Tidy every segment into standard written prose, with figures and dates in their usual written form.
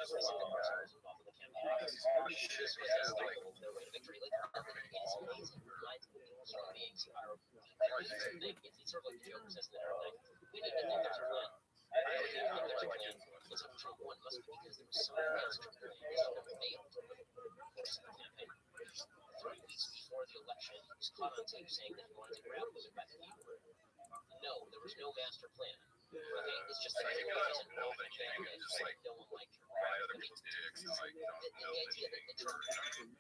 specific person was involved in the campaign. This was a their way to victory. Like, it's amazing. Reminds me of human beings are. It's sort of like the Joker says in that thing. We need to think there's a plan. I don't think there's a plan. And so Trump won must be because there was someone else Trump failed the campaign. 3 weeks before the election, he was caught on tape saying that he wanted to grab women by the feet. No, there was no master plan. Okay, it's just that he wasn't no one liked her. Ride other people's dicks and like the idea that the Trump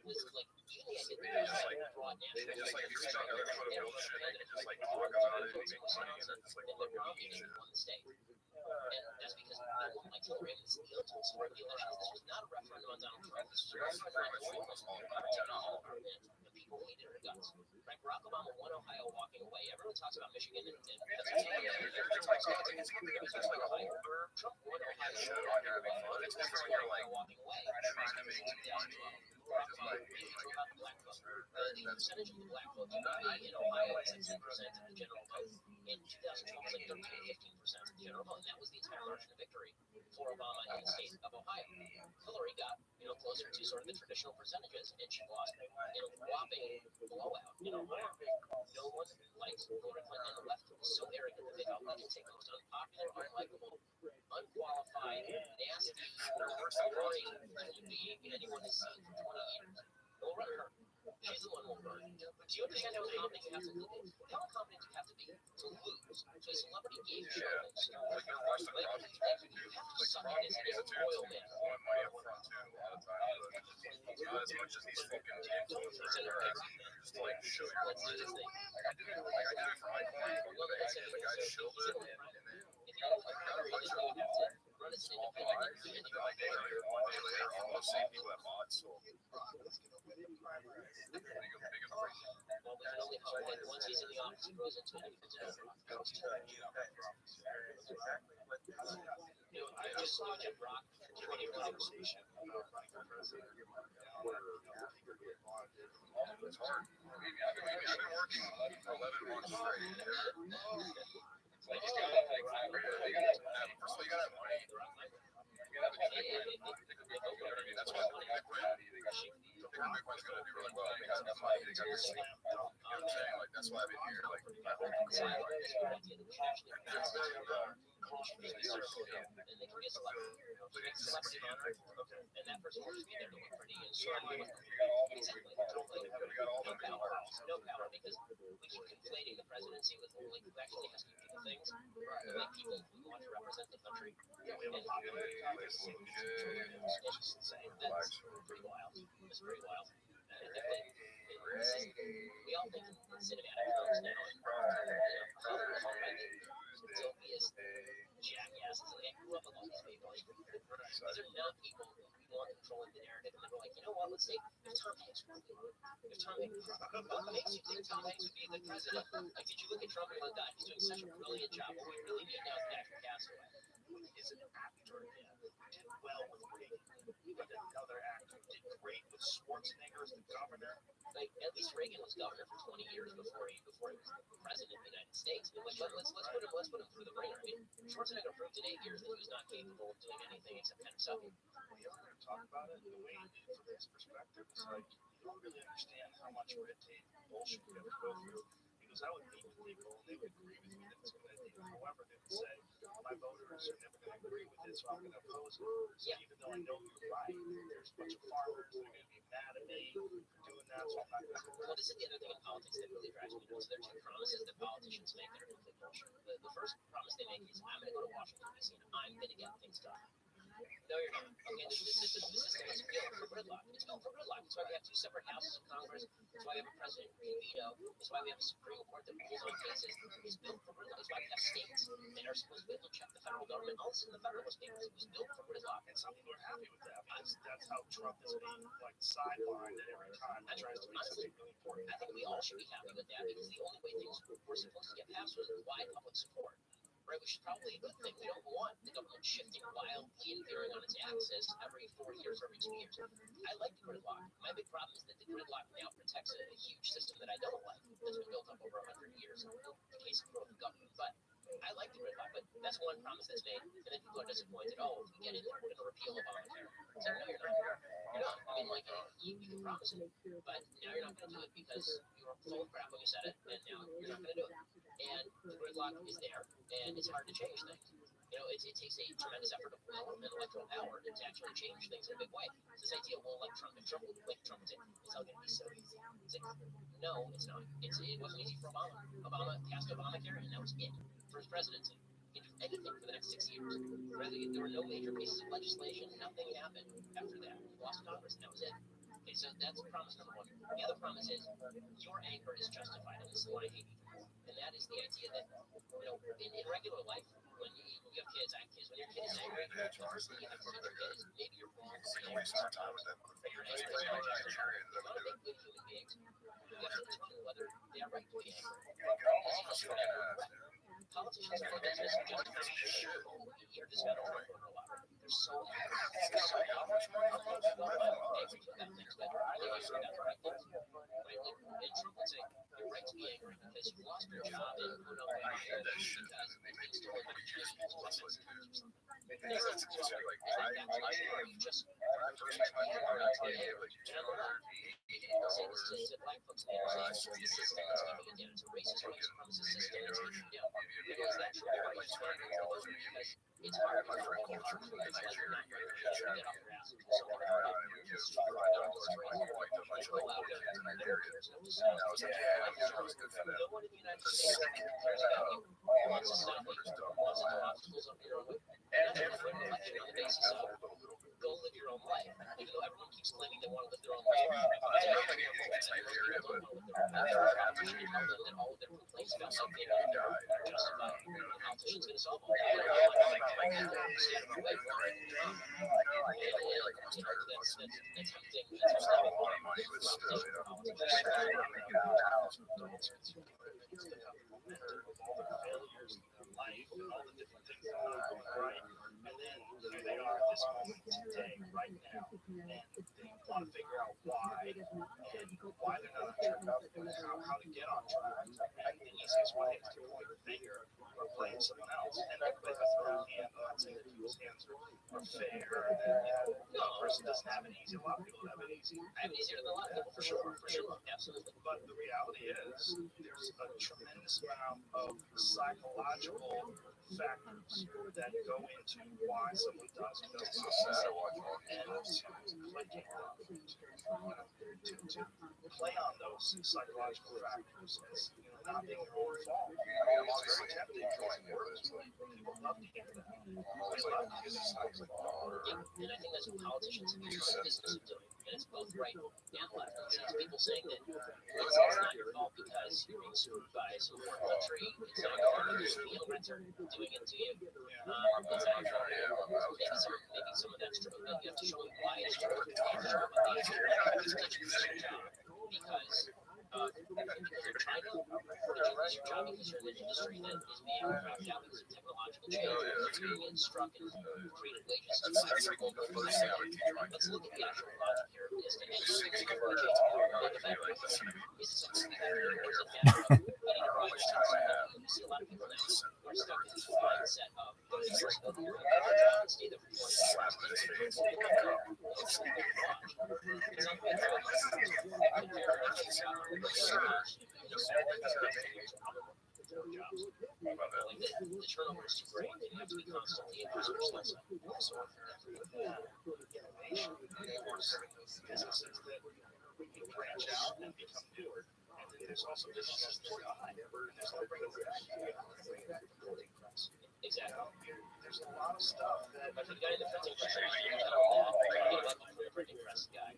was like, even the idea that there was like broad national. just like you see other photo bullshit and just like talk about it and make money and just like and Rabbi didn't won the state. And that's because no one liked Hillary. This is the ultimate story of the elections. This was not a referendum on Donald Trump. This was a referendum on the people hated her guts. Right? Barack Obama won Ohio walking away. Everyone talks about Michigan and Pennsylvania. Trump won Ohio. It's different when you're like walking away. The percentage of the black vote in Ohio is like 10% of the general vote. In 2012, it was like 13 to 15% of the general vote, and that was the entire margin of victory for Obama in the state of Ohio. Hillary got closer to sort of the traditional percentages, and she lost whopping blowout in Ohio. No one likes Hillary Clinton, and the left was so arrogant that they thought we can take the most unpopular, unlikable, unqualified, nasty, boring human being anyone has seen for 20 years. We'll run her. She's the one who'll run. Do you understand how confident you have to be? How confident you have to be to lose to a celebrity game show host? like you're watching the Rodney You have to suck in as an oil man. want money up front too a lot of times, but not as much as these fucking influencers just like show you Let's do this thing. I did it for my point. The guy shielded and then If you don't got a bunch of run as an independent, then like one day later all those same people that bought sold. well, we can only hope that once he's in the office, he goes into it. I just saw Jim Brock tweeting a conversation about running for president. It's hard. I've been working for 11 months straight. First of all, you gotta have money. You gotta have a Bitcoin. That's why I quit. Bitcoin's gonna do really well. They got money. They got this. You know what I'm saying? Like that's why I've been here. Like my whole career. And they can get selected. And that person will just be there to look pretty and strong. Exactly. No power, because we keep conflating the presidency with who actually has to do the things that make people who want to represent the country. And it's insane. That's pretty wild. It's pretty wild. We all think in cinematic films now, and don't be as jackasses. Like, I grew up with all these people. These are not people who want controlling the narrative, and they're like, you know what? Let's take Tom Hanks. If Tom Hanks, what makes you think Tom Hanks would be a good president? Like, did you look at Trump and go, God, he's doing such a brilliant job. What we really need now is Patrick Castaway. Is an actor did well with Reagan, but another actor did great with Schwarzenegger as the governor. Like, at least Reagan was governor for 20 years before he was president of the United States. I mean, let's put him through the ringer. I mean, Schwarzenegger proved in 8 years that he was not capable of doing anything except kind of selling. Well, you ever talk about it the way he did from his perspective? It's like you don't really understand how much red tape bullshit you have to go through. Because I would meet with people and they would agree with me that it's a good idea. However, they would say, my voters are never going to agree with it, so I'm going to oppose it. So even though I know you're right, there's a bunch of farmers that are going to be mad at me for doing that, so I'm not going to do it. Well, this is the other thing in politics that really drives me nuts. There are two promises that politicians make that are complete bullshit. The first promise they make is, I'm going to go to Washington, D.C., and I'm going to get things done. No, you're not. Okay, the system is built for gridlock. It's built for gridlock. That's why we have two separate houses of Congress. That's why we have a president who can veto. That's why we have a Supreme Court that rules on cases. It's built for gridlock. That's why we have states that are supposed to be able to check the federal government. All this in the Federalist Papers. It was built for gridlock, and some people are happy with that. That's how Trump is being like sidelined at every time. That tries to make something really important. I think we all should be happy with that because the only way things were supposed to get passed was with wide public support. Right, which is probably a good thing. We don't want the government shifting wildly and veering on its axis every 4 years or every 2 years. I like the gridlock. My big problem is that the gridlock now protects a huge system that I don't like, that's been built up over 100 years in the case of growth of government. But I like the gridlock, but that's one promise that's made, and then people are disappointed. Oh, if we get in there, we're going to repeal Obamacare. seem like you can promise it, but now you're not going to do it because you were full of crap when you said it, and now you're not going to do it. And the gridlock is there, and it's hard to change things. You know, it takes a tremendous effort of will and electoral power to actually change things in a big way. So this idea, well, like Trump would say, it's all going to be so easy. It's like, no, it's not. It wasn't easy for Obama. Obama passed Obamacare, and that was it for his presidency. He didn't do anything for the next 6 years. Really, there were no major pieces of legislation. Nothing happened after that. He lost Congress, and that was it. Okay, so that's promise number one. The other promise is your anger is justified, and this is why I hate you. And that is the idea that, you know, in regular life, when you have kids, I have kids, when your kid is angry, you have to teach your kid is maybe you're wrong for being angry sometimes, but you're angry is not justified. You want to make good human beings, you have to determine whether they are right to be angry. Politicians are in the business of justifying shit. You hear this about Trump a lot. They're so angry. They're so angry. People are angry about things, but they're really angry about the right things. Right? Like, and Trump would say, you're right to be angry because you lost your job in who knows why because things stolen by the Jews or something. It's like you just first right to be angry. I'll say this to black folks in the United States, the system is keeping it down. It's a racist, white supremacist system that's keeping it down. Because that truly right to be angry because it's hard for a culture for it's like you're not right to get off your ass and do something about it. It's true. Go out there and there's no deciding. No one in the United States cares about you. Wants to stop you. Wants to throw obstacles up your own way. And that's a reflection on the basis of go live your own life. Even though everyone keeps claiming they want to live their own life. That all of their complaints about something are justified. The politician's going to solve all that. Failures in life and all the different things that are going right. And then here they are at this moment today, right now, and they want to figure out why and why they're not on track, how to get on track. And the easiest way is to point the finger or blame someone else. And everybody has their own hand. I'm not saying that people's hands are fair. And, no person doesn't have it easy. A lot of people have it easy. I have it easier than a lot of people, for sure, absolutely. But the reality is, there's a tremendous amount of psychological factors that go into why someone does what they do. And to play on those psychological factors is, not being your own fault. It's very tempting because people love to hear that. They love to hear these things like, and I think that's what politicians are in the business of doing. And it's both right and left. It's people saying that it's not your fault because you're being screwed by some foreign country. It's not your fault because the immigrants are doing it to you. It's not your fault. Maybe some of that's true, but you have to show them why it's true. You have to show them what the answer is. Because you're trying to it's your job because you're in an industry that is being crapped out because of technological change. It's being instructed created wages to let's look at the actual logic here. Is to end is something that works in matter of getting a right to you see a lot of people now who are stuck in this mindset of stay there for 20 years. The turnover is too great, and you have to be constantly increasing yourself. also innovation, of course, businesses that branch out and become newer. And then there's also businesses that die, and there's no bringing back the printing press. Exactly. There's a lot of stuff that. But for the guy in the printing press, the printing press guy.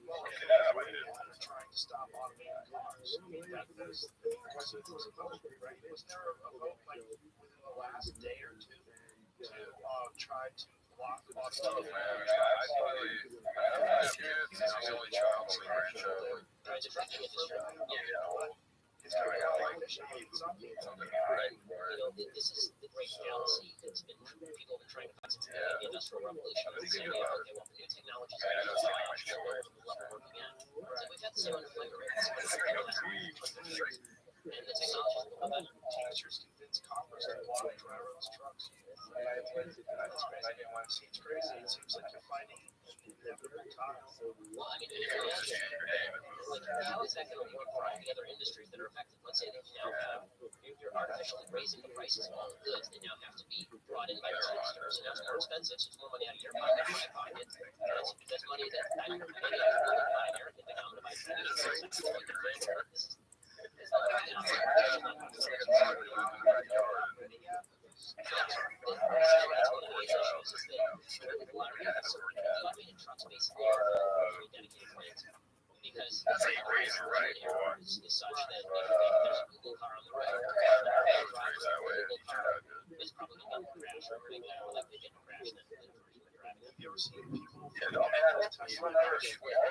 Trying to stop automated cars. Was a vote, right? Was there a vote like within the last day or two to try to block automated cars? It's a trucking industry. It's kind of like something. This is the great fallacy that's been people have been trying to find since the Industrial Revolution. Saying they want the new technologies to be the level we're working at. So we've had the same unemployment rates. And the technologies will come back. Teachers convince Congress to block driverless trucks. It's crazy. It seems like you're fighting inevitable time. Well, I mean, how is that going to work for all the other industries that are affected? Let's say that you now have, you're artificially raising the prices of all the goods that now have to be brought in by the teamsters, and that's more expensive, so it's more money out of your pocket, my pocket. That's money that maybe I can really buy an American, but now I'm going to buy food. It's not automated trucks basically are dedicated plants. Because is such that if there's a Google car on the road, it's probably going to crash or maybe more likely to crash than for human driving. Have you ever seen people?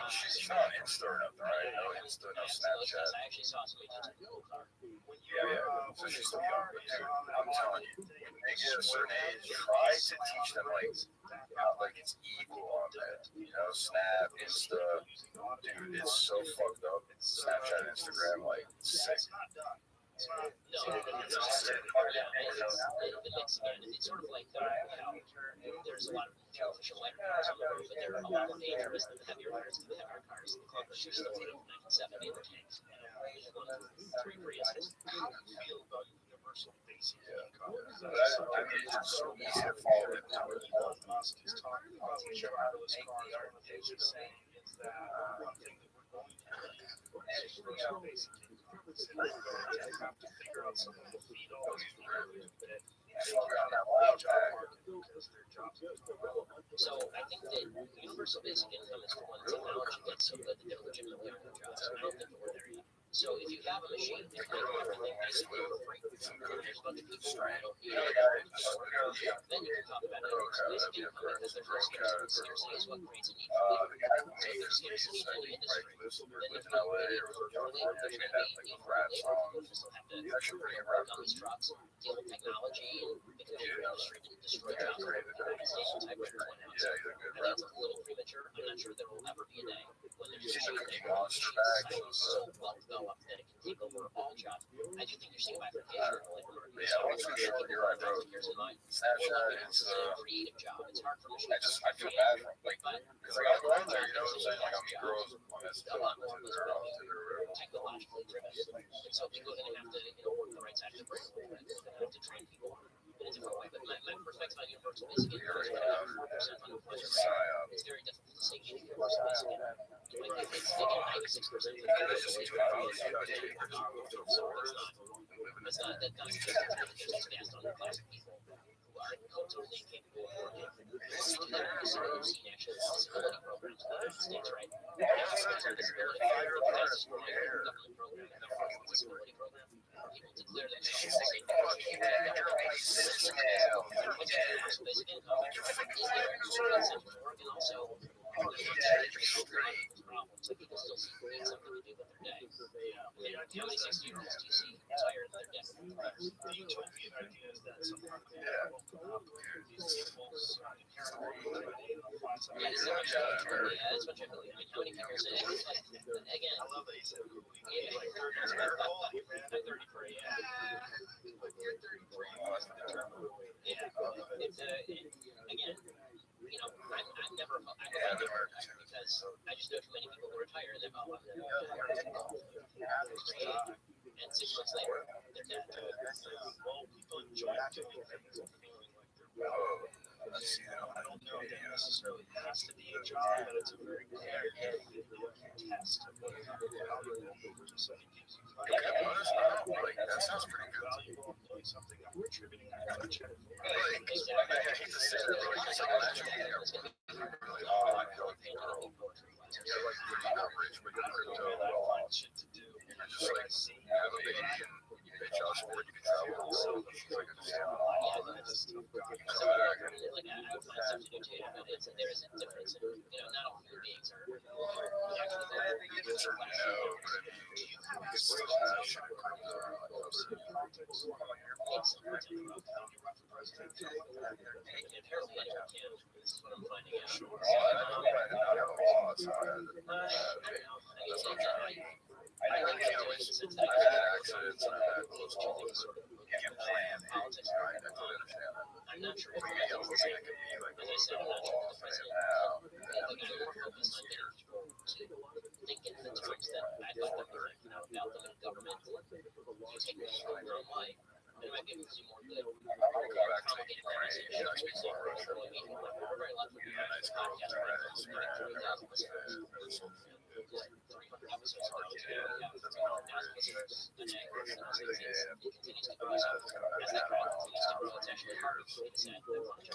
She's not on Insta or nothing, right? No Insta, no Snapchat. I actually saw somebody just in a Google car. So she's still young, but dude, I'm telling you, when they get a certain age, try to teach them like it's equal on that. You know, Snap, Insta, dude, it's so fucked up. Snapchat, Instagram, like sick. It's sort of like how there's a lot of official light cars on the road, but they're a lot more dangerous than the heavier cars. The heavier cars, the clunkers, are still in 1970 in the tanks. 3 Priuses. How do you feel about universal basic income? It's so easy to follow it. Elon Musk is talking about driverless cars. One of the things he's saying is that one thing that we're going to have is universal basic income. And we're going to have to figure out something to feed all those people that wage out market because their jobs are So I think that universal basic income is for when technology gets so good that they're legitimately on their jobs. I don't think that we're there yet. So if you have a machine that can do everything basically for free, and there's a bunch of people who don't need it, then you can talk about universal basic income because there's no scarcity. Scarcity is what creates a need for labor. So if there's scarcity in any industry, then if you're labor, there's going to be need for labor. People still have to work on these trucks, deal with technology, and the computer industry didn't destroy jobs like the United States type of one now. So I think it's a little premature. I'm not sure there will ever be a day when there's a machine that can so well developed that it can take over all jobs. I do think you're seeing bifurcation in the labor market. So you're right, bro. Here's in mind. This is a creative job. It's hard for machines. I feel bad for them, like, because I got to go out there, you know what I'm saying? Like, I'm girls on this a lot more of those will be technologically driven. And so people are going to have to, work the right side of the brain. They're going to have to train people in a different way. But my perspective on universal basic income is when you have 4% unemployment rate, it's very difficult to say universal basic income. Like, if it's 96% of the it's not that doesn't just cast on the class of people who are totally incapable of working. You've seen actually disability programs in the United States, right? Disability government program, disability program. People declare themselves basic income is work and also so people still need something to do with their day. How many 60-year-olds do you see tired of their day? The utopian idea is that some kind of these people's inherently find something. That's what I believe. I mean, how many people say, again, I love that he said, yeah, like 30 for all, you ran 30 for yeah. Like you're 33, you must determine. Yeah. Again, I'm never retired because I just know too many people who retire and they're all and 6 months later, they're dead. Well, people enjoy doing things and feeling like they're well. I don't know that necessarily has to be a job, but it's a very good test of what how valuable just like it gives you that sounds pretty good. valuable doing something I'm contributing to the check. Like, I hate to say it, but it's like imagine being a really hard, like, girl. Yeah, like, you're not rich, but you're well off. Shit to do. You're just like, you have a baby and you pay child support, you can travel the world. She's like, So, like, I would find stuff to do too, but there is a difference in, not all human beings are actually no, but Do you have a specialization in politics? Apparently anyone can. This is what I'm finding out. Sure. I like doing it in the sense that I can politics. I'm not sure if as I said, I'm not sure if the president, like, I'm more focused on getting people to maybe we do more good. I'm gonna go back to Promulgating Ukraine. message. Yeah, I speak So more Russian. we're very lucky. Yeah, nice girls Podcast on right now. Instagram. Like 300 episodes now. Yeah, that's all now. And it continues to grow. So as that crowd continues to grow, it's actually hard to say that much.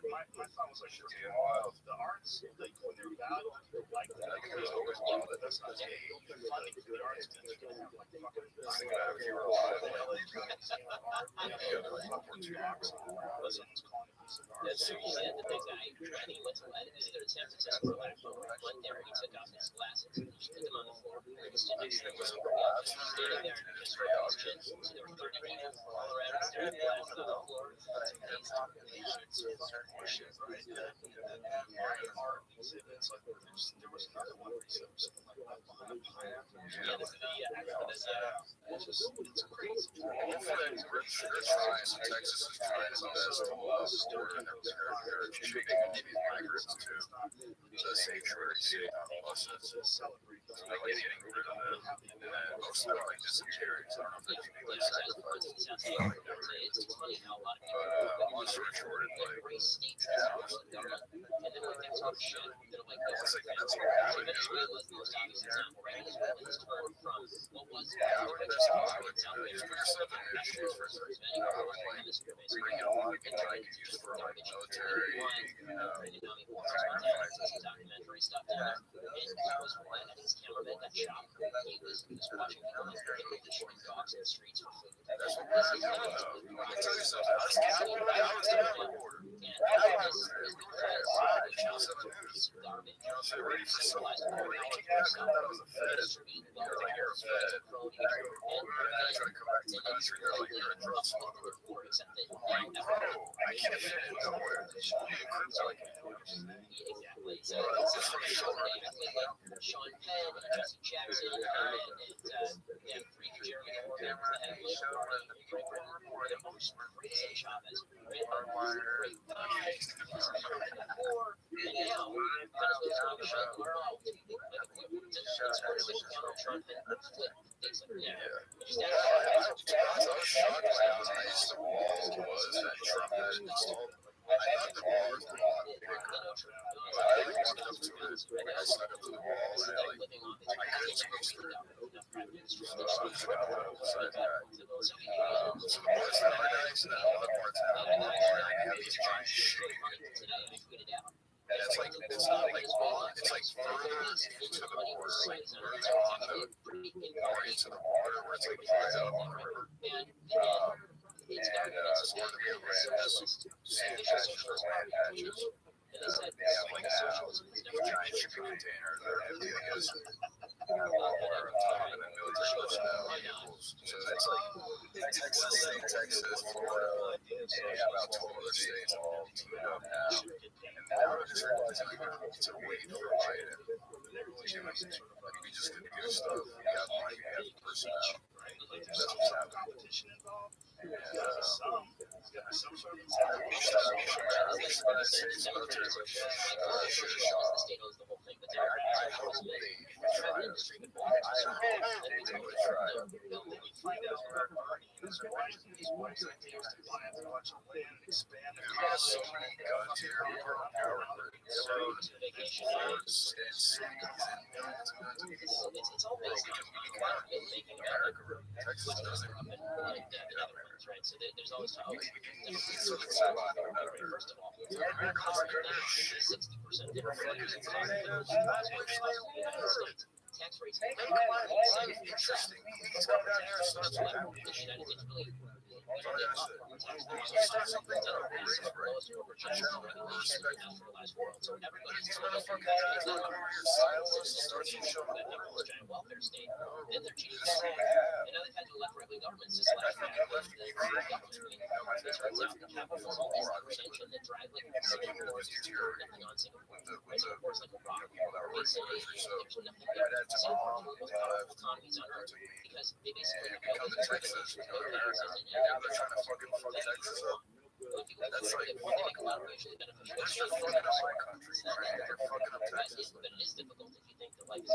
My thought was like, the arts, like when they're valued, like that, there's always one, but that's not funding for the arts. That's gonna have like fucking someone's calling a piece of art. That's true. He said that the guy, I think he went to it was either San Francisco or Latin, went there and he took off his glasses and he just put them on the floor. He was standing there and just rubbing his chin. So there were 30 people all around him staring at glasses on the floor. It's amazing. There was another one where he said something like that. It's just, it's crazy. They're trying, so Texas is trying its best to hold us forward, and they're treating all these migrants to the sanctuary city on buses. So they're like getting rid of them, and then most of them are like disappearing. So I don't know if they're doing like sacrifices. It's funny how a lot of But long story short, it's like, race states the government, and then when things go to shit, they're like, it's like that's what happened. Venezuela is the most obvious example, right? Venezuela has turned from what was Yeah, I would just put yourself in their shoes for a second. I would like bring a lot of people I could use for like military, documentary stuff down there. And he was one of his cameramen got shot. He was watching people like destroying dogs in the streets for food. that's what we're doing. Let me tell you something. I was down on the border. So ready for civilized war. That was a fed. They're like, you're a fed. And then I try to come back to the country. They're like, you're a drug smuggler. Like, bro, I can't fit in nowhere. It's like, exactly. So it's from Sean Penn and Jesse Jackson and Freak Jeremy Corbyn that had a little party. Great Chavez, great guy. And now, Venezuela's going to shut the world. It's sort of like Donald Trump and flip. Yeah. I was shocked when how nice the wall was that Trump had installed. I thought the walls were a lot bigger. But I like walked up to it, I snuck up to the wall, and I couldn't squeeze through. So I was trying to hold beside that. So the parts that are nice and then all the parts that are have these giant shitty. And it's not like on, it's like further into the border, like further on the more into the water where it's like dried up on the river. And so where the Rio Grande has sand patches or land patches, they have like giant shipping containers that are empty, I guess, or on top, and then military personnel vehicles. So it's like Texas, Florida, and about 12 other states all teamed up now. And now we're just realizing we don't need to wait for Biden to do anything. Like, we just get to do stuff. We got money, we have personnel. That's what's happening. And Some sort of we should have United States military, which should have shot. I hope they would try. I hope they would try. find out where Bernie and his wife's ideas to buy a bunch of land and expand Dude, we have so many guns here. We have power grids, roads, forts, and cities, and millions of guns. It's all Bro, based we on can make America great. Texas doesn't. right? So there's always talk. We can sort of survive no matter where. First of all, Our contract is shit. 60% We're fucking tax rates. Interesting. He's coming down here and starts with that. It's really That's all I gotta say. Let's start something that will be raised right. So everybody's These motherfucking guys that come over here silos and start some shit on the a giant welfare state. Then they're cheating. This is what we have. And now they've had the left right-wing governments just I like think that. I left in Ukraine. It turns out the capitalism is the sanction that drive like Singapore to nothing on Singapore. Singapore's like a rock. Basically, there's nothing there. Singapore is one of the most powerful economies on earth because they basically You become the Texas of America. Now they're trying to fucking fuck Texas up. That's like, fuck. They're just fucking up my country, right? They're fucking up Texas. But it is difficult if you think that life is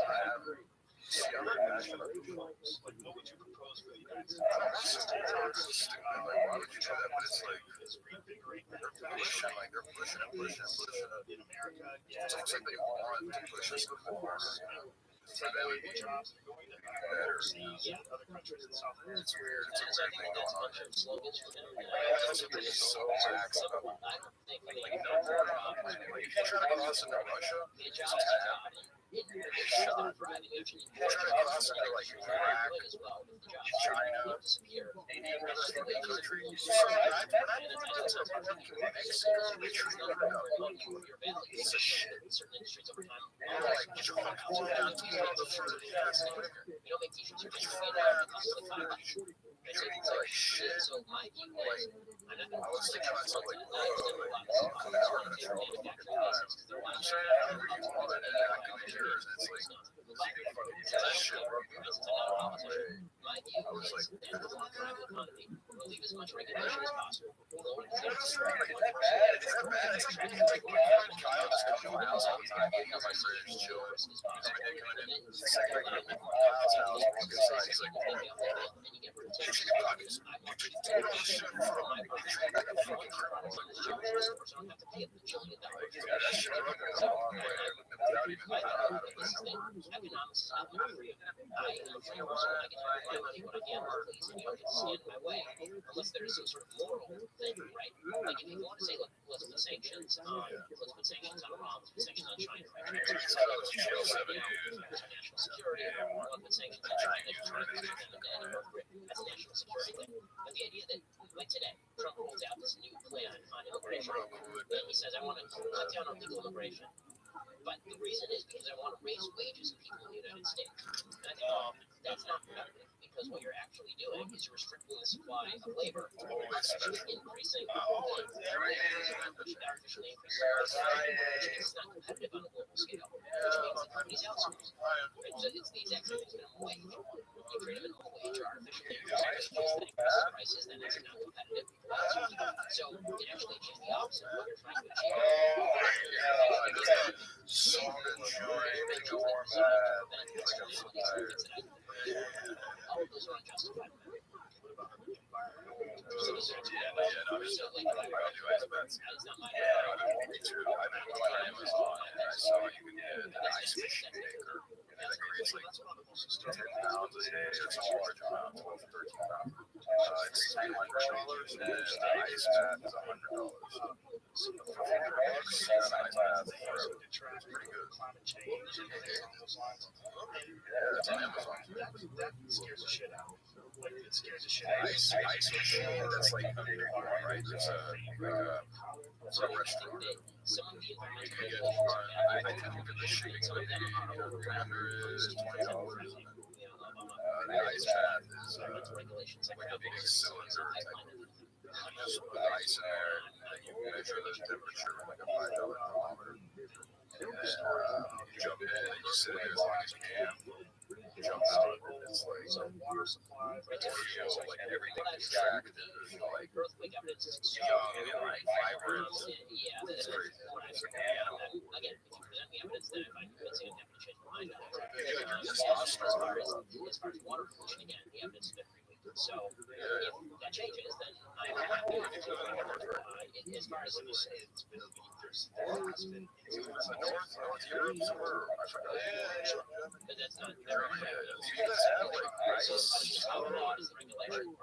See, I'm not passionate about propose. Like, what would you propose for the United States? I don't know, it's just stupid. Like, why would you do that? But it's like, Is reinvigorate they're pushing, like, they're pushing it. in America. Yeah, It's like they want to push us to more. It's like that would be jobs are going to better. overseas and other countries in South America. It's weird. It's a So I weird think thing that's a going on. bunch of slogans for him. That's what they're so lax about. I don't think Like, no more job. Like, if you're trying to go us into Russia, the job is a job. It's not thriving. Actually, if you're trying to go us into, like, Iraq, as well. The job China, will disappear. any other fucking country, you see, when I went to Mexico, they treat you like a fucking piece of shit. Certain industries over time. They're like, get your fucking food down to the first You don't make t-shirts or Get your just food made down out to of the $5. They treat you like shit. So my view is, I'm not going I to was thinking to myself, like, I'm I'll come out and show up the fucking time. I'm saying, however you want it, and I can hear it. It's like, you fucking use that shit broke me the long way. my view is there's a lot of private economy. We'll leave as much regulation as possible. Lower the It's not bad. It's not bad. It's like, Kyle just comes to my house all the time, eating on my fridge, chilling. Every day coming in, it's like, I go to Kyle's house, walk inside, he's like, you should get pockets. You take all this shit from my pocket, like a fucking criminal. Yeah, that shit broke me the long way. Without even knowing how to do it. Economics is not my career. I am free to work, I get to make my money when I can, please, and you don't get to stand in my way unless there is some sort of moral thing, right? Like if you want to say, look, let's put sanctions on Iran, let's put sanctions on China, right? It's kind of a chill 7 years. National security, or let's put sanctions on China, that's a national security thing. But the idea that, like today, Trump rolls out this new plan on immigration, and he says, I want to cut down on legal immigration. But the reason is because I want to raise wages of people in the United States. And I think, that's not productive because what you're actually doing is you're restricting the supply of labor, increasing artificially increasing which means it's not competitive on a global scale, which means that companies outsource. It's the exact same as minimum wage. You create a minimum wage or artificially increase prices, then it's not competitive. So it actually achieves the opposite of what you're trying to achieve. So enjoying the warm bath. Like I'm so tired. All of those are unjustified. No, it's just like I do ice baths. Me too. I know when I was on and I saw you can get an ice machine maker. And it creates like 10 pounds a day or some large amount, 12 to 13 pounds. It's $300 and the ice bath is $100. $100 and an ice bath forever. It's pretty good. Climate change and those lines. Yeah, it's on Amazon. That scares the shit out. Like, it scares the shit out. Ice machine, that's like a big one, right? It's it's a restaurant. Some of the You can get, I think the shipping like, is $20. The ice bath is regulations like a big cylinder type. Just put ice in there, and you measure the temperature with like a $5 thermometer. And you jump in and you sit there as long as you can. You jump out and it's like, Water supply. like everything is tracked. There's like earthquake evidence is young and like vibrant. yeah, It's that's crazy. what I It's sort like an animal. again, if you present me evidence that I find convincing, I'm happy to change my mind on it. Testosterone. As far as water pollution, again, the evidence has been pretty weak. So if that changes, then I'm happy. As far as When you say it's been, there has been. North Europe, somewhere, I forgot. but that's not Germany, yeah. Do you guys have like ice? how broad is the regulation?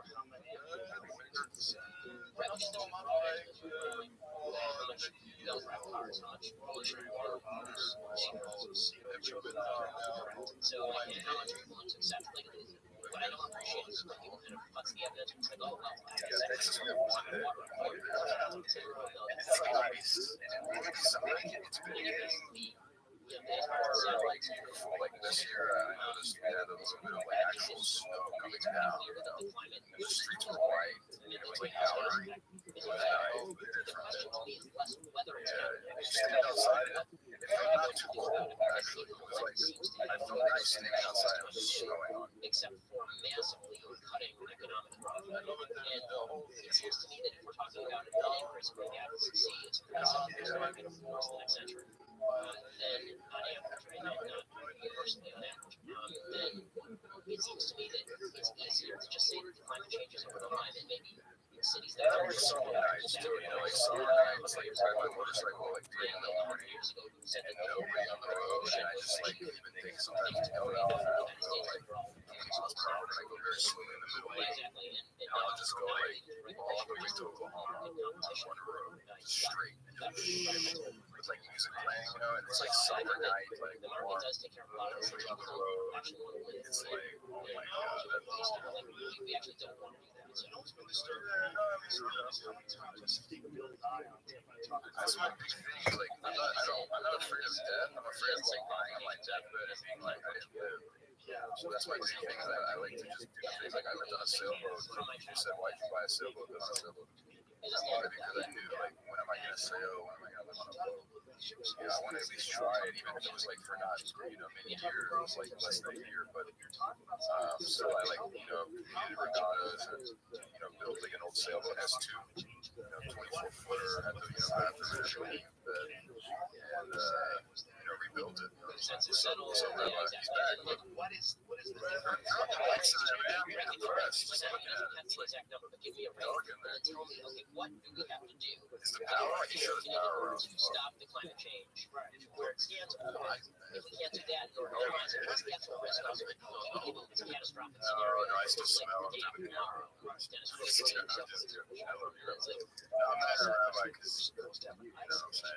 Those cars, how much pollution water so how much are you willing to accept? Like, what I don't appreciate is when people kind of putz the evidence. It's like, oh well, It's just we have one that it's nice. And we like it's been getting like this year, I noticed we had a little bit of like actual snow coming down. The streets were white. It was like powdery. It was nice. I just stayed outside. It felt not too cold, actually. It was like, I felt like I was standing outside and it was snowing on me. Except for massively cutting economic growth. And it seems to me that if we're talking about an increase in per capita, it's something that's not going to force the next century. Then on average, right? Not universally on average. Then it seems to me that it's easier to just say that the climate changes over time and maybe cities that are summer nights too, like summer nights, like ride my motorcycle like 3 in the morning and nobody on the road, and I just like even think sometimes to go out and I'll go like 20 miles per hour, and I go very slowly in the middle lane, and I'll just go like all the way to Oklahoma on one road, straight, and just with like music playing, and it's like summer night, like warm, nobody on the road, it's like, oh my god, we actually don't want to do that. So it's been disturbing. That's my big thing. Like, I'm not afraid of death. I'm afraid of like lying on my deathbed and being like, I didn't live. So that's my big thing. I like to just do things. Like I lived on a sailboat. You said, why'd you buy a sailboat? Live on a sailboat. I wanted because I knew like, when am I gonna sail? When am I gonna live on a boat? I want to at least try it, even if it was like for not, many years. It was like less than a year, but so I like, created regattas and built like an old sailboat. Has two, 24-footer, had the bathroom and rebuilt it. So Rabbi, he's back. Look, what is the difference? I'm impressed. Just looking at it, it's like dark in there. Tell me, okay, what do we have to do? Is the power? He showed the power to stop the climate change where it stands. If we can't do that, or otherwise, it's the risk of it's a catastrophic scenario. No, I still smell it. I love you, Rabbi. I'm not a rabbi because, you know what I'm saying?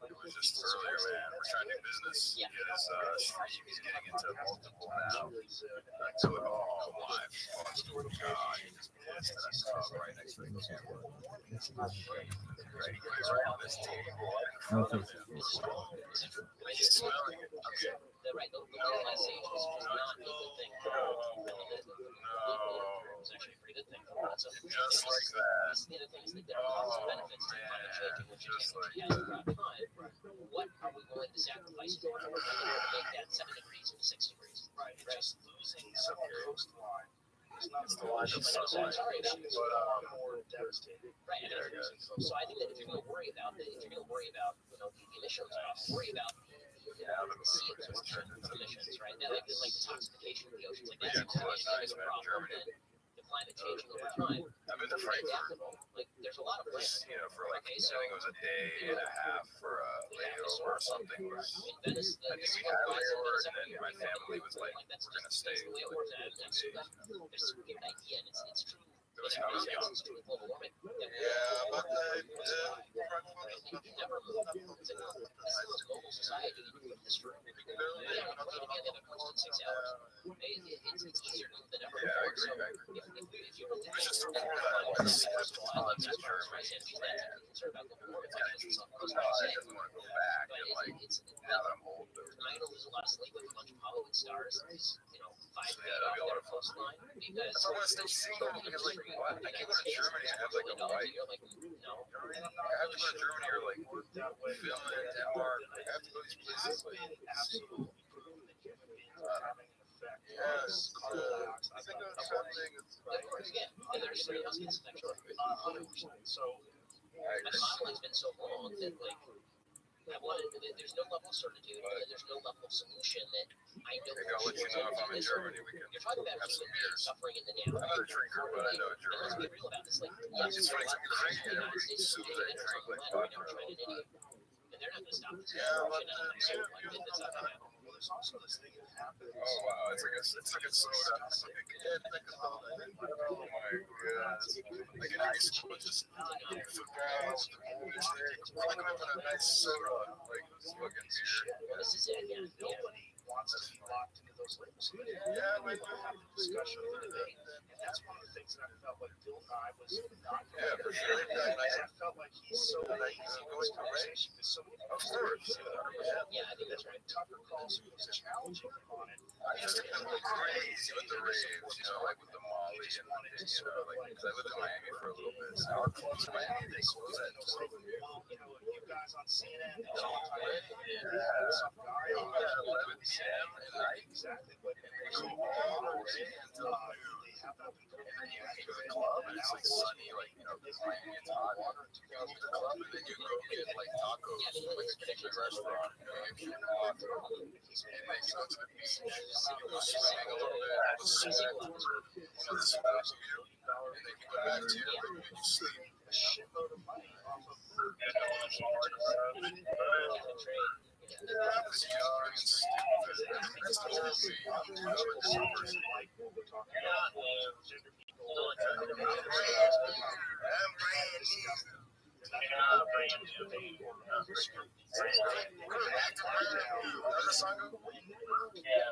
It was just earlier, man. We're trying to do business. He has stream. He's getting into multiple now. Until it all live. Oh, God. He just pissed and I saw him right next to the camera. Right, he puts right on this table in front of him. He's smelling it. Okay. Right, the last age was not a good thing. It was actually a pretty good thing for lots of just like that. The other thing is that there are lots of benefits to climate change, which is throughout time. What are we willing to sacrifice in order to make that 7 degrees into 6 degrees? Right, just losing some coastline. It's the line of sunlight. But more devastating. Right, so I think that if you're going to worry about the emissions, worry about CO2 emissions, right? Like the toxification of the oceans, like that's a problem. The climate changing over time. I've been to Frankfurt. Like there's a lot of places. For like, I think it was a day and a half for a layover or something. I think we had a layover, and then my family was like, we're gonna stay like 2 days. There's a good idea, and it's true. It was how young. Global warming. Yeah, but Never move. This is global society in history. We don't play together the coast in 6 hours. It's easier than ever before. If you were to just a poor guy like Seth Todd to Germany. concerned about global warming, I just want to go back and like, now that I'm old, I don't lose a lot of sleep with a bunch of Hollywood stars. 5 So, yeah, that'd be a lot of fun. coastline because that's why I want to stay single because like, what? I can't go to Germany and have like a wife. You're like, no. I have to go to Germany or like Finland, Denmark. I have to go to these places. Like, Absolutely proven that human beings are having an effect. yes, I think that's one thing. And there's greenhouse gas effect. 100%. So, My modeling's been so long that like there's no level of certitude and there's no level of solution that I know. I'll let you know if I'm in Germany. We can You're talking about have some beers. suffering in the I'm now. not a drinker, but I know And let's Germany. be real about this. Like, yes, It's funny, it's Ukrainian. As soon as I drink like vodka, and they're not going to stop this. Yeah, but That's not going to happen. well, there's also this thing that happens. oh wow, it's like a soda. It's like oh my god, like in high school, just football, we're like having a nice soda, like fucking beer. This is it. Yeah. Nobody wants to be locked into those labels. Yeah, like, discussion of the day. And that's one of the things that I felt like Bill Nye was not yeah, for sure. I felt like he's so lazy in this conversation because so many Of course. Yeah, I think that's right. Tucker Carlson was challenging him on it. I used to go crazy with the raves, you know, like with the Molly and, you know, like, because I lived in Miami for a little bit. So our clubs in Miami, they close at 12. You guys on CNN, Yeah. some guy on 11 p.m. at night. exactly, but So all the way until noon. they have that And you go to the club and it's like sunny, like, you know, because Miami gets hot. You go to the club and then you go get like tacos from like a Cuban restaurant, you know, you get water. And then you go to the beach, you go swimming a little bit, have a sweat, one of the sweats of you, and then you go back to your room and you sleep. a shitload of money off of I was young and stupid. That's the whole thing. You know, in the summers. like we're talking about gender people. I'm brand new. How's the song go? Yeah,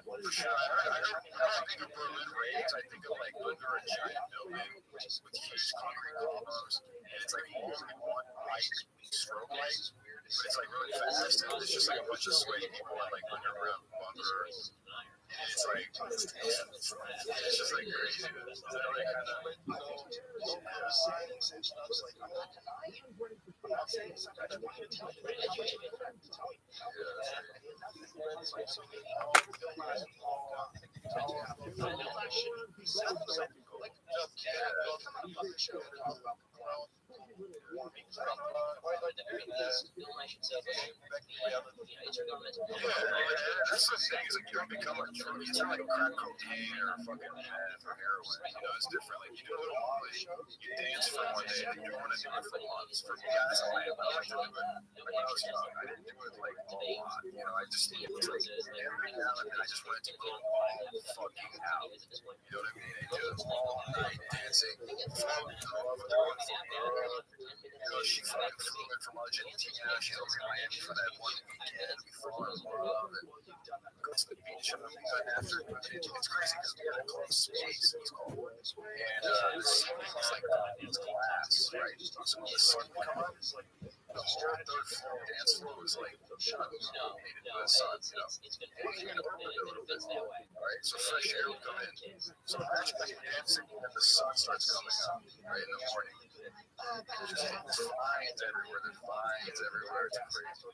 for sure. I think of Berlin raves. I think of like under a giant building with huge concrete columns, and it's like only one light, strobe light, but it's like really fast, and it's just like a bunch of sweaty people in like underground bunkers. And it's like, it's just like crazy. Is that like kind of? That's the thing is like you don't become a drug. It's not like crack cocaine or fucking meth or heroin. You know, it's different. Like you do a little Molly, you dance for one day, and you want to do it for months. For me, that's how I am. I like to do it when I was young. I didn't do it like a lot. You know, I just it was like every now and then I just wanted to go all fucking out. You know what I mean? And just all night dancing, floating off with one girl. You know, she fucking flew in from Argentina. She's over in Miami for that one weekend. We fall in love and go to the beach. And then after, it's crazy because we had a close space. It's called. And the ceiling was like it's glass, right? So when the sun would come up, the whole third floor dance floor was like illuminated by the sun. You know, and you had to open it a little bit more, right? So fresh air would come in. So imagine when you're dancing and the sun starts coming up, right in the morning. Just vines everywhere. There's vines everywhere. It's crazy.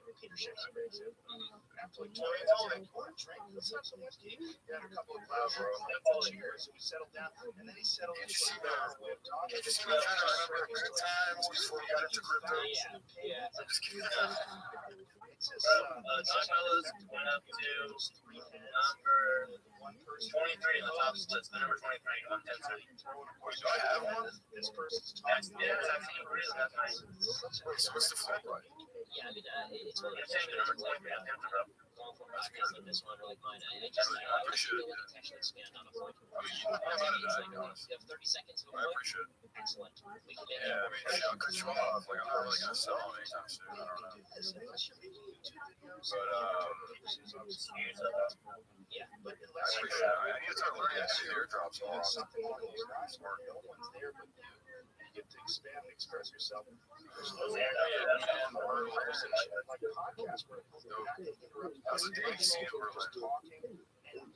We settled down, and then he settled Can't you see that? Can't you see me trying to remember good times before we got into crypto? I'm just kidding. It's just, Fellas went up to number 23 in the top splits, the number 23 on 10 seconds. Do I have one? this person's Yeah, talking. it's actually really that nice. Wait, so what's the flip like? Yeah, I mean, it's really You're saying the number 23 on 10 seconds. like this one or like mine. I just I appreciate it. to actually expand on a point. I mean, you know about it, I know. You have 30 seconds of a I point. appreciate it. Excellent. We can get Yeah, I mean, I'll cut you off. Like, I'm not really going to sell them anytime soon. I don't know. But, Yeah, but I appreciate it. I need to start learning how to do airdrops all Something along those lines where no one's there but you get to expand and express yourself. There's no conversation like a podcast where How's the dating scene in Berlin? talking and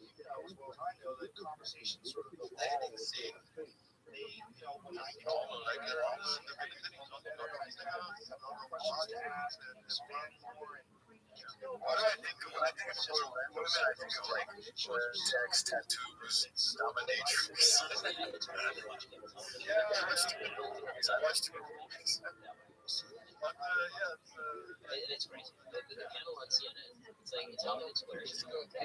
as well as I know that conversations sort of evolve. They, when I get questions to ask and expand more and What do I think of when I think of Berlin? Women, I think of like text, tattoos, dominatrix. Yeah, I watched too many movies. it's crazy. The panel on CNN, it's like it's all it's where it's going. I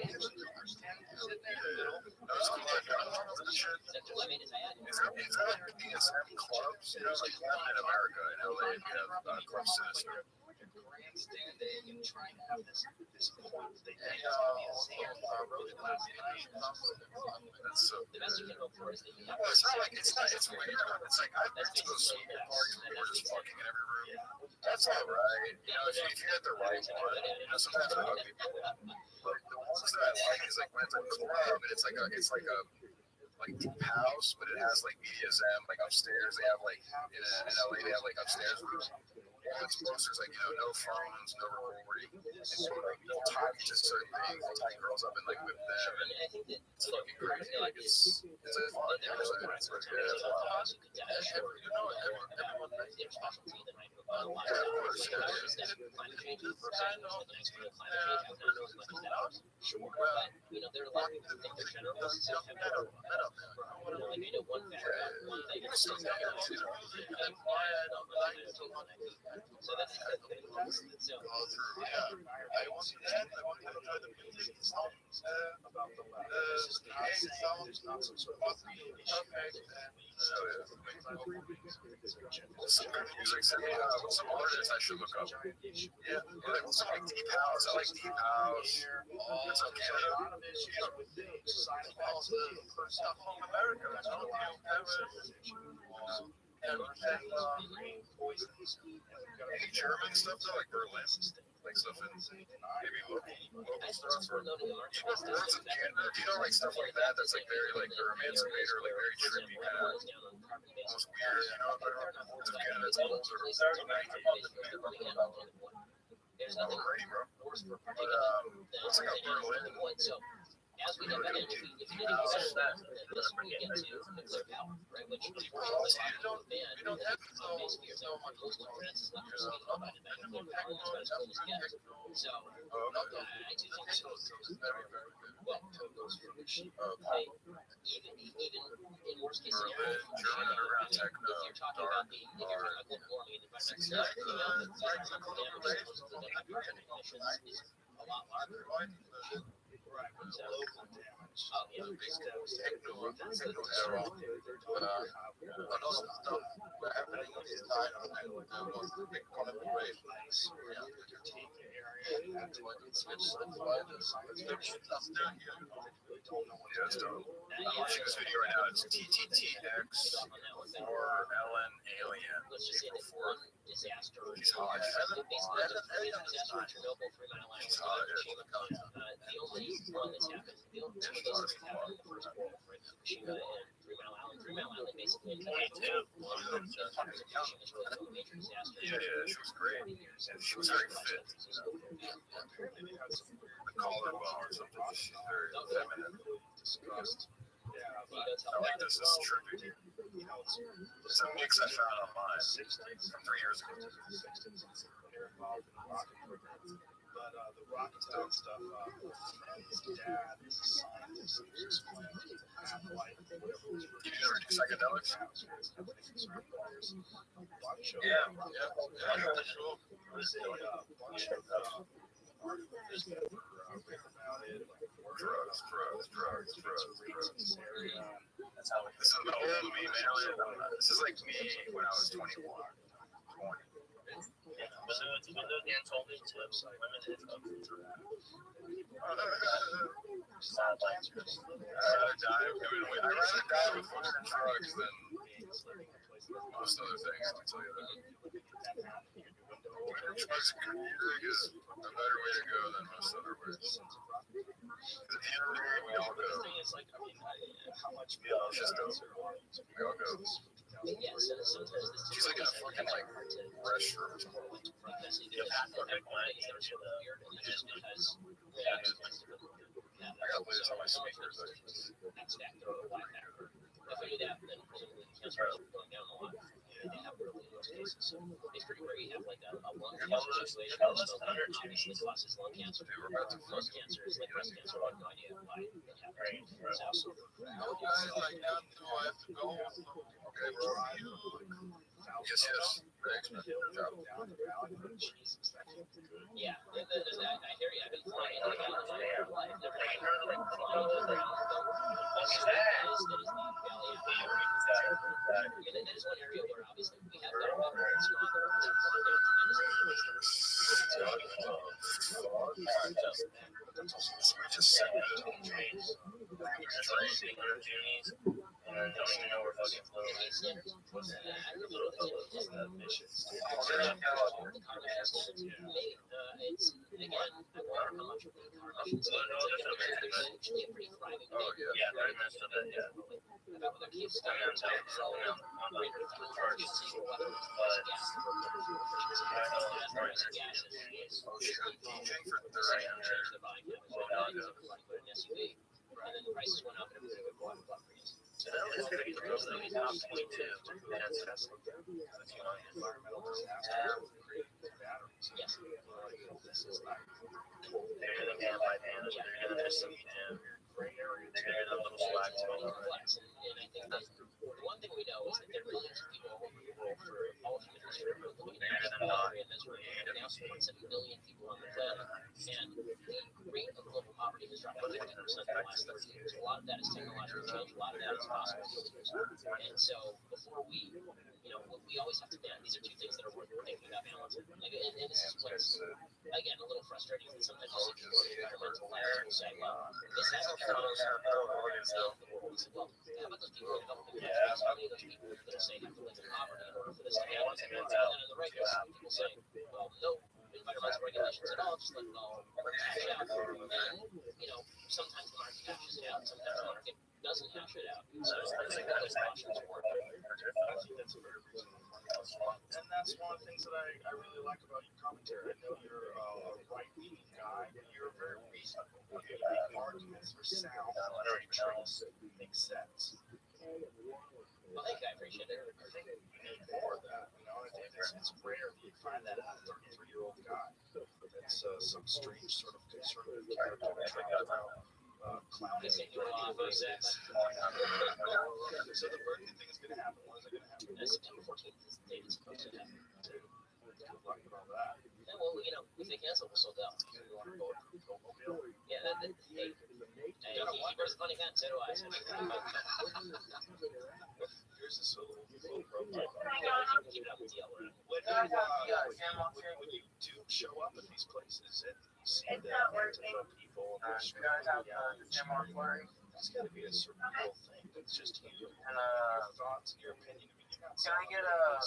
mean, Is there like BDSM clubs? You know, like in America, in LA, you have Club Sinister. standing and trying to have this point that they think is going to be a zero road last night. That's so The best you can hope for is that you have well, it's not like it's weird. It's like I've been to those swinger parties where people are just fucking in every room. That's not right. You know, if you get the right one, you know, sometimes I hug people. But the ones that I like is like when it's a club and it's like a deep house, but it has like BDSM, like upstairs. They have like in LA, they have like upstairs rooms. All its posters like, you know, no phones, no recording. And so like they'll talk to certain things, they'll tie girls up and like whip them, and I think that it's fucking crazy. Like it's a fun. there are It's like yeah, you could definitely show their specialty that might move on a lot of stuff. Climate change is the first thing that's the next one. Climate change, I'm not know as much as that. Sure. But, you know, there are a lot of people who think they're generalists and have never, you know, like I know one fact about one thing that's so that's so that's so all through. Yeah, I want that. I want to try the music songs About the left. the It's not songs. there's not some sort of Some good music. Some artists I should look up. Yeah, like some like deep house. I like deep house. It's a on Canada. lot of issues with the side effects For stuff from America. I don't any German stuff though, like Berlin, like stuff in maybe local stuff or even words of Canada. You know, like stuff like that. That's like very like or emancipator, like very trippy kind of almost weird. You know, but words of Canada. It's older. There's nothing Alrighty, bro. worse for But party what's like a Berlin? so as we get back into if you didn't consider that, this we get to nuclear power, right? Which is We don't have basically your coastal defense is not just provided by nuclear power, that's about as clean as it gets. So I do think so. Well, even in worst case scenario, German underground techno, if you're talking about global warming and environmental stuff, the amount of damage to the emissions is a lot larger. right, but So, local damage. oh, yeah, Big steps. techno That's era. they're talking about Another stuff happening on this side of the big collaboration. You're taking area and it's Yeah, it's dope. I'm watching this video right now. It's TTTX or Ellen Alien. let's just say April that 4th. one disaster. He's hot. Basically, the disaster in Chernobyl, 3 Mile Island, He's hot. the only one that's happened, the only two of those that happened in the first world, right? Fukushima and 3 Mile Island. 3 Mile Island basically is really a major disaster. Yeah, she was great. And she was very fit. The collarbone or something. She's very feminine. discussed. Yeah, I like this. This is trippy. It's a mix I found online from 3 years ago. They're involved in the rocket program. But the rocket stuff, his dad is a scientist who's explaining half-life, whatever was You need to do psychedelics? Yeah, yeah. There's a bunch of articles that were written about it, like Drugs. this area. That's how this is the old me, man. This is like me when I was 21. 20. When those ants hold these lips, limited up to sad lights. I'd rather die with fucking drugs than most other things, I'll tell you that. Drugs is a better way to go than most other ways. At the end of the day, we all go. How much We all go. Yeah, so sometimes this She's like in a fucking like restroom. because it is perfect lines that are sort of weird, and it's just because I got lasers on my speakers. X factor or Y factor. If we do that, then presumably the cancer rates are going down a lot. And they have really in most cases. It's pretty rare you have like a lung cancer situation where smoking obviously causes lung cancer. Most cancer is like breast cancer. I have no idea why that happens. So, Guys, like now, do I have to go? Okay, bro. Yes. Thanks, man. Good job. yeah, I hear you. I've been flying in and out of my life. I've never like flying to the ground. That is the valley of that is one area where obviously we have got a strong flying down tremendously. Just and don't even know where fucking flow is. And then the prices went up and everything would go up. So that was pretty gross. They went down 22. That's environmental disaster. Yes. This is like they're gonna hand by hand. They're gonna do some gray area. They're gonna do a little slack. And I think that the one thing we know is that there are millions of people all over the world for all human history living in poverty and misery. And now 2.7 billion people on the planet. And the rate of global poverty has dropped by 50% in the last 30 years. A lot of that is technological change. A lot of that is possible. And so before we always have to balance. These are two things that are worth thinking about balancing. And this is what's, again, a little frustrating. Sometimes you see people in environmental labs who say, well, this has to come out of the world. Well, how about those people in development countries? How many of those people that say have to live in poverty in order for this to happen? And then on the right, people say, well, no environmental regulations at all, just let it all hash out. And, sometimes the market hashes it out, sometimes the market doesn't hash it out. So I think that those options work. I think that's a very reasonable point. And that's one of the things that I really like about your commentary. I know you're a right-leaning guy, and you're very reasonable. You make arguments for sound, makes sense. Well, thank you. I appreciate it. I think we need more of that. I think it's rare that you find that in a 33-year-old guy. That's some strange sort of conservative character clown. So the birthday thing is going to happen. When is it going to happen? September 14th is the date it's supposed to happen. Good luck with all that. Yeah, well, if they cancel, we're sold out. Yeah, he wears a funny hat, so do I. Yours is so low profile. Keep it up with the other. When you do show up at these places and you see the people, that's got to be a surreal thing. It's just your thoughts and your opinion. Can I get a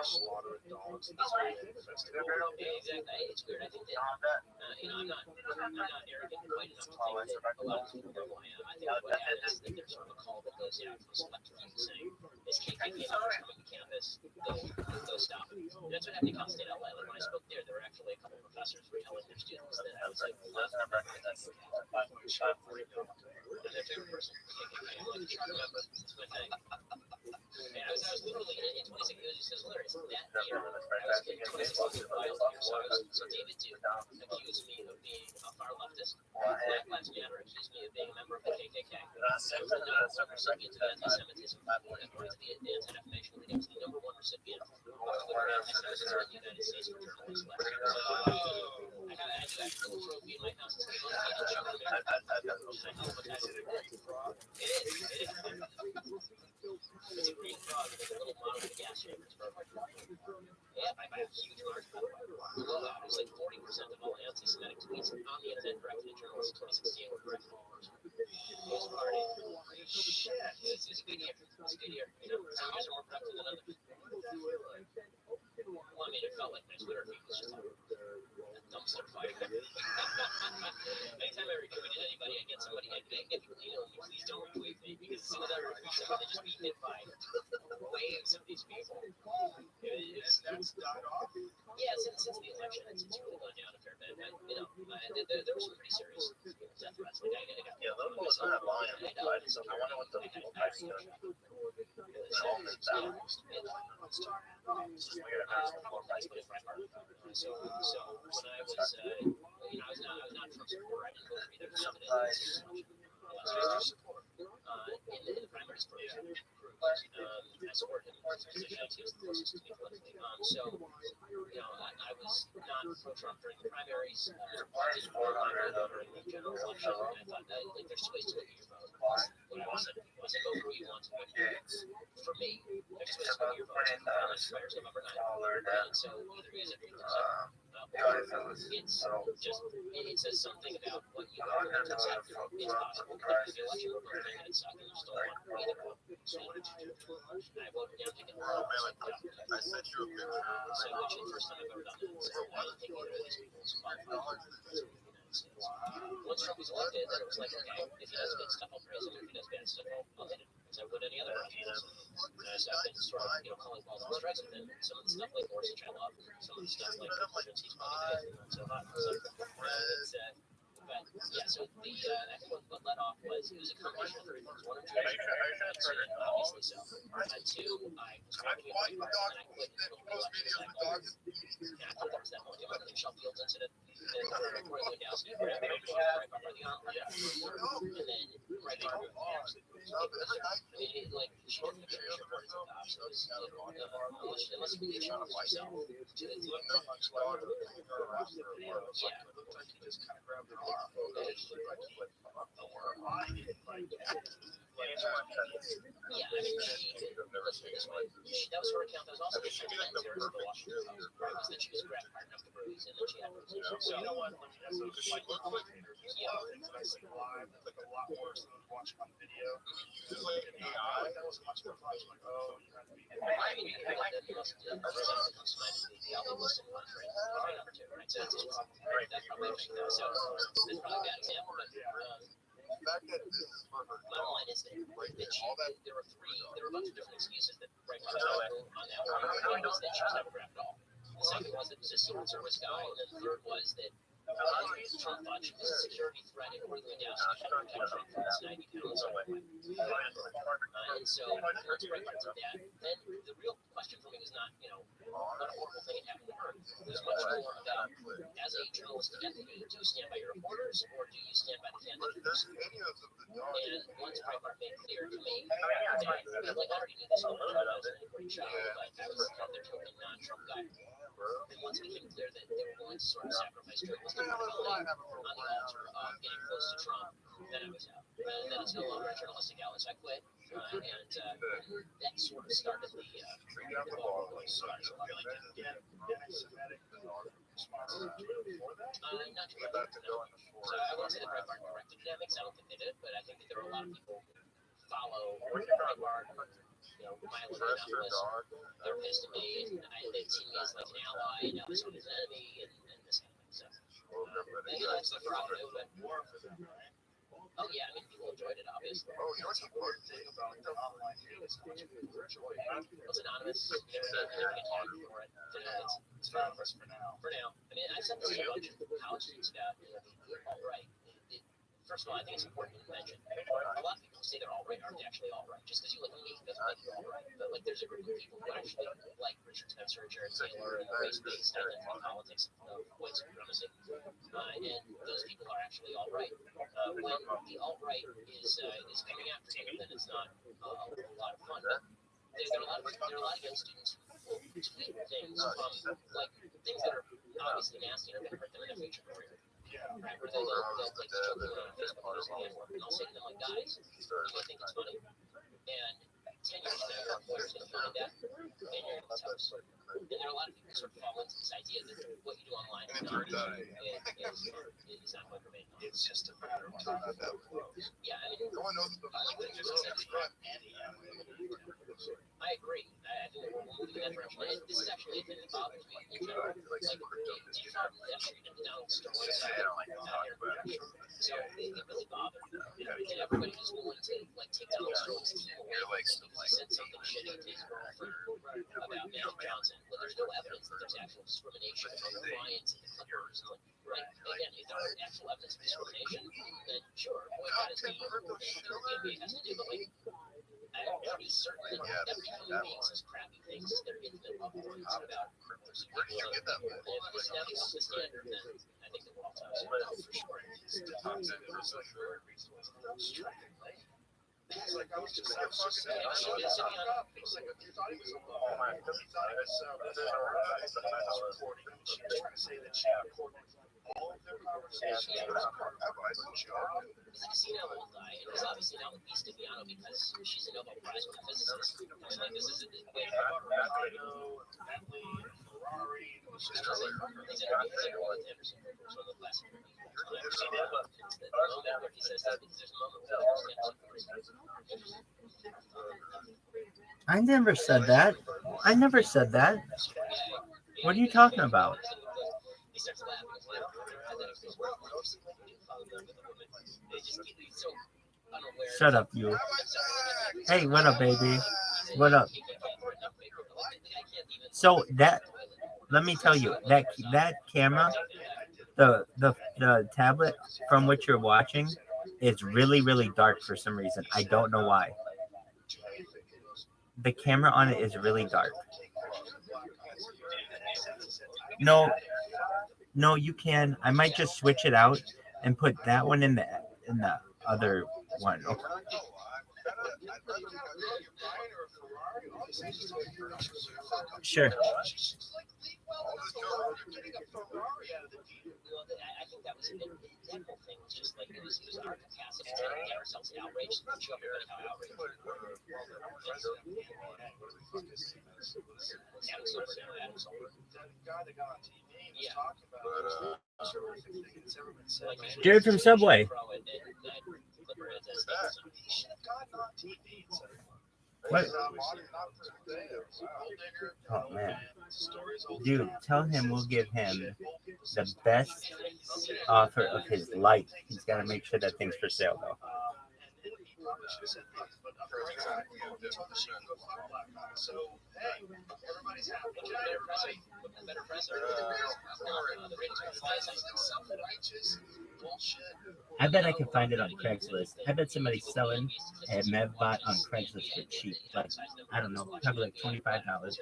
slaughter of dogs? Exactly. It's weird. I think that I'm not arrogant quite enough to think that a lot of people know who I am. I think what happens is that there's sort of a call that goes out from select few saying, "This KKK members coming to campus, go stop it." And that's what happened in Cal State LA. Like when I spoke there were actually a couple of professors who were telling their students that I was like, and their favorite person, KKK. I'm like, sure, remember, it's my thing. And I was literally in 2016. It was just hilarious. That year, I was in 2016 so David Duke accused me of being a far leftist. Black Lives Matter accused me of being a member of the KKK. So the number one recipient of anti-Semitism, according to the Anti-Defamation League, I was the number one recipient of Twitter anti-Semitism in the United States for journalists last year. So I do have a little trophy in my house. It's called the Show Me. It is. It's a green frog with a little model of the gas chambers. Yeah, by a huge margin. It was like 40% of all anti-Semitic tweets on the internet directed at journalists in 2016 were direct followers. It was party. Shit. It's a good year. It's a good year. Some years are more productive than others. Well, I mean, it felt like my Twitter feed was just a dumpster fire. Anytime I retweeted anybody, I get somebody, I get people emailing me, please don't retweet me, because as soon as I retweet somebody, they just be hit by waves of these people. That's died off. Yeah, since the election, it's really gone down a fair bit. But, there were some pretty serious death threats. Like, I got Liverpool is not lying. I wonder what the price is. So when I was, I was not a Trump supporter. I didn't vote for either candidate. In the primaries program, I supported him in his position. He was the closest to me politically. So, I was not pro-Trump during the primaries. I didn't vote during the general election. And I thought that there's two ways to look at your vote. What I always said was vote who you want to vote for. For me, there's two ways to look at your vote. Expires November 9th. And so either use it or use it. it's just, it says something about what you are going to accept. It's possible because the election will come in and it's sucking. You still want either one. So what did you do? I voted down to get the Oh man, I sent you a picture. so which is the first time I've ever done that. So I don't think either of these people is qualified to represent the United States. Once Trump was elected, then it was like, okay, if he does good stuff, I'll praise him. If he does bad stuff, I'll hit him. As I would any other president. So I've been sort of, calling balls and strikes with him. Some of the stuff like Gorsuch I love, some of the stuff like intelligence he's probably not so hot. So it's but yeah, so the I think what led off was it was a combination of three things. One, I'm trying to obviously so. Two, I was working at Breitbart and I quit in the middle of the election cycle. And I thought that was that one, the Michelle Fields incident. And then Roy Lewandowski, Breitbart by the online. And then Breitbart actually. I mean, like, she didn't make a report to the cops. It was, unless you believe she was herself. Yeah, I mean, let's put it this way. That was her account. That was also the headlines there to the Washington Post. Right, was that she was grabbed hard enough to bruise, and then she had bruises. So, you know what? So, it's like, It's like live, like a lot worse than watching on video. That was much more fun. Like, oh, you have to be. I mean, that must the album was so much, right? Number two, right? So that's probably everything though. So it's probably a bad example, but bottom line is that there were a bunch of different excuses that Breitbart on that one. One was that she was never grabbed at all. The second was that it was a Secret Service guy, and then the third was that Trump thought she was a security threat and Roy Lewandowski had to protect Trump from his 90 pounds. And so once Breitbart did that, then the real question for me was not, what a horrible thing had happened to her. It was much more about, as a journalistic entity, do you stand by your reporters or do you stand by the candidates? And once Breitbart made clear to me that, like, I already knew this whole time, I was in a great show, but I was their token non-Trump guy. And once it became clear that they were willing to sort of sacrifice journalistic credibility on the altar of getting close to Trump, then I was out. And then it's no longer a journalistic outlet, so I quit. And that sort of started the ball rolling. So I really didn't get anti-Semitic responses on Twitter before that? Not too much. No. So I won't say that Breitbart corrected dynamics. I don't think they did, but I think that there are a lot of people who follow Breitbart. Milo Yiannopoulos, they're pissed at me, and they see me as like an ally, and now this one is an enemy, and this kind of thing. So, it's the prerogative, but oh yeah, I mean, people enjoyed it, obviously. Oh, you know what's the important thing about the online game is how much people enjoy it. It's anonymous. You never get tagged for it. It's anonymous for now. For now. I mean, I've said this to a bunch of college students about, the alt-right. First of all, I think it's important to mention, a lot of people say they're alt-right aren't actually alt-right. Just because you like me doesn't make you alt-right. But, like, there's a group of people who actually like Richard Spencer, Jared Taylor, and race-based identity politics of white supremacy. And those people are actually alt-right. When the alt-right is coming after you, then it's not a lot of fun. But there are a lot of young students who will tweet things from, like, things that are obviously nasty and are going to hurt them in their future career. Right, where they'll like joke on Facebook or something, and I'll say to them, like, guys, you might think it's funny, and 10 years from now, your employer's going to find that, and you're going to tell us. And there are a lot of people who sort of fall into this idea that what you do online is not what you're made of. It's just a matter of time that close. Yeah, I mean, No one knows the I agree. I think we're moving in that direction. And this is actually a thing that bothers me in general. Like, do you find that actually to download stories out here? So it really bothered me. And everybody was willing to, like, take down the stories and keep away because he said something shitty to his girlfriend about Magic Johnson. Well, there's no evidence that there's actual discrimination among the Lions and the Clippers. And, like, again, if there's actual evidence of discrimination, then sure, boycott is being the NBA has to do. But, like, I'm pretty certain that every human being says crappy things to their intimate loved ones about cripples. Where did you get that? And if this now becomes the standard, then I think that we're all toast. For sure. It's like I was just saying, it's like you thought he was a little because he thought it was recording. She was trying to say that she recorded all of their conversations. It was part of a job. It's like a senile old guy, and he's obviously not with East Indiana because she's a Nobel Prize winning physicist. I mean, like, this is a way I know Bentley and Ferrari. It was just He's in one of the classic movies. I've seen that, but the moment where he says that, because there's a moment where I never said that. I never said that. What are you talking about? he starts laughing. Shut up, you. Hey, what up, baby? What up? So that, let me tell you, that camera, the tablet from which you're watching, is really, really dark for some reason. I don't know why. The camera on it is really dark. No, you can. I might just switch it out and put that one in the other one. Okay. Sure. I think that was a big whole thing. Was just like it was our capacity to get ourselves outraged and show everybody how outraged we were. Jared from Subway. What? Oh man, dude, tell him we'll give him the best offer of his life. He's got to make sure that thing's for sale though. So, hey, everybody's happy. Better press I bet I can find it on Craigslist. I bet somebody's selling a Mevbot on Craigslist for cheap. Like, I don't know, probably like $25.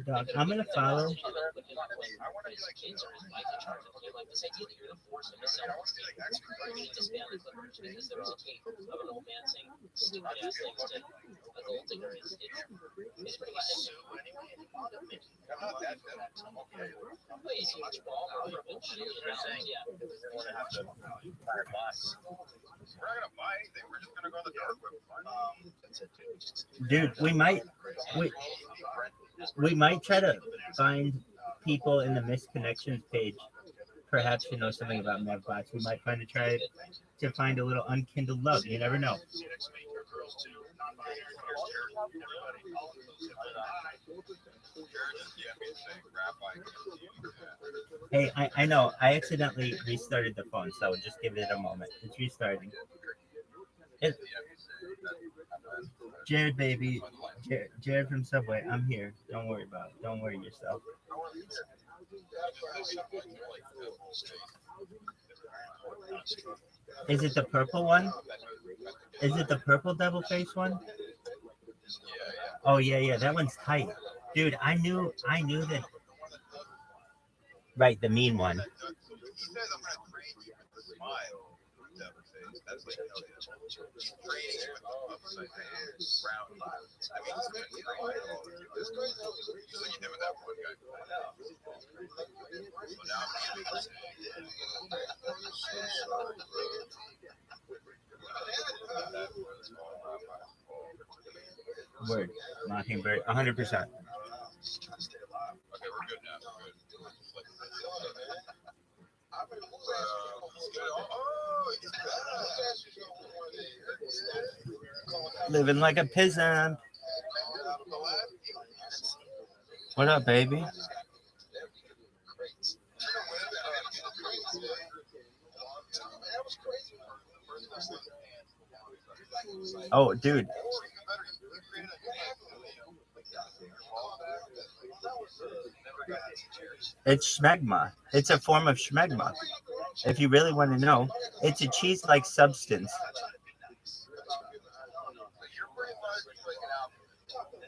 Dog, I'm gonna follow. We're not gonna buy anything. We're just gonna go on the dark web. Dude, we might try to find people in the missed connections page. Perhaps you know something about Mevbots. We might try to find a little unkindled love. You never know. Hey, I know. I accidentally restarted the phone, so just give it a moment. It's restarting. Jared, baby. Jared from Subway. I'm here. Don't worry about it. Don't worry yourself. Is it the purple one? Is it the purple devil face one? Oh yeah, that one's tight. Dude, I knew that. Right, the mean one. Word, Mockingbird, 100%. Okay, we're good now. Living like a peasant. What up, baby? Oh, dude. It's schmegma. It's a form of schmegma. If you really want to know, it's a cheese-like substance.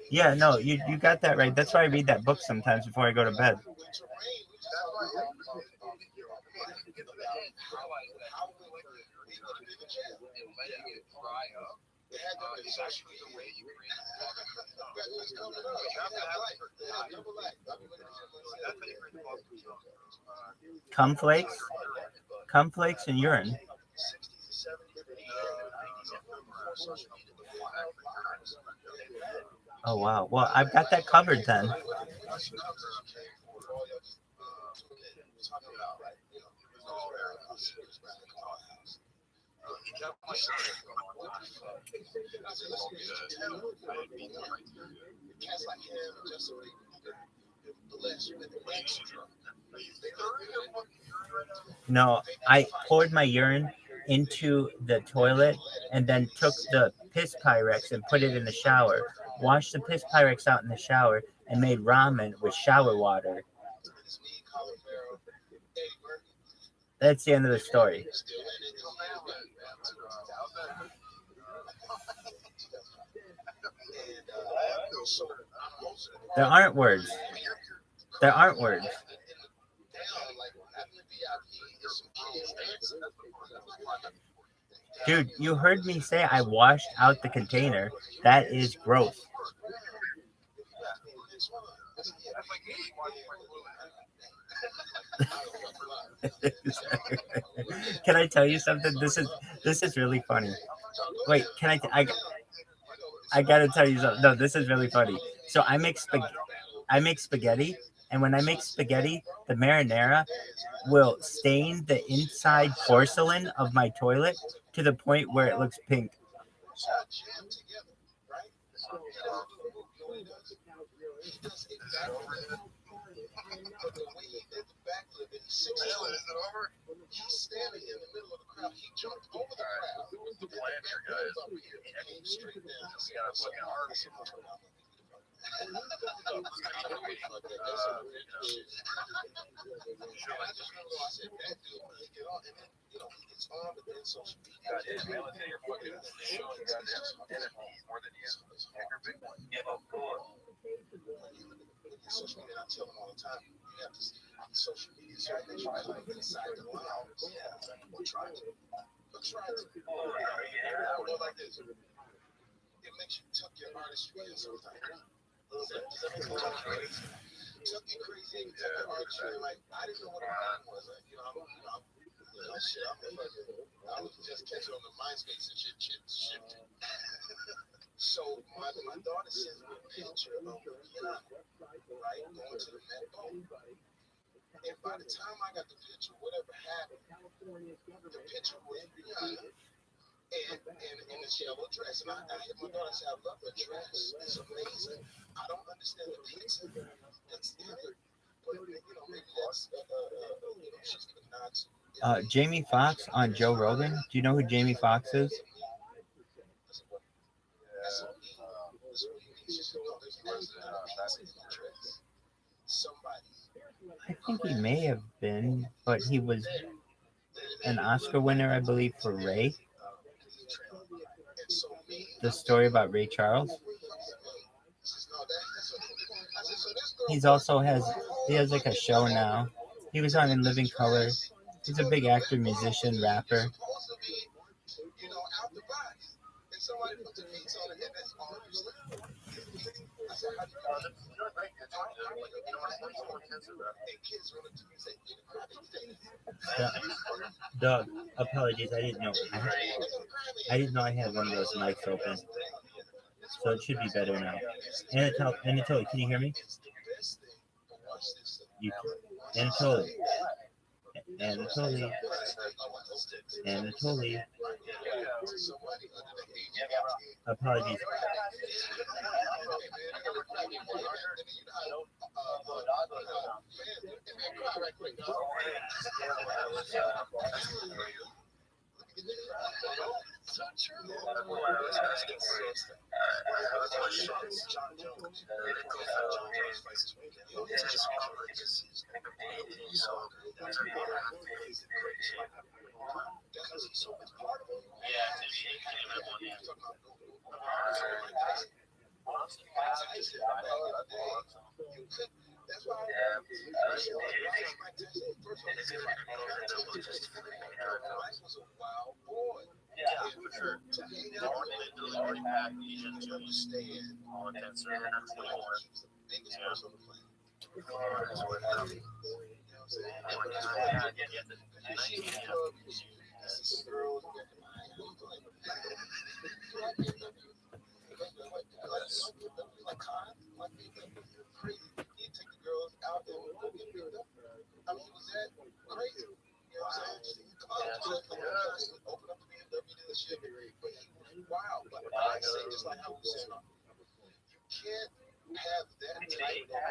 Yeah, no, you got that right. That's why I read that book sometimes before I go to bed. They had no social media way you create. It's coming up. You have to have life. Double life. That's how you create the most. Cum flakes, and urine. Oh wow. Well, I've got that covered then. No, I poured my urine into the toilet and then took the piss Pyrex and put it in the shower, washed the piss Pyrex out in the shower, and made ramen with shower water. That's the end of the story. There aren't words. There aren't words. Dude, you heard me say I washed out the container. That is gross. Can I tell you something? This is really funny. Wait, can I gotta tell you something. No, this is really funny. So I make spaghetti, and when I make spaghetti, the marinara will stain the inside porcelain of my toilet to the point where it looks pink. He's standing in the middle of the crowd. He jumped over the crowd. What's the plan here, guys? He came straight down. He's got a fucking heart. Social media, I tell them all the time, you have to social media so that you can like inside the line. We'll try to. Like this. It makes you tuck your artistry in sometimes. Tuck your crazy and tuck your artistry. Like, I didn't know what a mind was. Like, I was just catching on the MySpace and shit. So my daughter sends me a picture of Rihanna, right, going to the Met Ball. And by the time I got the picture, whatever happened, the picture was Rihanna in a yellow dress. And I hit my daughter and said, I love her dress. It's amazing. I don't understand the pizza that's in it. But, maybe that's, she's gonna nod to. Jamie Foxx on Joe Rogan. Do you know who Jamie Foxx is? I think he may have been, but he was an Oscar winner, I believe, for Ray. The story about Ray Charles. He has like a show now. He was on In Living Color. He's a big actor, musician, rapper. Doug, apologies. I didn't know. I didn't know I had one of those mics open. So it should be better now. Anatoly, can you hear me? Anatoly. Apologies. Yeah, you have to. She's in the club, this girl is back in my eye. Like, crazy. He take the girls out there and go get picked up. I mean, was that crazy? You know what I'm saying? Come on, open up the BMW dealership. But he was wild. But I say, just like how we said, you can't have that type of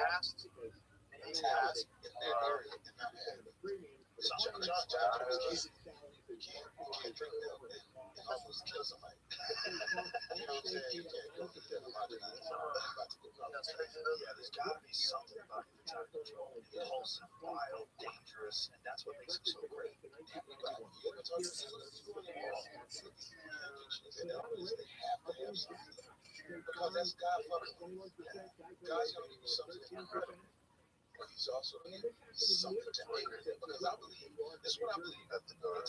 task in that area and not have it. You can't drink milk and almost kill somebody. You know what I'm saying? You can't go through that. I'm about to go. Yeah, there's got to be something about the time control. Impulsive, wild, dangerous, and that's what makes him so great. You ever talk to some of the people in the world? They have to have something. Because that's God fucking. God's going to give you something incredible. But he's also going to give you something to anger them. Because I believe, this is what I believe. I believe in the end.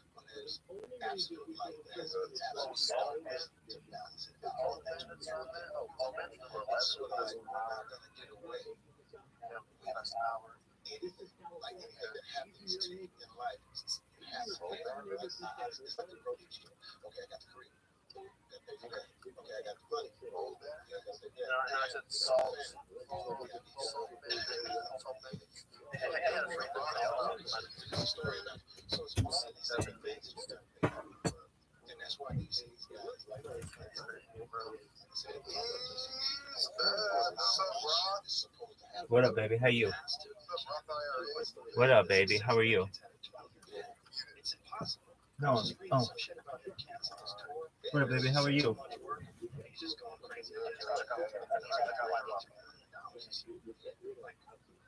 When there's absolute light, there's absolute darkness to balance it out. That's what I'm not going to get away with anything. Like anything that happens to you in life, you have to pay that. It's like the grocery store. Okay, I got the cream. Okay, I got the money. I said salt. So it's one of these other things you got to pay for. And that's why you see these guys like What up, baby? How you? What up, baby? How are you? It's impossible. No. Oh. Some shit about your cats on his tour. What up, baby? How are you? He's just going crazy.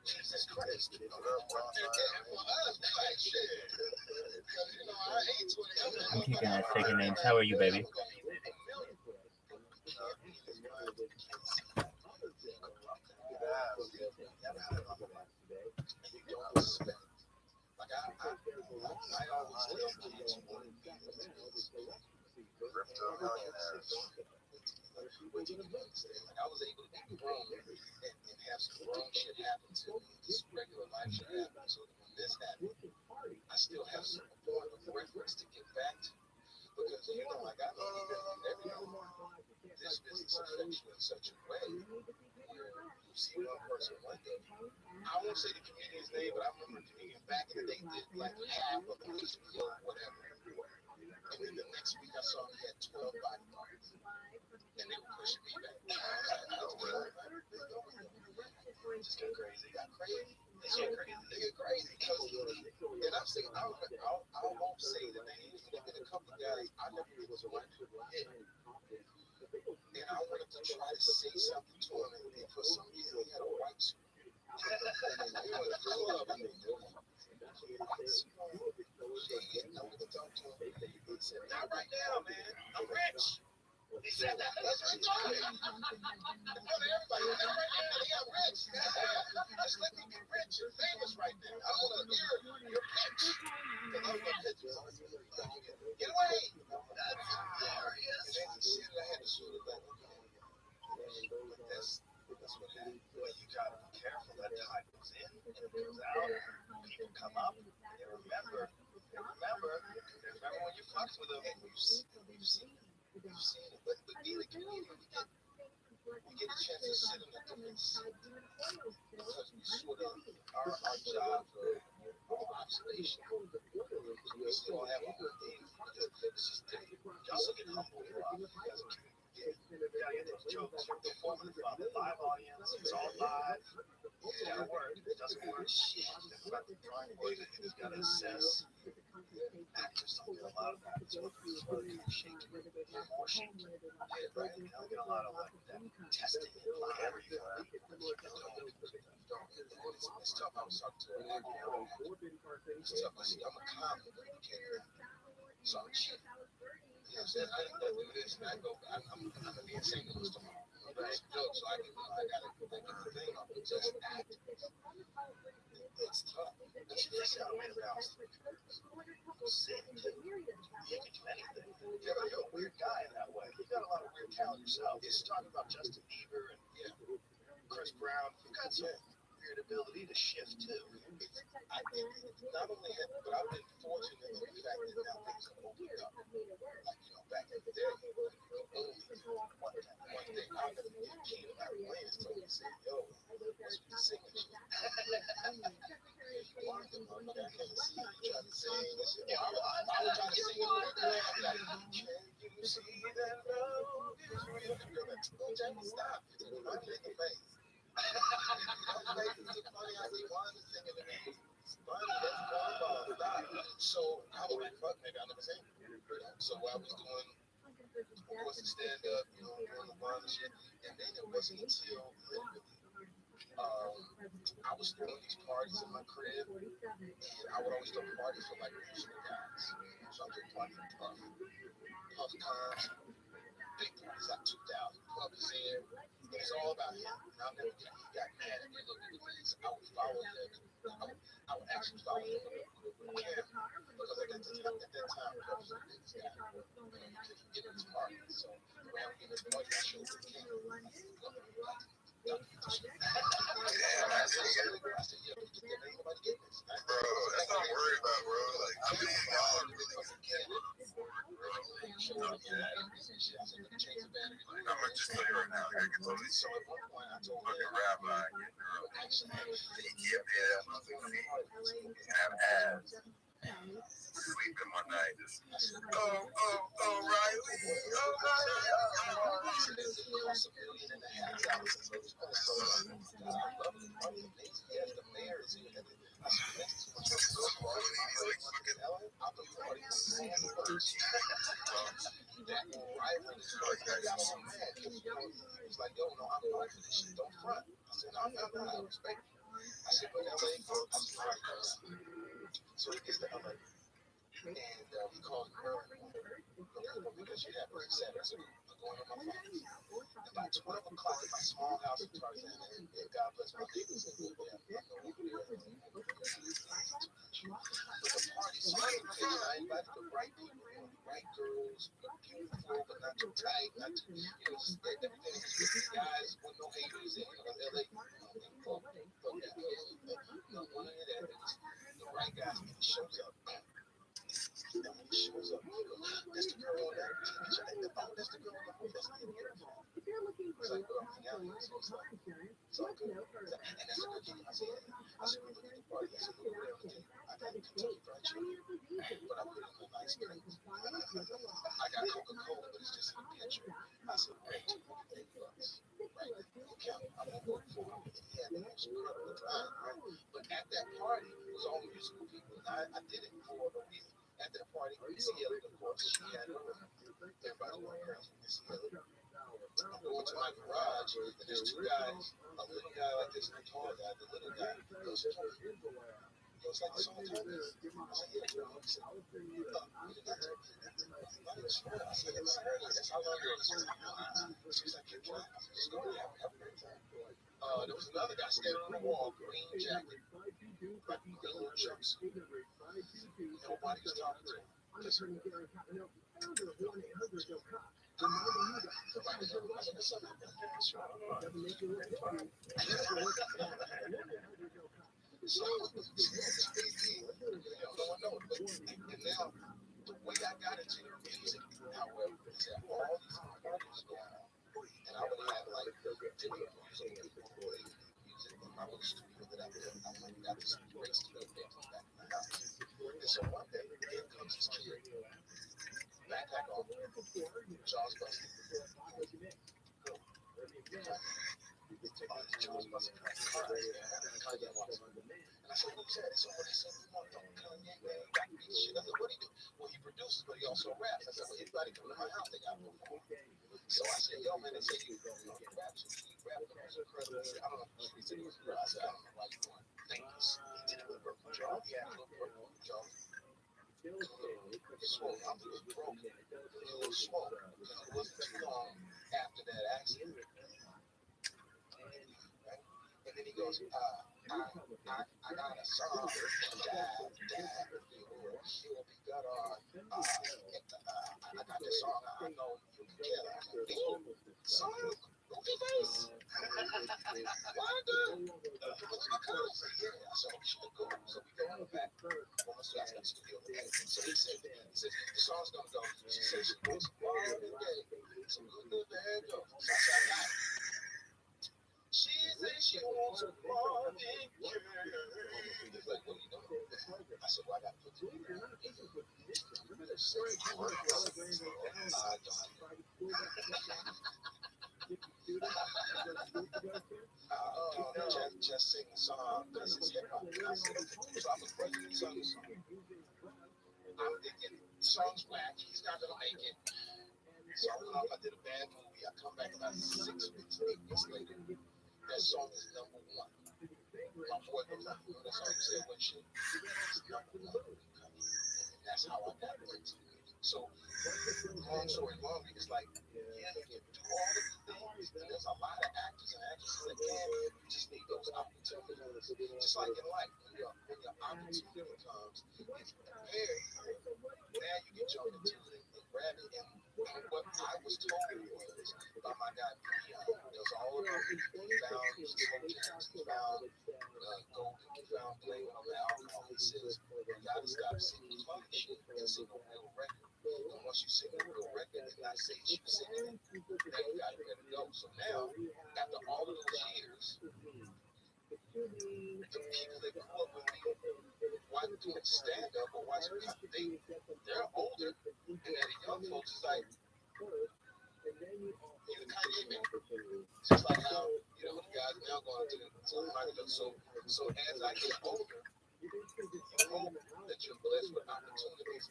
Jesus Christ. I'm kicking ass, taking names. How are you, baby? I was able to be grown and have some grown shit happen to me. Just regular life shit happen. So when this happened, I still have some point of reference to get back to. Because like I know this business affects you in such a way where you see one person one day. I won't say the comedian's name, but I remember a comedian back in the day did like half of the video or whatever. And then the next week I saw he had 12 bodyguards. And they were pushing me back. Just got crazy. They get crazy. And I'm saying, I won't say the names, but there's been a couple of guys I never knew was around here. And I wanted to try to say something to him, and for some reason he had a white suit. And we were in the club, and they knew him. He said, not right now, man. I'm rich. He said that. That's what he told me. In front of everybody. Not right now. He got rich. Just let me get rich and famous right now. I don't want to hear your pitch. Because I'm going to pitch you. Get away. That's hilarious. And then he said I had to shoot it like, but that's what happened. Well, you got to be careful. That tide goes in and it goes out. People come up. They remember when you fucked with them. And you've seen it. But being a comedian, we get a chance to sit in a different seat because we sort of, our jobs are observation. We still have our own things. It's just different. Y'all still get humbled a lot as a comedian. Yeah, those jokes. You're performing in front of a live audience. It's all live. It's got to work. If it doesn't work, shit. It's got the drawing board. It's got to assess. Actors don't get a lot of that. It's what they're shaking. They're more shaking. Yeah, right. You don't get a lot of like that testing and whatever you got. It's tough. I was talking to an actor. It's tough. I see, I'm a comic, but you can't. So I'm cheap. You know what I'm saying? I ain't gonna do this, and I go. I'm gonna be in St. Louis tomorrow. I'm gonna do jokes, so I gotta get the thing off. Just act. It's tough. But you just got to win about sing. You can do anything. You're a weird guy in that way. You got a lot of weird talent yourself. You're talking about Justin Bieber and Chris Brown. You got some weird weird ability to shift too. Not only have, but I've been fortunate in the fact that now things have opened up. Like, back in the day, one day I got to get a key to my plans, so he said, yo, what's the signature? One of the ones that I can't see, trying to sing, I said, I was trying to sing, I'm like, can you see that love is real? The girl like, oh, Jamie, stop. It's funny in the face. It's funny, I see one singing to me. It's funny, that's gumball, stop. So I was like, fuck, maybe I'll never sing. So I was doing, of course, the stand-up, doing the fun and shit. And then it wasn't until literally, I was throwing these parties in my crib, and I would always throw parties for like musical guys. So I would throw parties for Puff Cons, big parties like 2,000. Puff is in, and it's all about him. And I'll never get, he got mad at me, looked at the face. I would follow him. I would actually follow him on camera, because at that time, Puff was the biggest guy. You couldn't get in his party. So around in his party, I showed him the camera. Bro, that's not worried about, bro. Like, I mean, y'all really I'm gonna just tell you right now, I can totally see fucking Rabbi, he can't pay that motherfucking fee, have abs, sleeping one night, just, Riley, He's like, yo, no, I'm going for this shit. Don't front. I said, no, I respect you. I said, but LA, I said, all right, so he gets to LA, and he calls the girl, because she had pretty sad. I said, I'm going on my phone. And by 12 o'clock in my small house in Tarzan, and God bless my neighbors, and the party started, and I invited the right people, right girls, beautiful, but not too tight, not too, guys with no haters, and LA, the right guys, and he shows up. And when he shows up, he goes, that's the girl that that's the girl that's in here. It's like, well, yeah, it's all good. And that's a good thing. I said, we look at the party. I said, look at everything. I got Kentucky Fried Chicken, but I put in a nice drink. I got Coca-Cola, but it's just in a pitcher. I said, right, $250. Right? Okay, I won't work for him. And he had the most incredible time, right? But at that party, it was all musical people. And I did it for a reason. At that party, Missy Elliott, of course, she had her. Everybody wanted her from Missy Elliott. I'm going to my garage, and there's two guys, a little guy like this, and a tall guy. The little guy goes, it's like the song told me. I said, yeah, Joe. He said, I said, it's serious. That's how long ago it was. She's like, you're trying. I said, just go there. Have a great time. There was another guy standing on the wall, green jacket, like green shirts. Nobody was talking to him. So, no one knows. And now, the way I got into your music, however, is that all these parties go on. And I would have like different music people who play music in my little studio that I built. I went and got this great studio back in the house. And so one day, in comes this kid, backpack on, jaws busted. Jaws busted. Kanye walks in. And I said, who's that? So what he said, Kanye, man, got me shit. I said, what he do? Well, he produces, but he also raps. I said, well, anybody come to my house, they got to perform. So I said, yo, man, they say you rap, so you rap, the most incredible shit. I don't know if he said it was real. I said, I don't know why you want things. He did it with Purple Jaw. He had a little Purple Jaw. Swole. I was broken. He was swole. Because it wasn't too long after that accident. Right? And then he goes, I got a song, dad, you'll be good on, I got this song, I know you can kill it. Song? Goofy face. Wanda. Yeah, so we should go. So we go in the back. Well, let's ask the studio. So he said, the song's gonna go. She said she wants Marvin Gaye. So we'll go ahead and go. So I said, I got it. She said she wants Marvin Gaye. He's like, what are you doing? I said, well, I got to put two in there. Just sing the song because it's hip hop. I said, okay. So I was breaking the song. I'm thinking, song's whack. He's not going to make it. So I did a bad movie. I come back about 6 weeks, 8 weeks later. That song is #1. My boy goes out, that song said, when shit is #1. That's how I got into music. So, long story long, it's like, yeah, you can do all of the things. There's a lot of actors and actresses that can. You just need those opportunities. Just like in life, when your opportunity comes, if you prepare, now you can jump into it and grab it. And what I was told was by my guy Leon, it was all about he found slow jams, he found gold, he found playing on the alcohol. He says, you gotta stop singing funny shit and sing a real record. And once you sing a real record and not say you singing it, now you gotta let it go. So now, after all of those years, the people that grew up with me, watching doing stand up or watching comedy, they're older, and then the young folks is like, you the Kanye man. Just like how, the guys now going to the so as I get older, you hope that you're blessed with opportunities.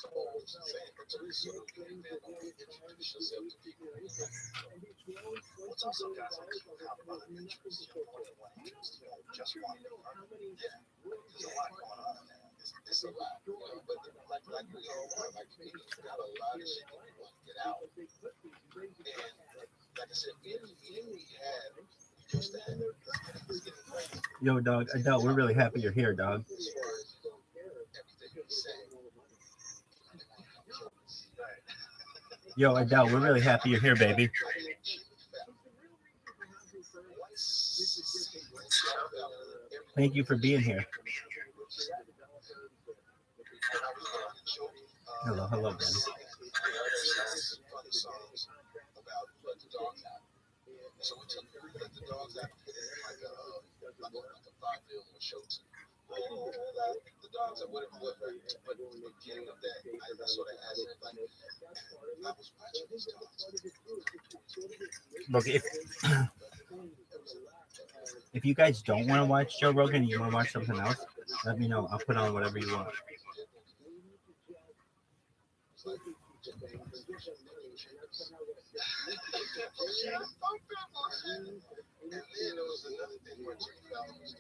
Some old folks are saying, but to so you introduce yourself to people. What's also guys like you have other interests, more than one interest, just one. Yeah, there's a lot going on now. It's a lot, but like we all want, like comedians, you got a lot of shit that we want to get out. And like I said, we had used to have it's getting crazy. Yo, dog, Adele, we're really happy you're here, dog. As far as everything we say. Yo, Adele, we're really happy you're here, baby. Thank you for being here. Hello, hello, Ben. So we took let the dogs out and put it in like a vaudeville or show to the dogs or whatever it was, right? But the beginning of that, I saw that as like I was watching these dogs. Look, if you guys don't want to watch Joe Rogan and you want to watch something else, let me know. I'll put on whatever you want. And then there was another thing where Jimmy Fallon was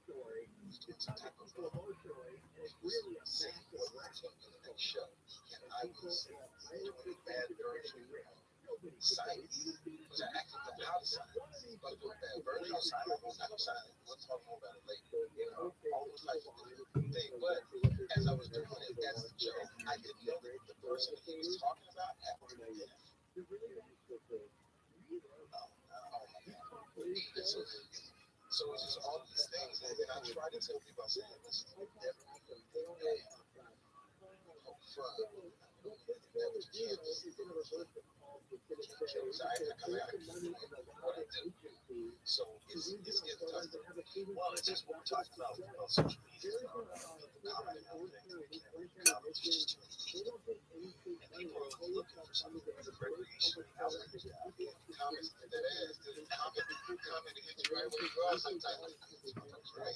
doing some type of saying what was in the next show. And I was doing a bad version of science, which I actually don't know how to science, but doing a bad version of science. Not science, we'll talk more about it later. All those types of things. But as I was doing it as a joke, I didn't know that the person he was talking about happened to be deaf. So it's just all these things, and then I try to tell people, I say, listen, definitely hope fun. That was kids. So it's getting tough. Well, it's just what we're talking about social media, comment and everything. Comments is just too easy. And people are looking for something that's recreational outlet. Comments that ass, comment to hit you right where you are sometimes. Right?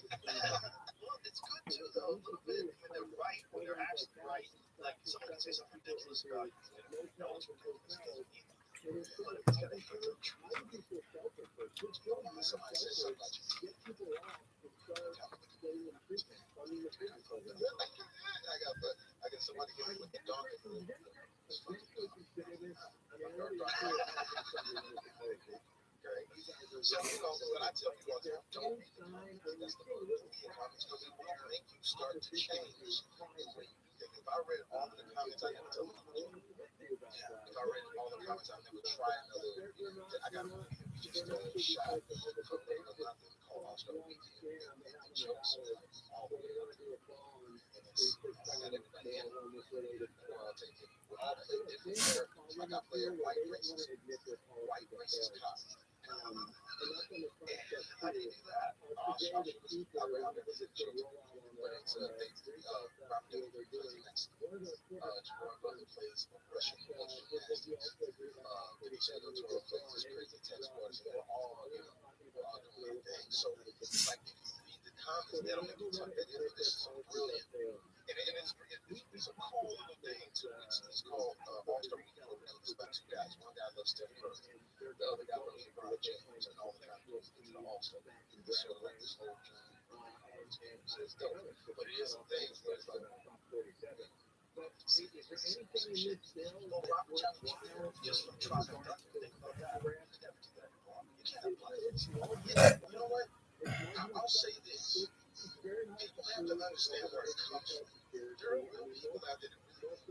Well, it's good too, though, a little bit when they're right, when they're actually right. Like someone can say something ridiculous about you, and no one's ridiculous because of you. But if it's got a truth, Somebody says something about you. I got somebody hit me with the dog. It's funny. So, when I tell people all the time, don't read the comments. That's the comments because it will make you start to change. If I read all of the comments, I got to tell people, If I read all the comments, I'll never try another. I got a movie that we just shot from nothing called Oscar Weekend. And the jokes are like all the way up. And it's, I got everybody in it. I'll take it. We all play different characters. Like I play a white racist cop. And how do you do that? I read this in children. But it's Robert plays Mexico. Jerome Butler plays Russian gymnastics. Benicio del Toro plays this crazy tennis sports, and they're all, we're all doing their thing. So it's like if you read the comments, they don't make you talk. This is so brilliant, and it's a cool little thing too. It's called All-Star Weekend. It's about two guys. One guy loves Steph Curry, the other guy loves LeBron James, and all the time goes into the All-Star. It's sort of like this whole journey. It's dope, but it is some things where it's like. See, is there anything you well, Robert challenge just from trying to think about that. You can't apply it. You know what? I'll say this. People have to understand where it comes from. There are real people out there that really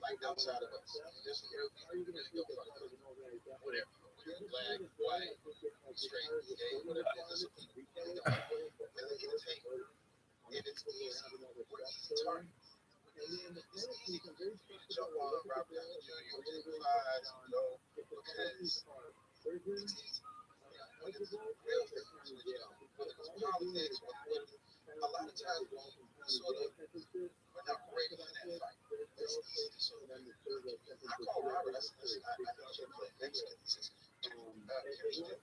like outside of us. There's some real people who really go fuck with whatever. Black, white, straight, gay, whatever it is. There's some people who really don't really entertain. And it's easy. We're easy targets. It's easy to jump on Robert Downey Jr. or take flies, because it's easy. When it's real things, whether it's politics, a lot of times we're not ready for that fight. It's easy to sort of, I call Robert, I said, listen, I think you're playing Mexican. He says, here's the But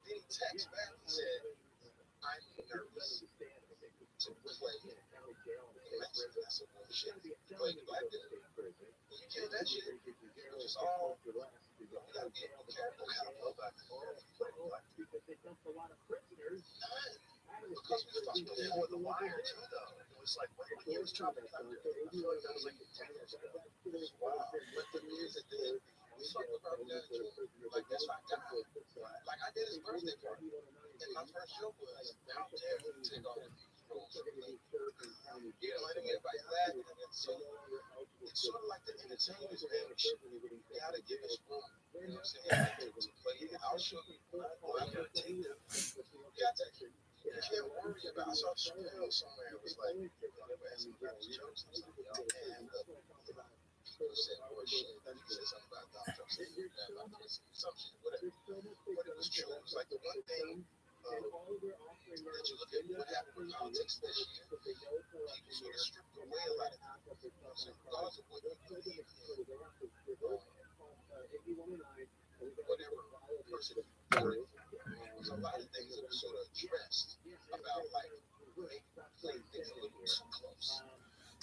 then he texted back, he said, I'm nervous to play Mexican. I said, well, shit, you play the black dude. When you kill that shit, you're just all, you gotta be careful. I don't know about that. Because we talked before The Wire, too, though. It was like, when he was chopping thunder, I feel like that was like 10 years ago. Wow. But the music did. We talked about that, like, that's my guy. Like, I did his birthday party. And my first joke was, how dare you take all of these roles from me? And everybody's laughing. And so it's sort of like the entertainers, man. You gotta give us room. You know what I'm saying? To play. I'll show you. Well, I'm gonna take that. You got that. You can't worry about. I saw Chappelle somewhere. It was like, asking about his jokes. I was like, yo, man, people said more shit. He said something about Donald Trump saying that about some shit, whatever. But it was true. It was like the one thing that you look at what happened with politics this year. People sort of stripped away a lot of things. So regardless of what you believe in, whatever person you believe in, there's a lot of things that were sort of addressed about like maybe playing things a little too close.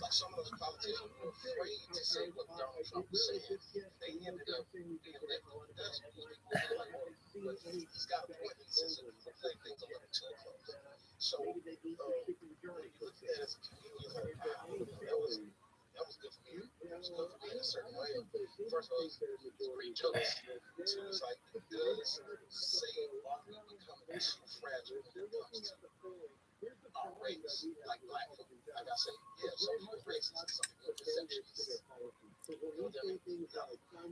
Like some of those politicians were afraid to say what Donald Trump was saying. They ended up being that that's like, well, he's got a point. He says that we're playing things a little too close. So when you look at it as a comedian, like, wow, that was good for me. It was good for me in a certain way. First of all, it's great jokes. So it's like it does say we become too fragile when it comes to our race, like black folk. Like I say, yeah, some people are racist, some people are perceptionists. You know what I mean?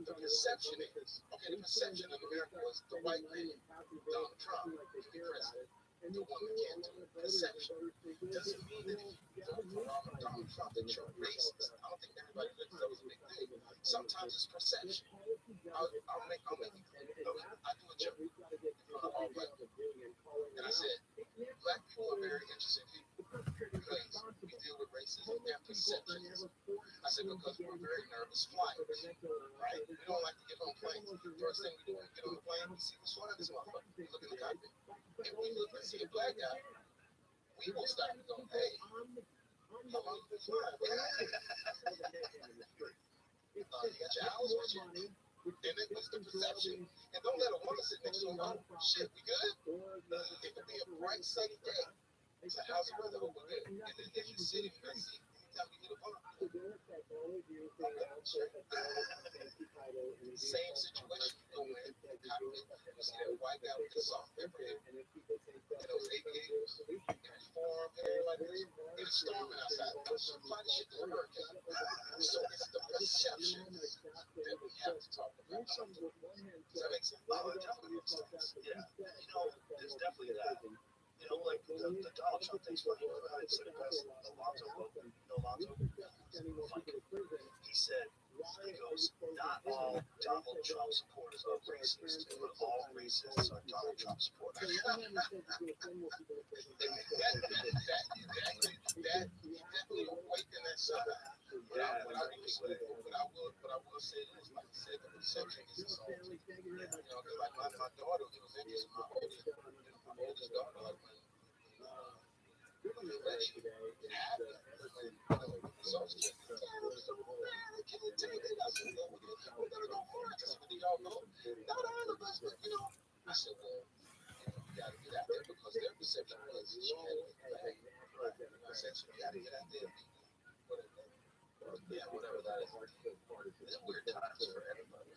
The perception is, okay, the perception in America was the white man, Donald Trump, is the president. The woman can't do it. Perception doesn't mean that if you vote for Donald Trump that you're racist. I don't think everybody thinks that was a big thing. Sometimes it's perception. I'll make you I do a joke in front of all black people. And I said, black people are very interesting people because we deal with racism and perception. I said, because we're very nervous flyers, right? We don't like to get on planes. First thing we do when we get on the plane, we see what's flying this motherfucker. We look in the cockpit. And we look and see a black guy, we will stop and go, hey, how long you been flying? You got your hours with you? And then what's the perception? And don't let a woman sit next to him. Oh, shit, we good? It could be a bright, sunny day. So how's the weather? Oh, we're good. And then if you sit in your seat, anytime you get a bump, same situation you go in, cockpit, you see that white guy with the soft pepper hair, and those aviators, uniform, hair like this. If something. Does that make sense? Oh, it definitely makes sense. Yeah. There's definitely that. Like the Donald Trump thing's funny. I said it best. Alonzo, he said, he goes, not all Donald Trump supporters are racist, but all racists are Donald Trump supporters. That definitely awakened that side. But I will say this, like I said, the perception is assaulting. Like my daughter, it was interesting. My oldest daughter, like when the election happened, when the results came, can you take it? I said, yeah, we're gonna go for it. I said, do y'all know? Not all of us, but I said, well, you gotta get out there because their perception was she had a bag. I said, so you gotta get out there. Yeah, whatever that is. It's weird times for everybody.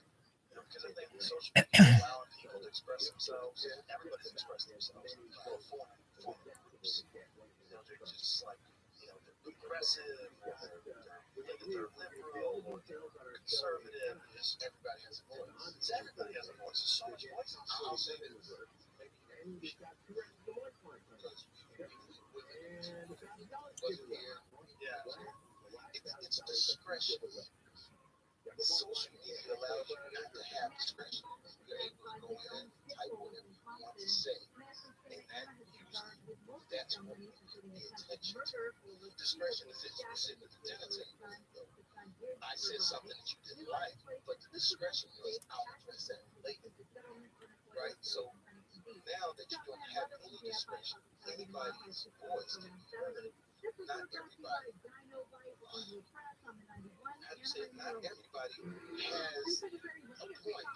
Because I think social media allowing people to express themselves. Everybody's expressing themselves. Form groups. They're just like, they're progressive, or they're liberal, or they're conservative. Just everybody has a voice. Everybody has a voice. There's so much voice. I'll say this. It's discretion. Social media allows you not to have discretion. You're able to go in and type whatever you want to say. And that usually, that's what the intention. Discretion is if you're sitting at the dinner table. I said something that you didn't like, but the discretion was I'll address that later. Right? So now that you don't have any discretion, anybody's voice can be heard. Not everybody. How do you say it? Not everybody has a point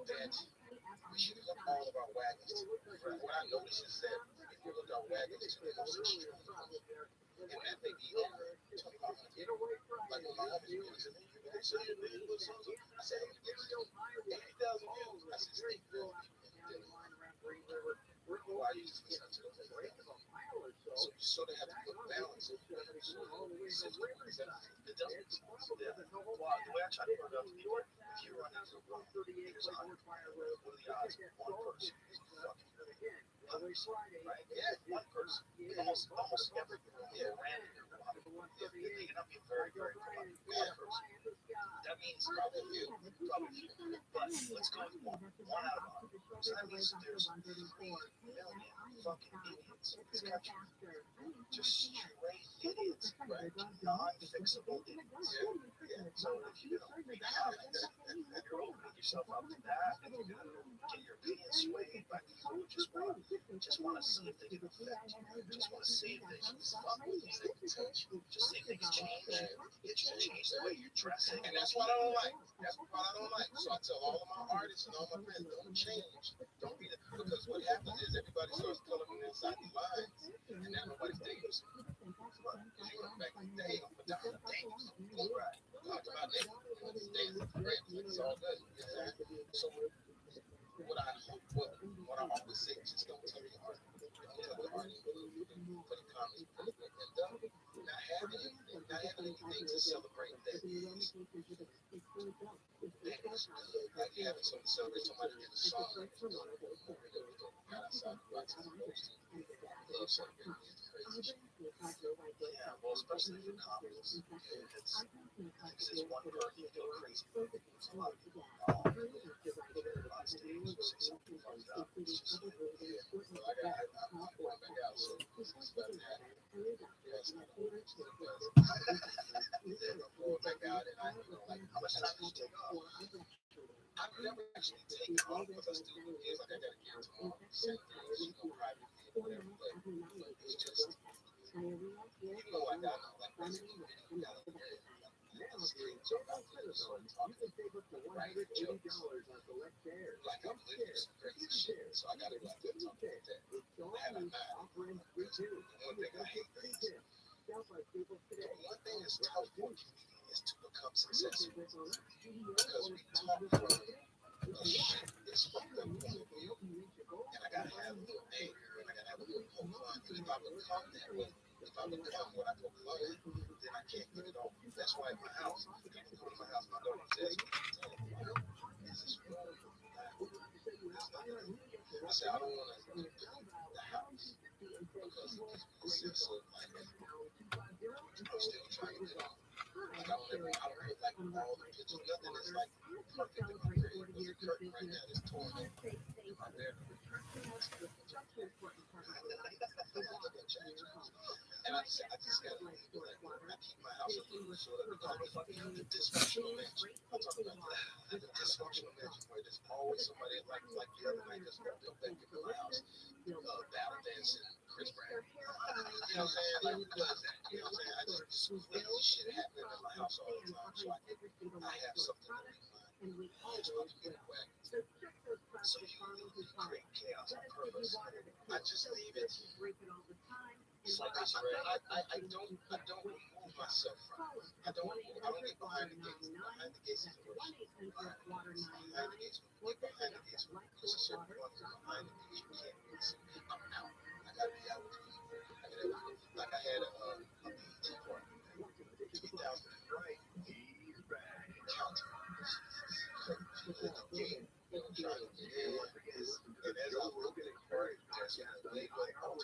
that we should look all of our wagons to. What I notice is that if you look our wagons to the most extreme, and that may be over 2,500. Like when my homie was in the they said, I said, hey, give me 80,000 views. I said, stay good. Why you just listen to those things? So you sort of have to put balance in it. It doesn't. Well, the way I try to put it out to people, if you run into a room, here's 100 people. What are the odds of one person is fucking right? Yeah, one person. Almost every room. Yeah, random. They end up being very, very polite. One person. That means probably few. But let's go with one out of 100. So that means there's 3 million fucking idiots in this country. Just straight idiots, right? Non-fixable idiots. Yeah. So if you're gonna read comments, you're opening yourself up to that. If you're gonna get your opinion swayed by people who just want to see if they can affect you. Just want to see if they can fuck with you. They can touch you. Just see if they can change you. Get you to change the way you're dressing. And that's what I don't like. That's what I don't like. So I tell all of my artists and all my friends, don't change. Don't be that. Because what happens is everybody starts coloring inside the lines, and now nobody's dating you. Because you know, back in the day, I'm dating you. Right. Talk about that. These days, it's all good. So what I always say, just don't tell your art. Don't tell your art for the comments. And not having anything to celebrate that is like having something to celebrate somebody did a song. Yeah, well, especially for comedies, it's one person you go crazy. It's a lot of people on stage who say something fucked up. It's just I got back out, so it's about that. Yes, I'm going back out, and how much time did you take off? I never actually take off because I still do gigs. Like I got a gig tomorrow, same thing, private gig, whatever. But it's just, I got like basically so I'm writing jokes. Like I'm living some crazy shit, so I gotta go out there and talk about that. I have a mind. One thing I hate is, the one thing that's tough for a comedian is to become successful. Because we talk from a shit that's fucked up point of view. And I gotta have a little anger, and I gotta have a little poke fun. And if I become that way, if I become what I poke fun at, then I can't get it off. That's why at my house, people come to my house, my daughter says, sense of like, I'm still trying to get off. Like, I don't put like all the pictures. Nothing is like perfect in my crib. But the curtain right now is torn up in my bedroom. And I just gotta leave it like I keep my house a little sort of the dysfunctional mansion. I'll talk about that. The dysfunctional mansion where there's always somebody like the other night just walked up back into my house, battle dancing Chris Brown. You know what I'm saying? Like, who does that? You know what I'm saying? I just crazy shit happening in my house all the time, so I have something to remind it's about to get whack. So you create chaos on purpose. I just leave it. It's like I don't remove myself from it. I don't get behind the gates. Behind the gates is the worst. Behind the gates, when you get behind the gates, there's a certain point behind the gates you can't really see. I'm out. I gotta be out with the people. Like I had a BET party, 3,000 right. Counting. At the gate, trying to get in. And as I look at the party, that's when the lady like, oh,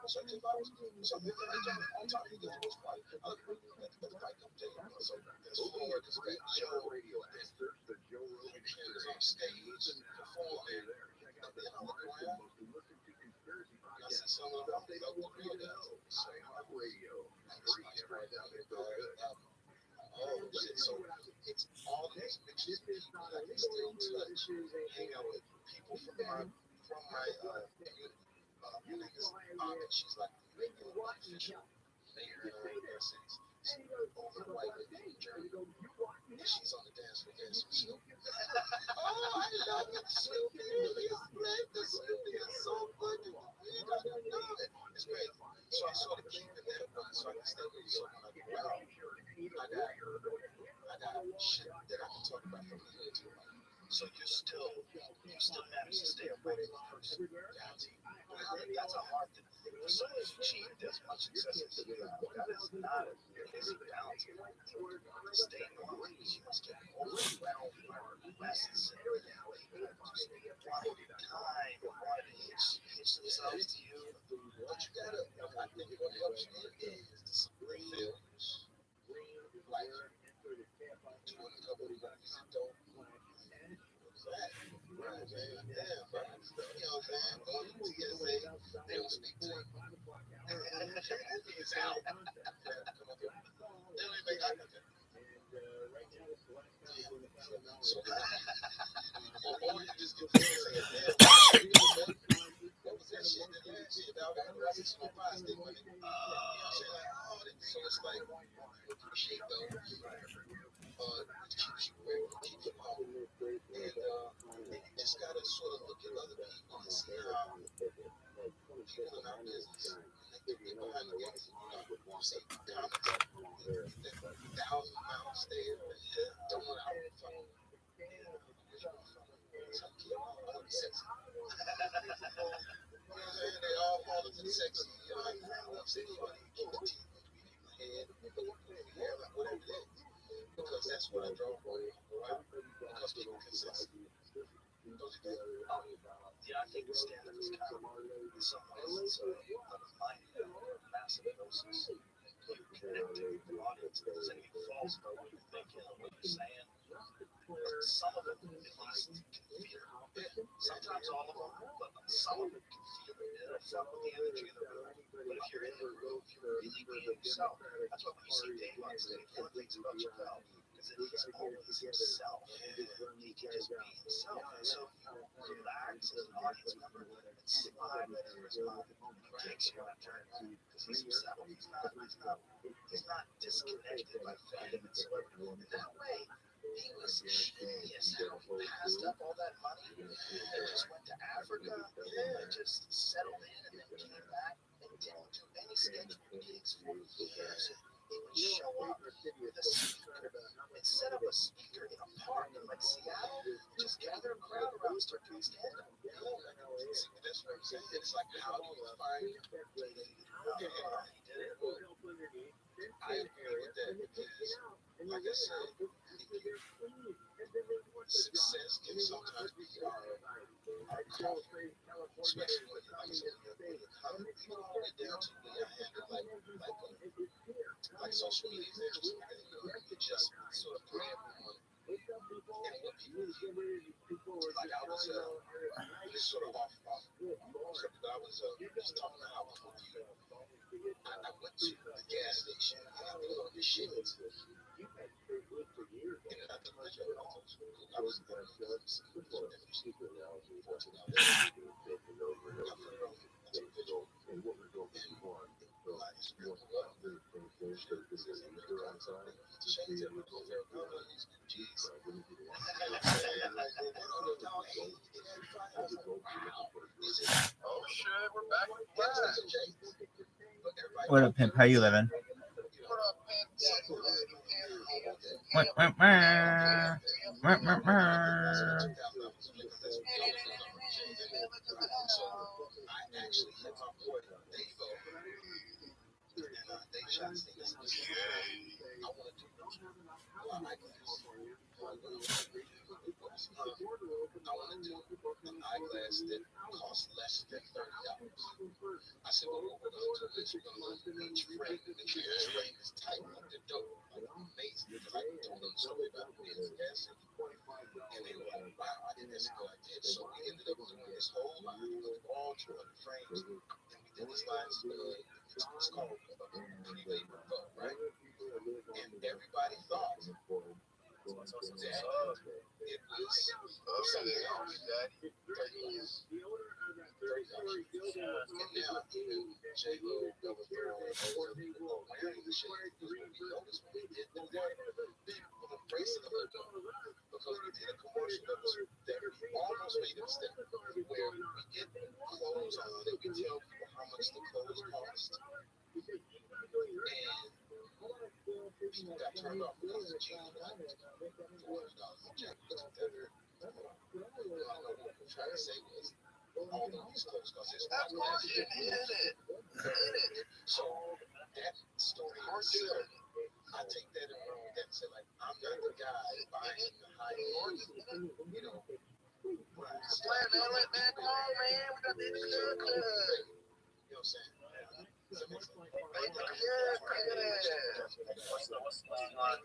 such a box. So I'm talking to this party. I look at the bike, I'm telling you. So there's four, there's that Joe radio answer. He's on stage, performing. And then I look around. I see someone on the radio down. So I'm radio. Oh, shit. So it's all of these pictures of people I can still touch, hang out with people from my community. Her name is and she's like the official mayor in her cities. She's an older white lady from Germany. And she's on the dance floor dancing with Snoopy. Oh, I love it, Snoopy. The Snoopy is so good. You gotta know it. It's great. So I sort of keep it that way so I can stay with you. So when I go out, I got shit that I can talk about from the hood to life. So you still manage to stay a regular person. That's a hard thing. As soon as you cheat, there's much success. That is not an easy balance. Stay normal. You must get overwhelmed or lessons in reality. Just quality time, wanting to hitch themselves to you. But you gotta, I think what helps me is discipline failures. Like doing a couple of movies that don't that. Right, man. Damn, bro. You know what I'm saying? Going to TSA, they don't speak to you. It's out. They don't even make eye contact. So, or you just get to say, what was that shit that last year about racism on my stick with it? You know what I'm saying? Like, oh, so it's like, you appreciate those. It keeps you away, it keeps you home. And you just gotta sort of look at other people and see how people in our business, they can get behind the gates. You see comments, 1,000-pound stare, throwing out the phone. Sexy. They all fall into the sexy. I love saying funny. Keep the teeth between your head, like whatever it is. Because that's what I draw from. Right? Because people can sense. Yeah, I think the stand-up is kind of, in some ways, it's massive doses. You connect to the audience. There's anything false about what you're thinking or what you're saying. But some of it, at least, can feel it. Sometimes all of them, but some of it can feel it. It'll fuck with the energy of the room. But if you're in the room, if you're really being yourself, that's why when you see Dave on stage, one of the things about Chappelle is that he's always himself. He can just be himself. And so you relax as an audience member and slide right into his mind. He takes you on a journey because he's himself. He's not disconnected by fame and celebrity. And that way, he was genius how he passed up all that money and just went to Africa and just settled in and then came back and didn't do any scheduled gigs for years. He would show up with a speaker and set up a speaker in a park in like Seattle and just gather a crowd around and start doing stand-up. See, that's what I'm saying. It's like, how do you find your place? He did it. I agree with that because, like I said, success can sometimes be our calling, especially when, like I said, when you're even when you get down to reality. Like I was, this sort of off script, but I was just talking about how I told you. I went to the gas station and I put on this shit. And then I took my job. I was going to $14 I put it on. I took a picture. And what we're going to do on my Instagram as well. Change it with those airplanes. Jeez. Oh shit, we're back. What up, pimp? How you living? Eyeglass that cost less than $30. I said, well, what we're going to do is we're going to look at each frame. The frame is tight like the dope. Like, amazing. Because I told them a story about being in the gas station. And they were like, wow, I did this good. I did. So we ended up doing this whole line with all 200 frames. And we did this line, it's called pre-labor vote, right? And everybody thought that it was something else. And now even J-Lo, wearing the shit, because when we noticed when we did the people embracing the logo, because we did a commercial that we almost made a mistake, where we get clothes on and we tell people how much the clothes cost, and people got turned off because the jeans were like $400 a jacket. I don't know what we're trying to say was all of these clothes cost this much. So that story itself, I take that and run with that and say, like, I'm not the guy buying the high end, you know. Slam, man, let that go on, man. We got the club. You know what I'm saying? Does that make sense?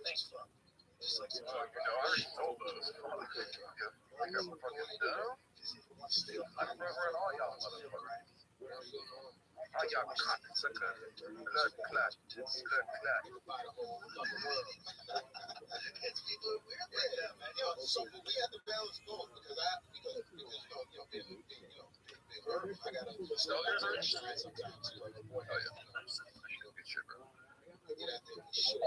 Thanks, fuck. Just like some talk, I already told those. Like, I'm fucking dumb. I don't remember at all, y'all motherfuckers. All y'all cotton sucker. Blood clot. Blood clot. So we have to balance both because I gotta shine sometimes. Like, oh yeah. Good shit, bro. Get out there and show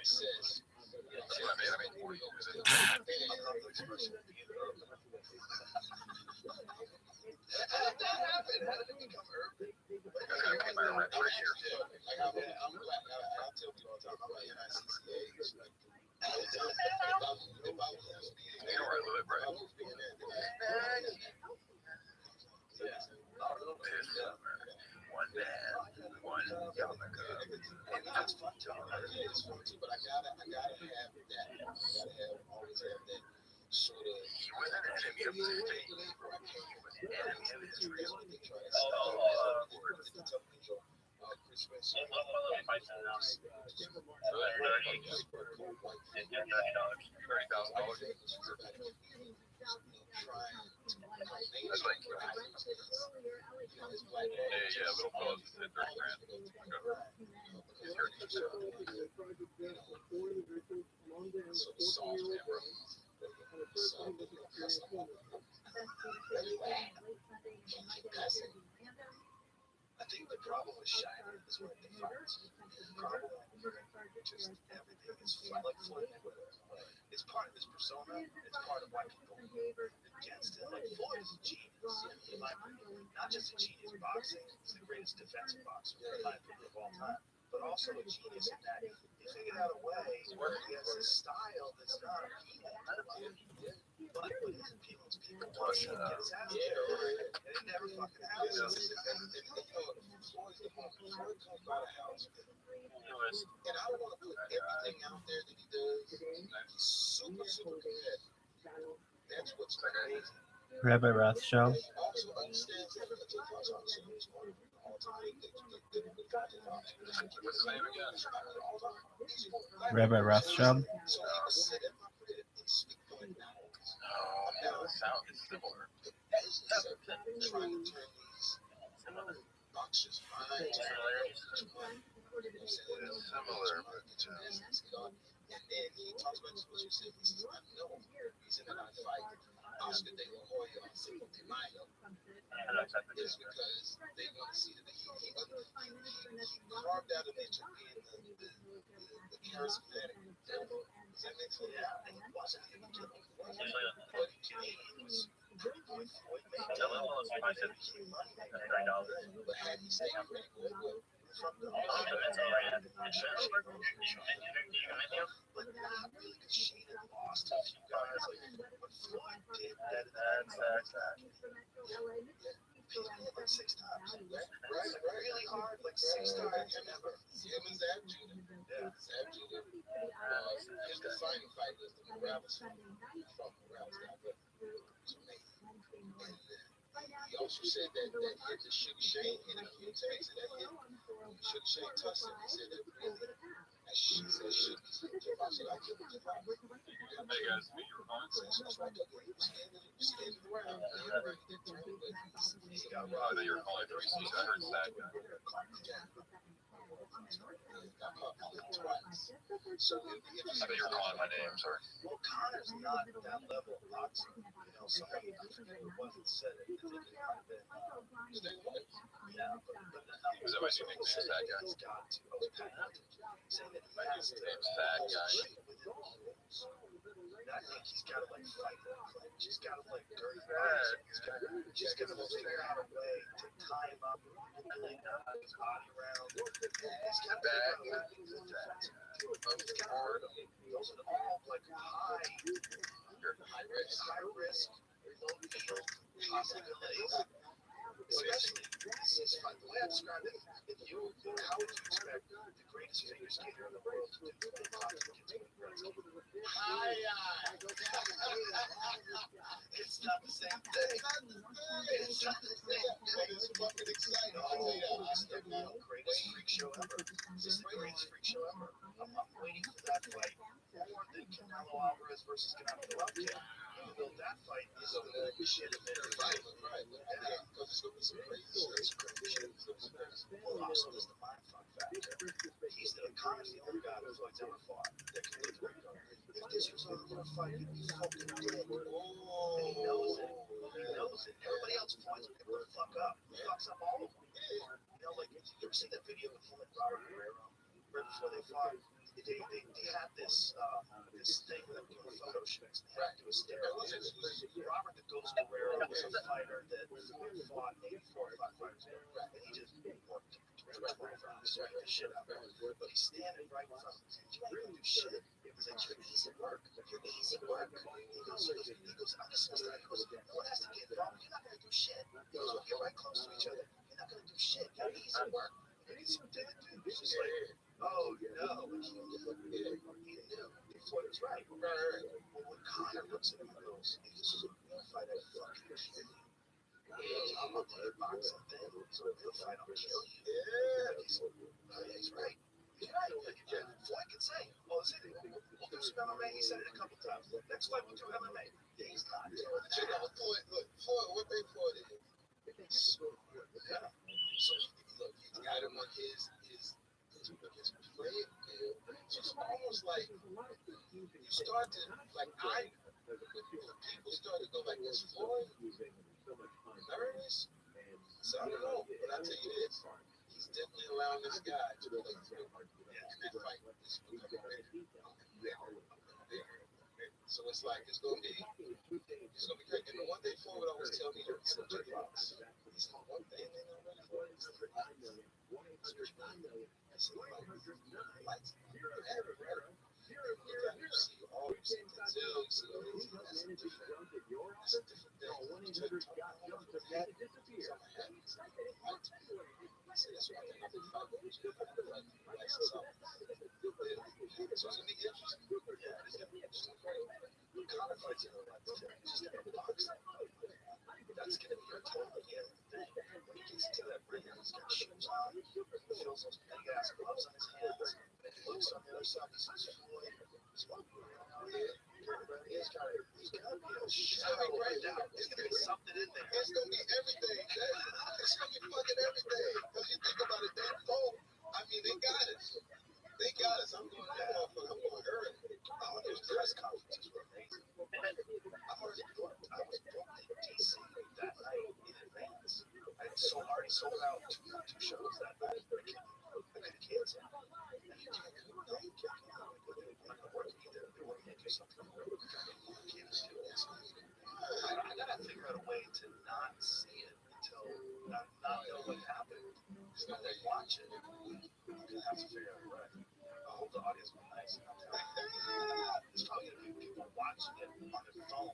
success. I mean, how did that happen? How did it become urban? I came by rap for a year. Like, I'm black. I tell people all the time, I'm like NICCA. It's like, if I was being there, I live right. I was being there. One man, one yarmulke. And that's fun, John. It's fun too, but I gotta have that. Always have that sort of. He was an enemy of his day. Or I came from an enemy of Israel. They try to stop Christmas. That's like yeah, little fellas at $30,000. So the songs we have I think the problem with Shiner is when it defines the problem. Just everything is like Floyd. It's part of his persona. It's part of why people against it. Like Floyd is a genius. In my opinion, not just a genius boxing. He's the greatest defensive boxer in my opinion of all time. But also a genius in that he figured out a way where he has a style that's not appealing. But when he's appealing to people, he gets out there. And it never fucking happens. Floyd's the one. Floyd comes by the house. And I don't want to put everything out there that he does. He's super, super good. That's what's amazing. Rabbi Rothschild. Also understands that what's the name again? Rabbi Rothschild. So he would sit at my crib and speak for an hour. No, it sounds similar. Trying to turn these boxes right. Similar, but and then he talks about what you said. He says, I know the reason that I fight Oscar De La Hoya on Cinco de Mayo is because they want to see that he carved out an niche of being the charismatic devil. Does that make sense? Yeah, and he wasn't even killing Floyd. But He was pretty good. Floyd made Tell him all the spice money. But had he stayed pretty good with From the But not really, because she had lost a few guys. Like what Floyd did, he hit like 6 times. right, Really hard, like 6 times. Remember? him and Zab Judah. Yeah. Zab Judah. His defining fight was the Morales from Morales. He also said that hit the Sugar Shane hit a few times, and that hit Sugar Shane touched him. He said that really, she said, should be something. I said, I killed him. Hey guys, meet your opponents. So it's like, okay, he was standing around. He got Oh, robbed. that you're calling 3Cs. I heard that guy. So I thought you were calling my name. Sorry. Well, Connor's not that level of boxer. So I forget what it said. I think it might have been. Yeah, but Was that my new nickname, Fat Guy? he's got to. Saying that he has to. Name's Fat Guy. I think he's got to like fight that clinch. He's got to like dirty box. He's got to figure out a way to tie him up, manipulate his body around. He's got to figure out a way to do that. He's got to. Those are all like high risk, low field possibilities. Especially, this is the way I describe it. How would you expect the greatest figure skater in the world to do the It's not the same thing. It's not the same thing. It's fucking exciting. It's the greatest freak show ever. It's the greatest freak show ever. I'm waiting for that fight more than Canelo Alvarez versus Canelo Golovkin. That fight is a legitimate fight. Right. Yeah. Because it's going to be some crazy shit. Well, also, there's the mind fuck factor. Connor's the only guy who Floyd's ever fought that can lift weight. If this was a real fight, he'd be fucking dead. And he knows it. Everybody else fights with people fuck up. He fucks up all of them. Like, you ever see that video with him and Robert Guerrero? Right before they fought, they had this thing with them doing photo shoots. They had to do a steroid. Robert the Ghost Guerrero was a fighter that fought maybe 4 or 5 fighters. And he just worked the shit out of him. But he's standing right in front of him. You ain't gonna do shit. He's like, you're easy work. He goes, I'm just no one has to get involved. You're not gonna do shit. He goes, we'll get right close to each other. You're not gonna do shit. You're easy work. And he's just like, oh no, and he knew. Floyd was right. Well, when Connor looks at him and goes, if this is a real fight, I fucking kill you. I'm a good boxing thing, so if you'll fight, I'll kill you. Yeah. He's right. Floyd can say, oh, we'll do some MMA. He said it a couple times. Next fight, we'll do MMA. Yeah, he's not doing it. Floyd, what they Floyd is? So, look, he got him on his play field. So it's almost like you start to, like, when people start to go like this, Floyd, nervous. So I don't know, but I tell you this, he's definitely allowing this guy to play through in that fight. So it's like it's gonna be great. And the one thing Floyd would always tell me that it's a big box. He's the one thing they know ready for is the lights. You see all you see Denzel, you see all these things. That's a different thing. So that's why I think I've been fighting. So it's gonna be interesting. Yeah, it's gonna be interesting. Connor fights in a lot of things. Just in a box. That's gonna be a totally different thing. When he gets to that ring, he's got shoes on. He feels those big ass gloves on his hands. He looks on the other side. He sees Floyd. He's got to be a Shut up right now. There's something in there. It's gonna be everything. It's gonna be fucking everything. Because you think about it, that phone, I mean, they got us. They got us. I'm going early. Oh, there's press conferences were amazing. I was booked in DC that night in advance. I already sold out two shows that night. I couldn't cancel. And you can't do it. No, you can't. I'm not working either. They want me to do something. I can't just do this. I gotta figure out a way to not see it until not know what happened. There's no way to watch it. I'm gonna have to figure out a way. I hope the audience will be nice enough. There's probably gonna be people watching it on their phone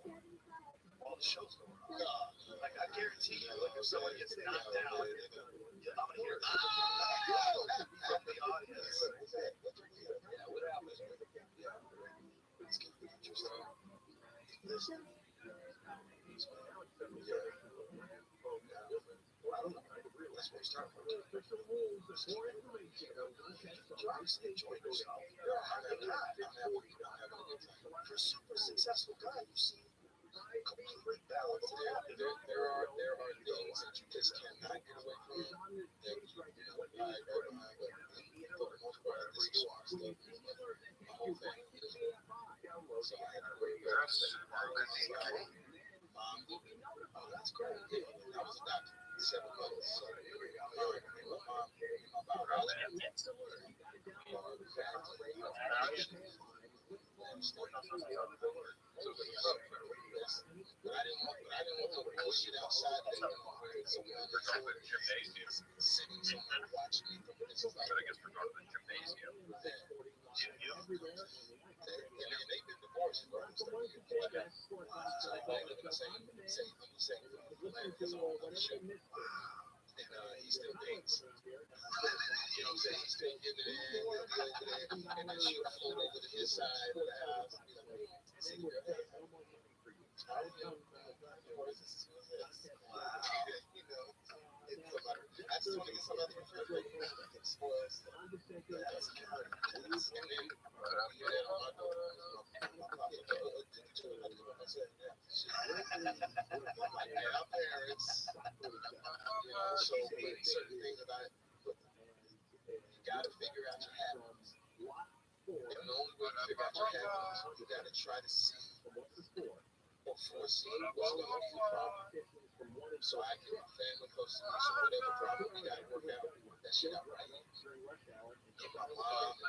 while the show's going on. Like I guarantee you, like if someone gets knocked out, I'm gonna hear from the audience. Yeah, what happened? It's gonna be interesting. Listen. I don't know. That's where we start from. Obviously enjoying yourself. You're a happy guy. You're a super successful guy. You see complete balance. There are things that you just cannot get away from. That for the most part, this is why I stuff. My whole family is so I had to wait. Oh, that's great. I was a doctor 7 months. So my mom, my biology. But I didn't want to bullshit outside there. So when we're going to the gymnasium, sitting somewhere watching me, this is like, I guess we're going to the gymnasium. And they've been divorced for almost 30 years. So they live in the same land as all on the ship. And he still dates. You know what I'm saying? He's still getting it in, over there, and then she'll float over to his side of the house. See, girl, hey, I just want to get some other refrigerator spoils. That's a character. And then you had on my daughter, our parents, so certain things that you gotta figure out your habits. And the only way to figure out your habits, you gotta try to see or foresee what's going to be the problem. So I get my family close to me, so whatever problem we gotta work out, that shit out right. Get my mom, the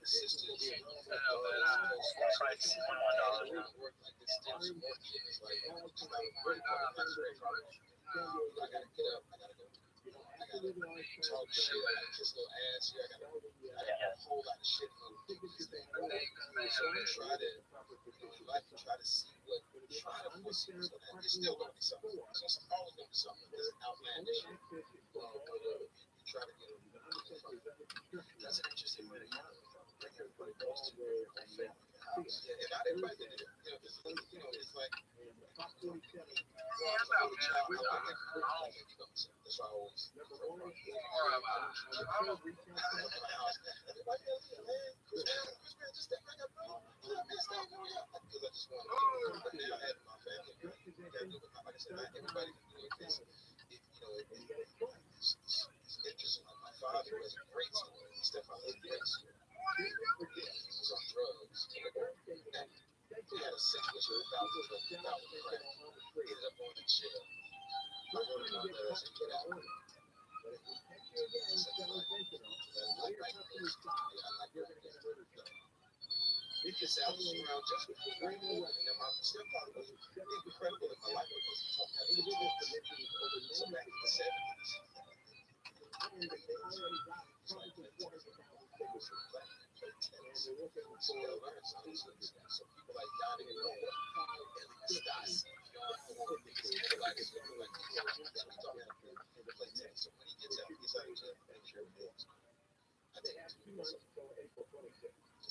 sisters, work like this, still support me. It's like, it's not really part of my straight product. I gotta get up, I gotta go. I gotta talk shit, I gotta kiss little ass here, I gotta a whole lot of shit on this thing. So I try to, life and try to see what, try to foresee what's gonna happen. It's still gonna be something. It's always gonna be something that's outlandish. You try to get it. That's an interesting way to handle it. Bring everybody close to your family house. Yeah, and not everybody can do it. It's like, that's why I always because I just want to now have my family. Like I said, not everybody can do it. It's interesting. My father was a great school. Stefan was a great school. He was on drugs. He had a signature about crack. He ended up going to jail. I wrote him out there as a get out. It gets out around just before we moved, and my stepfather was incredible in my life because he taught me how to do things. So back in the 70s, so I learned something. So people like Yanni and Noah and Stas, people like so we taught me how to play tennis. So when he gets out of jail, make sure he is. I take him to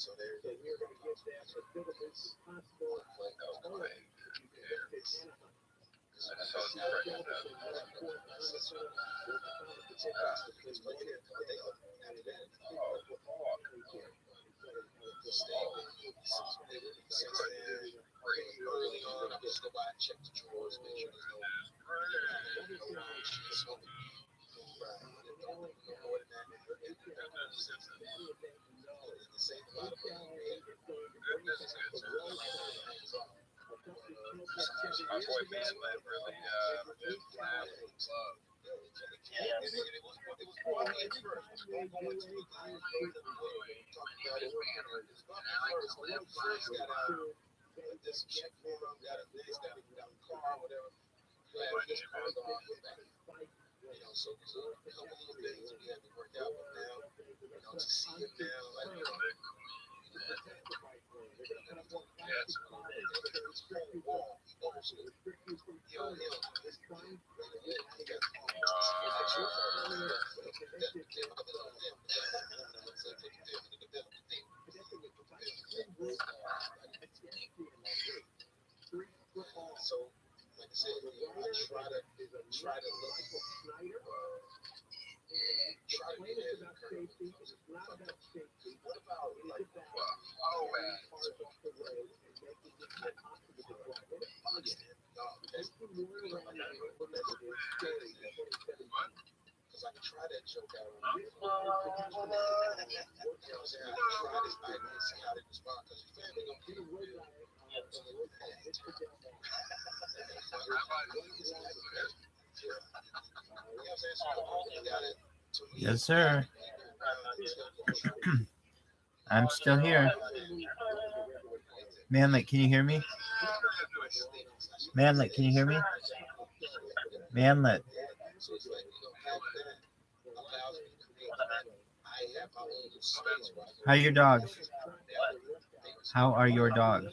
so there you go. Early on, just go by and check the drawers, make sure there's no sheets on the no more than that. The same amount of My boy Mason Lab really flat love. it was one at first. It was going to the first got out. Did some shit for him, got a car, whatever. Just cars on his back. So there's a couple little things we had to work out, but now, to see him now, like, it's so, like I said, I try to look, try to be there. What about, like, because I can try that joke out. I try this night and see how they respond, because your family don't get it. Yes, sir. I'm still here. Manlet, can you hear me? Manlet, can you hear me? Manlet. How are your dogs? How are your dogs?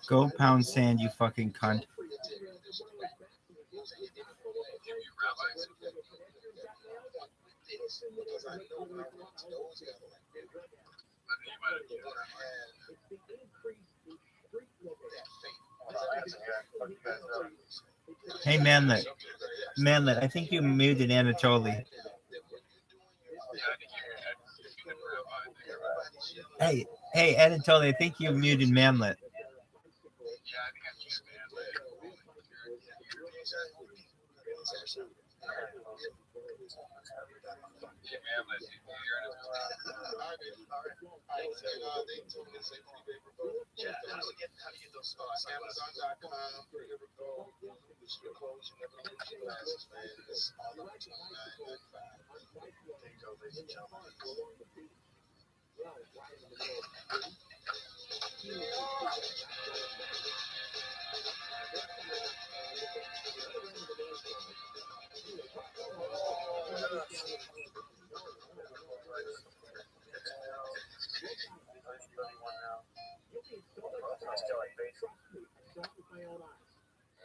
Go pound sand, you fucking cunt. Hey, Manlet. Manlet, I think you muted Anatoly. Hey, Anatoly, I think you muted Manlet.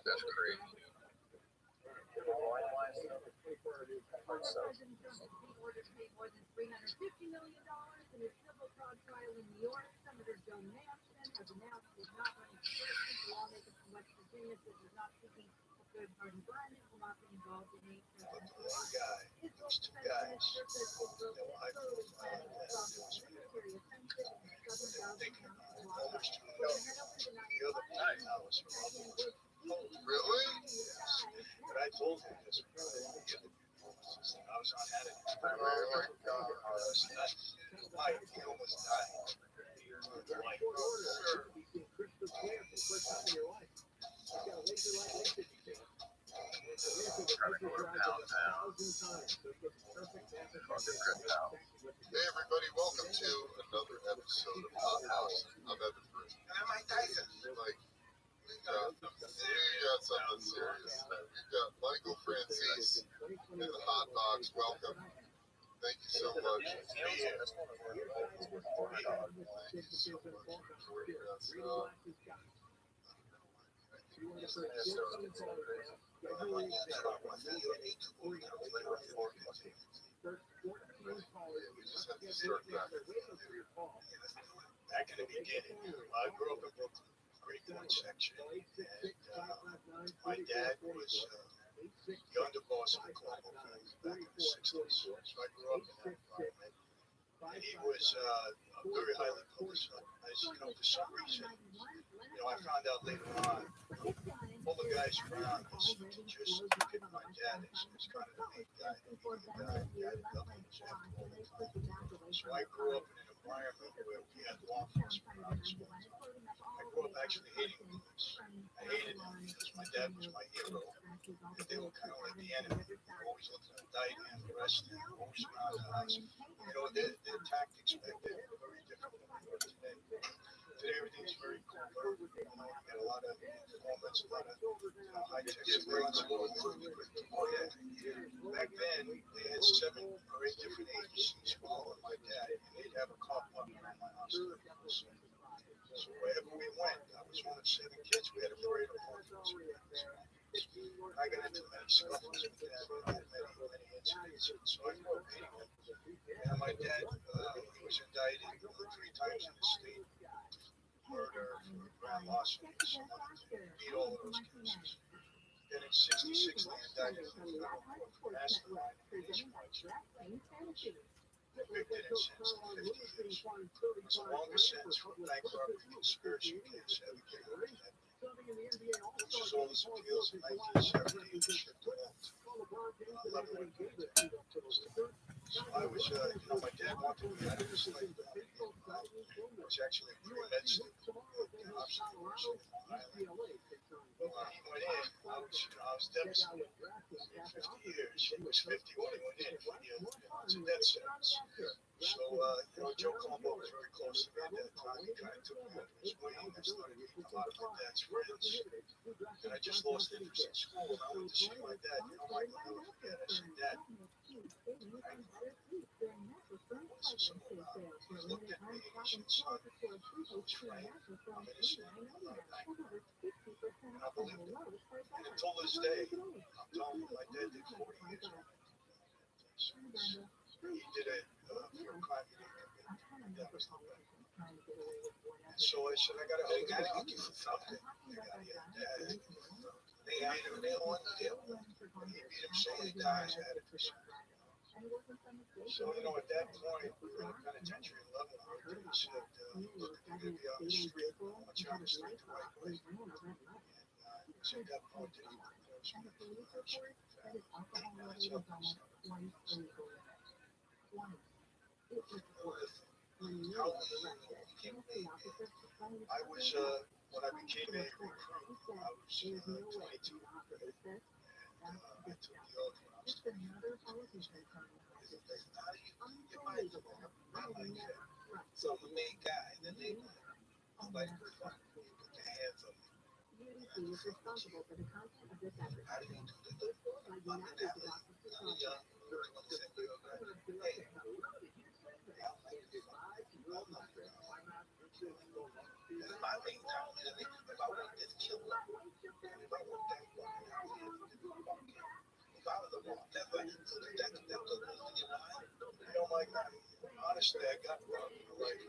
That's crazy. But the one guy, those two guys, that were high profile, and there was me. Thinking about it, almost 2 million. The other night, I was Really? but I told him this. I was on Saturday. Oh my God. My deal was dying. Like, Gotta go downtown. Hey everybody, welcome to another episode of Hot House. I'm Evan Bruce. And I'm Mike Tyson. Like, we got something serious today. We've got Michael Francis in the hot box. Welcome. Thank you so much to be here. Thank you so much for joining us. We just had to start back. back in the beginning, I grew up in Brooklyn, Great Point section, and my dad was the underboss of the Colombo family back in the 60s. So I grew up in that environment. And he was very highly publicized. For some reason, I found out later on, all the guys around us just picked my dad as kind of the main guy, the guy that nothing was after all the time. So I grew up in an environment where we had law enforcement around us all the time. I grew up actually hating the police. I hated them because my dad was my hero, and they were kind of like the enemy. They were always looking to indict him, arrest him, always around the house. Their tactics back then were very different than they are today. Today everything's very covert. You got a lot of informants, a lot of high-tech surveillance. Oh yeah. Back then they had 7 or 8 different agencies following my dad, and they'd have a cop walking around my house. So wherever we went, I was one of 7 kids. We had a parade of horses. I got into many scuffles with that, many incidents. So I grew up hating him. And my dad, he was indicted 3 times in the state. Murder, for grand larceny, beat all of those cases. Then in '66, they indicted him in federal court for mastermind and nationwide convicted and sentenced to 50 years. It's the longest sentence for a bank robbery conspiracy case ever given in that. Which is all his appeals in 1970 stripped it out. 11 So I was, my dad wanted me out of this life. I was actually a pre-med student at Oxford University in Long Island. But when he went in, I was devastated. 50 years. He was 50 when he went in. It's a death sentence. So, Joe Colombo was very close to me at that time. He kind of took me under his wing. I started meeting a lot of my dad's friends. And I just lost interest in school. And I went to see my dad. Michael, I'll never forget. I said, Dad, what's this all about? He looked at me and he said, son, I was frank. I'm innocent. I'm not a bank. And I believed him. And until this day, I'm telling you, my dad did 40 years. He did it for a crime he didn't commit. That was the way. And so I said, I got to hook you for something. Dad, they made him nail on the deal. He beat him so many times, I had it for something. So, at that point, we were in the penitentiary in Leavenworth, and he said, look, if you're going to be on the street, I want you on the street the right way. And so at that point, he was me for the first week. That's how things started. I was, when I became a recruit, I was 22. And I took the oath when I was 20. So I'm the main guy in the neighborhood. Nobody could find me. Put your hands on me. How do you do that? I'm an athlete. I'm young. Very well said. Hey, it's my main time. If I want this killer, if I want that one, if I was a wrong, that goes in your mind. Like, honestly, I got robbed. I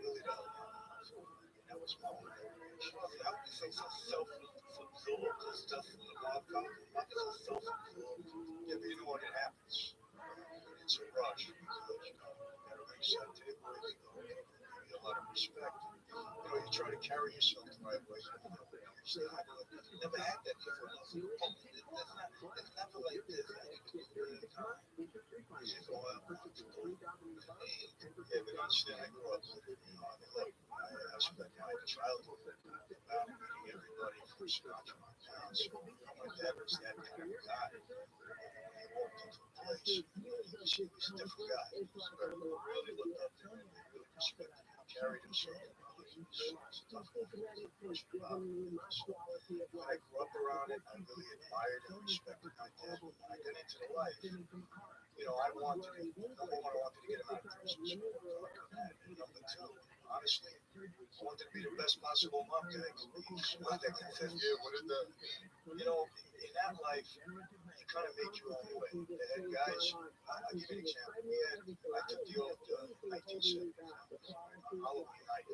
really don't. That was my motivation. How would you say so selfie? local stuff from the mob comes, it's self-absorbed. Yeah, but you know what? It happens. It's a rush because, you know, at a ringside table, they go, give you a lot of respect. You know, you try to carry yourself the right way. You know, you never had that before. It's never like this. You go out. Yeah, but understand, I grew up with, you know, I mean, look, I spent my childhood about meeting everybody from scratch on town. So, you know, my dad was that kind of guy. He walked into a place, he was a different guy. Really looked up to him, really respected him, carried himself. He was a tough guy. When I grew up around it, I really admired and respected my dad. When I got into the life, you know, I wanted, number one, I wanted to get him out of prison. And number two, honestly, I wanted to be the best possible mom guy I could be. What that can tell you, what did that mean? You know, in that life, you kind of make your own way. The head guys, I'll give you an example. I took the old 1970 Halloween night.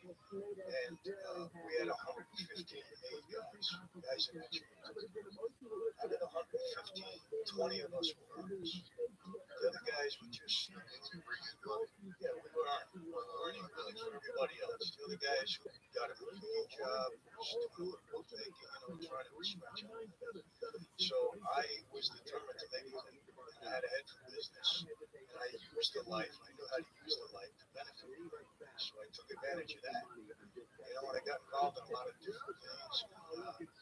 And we had 115 aid guys in that chain. Out of the 115, 20 of us were earners. The other guys were just, yeah, we were earning really for everybody else. The other guys who got a union job, just doing a little bookmaking, you know, trying to respect you. So I was determined to make money. And I had a head for business. And I used the life. I knew how to use the life to benefit me. So I took advantage of that. You know, and I got involved in a lot of different things.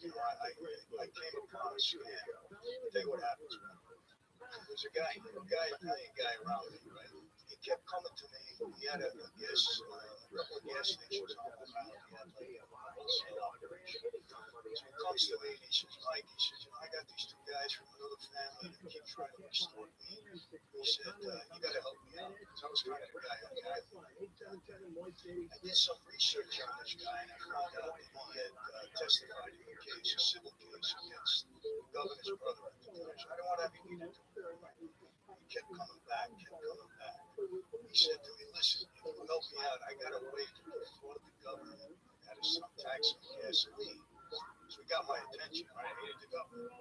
You know, I came upon a scam. I'll tell you what happens, man. There's a Italian guy around me, right? He kept coming to me. He had a couple of gas stations on the island. He had like a wholesale operation. So he comes to me and he says, Mike, he says, you know, I got these two guys from another family that keep trying to extort me. He said, you got to help me out. Because I was kind of the guy on the island. I did some research on this guy and I found out that he had testified in a case, a civil case against the governor's brother at the time. So I don't want to have anything to do with it. He kept coming back. He said to me, listen, if you help me out, I got a way to defraud the government out of some tax on gasoline. So he got my attention, right? I needed the government.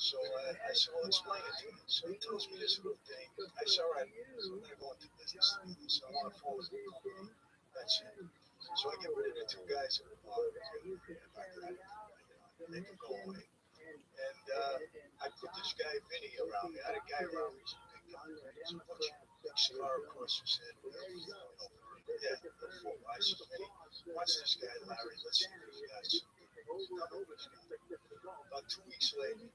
So I said, well, explain it to me. So he tells me this little thing. I said, all right, so I'm going to go into business. So I want to form a company. That's it. So I get rid of the two guys that were bothering me. They can go away. And I put this guy, Vinny, around me. I had a guy around me. He's a big guy. He's a butcher. Big cigar across his head. Yeah, I said, Vinny, watch this guy, Larry. Let's see if these guys come over this guy. About 2 weeks later, he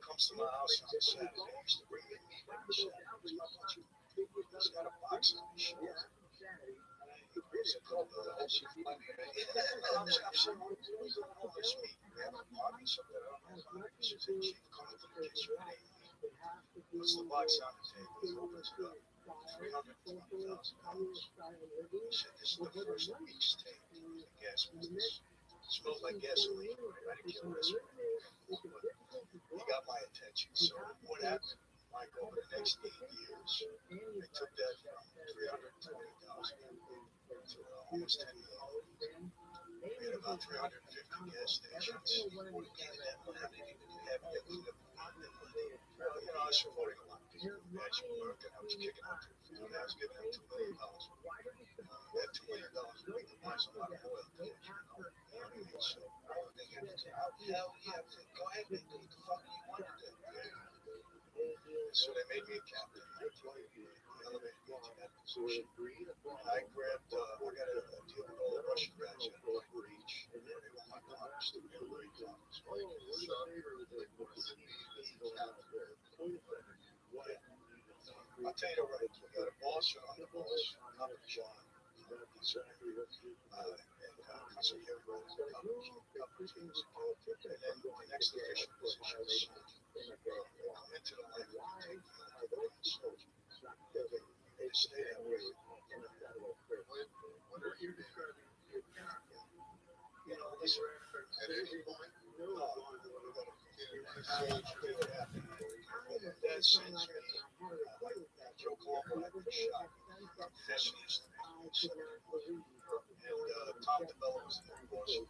comes to my house on Saturday. He used to bring me meat every Saturday. He's got a box on his shoulder. What's it called? I'm saying, all this meat. We have a party, something. I don't know. He says, hey, Chief, come into the kitchen. Puts the box on the table. He opens it up. $320,000. He said, this is the first week's take in the gas business. It smelled like gasoline. Right? I didn't kill this one. He got my attention. So what happened, Mike, over the next 8 years, I took that from $320,000 to almost $10 million. We had about 350 gas stations. We didn't have money. Well, you know, I was supporting a lot of people. As you work, and I was kicking out to the field. I was giving them $2 million. We had $2 million a week to buy some lot of oil. You know what I mean? So I was thinking, hell yeah, go ahead and do what the fuck you want to do. So they made me a captain. They elevated me to that position. And I grabbed, I got a deal with all the Russian guys at Long Beach. They want my partners to be very partners. I'll tell you the right. We got a boss on the boss, Papa John. And so everybody, Papa James, and then the next official position is come into the life and take the soldier. They stay that way. What are you doing? You know, listen, at any point, that sends me, Joe Colombo had been shot. Confession is the and Tom DeBello was the boss of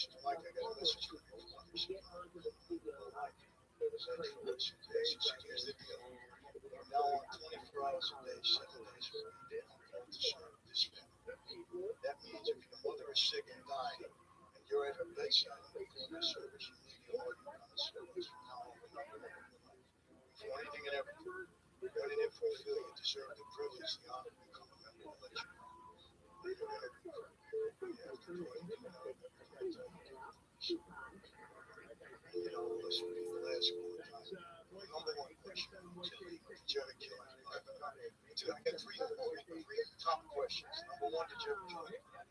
message. Mike, I got a message for you. Mike, here's the deal. From now on, 24 hours a day, 7 days a week, I'm going to serve this family. That means if your mother is sick and dying, and you're at her bedside, and you're doing the service, you need your order on the service. From now on, we're not going to for anything and everything. What it didn't fulfill, you deserve the privilege, the honor to become a member of the legend. You have to do anything and everything. You know, listen, people ask all the time. Number one question, did you ever kill anyone? I got three top questions. Number one, did you ever kill anyone?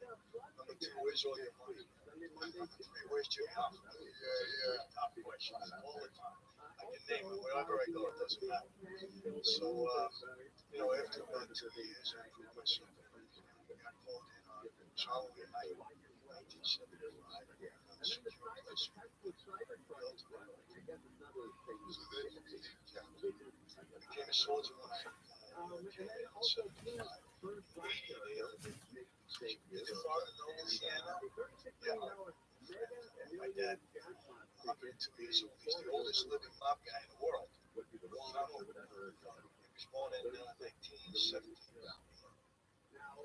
Number two, where's all your money? Number three, where's your house? Yeah. Top questions all the time. I can name it wherever I go, it doesn't matter. So, you know, after about 2 years, I proved myself. I got called in on Halloween night, 1975. On a secure place. Built around. So then you became a soldier when I came in on 75. 80 Did your father know Louisiana? Yeah. My dad, 102 years old. He's the oldest living mob guy in the world. He was born in 1917.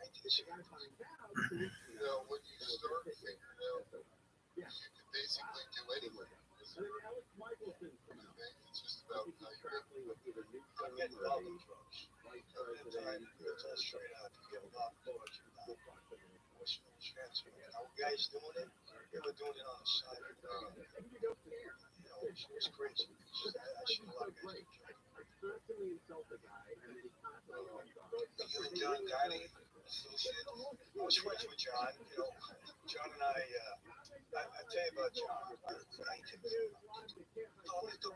1917. You know, when you start figuring out, you can basically do anything. It's just about how you I'm getting involved in drugs. It's all straight out. You get involved in drugs. How guys doing it? They were doing it on the side. You know, it's crazy. I see a lot of guys. John Gotti. I was friends with John. You know, John and I tell you about John.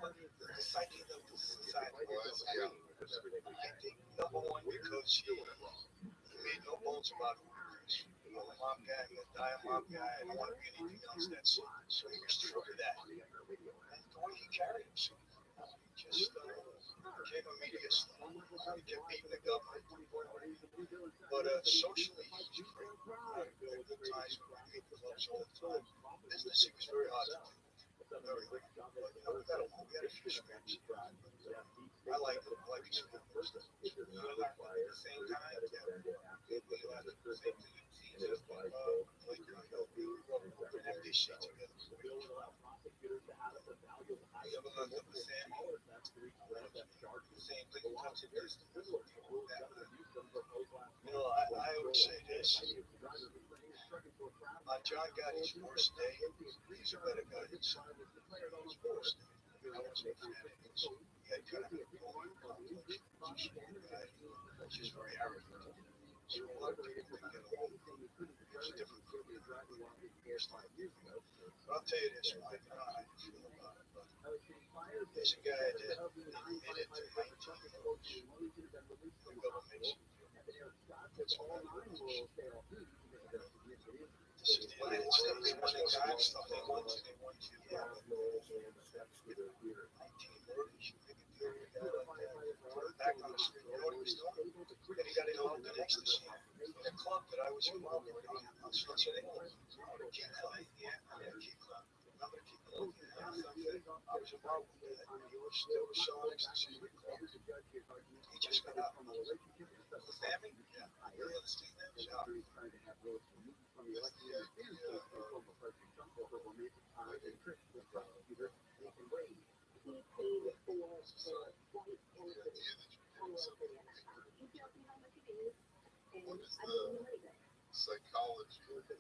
The psyche of the society. I think number one because he made no bones about who he is. You know, a mob guy, I'm gonna die a mob guy. I don't want to be anything else. That's it. So he was true to that. And the way he carried himself, he just became a media star. He kept beating the government. But socially, he was great. We had good times. We made clubs all the time. Business, he was very hard to do. Very hard. But, you know, we had a few scraps. I like it. I like his business. You know, at the same time, yeah. We had the same thing. We grew up in MDC together. You ever looked up the Sam? Same thing. You know, I always say this. On John Gotti's worst day, he's a better guy than some. His worst day. I wasn't a fan of his. He had kind of a bully complex. He was a small guy. He was just very arrogant. So a lot of people didn't get along. It was a different group. But I'll tell you this, Mike, I don't know how you feel about it, but there's a guy that admitted to 19 years the government. It's all this is the United States. When they got stuff, they want to 19 murders. You make a deal with a guy like that, put him back on the street. You know what he was doing? And he got involved in ecstasy in a club that I was involved with on Sunset England. Key Club. Yeah, Key Club. Remember the Key Club? I was involved with that. There was selling ecstasy in the club. He just got out. The family? Yeah. You understand that? Yeah. What is the psychology of that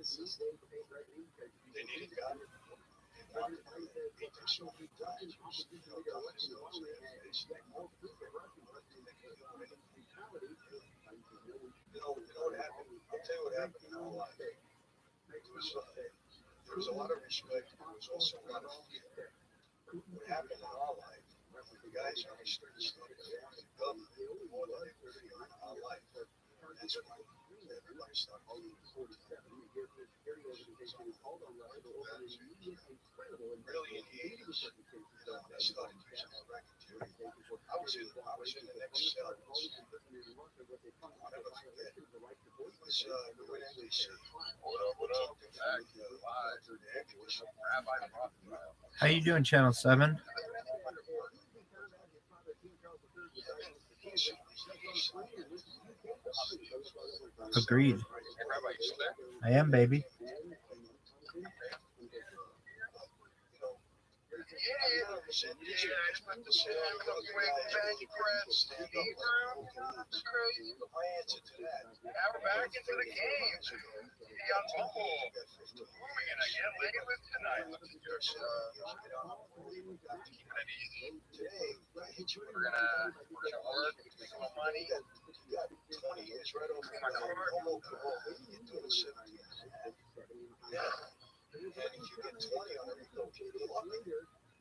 system? They needed God. They wanted to beat them so many times. You know, God is those that have faced them. You know what happened? I'll tell you what happened in our life. There was a lot of respect. There was also a lot of fear. What happened in our life, the guys on the street started fearing the government more than they were fearing our life. That's why everybody started fearing really in the 80s, you know, they started using the racketeering. I was in the next cell. I'll never forget. It was, we were in NBC. What up? back live. Rabbi Rothschild. How you doing, Channel 7? Agreed. Hey, Rabbi, you still there? I am, baby. My answer to that. Now we're back into the game. Beyond mobile. Who are we gonna get laid with tonight? Let's keep it easy. We're gonna work, make a little money. You got 20 years right over my homo. You're doing 70. Yeah. And if you get 20 on every coach, you're lucky.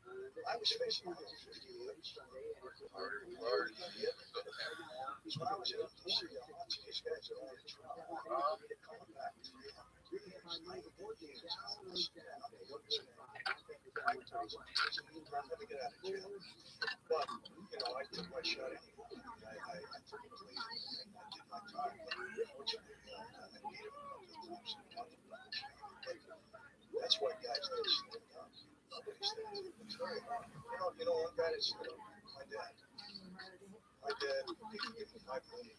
I was facing 50 years. Already. Because when I was in DC, these guys are all in trouble. Coming back 3 years. I'll never get out of jail. But, you know, I took my shot anyway. I took a plea. I did my time. Unfortunately, I beat him a couple of times. That's why guys don't stand up. You know, one guy that's, my dad. My dad, he could give me 5 million.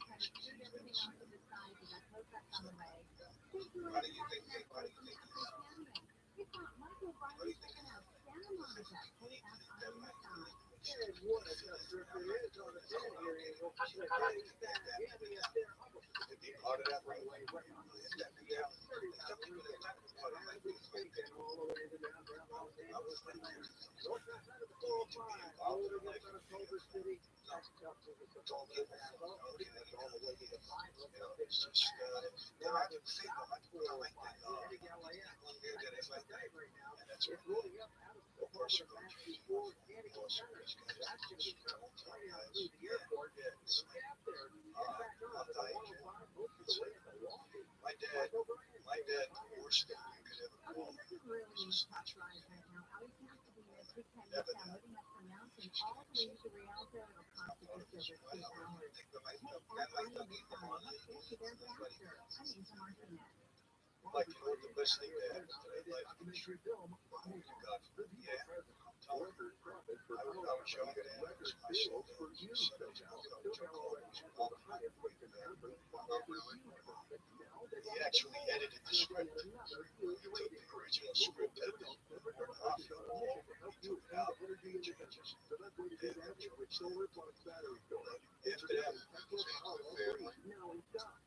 How do you think? Part of that right away. My dad, worst thing you could ever call him. Like, you know what the best thing that happened to my life is? God, yeah. I was younger than I was my soul. He actually edited the script. He took the original script, edited it. He took it out, changes.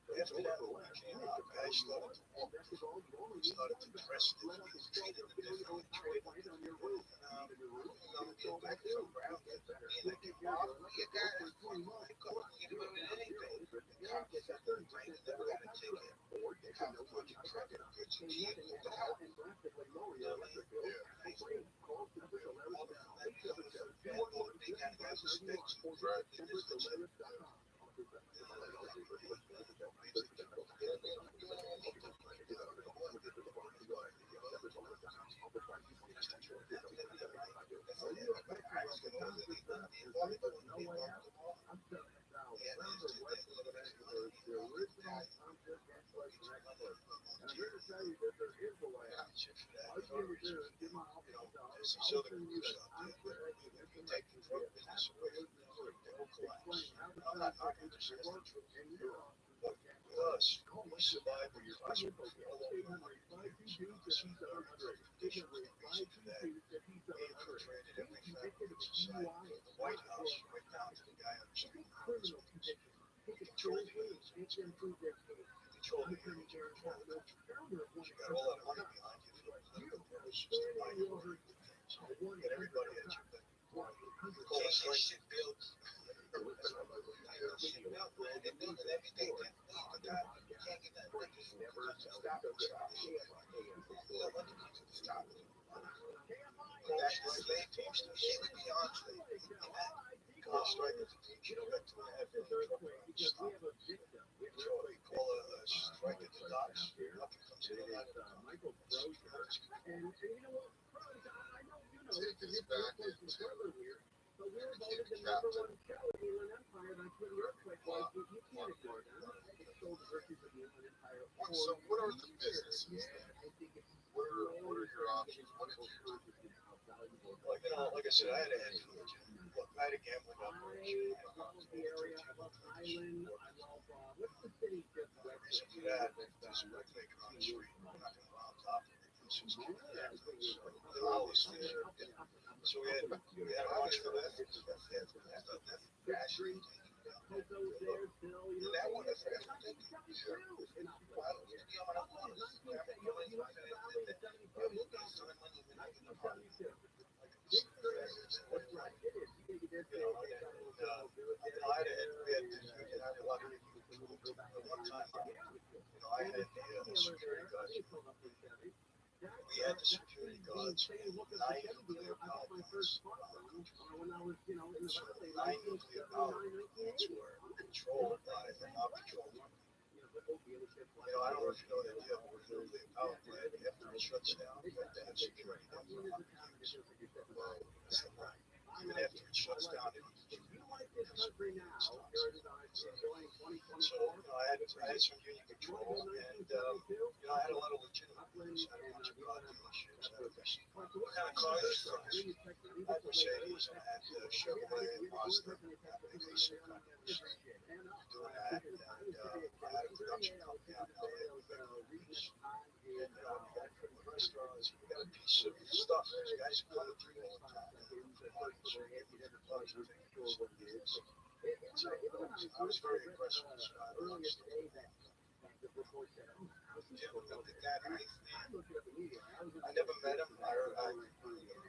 After that movie came out, guys started to walk. He started to dress differently. He treated them differently. Get back to the ground. So what are the businesses that Like I said, I had a head full of look, I had a gambling operation. The reason for that is we're making on the street. We're not going to allow top of it. It's just keep it there. They're always there. So we had a bunch for that. And that one is we had the security guards, 9 nuclear power plants. So 9 nuclear power plants were controlled by the not controlled. I don't know if you know that you have a nuclear power plant, after it shuts down, you have to have security. Even after it shuts down, so I had some union control, and I had a lot of legitimate things. I had a bunch of car dealerships. What kind of cars? I had Mercedes, and I had Chevrolet and Mazda. Big Asian companies doing that, and I had a production company out in LA. We got movies, and we got restaurants. We got a piece of stuff. These guys are coming through all the time. So we get different bunch of things. So I was very impressed with this guy. I never met him.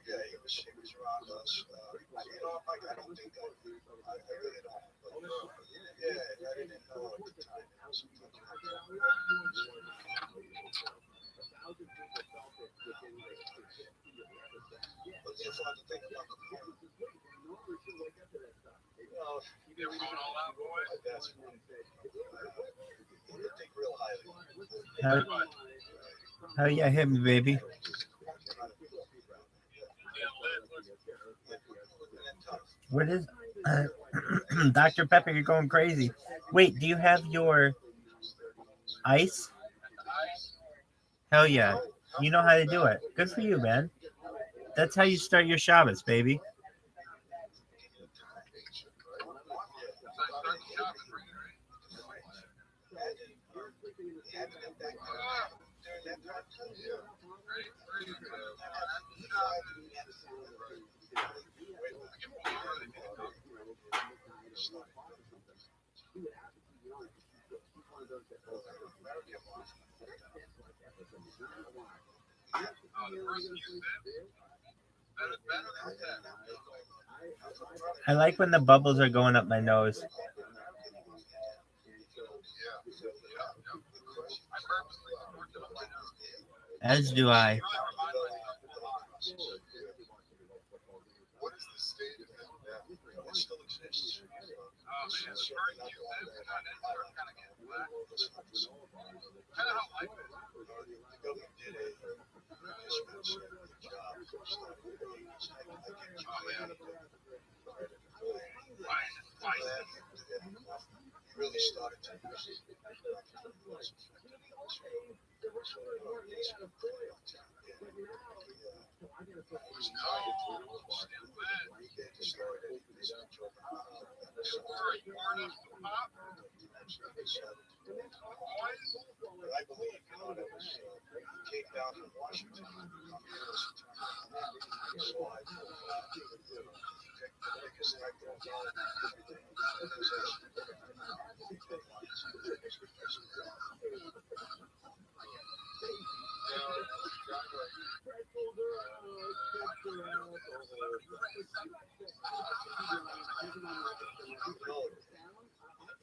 Yeah, he was around us. Like I don't think I really don't. But, yeah, I didn't know at the time. But it's fun to think about the porn. They're going all out, boys. That's one thing. I think real highly. How you hit me, baby? What is Dr. Pepper? You're going crazy. Wait, do you have your ice? Hell yeah. You know how to do it. Good for you, man. That's how you start your Shabbos, baby. I like when the bubbles are going up my nose. As do I. What is the state of that? It still exists. The government did a really started to I believe, that was came down from Washington. So I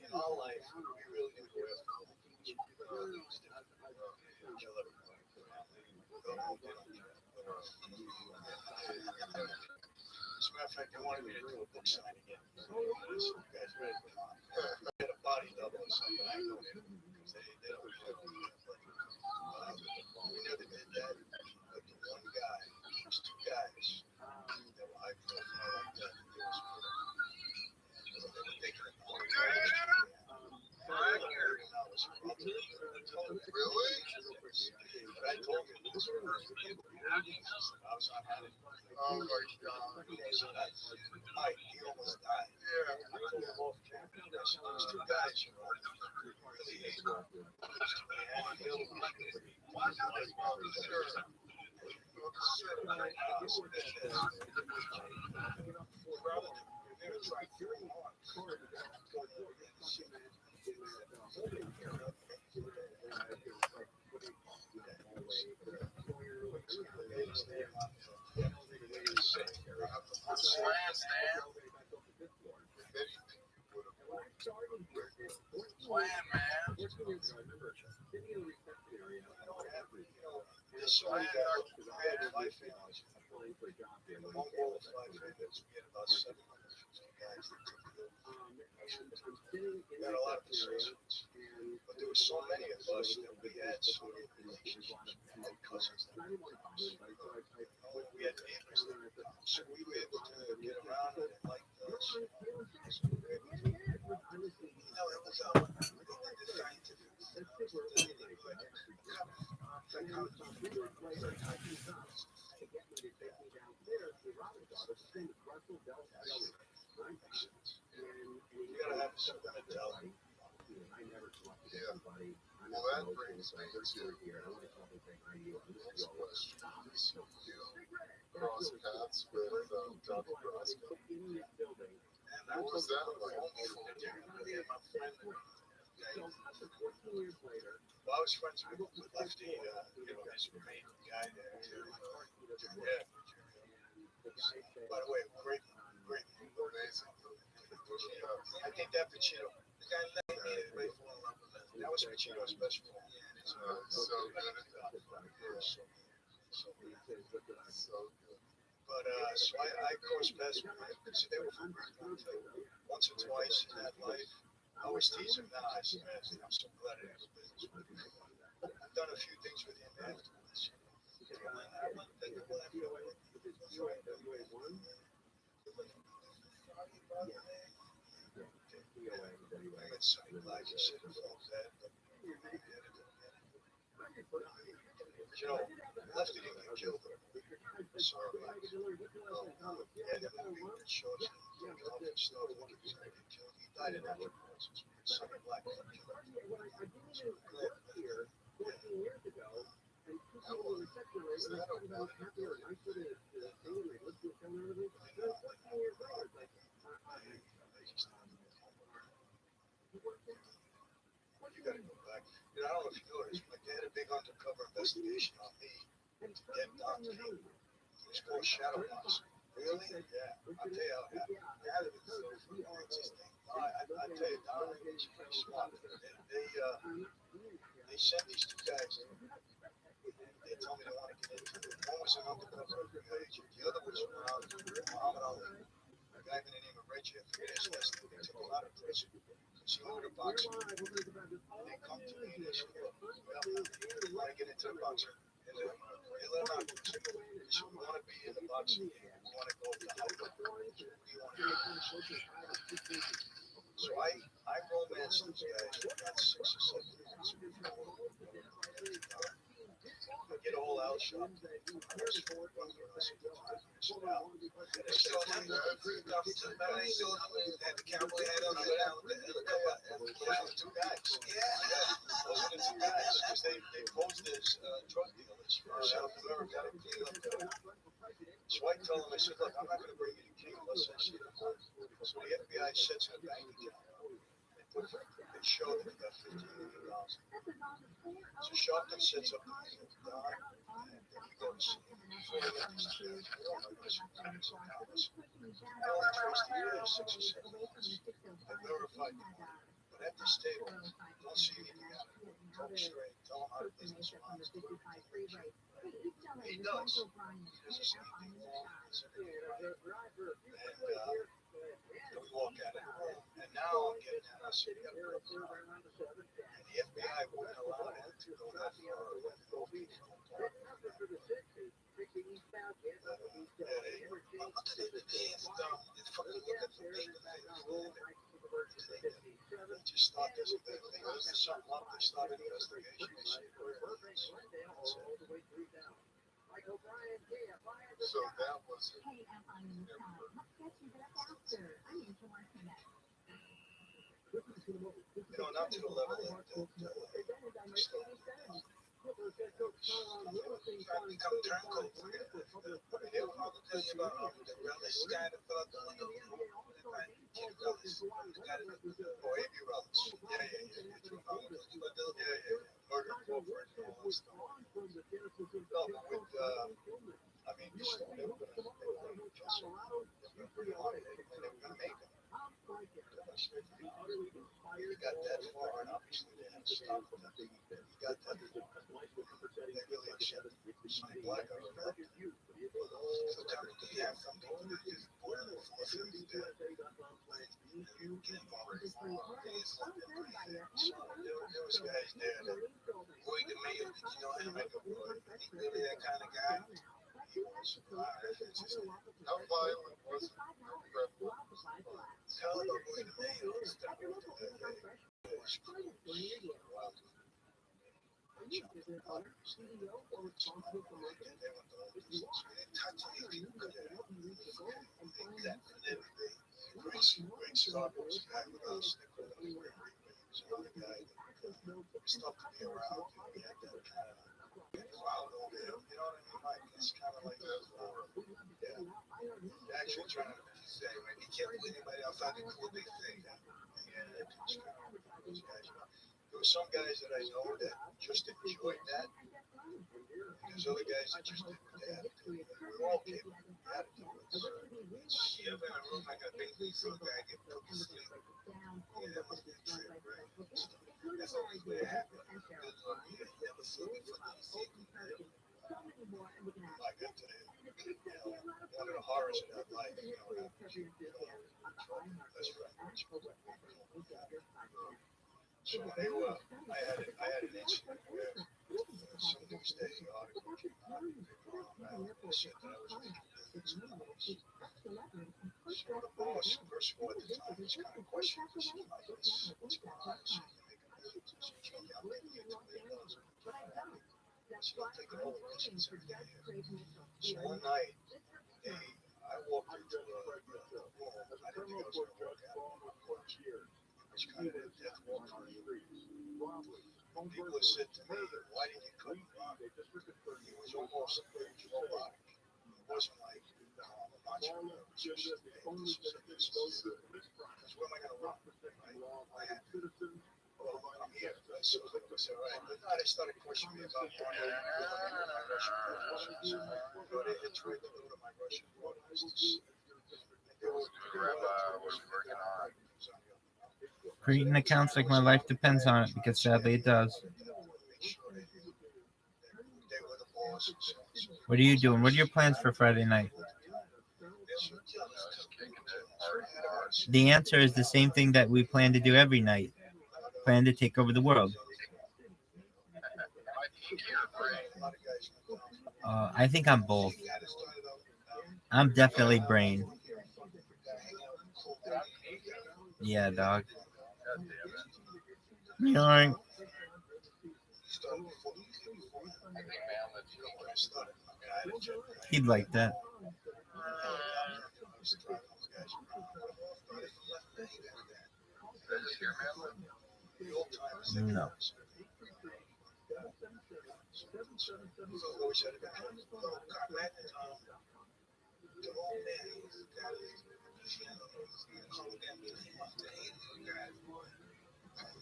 in our life, we really do go after as a matter of fact, they wanted me to do a book signing again. You guys ready? I had a body double or something. I know they don't we never did that. But the one guy, there's 2 guys that were high profile like that. They were thinking of Really? But I told Oh my God. Mike, he almost died. Yeah. I told him off camera. There's two guys, you know, really hate him. They had a deal with him. So I had 5 families. One wall of 5 families. We had about 750 guys that took the bill. We got a lot of associates. But there were so many of us that we had so many relationships. We had cousins that were house. We had neighbors that were house. So we were able to get around and they liked us. So we were able to, it was the scientific you gotta have some mentality. Yeah. Well, that brings me to next question. So you cross paths with Doug Roscoe. What was that like? Well, I was friends with Lefty, his main guy there. Yeah. By the way, great. Amazing. I think that Pacino, the guy that made everybody fall in love with him. That was Pacino's best friend. So good. So good. But so I crossed paths with him because they were from once or twice in that life. I always tease him now. I said, man, I'm so glad I have a business with him. I've done a few things with him afterwards. I got so glad you said it was that. You know, Lefty didn't get killed. Sorry. Yeah, that movie that shows him taking off his stuff when he was going to get killed. He died in natural causes. Son of black got killed. So good. Is that a one? You gotta go back. I don't know if you noticed, but they had a big undercover investigation on me to get Don King. It was called Shadow Box. Really? Yeah. I'll tell you how it happened. It's his thing. I tell you, Don is pretty smart. They sent these two guys in. They told me they want to get into it. One was an undercover agent. The other was around Muhammad Ali. A guy by the name of Reggie. I forget his last name. They took him out of prison. So he wanted to box me. They come to me and they said, look, we want to get into the boxing. They let him out of prison. They said, we want to be in the boxing game. We want to go to high level. What do you want to do? So I romanced these guys for about 6 or 7 months before. I get a whole out shop. The cowboy hat on the two guys. Yeah. Those are the two guys. Because they posed as drug dealers for South America. So I tell them, I said, look, I'm not going to bring you to King unless I see the money. So the FBI sets a bank account. They show that they got $15 million. So Sharpton sets up the meeting with Don, and then we go to see him. Before they let these two guys go, I go some tenants in Dallas. I only traced the year 6 or 7 months. I verified the money. But at this table, don't see anything out of it. Talk straight. Tell them how the business runs. He does. He doesn't say anything wrong. And we walk out of the room. And now I'm getting out. I said, we got to break it up. And the FBI wouldn't allow him to go that far. Just start this. They listen something up. They start an investigation. They say, So that was not to the level that become turncoat. They will not tell you about the relish guy that fell out the window. Kid relish. The guy that, or AB relish. Yeah. Murder, corporate, all that stuff. No, but with, I mean, they were going to kill someone. They were going to make them. He got that far, and obviously they had to stop him. He got that far. They really accepted Sonny Black. So tell me, do you have something to do? Boy, the force of the dead. Get involved. So there was guys there that, Roy DeMayo, did you know him? I go, Roy, he really that kind of guy? He was, it's just, how violent was it? Tell about Roy DeMayo. Great Starbucks guy with us. Another guy that stuff to be around. We had that kind of crowd over him. You know what I mean? Like, it's kind of like that. Yeah. Actually trying to say, man, you can't believe anybody outside the cool big thing. Yeah, it's kind of those guys. There were some guys that I know that just enjoyed that. There's other guys that just didn't. We all came with attitudes. You ever in a room like a big league for a guy get put to sleep? Yeah, that must be a trip, right? That's always what happened. You never feel me for anything. Like I tell you, one of the horrors of that life, that's right. So they were, I had an incident where some newsday article came out and said that I was making millions of dollars. So the boss, first of all, at the time, was kind of questioning this. What's going on? So you're making millions. So Jimmy, I'm making $2 million. So I'm taking all the risks every day. So one night, I walked into a room. I didn't think I was going to walk out. It was kind of a death walk for me. People said to me, why did you cut him off? He was almost robotic. It wasn't like, I'm a macho. Because where am I going to run? Right? I'm here. So I said, all right. But no, they started questioning me about my Russian brothers. So they had tried to go to my Russian brothers. Rabbi was working on. Creating accounts like my life depends on it because sadly it does. What are you doing? What are your plans for Friday night? The answer is the same thing that we plan to do every night. Plan to take over the world. I think I'm both. I'm definitely brain. Yeah, dog. You know, he'd like that. No.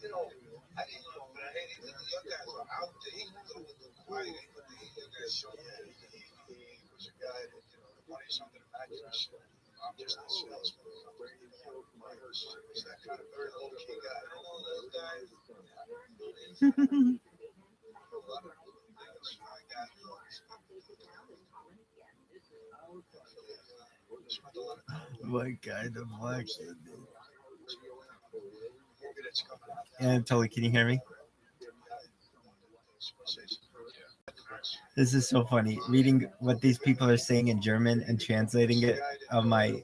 You know, I didn't know, but I had it. You guys were out there. He was a little quiet, but you guys showed me. He was a guy that, the money's under the mattress. I'm just a salesman. He's that kind of very low key guy. I don't know those guys. A lot of guys. What kind of black? Anatoly, can you hear me? This is so funny. Reading what these people are saying in German and translating it on my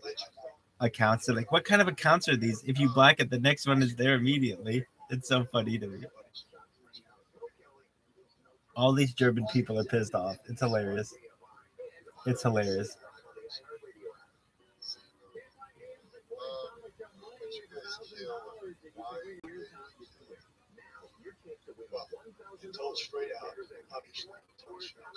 accounts. They're like, what kind of accounts are these? If you black it, the next one is there immediately. It's so funny to me. All these German people are pissed off. It's hilarious. It's hilarious. Well, you told straight out, obviously, you told straight out. A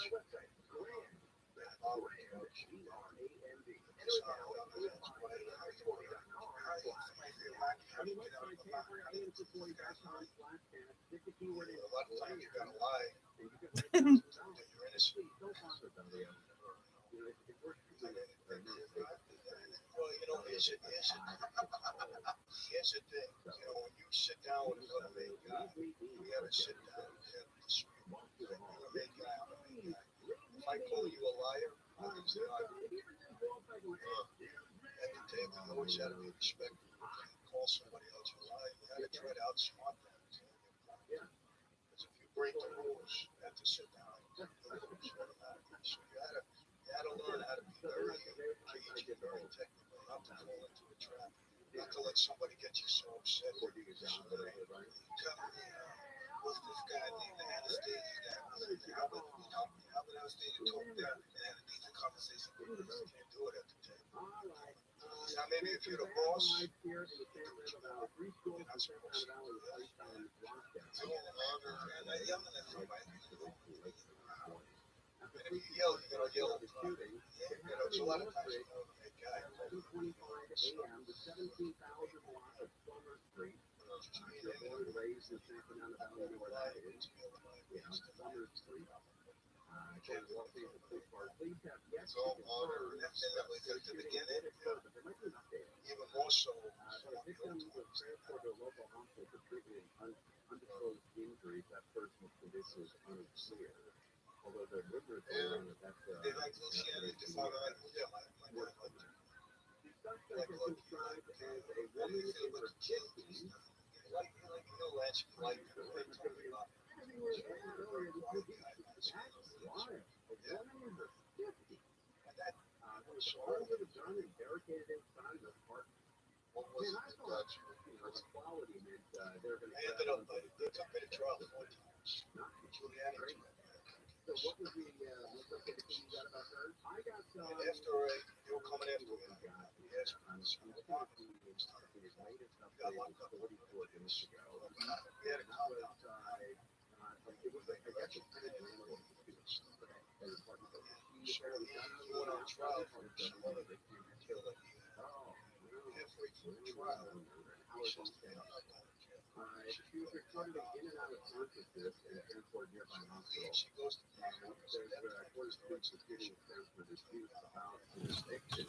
lot of times you gotta lie. That you're innocent. Well, here's the thing. When you sit down with another main guy, we have a sit down. If I call you a liar, at the table, you always had to be respectful. You can't call somebody else a liar. You had to try to outsmart them. Because if you break the rules, you have to sit down. So you had to learn how to be very cagey, very technical, not to fall into a trap, not to let somebody get you so upset. What's this guy named Anastasia? How about Anastasia talk down and have a decent conversation with you? You can't do it at the table. Now, maybe if you're the boss, you're not supposed to. And if you yell, you're going to yell. It's a lot of times, that guy. 2:25 a.m. to 17,000 blocks of Plummer Street. Raised in Sacramento Valley, where that is. Plummer Street. It's all honor and definitely to begin it. Even more so. Victims were transported to a local hospital for treatment undisclosed injuries. That person's condition is unclear. Although the rumors are that they like Luciana to follow like the suspect is described as a woman in her 50s. Like all would have done and barricaded inside an apartment. And I thought, equality meant they're going to. I ended up, they took me to trial 4 times. Giuliani. So what was the most updated thing you got about her? I got after they were coming after me. Yes, got locked up 44 minutes ago. We had a outside. It was like I guess it's kind of animal. He went on trial for some other victim and killed him. Halfway through the trial, she was reported in and out of consciousness and transported nearby hospital. She goes to according to police, the shooting was transferred to she was about to addiction.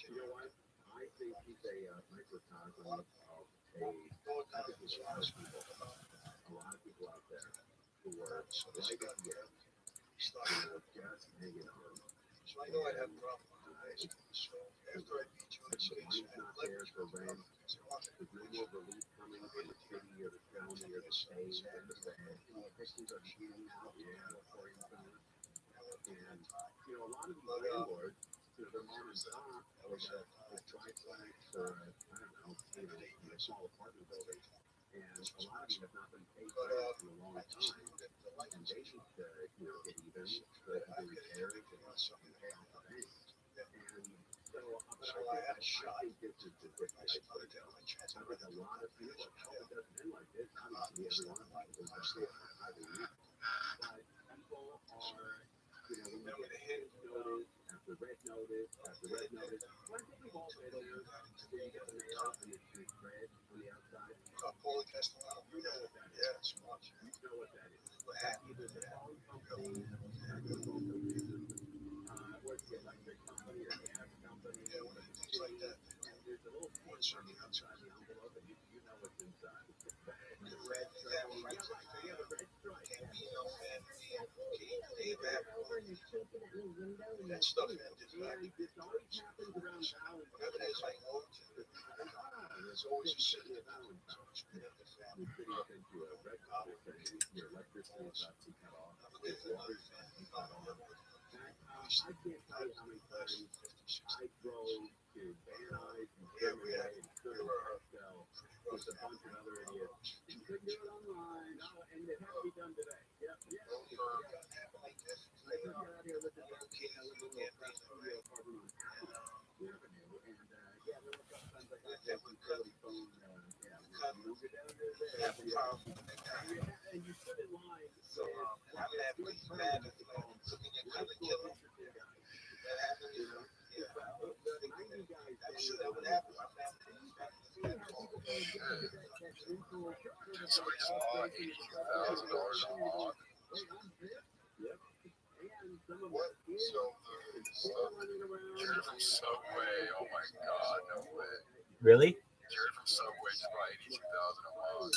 You know what? I think he's a microcosm of a lot of people out there who were right up here, just hanging on. So I know I'd have a problem. So after I beat you in the case, not there for rent. There's no more relief coming from the city or the county or the state or the fed. Pictures are shooting out, before you come. And, a lot of these landlords, they're mom and pop, they got a triplex or, a small apartment building. And a lot of them have not been paid for in a long time. And they need to, get even, do repairs and pay off the bank. So I had a shot. I think this is the difference. I think a lot of people, it doesn't end like this. Obviously, everyone is highly unique. But people are, when you get a hit notice, after red notice, I think we've all been there. Then you get the mail and it's red on the outside. Paulie Castellano. You know what that is. Yeah, it's much. You know what that is. Either the phone company, what's the electric company or gas company, things like that. And there's a little punch on the outside of the envelope, and you know what's inside. The red stripe. Yeah, the red stripe. That stuff ended. This always happens around Valentine's. Whatever it is, I know there's always a city of Valentine's. You could even do a red collar thing. Your electricity is about to cut off. I can't tell you how many times I drove to Van Nuys and Germany and Curacao with a bunch of other idiots. You could do it online, and it had to be done today. Yep. Somebody just bought $82,000 a month. What? So the stuff, Jared from Subway. Oh my God, no way. Really? Jared from Subway just bought $82,000 a month.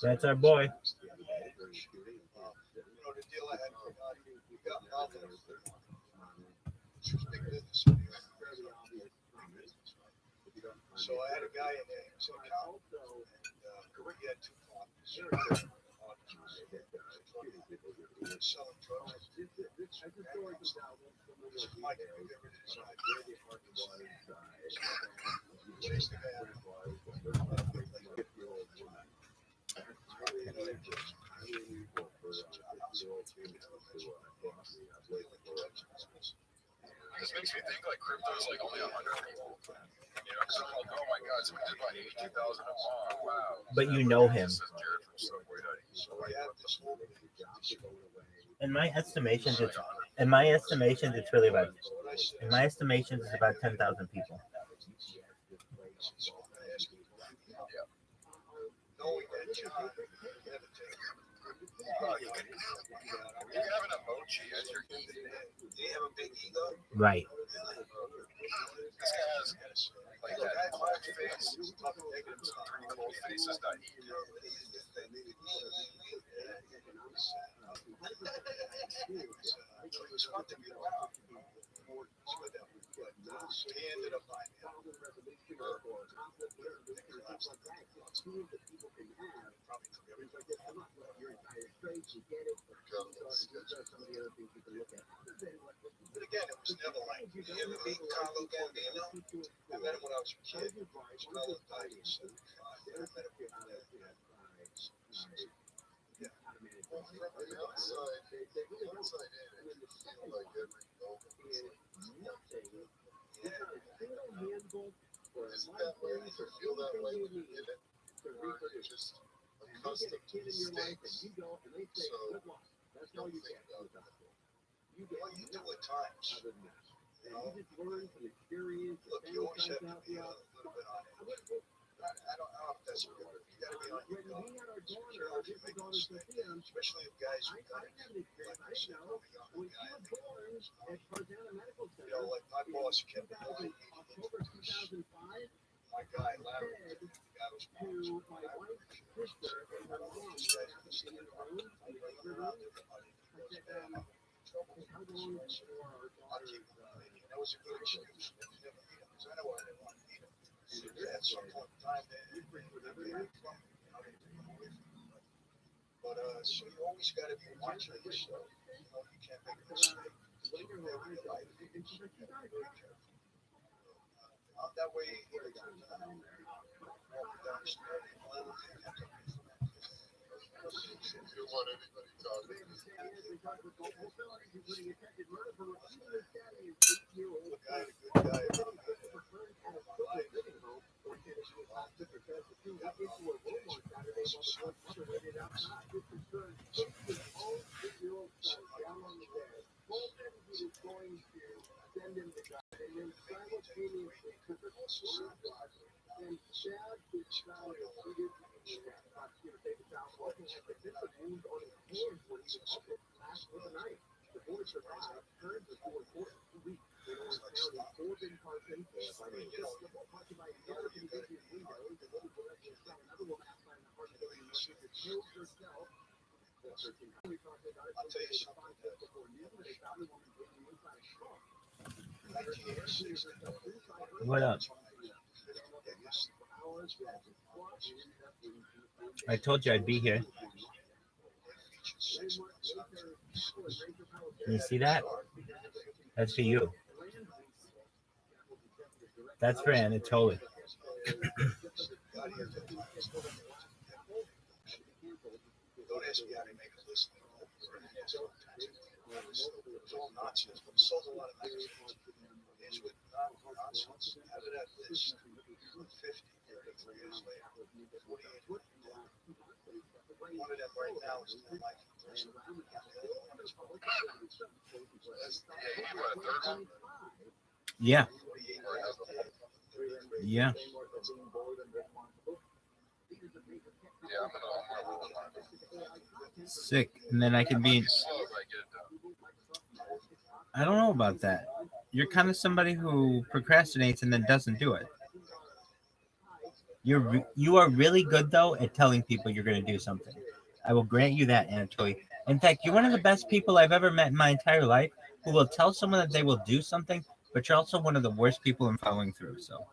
That's our boy. You know, the deal I had with we got involved in a foodporn. She was big business. So I had a guy in there, he was an accountant, and he had two partners. Selling drugs. Mike, whoever it is, chased the guy out. This makes me think like crypto is like only 100 people. You know, because I'm like, oh my God, somebody did buy 82,000 a month. Wow. But you know him. This is Jared from Subway. So I had this whole In my estimations, it's really about. In my estimations, it's about 10,000 people. knowing that John never takes you can have an emoji as your ego. Do you have a big ego? Right. This guy has like that cold face, pretty cold faces that he So he ended up buying it. But again, it was never like, you ever meet Carlo Gambino? I met him when I was a kid. His brother died in 75. I met him when yeah. Well, from the outside in, it feels like every moment is Isn't that way? You feel that way when you're in it? Or you're just accustomed to mistakes? So, don't think about that. Well, you do at times. You know? Look, you always have to be a little bit on edge. I don't know if that's a good word. You got to be on your guard. You know, if you make a mistake, especially if guys who got it, like I said, I'm a younger guy. You know, like my boss kept me on. My guy, Larry, the guy was sponsored. I bring him around everybody. He goes, man, I'm in trouble. I'll keep him on. And that was a good excuse. You never meet him because I know I didn't want to meet him. At some point in time, they bring whatever they have from you. How they take them away from you. But so you always got to be watching yourself. You know, you can't make a mistake. Live your life. That way, you know, walking down the street, you don't want anybody talking. the guy, a good guy, I'll tell you something. What up? I told you I'd be here. Can you see that? That's for you. That's for Go to SBI and make a list of all the it was all nonsense, but it sold a lot of magazines. It's with nonsense. Out of that list, 50, 3 years later, 48 went down. One of them right now is the likeforlike. The other one is called. So that's Yeah. 48. Yeah. Yeah, I'm gonna roll with mine. Sick. And then I can be. Slow as I get it done. I don't know about that. You're kind of somebody who procrastinates and then doesn't do it. You are really good though at telling people you're going to do something. I will grant you that, Anatoly. In fact, you're one of the best people I've ever met in my entire life who will tell someone that they will do something, but you're also one of the worst people in following through. So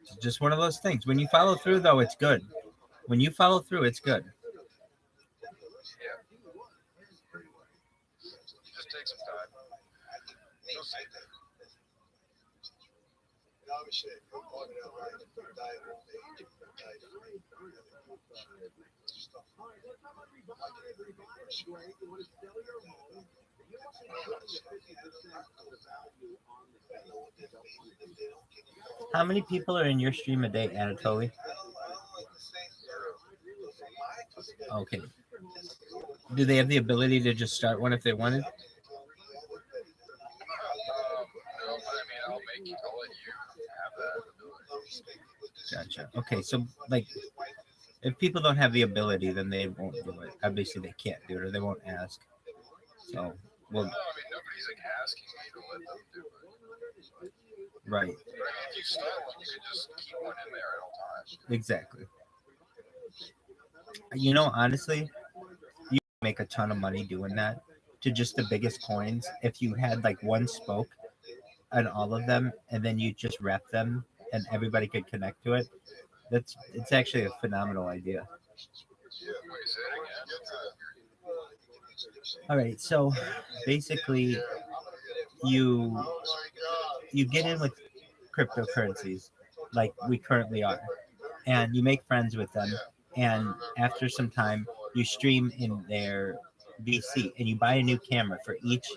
it's just one of those things. When you follow through, though, it's good. When you follow through, it's good. Yeah. Just take some time. You'll see. Obviously, diet old age, diet free, stuff. How many people are in your stream a day, Anatoly? Okay. Do they have the ability to just start one if they wanted? No, but I mean, I'll let you have that ability. Gotcha. Okay, so like, if people don't have the ability, then they won't do it. Obviously, they can't do it, or they won't ask. So, well, No, I mean, nobody's like asking me to let them do it. right, But if you start one, you can just keep one in there at all times. exactly. You know, honestly, you make a ton of money doing that to just the biggest coins. If you had like one spoke on all of them, and then you just rep them, and everybody could connect to it. It's actually a phenomenal idea. Yeah, wait, say it again. All right, so basically, you get in with cryptocurrencies like we currently are, and you make friends with them, and after some time, you stream in their VC, and you buy a new camera for each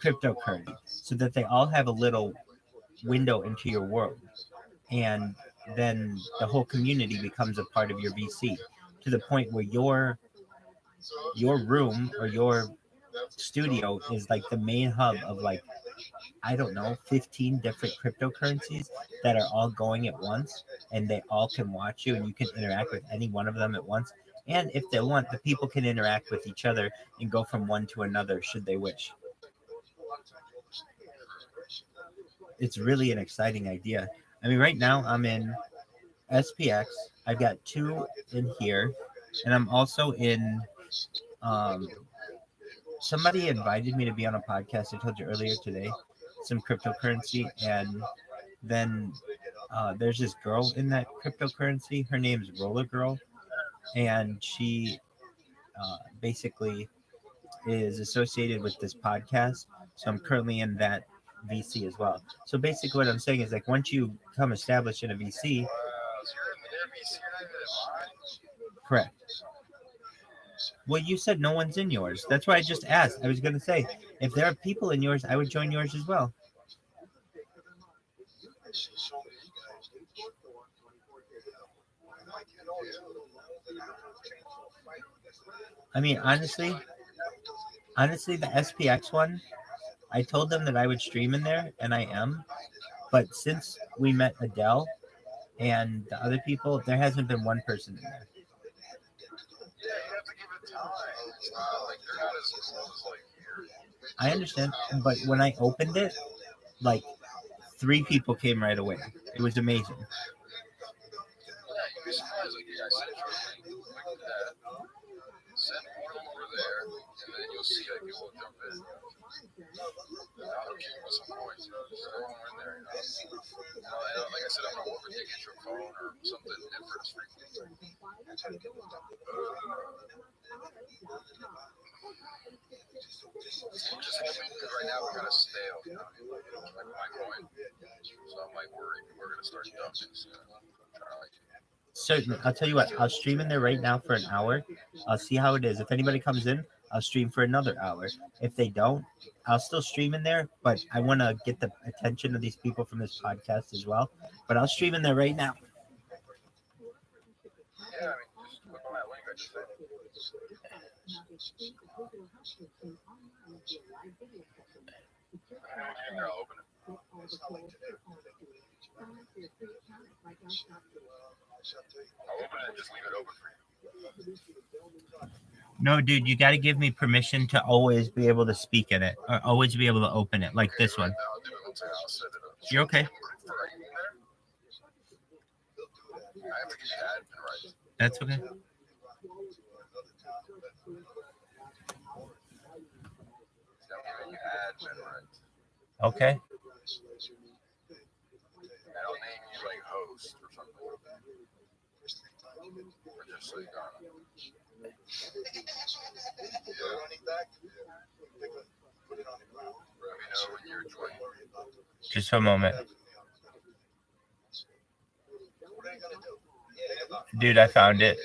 cryptocurrency, so that they all have a little window into your world, and then the whole community becomes a part of your VC to the point where your room or your studio is like the main hub of like, I don't know, 15 different cryptocurrencies that are all going at once, and they all can watch you and you can interact with any one of them at once. And if they want, the people can interact with each other and go from one to another should they wish. It's really an exciting idea. I mean, right now I'm in SPX. I've got 2 in here, and I'm also in. Somebody invited me to be on a podcast. I told you earlier today, some cryptocurrency, and then there's this girl in that cryptocurrency. Her name's Roller Girl, and she basically is associated with this podcast. So I'm currently in that VC as well. So basically, what I'm saying is like once you become established in a VC, So you're in their VC and correct. Well, you said no one's in yours. That's why I just asked. I was going to say, if there are people in yours, I would join yours as well. I mean, honestly, the SPX one, I told them that I would stream in there, and I am. But since we met Adele and the other people, there hasn't been one person in there. Yeah, you have to give it time. It's not like they're not as cool as like here. I understand, but when I opened it, like 3 people came right away. It was amazing. Yeah, you'd be surprised. Like, yeah, I sent you a link like that. Send one over there, and then you'll see like people will jump in. Now they're kicking with some points. Just throw them in there. Like I said, I'm gonna overtake it your phone or something different. Just hoping because right now we're gonna stale. Like my coin, so I'm like worried we're gonna start dumping soon. certain. I'll tell you what. I'll stream in there right now for an hour. I'll see how it is. If anybody comes in, I'll stream for another hour. If they don't, I'll still stream in there. But I want to get the attention of these people from this podcast as well. But I'll stream in there right now. Yeah, I mean, just click on that link I just said. And I'll open it. I'll open it and just leave it open for you. No, dude, you got to give me permission to always be able to speak in it, or always be able to open it, like this one. I'll do it. I'll set it up. You're okay. I have to get you admin rights. That's okay. Okay. And I'll name you like host or something. Or just so you got it. Let me know when you're joining. Just for a moment. Dude, I found it.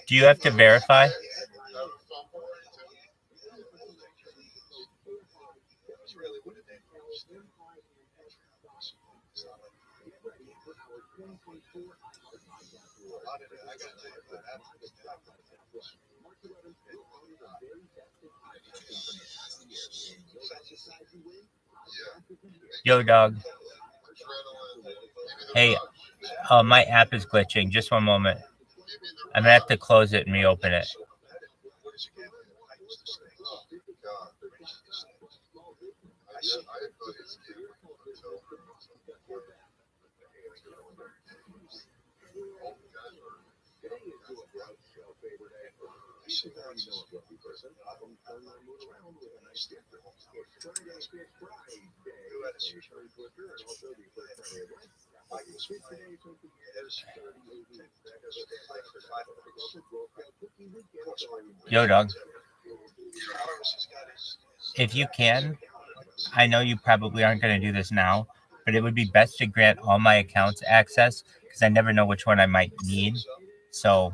Do you have to verify? Yo, dog. Hey, my app is glitching. Just one moment. I'm gonna have to close it and reopen it. Yo, dog. If you can, I know you probably aren't going to do this now, but it would be best to grant all my accounts access because I never know which one I might need. So.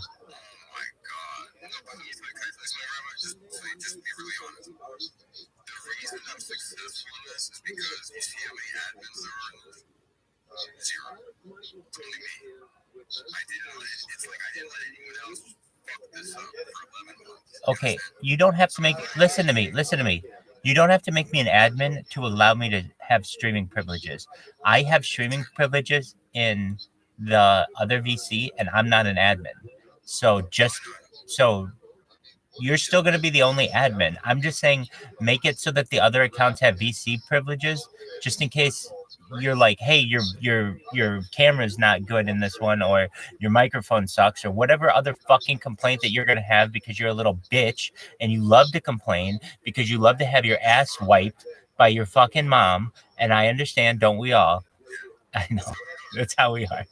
Because you see how many admins there are? Zero. Only me. It's like I didn't let anyone else fuck this up for 11 months. Okay, you don't have to make. Listen to me. You don't have to make me an admin to allow me to have streaming privileges. I have streaming privileges in the other VC, and I'm not an admin. So you're still going to be the only admin. I'm just saying, make it so that the other accounts have VC privileges, just in case you're like, hey, your camera's not good in this one, or your microphone sucks, or whatever other fucking complaint that you're going to have because you're a little bitch and you love to complain because you love to have your ass wiped by your fucking mom. And I understand, don't we all? I know. That's how we are.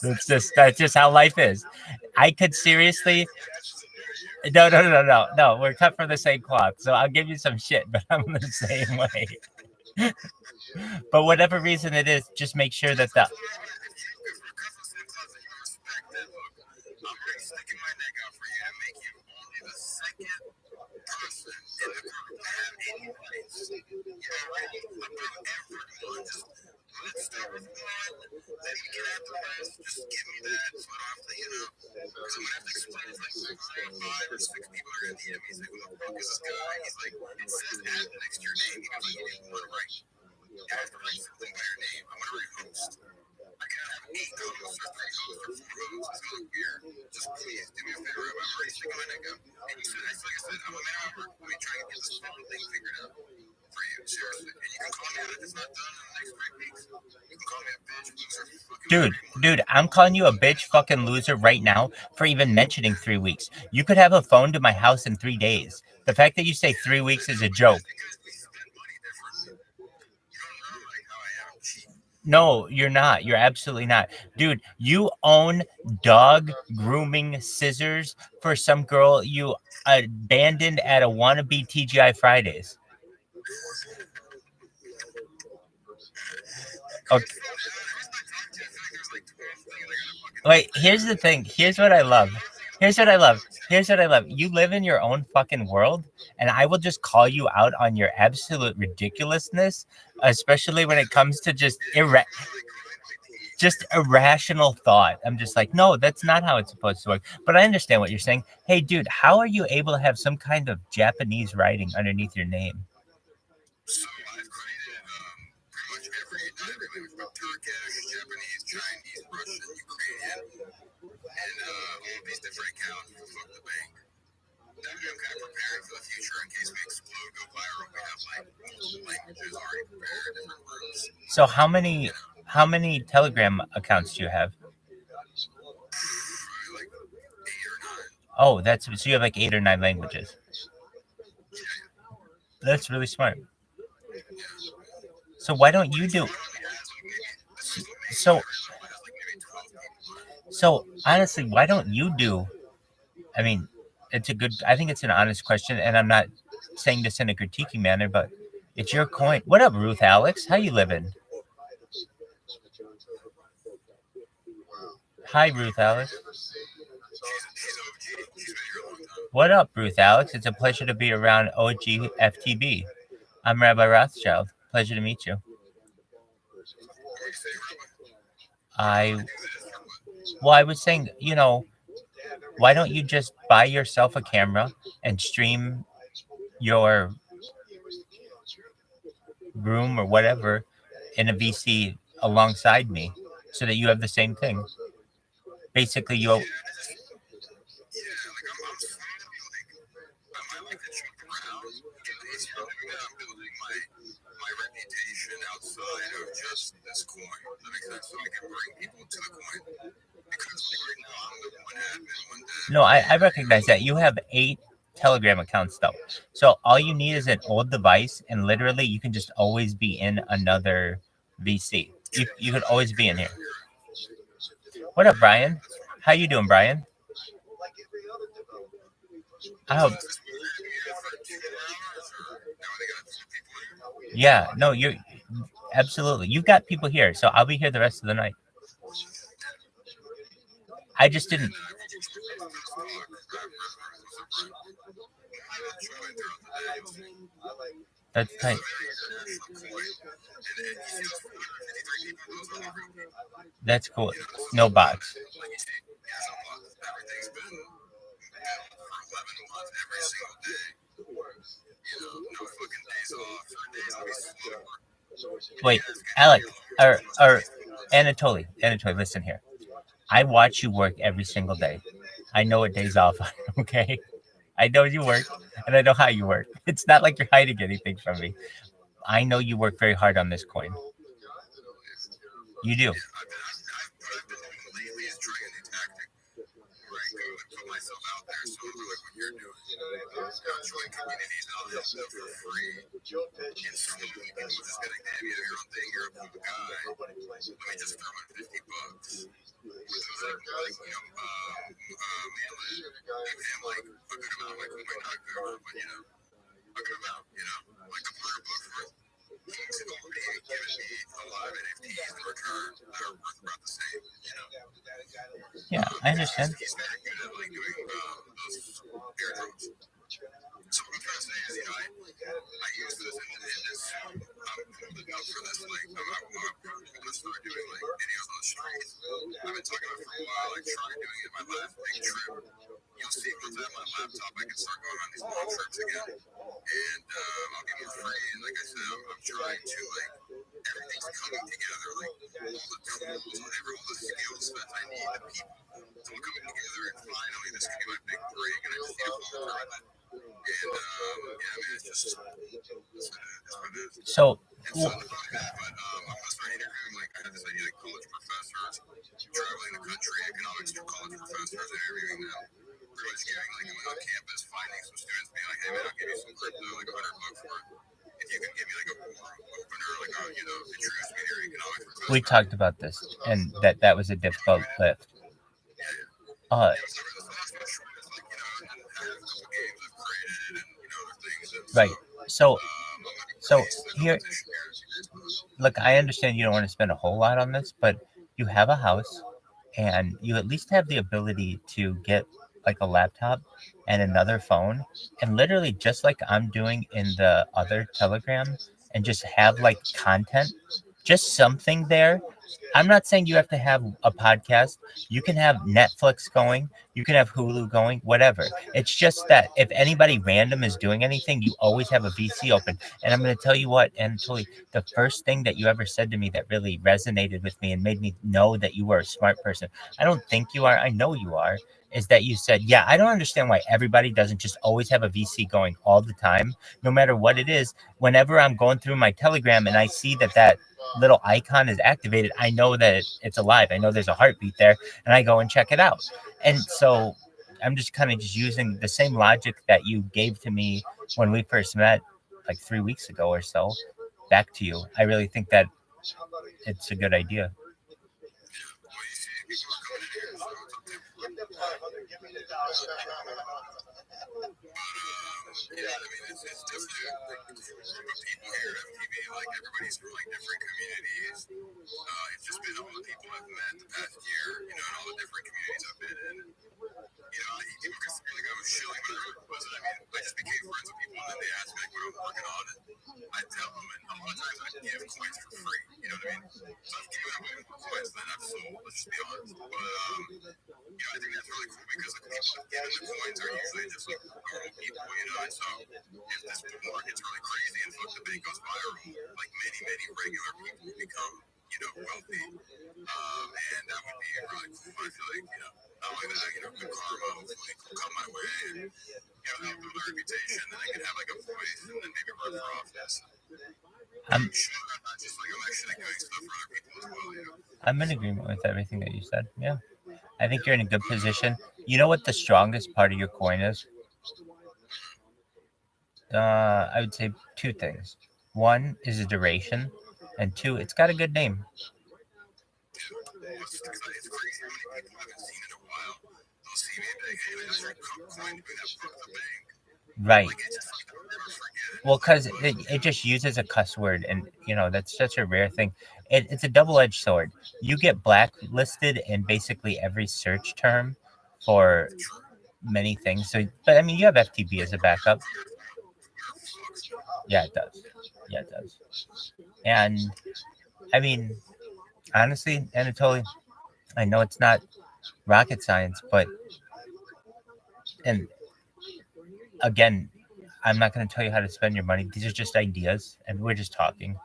That's just how life is. I could seriously. No. We're cut from the same cloth. So I'll give you some shit, but I'm the same way. But whatever reason it is, just make sure that the. Let's start with one. Let me get out the rest. Just give me that so I don't have to, because I'm going to have to explain it's like 5 or 6 people are going to DM me. He's like, who the fuck is this guy? He's like, it says admin next to your name. He goes, like, you didn't want to write. You have to write something by your name. I'm going to repost. I can't have 8 hosts or 3 hosts or 4 hosts. It's going to look weird. Just please do me a favor. I'm already sticking my neck out. And you said, like I said, I'm a man over. Let me try and get this phone thing figured out. For you, seriously. And you can call me if it's not done in the next 3 weeks. You can call me a bitch, loser, Dude, I'm calling you a bitch fucking loser right now for even mentioning 3 weeks. You could have a phone to my house in 3 days. The fact that you say 3 weeks is a joke. No, you're not. You're absolutely not. Dude, you own dog grooming scissors for some girl you abandoned at a wannabe TGI Fridays. Okay. Wait, here's the thing. Here's what I love. Here's what I love. Here's what I love. You live in your own fucking world, and I will just call you out on your absolute ridiculousness, especially when it comes to just irrational thought. I'm just like, no, that's not how it's supposed to work. But I understand what you're saying. Hey, dude, how are you able to have some kind of Japanese writing underneath your name? So I've created pretty much every language from Turkish, Japanese, Chinese, Russian, Ukrainian, and all these different accounts for Fuck the Bank. That way I'm kind of preparing for the future in case we explode, go viral. We have like multiple languages already prepared, different rooms. So how many Telegram accounts do you have? Probably like 8 or 9. Oh, so you have like 8 or 9 languages. That's really smart. So why don't you do? So honestly, why don't you do? I mean, I think it's an honest question, and I'm not saying this in a critiquing manner, but it's your coin. What up, Ruth Alex? How you living? Hi, Ruth Alex. What up, Ruth Alex? It's a pleasure to be around OG FTB. I'm Rabbi Rothschild. Pleasure to meet you. I was saying, why don't you just buy yourself a camera and stream your room or whatever in a VC alongside me so that you have the same thing? Basically, Yeah, like I'm I might like to jump around. It's really that I'm building my reputation outside of just this coin. That makes sense. So I can bring people to the coin. Because like right now I'm the one admin, one dev. No, I recognize that. You have 8 Telegram accounts though. So all you need is an old device, and literally you can just always be in another VC. You could always be in here. What up, Brian? How you doing, Brian? I hope. Yeah, no, you're absolutely. You've got people here, so I'll be here the rest of the night. I just didn't. That's tight. That's cool. No bots. Everything's been for 11 months every single day. No fucking days off. 3 days I'll be slow. Wait, Alec, or Anatoly, listen here. I watch you work every single day. I know what days off are, okay? I know you work, and I know how you work. It's not like you're hiding anything from me. I know you work very hard on this coin. You do. I've been doing lately is trying a new tactic where I go and put myself out there. So like what you're doing, join communities and I'll help them for free. And slowly people just getting, hey, you do your own thing, you're a cool guy. Let me just throw in $50. So like, him like a good amount, like not good, but a good amount, like $100 for it. He's already given me a lot of NFTs in return that are worth about the same, Yeah, I understand. He's very good at like doing those airdrops. So what I'm trying to say is, I use this in this. I'm holding up for this. Like, I'm gonna start doing like videos on the streets. I've been talking about it for a while. Like, trying doing it my last big trip. You'll see once I have my laptop, I can start going on these long trips again, and I'll be more free. And like I said, I'm trying to like everything's coming together. Like all the tools, whatever, all the skill sets I need, the people, it's all coming together. And finally, this could be my big break. And I just need to follow through with it. And yeah, man, it's just it's what it is. So. And so the fun is, but I'm gonna start interviewing. Like I had this idea, like college professors traveling the country, economics to college professors, interviewing them. Pretty much giving like going on campus, finding some students, being like, hey man, I'll give you some crypto, like $100 for it. If you can give me like a warm opener, like introduce me to your economics professor. We talked about this, and that was a difficult lift. Right. So here, look, I understand you don't want to spend a whole lot on this, but you have a house and you at least have the ability to get like a laptop and another phone and literally just like I'm doing in the other Telegram and just have like content, just something there. I'm not saying you have to have a podcast. You can have Netflix going, you can have Hulu going, whatever. It's just that if anybody random is doing anything, you always have a VC open. And I'm going to tell you what, Anatoly, the first thing that you ever said to me that really resonated with me and made me know that you were a smart person. I don't think you are, I know you are. Is that you said, yeah, I don't understand why everybody doesn't just always have a VC going all the time, no matter what it is. Whenever I'm going through my Telegram and I see that little icon is activated, I know that it's alive. I know there's a heartbeat there, and I go and check it out. And so I'm just kind of just using the same logic that you gave to me when we first met, like 3 weeks ago or so, back to you. I really think that it's a good idea. Yeah, I mean, it's definitely a group of people here at FTV. Like, everybody's from, like, different communities. It's just been all the people I've met the past year, you know, and all the different communities I've been in. You know, people consider like I was shilling, but I really wasn't. I mean, I just became friends with people, and then they asked me, like, what I'm working on, and I tell them, and a lot of times I give coins for free, you know what I mean? So I'm giving away more coins than I've sold, let's just be honest. But, you know, I think that's really cool because the people that give the coins are usually just like normal people, you know. And so if this war gets really crazy and Fuck the Bank goes viral, like many regular people become, you know, wealthy, and that would be really cool. I feel like, you know, not only that, you know, good karma hopefully will come my way, and you know, help build a reputation, and I can have like a voice, and then maybe run for office. I'm actually doing stuff for other people as well, you know. I'm in agreement with everything that you said. Yeah. I think you're in a good position. You know what the strongest part of your coin is? I would say two things. One is the duration, and two, it's got a good name. Right. Well, because it just uses a cuss word, and you know that's such a rare thing. It's a double-edged sword. You get blacklisted in basically every search term for many things. So, but I mean, you have FTB as a backup. Yeah, it does. Yeah, it does. And I mean, honestly, Anatoly, I know it's not rocket science, but and again, I'm not going to tell you how to spend your money. These are just ideas, and we're just talking.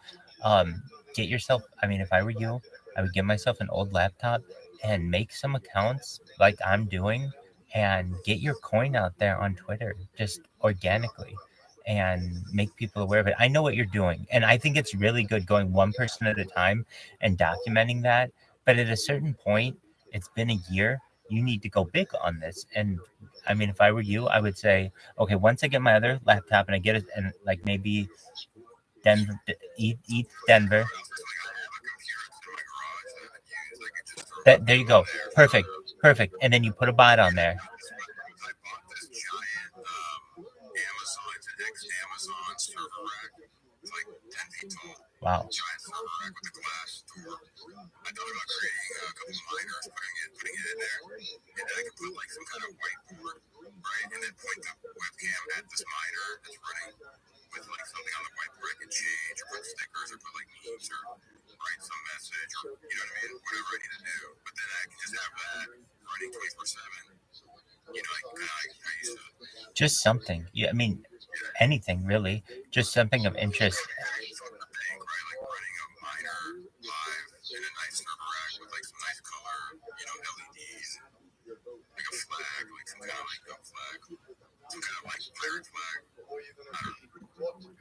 Get yourself. I mean, if I were you, I would get myself an old laptop and make some accounts like I'm doing, and get your coin out there on Twitter just organically, and make people aware of it. I know what you're doing, and I think it's really good going one person at a time and documenting that. But at a certain point, it's been a year. You need to go big on this. And I mean, if I were you, I would say, okay, once I get my other laptop and I get it, and like maybe Denver, eat Denver. That there you go, perfect. And then you put a bot on there. Wow. I thought about creating a couple miners, putting it in there, and then I could put like some kind of whiteboard, right, and then point the webcam at this miner that's running with like something on the whiteboard I can change, or put stickers, or put like memes, or write some message, or you know what I mean, whatever I need to do. But then I can just have that running 24/7. You know, like kind of like I used to. Just something. Yeah, I mean, anything really. Just something of interest.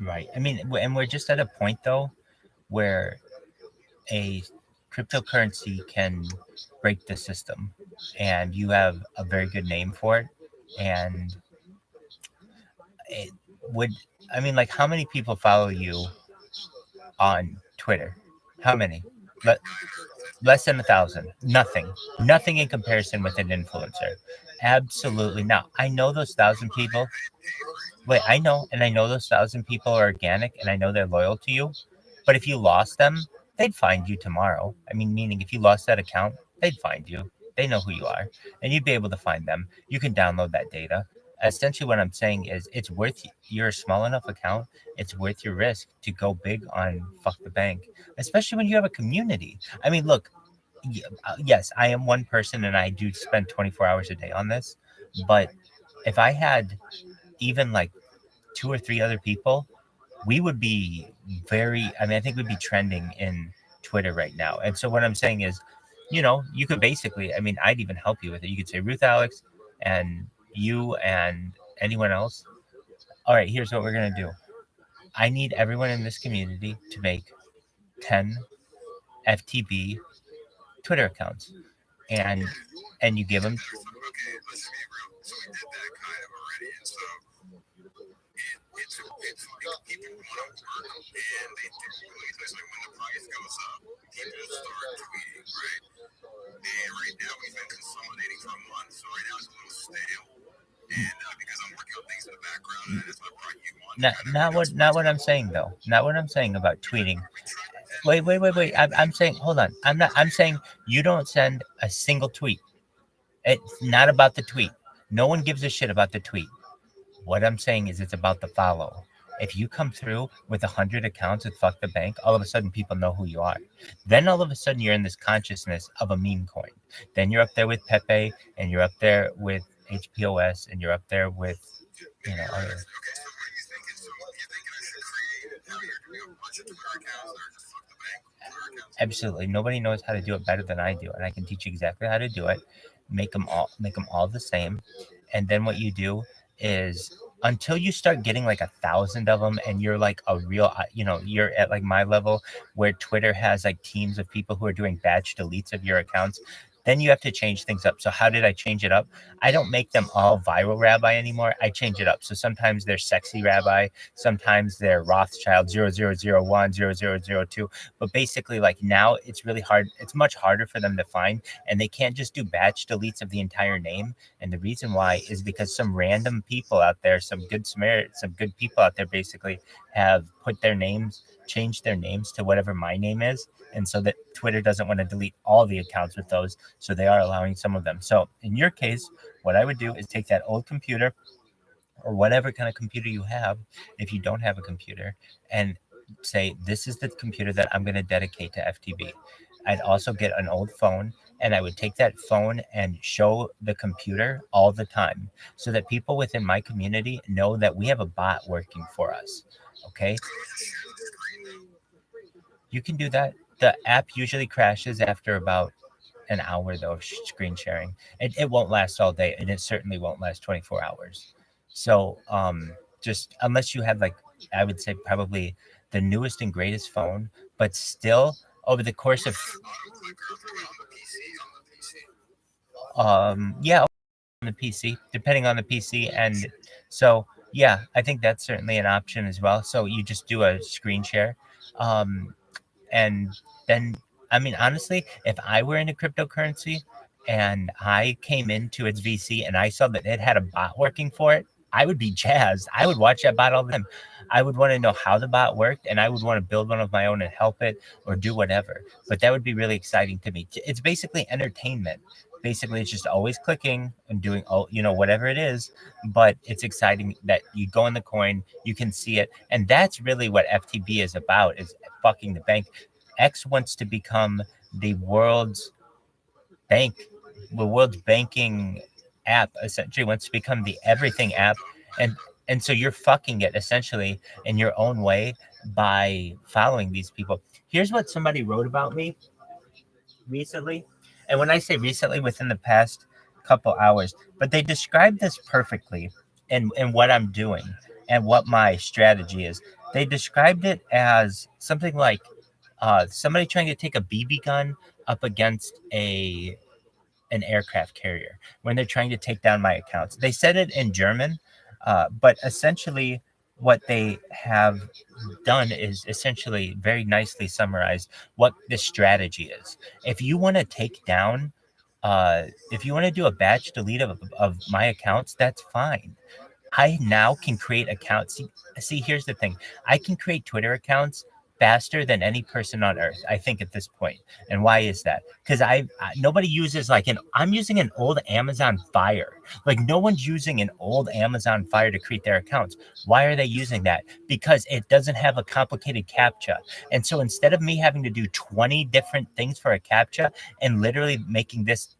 Right. I mean, and we're just at a point though where a cryptocurrency can break the system, and you have a very good name for it. And it would, I mean, like, how many people follow you on Twitter? How many? Less than 1,000. Nothing in comparison with an influencer. Absolutely not. I know those 1,000 people. Wait, I know those 1,000 people are organic, and I know they're loyal to you. But if you lost them, they'd find you tomorrow. I mean, meaning if you lost that account, they'd find you. They know who you are, and you'd be able to find them. You can download that data. Essentially, what I'm saying is, it's worth you're a small enough account. It's worth your risk to go big on fuck the bank, especially when you have a community. I mean, look, yes, I am one person, and I do spend 24 hours a day on this. But if I had even like 2 or 3 other people, we would be I mean, I think we'd be trending in Twitter right now. And so what I'm saying is, you could basically, I mean, I'd even help you with it. You could say Ruth, Alex, and you and anyone else. All right, here's what we're going to do. I need everyone in this community to make 10 FTB Twitter accounts. And you give them. Okay, let's be real. So we did that kind of already, and so it's like people want to work, and they do, especially when the price goes up, people start tweeting, right? And right now we've been consolidating for a month, so right now it's a little stale. And because I'm working on things in the background, and that's why I brought you on. Not what I'm saying though. Not what I'm saying about tweeting. Wait. I'm saying, hold on. I'm saying you don't send a single tweet. It's not about the tweet. No one gives a shit about the tweet. What I'm saying is, it's about the follow. If you come through with 100 accounts with Fuck the Bank, all of a sudden people know who you are. Then all of a sudden you're in this consciousness of a meme coin. Then you're up there with Pepe, and you're up there with HPOS, and you're up there with, other. Okay, so what are you thinking? So you're thinking I should create how you're doing a bunch of Twitter accounts, or just Fuck the Bank Twitter accounts? Absolutely. Nobody knows how to do it better than I do, and I can teach you exactly how to do it. Make them all the same. And then what you do is, until you start getting like 1,000 of them, and you're like a real, you're at like my level, where Twitter has like teams of people who are doing batch deletes of your accounts, then you have to change things up. So how did I change it up? I don't make them all ViralRabbi anymore. I change it up. So sometimes they're Sexy Rabbi, sometimes they're Rothschild 0001, 0002. But basically, like, now it's really hard. It's much harder for them to find, and they can't just do batch deletes of the entire name. And the reason why is because some random people out there, some good people out there basically have changed their names to whatever my name is. And so that Twitter doesn't want to delete all the accounts with those. So they are allowing some of them. So in your case, what I would do is take that old computer, or whatever kind of computer you have, if you don't have a computer, and say, this is the computer that I'm going to dedicate to FTB. I'd also get an old phone, and I would take that phone and show the computer all the time, so that people within my community know that we have a bot working for us. Okay? You can do that. The app usually crashes after about an hour, though, of screen sharing. It won't last all day, and it certainly won't last 24 hours. So just unless you have, like, I would say probably the newest and greatest phone, but still over the course of yeah, on the PC, depending on the PC. And so yeah, I think that's certainly an option as well. So you just do a screen share. And then, I mean, honestly, if I were into cryptocurrency and I came into its VC and I saw that it had a bot working for it, I would be jazzed. I would watch that bot all the time. I would want to know how the bot worked, and I would want to build one of my own and help it or do whatever. But that would be really exciting to me. It's basically entertainment. Basically, it's just always clicking and doing, whatever it is. But it's exciting that you go in the coin, you can see it. And that's really what FTB is about, is fucking the bank. X wants to become the world's banking app, essentially wants to become the everything app. And so you're fucking it essentially in your own way by following these people. Here's what somebody wrote about me recently. And when I say recently, within the past couple hours, but they described this perfectly in what I'm doing and what my strategy is. They described it as something like somebody trying to take a BB gun up against an aircraft carrier when they're trying to take down my accounts. They said it in German, but essentially what they have done is essentially very nicely summarized what the strategy is. If you want to take down, if you want to do a batch delete of my accounts, that's fine. I now can create accounts. See, here's the thing. I can create Twitter accounts faster than any person on earth, I think, at this point. And why is that? Because nobody uses like I'm using an old Amazon Fire. Like no one's using an old Amazon Fire to create their accounts. Why are they using that? Because it doesn't have a complicated CAPTCHA. And so instead of me having to do 20 different things for a CAPTCHA and literally making this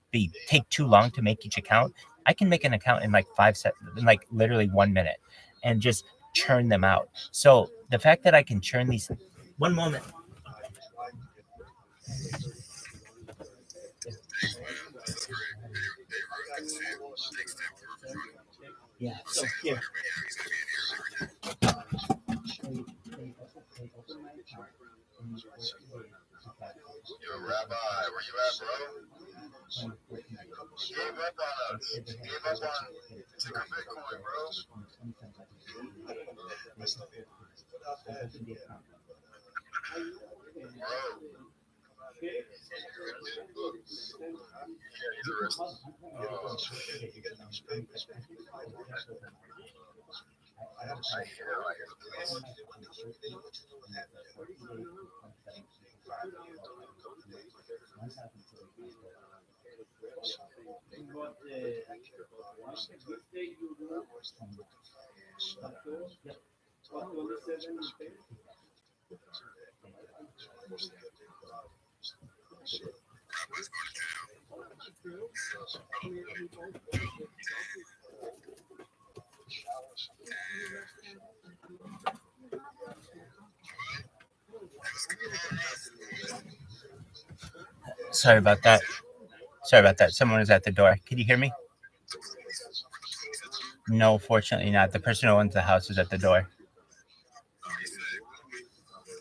take too long to make each account, I can make an account in like 5 seconds, in like literally 1 minute, and just churn them out. So the fact that I can churn these, one moment. Yeah. So here. Yo, Rabbi, where you at, bro? Gave up on us. Gave up on ticker Bitcoin, bro. Sorry about that. Someone is at the door. Can you hear me? No, fortunately not. The person who owns the house is at the door.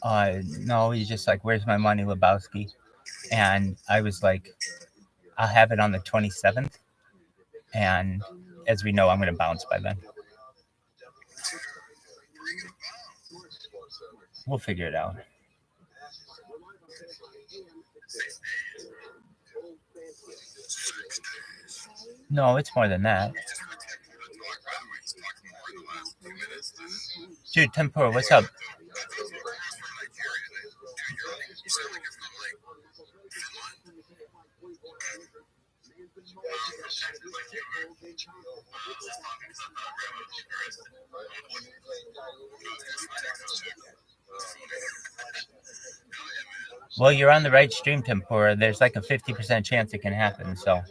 No, he's just like, "Where's my money, Lebowski?" And I was like, "I'll have it on the 27th." And as we know, I'm going to bounce by then. We'll figure it out. No, it's more than that. Dude, Tempura, what's up? Well, you're on the right stream, Tempura. There's like a 50% chance it can happen, so.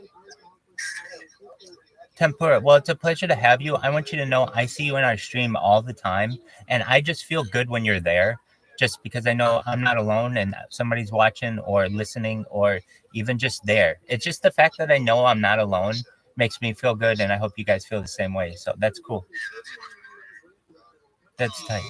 Tempura, well, it's a pleasure to have you. I want you to know I see you in our stream all the time, and I just feel good when you're there, just because I know I'm not alone and somebody's watching or listening or even just there. It's just the fact that I know I'm not alone makes me feel good, and I hope you guys feel the same way. So that's cool. That's tight.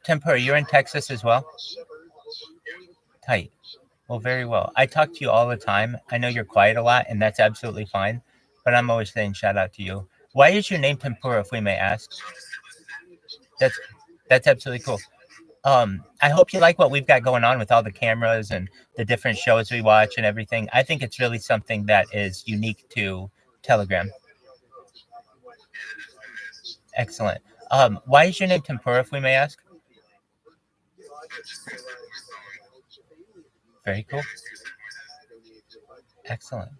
Tempura, you're in Texas as well? Tight. Well, very well. I talk to you all the time. I know you're quiet a lot, and that's absolutely fine. But I'm always saying shout out to you. Why is your name Tempura, if we may ask? That's absolutely cool. I hope you like what we've got going on with all the cameras and the different shows we watch and everything. I think it's really something that is unique to Telegram. Excellent. Why is your name Tempura, if we may ask? Very cool. Excellent.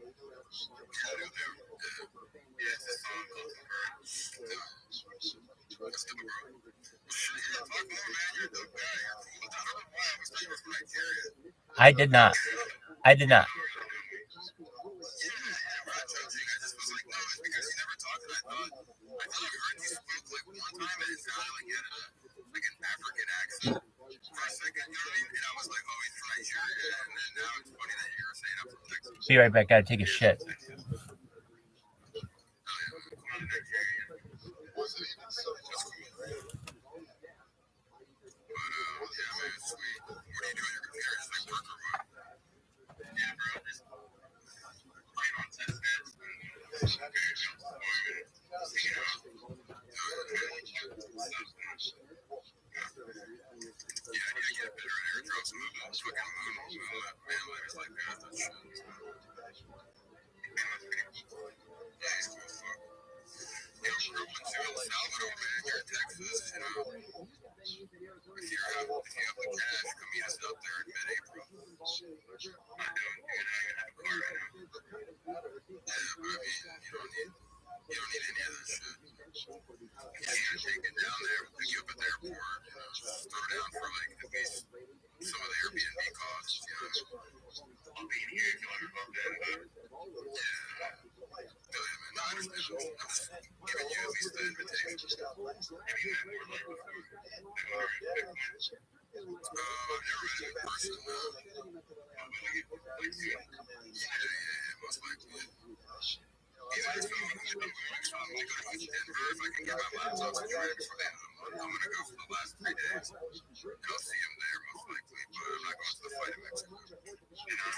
I did not. Be right back. Gotta take a shit. Was it even so? That's cool. Yeah, man, it's sweet. What do you do on your computer? Just like work or what? Yeah, bro, just playing on test beds. Okay, yeah, I need to get better at airdrops. Fucking man, like that. That shit. Yeah, he's cool as fuck. Yeah, I'm from El Salvador, man. You're in Texas, you know. If you have the cash, come meet us out there in mid-April. I don't, you know, I have a car right now. Yeah, but I mean, you don't need any of that shit. You can take it down there, we'll pick you up at the airport, throw down for like at least some of the Airbnb costs, you know. I'll be here if you want to bump that up. Yeah. No, man, no, I understand. I'm just giving you at least the invitation. Have you met more like before? I've never met in person, no. Yeah, most likely. Even if someone who's been going to Denver, if I can get my laptop situated before the end of the month, I'm going to go for the last 3 days. And I'll see him there most likely, but I'm not going to the fight in Mexico. You know?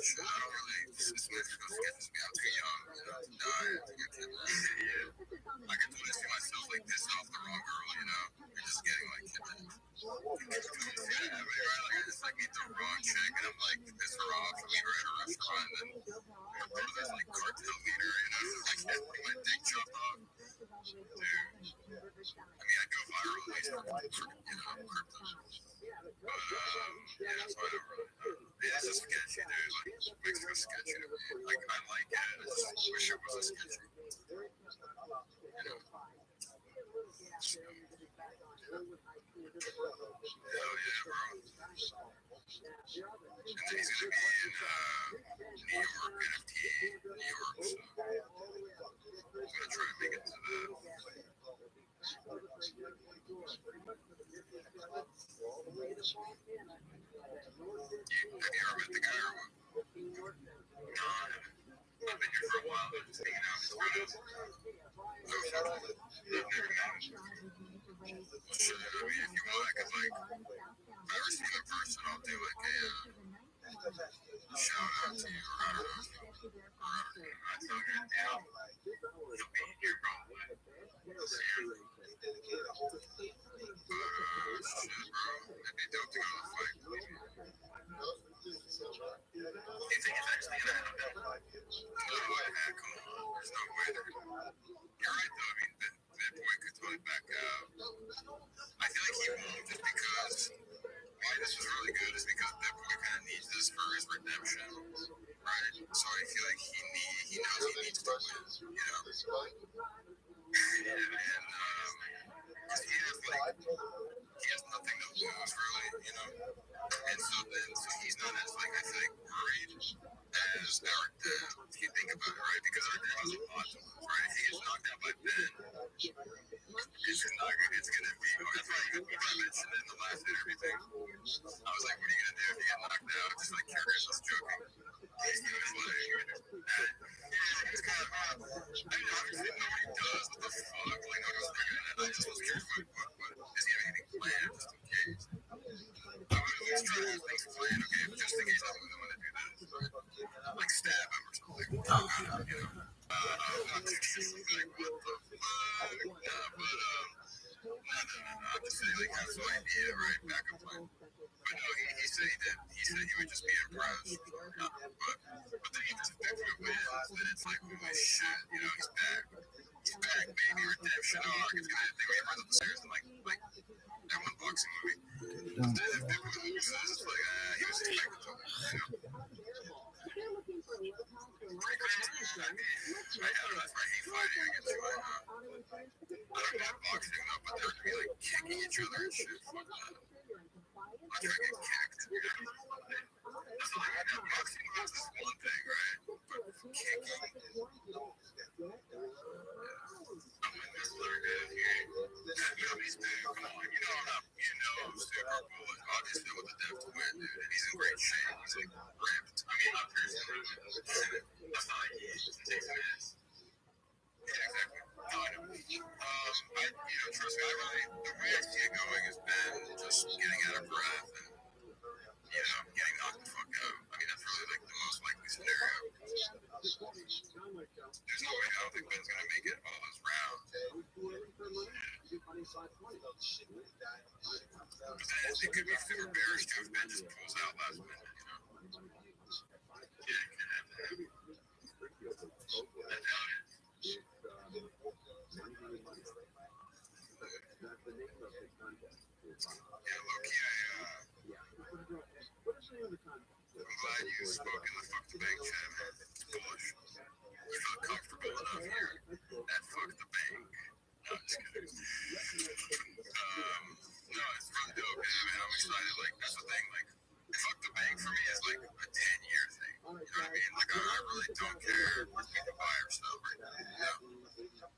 Shit, I don't really. This Mexico sketches me out too young, you know, to die. I think I can. Yeah. I can totally see myself like pissing off the wrong girl, you know? You're just getting like kidnapped. Yeah, I mean, right? Like I just like meet the wrong chick and I'm like piss her off and leave her at a restaurant and then there's like cartel leader, you know, like getting my dick chopped off. Dude, I mean, I go viral at least for, you know, crypto. But yeah, that's why I don't really know. Yeah, it's just sketchy, dude. Like Mexico's sketchy to me. Like I like it. I just wish it wasn't sketchy. You know. Hell yeah, bro. And then he's gonna be in New York, NFT, New York. So I'm gonna try to make it to the. Have you ever met the guy or what? No, I've been here for a while, just hanging out. No, shit. I've never met him. Well, shit, I mean, if you want, I could like, if I ever see him in person, I'll do like a shout out to you, or I don't know. I tell you, yeah, you'll be here probably. We'll see you. Shit, bro. It'd be dope to go to the fight. He's actually in a no way, man. Come on. There's no way they're gonna. You're right, though. I mean, Bitcoin could totally back out. I feel like he won't just because why this was really good is because Bitcoin kind of needs this for his redemption, right? So I feel like he knows he needs to win, you know? And he has nothing to lose, really, you know? And so he's not as, like, I feel like, worried as our dad, if you think about it, right? Because our dad has a lot to lose, right? He gets knocked out by Ben. It's gonna be, that's why I mentioned it in the last interview thing. I was like, what are you gonna do if you get knocked out? Just like curious, I was joking. He was like, he was kind of, I mean, obviously nobody does, what the fuck? Like, I just was curious, what, does he have anything planned just in case? I would at least try to have things planned, okay, but just in case I'm the one to do that. Like stab him or something, you know? Not too sure, like, what the fuck? Nah, but, not to say, like, have some idea, right, backup plan. But no, he said he did. He said he would just be impressed. But then even if Bitcoin wins, then it's like, holy shit, you know, he's back. He's back, baby, redemption arc. It's gonna, they were right upstairs in like that one boxing movie. Then if Bitcoin loses, it's like, he was expected to win, you know? Pretty crazy, man. I mean, I don't know, that's why I hate fighting against you. I don't get boxing up, but they're gonna be like kicking each other and shit. Fuck that. I'm trying to get kicked, you know? That's all I got. Boxing moves is one thing, right? But kicking. I'm in this little guy here. You know he's big. Come on, you know I'm super bullish. Obviously, with the dev to win, dude. And he's in great shape. He's like ripped. I mean, trust me, the way I see it going has been just getting out of breath and, getting knocked the fuck out. I mean, that's really like the most likely scenario. There's no way, I don't think Ben's gonna make it all those rounds. But then it could be super bearish too if Ben just pulls out last minute, Yeah, it can happen. Yeah, low-key, I'm glad you spoke in the fuck the bank chat, man. It's bullish. You felt comfortable enough here at fuck the bank. No, I'm just kidding. No, it's really dope, man. I'm excited. Like, that's the thing. Like, fuck the bank for me is like a 10-year thing. You know what I mean? Like, I really don't care if we can buy or sell right now.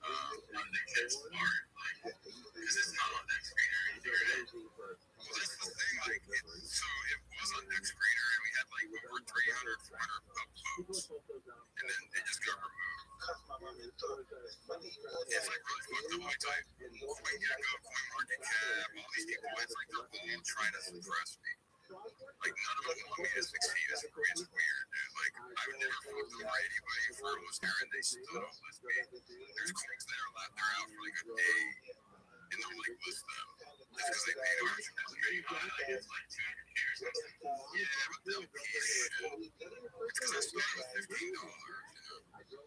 I think it's smart. Like, because it's not on that screen or anything. Well, that's the thing. Like, so it was on Next Screener, and we had like over 300, 400 upvotes, and then it just got removed. It's like really fucked up. Like, CoinGecko, CoinMarketCap, all these people, it's like they're all trying to suppress me. Like, none of them want me to succeed. It's weird, dude. Like, I've never fucked over anybody for almost there, and they still don't list me. There's coins that are out for like a day, and they'll like list them. Just because they paid $100 million, it's like 200 years. Yeah, but they'll pay shit. It's because I started with $15,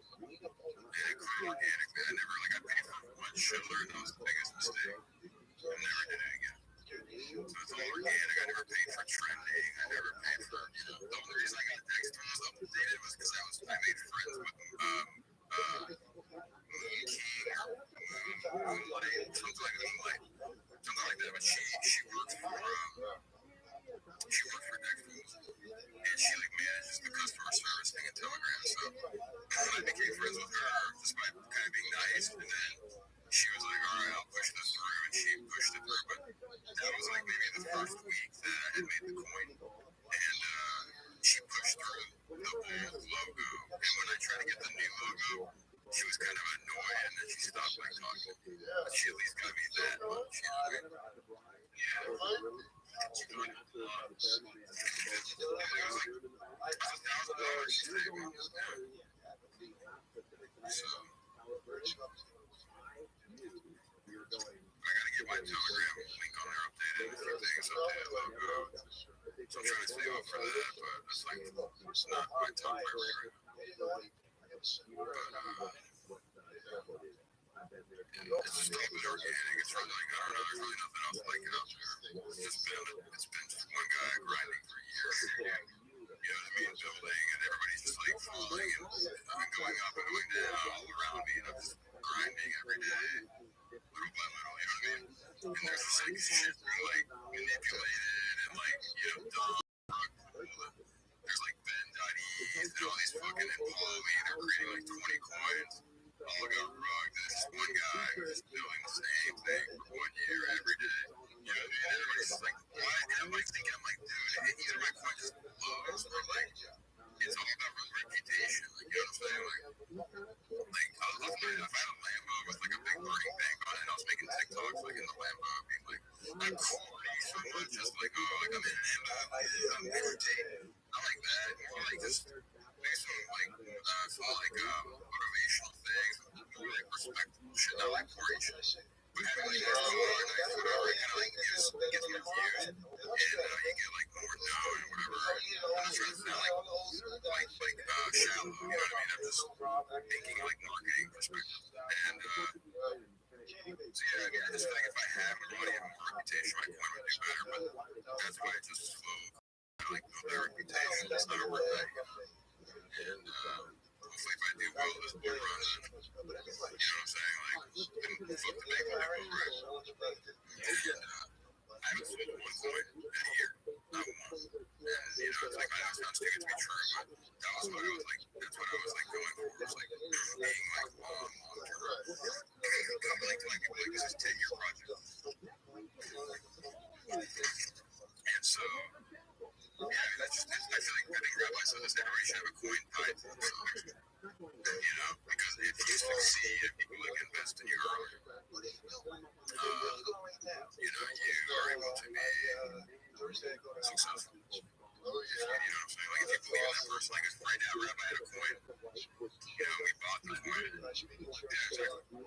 And it grew organic, man. I paid for one shoulder, and that was the biggest mistake. I never did it again. So it's all organic. I never paid for trending. I never paid for, the only reason I got next to was updated was because I made friends with Moon King or Moonlight, something like Moonlight. Something like that, but she works for Nextdoor, and she like manages the customer service thing at Telegram. So I became friends with her just by kind of being nice, and then she was like, "All right, I'll push this through," and she pushed it through. But that was like maybe the first week that I had made the coin, and she pushed through the old logo, and when I tried to get the new logo, she was kind of annoyed, and then she stopped like talking. But she at least got me that much, you know what I mean? Yeah. It was like $1,000 savings. So I gotta get my Telegram link on there updated, a few things updated, logo. So I'm trying to save up for that, but it's like it's not my top priority right now. It's just a little bit organic. It's really like, I don't know, there's really nothing else like it out there. It's been just one guy grinding for years. You know what I mean? Building, and everybody's just like falling and going up and going down all around me, and I'm just grinding every day, little by little, you know what I mean? And there's this like shit like manipulated and like, dumb. There's like Ben.e's and all these fucking follow me, they're creating like 20 coins. All got rugged. There's just one guy who's just doing the same thing for 1 year every day. You know what I mean? Everybody's just like, why? And I'm like thinking, dude, either my coin just blows or like, it's all about reputation. Like, you know what I'm saying? Like if I had a Lambo with like a big burning thing on it, and I was making TikToks like in the Lambo, being like, I'm corny so much, just like, oh, like I'm in an Lambo, I'm meditating. I like that. More like just do some like motivational things, more like respectful shit, not like boring shit. But having like more nice whatever, it kind of like gets more views, and you get like more known and whatever. I'm not trying to sound like shallow, you know what I mean? I'm just thinking like marketing perspective. And so yeah, I mean, I just feel like if I have a really more reputation, my coin would do better. But that's why it's just slow. I like build that reputation. It's not overnight. And hopefully, if I do well this bull run, then you know what I'm saying? Like, then flip the bank will be right. And I haven't sold one coin in a year, not one. And it's like I know it sounds too good to be true, but that was what I was like. That's what I was like going for. Was like being like long term. I'm like telling people like this is a 10-year project. And so. Yeah, I mean, that's just, I feel like, I think Rabbi said this, everybody should have a coin tied to themselves. Because if you succeed, if people like invest in you early, successful. You know what I'm saying? Like, if you believe in that person, like right now, Rabbi had a coin. You know, we bought the coin. Yeah, exactly.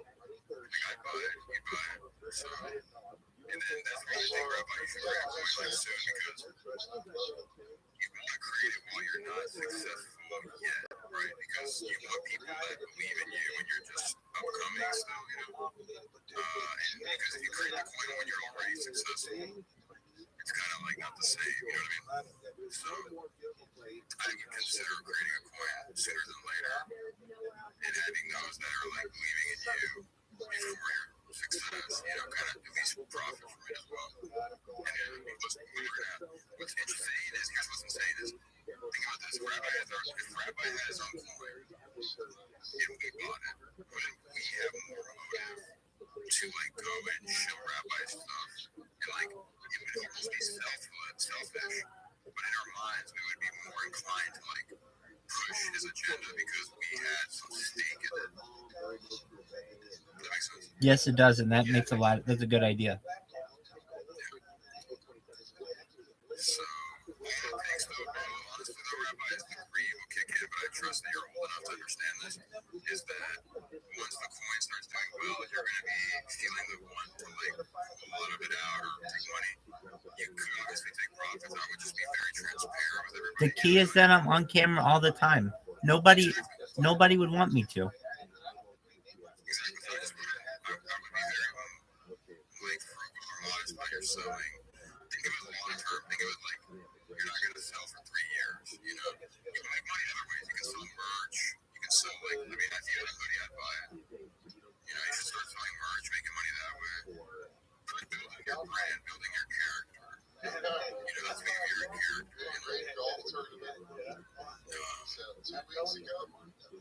The guy bought it, we buy it. So, and then that's why I think Rabbi, you should create a coin like soon, because you want to create it while you're not successful yet, right? Because you want people that believe in you when you're just upcoming still, you know. And because if you create the coin when you're already successful, it's kind of like not the same, you know what I mean? So I would consider creating a coin sooner than later, and having those that are like believing in you before your success, you know, kind of at least profit from it as well. And then what's insane is, here's what's insane is, think about this, if Rabbi had his own coin, and we bought it, wouldn't we have more motive to like go and show Rabbi stuff, and like it would almost be selfish, but in our minds we would be more inclined to like push his agenda because we had some stake in it. Does that make sense? Yes, it does, and that makes a lot. That's a good idea. So, thanks though, honestly though, Rabbi, is the greed will kick in, but I trust that you're old enough to understand this, is that once the coin starts doing well, you're going to be feeling the want to like pull a little bit out or take money. You could obviously take profits. I would just be very transparent with everybody. The key is that I'm on camera all the time. Nobody would want me to. Exactly. So I would be very like frugal or modest about your selling. Think of it long term. Think of it like you're not going to sell for 3 years. You know, you can make money other ways. You can sell merch. You can sell like, I mean, if you had a hoodie, I'd buy it. You know, you should start selling merch, making money that way. Building your brand, building your character. You know, that's maybe your character.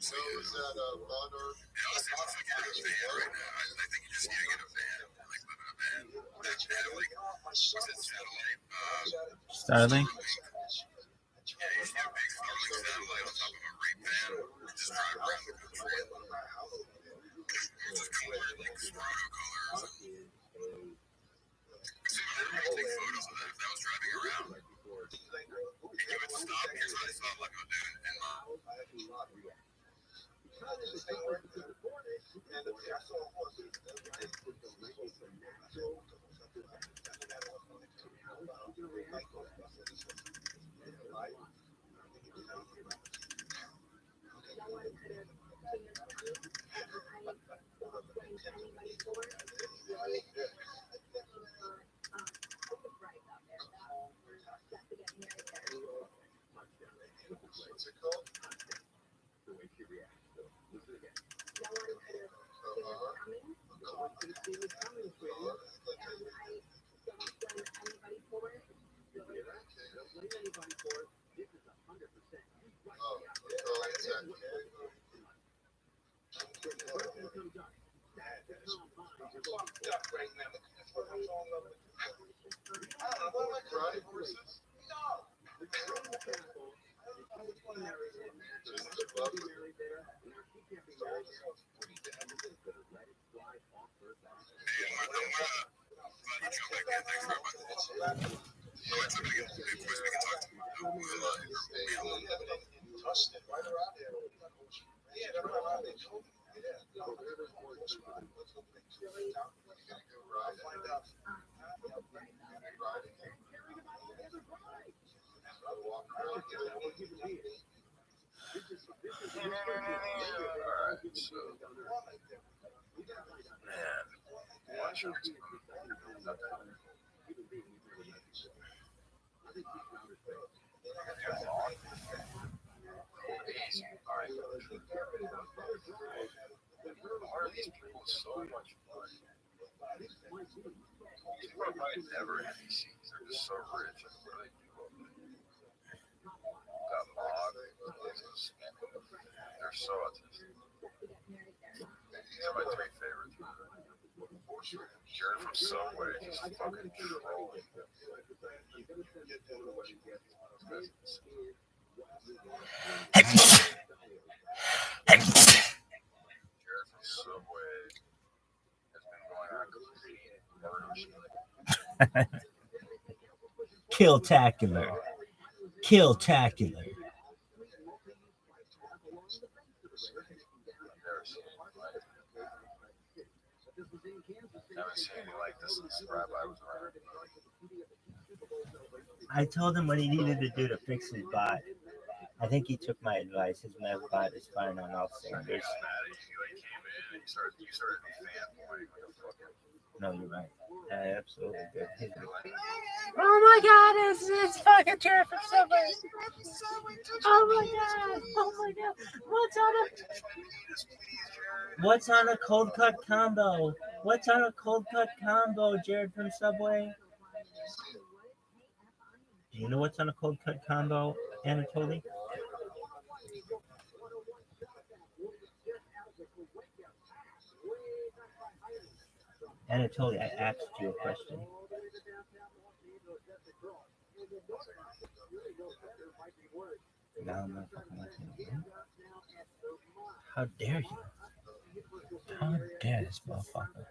So is that a fun or? Yeah, honestly, it looks like you're in a van right now. I think you just need to get a van, like live in a van. That had like, what's it, satellite? Starlink. Yeah, you should have a big Starlink satellite on top of a rape van and just drive around the country and just color it like Sproto colors. So everybody take photos of that if that was driving around. And you would stop, here's what I thought, like, oh, dude, and what's it called? Never NPCs. They're just so rich. What do they do over there? Got mod. They're so autistic. These are my 3 favorites. Jared from Subway just fucking trolling. Jared from Subway has been going on clean merch. Kill-tacular. Kill-tacular. Never seen anything like this since Rabbi was around. I told him what he needed to do to fix his bot. I think he took my advice. His meth bot is firing on all cylinders. He like came in and you started fanboying like a fucking. No, you're right. I absolutely did. Oh my god, it's fucking Jared from Subway. Oh my god. Oh my god. What's on a cold cut combo? What's on a cold cut combo, Jared from Subway? Do you know what's on a cold cut combo, Anatoly? Anatoly, I asked you a question. No, I'm not fucking listening to you. How dare you? How dare this motherfucker?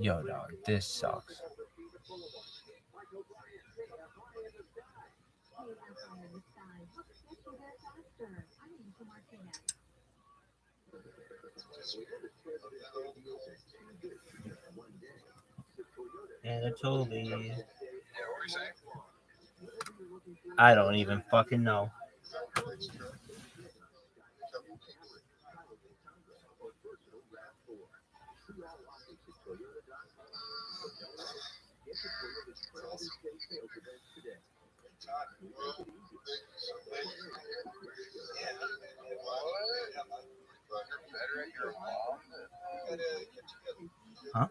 Yo, dog, this sucks. Anatoly. Yeah, what were you saying? I don't even fucking know. Huh?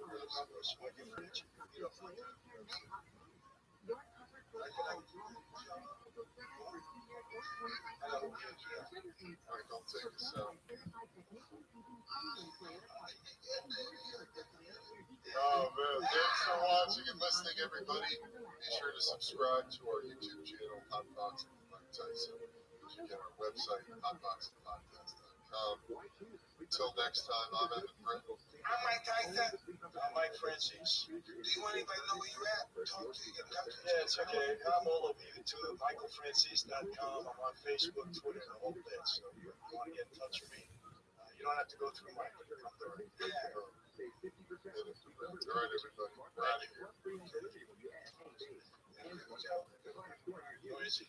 Oh man, thanks for watching and listening, everybody. Be sure to subscribe to our YouTube channel, Hotbox and Mike Tyson. Check out our website, hotboxandpodcast.com. Until next time, I'm Evan Brett. I'm Mike Tyson. I'm Mike Francis. Do you want anybody to know where you're at? Yeah, it's okay. I'm all over YouTube. MichaelFrancis.com. I'm on Facebook, Twitter, and all that. So if you want to get in touch with me, you don't have to go through Mike. You come through. Yeah. All right, everybody. We're out of here. Who is he?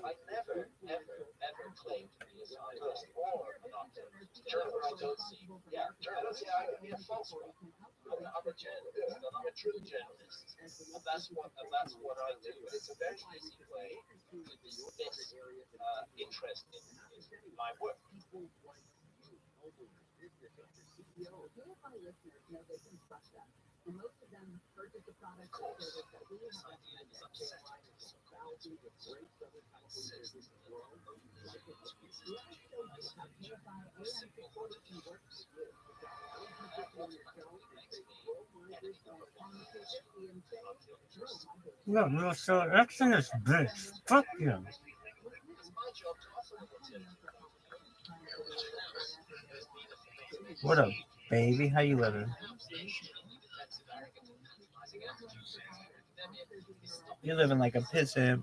I never, ever claimed to be a scientist or a doctor. Journalists, I can be a false one. I'm a journalist, and I'm a true journalist, and that's what I do. But it's a very easy way to dismiss interest in my work. Of course, this idea is upsetting to some No, so that's in this bitch. Fuck you. What up, baby? How you living? You're living like a pissant.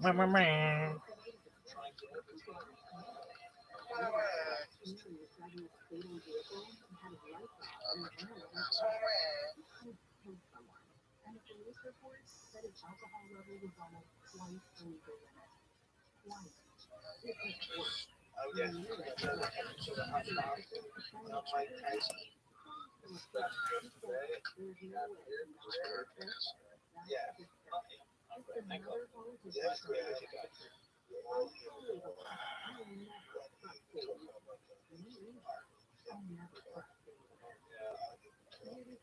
Oh, yeah. Yeah.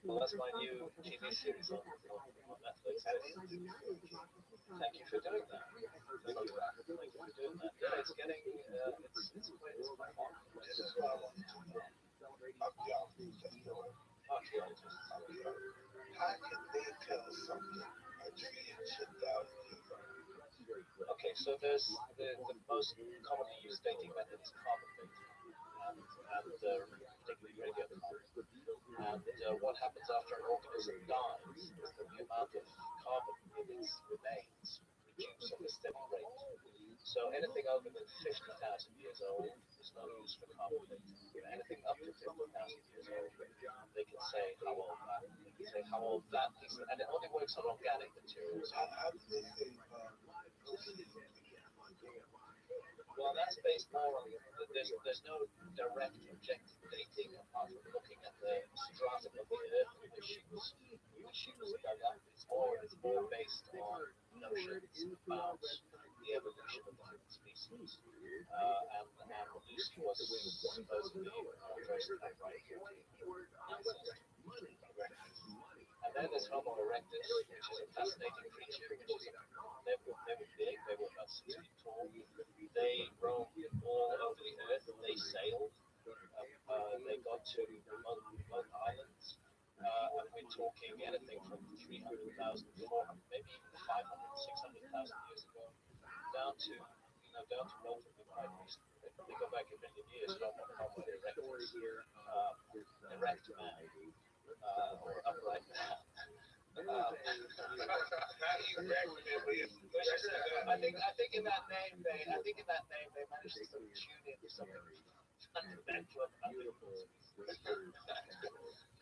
Well, that's my new TV series on Netflix. Thank you for doing that. Thank you for doing that. Yeah, it's getting it's quite hot. Archaeologists. How can they tell something a tree should die? Okay, so there's the most commonly used dating method is carbon dating, and particularly radiocarbon. And what happens after an organism dies is that the amount of carbon in its remains reduce at a steady rate. So anything over than 50,000 years old is not used for carbon dating. Anything up to 50,000 years old, they can say how old that. They can say how old that piece, and it only works on organic materials. How do they say, Well, that's based more on there's no direct objective dating apart from looking at the stratum of the earth and the shoots are dug up. It's more based on notions about the evolution of the human species. And Lucy was supposedly our first upright ancestor. And then there's Homo erectus, which is a fascinating creature, they were big, they were about 6 feet tall. They roamed all over the earth, they sailed, they got to remote islands, and we're talking anything from 300,000, 400, maybe even 500, 600,000 years ago, down to relatively quite recent. They go back a million years, Homo erectus, erect man, or upright man. I think in that name they managed to sort of tune into something fundamental about the human species.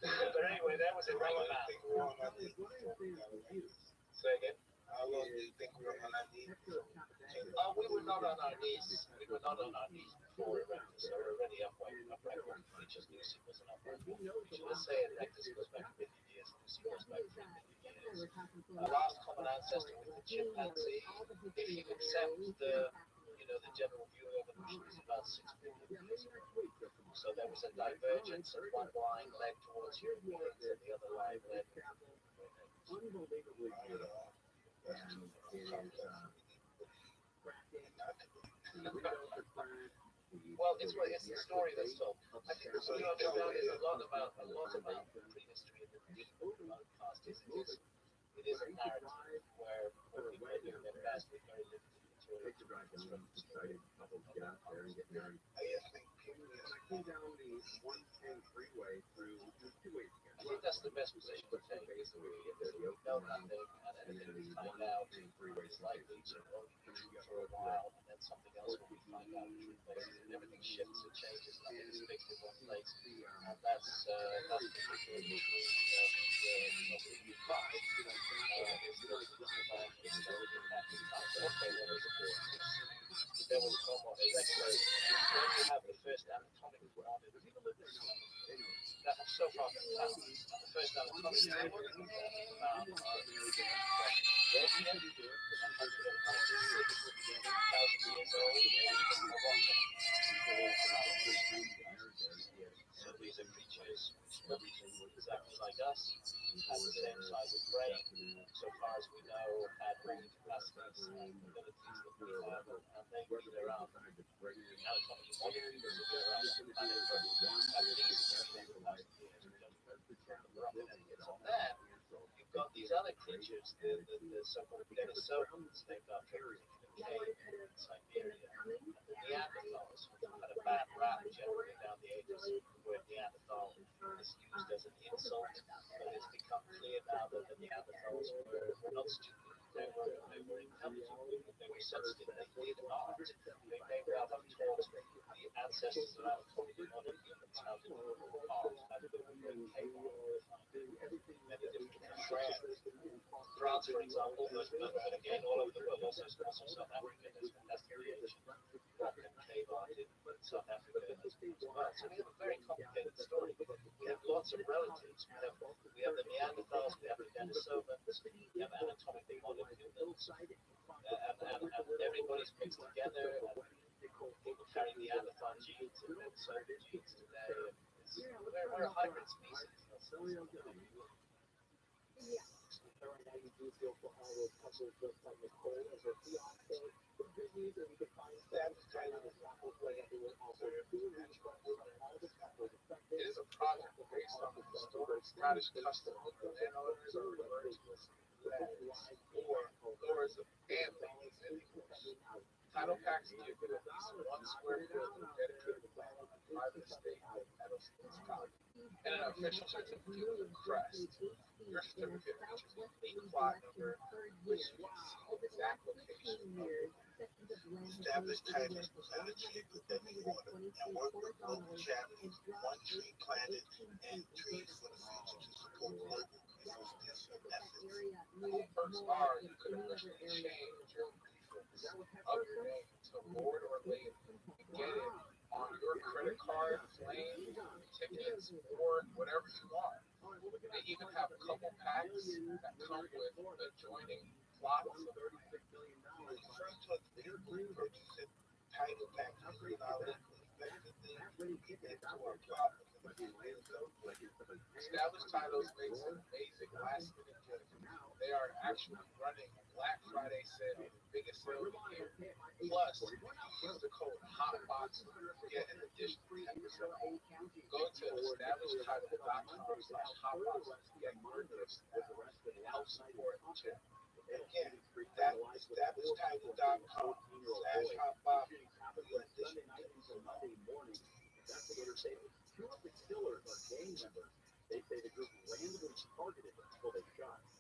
But anyway, that was a right man. Say again. how long do you think we're on our knees? We were not on our knees. We were not on our knees before Erectus. So we're already upright features. Lucy was an upright feature. Let's say Erectus goes back a million years. Lucy goes back 3 million years. The last common ancestor with the chimpanzee, if you accept the general view of evolution, is about 6 billion years ago. So there was a divergence, and one line led towards human beings, and the other line led well, it's the story that's told. I think what you understand is a lot about prehistory and about past history. It is a narrative where people are doing their best with very limited material to reconstruct the story. I think that's the best position to take. Is that we know nothing, and anything we find out is likely to only be true for a while, and then something else will be find out which replaces it. Everything shifts and changes, nothing is fixed in one place, and that's particularly true. There was Homo erectus. You have the first anatomic model. So far, the first anatomic model found on European, 196,000 years old, Morocco. So these are creatures which look exactly like us, had the same size of brain, so far as we know, had brain capacities and abilities that we have, and they moved around. Anatomic molecules that were around the planet for at least 300,000 years. We don't know rocket evidence on that. You've got these other creatures, the so-called Denisovans, named after a particular cave in Siberia, and the Neanderthals, which had a bad rap generally down the ages, where Neanderthal is used as an insult, but it's become clear now that the Neanderthals were not stupid. They were intelligent, they were sensitive, they did art. They may well have taught the ancestors of anatomically modern humans how to do art, how to do cave art, many different strands. France, for example, but again, all over the world, also South Africa, there's fantastic creation, rock and cave art in South Africa as well. So we have a very complicated story. We have lots of relatives. We have the Neanderthals, we have the Denisovans, we have anatomically modern humans, and everybody these mixed together, and people carry the Neanderthal genes and then certain genes today. We're a hybrid species. It is a project based on the historic Scottish custom of the landowners are referred to as lands or lords of anthings in English. Title packs give you at least 1 square foot of dedicated land on a private estate in Edelston, Scotland, and an official certificate with a crest. Your certificate features a unique plot number, which you can see the exact location of the land. Established titles plant a tree within the order and work with local charities, 1 tree planted and trees for the future to support local ecosystem efforts. Cool perks are you could officially change your prefix of your name to Lord or Lady and get it on your credit card, plane, tickets, or whatever you want. They even have a couple packs that come with adjoining plots of land. Referring to the vehicle purchasing title packages allow us to effectively connect to our plot of the Established Titles makes an amazing last-minute gift. They are actually running a Black Friday sale, the biggest sale of the year. Plus, if you use the code HOTBOX, you get an additional 10% off. Go to establishedtitle.com/hotbox to get your gifts now and help support the channel. Again, that's establishedtitle.com/hotbox for your additional 10% off.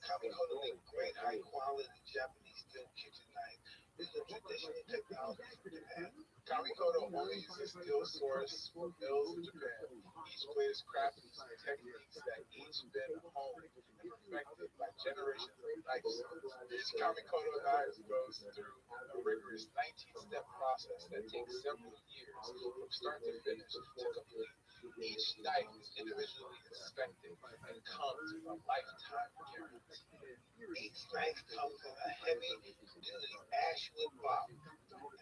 Kamikoto make great high quality Japanese steel kitchen knife. This is a traditional technology from Japan. Kamikoto only uses steel source for mills in Japan. Each blade is crafted using techniques that each been honed and perfected by generations of knife skills. Each Kamikoto knife goes through a rigorous 19-step process that takes several years from start to finish to complete. Each knife is individually inspected and comes with a lifetime guarantee. Each knife comes in a heavy-duty ashwood box.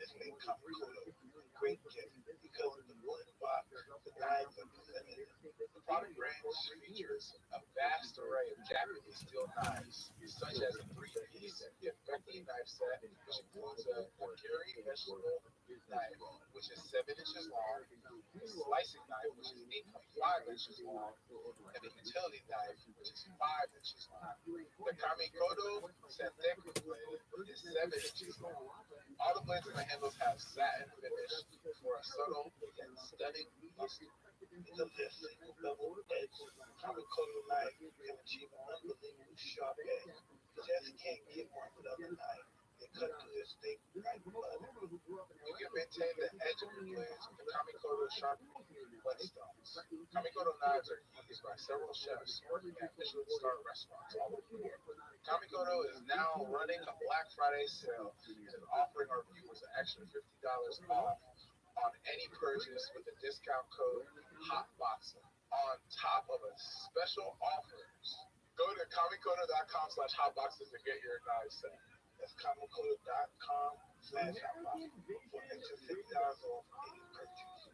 This makes Kamikoto a great gift because of the wooden box. The knives are limited. The product range features a vast array of Japanese steel knives, such as a 3-piece Genbeki knife set, which includes a nigiri vegetable knife, which is 7 inches long, a slicing knife, which is 8.5 inches long, and a utility knife, which is 5 inches long. The Kamikoto Senteku blade is 7 inches long. All the blades and the handles have satin finish for a subtle yet stunning luster. With a single double-edged Kamikoto knife, you can achieve an unbelievable sharp edge. You just can't get one without a knife. They cut through your steak like butter. You can maintain the edge of your blades with the Kamikoto sharpening whetstones. Kamikoto knives are used by several chefs working at Michelin-star restaurants all over the world. Kamikoto is now running a Black Friday sale and offering our viewers an extra $50 off on any purchase with the discount code HOTBOXING on top of a special offers. Go to kamikoto.com/hotboxes to get your knife set. That's kamikoto.com/hotbox for extra $50 off any purchase.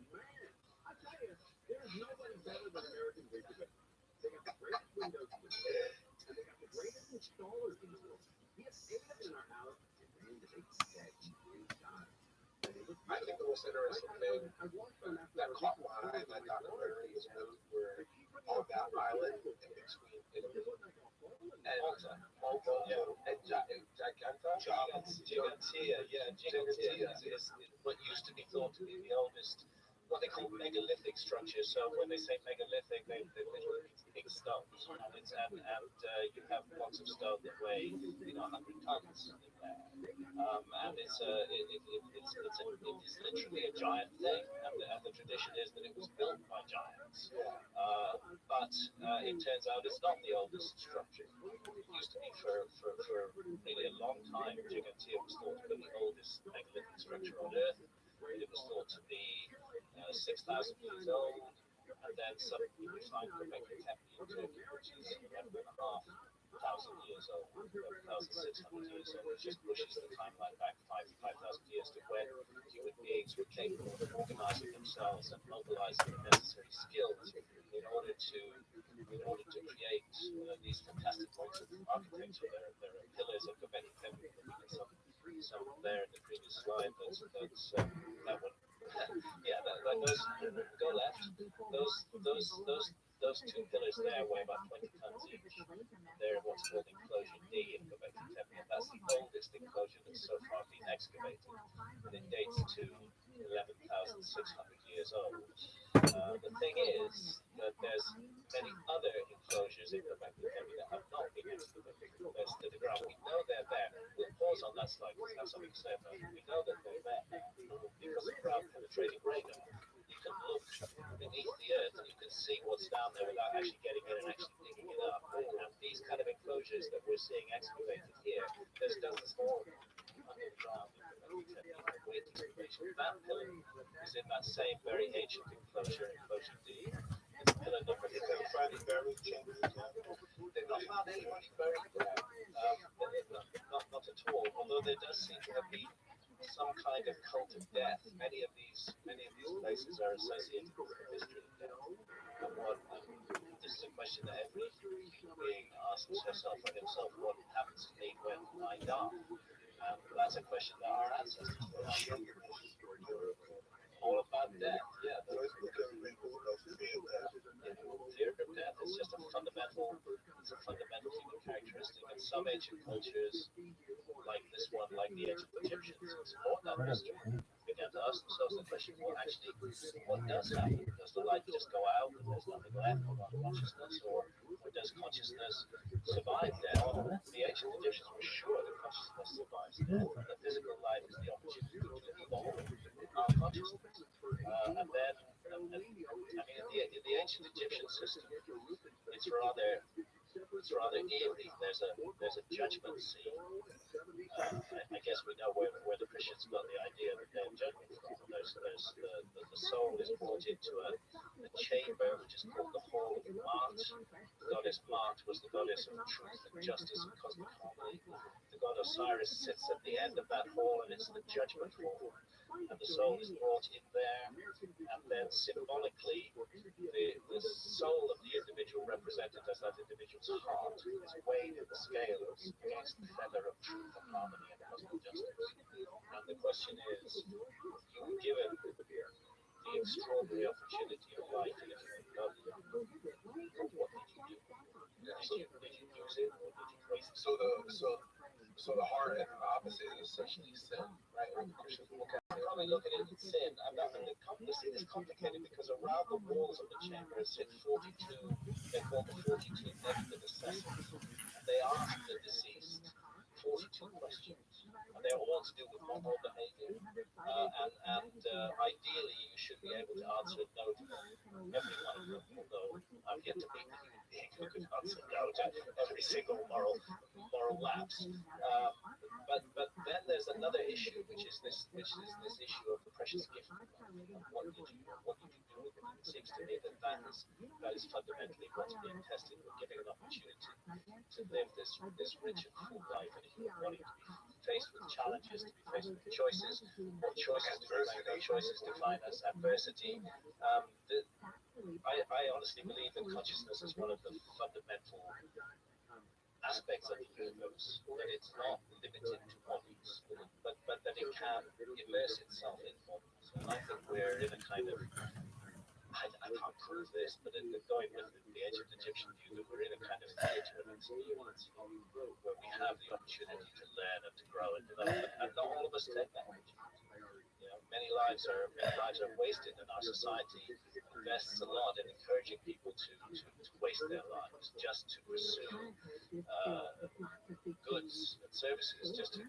I think the most interesting thing that caught my eye in that documentary is when we're on that island in between Italy and Malta and Gigantea, Gigantea is what used to be thought to be the oldest, what they call megalithic structure. So when they say megalithic, they literally mean big stones, and you have blocks of stone that weigh 100 tons in there. And it's literally a giant thing, and the tradition is that it was built by giants. But it turns out it's not the oldest structure. It used to be for really a long time. Gigantea was thought to be the oldest megalithic structure on Earth. It was thought to be 6,000 years old, and then some people find Göbekli Tepe in Turkey, which is 11.5 1,000 years old, 1,600 years old. It just pushes the timeline back 5,000 years to when human beings were capable of organizing themselves and mobilizing the necessary skills in order to create these fantastic works of architecture. There are pillars of Göbekli Tepe, some there in the previous slide. That one. Yeah, those go left. Those two pillars there weigh about 20 tons each. They're what's called enclosure D in Göbekli Tepe, and that's the oldest enclosure that's so far been excavated, and it dates to 11,600 years old. The thing is that there's many other enclosures in Göbekli Tepe that have not been excavated to the ground. We know they're there. We'll pause on that slide because I have something to say about it. We know that they're there because of ground penetrating radar. You can look beneath the earth and you can see what's down there without actually getting in and actually digging it up. And these kind of enclosures that we're seeing excavated here, there's more underground in Göbekli Tepe waiting station. That pillar is in that same very ancient enclosure D. It's pillar number 3. Finding buried chambers. They've not found anybody buried there. Not at all. Although there does seem to have been some kind of cult of death. Many of these places are associated with the history of death. This is a question that every human being asks herself or himself: what happens to me when I die? That's a question that our ancestors were asking. All about death, yeah. The fear of death is just a fundamental human characteristic. And some ancient cultures, like this one, like the ancient Egyptians, explored that mystery, began to ask themselves the question: what does happen? Does the light just go out and there's nothing left of our consciousness, or does consciousness survive death? The ancient Egyptians were sure that consciousness survives death. The physical life is the opportunity to evolve our consciousness. And then, in the ancient Egyptian system, it's rather eerie. There's a judgment scene. I guess we know where the Christians got the idea of the day of judgment from. The soul is brought into a chamber which is called the Hall of Ma'at. The goddess Ma'at was the goddess of truth and justice and cosmic harmony. The god Osiris sits at the end of that hall, and it's the judgment hall. And the soul is brought in there, and then symbolically, the soul of the individual represented as that individual's heart is weighed in the scales against the feather of truth and harmony and cosmic justice. And the question is, you were given the extraordinary opportunity of life in a human body. What did you do? Did you use it, or did you waste it? So the heart and the opposite is essentially sin, right? Christians look at I probably look at it as sin. I'm not going to see this complicated because around the walls of the chamber sit 42, they're called the 42 negative assessments. And they ask the deceased 42 questions. And they're all to do with moral behavior. Ideally, you should be able to answer no to every one of them, although I've yet to meet a human being who could answer no to every single moral lapse. But then there's another issue, which is this issue of the precious gift. What did you do with it? It seems to me that is fundamentally what's being tested. We're giving an opportunity to live this rich and full life in a human body, to be faced with challenges, to be faced with choices. What choices define us? Adversity. I honestly believe that consciousness is one of the fundamental aspects of the universe, that it's not limited to bodies, but that it can immerse itself in bodies. And I think we're in a kind of, I can't prove this, but going with the ancient Egyptian view, that we're in a kind of theatre of experience where we have the opportunity to learn and to grow and develop, and not all of us take that opportunity. Many lives are wasted, and our society invests a lot in encouraging people to waste their lives just to pursue goods and services, just to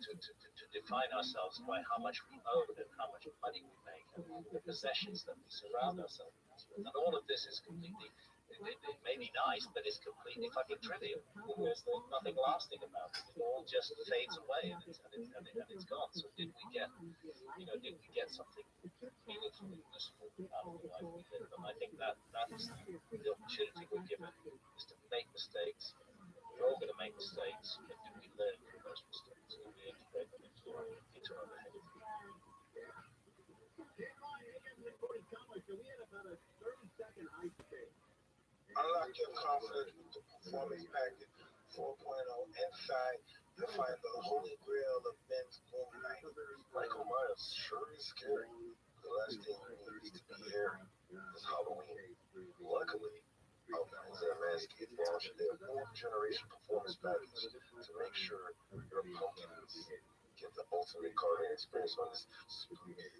define ourselves by how much we own and how much money we make and the possessions that we surround ourselves with. And all of this is completely, it may be nice, but it's completely fucking trivial. There's nothing lasting about it. It all just fades away and it's gone. So did we get something meaningful and useful out of the life we live? And I think that's the opportunity we're given, is to make mistakes, We're all going to make mistakes, but do we learn from those mistakes? Do we integrate them into our behavior? Unlock your confidence with the performance package 4.0. Inside, you'll find the holy grail of men's movie night. Michael Myers sure is scary. The last thing he needs to be here is Halloween. Luckily, Outlands and Manscaped launched their 4th generation performance package to make sure your pumpkins get the ultimate carving experience on this spooky day.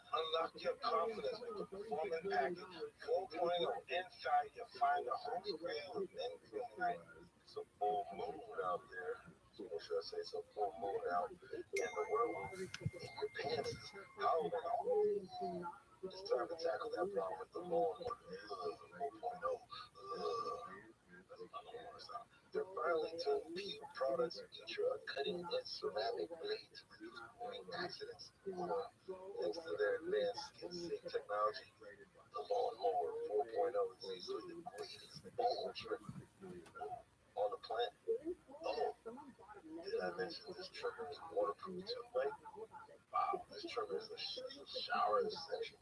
Unlock your confidence with the performance package 4.0. Inside, you'll find the holy grail of men's movie night. It's a full moon out there. Or should I say it's a full moon out, and the werewolf in your pants is howling. It's time to tackle that problem with the lawnmower 4.0. Their finely tuned PU products feature a cutting-edge ceramic blade to reduce point accidents. Thanks to their advanced skin-safe technology, the lawnmower 4.0 is easily the greatest bone trimmer on the planet. Oh, did I mention this trimmer is waterproof too, right? Wow, this trimmer is a shower essential.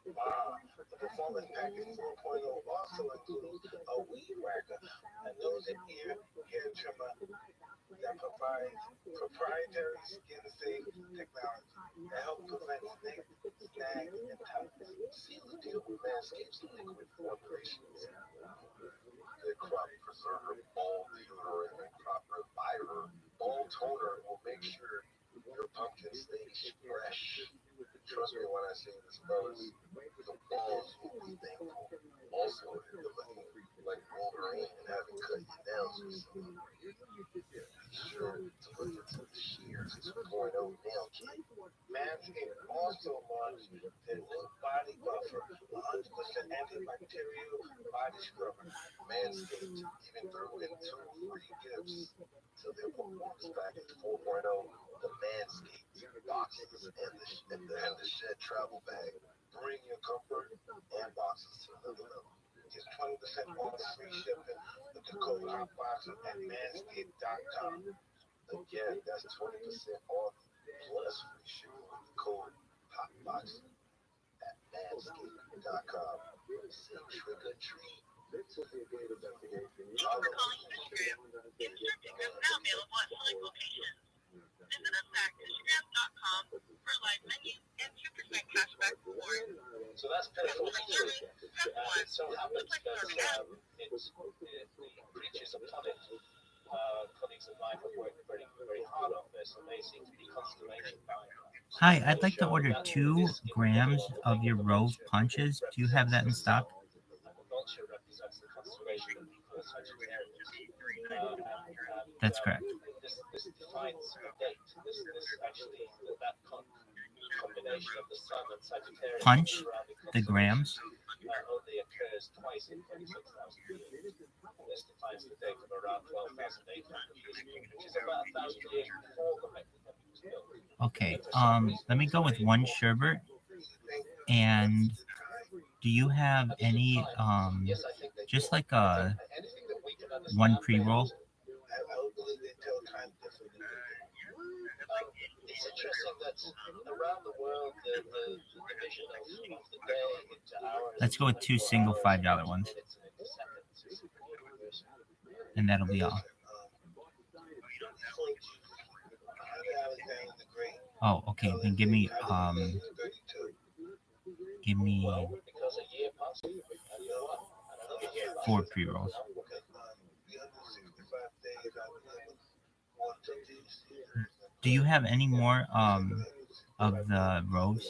Wow, the performance package 4.0 also includes a weed whacker, a nose and ear hair trimmer that provides proprietary skin-safe technology that helps prevent snags and tightness. Seal the deal with Manscaped's liquid formulations. The crop preserver, ball deodorant, and crop reviver, ball toner will make sure your pumpkin stays fresh. Trust me when I say this, fellas, the balls will be thankful. Also, if you're looking like Wolverine and haven't cut your nails recently, be sure to look into the Shears 2.0 nail kit. Manscaped also launched their new body buffer, 100% antibacterial body scrubber. Manscaped even threw in 2 free gifts to their performance package 4.0, the Manscaped boxes and the shed travel bag. Bring your comfort and boxes to another level. Get 20% off free shipping with the code HOTBOXER at manscaped.com. Again, that's 20% off plus free shipping with the code HOTBOXER at manscaped.com. Say trick or treat. Thank you for calling Instagram. Instagram is now available at select locations. Visit us at Instagram.com for a live menu and 2% cashback rewards. So that's pitiful. Service, step 1. It so happens that it's the creatures upon it. Colleagues of mine have worked very, very hard on this, and they seem to be consternation bound. Hi, I'd like to order 2 grams of your Rove punches. Do you have that in stock? The vulture represents the constellation of the Sagittarius. That's correct. This defines the date. This actually, that combination of the sun and Sagittarius Punch, the grams. only occurs twice in 26,000 years. This defines the date of around 12,800 years, which is about 1,000 years before the Mexican was built. Okay, let me go with 1 sherbet. And do you have any, just like a 1 pre-roll? It's interesting that around the world, the division of the day into hours. Let's go with 2 single $5 ones. And that'll be all. Oh, okay. Then give me 4 pre-rolls. Do you have any more of the Roves?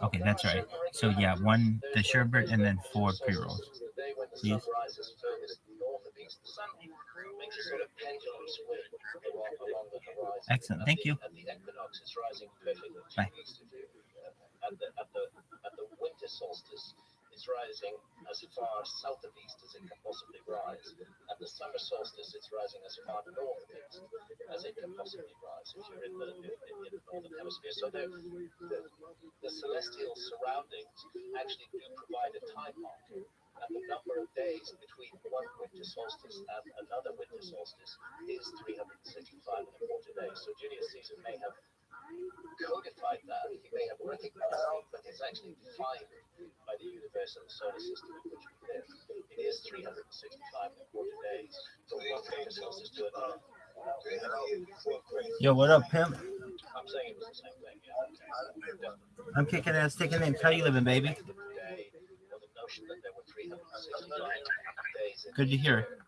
Okay, that's right. So yeah, 1 the sherbet and then 4 pre-rolls. Please. Excellent. Thank you. Bye. At the winter solstice, it's rising as far south of east as it can possibly rise. At the summer solstice, it's rising as far north of east as it can possibly rise if you're in the northern hemisphere. So the celestial surroundings actually do provide a time mark And the number of days between one winter solstice and another winter solstice is 365 and a quarter days. So Julius Caesar may have codified that, he may have recognized it, but it's actually defined by the universe and the solar system in which we live. It is 365 and a quarter days from one winter solstice to another. Yo, what up, pimp? I'm saying it was the same thing, yeah. Definitely. I'm kicking ass, taking names. How you living, baby? Day, or the notion that there were 365 days in Good to the hear. year,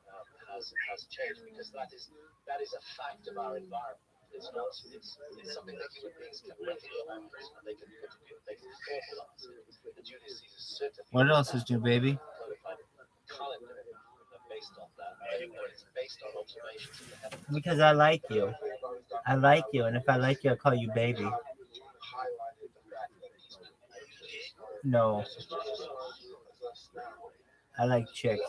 has changed, because that is a fact of our environment. It's not. It's something that human beings can recognize and they can put it, they can formalize it. And Julius Caesar certainly. What else is new, baby? Codified calendar based on that. It's based on observations of the heavens. Because I like you. I like you, and if I like you, I'll call you baby. Highlighted the fact that these men No, I like chicks.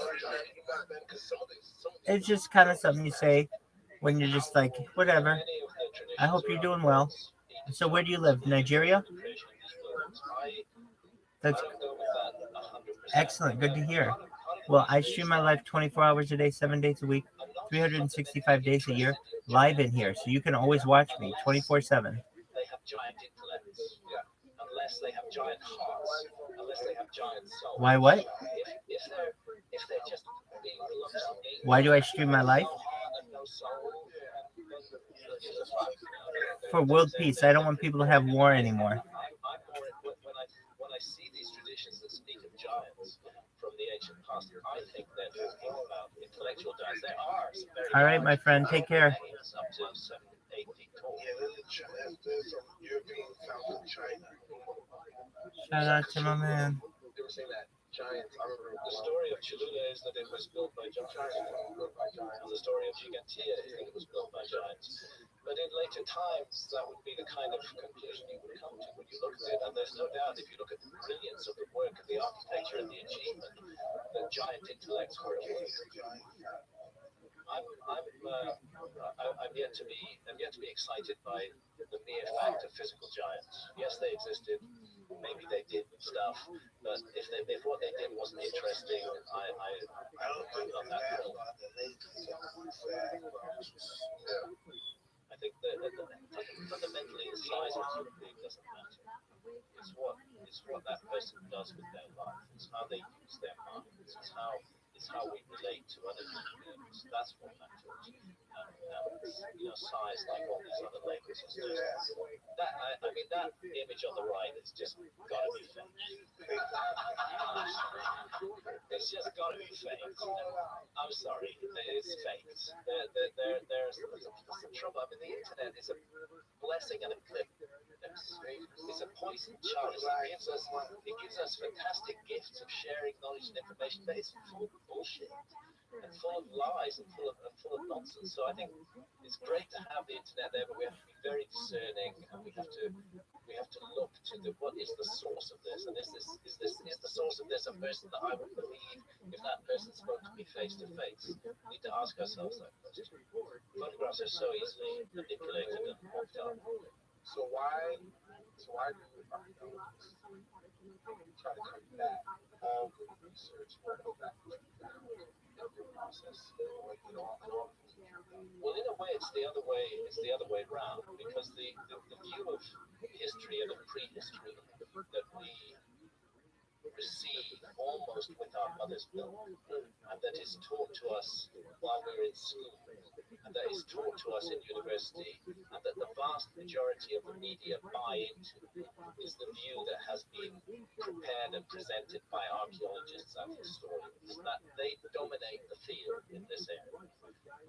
It's just kind of something you say when you're just like, whatever. I hope you're doing well. So where do you live? Nigeria? That's excellent. Good to hear. Well, I stream my life 24 hours a day, 7 days a week, 365 days a year, live in here. So you can always watch me 24/7. They have giant intellects, unless they have giant hearts, unless they have giant souls. Why what? If they're just being clumsy. Why do I stream my life? For world peace. I don't want people to have war anymore. When I see these traditions that speak of giants from the ancient past, I think they're talking about intellectual giants. There are some very All right, my friend. Take care. up to 7, 8 feet tall. Shout out to my man. They were saying that giants. I remember The story of Cholula is that it was built by giants. And the story of Gigantea is that it was built by giants. But in later times, that would be the kind of conclusion you would come to when you look at it. And there's no doubt, if you look at the brilliance of the work, of the architecture, and the achievement, that giant intellects were at work. I'm yet to be excited by the mere fact of physical giants. Yes, they existed. Maybe they did stuff, but if what they did wasn't interesting, I'm not that thrilled. I think that fundamentally the size of a human being doesn't matter. It's what that person does with their life. It's how they use their minds. It's how we relate to other human beings. That's what matters. And size, like all these other labels, is just that. I mean, that image on the right is just gotta be fake. It's just gotta be fake. I'm sorry, it's fake. There's some trouble. I mean, the internet is a blessing and a curse. It's a poison chalice. It gives us fantastic gifts of sharing knowledge and information, but it's full of bullshit and full of lies and full of nonsense. So I think it's great to have the internet there, but we have to be very discerning, and we have to look to what is the source of this, and is the source of this a person that I would believe if that person spoke to me face to face? We need to ask ourselves that question. Photographs are so easily manipulated and mocked up. So why do archaeologists try to cut back all the research work that process? Well, in a way, it's the other way around, because the view of history and of prehistory that we receive almost with our mother's milk, and that is taught to us while we're in school, and that is taught to us in university, and that the vast majority of the media buy into, is the view that has been prepared and presented by archaeologists and historians, that they dominate the field in this area.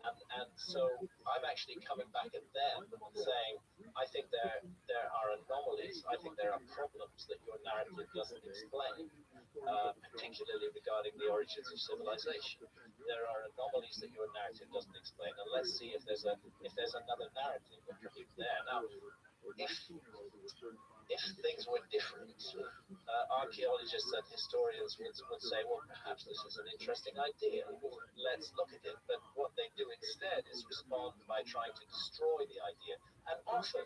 And so I'm actually coming back at them and saying, I think there are anomalies, I think there are problems that your narrative doesn't explain, particularly regarding the origins of civilization. There are anomalies that your narrative doesn't explain, and let's see if there's another narrative there. Now, if things were different, archaeologists and historians would say, well, perhaps this is an interesting idea. Let's look at it. But what they do instead is respond by trying to destroy the idea. And often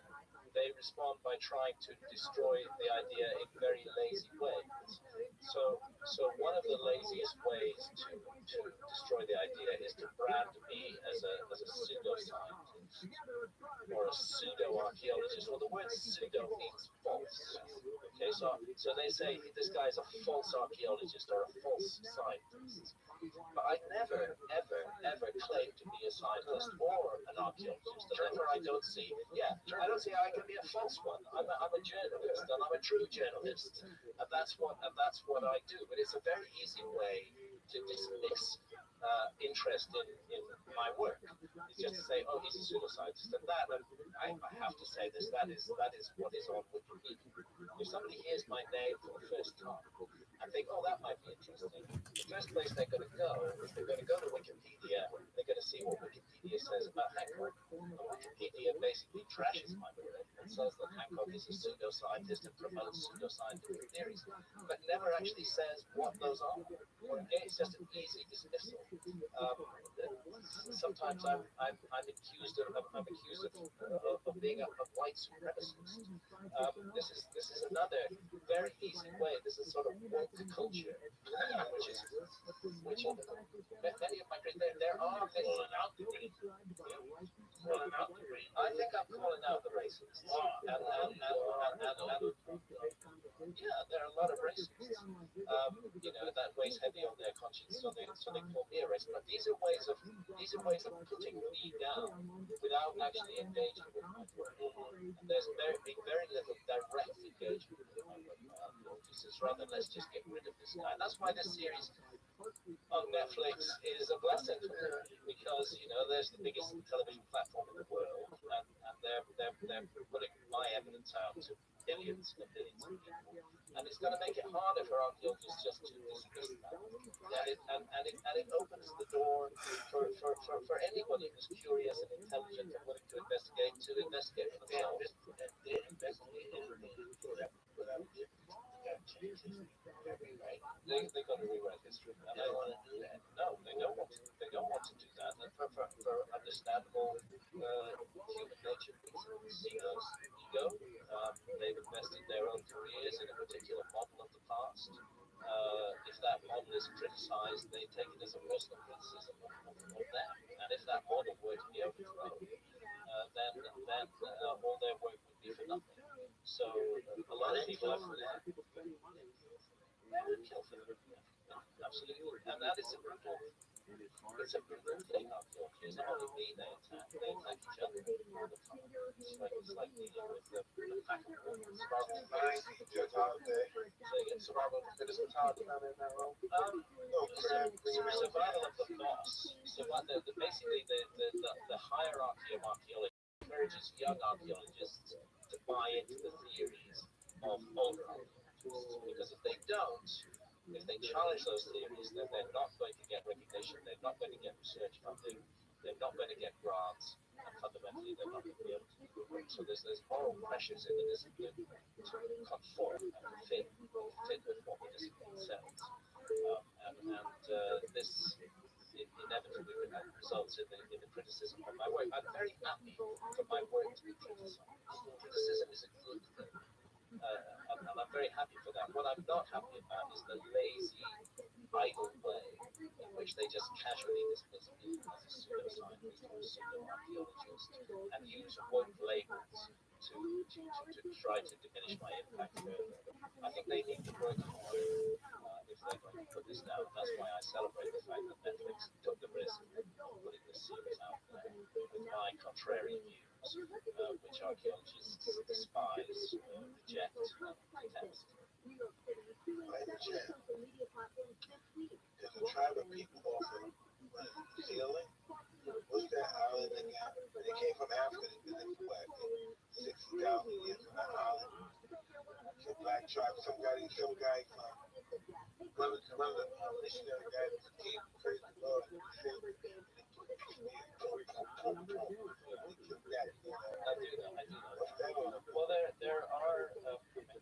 they respond by trying to destroy the idea in very lazy ways. So one of the laziest ways to destroy the idea is to brand me as a pseudoscientist or a pseudo-archaeologist. Well, the word pseudo means false. Okay, so they say this guy's a false archaeologist or a false scientist. But I never, ever claim to be a scientist or an archaeologist. Whenever I don't see how I can be a false one. I'm a journalist, and I'm a true journalist, and that's what I do. But it's a very easy way to dismiss interest in my work. It's just to say, oh, he's a pseudoscientist, and that I have to say this. That is what is on Wikipedia. If somebody hears my name for the first time and think, oh, that might be interesting, the first place they're going to go is they're going to go to Wikipedia. They're going to see what Wikipedia says about Hancock. And Wikipedia basically trashes my work and says that Hancock is a pseudoscientist and promotes pseudoscientific theories, but never actually says what those are. Okay, it's just an easy dismissal. Sometimes I'm accused of being a white supremacist. This is another very easy way. This is sort of woke culture, which is many of my there are calling out the racists. I think I'm calling out the racists. And yeah, there are a lot of racists. That weighs heavy on their conscience, so they call me a racist. But these are ways of putting me down without actually engaging with my work. And there's very little direct engagement with my work. It's rather, let's just get rid of this guy. And that's why this series on Netflix is a blessing for me, because there's the biggest television platform in the world, and they're putting my evidence out to billions and billions of people, and it's going to make it harder for archaeologists just to dismiss that. And it opens the door for anybody who's curious and intelligent and willing to investigate for themselves. They're investigating without changes. Right? They're going to rewrite history, and they want to do that. No, they don't want to. They don't want to do that. And for understandable human nature reasons, ego. They've invested their own careers in a particular model of the past. If that model is criticized, they take it as a personal criticism of them. And if that model were to be overthrown, then all their work would be for nothing. So a lot of people are for that. They would kill for them. Absolutely. And that is a brutal thing, archaeology. It's not only me they attack each other all the time. It's like dealing with the pack of wolves. Survival of the boss. Basically, the hierarchy of archaeology encourages young archaeologists to buy into the theories of older archaeologists. Because if they don't, if they challenge those theories, then they're not going to get recognition, they're not going to get research funding, they're not going to get grants, and fundamentally they're not going to be able to do the work. So there's moral pressures in the discipline to conform and fit with what the discipline says. This inevitably results in the criticism of my work. I'm very happy for my work to be criticized. Criticism is a good thing. And I'm very happy for that. What I'm not happy about is the lazy, idle way in which they just casually dismiss me as a pseudoscientist or a pseudo-archaeologist and use woke labels to try to diminish my impact further. I think they need to work harder if they're going to put this down. That's why I celebrate the fact that Netflix took the risk of putting this series out there with my contrarian views, which archaeologists despise, reject, and contest. There's a tribe of people off of New Zealand. What's that island again? They came from Africa. They've been there for 60,000 years on that island. It's a black tribe. Some guy from one of the missionary guys who came to praise the Lord. Well, there are,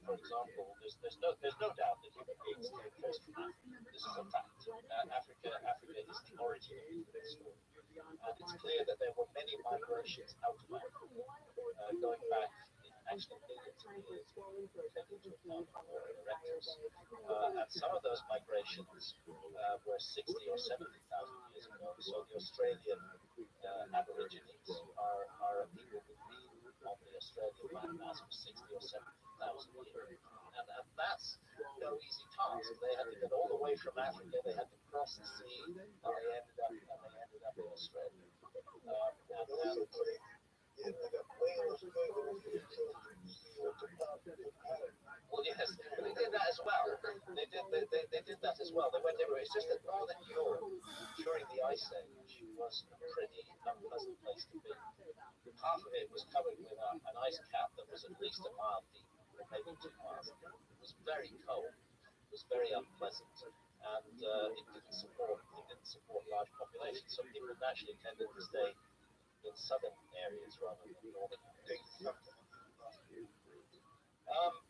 for example, there's no doubt that human beings came first from Africa. This is a fact. Africa is the origin of human story. And it's clear that there were many migrations out of Africa, going back in Aborigines are a people who've been on the Australian landmass for 60 or 70,000 years. And that's no easy task. They had to get all the way from Africa, they had to cross the sea, and they ended up in Australia. Well, yes, but they did that as well. They did that as well. They went everywhere. It's just that Northern Europe during the Ice Age was a pretty unpleasant place to be. Half of it was covered with an ice cap that was at least a mile deep, maybe 2 miles deep. It was very cold. It was very unpleasant, and it didn't support large populations. So people naturally tended to stay in southern areas rather than northern areas.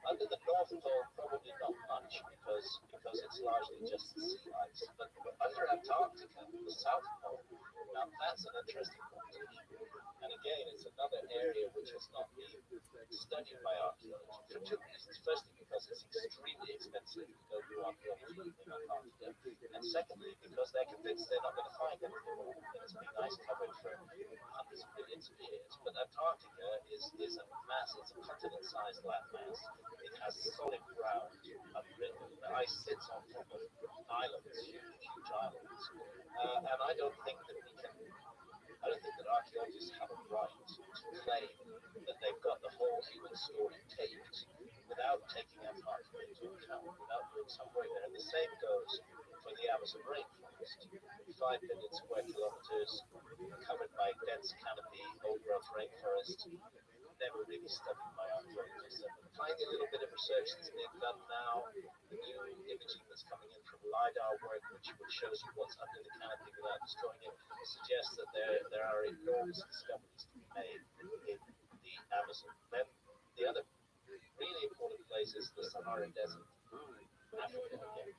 Under the North Pole, probably not much because it's largely just sea ice. But under Antarctica, the South Pole, now that's an interesting proposition. And again, it's another area which has not been studied by archaeology for 2 reasons. Firstly, because it's extremely expensive to go do archaeology in Antarctica, and secondly, because they're convinced they're not going to find anything more. It's been ice covered for hundreds of millions of years. But Antarctica is a mass, it's a continent-sized landmass. It has solid ground under it. The ice sits on top of islands, huge islands. And I don't think that archaeologists have a right to claim that they've got the whole human story taped without taking Antarctica into account, without doing some work there. And the same goes for the Amazon rainforest. 5 million square kilometers, covered by dense canopy, old-growth rainforest, never really studied by archaeologists. And a tiny little bit of research that's being done now, the new imaging that's coming in from LiDAR work, which shows you what's under the canopy without destroying it, suggests that there are enormous discoveries to be made in the Amazon. Then the other really important place is the Sahara Desert, Africa again.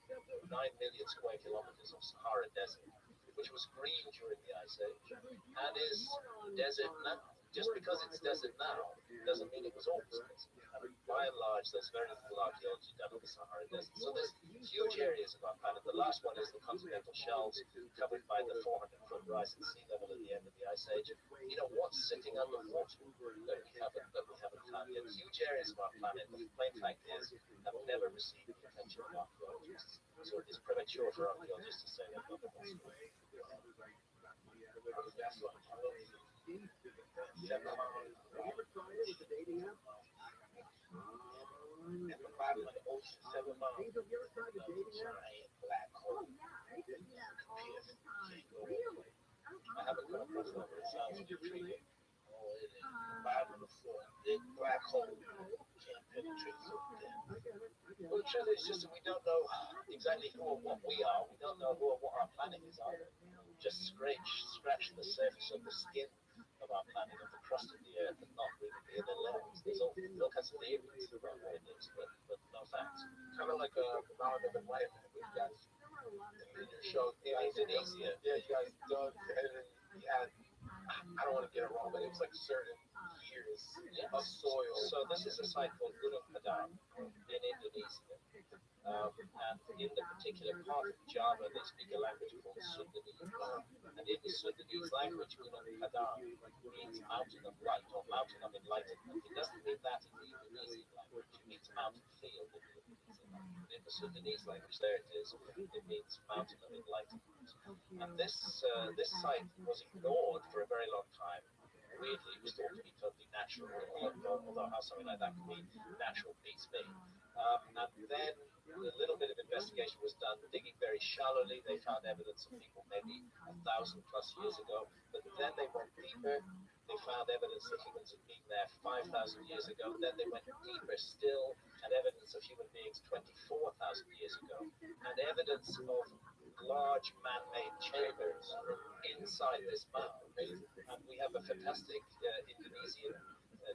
9 million square kilometers of Sahara Desert, which was green during the Ice Age and is desert now. Just because it's desert now doesn't mean it was always desert. And by and large, there's very little archaeology done in the Sahara Desert. So there's huge areas of our planet. The last one is the continental shelves covered by the 400-foot rise in sea level at the end of the Ice Age. You know, what's sitting underwater that we haven't found yet? Huge areas of our planet, the plain fact is, have never received the attention of archaeologists. So it is premature for archaeologists to say they've got the whole story. At the bottom of the ocean, 7 miles, giant black hole. I haven't come across that, but it sounds intriguing. Oh, it is. Bottom of the floor, big black hole. Can't penetrate so thin. Well, the truth is just that we don't know exactly who or what we are. We don't know who or what our planet is either. Just scratch the surface of the skin of our planet, of the crust of the earth, and not really the inner layers. There's all kinds of theories about what it is, but no facts. Kind of like a mountain of enlightenment with you guys in your show, Indonesia. Yeah, you guys dug and you had, I don't want to get it wrong, but it was like certain years of soil. So this is a site called Gunung Padang in Indonesia. And in the particular part of Java, they speak a language called Sundanese. And in the Sundanese language, Gunung Padang means mountain of light or mountain of enlightenment. It doesn't mean that in the Indonesian language. It means mountain field in the Indonesian language. In the Sundanese language, there it is. It means mountain of enlightenment. And this site was ignored for a very long time. Weirdly, it was thought to be totally natural, although how something like that could be natural beats me. And then a little bit of investigation was done, digging very shallowly. They found evidence of people maybe 1,000+ years ago, but then they went deeper. They found evidence that humans had been there 5,000 years ago. Then they went deeper still, and evidence of human beings 24,000 years ago, and evidence of large man-made chambers inside this mountain. And we have a fantastic Indonesian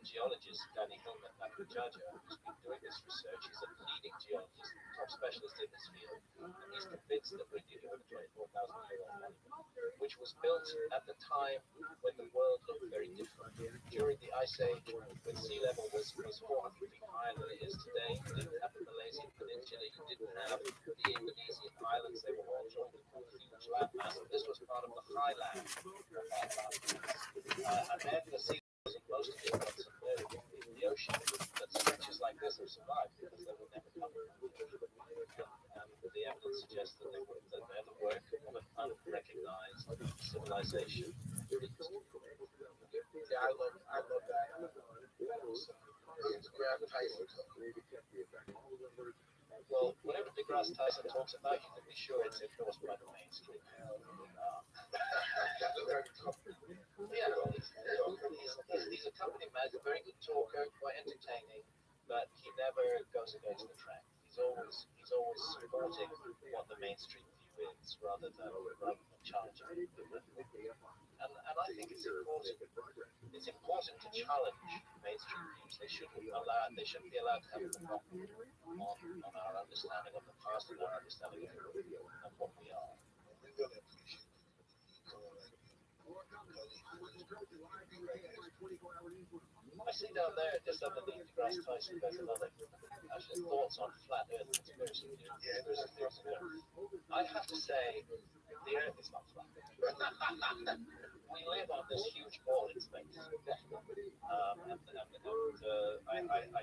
geologist, Danny Hilman Jaja, who's been doing this research. He's a leading geologist, top specialist in this field, and he's convinced that we're dealing with a 24,000-year-old monument, which was built at the time when the world looked very different. During the Ice Age, when sea level was 400 feet higher than it is today, you didn't have the Malaysian Peninsula, you didn't have the Indonesian islands, they were all joined into a huge landmass. This was part of the highland of our landmass. And then the sea levels of most of it got submerged in the ocean, but structures like this have survived because they would never come from the ocean. And the evidence suggests that they were the work of an unrecognized civilization. Yeah, I love that. Grab Tyson. Well, whatever deGrasse Tyson talks about, you can be sure it's endorsed by the mainstream. Yeah, he's a company man, a very good talker, quite entertaining, but he never goes against the trend. He's always supporting what the mainstream view is rather than challenging it. And I think it's important. It's important to challenge mainstream views. They shouldn't be allowed to have a monopoly on our understanding of the past and our understanding of what we are. I see down there, just underneath deGrasse Tyson, there's another actually thoughts on flat Earth conspiracy theories. I'd have to say the Earth is not flat. We live on this huge ball in space, I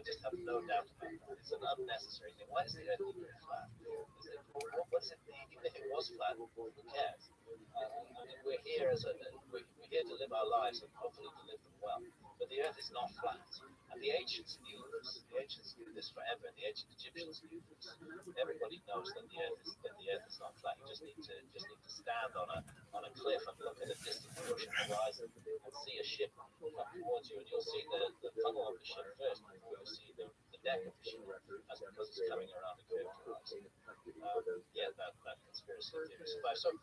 just have no doubt about that. It's an unnecessary thing. Why is the Earth even flat? What is it? Even if it was flat, who cares? We're here we're here to live our lives and hopefully to live them well. But the Earth is not flat, and the ancients knew this. The ancients knew this forever. The ancient Egyptians knew this. Everybody knows that the Earth is not flat. You just need to stand on a cliff and look at a distant ocean horizon and see a ship come towards you, and you'll see the funnel of the ship first before you see the deck of the ship, as because it's coming around a curved horizon. That conspiracy theory survives. So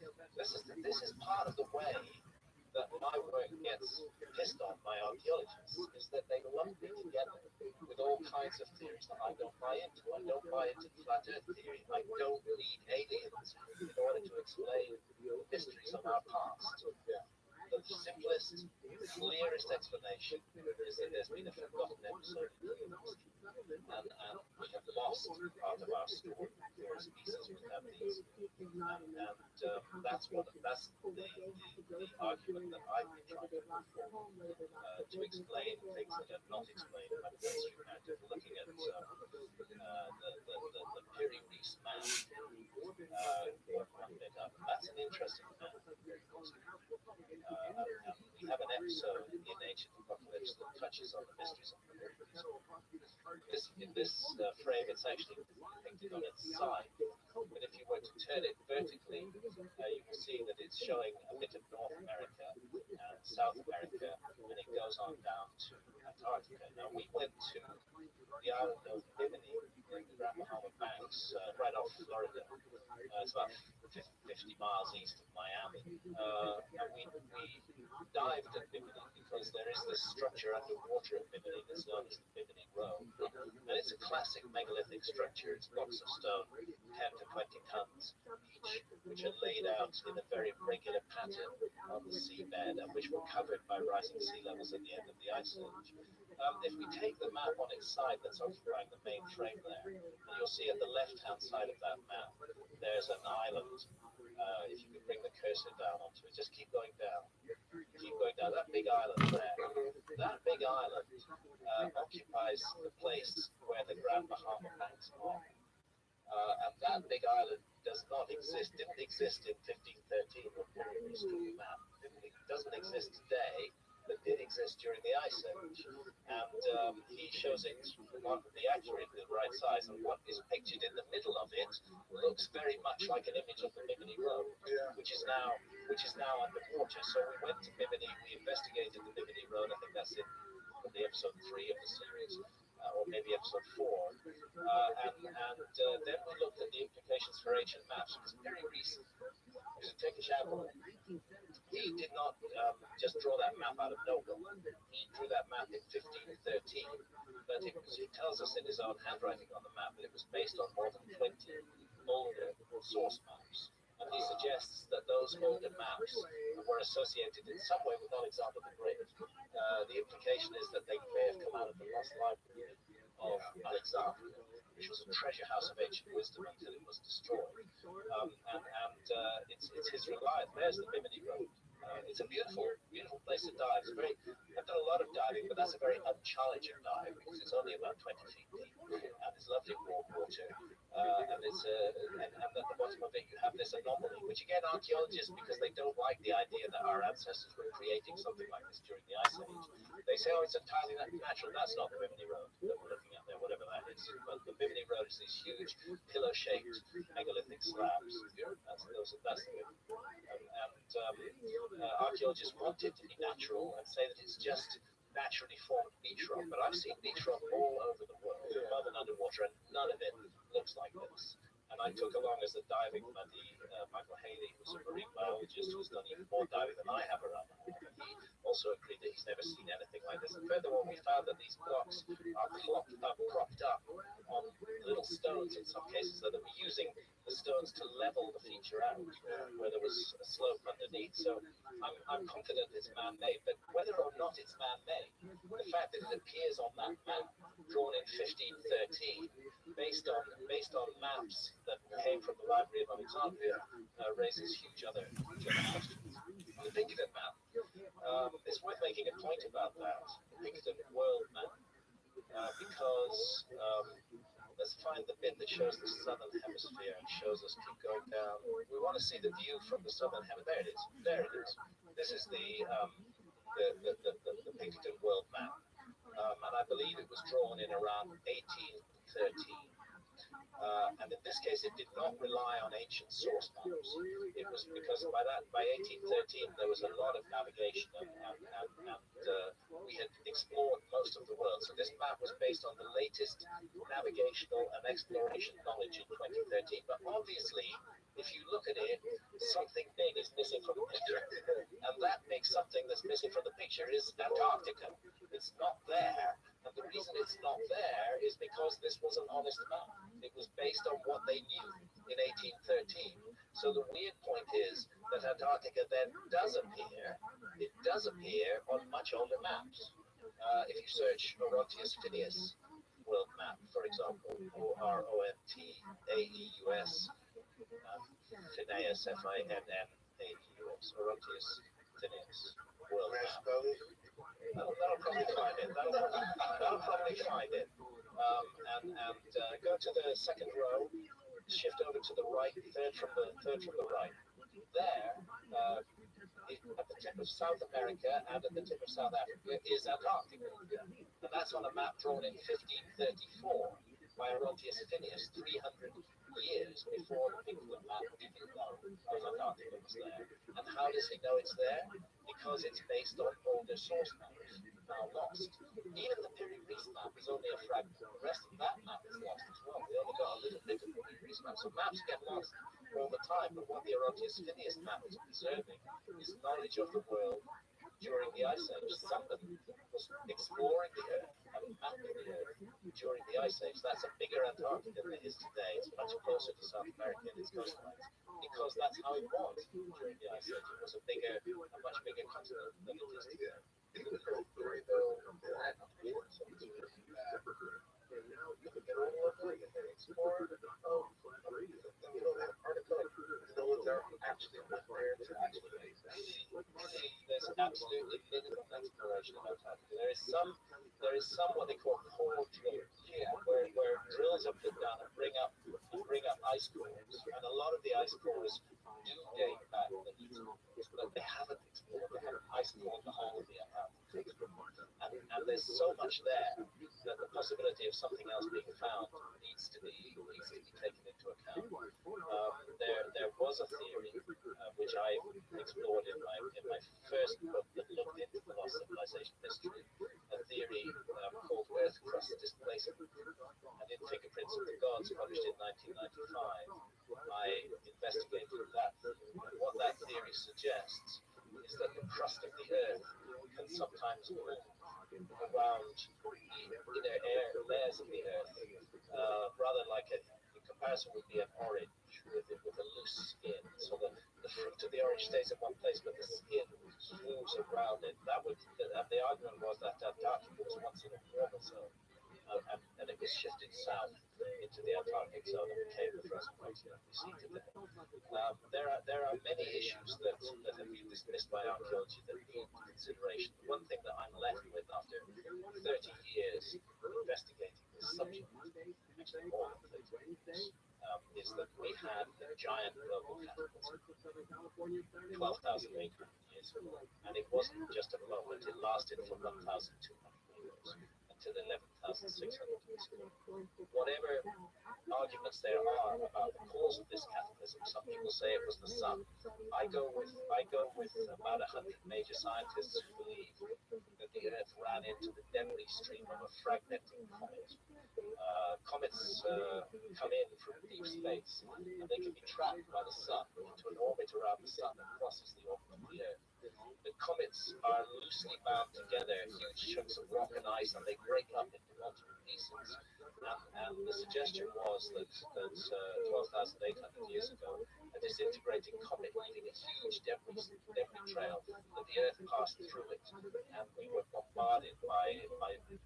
this is part of the way that my work gets pissed off by archaeologists, is that they lump me together with all kinds of theories that I don't buy into. I don't buy into the flat Earth theory. I don't need aliens in order to explain the mysteries of our past. The simplest, clearest explanation is that there's been a forgotten episode in human history, and we have lost part of our story. There are species without these, and that's the argument that I've been trying to put forward to explain things that are not explained by the mainstream narrative. Looking at the Piri-Reis map, one bit up. That's an interesting map. We have an episode in Ancient Apocalypse that touches on the mysteries of the Piri-Reis. In this frame, it's actually depicted on its side, but if you were to turn it vertically, you will see that it's showing a bit of North America and South America, and it goes on down to Antarctica. Now, we went to the island of Bimini in the Grand Bahama Banks, right off Florida. It's about 50 miles east of Miami, and we dived at Bimini because there is this structure underwater at Bimini that's known as the Bimini Road, and it's a classic megalithic structure. It's blocks of stone, 10 to 20 tons each, which are laid out in a very regular pattern on the seabed, and which were covered by rising sea levels at the end of the Ice Age. If we take the map on its side that's occupying the main frame there, and you'll see at the left-hand side of that map, there's an island. If you could bring the cursor down onto it, just keep going down. Keep going down. That big island there, that big island occupies the place where the Grand Bahama Banks are. And that big island didn't exist in 1513 when Piri-Reis took the map. It doesn't exist today, but did exist during the Ice Age. And he shows it remarkably accurate, the right size, and what is pictured in the middle of it looks very much like an image of the Bimini Road, which is now underwater. So we went to Bimini, we investigated the Bimini Road. I think that's in the episode 3 of the series, or maybe episode 4. And then we looked at the implications for ancient maps, because Piri-Reis was a Turkish admiral. He did not just draw that map out of nowhere. He drew that map in 1513, but he tells us in his own handwriting on the map that it was based on more than 20 older source maps. And he suggests that those older maps were associated in some way with Alexander the Great. The implication is that they may have come out of the lost library of Alexandria, which was a treasure house of ancient wisdom until it was destroyed. It's his reliance. There's the Bimini Road. It's a beautiful, beautiful place to dive. I've done a lot of diving, but that's a very unchallenging dive because it's only about 20 feet deep and it's lovely warm water. And at the bottom of it, you have this anomaly, which again, archaeologists, because they don't like the idea that our ancestors were creating something like this during the Ice Age, they say, oh, it's entirely natural. That's not the Bimini Road that we're looking at there, whatever that is. But the Bimini Road is these huge pillow-shaped megalithic slabs. That's the Bimini. Archaeologists want it to be natural and say that it's just naturally formed beach rock. But I've seen beach rock all over the world, above and underwater, and none of it looks like this. And I took along as a diving buddy Michael Haley, who's a marine biologist who's done even more diving than I have around the world. He also agreed that he's never seen anything like this. And furthermore, we found that these blocks are propped up on little stones in some cases, so that we're using the stones to level the feature out where there was a slope underneath. So I'm confident it's man-made, but whether or not it's man-made, the fact that it appears on that map drawn in 1513, based on maps that came from the Library of Alexandria, raises huge other questions. The Pinkerton map, it's worth making a point about that, the Pinkerton world map, because let's find the bit that shows the southern hemisphere and shows us keep going down. We want to see the view from the southern hemisphere. There it is. There it is. This is the Pinkerton world map, and I believe it was drawn in around 1813. And in this case, it did not rely on ancient source maps. It was because by 1813 there was a lot of navigation and we had explored most of the world. So this map was based on the latest navigational and exploration knowledge in 2013. But obviously, if you look at it, something big is missing from the picture, and that makes something that's missing from the picture is Antarctica. It's not there. And the reason it's not there is because this was an honest map. It was based on what they knew in 1813. So the weird point is that Antarctica then does appear. It does appear on much older maps. If you search Orontius Phineus world map, for example, or RONTAEUS, Phineus, FINNAEUS, Orontius Phineus world map. That'll probably find it. That'll probably find it. Go to the second row, shift over to the right, third from the right. There, at the tip of South America and at the tip of South Africa is Antarctica. And that's on a map drawn in 1534 by Orontius Phineus, 300 years before the Pinkerton map even know Antarctica was there. And how does he know it's there? Because it's based on older source maps, now lost. Even the Piri Reis map is only a fragment. The rest of that map is lost as well. We only got a little bit of the Piri Reis map. So maps get lost all the time, but what the Orontius Phineus map is preserving is knowledge of the world during the Ice Age. Somebody was exploring the Earth and mapping the Earth during the Ice Age. That's a bigger Antarctica than it is today. It's much closer to South America and its coastlines, because that's how it was during the Ice Age. It was a much bigger continent than it is today. There's absolutely minimal exploration of Antarctica. There is some what they call core drilling, where drills are put down and bring up ice cores, and a lot of the ice cores do date back but they haven't explored. They haven't ice cored the whole of the Antarctic. And there's so much there that the possibility of something else being found needs to be taken into account. There was a theory which I explored in my first book that looked into the lost civilization history, a theory called Earth crust displacement. And in Fingerprints of the Gods, published in 1995, I investigated that. And what that theory suggests is that the crust of the Earth can sometimes move around the inner air layers of the Earth, rather like in comparison would be an orange with a loose skin. So the fruit of the orange stays in one place, but the skin moves around it. And the argument was that Antarctica was once in a warmer zone, and it was shifted south into the Antarctic zone and became the frozen continent we see today. There are many issues that have been dismissed by archaeology that need consideration. The one thing that I'm left with after 30 years investigating this subject, actually more than 30 years, is that we had a giant global cataclysm 12,800 years ago, and it wasn't just a moment, it lasted from 1,200 years until 11,600 years ago. Whatever arguments there are about the cause of this cataclysm, some people say it was the sun. I go with about 100 major scientists who believe that the Earth ran into the debris stream of a fragmenting comet. Comets come in from deep space, and they can be trapped by the sun into an orbit around the sun that crosses the orbit of the Earth. The comets are loosely bound together, huge chunks of rock and ice, and they break up into multiple pieces. And the suggestion was that 12,800 years ago, a disintegrating comet leaving a huge debris trail, that the Earth passed through it, and we were bombarded by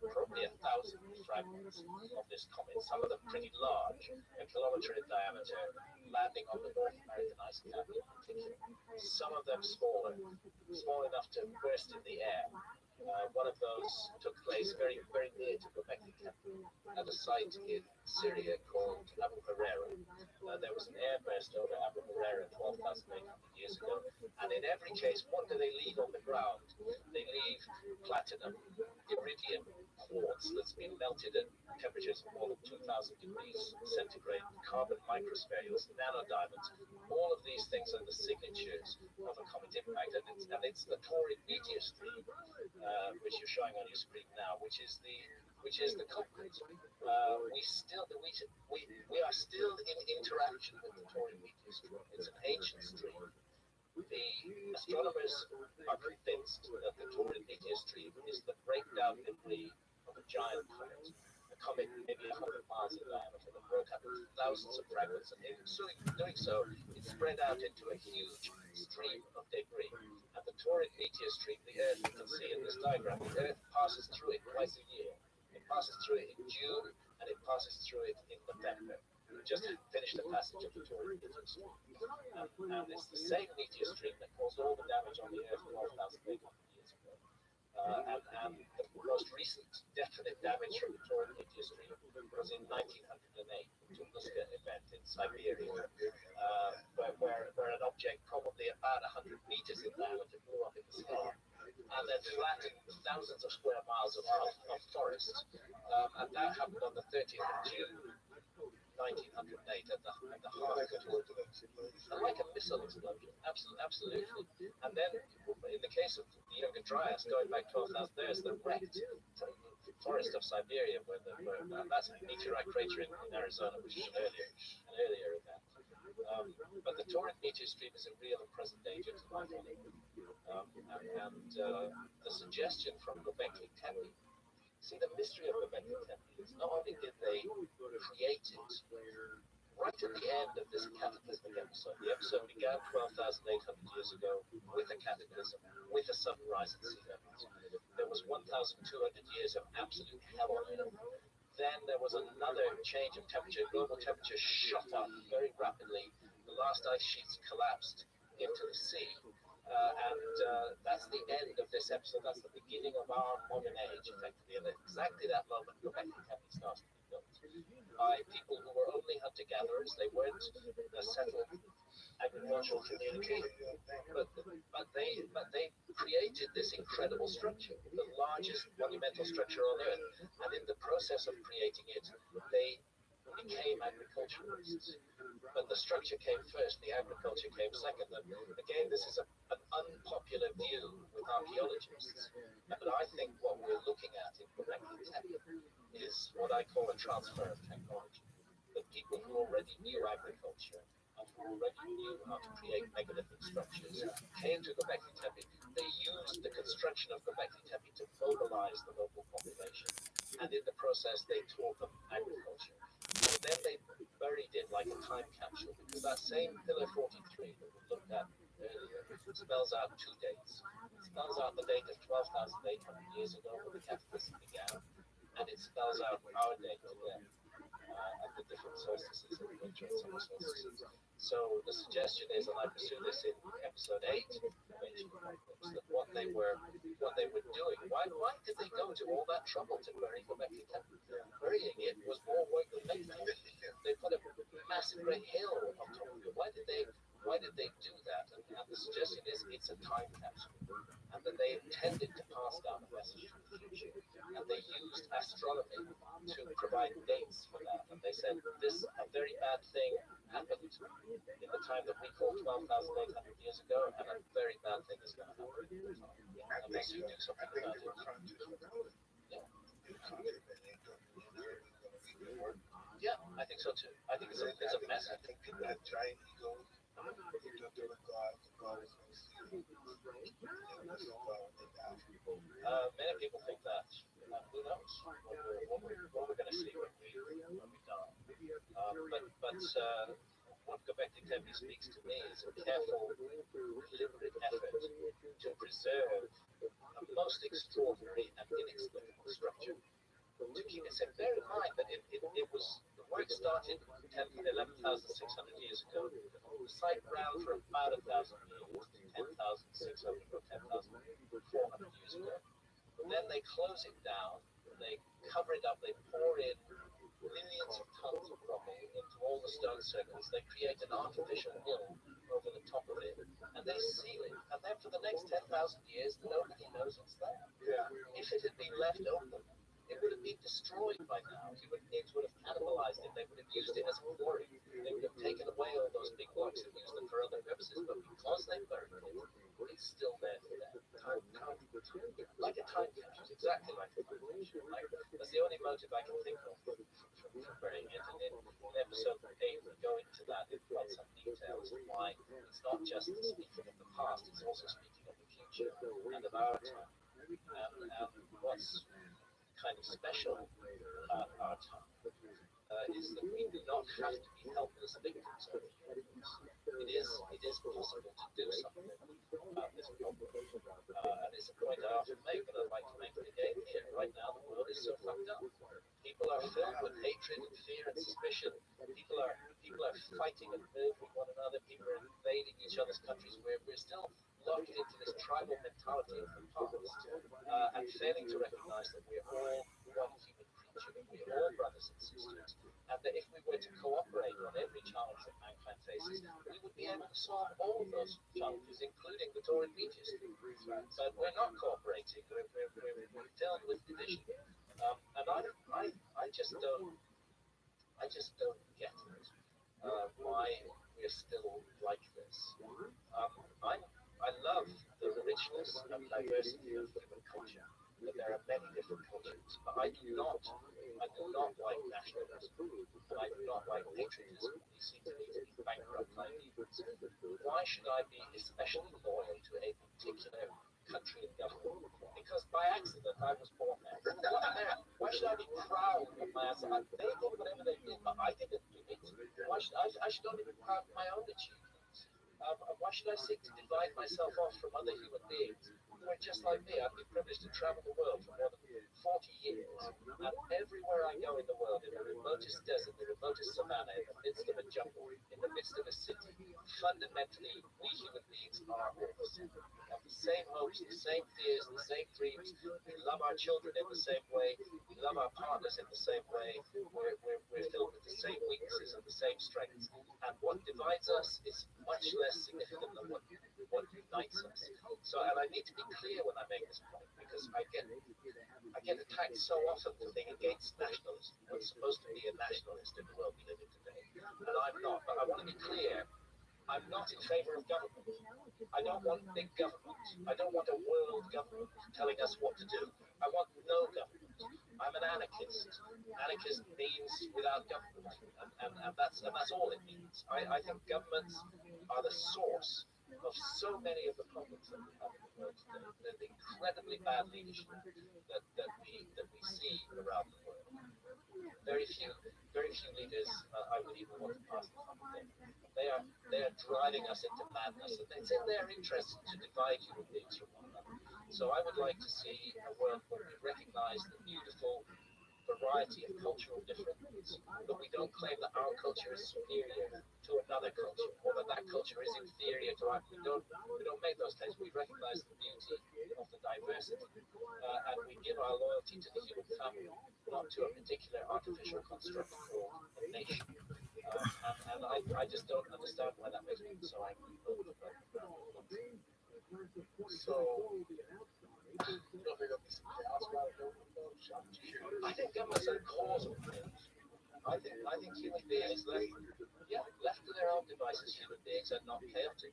probably 1,000 fragments of this comet, some of them pretty large, a kilometer in diameter, landing on the North American ice cap in particular. Some of them small enough to burst in the air. One of those took place very, very near to Göbekli Tepe, at a site in Syria called Abu Huraira. There was an airburst over Abu Huraira 12,800 years ago, and in every case, what do they leave on the ground? They leave platinum, iridium quartz that's been melted at temperatures of more than 2,000 degrees centigrade, carbon microspherules, nanodiamonds. All of these things are the signatures of a comet impact, and it's the Taurine meteor stream, which you're showing on your screen now, which is the culprit. We are still in interaction with the Taurine meteor stream. It's an ancient stream. The astronomers are convinced that the Taurine meteor stream is the breakdown debris of a giant comet. A comet maybe 100 miles in diameter that broke up into thousands of fragments, and in doing so, it spread out into a huge stream of debris. And the Taurine meteor stream, the Earth, you can see in this diagram, the Earth passes through it twice a year. It passes through it in June, and it passes through it in November. We just finished the passage of the Taurine meteor stream. And it's the same meteor stream that caused all the damage on the Earth 12,800 years ago. And the most recent definite damage from the Taurine meteor stream was in 1908, the Tunguska event in Siberia, where an object probably about 100 meters in diameter blew up in the sky and then flattened thousands of square miles of forest. And that happened on the 30th of June, 1908, at the heart of the Taurine. And like a missile explosion, absolutely. And then, in the case of the Younger Dryas, going back 12,000 years, the wrecked forest of Siberia, that's a meteorite crater in Arizona, which is an earlier event. But the Taurine meteor stream is a real and present danger to my knowledge. The suggestion from Göbekli Tepe, see, the mystery of Göbekli Tepe is not only did they create it right at the end of this cataclysmic episode. The episode began 12,800 years ago with a cataclysm, with a sudden rise in sea levels. There was 1,200 years of absolute hell on Earth. Then there was another change of temperature. Global temperature shot up very rapidly. The last ice sheets collapsed into the sea. That's the end of this episode. That's the beginning of our modern age, effectively. And at exactly that moment, Göbekli Tepe started to be built by people who were only hunter-gatherers. They weren't a settled agricultural community, but they created this incredible structure, the largest monumental structure on Earth. And in the process of creating it, they became agriculturalists. But the structure came first, the agriculture came second. And again, this is an unpopular view with archaeologists. But I think what we're looking at in Göbekli Tepe is what I call a transfer of technology. The people who already knew agriculture and who already knew how to create megalithic structures came to Göbekli Tepe. They used the construction of Göbekli Tepe to mobilize the local population. And in the process, they taught them agriculture. And then they buried it like a time capsule, because that same Pillar 43 that we looked at earlier spells out two dates. It spells out the date of 12,800 years ago when the cataclysm began, and it spells out our date today at the different solstices and winter and summer solstices. So the suggestion is, and I pursue this in episode 8, that what they were doing. Why did they go to all that trouble to bury Göbekli Tepe? Burying it was more work than making it. They put a massive great hill on top of it. Why did they do that? And the suggestion is it's a time capsule, and that they intended to pass down a message to the future, and they used astronomy to provide dates for that. And they said a very bad thing happened in the time that we call 12,800 years ago, and a very bad thing is going to happen unless you do something about it. Yeah, I think so too. I think it's a mess. I think people have giant egos. Many people think that. Who knows what we're going to see when we die. What Göbekli Tepe speaks to me is a careful, deliberate effort to preserve a most extraordinary and inexplicable structure. To keep it safe, bear in mind that it was the work started 11,600 years ago. The site ran for about 1,000 years, 10,600 or 10,400 years ago. And then they close it down, they cover it up, they pour in millions of tons of rubble into all the stone circles. They create an artificial hill over the top of it, and they seal it. And then for the next 10,000 years, nobody knows it's there. If it had been left open, it would have been destroyed by now. Human beings would have cannibalized it. They would have used it as a quarry. They would have taken away all those big blocks and used them for other purposes. But because they buried it, it's still there today. Like a time capsule, exactly like a time capsule. That's the only motive I can think of for burying it. And in episode 8, we go into that in quite some detail as to why it's not just speaking of the past, it's also speaking of the future and of our time. And what's kind of special about our time is that we do not have to be helpless victims of it. It is possible to do something about this problem. And it's a point I often make, but I'd like to make it again here. Right now, the world is so fucked up. People are filled with hatred and fear and suspicion. People are fighting and murdering one another. People are invading each other's countries. We're still locked into this tribal mentality of the past, and failing to recognize that we're all one human creature, that we're all brothers and sisters, and that if we were to cooperate on every challenge that mankind faces, we would be able to solve all of those challenges, including the Torrid Beaches. But we're not cooperating. We're filled with division, and I just don't get it. Why we're still like this. I love the richness and diversity of human culture. That there are many different cultures, but I do not like nationalism, and I do not like patriotism. These seem to me to be bankrupt ideas. Why should I be especially loyal to a particular country and government? Because by accident I was born there. Why should I be proud of my ancestors? They did whatever they did, but I didn't do it. Why should I should only be proud of my own achievements? Why should I seek to divide myself off from other human beings who are just like me? I've been privileged to travel the world for more than 40 years, and everywhere I go in the world, in the remotest desert, the remotest savannah, in the midst of a jungle, in the midst of a city, fundamentally, we human beings are all the same. We have the same hopes, the same fears, the same dreams. We love our children in the same way. We love our partners in the same way. We're filled with the same weaknesses and the same strengths. And what divides us is much less significant than what unites us. So, and I need to be clear when I make this point, because I get attacked so often for being against nationalism. I'm supposed to be a nationalist in the world we live in today, and I'm not. But I want to be clear. I'm not in favor of government. I don't want big government. I don't want a world government telling us what to do. I want no government. I'm an anarchist. Anarchist means without government, and that's all it means. I think governments are the source of so many of the problems that we have in the world today. The incredibly bad leadership that we see around the world. Very few leaders I would even want to pass the time with. They are driving us into madness, and it's in their interest to divide human beings from one another. So I would like to see a world where we recognize the beautiful variety of cultural difference, but we don't claim that our culture is superior to another culture, or that that culture is inferior to our. We don't make those claims. We recognize the beauty of the diversity, and we give our loyalty to the human family, not to a particular artificial construct called a nation. And I just don't understand why that makes me so angry. So, I think governments are cause of chaos. I think human beings left to their own devices, human beings are not chaotic.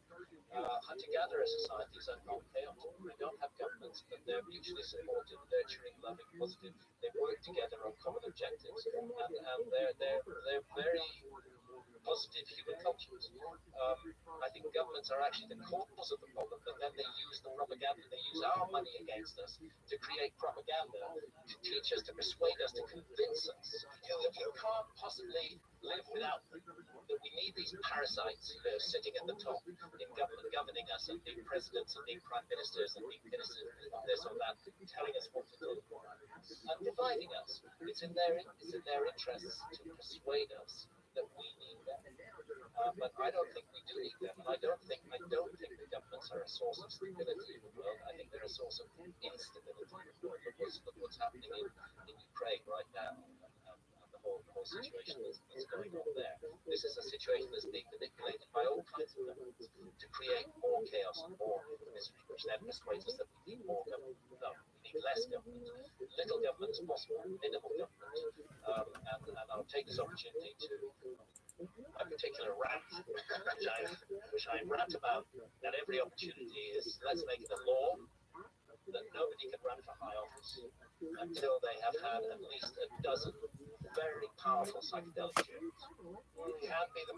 Hunter-gatherer societies are not chaotic. They don't have governments, but they're mutually supportive, nurturing, loving, positive. They work together on common objectives, and they're very positive human cultures. I think governments are actually the cause of the problem, but then they use the propaganda, they use our money against us to create propaganda, to teach us, to persuade us, to convince us that we can't possibly live without them, that we need these parasites sitting at the top in government, governing us, and being presidents, and being prime ministers, and being ministers of this or that, telling us what to do, and dividing us. It's in their interests to persuade us that we need them. But I don't think we do need them, and I don't think the governments are a source of stability in the world. I think they're a source of instability in the world. Look what's happening in Ukraine right now, and the whole situation that's going on there. This is a situation that's being manipulated by all kinds of governments to create more chaos and more misery, which then persuades us that we need more government. No, we need less government. Little government as possible, minimal government. And I'll take this opportunity to my particular rant, which I rant about at every opportunity, is let's make it a law that nobody can run for high office until they have had at least a dozen very powerful psychedelic journeys. Can be the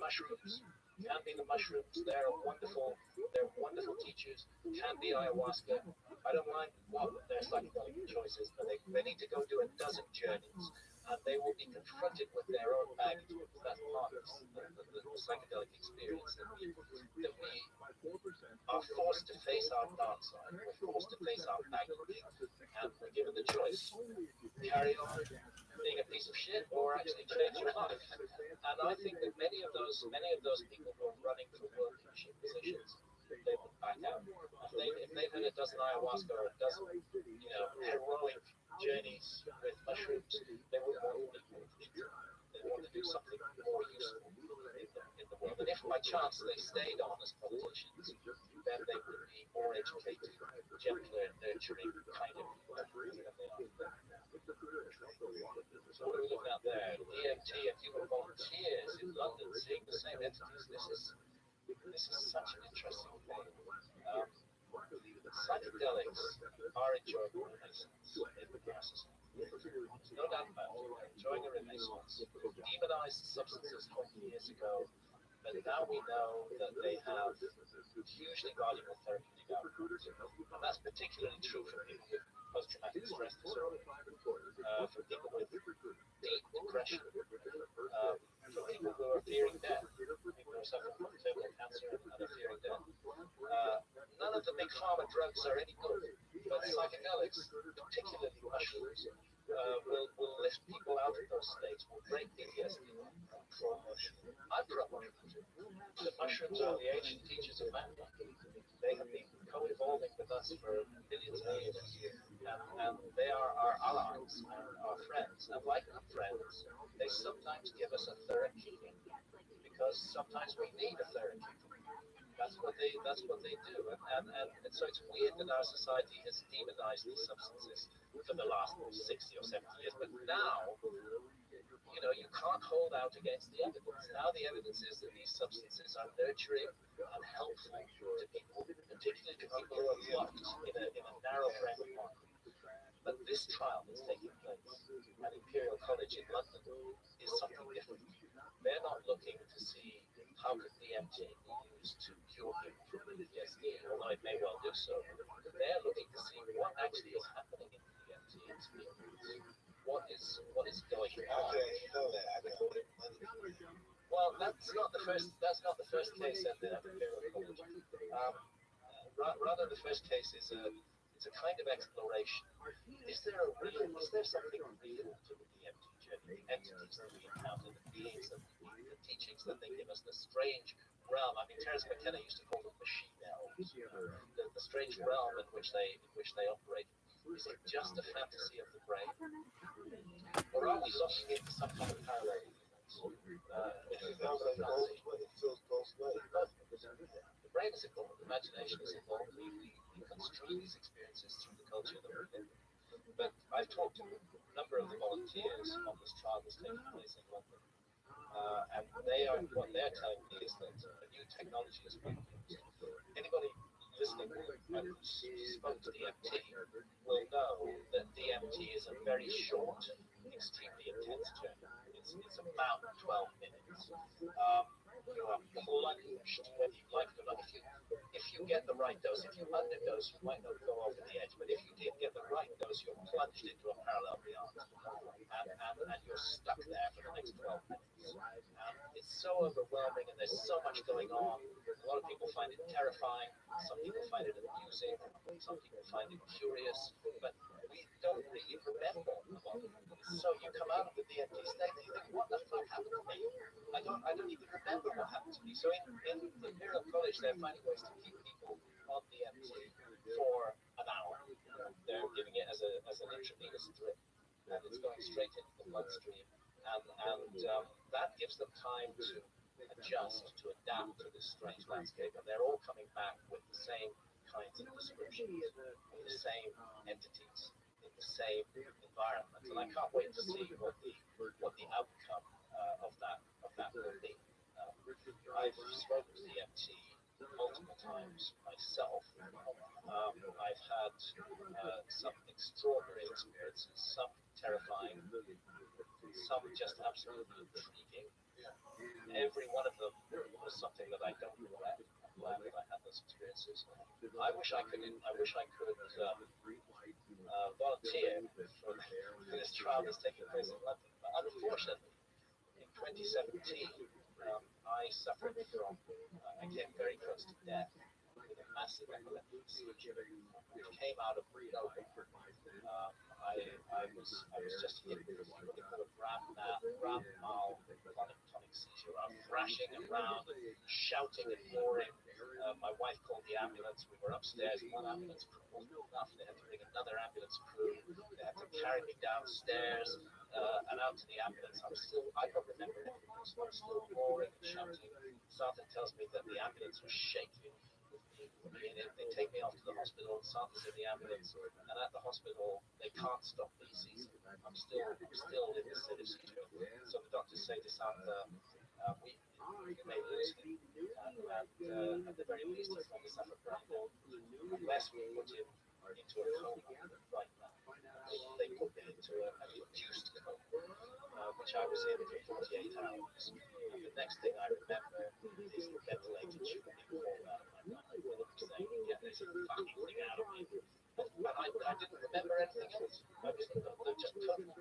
mushrooms. They're wonderful teachers. Can be ayahuasca. I don't mind what their psychedelic choice is, but they need to go do a dozen journeys, and they will be confronted with their own baggage. That's part of the psychedelic experience that we are forced to face our dark side. We're forced to face our baggage, and we're given the choice: carry on being a piece of shit, or actually change your life. And I think that many of those people who are running for world leadership positions, they would back out. If they've had a dozen ayahuasca or a dozen, heroic journeys with mushrooms, they would want to be more efficient. They want to do something more useful in the world. And if by chance they stayed on as politicians, then they would be more educated, gentler, nurturing kind of people than they are. So what are we looking at there? DMT and human volunteers in London seeing the same entities. This is such an interesting thing. Psychedelics are enjoying a renaissance in the process. No doubt about it. We're enjoying a renaissance. Demonized substances 20 years ago, but now we know that they have hugely valuable therapeutic outcomes. And that's particularly true for people with post-traumatic stress disorder, for people with deep depression, for people who are fearing death, people who are suffering from terminal cancer and are fearing death. None of the big pharma drugs are any good, but psychedelics, particularly mushrooms, will lift people out of those states, will break PTSD. I'm pro-mushrooms. The mushrooms are the ancient teachers of mankind. They have been co-evolving with us for millions of years, and they are our allies and our friends. And like our friends, they sometimes give us a third keeping, because sometimes we need a third keeping. That's what they do, and so it's weird that our society has demonized these substances for the last 60 or 70 years. But now, you can't hold out against the evidence. Now the evidence is that these substances are nurturing and helpful to people, particularly to people who are locked in a narrow frame of mind. But this trial that's taking place at Imperial College in London is something different. They're not looking to see how could DMT be used to cure people from PTSD, although it may well do so. They're looking to see what actually is happening in the DMT experience. What is going on? Well, that's not the first case at the Imperial College. Rather, the first case is a it's a kind of exploration. Is there something real to the DMT journey? The entities that we encounter, the beings that we meet, the teachings that they give us, the strange realm. I mean, Terence McKenna used to call them machine elves. The strange realm in which they operate. Is it just a fantasy of the brain, or are we looking into some kind of parallel universe? The brain is involved, the imagination is involved. We construct these experiences through the culture that we're in. But I've talked to a number of the volunteers on this trial that's taking place in London, and what they're telling me is that a new technology is being used. Anybody listening who's spoke to DMT will know that DMT is a very short, extremely intense journey. It's about 12 minutes. You are plunged, whether you like it or not. If you get the right dose, if you underdose, you might not go over the edge. But if you did get the right dose, you're plunged into a parallel reality, and you're stuck there for the next 12 minutes. It's so overwhelming, and there's so much going on. A lot of people find it terrifying. Some people find it amusing. Some people find it curious. But we don't really remember a lot of it. So you come out of the DMT state and you think, what the fuck happened to me? I don't even remember what happened to me. So in Imperial College, they're finding ways to keep people on DMT for an hour. They're giving it as an intravenous drip, and it's going straight into the bloodstream. And that gives them time to adjust, to adapt to this strange landscape. And they're all coming back with the same kinds of descriptions, the same entities, in the same environment. And I can't wait to see what the outcome of that will be. I've smoked DMT multiple times myself. I've had some extraordinary experiences, some terrifying, some just absolutely intriguing. Every one of them was something that I don't regret. I'm glad that I had those experiences. I wish I could volunteer for this trial that's taking place in London. But unfortunately, in 2017, I suffered from, I came very close to death with a massive epileptic seizure, which came out of nowhere. I was just hit with what they call a grand mal tonic seizure. I'm thrashing around, shouting and roaring. My wife called the ambulance. We were upstairs. One ambulance crew wasn't enough. They had to bring another ambulance crew. They had to carry me downstairs and out to the ambulance. I don't remember anything. So I'm still roaring and shouting. Something tells me that the ambulance was shaking. They take me off to the hospital. Santa's in the ambulance, and at the hospital they can't stop me seizing. I'm still in this seizure. So the doctors say to Santa, we may lose him, and at the very least he's going to suffer brain damage. Unless we put him into a coma right now. They put me into an induced coma, which I was in for 48 hours. And the next thing I remember is the ventilator tube being pulled out of my mouth. And it was saying, get this fucking thing out of me. But I didn't remember anything else. I was just totally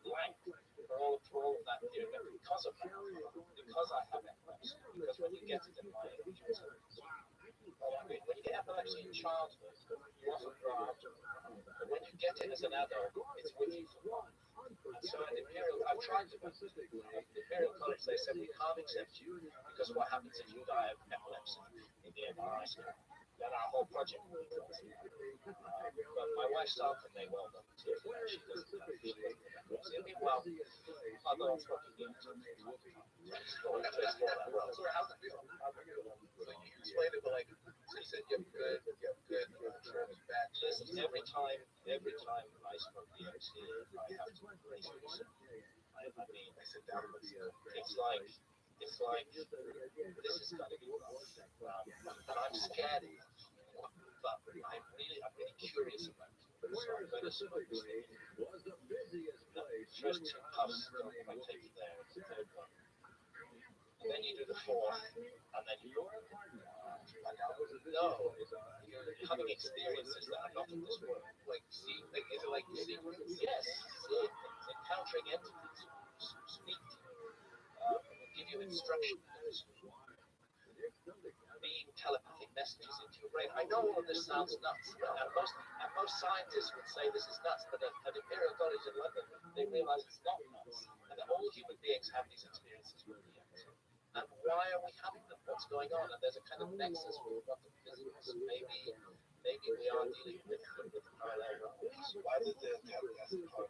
blank for all of that period. But because of that, because I have epilepsy, because when you get it in my age, when you get epilepsy in childhood, you often grow out of it. But when you get it as an adult, it's with you for life. And so at Imperial, I've tried to go to Imperial College. They said we can't accept you because what happens if you die of epilepsy in the MRI scanner? Then our whole project will be closed. But my wife Santa may well volunteer for that. She doesn't have epilepsy. And meanwhile, other unfortunate beings are explore that world. So how's it feel? So you explained it, but like, so you said you have good, bad. Listen, every time I smoke DMT, I have to brace myself. I mean, it's like this is gonna be rough. And I'm scared, but I'm really curious about it. So I'm gonna smoke this thing. The first 2 puffs don't quite take you there. The third one. And then you do the fourth, and then you go, no, you're having experiences that are not in this world. Like, see, like, is it like seeing? Yes, seeing things, encountering entities who speak to you, will give you instructions, being telepathic messages into your brain. I know all of this sounds nuts, and most scientists would say this is nuts, but at Imperial College in London, they realize it's not nuts, and that all human beings have these experiences with DMT. And why are we having them? What's going on? And there's a kind of nexus with quantum physics. Maybe we are dealing with parallel realms. Why did the acid part?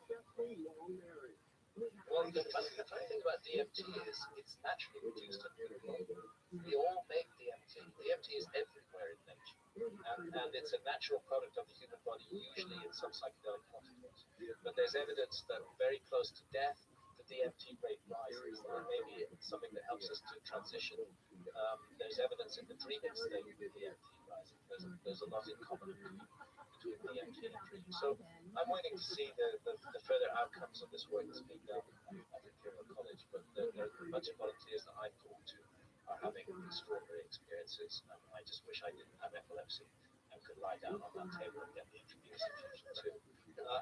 Well, the funny thing about DMT is it's naturally produced in people. We all make DMT. DMT is everywhere in nature. And it's a natural product of the human body, usually in some psychedelic quantities. But there's evidence that very close to death, the DMT rate rises. And maybe it's something that helps us to transition. There's evidence in the dreaming state with DMT rising. There's a lot in common between DMT and dreaming. So I'm waiting to see the further outcomes of this work that's being done at Imperial College. But there are a bunch of volunteers that I've talked to are having extraordinary experiences. I just wish I didn't have epilepsy and could lie down on that table and get the intravenous infusion too.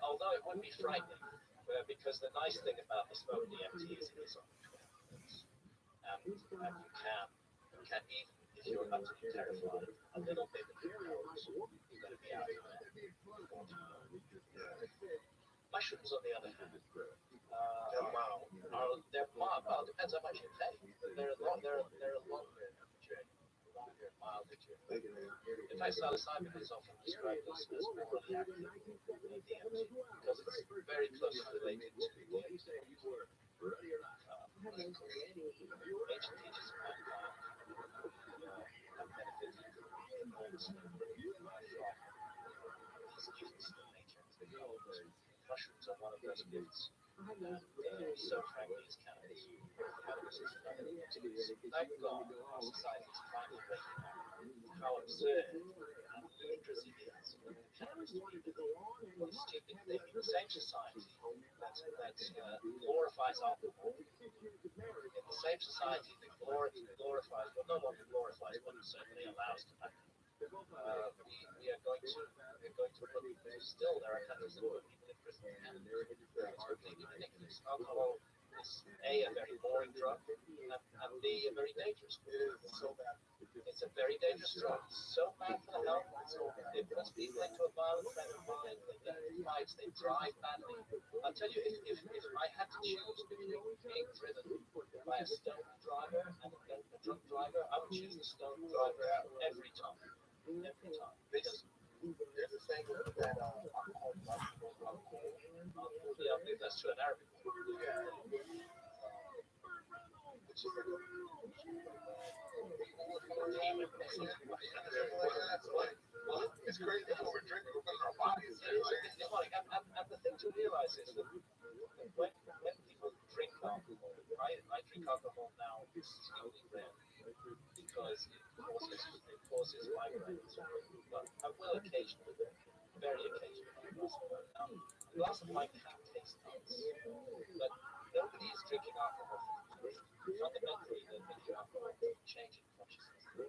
Although it would be frightening, because the nice thing about the smoke DMT is it is on the 12 minutes. And you can even, if you're utterly terrified, a little bit of your nose, you're going to be out of there. Mushrooms, on the other hand, they're mild. Depends how much you take. They're a longer journey, milder journey. In fact, psilocybin is often described as morally active DMT because it's very closely related to DMT. Ancient teachers of mankind have benefited enormously from these gifts of nature. Mushrooms are one of those gifts. And so frankly is cannabis. Cannabis is another gifts. Thank God our society is finally waking up how absurd and ludicrous it is for cannabis to be the stupid thing in the same society that glorifies alcohol, in the same society that glorifies, well, no longer glorifies, but certainly allows tobacco. We are going to put, still there are countries that put people in prison for cannabis. It's completely ridiculous. Alcohol is A, a very boring drug, and B, a very dangerous drug. It's so bad. It's a very dangerous drug. It's so bad for the health. It puts people into a violent frame of mind. They get into fights. They drive badly. I'll tell you, if I had to choose between being driven by a stoned driver and a drunk driver, I would choose the stoned driver every time. Every time. Because There's a saying that alcohol. yeah, I believe that's true in Arabic. It's crazy how we're drinking because our bodies. And the thing to realize is that when people drink alcohol, I drink alcohol now extremely rare because it causes migraines. But I will occasionally, very occasionally, a glass of wine can taste nice. But nobody is drinking alcohol for the fundamentally the video alcohol change in consciousness. It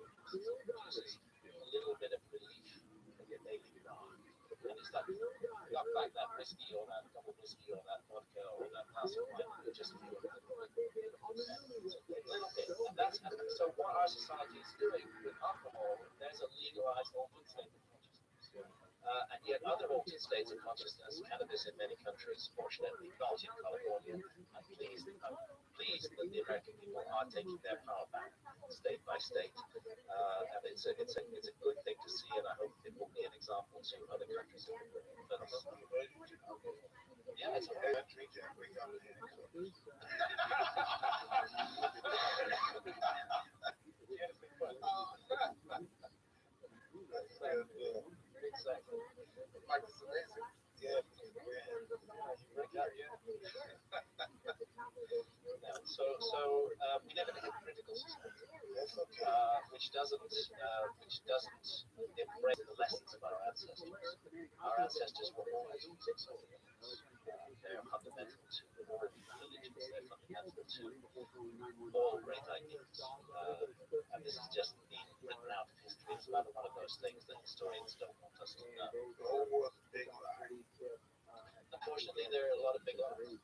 produces a little bit of relief from your daily grind. And it's like, knock back that whiskey or that double whiskey or that vodka or that glass of wine, you just feel a little bit. And that's, so what our society is doing with alcohol, there's a legalized altered state of consciousness. And yet other altered states of consciousness, cannabis in many countries, fortunately not in California, I'm pleased that the American people are taking their power back state by state. And it's a good thing to see, and I hope it will be an example to other countries. But, yeah, it's a very drink and we got it. Exactly. Like it's amazing. Yeah. So we live in a hypocritical society, which doesn't embrace the lessons of our ancestors. Our ancestors were always using psychedelics. They're fundamental to all religions. They're fundamental to all great ideas. And this is just being written out of history. It's another one of those things that historians don't want us to know. The whole world's a big lie. Unfortunately, there are a lot of big lies. The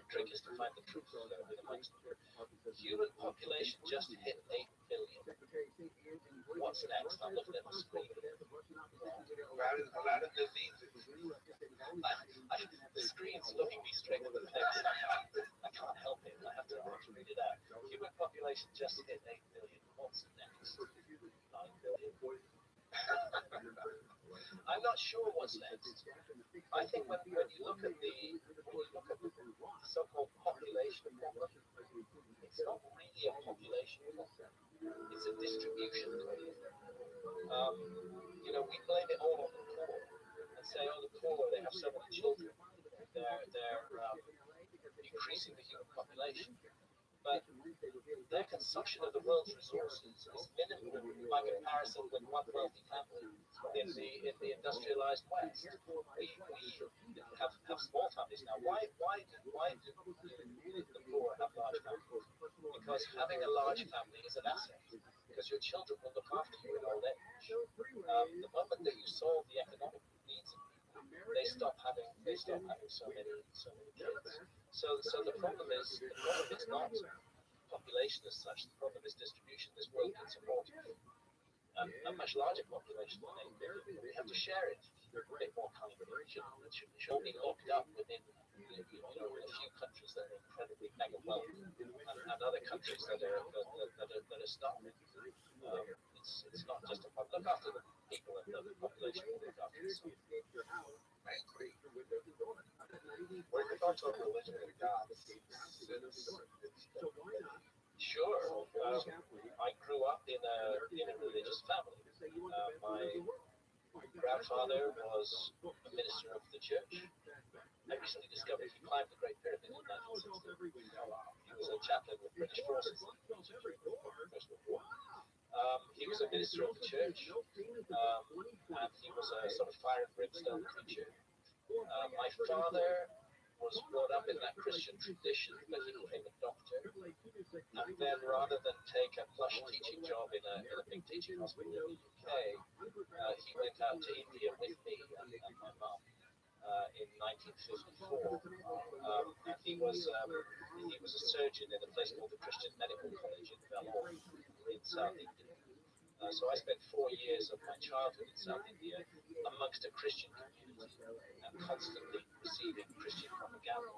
trick is to find the truth amongst them. The human population just hit 8 billion. What's next? I'm looking at my screen. About the diseases. The screen's looking me straight in the face. I can't help it. I have to read it out. Human population just hit 8 billion. What's next? 9 billion. I'm not sure what's next. I think when you look at the so-called population problem, it's not really a population problem. It's a distribution problem. We blame it all on the poor and say, oh, the poor, they have so many children. They're increasing the human population. But their consumption of the world's resources is minimal by comparison with one wealthy family in the industrialized West. We have small families now. Why do the poor have large families? Because having a large family is an asset. Because your children will look after you in old age. The moment that you solve the economic needs of people, they stop having so many kids. So the problem is not population as such. The problem is distribution. This world can support a much larger population than 8 billion. We have to share it a bit more kindly. It should be locked up within a few countries that are incredibly mega wealthy and other countries that are starving. It's not just a problem. Look after the people and the population will look after itself. I agree. What are your thoughts on religion and God? Sure. I grew up in a religious family. My grandfather was a minister of the church. I recently discovered he climbed the Great Pyramid in 1960. He was a chaplain with British forces in the First World War. He was a minister of the church, and he was a sort of fire and brimstone preacher. My father was brought up in that Christian tradition, but he became a doctor. And then rather than take a plush teaching job in a big teaching hospital in the UK, he went out to India with me and my mum in 1954. And he was a surgeon in a place called the Christian Medical College in Vellore in South India. So I spent 4 years of my childhood in South India amongst a Christian community and constantly receiving Christian propaganda.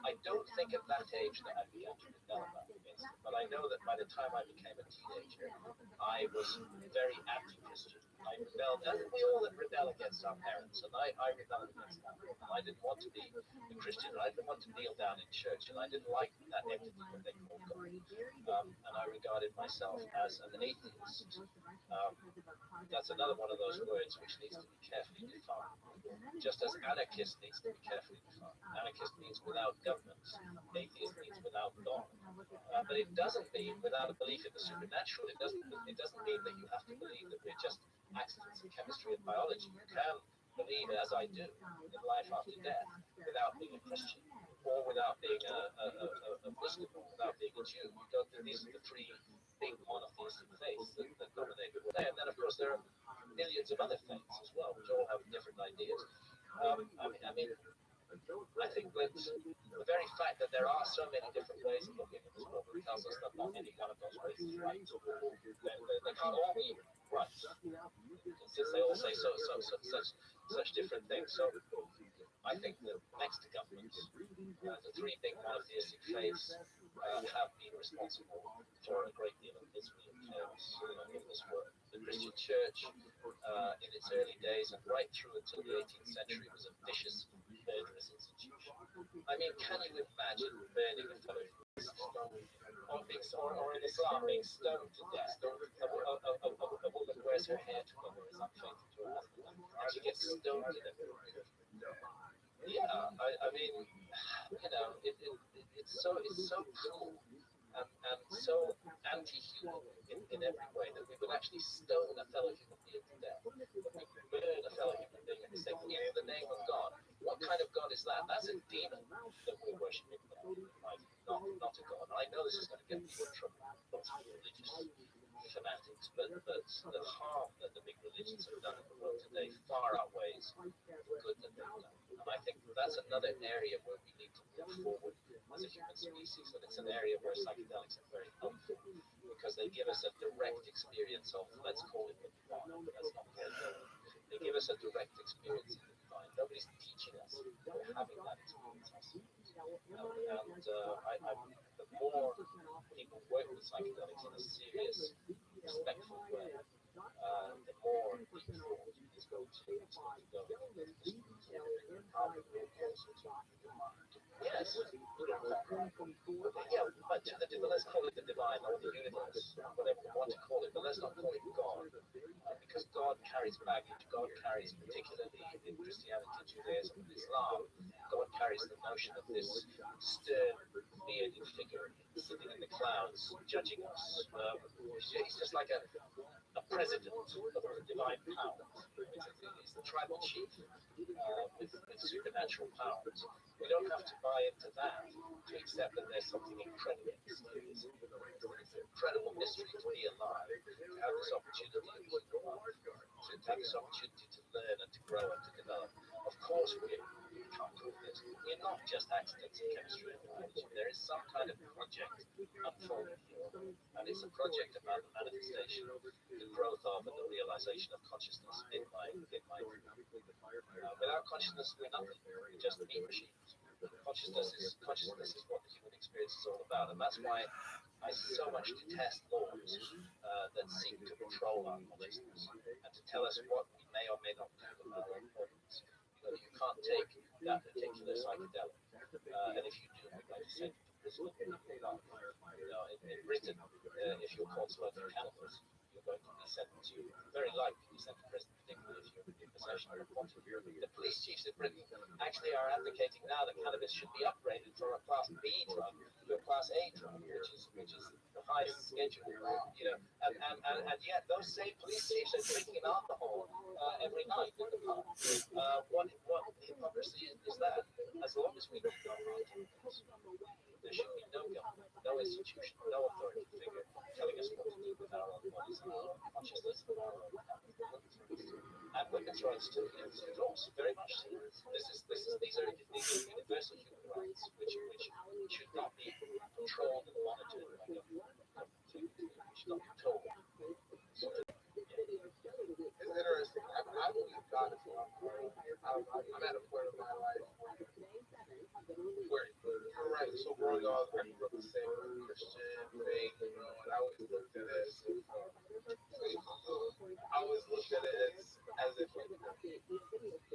I don't think at that age that I began to rebel about against it, but I know that by the time I became a teenager, I was very anti-Christian. I rebelled, and we all rebel against our parents, and I rebelled against that. I didn't want to be a Christian, I didn't want to kneel down in church, and I didn't like that entity that they called God. And I regarded myself as an atheist. That's another one of those words which needs to be carefully defined. Just as anarchist needs to be carefully defined. Anarchist means without government. Atheist means without God. But it doesn't mean without a belief in the supernatural. It doesn't mean that you have to believe that we're just accidents in chemistry and biology. You can believe, as I do, in life after death without being a Christian or without being a Muslim or without being a Jew. These are the three big monotheistic faiths that dominate the world. And then, of course, there are millions of other faiths as well, which all have different ideas. I think that the very fact that there are so many different ways of looking at this world tells us that not any one of those ways is right. They can't all be right, since they all say such different things. So I think that next to governments, the three big monotheistic faiths have been responsible for a great deal of misery and chaos in this world. The Christian Church, in its early days and right through until the 18th century, was a vicious, murderous institution. I mean, can you imagine burning a fellow or in Islam being stoned to death? A woman wears her hair together, is unfaithful to her husband, and she gets stoned to death. Yeah, I mean, it's so cruel and so anti-human in every way that we would actually stone a fellow human being to death, that we burn a fellow human being and say, in the name of God. What kind of God is that? That's a demon that we're worshipping there, right? Not a God. I know this is going to get me in trouble with religious fanatics, but the harm that the big religions have done in the world today far outweighs the good that they've done. And I think that's another area where we need to move forward as a human species, and it's an area where psychedelics are very helpful, because they give us a direct experience of, let's call it the divine. Let's not call it God. They give us a direct experience of the divine. Nobody's teaching us. We're having that experience ourselves. The more people work with psychedelics in a serious, respectful way, the more informed it's going to go. Yes, yeah, but to the let's call it the divine or the universe, whatever we want to call it, but let's not call it God, because God carries baggage. God carries, particularly in Christianity, Judaism, and Islam, God carries the notion of this stern, bearded figure sitting in the clouds, judging us. He's just like a president of the divine power. He's the tribal chief with supernatural powers. We don't have to buy into that to accept that there's something incredibly mysterious. It's an incredible mystery to be alive, to have this opportunity of being alive, to have this opportunity to learn and to grow and to develop. Of course, we can't prove this. We're not just accidents in chemistry and biology. There is some kind of project unfolding here, and it's a project about the manifestation, the growth of, and the realization of consciousness in my without consciousness, we're nothing. We're just meat machines. Consciousness is what the human experience is all about, and that's why I so much detest laws that seek to control our consciousness and to tell us what we may or may not do with our own bodies. You can't take that particular psychedelic, and if you do, you're going to send you to prison. In Britain, if you're caught smoking cannabis, you're going to be sent to, very likely be sent to prison, particularly if you're in possession of a quantity. The police chiefs in Britain actually are advocating now that cannabis should be upgraded from a class B drug to a class A drug, which is the highest schedule. And yet those same police chiefs are drinking alcohol every night in the pub. What hypocrisy is that? As long as we don't know how to do this, there should be no government, no institution, no authority figure telling us what to do with our own bodies and our own consciousness and our own and women's rights too. Yes, of course, very much so. These are universal human rights which should not be controlled and monitored by government. We should not be told. It's interesting. I believe God is one. I'm at a point in my life where you're right. So growing up, I grew up the same Christian faith, and I always looked at it as if you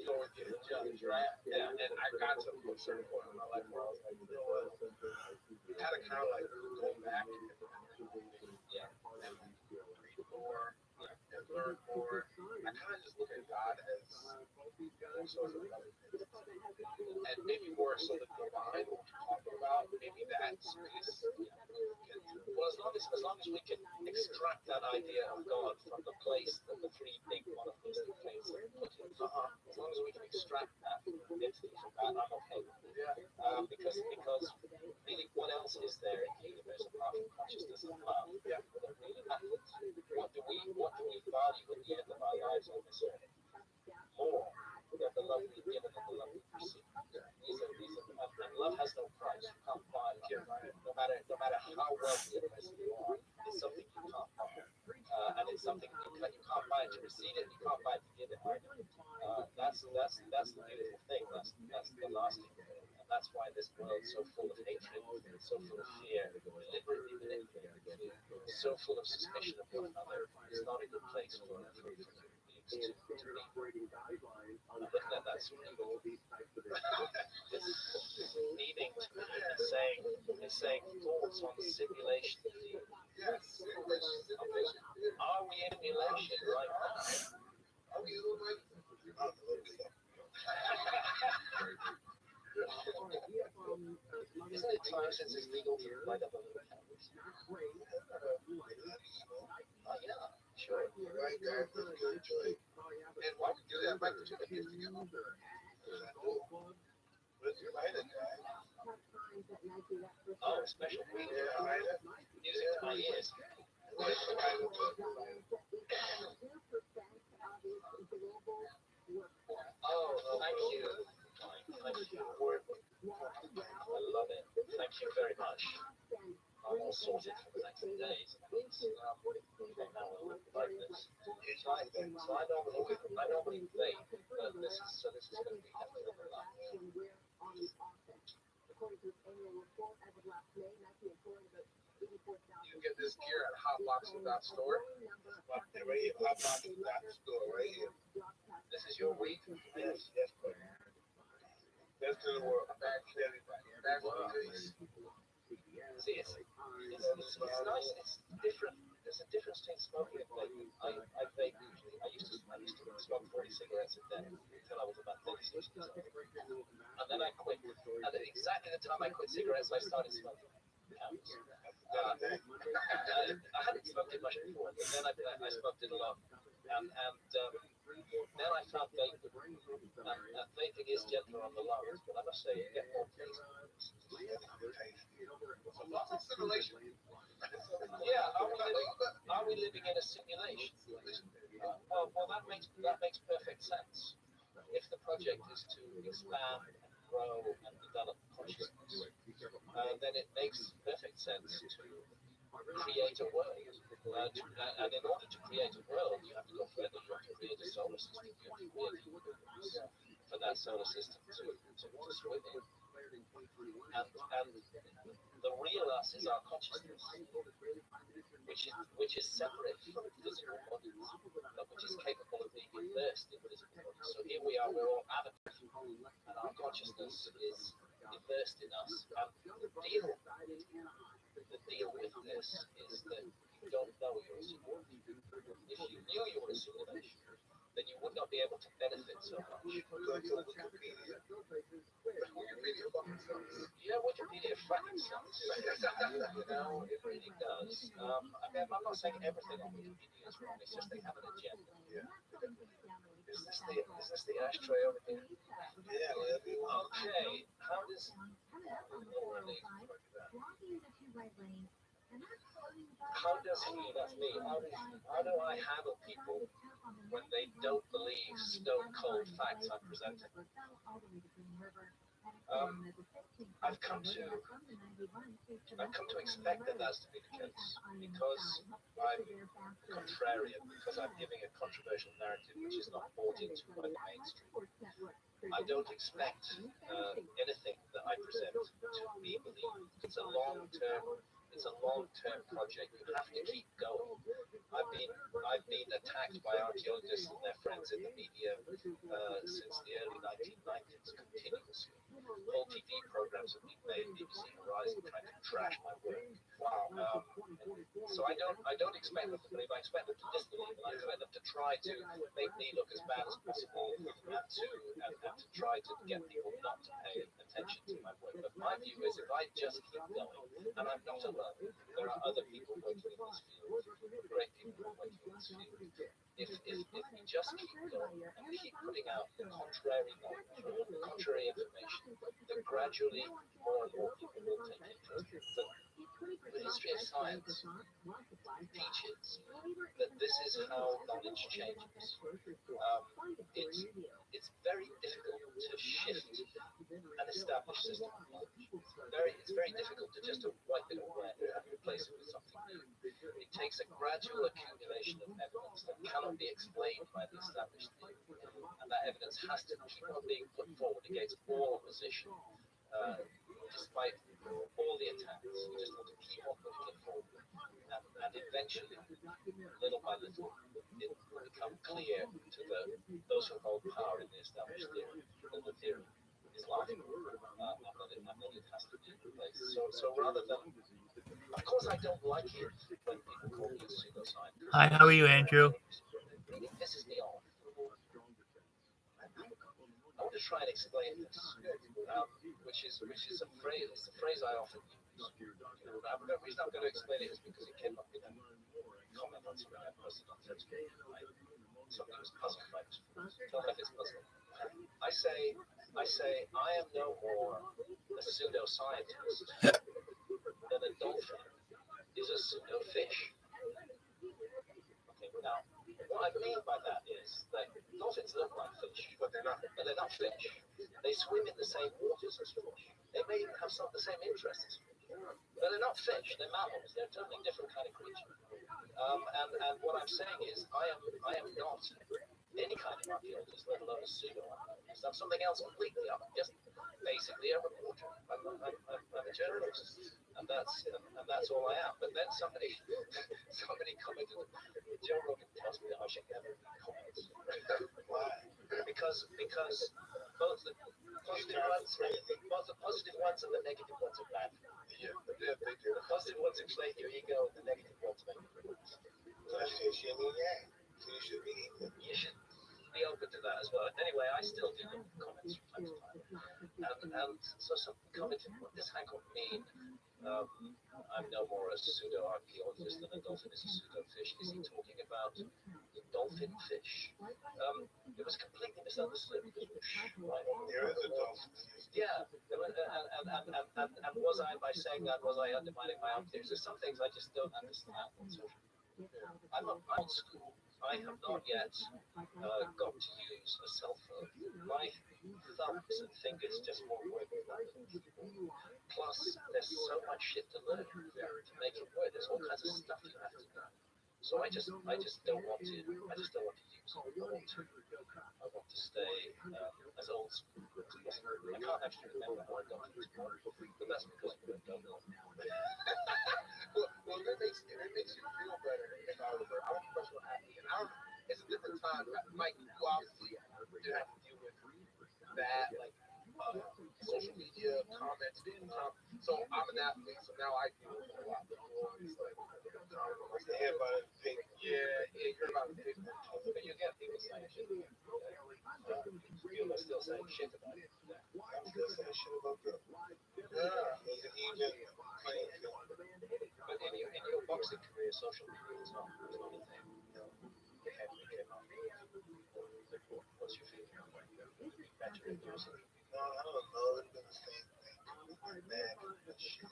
always get judged, right? Yeah. And I got to a certain point in my life where I was like, you know what? Had to kind of like go back and read more and learn more. I kind of just look at God as all sorts of other things. And maybe more so the divine, what we're talking about, maybe that space. Well, as long as we can extract that idea of God from the place that the three big monotheistic faiths are put in. As long as we can extract that from that, I'm okay with it. Because really, what else is there in the universe apart from consciousness and love that really matters? What do we value at the end of our lives on this earth? More than the love we've given and the love we've received. And love has no price. You can't buy love. No matter how wealthy a person you are, it's something you can't buy. And it's something you can't buy it to receive it. You can't buy it to give it either. That's the beautiful thing. That's the lasting thing. And that's why this world's so full of hatred, so full of fear, deliberately manipulated, so full of suspicion of one another. It's not a good place for beings to be. I'm looking at that screen. This meaning is saying thoughts on simulation theory. Yes, simulation. Are we in emulation right now? Are we a little bit? Isn't it time since it's legal to light up a little cannabis? Oh yeah, sure. Right, guys, let's go enjoy. And while we do that, I'd like to do a gift together. Let's light it, guys. Oh, special weed. Yeah, light it. Music to my ears. Oh, thank you. Thank you. I love it. Thank you very much. I'm all sorted for the next days. try things. So I normally think that this is going to be hefty over that. You get this gear at hotbox.store. Right here, hot box in that store, right here. This is your week. Yes, yes, buddy. Best in the world. Back to everybody. See, it's nice. It's different. There's a difference between smoking and vaping. I vape usually. I used to smoke 40 cigarettes a day until I was about 36 years old. And then I quit. And at exactly the time I quit cigarettes, I started smoking. I hadn't smoked it much before, but then I smoked it a lot. And then I found vaping. And vaping is gentler on the lungs, but I must say you get more taste. Lots of simulation. Yeah, are we living in a simulation? Well, that makes perfect sense. If the project is to expand and grow and develop consciousness, then it makes perfect sense to create a world. And in order to create a world, you have to go further. You have to create a solar system. You have to create a universe for that solar system to swim in. And the real us is our consciousness, which is separate from physical bodies, but which is capable of being immersed in physical bodies. So here we are, we're all avatars, and our consciousness is immersed in us. And the deal with this is that you don't know you're a simulation. If you knew you were a simulation, then you would not be able to benefit so much. Yeah, Wikipedia fucking sucks. You know, it really does. I mean, I'm not saying everything on Wikipedia is wrong, it's just they have an agenda. Is this the ashtray over here? Yeah, whatever you want. Okay, how does he, that's me, how do I handle people when they don't believe stone cold facts I'm presenting? I've come to expect that that's to be the case because I'm contrarian, because I'm giving a controversial narrative which is not bought into by the mainstream. I don't expect anything that I present to be believed. It's a long-term project. You have to keep going. I've been attacked by archaeologists and their friends in the media since the early 1990s, continuously. Whole TV programs have been made, BBC Horizon, trying to trash my work. So I don't expect them to believe. I expect them to disbelieve, and I expect them to try to make me look as bad as possible, and to try to get people not to pay attention to my work. But my view is, if I just keep going, and I'm not alone, there are other people working in this field, great people working in this field. If we just keep going and keep putting out contrary knowledge, contrary information, then gradually more and more people will take interest. The history of science teaches that this is how knowledge changes. It's very difficult to shift an established system of knowledge. It's very difficult to just wipe it away and replace it with something new. It takes a gradual accumulation of evidence that cannot be explained by the established theory, and that evidence has to keep on being put forward against all opposition, despite all the attacks. You just want to keep on putting it forward, and eventually, little by little, it will become clear to those who hold power in the established theory that the theory is laughable, and that it has to be replaced. So rather than, of course, I don't like it when people call me a pseudoscientist. Hi, how are you, Andrew? It pisses me off. I want to try and explain this, which is a phrase I often use. The reason I'm going to explain it is because it came up in a comment on something I posted on Facebook. Something was puzzling by this. Tell me if it's puzzling. I say I am no more a pseudoscientist than a dolphin is a pseudo fish. Okay, now what I mean by that is that dolphins look like fish, but they're not fish. They swim in the same waters as fish. They may even have some of the same interests as fish. But they're not fish, they're mammals. They're a totally different kind of creature. And what I'm saying is, I am not any kind of archaeologist, let alone a pseudo archaeologist. I'm something else completely. I'm just basically a reporter. I'm a journalist, and that's all I am. But then somebody commented, Joe Rogan tells me that I should never read comments. Why? Because both the positive ones and the negative ones are bad. Yeah, they do. The positive ones inflate your ego, and the negative ones make you relax. So you should be. You should be open to that as well. Anyway, I still do the comments from time to time, and so somebody commented, "What does Hancock mean? I'm no more a pseudo archaeologist than a dolphin is a pseudo fish. Is he talking about the dolphin fish?" It was completely misunderstood. Right? There is a dolphin. Yeah, and was I, by saying that, was I undermining my own theories? There's some things I just don't understand on social media. I'm old school. I have not yet got to use a cell phone. My thumbs and fingers just won't work with that. Plus, there's so much shit to learn to make it work. There's all kinds of stuff you have to do. So I just don't want to. I just don't want to use it. I want to stay as old school as possible. I can't actually remember how I got to this point, but that's because I don't know. Well, that makes you feel better. If I was a professional athlete, and it's a different time. Mike, you obviously did have to deal with that, like social media comments, people comment. So I'm an athlete, so now I deal with a lot of these like everybody pick, you're about to pick, but you get people saying shit. People are still saying shit about it. I'm still saying shit about them. Yeah, it's an even playing field. But in your boxing career, social media is not a thing. Your head came off. What's your feeling? Better in person? No, I don't know. It's been the same thing. My back and shit.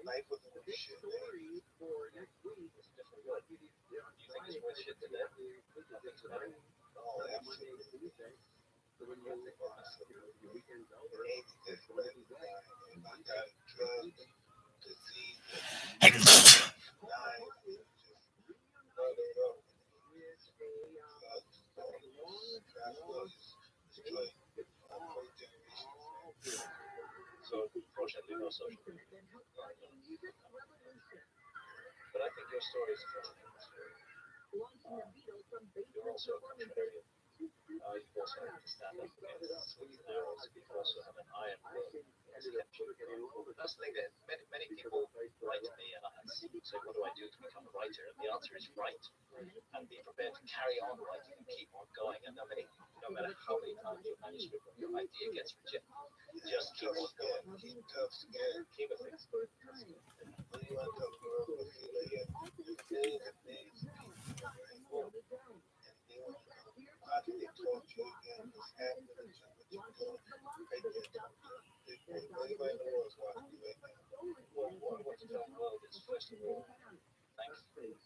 Life was a shit. It's a different word. Do you think it's worth shit today? Nothing's better. Oh, absolutely. I got drugs, disease, so, fortunately, no social media. But I think your story is a fascinating story. You're also a contrarian. You also have to stand up against slings and arrows. You also have an iron will. That's the thing that many people write to me and I say, what do I do to become a writer? And the answer is write. And be prepared to carry on writing and keep on going. And no matter how many times your manuscript or your idea gets rejected, just keep on going. Keep tough skin. Keep it fixed. What to tell the world is, first of all, thanks to those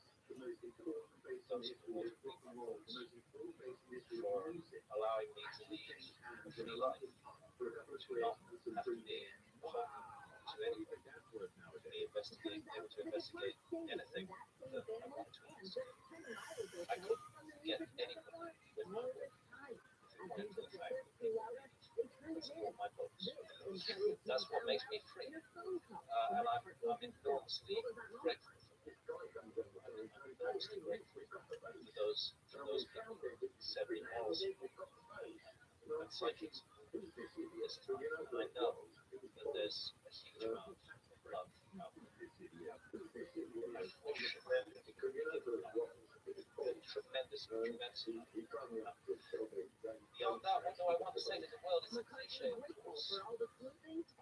who voted for me for allowing me to lead a free life, to not have to be beholden to anything, to be able to investigate anything that I wanted to investigate. I couldn't get anybody with my work if it weren't for the fact that people would support my books. That's what makes me free. And I'm enormously grateful. I'm enormously grateful for those people who said me morals and psychics. I know that there's a huge amount of love out there. I wish we could give that. Tremendous amount. Beyond that, what do I want to say to the world? It's a cliche, of course,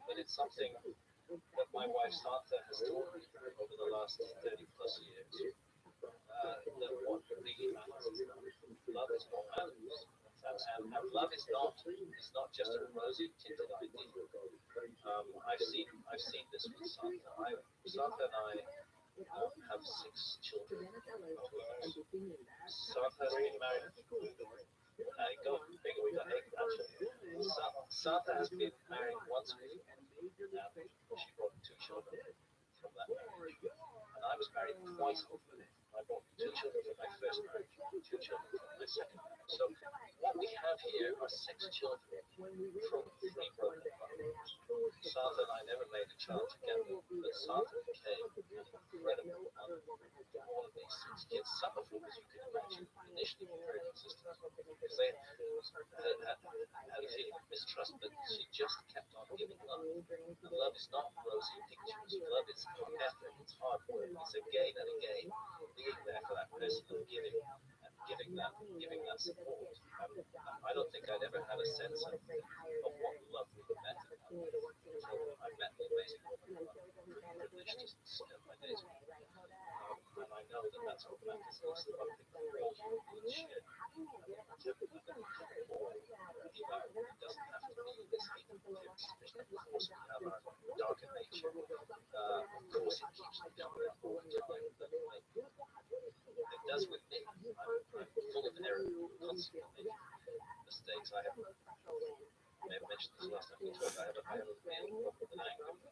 but it's something that my wife Santa has taught me over the last 30 plus years. That what really matters is love is what matters. And love is not just a rosy tinted idea. I've seen this with Santa. Santa and I have 6 children. Santa has been married. Go bigger, we got 8 grandchildren. Santa has been married once before. She brought 2 children from that marriage. And I was married twice before. I brought 2 children from my first marriage, 2 children from my second marriage. So what we have here are 6 children from 3 broken families. Santa and I never made a child together, but Santa became an incredible mother to all of these 6 kids. Some of whom, as you can imagine, initially were very resistant because they had a feeling of mistrust, but she just kept on giving love. And love is not rosy pictures. Love is effort, it's hard work, it's again and again being there for that person and giving that support. I don't think I'd ever had a sense of what love really meant until I met the amazing woman who I'm privileged to spend my days with. And I know that that's what matters most. I think the roles we each share. It doesn't have to be this hate and fear. Of course, we have our darker nature. Of course, it keeps me coming up all the time. But it does with me. I'm full of error, constantly making mistakes. I may have mentioned this last time we talked. I have a real problem with anger and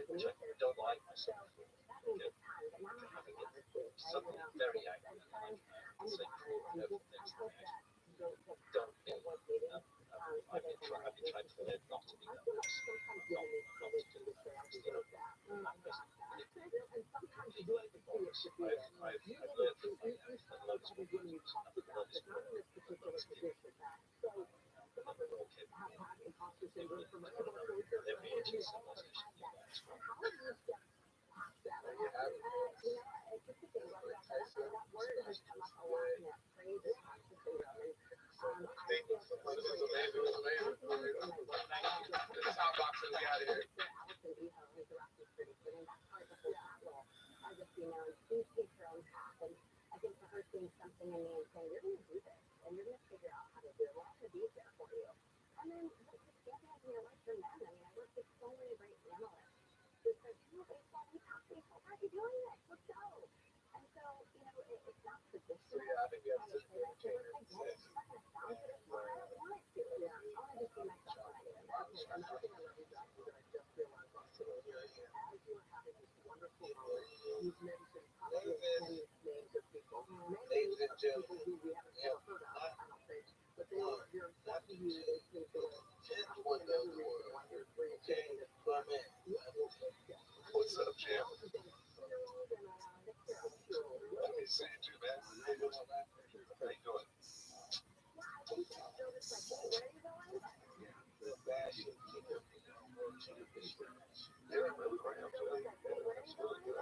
which I don't like myself. Okay? I can get suddenly very angry and I say cruel and hurtful things that I actually don't mean. I've been trying to learn not to be that person, not to do that instead of manipulating the boss. I've learned from my that love is what matters. Love is what is given. And then we're all capable of every age of civilization. That's right. This is how boxing we out here. So yeah, I think we have to change ladies and gentlemen, what's up, champ? Let me see you too, man. How you doing? Yeah, really right up to it. It's really good.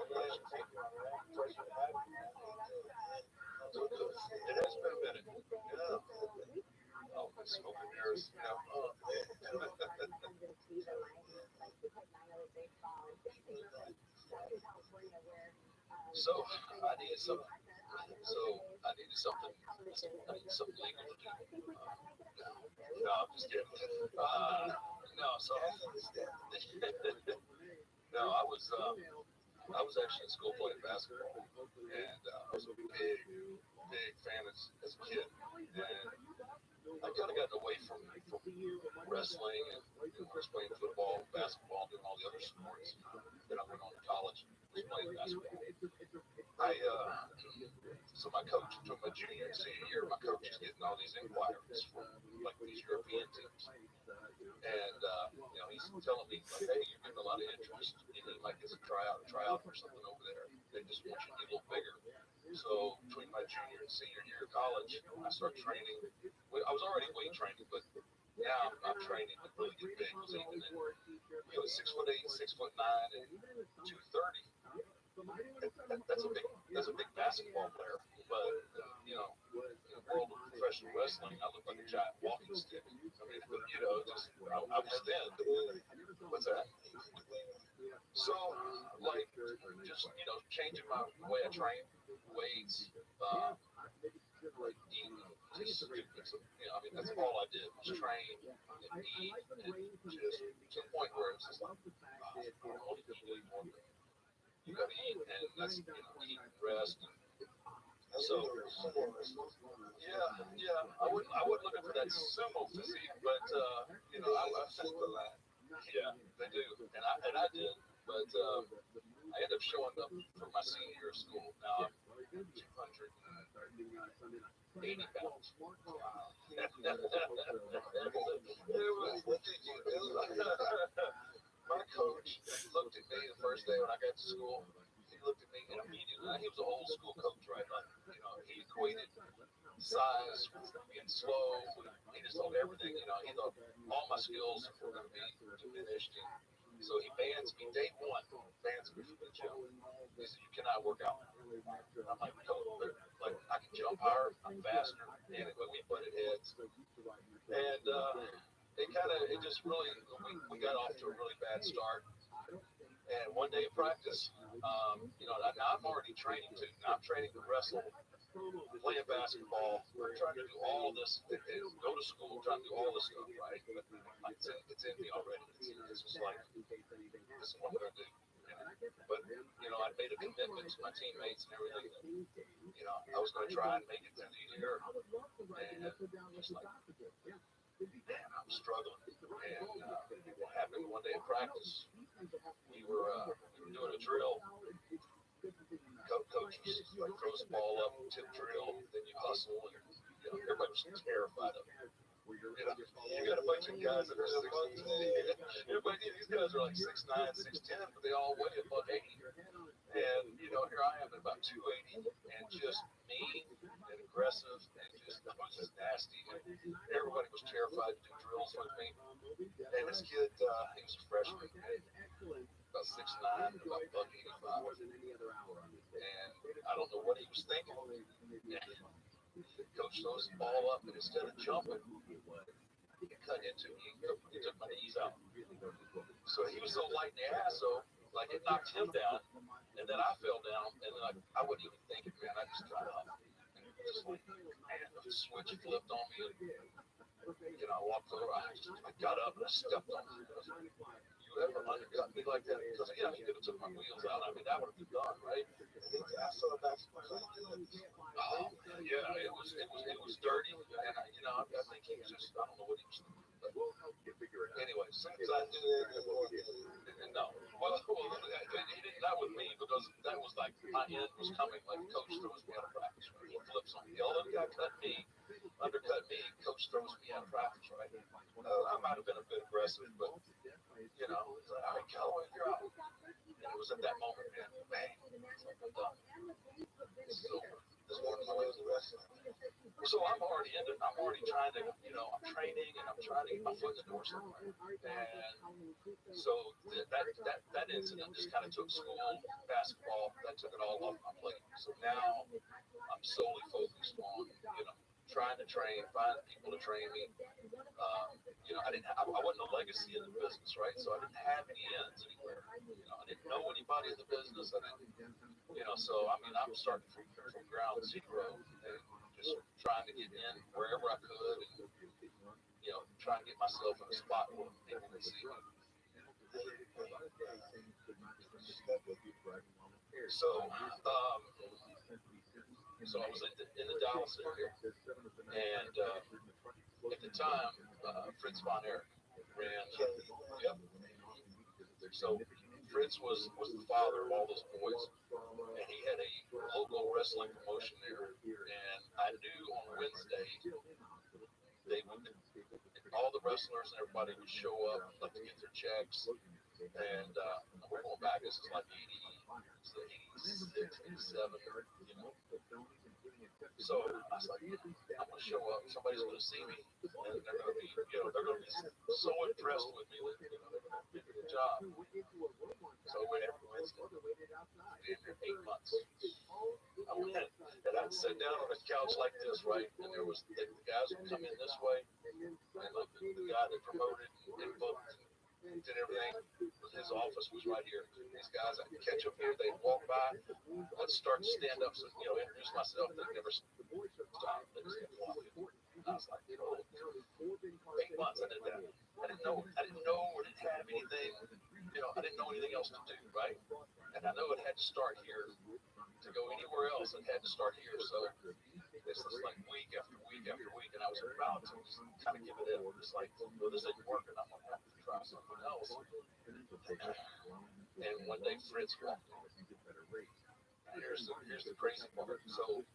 It has been a minute. Yeah. Oh, the smoking mirrors. Yeah. Oh, man. So I needed something. Legal to do. No, I'm just kidding. No, so no, I was actually in school playing basketball, and I was a big fan as a kid, and I kind of gotten away from wrestling and I was playing football, basketball, doing all the other sports. Then I went on to college, was playing basketball. So my coach, between my junior and senior year, my coach is getting all these inquiries from like these European teams. And he's telling me like, hey, you're getting a lot of interest. You need like as a tryout or something over there. They just want you to get a little bigger. So between my junior and senior year of college, I started training. I was already weight training, but now I'm training to really get big. So even in 6'8", 6'9", and 230. That's a big basketball player, but in the world of professional wrestling, I look like a giant walking stick. I mean, I was thin. What's that? So, like, just changing my way I train, weights, like eating. That's all I did was train and eat, and just to the point where it's just like, I don't want to eat anymore. You gotta eat, and that's eat and rest. So yeah, I wasn't looking for that sumo physique, but I think the line. Yeah, they do, and I did, but I ended up showing up for my senior year of school. Now I'm 280 pounds. What did you do? My coach looked at me the first day when I got to school. He looked at me and immediately, he was an old school coach, right? Like, he equated size with being slow. He just told everything, he thought all my skills were going to be diminished. And so he bans me day one, bans me from the gym. He said, you cannot work out. I'm like, coach, like I can jump higher, I'm faster, and we butted heads. And it just really, we got off to a really bad start. And one day of practice, now I'm already training too. Now I'm training to wrestle, playing basketball. I'm trying to do all of this, go to school, trying to do all this stuff, right? But it's in me already. It's just like, this is what I'm going to do. But, I made a commitment to my teammates and everything that, I was going to try and make it through the year. And just like, man, I'm struggling. And what happened one day at practice, we were doing a drill. Coach was like, throws the ball up, tip drill, then you hustle, and everybody was terrified of it. You got a bunch of guys that are 6'10". These guys are like 6'9", 6'10", but they all weigh above 80. And here I am at about 280, and just mean and aggressive, and I was just nasty. And everybody was terrified to do drills with me. And this kid, he was a freshman, about 6'9", about $185. And I don't know what he was thinking. Coach throws the ball up, and instead of jumping, he cut into me. He took my knees out. So he was so light in the ass, so like it knocked him down, and then I fell down, and then I wasn't even thinking, man. I just tried up, and just like, man, the switch flipped on me. And, I walked over. I got up and I stepped on him. You ever undercut me like that? Because he could have took my wheels out. I mean, that would have been done, right? I saw that. Oh, yeah, it was dirty, and I think he was just, I don't know what he was thinking. But anyway, as soon as I did it, no. Well, he did that with me because that was like my end was coming. Like coach throws me out of practice, right? He flips on me. The other guy undercut me. Coach throws me out of practice, right? I might have been a bit aggressive, but he's like, all right, Callaway, you're out. And it was at that moment, man, bang, I'm done. This is over. This morning I went to wrestling. So I'm already in it. I'm already trying to, I'm training and I'm trying to get my foot in the door somewhere. And so that incident just kind of took school, basketball, that took it all off my plate. So now I'm solely focused on, trying to train, find people to train me. I wasn't a legacy in the business, right? So I didn't have any ends anywhere. I didn't know anybody in the business. I didn't, so I'm starting from ground zero and just trying to get in wherever I could and, trying to get myself in a spot where people can see me. So I was in the Dallas area, and at the time, Fritz Von Erich ran. Yep. So Fritz was the father of all those boys, and he had a local wrestling promotion there. And I knew on Wednesday all the wrestlers and everybody would show up like to get their checks. And we're going back. This is like 86, 87, So I was like, I'm gonna show up. Somebody's gonna see me, and they're gonna be, they're gonna be so impressed with me that they're gonna do a good job. So I went every Wednesday. Been there 8 months. I went and I'd sit down on a couch like this, right? And there was the guys would come in this way, and like the guy that promoted and booked and did everything. His office was right here. These guys, I'd catch them here. They'd walk by. I'd start to stand up, so introduce myself. They'd never stop. They just kept walking. I was like, 8 months. I did that. I didn't know. I didn't have anything. I didn't know anything else to do, right? And I know it had to start here. To go anywhere else, it had to start here. So it's just like week after week after week, and I was about to just kind of give it up. Just like, this isn't working. I'm gonna have to try something else. And one day Fritz walked in. Here's the crazy part. So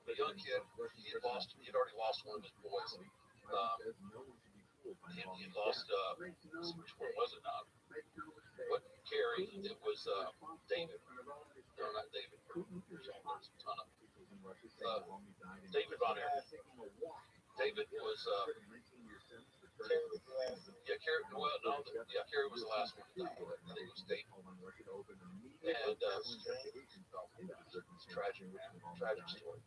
the young kid, he had already lost one of his boys. He lost, which one was it now? What Carrie? It was David. No, not David. There's a ton of David Von Air. David was Carrie. Well, no, Carrie was the last one to die. I think it was David. And tragic story.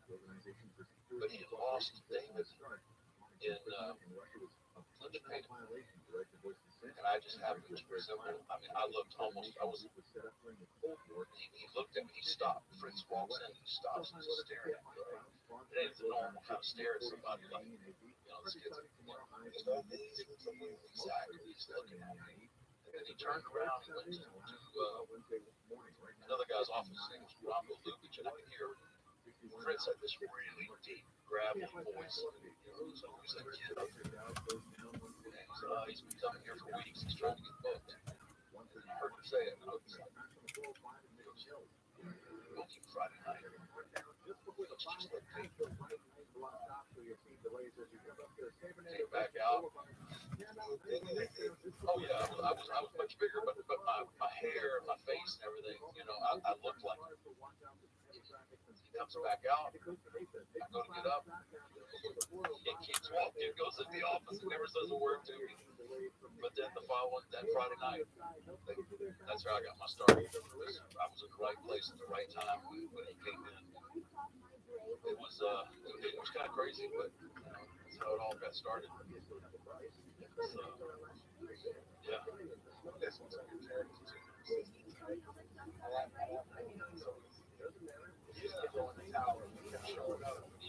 But he lost David in lynch payment. And I just happened to resemble. I mean, I looked almost. He looked at me. He stopped. Fritz walks in. He stops and he's staring at me. Right? It ain't the normal kind of stare at somebody like, this kid's exactly. He's looking at me. And then he turned around and went to another guy's office. His name was Rabbi, and I could hear Fritz had this really deep, gravelly voice. So he's like, kid up here. He's been coming here for weeks. He's trying to get booked. And I heard him say it. And I was like, booking Friday night. Let's just let take it back out. Oh yeah, I was much bigger, but my hair, my face, and everything, I looked like it. He comes back out. I go to get up. He keeps walking, goes in the office, and never says a word to me. But then that Friday night, that's where I got my start. I was in the right place at the right time when he came in. It was kind of crazy, but that's how it all got started. So, yeah. This one's on your character too.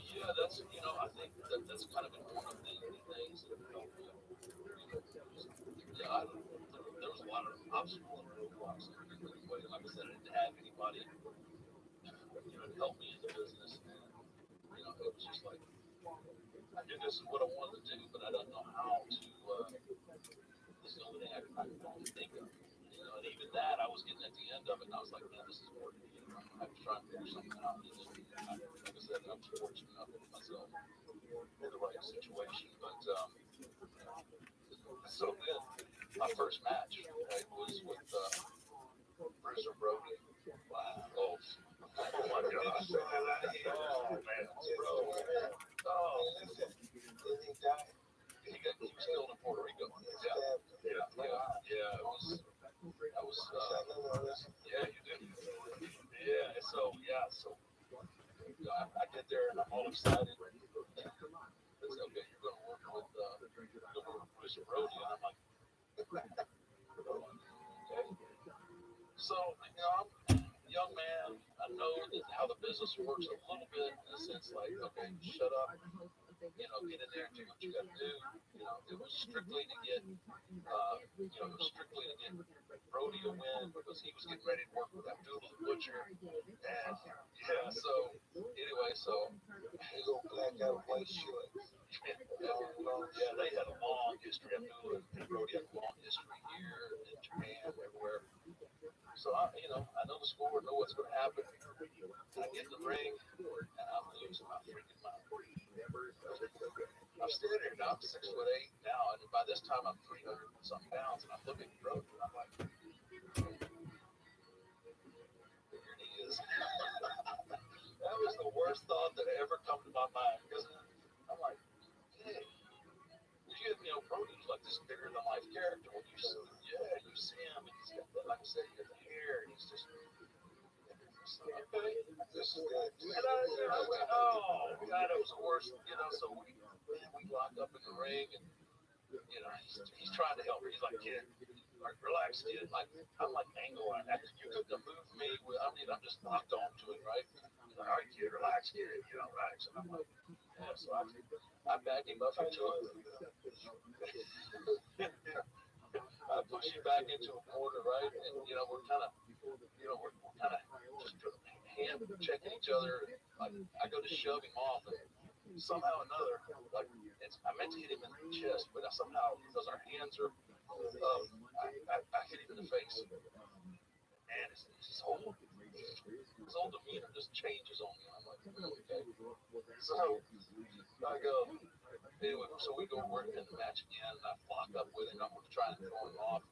Yeah, that's I think that's kind of been one of the things that helped me. Yeah, there was a lot of obstacles and roadblocks. Like I said, I didn't have anybody to help me in the business, and it was just like I knew this is what I wanted to do, but I didn't know how to. This is the only thing I could think of. And even that, I was getting at the end of it, and I was like, man, this is working. I was trying to figure something out. Like I said, I was fortunate enough to put myself in the right situation. But so then, my first match was with Bruiser Brody. Wow. Oh my gosh. Oh man, bro. Oh. He was killed in Puerto Rico. Yeah. It was. I was. Yeah, you did. Yeah. So I get there and I'm all excited. They say, okay, you're going to work with Bruiser Brody, and I'm like, okay. So I'm a young man. I know how the business works a little bit in the sense like, okay, shut up. Get in there and do what you got to do. It was strictly to get, Brody to win because he was getting ready to work with Abdullah the Butcher. And so anyway, he go black out white shirt. Yeah, they had a long history. Abdullah and Brody had a long history here in Japan, everywhere. So I know the score, know what's going to happen. I get in the ring, and I'm losing my freaking mind. I'm standing here now. I'm 6'8" now, and by this time I'm 300 and something pounds, and I'm looking at Brody, and I'm like, here he is. That was the worst thought that ever come to my mind because I'm like, hey, Brody's like this bigger than life character. When you see him, and he's got, like I said, he got the hair, and he's just. Okay, this is good. And I went, oh God, it was the worst. So we lock up in the ring, and he's trying to help me. He's like, kid, relax, kid. I'm like angle on that. You couldn't have moved me. I'm just locked onto it, right? He's like, all right, kid, relax, kid. Relax. And I'm like, yeah. So I back him up into it. I push him back into a corner, right? And we're kind of just hand checking each other. I go to shove him off, and somehow or another, like I meant to hit him in the chest, but somehow because our hands are, I hit him in the face, and his whole demeanor just changes on me. I'm like, okay. So I go, anyway, so we go work in the match again, and I lock up with him. I'm trying to throw him off.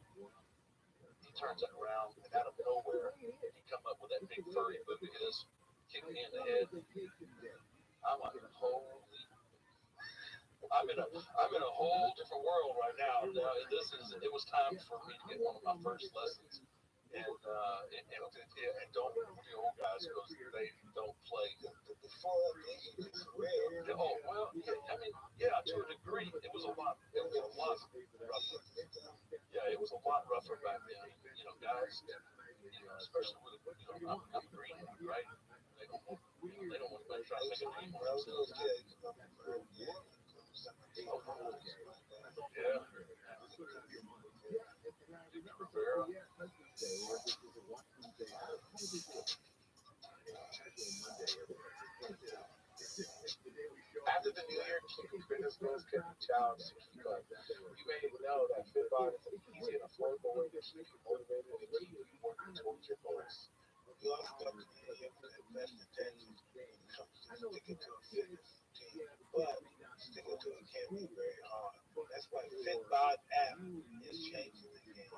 He turns it around, and out of nowhere, he come up with that big furry boot of his, kick me in the head. I'm like, holy. I'm in a whole different world right now. Now it was time for me to get one of my first lessons, and don't the old guys because they don't play. Before they is real. Oh well, yeah, I mean, yeah, to a degree, it was a lot rougher. Yeah, it was a lot rougher back then. You know, guys, especially with I'm green, right? They don't want to try to make a name for themselves. Yeah. After the New Year, keeping fitness goals can be challenging to keep up. You may know that FitBod is an easy and affordable way to keep you motivated and keep you working towards your goals. You also don't need to invest attention when it comes to sticking to a fitness routine, but sticking to it can be very hard. That's why FitBod app is changing the game.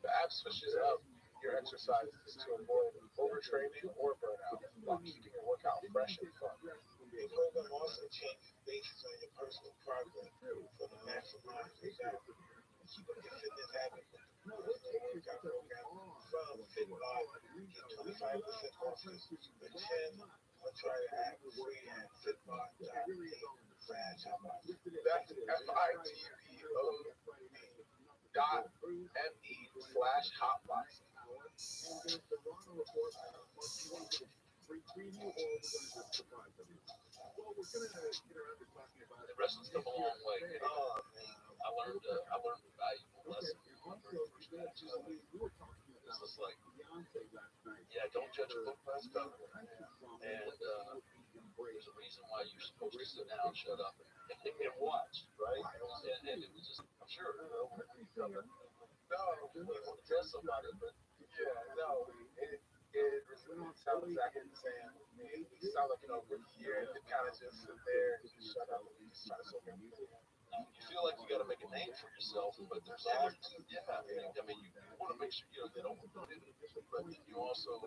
The app switches up your exercises to avoid overtraining or burnout while keeping your workout fresh and fun. The program also changes based on your personal progress for the maximize result. Keep up your fitness habit with the personal workout program from FitBod. Get 25% off your subscription or try the app free at fitbod.me/hotbox. That's FITBOD.me/hotbox. The wrestling's come a long way. I learned a valuable lesson on the very first match. It's just like, yeah, don't judge a book by its cover. And there's a reason why you're supposed to sit down, shut up, and watch, right? And it was just, I'm sure, no, you want to tell somebody, but It really sounds exactly the same. It sounds like, rookie year, and kind of just sit there and just shut up and just try to soak everything in. you feel like you got to make a name for yourself, but there's other, I mean, you want to make sure they don't put it, but then you also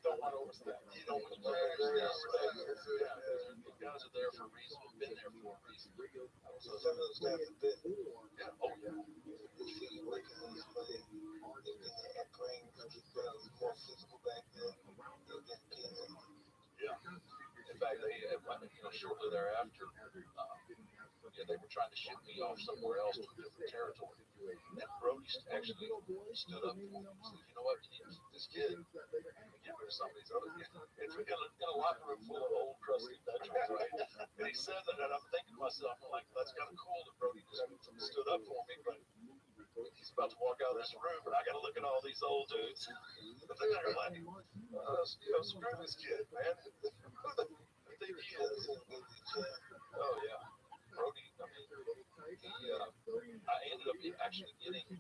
Don't want to overstep. you don't want to overstep. Yeah, the guys are there for a reason, been there for a reason. So some of those guys have been Yeah, oh yeah. working on this play. They've been playing because it was more physical back then. They've been busy. Yeah. In fact, shortly thereafter, they were trying to ship me off somewhere else to a different territory. And Brody actually stood up for me. He said, you know what, you need to keep this kid and get rid of some of these other kids. In a locker room full of old, crusty veterans, right? And he said that, and I'm thinking to myself, I'm like, that's kind of cool that Brody just stood up for me, but he's about to walk out of this room, and I got to look at all these old dudes. They're like, screw this kid, man. I think he is. Oh, yeah. Brody, I mean, I ended up actually getting a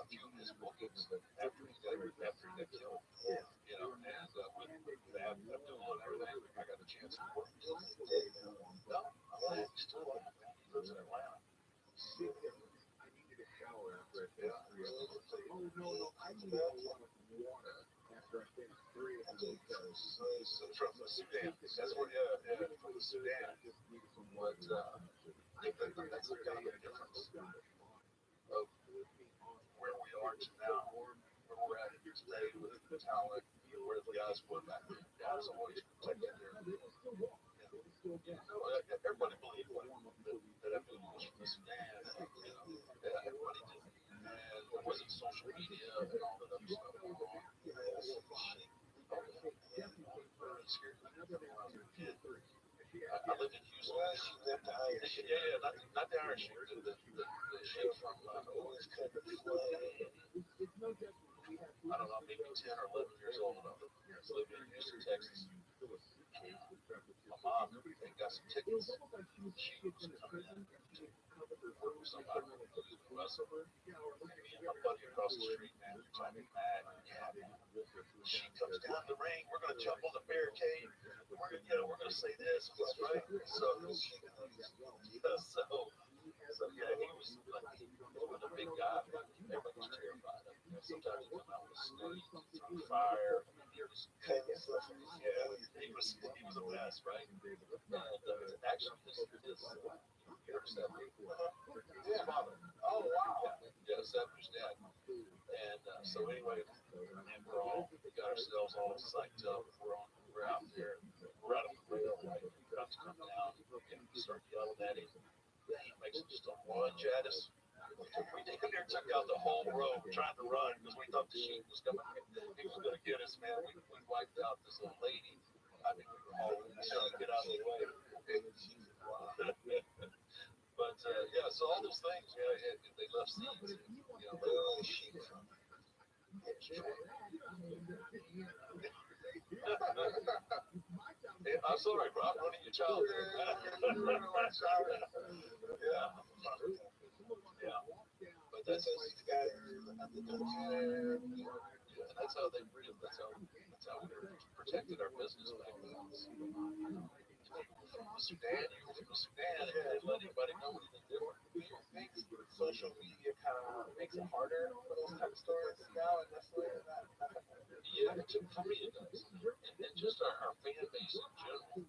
few of his bookings after he got killed. And with Abdullah and everything, I got a chance to work. No, I'm still alive. He lives in Atlanta. From the Sudan. That's what, from the Sudan. But I think that's kind of the difference of where we are to now, where we're at today with the talent, where the guys were back then. Guys always protected their, everybody believed that everyone was from the Sudan. Everybody did. And there wasn't social media and all that other stuff going on. I lived in Houston. Not the Irish sheep, the sheep from always cut the I don't know, maybe 10 or 11 years old. I lived in Houston, Texas. My mom They got some tickets. She was coming in to work with somebody who was me and my buddy across the street, man. We're talking mad. Yeah, man. She comes down the ring. We're gonna jump on the barricade. We're gonna say this, right? So yeah, he was like, he was a big guy, but everybody was terrified of him. Sometimes he come out with a snake, through fire. He was a mess, right? And actually, his father. Oh wow. Yeah, Sever's dad. And so anyway, and we got ourselves all psyched up. We're out there. We're out on the rail, right? We're about to come down and start yelling at him. He makes just a lunge at us. We damn near took out the whole row trying to run because we thought the sheep was coming. He was going to get us, man. We wiped out this little lady. I mean, we were all trying to get out of the way. But yeah, so all those things, yeah, they left seeds. The sheep from. I'm sorry, bro. I'm running your child. Yeah. But that's these guys. And that's how they breed. That's how we protected our business back then. Sudan, you were from Sudan, and they let anybody know anything different. Social media kind of makes it harder for those type of stories now, and that's the way that. Yeah, for me it does. And just our fan base in general,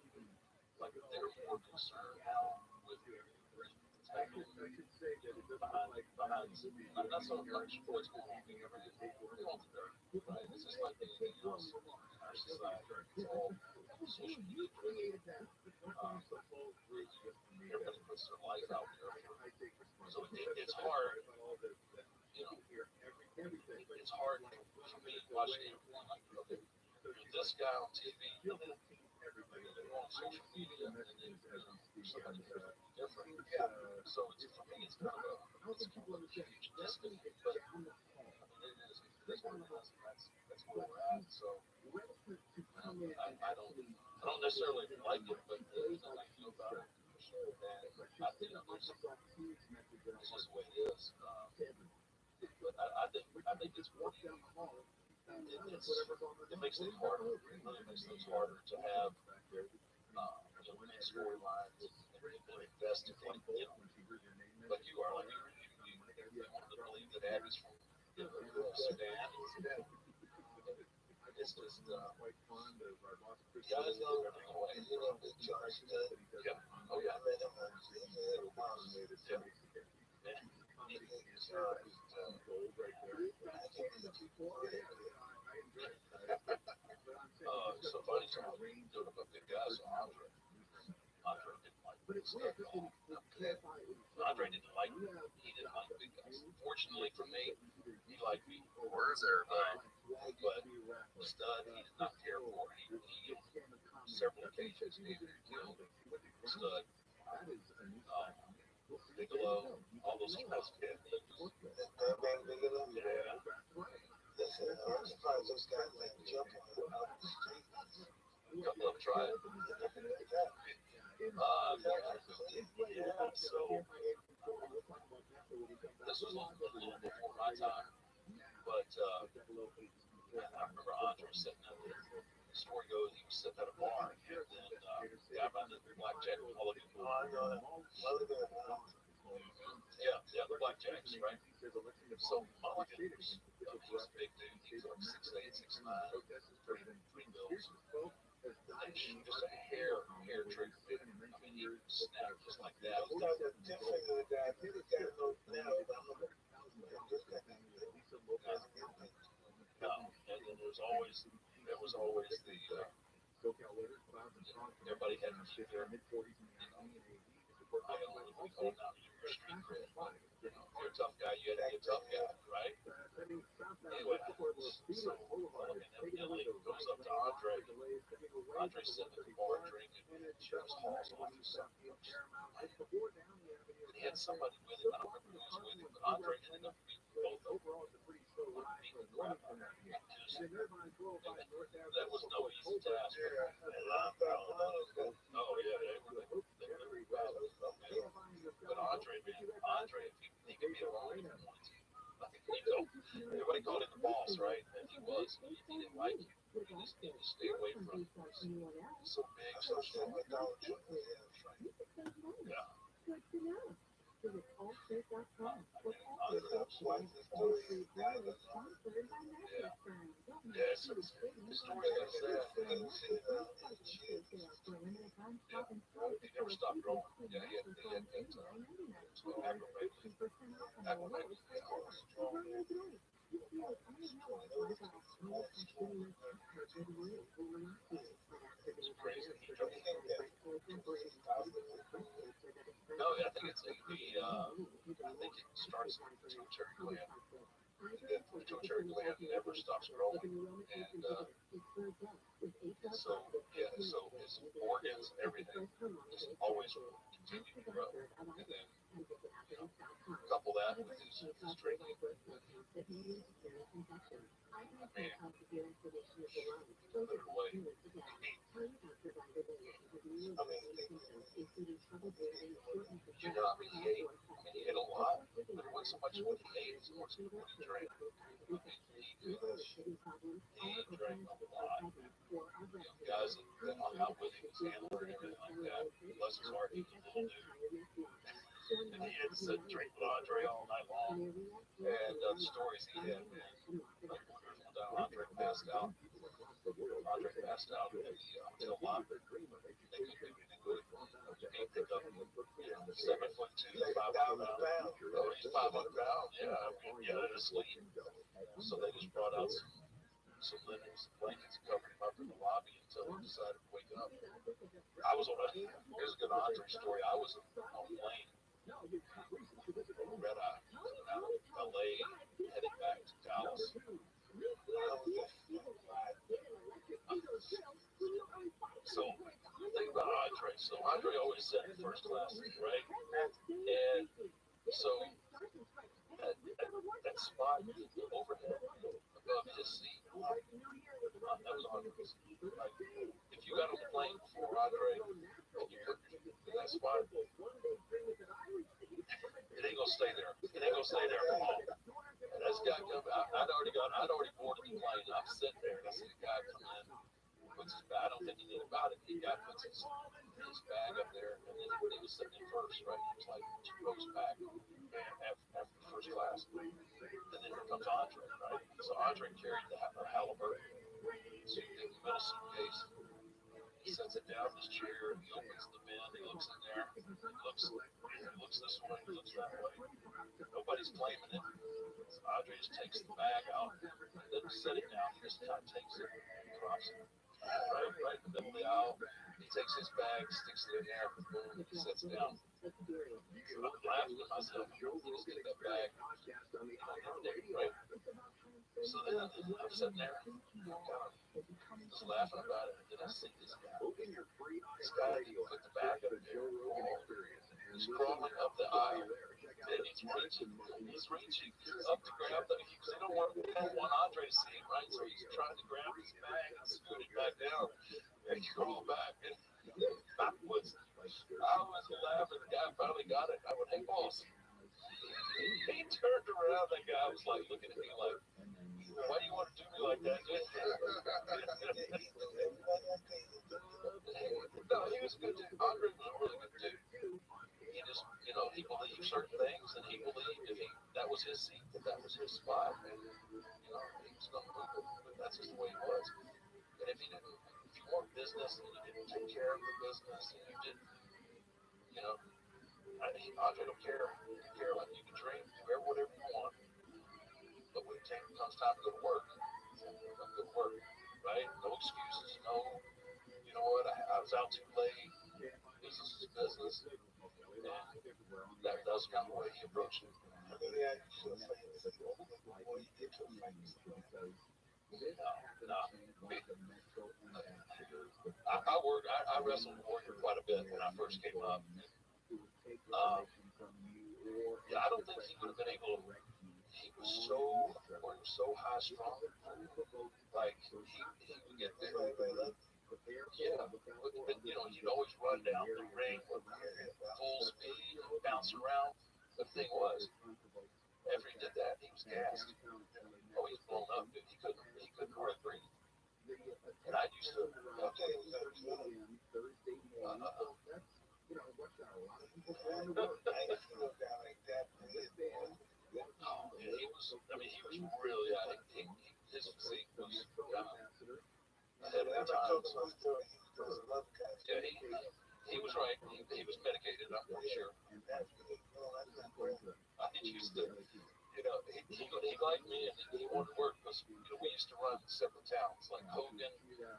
like they're more concerned now with behind not so much what's going on here, we're all there, right? It's just like anything else in our society. It's all social media driven. Everybody puts their life out there. So it's hard, it's hard for me watching everything like, okay, you're this guy on TV, and then you're on social media, and then somebody different. Yeah. So for me, it's kind of a huge disconnect, but I mean, that's what it is. That's where we're at. So I don't necessarily like it, but there's nothing I can do about it. And I think it's just the way it is. But I think it's more. It makes things harder. It really makes things harder to have storylines and people invested like you are. Like you want to believe that Abby's from Sudan. It's just guys know everything away. Big charge. Yeah. Oh yeah. So funny, doing a big guy, so Andre didn't like big stuff at all. Andre didn't like big guys. Fortunately for me, he liked me. Where's everybody? But Stud, he did not care for it. He several occasions needed to kill Stud, Bigelow, all those guys. Yeah. I'm surprised those guys like jumping out the street. A couple of them tried. Yeah, so this was a little before my time, but I remember Andre sitting at the story goes, he was sitting at a bar, and then the guy behind the blackjack was Mulligan. Yeah, the blackjacks, right? So Mulligan was a big dude. He was like 6'8", 6'9", 3 bills. Just a hair trigger. I mean, he snapped just like that. And then there was always the everybody had to keep their we call it now your street cred. If you're a tough guy, you had to be a tough guy, right? Anyway, so evidently goes up to Andre. Andre's sitting at the bar drinking, and Sheriff's hauls off himself. And he had somebody with him. I don't remember who was with him, but Andre ended up beating both of them. That was no easy task. Oh yeah. never stopped growing. Yeah, he had it's crazy. No, I think it's I think it starts with the pituitary gland. The pituitary gland never stops growing, and so his organs and everything just always continue to grow. And then couple that with his drinking. Man, literally. He ate a lot, but it wasn't so much what he ate as much as what he drank. He drank a lot. Guys that hung out with him, his handler and everything like that, bless his heart, he was a little dude. And he had to drink with Andre all night long. And the stories he had, man. Like one time Andre passed out. Andre passed out at the hotel lobby. They couldn't do anything with him. He picked up 7'2", 500 pounds. Oh, he's 500 pounds. Yeah, asleep. So they just brought out some linens, blankets, and covered him up in the lobby until he decided to wake up. Here's a good Andre story. I was on a plane. Red Eye, out of LA, heading back to Dallas. So, think about Andre. So, Andre always said first class, right? And so, that spot overhead above his seat, that was Andre's. Like, if you got on the plane before Andre and you put in that spot, it ain't gonna stay there. It ain't gonna stay there for long. And this guy come, I'd already boarded the plane. I'm sitting there and I see the guy come in, puts his bag. I don't think he knew about it. The guy puts his bag up there, and then he was sitting in first, right? He was like 2 rows back after the first class. And then here comes Andre, right? So Andre carried the Halliburton metal suitcase. He sets it down in his chair, he opens the bin, he looks in there, he looks this way, he looks that way. Nobody's claiming it. So Andre just takes the bag out, doesn't set it down, he just kind of takes it and drops it. Right in the middle of the aisle. He takes his bag, sticks it in there, boom, he sets it down. So I'm laughing to myself, he just get that bag, right? So then I'm sitting there, just laughing about it, and then I see this guy. This guy, he put the bag up there, he's crawling up the aisle, and he's reaching up to grab the, because he don't want Andre to see him, right? So he's trying to grab his bag and scoot it back down, and crawl back, and I was laughing. The guy finally got it. I went, hey, boss. He turned around, that guy was like looking at me like, why do you want to do me like that, dude? No, he was a good dude. Andre was a really good dude. He just, he believed certain things, and he believed if that was his seat, that was his spot, and, he was going to move it. But that's just the way he was. And if you weren't business, and you didn't take care of the business, and you didn't, Andre don't care. He don't care. Like, you can drink, whatever you want. But when it comes time to go to work, right? No excuses, no, you know what, I was out too late, business is business, and that does not the way he approached it. I wrestled with Warrior quite a bit when I first came up. I don't think he would have been able to. He was so high strung, like he would get there. Yeah, but he'd always run down the ring with full speed, bounce around. But the thing was, after he did that, he was gassed. Oh, he was blown up, dude. He couldn't hardly breathe. And I used to. He was. I mean, he was really. His physique was ahead of the times. Yeah, he was right. He was medicated. I'm pretty sure. I used to. He liked me and he wanted to work because we used to run separate towns. Like Hogan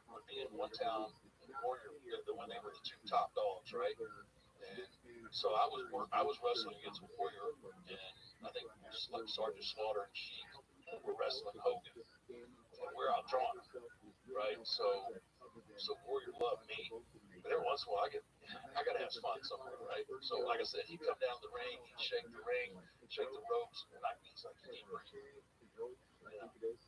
would be in one town, and Warrior when they were the two top dogs, right? And so I was wrestling against Warrior, and I think like Sergeant Slaughter and Sheik were wrestling Hogan, and we're out drawn, right? So Warrior loved me, but every once in a while I gotta have fun somewhere, right? So like I said, he'd come down the ring, he'd shake the ring, shake the ropes, and he's like, you know.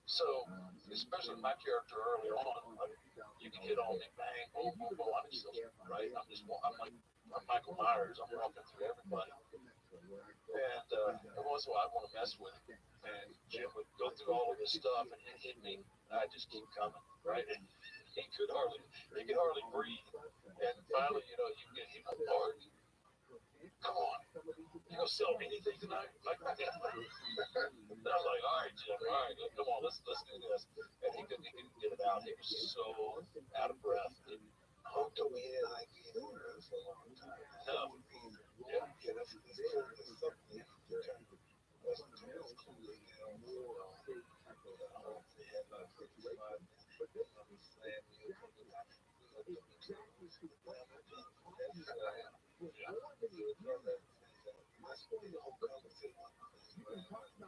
So especially my character early on, like, you can hit on me, bang, boom, boom, boom. I'm just, right? I'm Michael Myers. I'm walking through everybody, and every once in a while I want to mess with him, and Jim would go through all of this stuff and hit me, and I just keep coming, right? And he could hardly breathe, and finally, you get him apart. Come on, you gonna sell me anything tonight? Like that? And I was like, all right, Jim, all right, come on, let's do this. And he couldn't get it out. He was so out of breath. Hope told me he didn't like being in there for a long time. No. Yeah, that's something.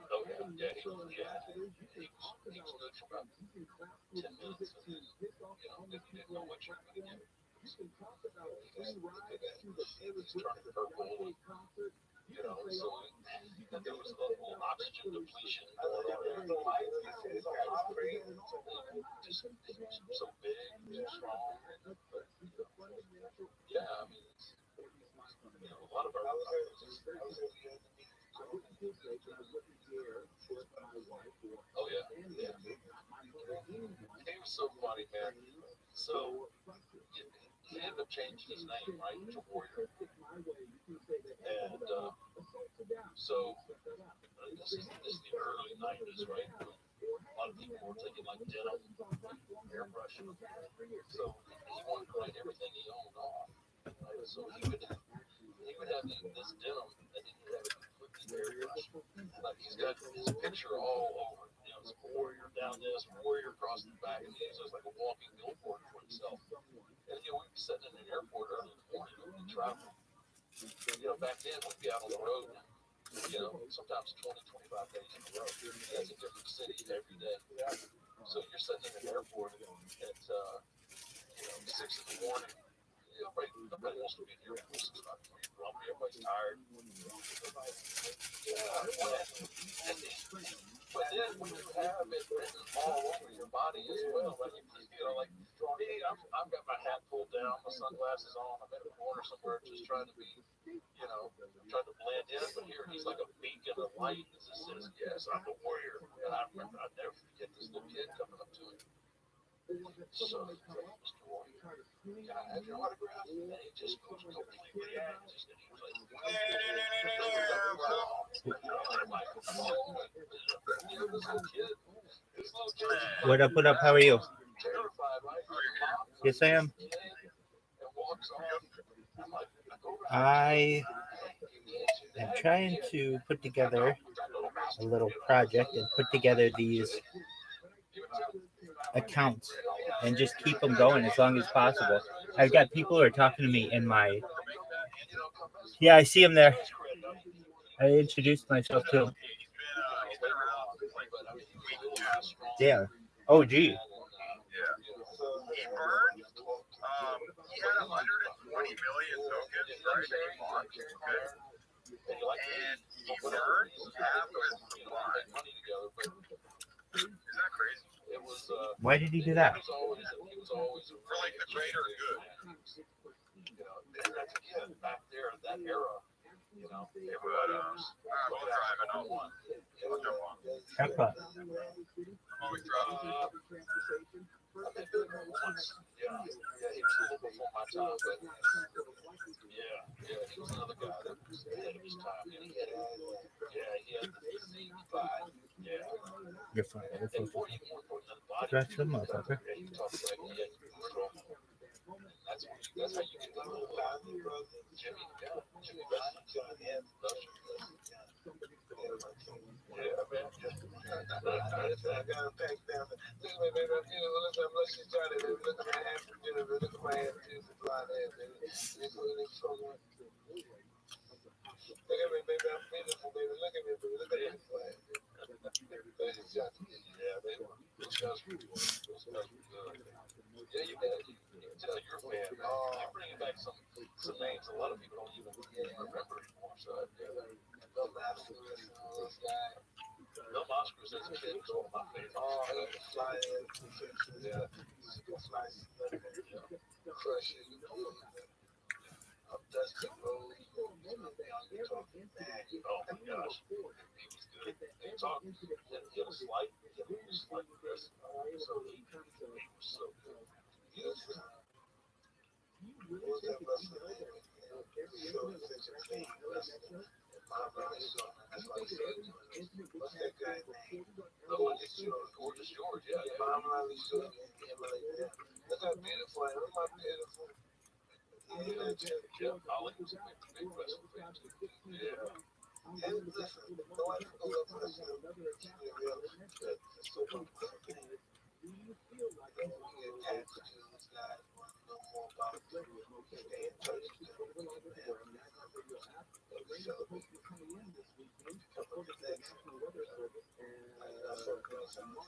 Oh yeah, he was good for about 10 minutes, and then didn't know what you were going to get. He was turning purple, so and there was a little oxygen depletion going on there. Just so big, so strong. Yeah, I mean, a lot of our. Oh yeah. He was so funny, man. So he ended up changing his name, right, to Warrior. And so this is the early 90s, right? A lot of people were taking like denim and airbrushing. So he wanted to write everything he owned off. Right? So he would have this denim and then he'd have it completely airbrushed. Like he's got his picture all over. It's Warrior down this, Warrior across the back, and he's just like a walking billboard for himself. And we'd be sitting in an airport early in the morning and traveling. Back then we'd be out on the road, sometimes 20, 25 days in a row. That's a different city every day. So you're sitting in an airport at 6 in the morning. Nobody wants to be in the airport at 6 o'clock. You're grumpy, everybody's tired. But then when you have it written all over your body as well, like like me, I've got my hat pulled down, my sunglasses on, I'm in a corner somewhere just trying to be, trying to blend in. But here he's like a beacon of light that just says, yes, I'm a warrior. And I remember, I'd never forget this little kid coming up to him. So, Mr. Warrior, can I have your autograph? And he just goes completely anxious. And he was like, What up? What up? How are you? Yes, I am. I am trying to put together a little project and put together these accounts and just keep them going as long as possible. I've got people who are talking to me in my. Yeah, I see him there. I introduced myself to him. Yeah. Oh, gee. He burned. He had 120 million tokens, right? And he burned half of his supply. Isn't that crazy? Why did he do that? For like the greater good. Back there in that era, everybody was driving on one. Check that. I'm always driving. I've been doing it once. Yeah, he was a little before my time, but he was another guy that was ahead of his time. And he had the physique vibe. Yeah. You're fine. And more even more important than the body. Scratch the motherfucker. Yeah, you talk about control. That's how you get the whole Jimmy. Yeah, Jimmy Ryan, John Hand, yeah, man. I got a pack down. Look at me, baby. I'm feeling a little bit luscious, Johnny. Look at my hand for dinner. Look at my hand for dinner. Blind ass, baby. Look at me, baby. I'm beautiful, baby. Look at me, baby. Look at me. Ladies and gentlemen. Yeah, baby. It smells pretty good. Yeah, you better. You can tell you're a fan, man. You're bringing back some names a lot of people don't even remember anymore. So, no Oscars, no Oscars as a kid was one of my favorites. Oh, I love the fly in. Yeah. Fly crush it. I'm Dustin Rose. Oh my gosh. He was good. He talked. He had a slight aggressive. So he was so good. He was that wrestler name? So such a clean wrestler. That's why he said, what's that guy's name? Gorgeous George. Gorgeous George, yeah. Mama Ali Short. Look how beautiful I am. Look how beautiful. Yeah, Ali was a big wrestling fan too. Yeah. And listen, no one people love wrestling. It's so complicated. And we get attached to this guy. Want to know more about it. Stay in touch with them. We celebrate. Come up with that. I saw girls on the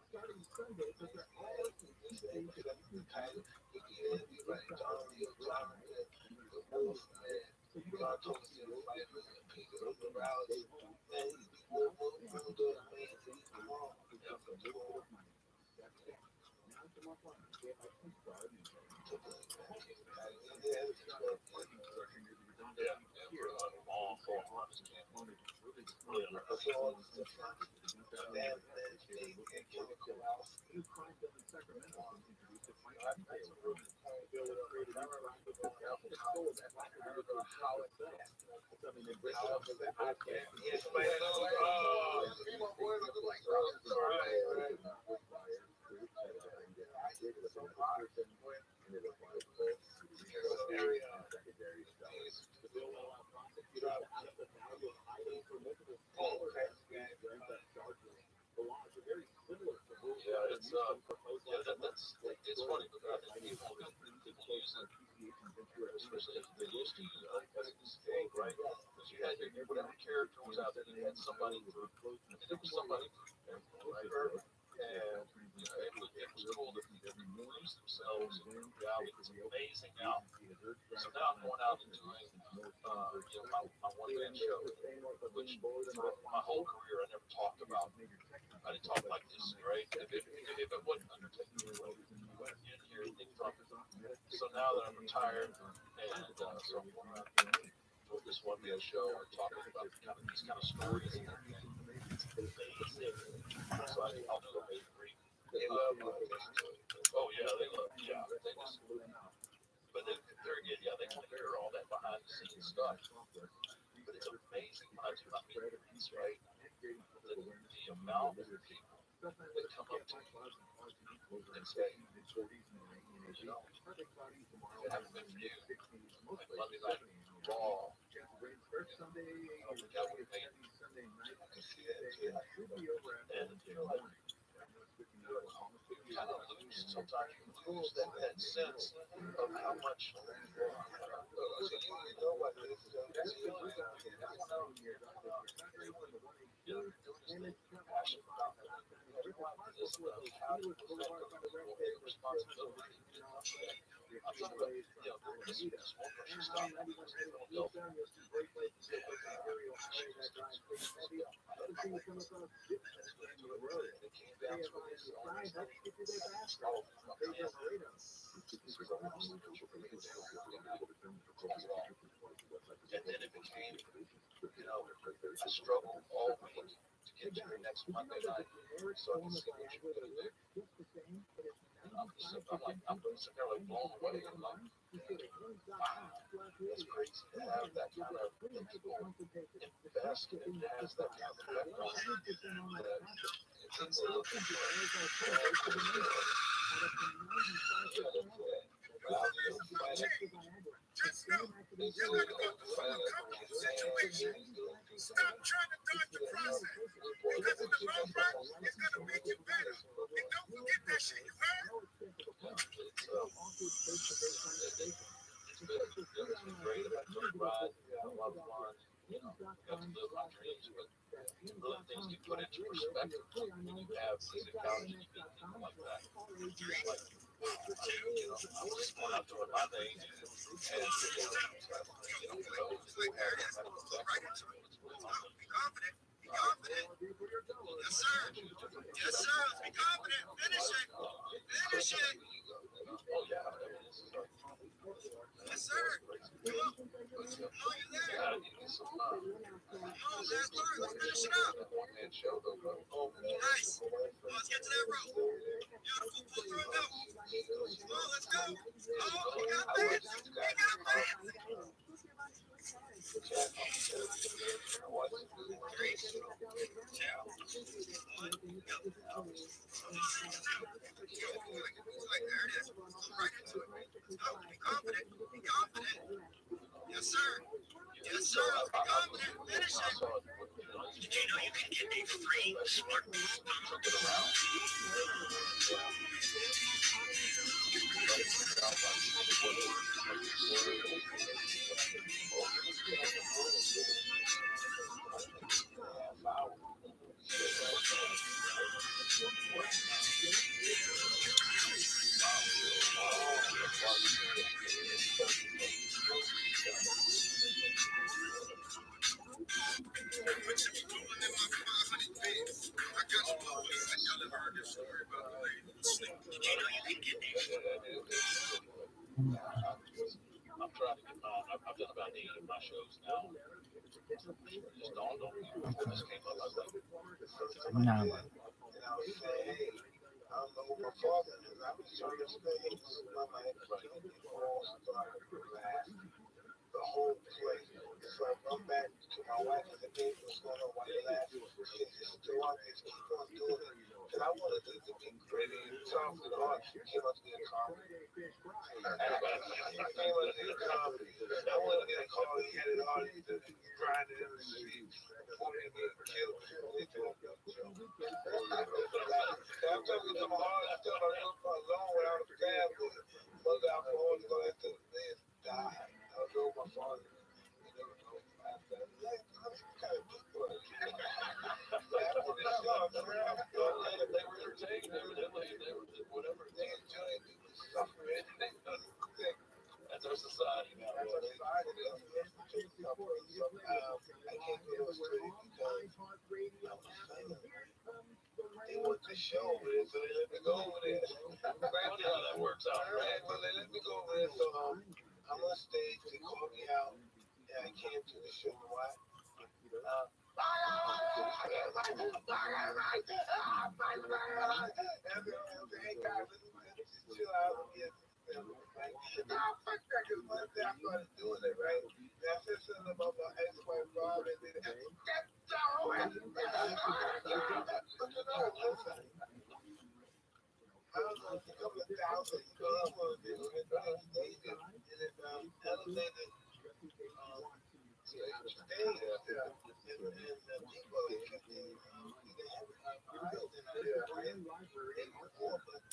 starting Sunday, but they're all pick up the title. We get it, we write it down, we apply it, the wolf, man. God told us to fight with the people of the morality. And we'll do it, man. Come on. It's funny because I think people use it, especially as they used to use it, right? Because you had whatever character was out there, you had somebody for, and it was somebody for, right? And it was cool to lose themselves in reality. It's amazing now. So now I'm going out and doing, my one-man show, which for my whole career I never talked about. I didn't talk like this, right? If it wasn't Undertaker, you didn't hear anything from it. So now that I'm retired, and so I'm going out with this one-man show, we're talking about these kind of stories and everything. It's amazing. So I'll do a bakery. They love oh yeah, they love, they just, but they're good, they want to hear all that behind the scenes stuff. But it's amazing when I do my meetings, right? The amount of people that come up to me and say, if it haven't been for you, like Monday Night Raw, I don't think I would have made it. I can see that, and you kind of lose, sometimes you lose that sense of how much so you know what it is. Passion about that. Everyone is how to take responsibility. I'm talking about, this one person stopped in Philadelphia. They came down to us. And then it became, a struggle all week to get to your next Monday night so I can see what you're going to do. I'm sitting there like blown away. I'm like, wow, it's crazy to have that kind of people invest and has that kind of background. It's a little bit Just know you're going to go through an uncomfortable situation. Stop trying to dodge the process. Because in the long run, it's going to make you better. And don't forget that shit, you heard? It's been great adventure ride. Yeah, a lot of fun. You know, got to live my dreams, but really things get put into perspective when you have these encounters with people like that. Like, you know, I was just going out doing my thing, and you know, Like, there it is. Go right into it. Let's go. Be confident. Be confident. Yes, sir. Yes, sir. Be confident. Finish it. Finish it. Yes, sir. Come on. Come on, you're there. Come on, last word. Let's finish it up. Nice. Let's get to that rope. Beautiful. Pull through and go. Come on, let's go. Oh, we got fans. We got fans. Like, there it is. Right into it. Let's go. Be confident. Be confident. Yes, sir. Yes, sir. Let's be confident. Finish it. Did you know you can get a free smartphone to get around? I'm trying to get mine. I've done about 8 of my shows now. It just dawned on me. It just came up. I was like, No. And I was saying, hey, I don't know what my father is. I was trying to stay. My man killed me all started to laugh. The whole place. So I run back to my wife and the baby was going on while you laugh. She said, just go out there, keep on doing it. Because I wanted it to be pretty and tough and hard. She came up to get a comedy. I wanted to get a comedy. I wanted to get a call. He had it hard. He was grinding in the street. Before he get killed. They told me, I'm talking to my heart. I'm still alone without a family. Mother out for all to go after the man died. I was over my father. You never know. After that, kind of people. After the show, I'm around. they were entertained. They were whatever. They enjoyed it. Suffering. That's our society now. That's our society. Somehow, I can't get it straight because I'm a fan. They want the show over there, so they let me go over there. Funny how that works out. Right, but they let me go over there, so I'm on stage. They called me out, and I came to the show. Why? Chill out. Fuck that, because one day I started doing it, right? And I said something about my ex-wife, Rob, and then that's all right. But you know, listen. I don't know, it's a couple of thousand people I want to do it, but it's needed. And it's elevated stage. And the people that can do it, you can have it like eyes in there, right? They perform, but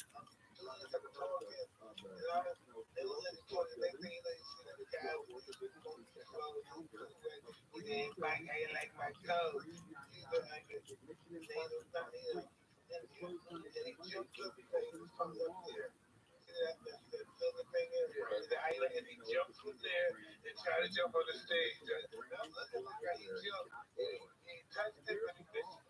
doing this type of talking, you know, they will let you talk, they think they see that the guy who's he ain't like my code. He's like it. They don't not here. And he jumped up from up there. That silver thing is the island, and he jumped from there and tried to jump on the stage. I'm looking like he jumped. He touched it, but he missed.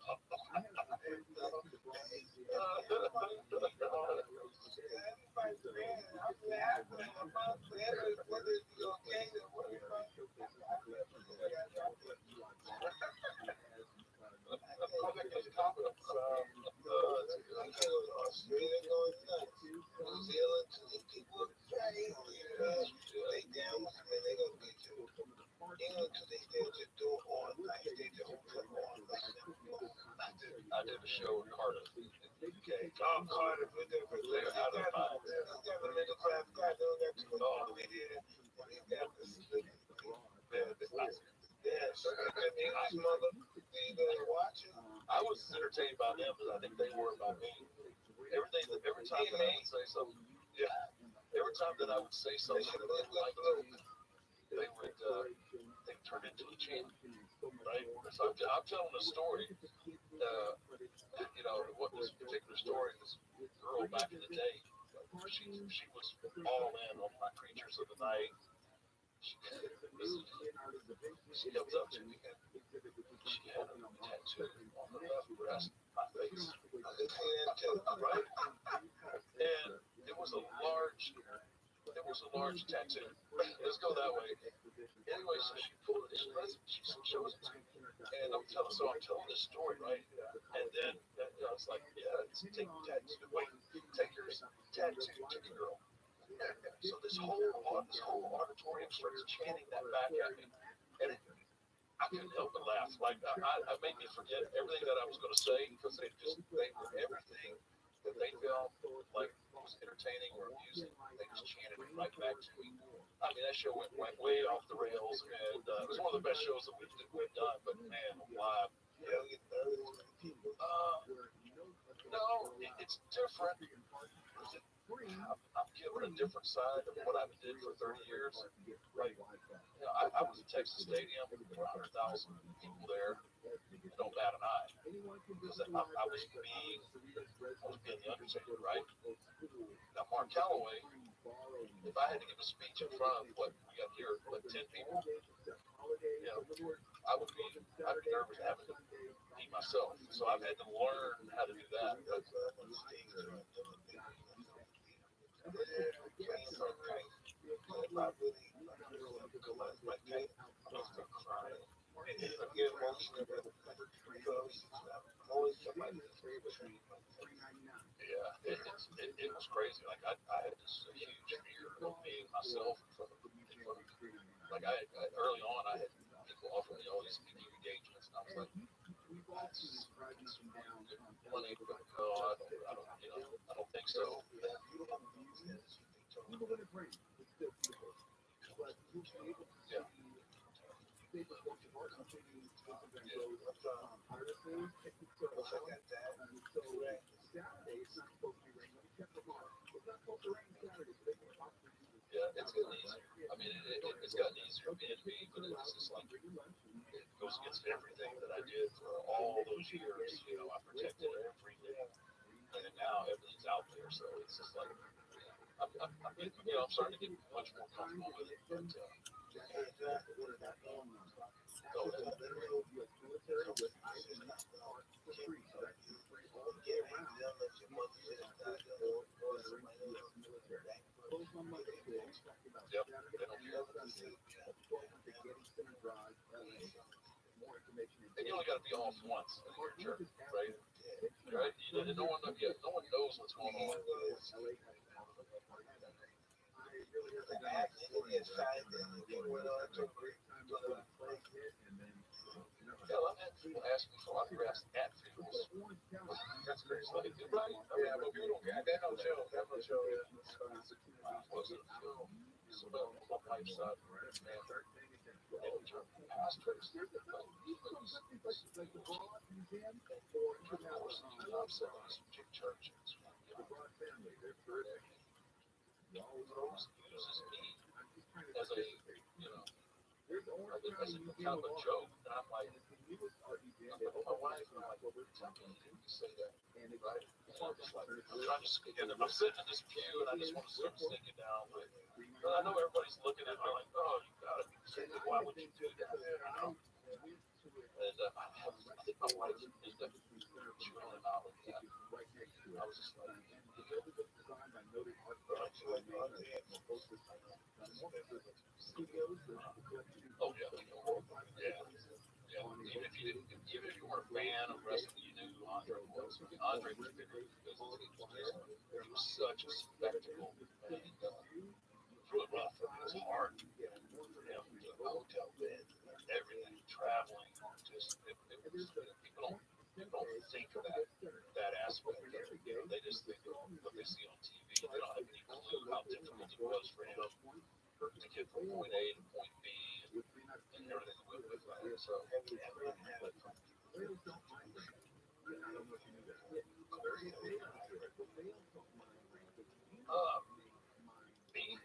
I was entertained by them, but I think they were by me. Every time that I would say something, every time that I would say something that they liked, they would turn into a chant, right? So I'm telling a story. What this particular story, this girl back in the day, she was all in on my creatures of the night. She comes up to me and she had a tattoo on her left breast, my face, right? And it was a large tattoo. Let's go that way. Anyway, so she pulled it, she shows it to me, and I'm telling this story, right? And then I was like, take yours, tattoo to the girl. So this whole auditorium starts chanting that back at me, and I couldn't help but laugh. Like I made me forget everything that I was going to say because they were everything that they felt like was entertaining or amusing. They just chanted it right back to me. I mean, that show went way off the rails, and it was one of the best shows that we've done. But man, live, no, it's different. I'm given a different side of what I did for 30 years. Like, I was at Texas Stadium, there were 100,000 people there. Don't bat an eye because I was being the Undertaker, right? Now, Mark Calloway, if I had to give a speech in front of what we got here, like 10 people, I'd be nervous having to be myself. So I've had to learn how to do that. It was crazy. Like I had this huge fear of being myself in front of like early on I had people offer me all these speaking engagements, and I was like, that's money, but no, I don't think so. Yeah, it's getting easier. I mean, it's gotten easier being me, but it's just like it goes against everything that I did for all those years. I protected everything, and now everything's out there. So it's just like I'm starting to get much more comfortable with it. But and you only got to be off once in your journey, right? Right? No one knows what's going on. I've had people ask me for autographs at funerals. That's crazy. Like, right? I mean, people don't get that. No joke. That no joke. Was it a funeral? So my wife's side, man, pastors. I'm selling this big church. Uses me as a, as a kind of a joke. And I'm like, my wife, and I'm like, tell me you say that, right? I'm trying to speak, and I'm sitting in this pew, and I just want to start sneaking down. But I know everybody's looking at me like, oh, you got to be kidding. Why would you do that? And I think my wife ended up chewing him out with that. I was just like, oh, yeah. Even if you weren't a fan of wrestling, you knew who Andre was. I mean, Andre was bigger because he was such a spectacle. And it was really rough. It was hard. The hotel bed, everything, traveling, just people don't think of that aspect. They just think of what they see on TV. They don't have any clue how difficult it was for him to get from point A to point B and everything that went with that. So, me,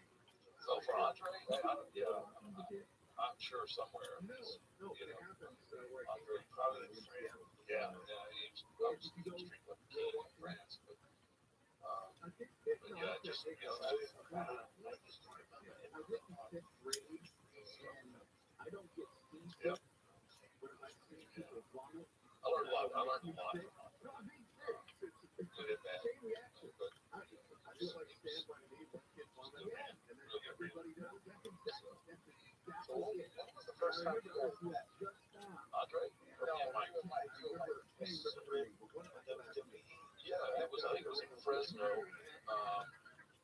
so for Andre, I'm sure somewhere, Andre probably, yeah, he's obviously extreme with King in France, but yeah, just, yeah. I learned a lot. Good and bad. But just, real good. So what was the first time you heard Andre? Yeah, it was, I think it was in Fresno.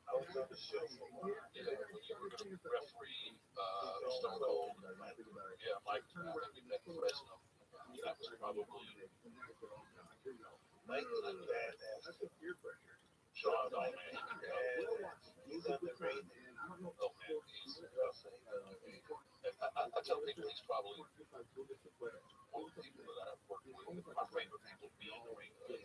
I was on the show for a while. Yeah, when you were referee, Stone Cold. Yeah, Mike, I think we met in Fresno. That was probably Mike was a badass. Sean, oh man, he's underrated. Oh man, he's I tell people he's probably one of the people that I've worked with, my favorite people to be in the ring with.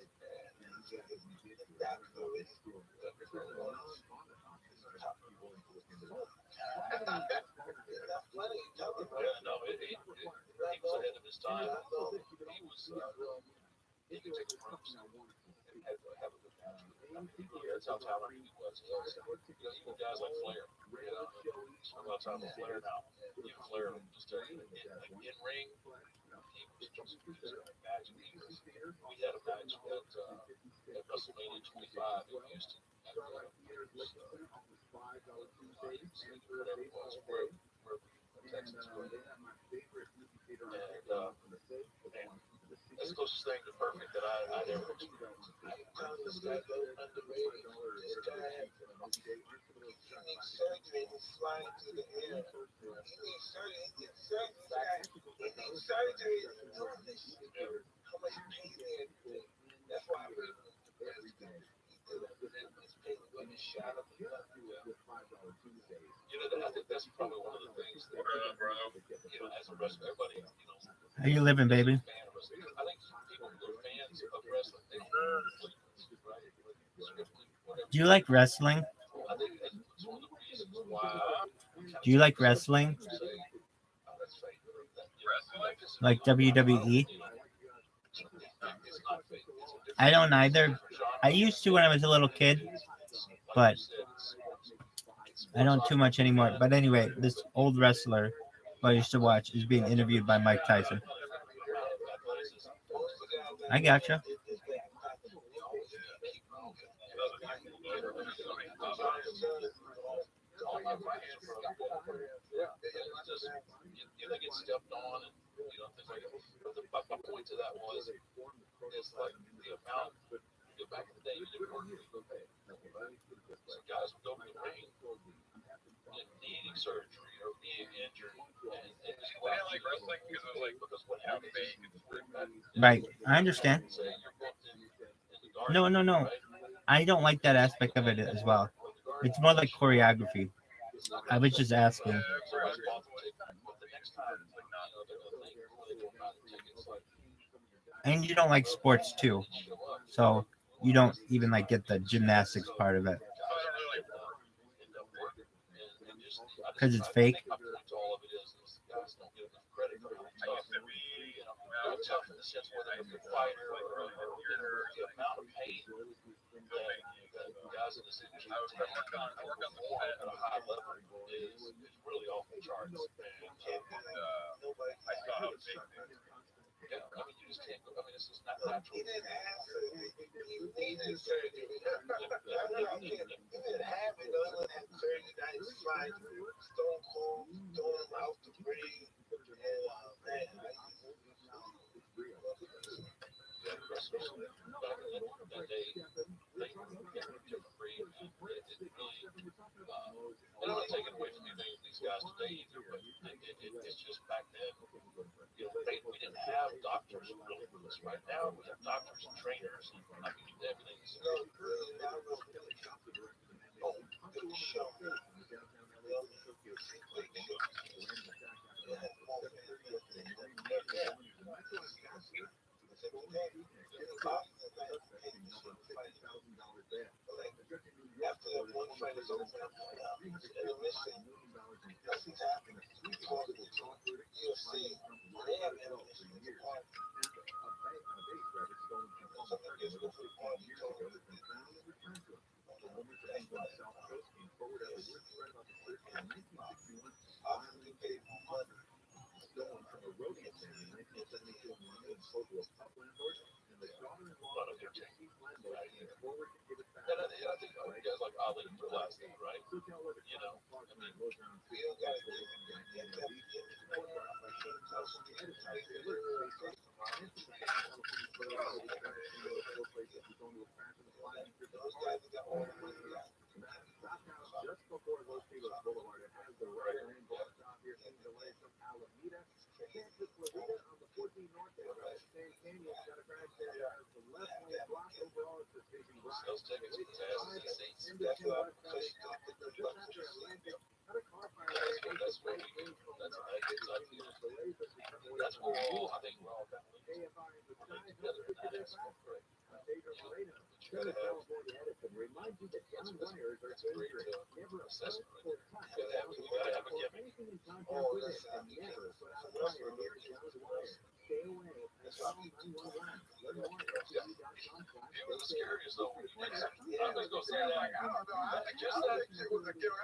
No, he was ahead of his time. He was, he could take a punch and have a good match. That's how talented he was. Even guys like Flair, spend a lot of time with Flair now. Even Flair, just in ring, he was just a match. We had a match at WrestleMania 25 in Houston. Whatever it was, where Texas was. And that's the closest thing to perfect that I'd ever experienced. This guy goes underrated. This guy, he needs surgery and he's flying through the air. He needs surgery. He needs surgery. How much pain and everything. That's why I really want the president. He's paying women shot up the gun. I think that's probably one of the things that, as a wrestler, everybody, How you living, baby? I think people who are fans of wrestling, they don't Do you like wrestling? I think that's one of the reasons why. Do you like wrestling? Like WWE? I don't either. I used to when I was a little kid, but I don't too much anymore. But anyway, this old wrestler who I used to watch is being interviewed by Mike Tyson. I gotcha. They get stepped on and things like that. But my point to that was, it's like the amount. Back in the day, you didn't work. So guys would go to the ring, needing surgery or being injured, and just go out. I like wrestling because what happened. Right, I understand. No. I don't like that aspect of it as well. It's more like choreography. I was just asking. And you don't like sports too, so you don't even like get the gymnastics part of it because it's fake. Tough in the sense whether it's a fighter or the amount of pain that guys in this industry take at a high level is really off the charts. I saw how big you just can't. This is not natural. He didn't have surgery. He needed surgery. He didn't have it. Other than surgery, that is fine. Stone Cold, throwing him out the ring. Man, I don't want to take it away from any of these guys today either, but it's just back then, we didn't have doctors really with us. Right now, we have doctors and trainers, and everything's good to show. you'll see they have ammunition in the park. Something gets good for the park, you told them. Obviously paid more money. And I think you guys like oddly realize that, right? You know, I mean, We don't got to those tickets with asses and seats. that's why I'm pushing to put those buttons to sleep. That's where we can, that's a good idea. That's where we're all, I think we're all kind of living together in that aspect, right? You gotta have, that's great assessment, right? You gotta have a gimmick. Oh, listen, what's your He was the scariest though. I was gonna say that. I don't know. I guess that it was a gift.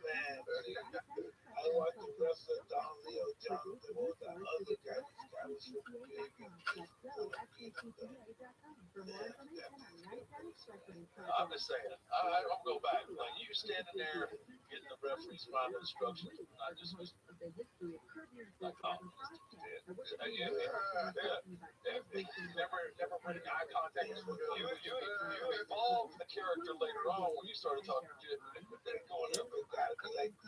Man, I watched the wrestler Don Leo Jonathan. What was that other guy? This guy was so big. I'm just saying, I'm gonna go back. Like you standing there getting the referee's final instructions, not just like Never running eye contact. you evolved the character later on when you started talking to going up. Like,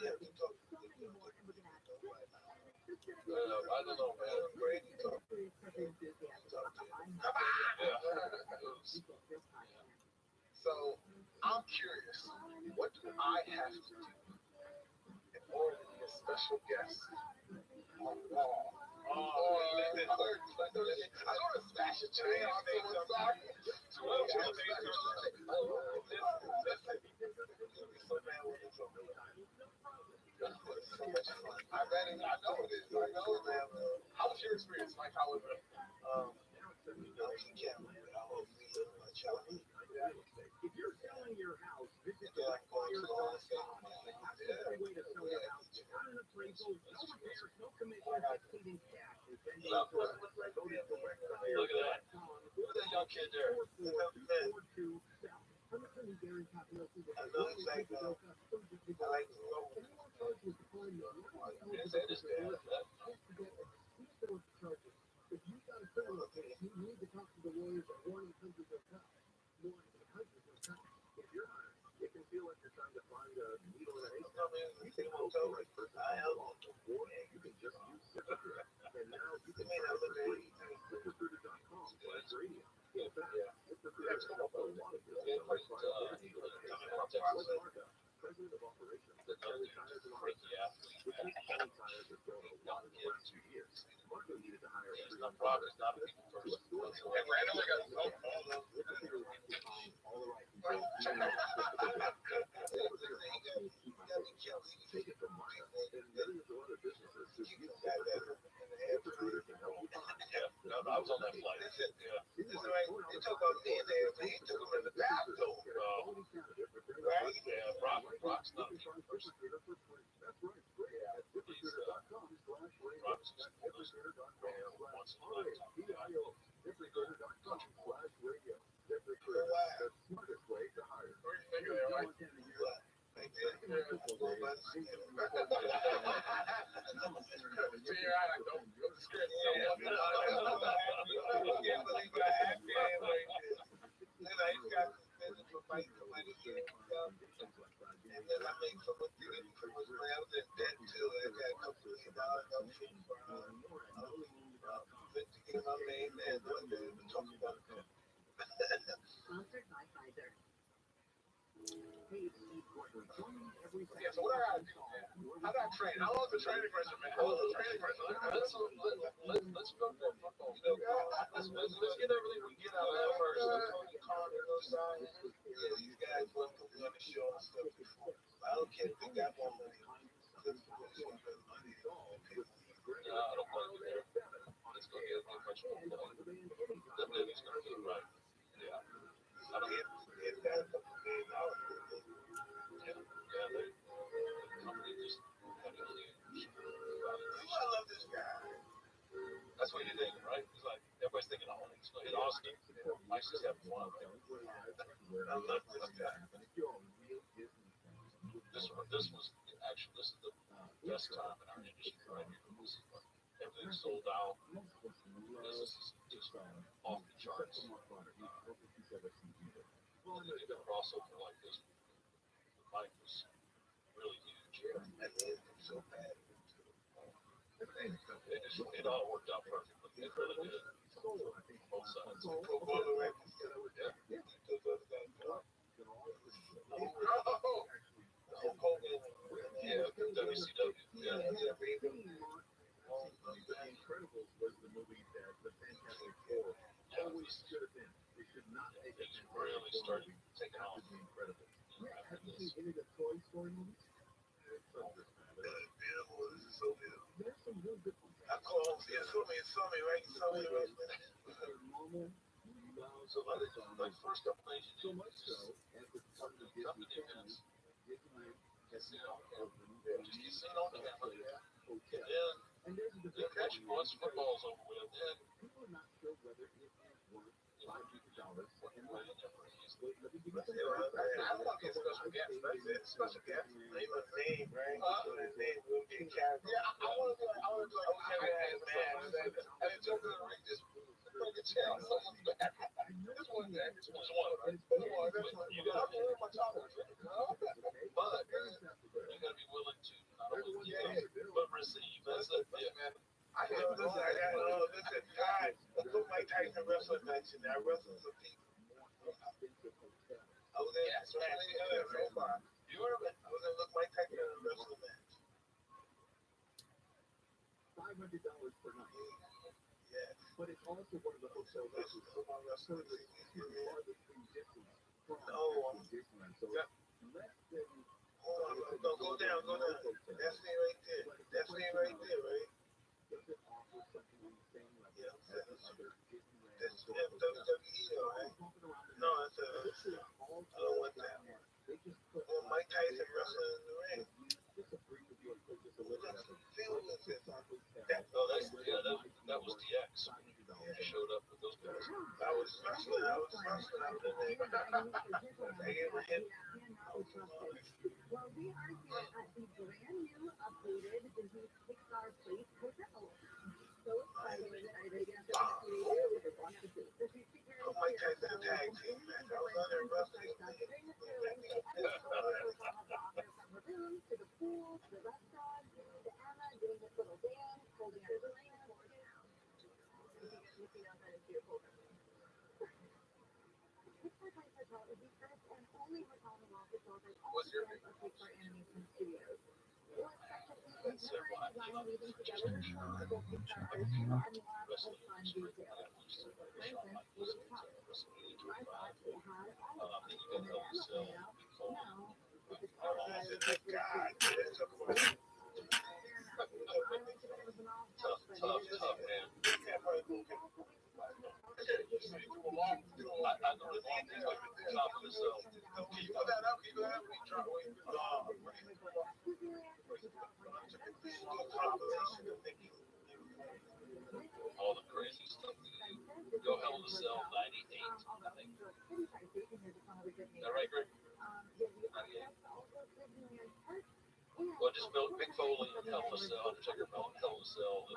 yeah, we talk. I don't know, man. Brady talk. So I'm curious, what do I have to do in order to be a special guest on Raw? I go to Stash and Change on someone's side. I bet it. I know it is. I know it, man. How was your experience? Like, how was it? He can't remember how old we are, Chinese. If you're selling your house, visit Yeah, I'm going to all the same. That's the way to sell your house. Not an appraisal, no repairs, no commitment, exceeding cash. And then you go to Look at that. Look at that young kid there. I know exactly. I like to roll. Yes, that is bad. If you got a criminal case, you need to talk to the lawyers at 1-800-TOP. 1-800-TOP. If you're hired, it can feel like you're trying to find a needle in a haystack. You can go to right person, or you can just use ZipRecruiter. And now you can sign up for free at ZipRecruiter.com/radio. In fact, ZipRecruiter has helped a lot of businesses like Marco, president of operations at Kelly Tires and Autosales, which means Kelly Tires has grown a lot in the last 2 years. Marco needed to hire everyone from a store And randomly got ZipRecruiter wants to find all the right people. Take it from Marco and millions of other businesses who use ZipRecruiter. ZipRecruiter can help you find. No, I was on that flight. Listen, they took out DNA, but he took him in the bathroom. Right? Yeah, Brock's not a person. That's right. Free at ZipRecruiter.com/radio. Brock's just ZipRecruiter.com/radio. ZipRecruiter.com/radio. ZipRecruiter, the smartest way to hire. Where do you think of that, right? Sponsored by Pfizer. Yeah, so what I gotta do, man? How do I train? How long's the training regimen? How long's the training regimen? Let's go for it. Let's get everything we get out of that first. You guys welcome me on the show and stuff before. I I don't blame you there. It's going to get much more fun. That baby's going to do it right. Yeah. I don't get that. Yeah, the company just had a huge I love this guy. That's what you're thinking, right? It's like everybody's thinking, oh, it's going to hit Austin. Mike's just having fun. I love this guy. This was actually, this is the best time in our industry right here. This is when everything's sold out. This is just off the charts. And then you get a crossover like this. The mic was really huge. So bad. It all worked out perfectly. It really did. Both sides. Yeah, WCW. Yeah. It's really started taking off. I called, yeah, saw me, right? You saw me, right? So like first couple days, you do just come to events. Just get seen on camera. And then catch once football's over with, then I want to be a special guest. That's it. Special guest. Name a name, right? Name will be a character. Yeah, I want to do like man. I didn't joke around, right? Just throw the chair on someone's back. This one, that's one, right? you gotta be my tolerance, but you gotta be willing to not only give but receive. That's it. Yeah, man. I got listen, guys. Let's go Mike Tyson wrestling match, and I wrestled some people. I was in so far. You heard of it? I was gonna look Mike Tyson in a wrestling match. $500 per night. Yeah. But it's also one of the hotels that is so long wrestling. No, yeah. Hold on, no, go down. That's me right there. That's me right there, right? Yeah, that's WWE, right? No, it's I don't want that. Well, Mike Tyson wrestling in the ring. That was DX. He showed up with those guys. I was wrestling out there. They gave a hit. Well, we are here at the brand new updated Disney Pixar Place Hotel. So excited. Mike Tyson tag team match. I was on there wrestling. To the pool, to the restaurant, to Anna doing this little dance, holding our drink. Pixar Place Hotel is the first and only hotel in the world to celebrate all the fans of Pixar Animation Studios. We'll expect to see contemporary design weaving together responsible Pixar artists and lots of fun details. For instance, with the top, I thought it had all of us, and then Emma pointed out, no, it's a car ride with this Tough, man. I know the long thing like the top of the cell. Can you put that up? Can you go ahead and try to wait? All the crazy stuff that you do. Go Hell in a Cell 98, I think. Is that right, Greg? 98. Well, just built Big Foley and Hell in a Cell, Undertaker Hell in a Cell.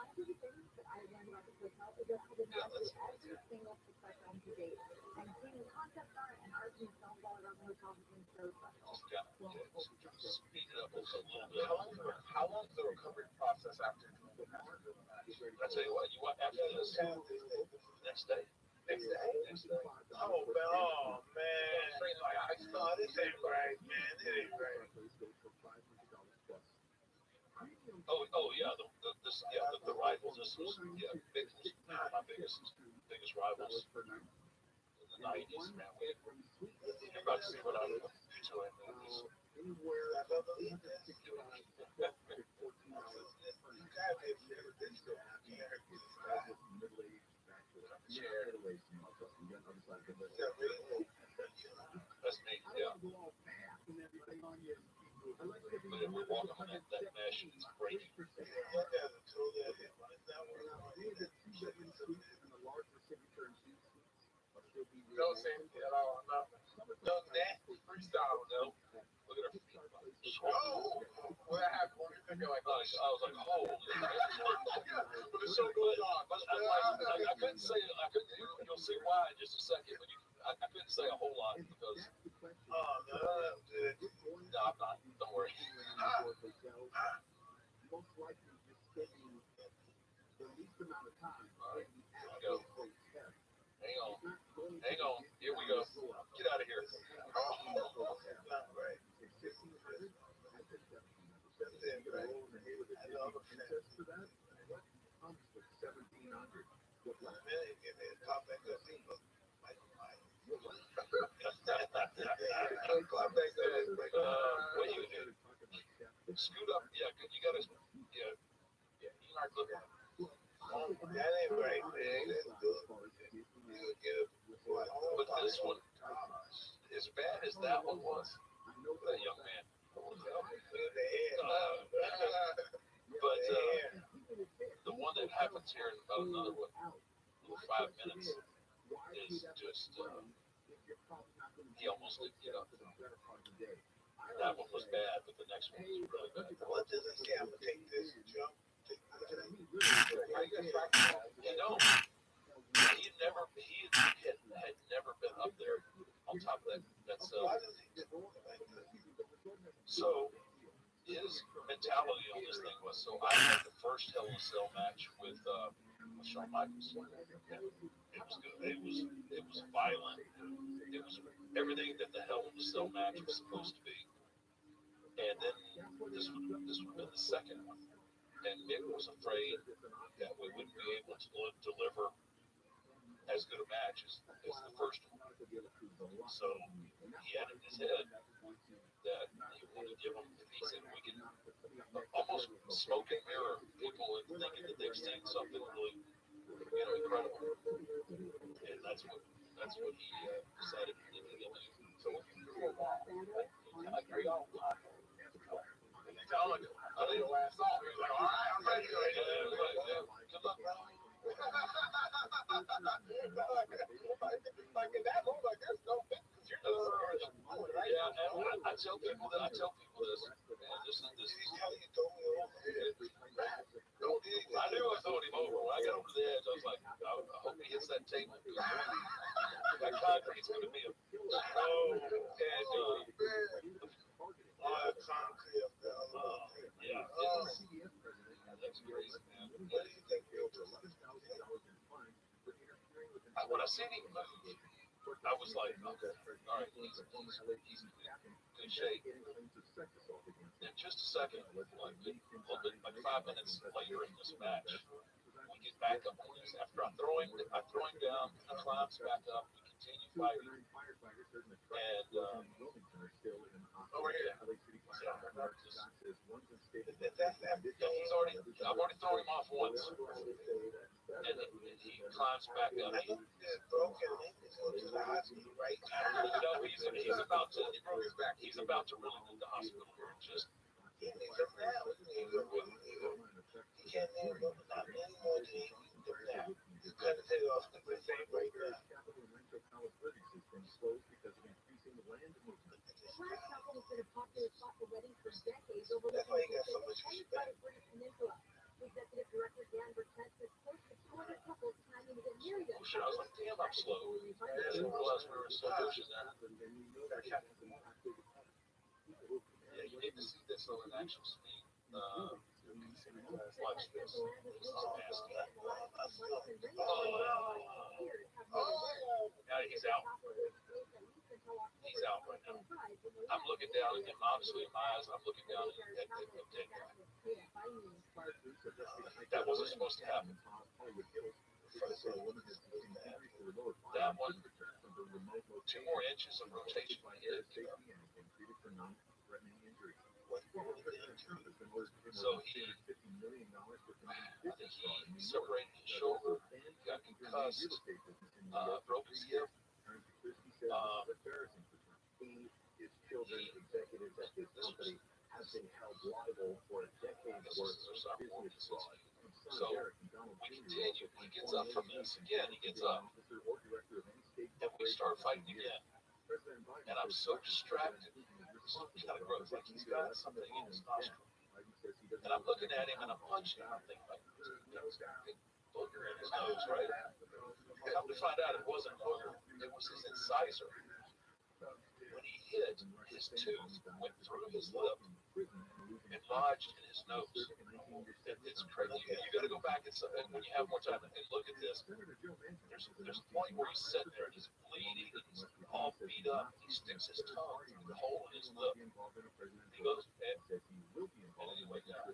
Yeah, that's just speed it up just a little bit. How long is the recovery process after? I tell you what, after this, next day. Oh, man. No, this ain't right, man. It ain't right. Oh yeah, the rivals. This was my biggest rivals in the 90s, man. You're about to see what I'm doing. ever walk on that mesh, it's breaking. No, same at all. I'm not done that. Freestyle, no. Look at her feet. Oh, what happened? What do you think? I was like, oh. But the show goes on. But I couldn't say. You'll see why in just a second. But I couldn't say a whole lot because. Oh no, no, I'm not. Don't worry. All right, here we go. Hang on. Hang on. Here we go. Get out of here. What you do? Scoot up. Yeah, you gotta. Yeah. Yeah. You aren't looking. That ain't right, man. But this one, as bad as that one was, that young man. But the one that happens here in about another 5 minutes is just, he almost didn't get up. That one was bad, but the next one was really bad. What does it say? I'm going to take this jump. You know, he had never been up there on top of that cell. So his mentality on this thing was, so I had the first Hell in a Cell match with Shawn Michaels. It was good. It was violent. It was everything that the Hell in a Cell match was supposed to be. And then this would have been the second one. And Mick was afraid that we wouldn't be able to deliver as good a match as the first one. So he had in his head that he wanted to give them, he said, we can almost smoke and mirror people and thinking that they've seen something really, incredible. And that's what he decided to do. So I agree all the time. Telling him, I did the last song. He was like, all right, I'm ready. Good luck, bro. Like in that moment, like there's no fit because you're just right? Yeah, and I tell people this. Man, this is how you told me over. I knew I told him over. When I got over the edge, I was like, I hope he hits that table. That concrete's going to be a concrete. Yeah, that's crazy, man. What do you think? When I seen him move, I was like, okay, all right, he's in good shape. In just a second, like 5 minutes later in this match, we get back up on this. After I throw him down, he climbs back up, we continue fighting. And over here, I've already thrown him off once. And he climbs back up. He's broken. Right? He's about to. He's about to really leave the hospital. Just. He needs him now. He can't name him not anymore. He needs him now. He's gonna take off the same right now. That's why he got so much respect. Oh shit, I was like, damn, I'm slow. I didn't realize we were in slow motion there. Yeah, you need to see this on an actual speed. Watch this. This is nasty. Yeah, he's out. He's out right now. I'm looking down at him, honestly, in my eyes, I'm looking down at the dead guy. That wasn't supposed to happen. That one, 2 more inches of rotation when he hit it. So he separated his shoulder, got concussed, broke his hip. So we continue. He gets up from this again. He gets up, and we start fighting again. And I'm so distracted. He's got a growth, like he's got something in his nostril. And I'm looking at him and I'm punching him. I'm thinking, like, big booger in his nose, right? Come to find out, it wasn't a booger. It was his incisor. When he hit, his tooth went through his lip and lodged in his nose. It's crazy. You got to go back and when you have more time and look at this. There's a point where he's sitting there and he's bleeding and he's all beat up. He sticks his tongue through the hole in his lip. He goes, and anyway, at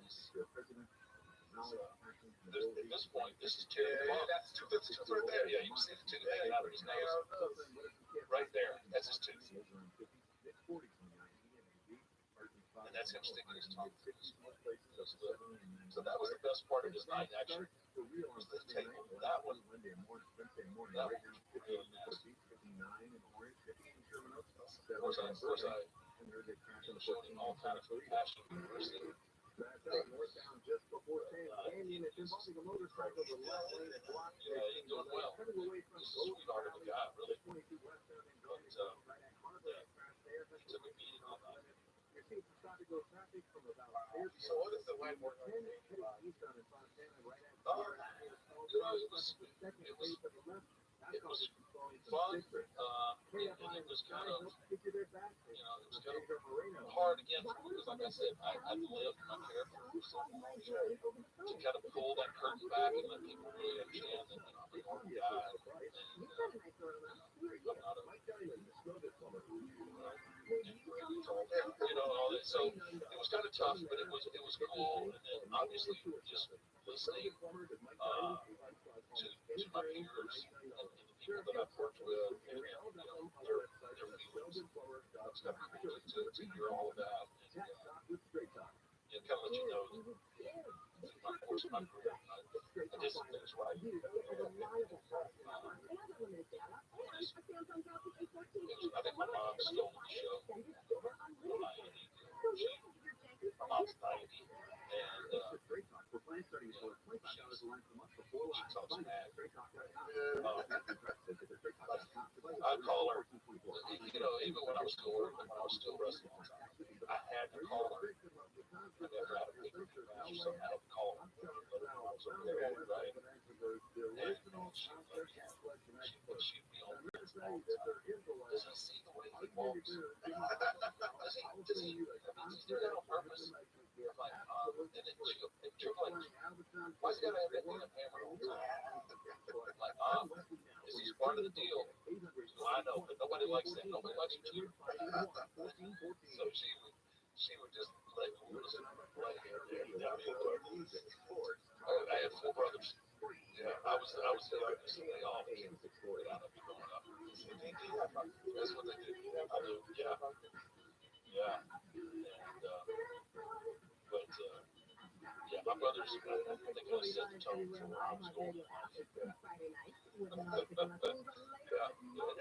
this point, this is tearing him up. That's tooth right there. Yeah, you can see the tooth hanging out of his nose. Right there. That's his tooth. And that's him sticking his tongue through his lip. So that was the best part of his night, actually. Was the table. That one really nasty. Of course, I showed him all kind of compassion. He's doing well. He's a sweetheart of a guy, really. But he took a beating on that. So what is the landlord like? It was fun, and it was kind of, hard again, because like I said, I've lived my character for so long, to kind of pull that curtain back and let people really understand that, I'm a normal guy, and I'm not a, all that. So it was kind of tough, but it was cool, and then obviously just listening to my peers and the people that I've worked with, and their feelings. It's got people to hear all of that, and kind of let you know that, of course, my career, I did some things right. I think my mom stole the show. My mom's 90, and she talks mad. I call her, even when I was still wrestling, I had to call her. I never had a pay-per-view match, so I had to call her. Let her know I was okay, right? And she'd be on the phone all the time. Does he see the way he walks? Does he do that on purpose? I'm like, and then she'll like, why's he gotta have that thing up hammered all the time? I'm like, this is part of the deal. Well, I know, but nobody likes that. Nobody likes you too. So she would just let loose and play. I had 4 brothers. Yeah, I was the youngest, and they all became growing up. That's what they did. I do, yeah. Yeah. And, but, yeah, my brothers, I think I set the tone for where I was going. Yeah,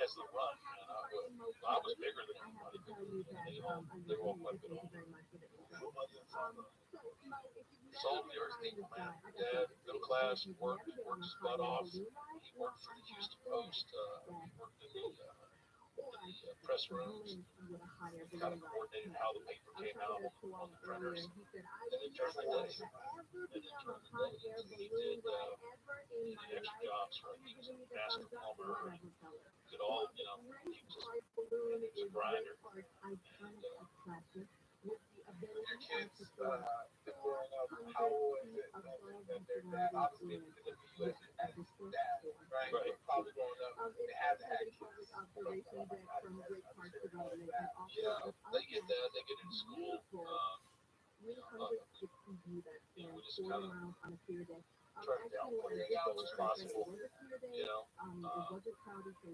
as the run, man, I was bigger than everybody, but they were all quite a bit older. Sold the earth people, man. Dad, middle class, worked his butt off. He worked for the Houston Post. He worked in the press rooms. He kind of coordinated how the paper came out on the printers. And then during the day, he did extra jobs. Right? He was a master plumber. He did all, he was a grinder. And, Your kids, growing up, how was it that their dad, obviously, the U.S. dad, right? Right. Probably growing up, they had to have kids. yeah, they get that. They get into school. We just kind of try to downplay it as much as possible.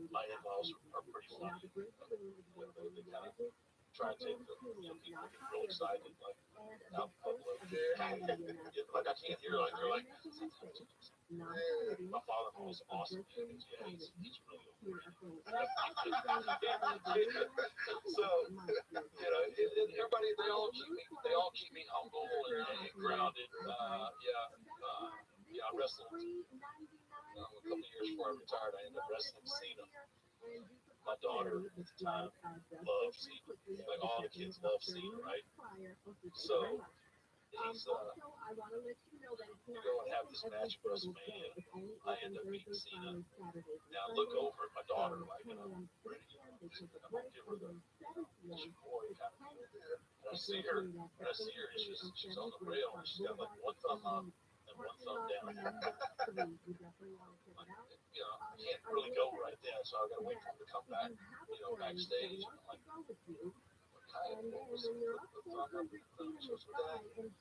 My in-laws are pretty funny. They kind of try to take people get real excited, like out in public. Like I can't hear, like they're like, my father-in-law is awesome. He's really over. So, and everybody, they all keep me humble and grounded. I wrestled. A couple of years before I retired, I ended up wrestling Cena. My daughter at the time loved Cena. Like all the kids love Cena, right? So he's we go and have this match at WrestleMania. I end up beating Cena. Now I look over at my daughter like, and I'm ready. I'm gonna give her the boy kind of deal. And I see her, and she's on the rail, and she's got like one thumb up and one thumb down. You know, I can't really go right then, so I gotta wait for him to come back, backstage. And I'm like, kind of, what was the thumb up and the thumb? She goes, Dad, really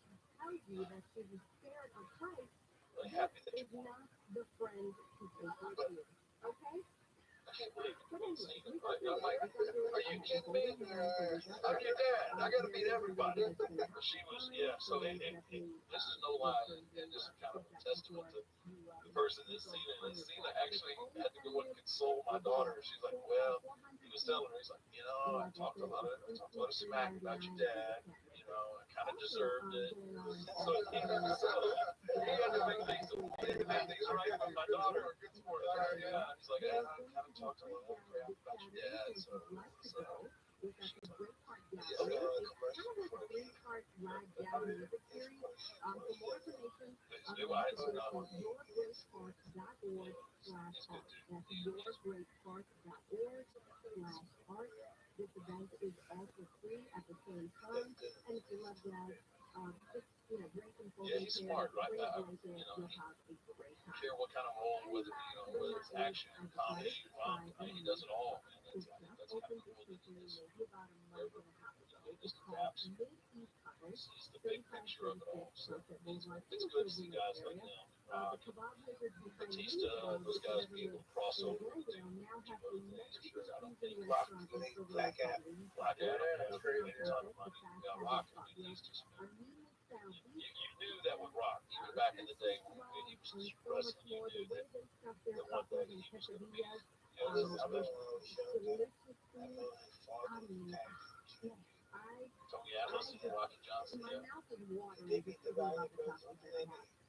happy that you won. I can't believe you've seen it. I'm like, are you kidding me? I'm your dad. I got to beat everybody. She was, yeah. So this is no lie, and this is kind of a testament to the person that Cena. And Cena actually had to go and console my daughter. She's like, well, he was telling her, he's like, I talked a lot of smack about your dad. I kind of deserved it. So he had to make things right with my daughter. Yeah, he's like, I kind of talked a lot of crap about your dad. So yeah, he's smart, right? I care what kind of role, whether it's action, comedy, he does it all. Man. I think that's kind of cool that he is. Wherever he just adapts, sees the big picture of it all. So it's good to see guys like him, Rock, Batista, those guys be able to cross over and do other things. Because I don't think Rock, Black Adam, has made a ton of money. Yeah, Rock, he's just. You knew that with Rock, even back in the day when he was just wrestling, you knew that one day he was going to be, Tony Atlas and Rocky Johnson, yeah. They beat everybody.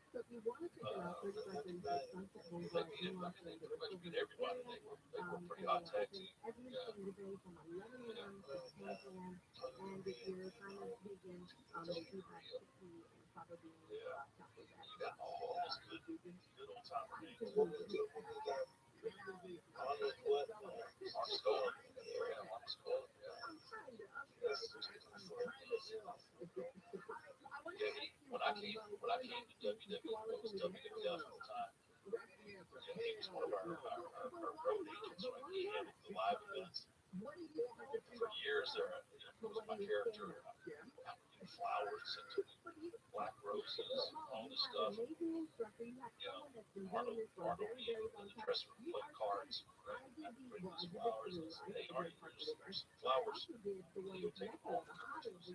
They were pretty hot tag team. Yeah. You got all this good old time names. When I came to WWE, it was WWF at the time. He was one of our road agents, right? He handled the live events. For years there, was my character. Flowers and black roses, all this stuff. Arnold the dresser would play cards, right? I'd bring these flowers and say, hey, Arnie, there's some flowers. He'll take them home. To his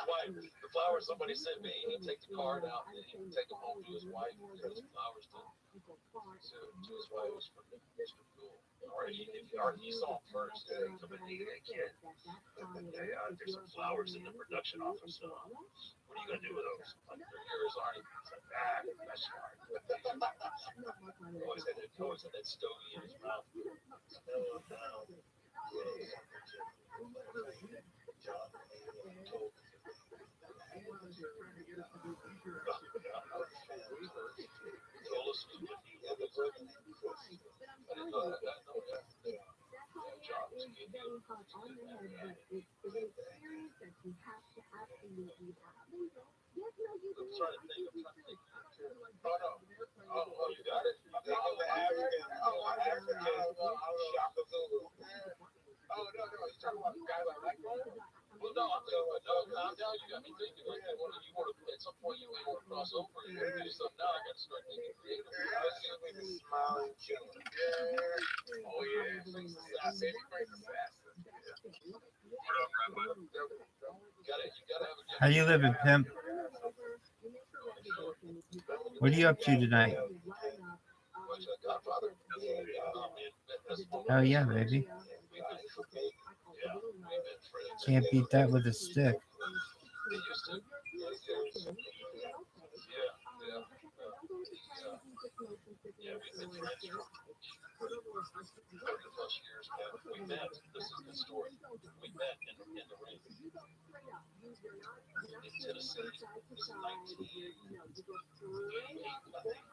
wife. The flowers somebody sent me, he'd take the card out and he'd take them home to his wife. There's flowers to his wife. It was pretty cool. Or he saw him first. Come in, hey, kid. There's some flowers in the production office. What are you going to do with those? Like, they're yours, Arnie. He's like, that's smart. Always had that stogie in his mouth. Oh, you got it? Oh, no, you're talking about the guy like that? Well, no, I'm thinking, calm down. You got me thinking. Like, you want to, at some point, you may want to cross over and do something. Now I got to start thinking creative. Smiling, chilling. Oh, yeah. I said he brings the fastest. How you living, pimp? What are you up to tonight? Oh yeah, baby. Can't beat that with a stick. we met. This is a good story. We met in the ring in Tennessee. This is 1988, I think.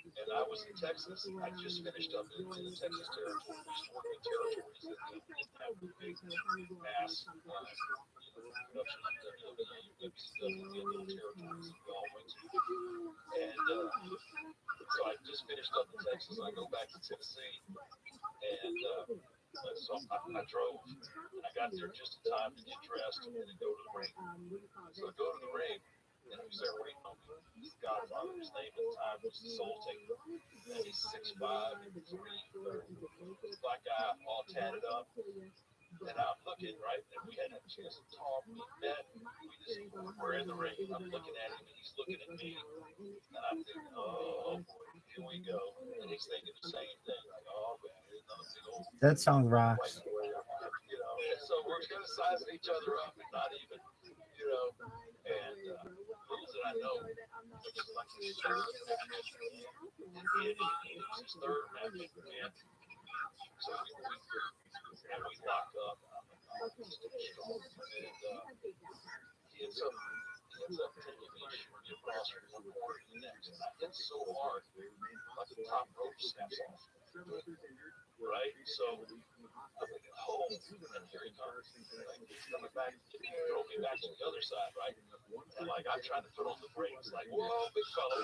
And I was in Texas. I just finished up in the Texas territory, just working territories in that big mass production of WCW in those territories we all went to. And so I just finished up in Texas. I go back to Tennessee, and so I drove. And I got there just in time to get dressed and then go to the ring. So I go to the ring, and who's there waiting on me? This Godfather, his name at the time was the Soul Taker. And he's 6'5", 3, black guy, all tatted up. And I'm looking, right, and we hadn't had a chance to talk. We met. We're in the ring. I'm looking at him, and he's looking at me. And I'm thinking, oh, boy, here we go. And he's thinking the same thing, like, oh, man, here's another big old That song rocks. and so we're kind of sizing each other up and not even, and little did I know, it was like his third match, and it was his third match, and so we lock up, and I'm like, oh, this is strong, and he ends up taking me shooting across from one corner to the next, and I hit so hard, like the top rope snaps off, right? So I'm like, oh, and here he comes. Like, he's coming back, throw me back to the other side, right? And like, I'm trying to put on the brakes, like, whoa, big fella,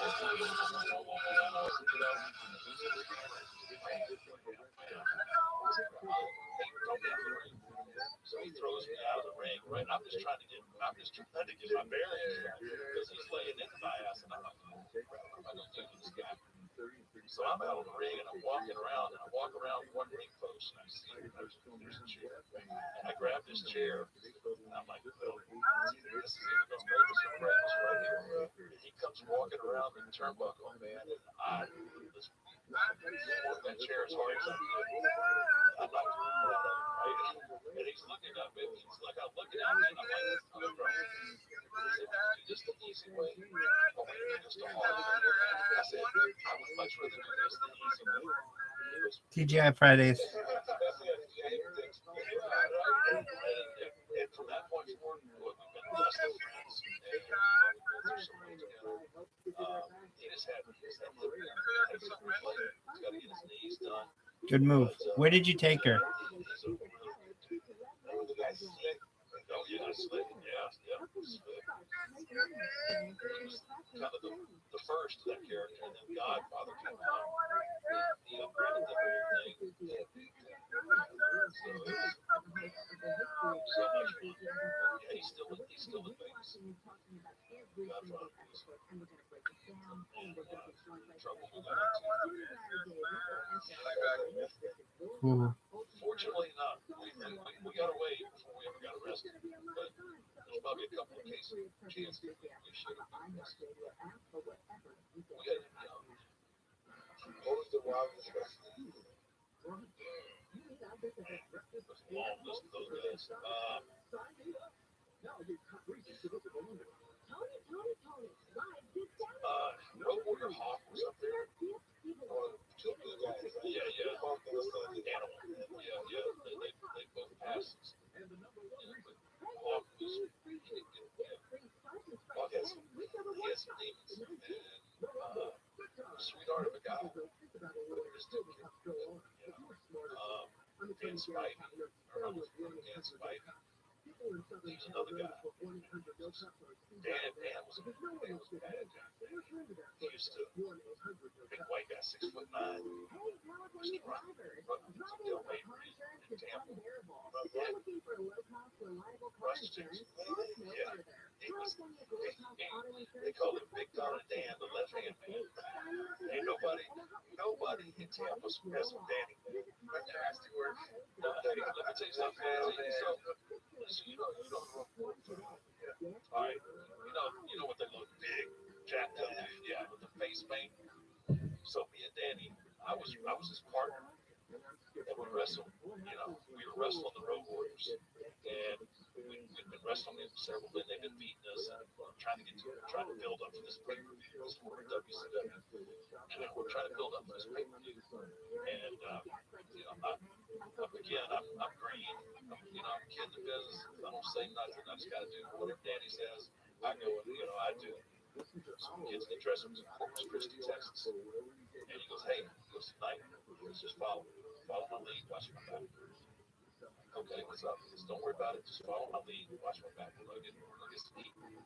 So he throws me out of the ring, right? I'm just trying to get my bearings because he's laying into my ass, and I'm like, oh, crap, what am I gonna do to this guy? So I'm out of the ring, and I'm walking around, and I walk around one ring post, and I see there's a chair, and I grab this chair, and I'm like, oh, this is it. Let's make some friends right here. And he comes walking around the turnbuckle, man, and I just work that chair as hard as I could. I'm like, right? And he's looking at me, he's like, I'm looking at me, and I'm like, oh, bro, do this the easy way, or we do this the hard way. I said, I would much rather do this the easy way. TGI Fridays. And from that point forward, we've been best of friends, and we've been through so much together. He just had he's got to get his knees done. Good move. Where did you take her? Oh yeah, slick. Yeah, slick. Kind of the first of that character, and then Godfather came along. He upgraded the whole thing. So it was so much fun. Yeah, he's still in Vegas. Godfather was trouble with that too. Cool. Fortunately not. We got away before we ever got arrested. But there's probably a couple of cases chance that we should have been arrested. But we had What was the wildest wrestling? those long list of those guys. Road Warrior Hawk was up there. Two good guys. Yeah. Both of us on the Animal. Yeah. They both passed us. Yeah, but Hawk was, Hawk has some demons. And sweetheart of a guy. Just didn't Dan Spivey. Her name was Dan Spivey. He's another guy. Dan was bad. He used to, big white guy, 6'9", used to run Del May in Tampa. Prostitutes. Yeah. He was, they called him Big Dollar Dan, the left-hand man. Ain't nobody in Tampa was messing with Danny. That's nasty work. Let me tell you something, man. So you know all right, you know what they look big, jacked up, yeah, with the face paint. So me and Danny, I was his partner, and we wrestled. We were wrestling the Road Warriors, and we'd been wrestling in several. Then they they've been beating us and trying to build up to this pay-per-view. This for WCW. And we're trying to build up to this pay-per-view. And I'm green. I'm a kid in the business. I don't say nothing. I just got to do whatever Daddy says. I go and I do. Some kids in the dressing room in Corpus Christi, Texas. And he goes, hey, tonight, let's just follow my lead, watch my back. Okay, what's up? He says, don't worry about it. Just follow my lead, watch my back. We'll get some heat. We'll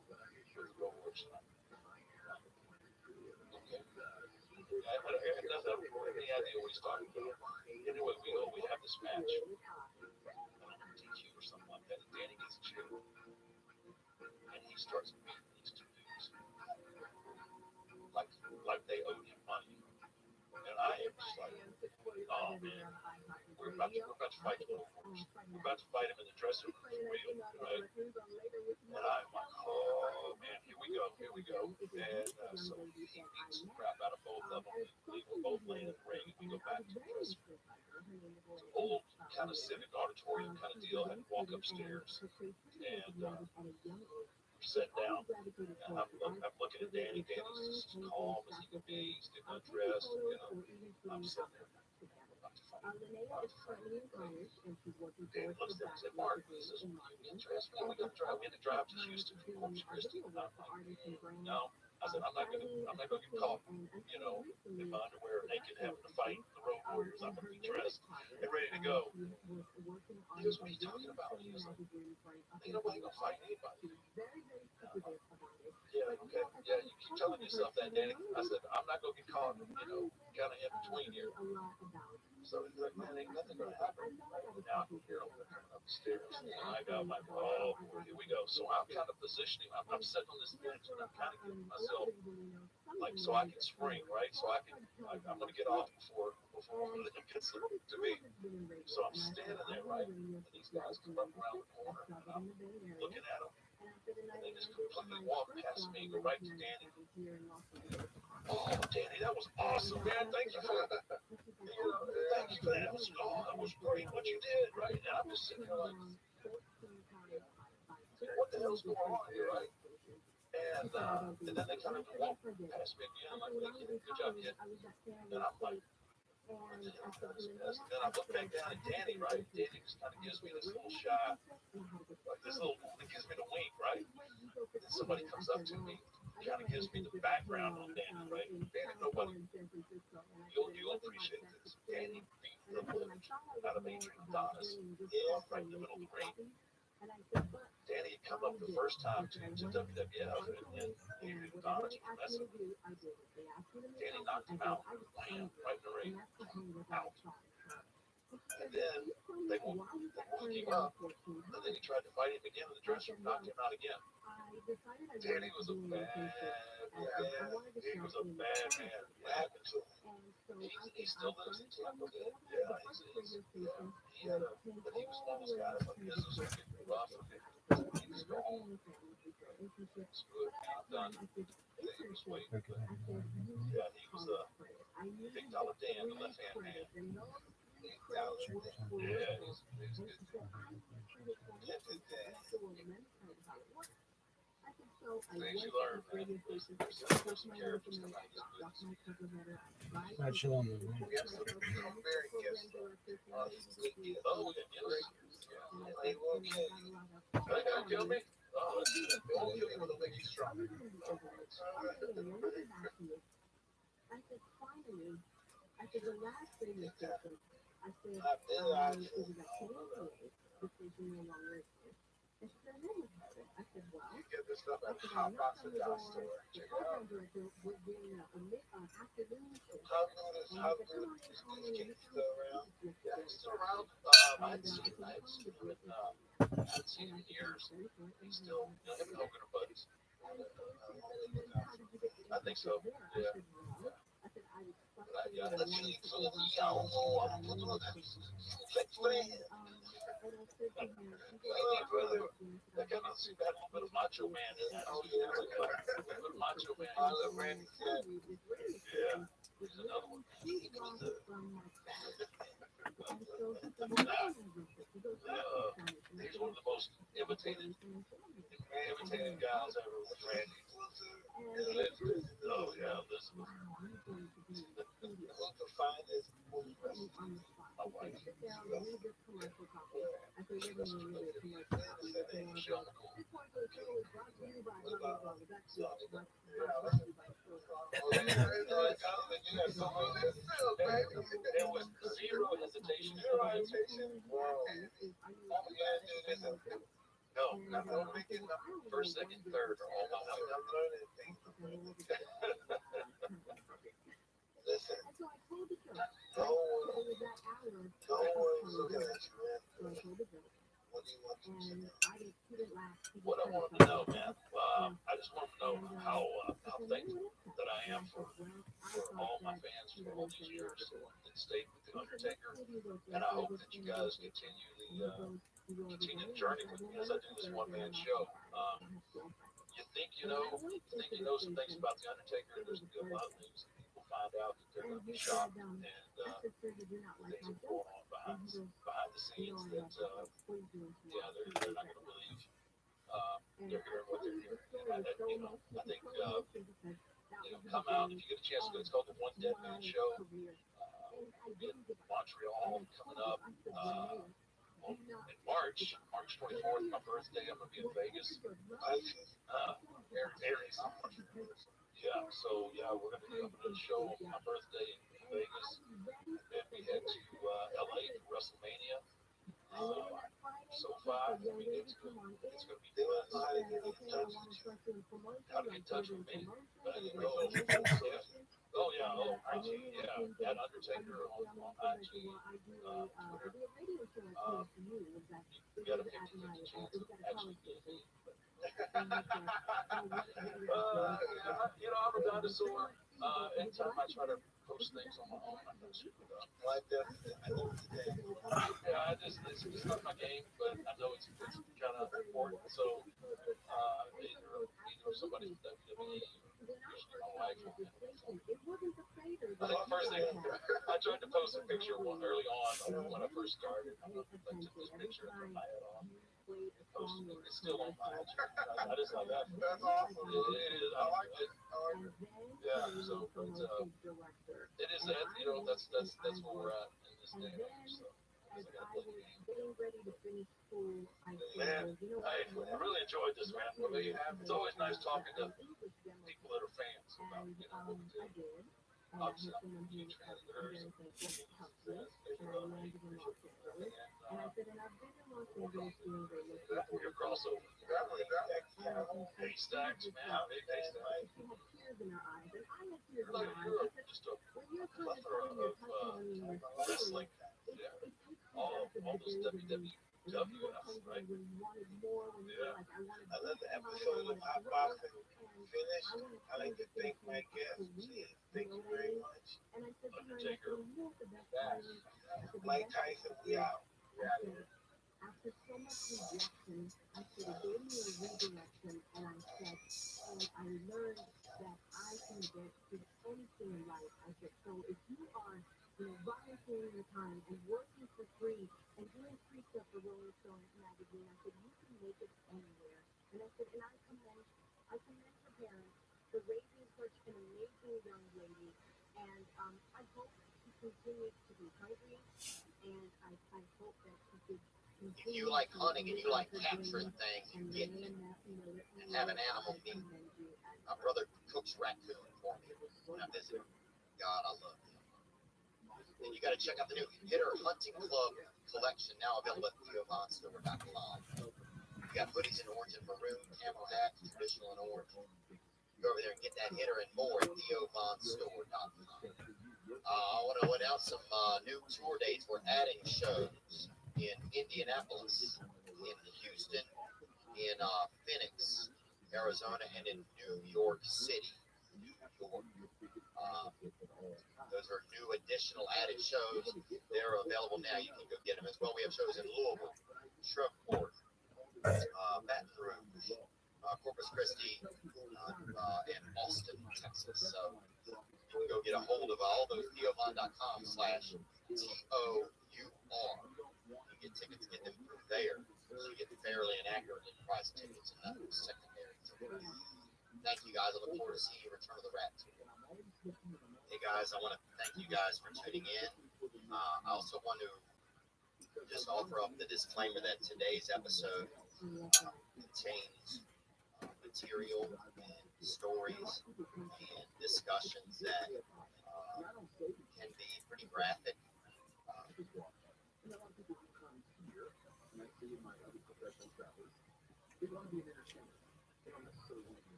go over tonight. Okay. I have any idea what he's talking about. Anyway, we have this match. DQ or something like that. And Danny gets a chair. And he starts beating these two dudes. Like they owed him money. And I am just like, oh man, we're about to fight the little force. We're about to fight him in the dressing room for real, right? And I'm like, oh man, here we go. And so he beats the crap out of both of them. We both lay in the ring and we go back to the dressing room. It's an old kind of civic auditorium kind of deal. I had to walk upstairs and we're sitting down. And I'm looking at Danny. Danny's just as calm as he can be. He's getting undressed. I'm sitting there. Danny looks at me and said, Mark, he says, we had to drive to Houston from Corpus Christi. And I'm like, no. I said, I'm not gonna get caught, in my underwear naked having to fight the Road Warriors. I'm gonna be dressed and ready to go. He goes, what are you talking about? He was like, ain't nobody gonna fight anybody. Yeah, okay. Yeah, you keep telling yourself that, Danny. I said, I'm not gonna get caught, kind of in between here. So he's like, man, ain't nothing gonna happen. Now I can hear him coming up the stairs. And I'm like, oh, here we go. So I'm kind of positioning. I'm sitting on this bench and I'm kind of giving myself, like, so I can spring, right? So I'm gonna get off before one of them gets to me. So I'm standing there, right? And these guys come up around the corner and I'm looking at them. And they just completely walk past me and go right to Danny. Oh, Danny, that was awesome, man. Thank you for that. Thank you for that. That was great what you did, right? And I'm just sitting there like, what the hell's going on here, right? And then they kind of walk past me again, like, thank you, good job, kid. And I'm like, what the hell is this? And then I look back down at Danny, right? Danny just kind of gives me this little shot, like it gives me the wink, right? And somebody comes up to me, kind of gives me the background on Danny, right? Danny, nobody, you'll appreciate this. Danny beat the living out of Adrian Adonis right in the middle of the ring. Danny had come up the first time to WWF and Adrian Adonis was messing with him. Danny knocked him out, bam, right in the ring, out. And then they woke him up, and then he tried to fight him again in the dressing room, knocked him out again. Danny was a bad man. What happened to him? He still lives in Tampa. Yeah, but he was one of those guys like business was getting rough. He just go home. Screw it, man, I'm done. He was waiting. Yeah, he was Big Dollar Dan, the left-hand man. Yeah, he's good. Things you learn, man. There's some characters come out of this business. Right, shalom. Yes, I'm very gifts. Oh, yeah, yes. They won't kill you. They gonna kill me? Oh, They won't kill you, but they'll make you stronger. You get this stuff at Hot Box store. Check it out. How good is King still around? yeah, he's still around. I hadn't seen him in years. He's still, him and Hogan are buddies. I think so. Yeah. Yeah, let's see. That kind of see that little bit of Macho Man in that. Oh, yeah. A little bit of Macho Man. I love Randy. Yeah. Here's another one. He's one of the most imitated imitating guys ever was Randy. Elizabeth. Oh yeah, Elizabeth. Who's the finest my wife. There was zero hesitation. No, first, second, third are all my numbers. Listen, no one's looking at you, man. What do you want to say? What I want to know, man. I just want to know how thankful that I am for all my fans for all these years that stayed with the Undertaker, and I hope that you guys continue the journey with me as I do this one-man show. You think you know some things about the Undertaker. There's a lot of things that people find out that they're going to be shocked, and things are going on behind the scenes that they're not going to believe. They're hearing what they're hearing. And I think come out if you get a chance. It's called the One Dead Man Show in Montreal coming up. In March 24th, my birthday, I'm going to be in Vegas. Aries. Yeah, so we're going to be coming to the show on my birthday in Vegas. And then we head to LA for WrestleMania. SoFi, I mean, it's going to be fun. How to get in touch with me? IG, at Undertaker on IG, Twitter. You got a 50-50 chance of actually being me. I'm a dinosaur. Anytime I try to post things on my own, I'm not super dumb. It's not my game, but I know it's kind of important. So, either somebody from WWE, usually my wife, or I think the first thing, I tried to post a picture early on when I first started. I took this picture and put my head on. Posted it. It's still on my IG. I just like that. That's awesome. It is. I like it. Yeah. So, but it is that. That's where we're at in this day and age. So, I gotta play the game. Man, I really enjoyed this, man. It's always nice talking to people that are fans about what we do. Obviously, I'm a huge fan of yours. Your crossover. Haystacks, man. Haystacks. You're just a plethora of wrestling. Yeah. All those WWF, right? Yeah. I love the episode of Hot Boxing finished. I like to thank my guests. Thank you very much. Undertaker. Mike Tyson, we out. After so much rejection, I said it gave me a redirection, and I said, and I learned that I can get to anything in life. I said, so if you are, volunteering your time and working for free and doing free stuff for Rolling Stone magazine, I said, you can make it anywhere. And I said, and I commend your parents for raising such an amazing young lady, and I hope she continues to be hungry, and I hope that she could. If you like hunting and you like capturing things and getting it and have an animal meat, my brother cooks raccoon for me when I visit him. God, I love him. And you got to check out the new Hitter Hunting Club collection now available at theovonstore.com. You got hoodies in orange and maroon, camel hats, traditional and orange. Go over there and get that hitter and more at theovonstore.com. I want to announce some new tour dates. We're adding shows in Indianapolis, in Houston, in Phoenix, Arizona, and in New York City, New York. Those are new additional added shows. They're available now. You can go get them as well. We have shows in Louisville, Shreveport, Baton Rouge, Corpus Christi, and Austin, Texas. So you can go get a hold of all those theovon.com/TOUR. You can get tickets, get them through there. so you get fairly and accurately priced tickets, and nothing secondary. Thank you guys. I look forward to seeing you return of the rat. Hey guys, I want to thank you guys for tuning in. I also want to just offer up the disclaimer that today's episode contains material and stories and discussions that can be pretty graphic.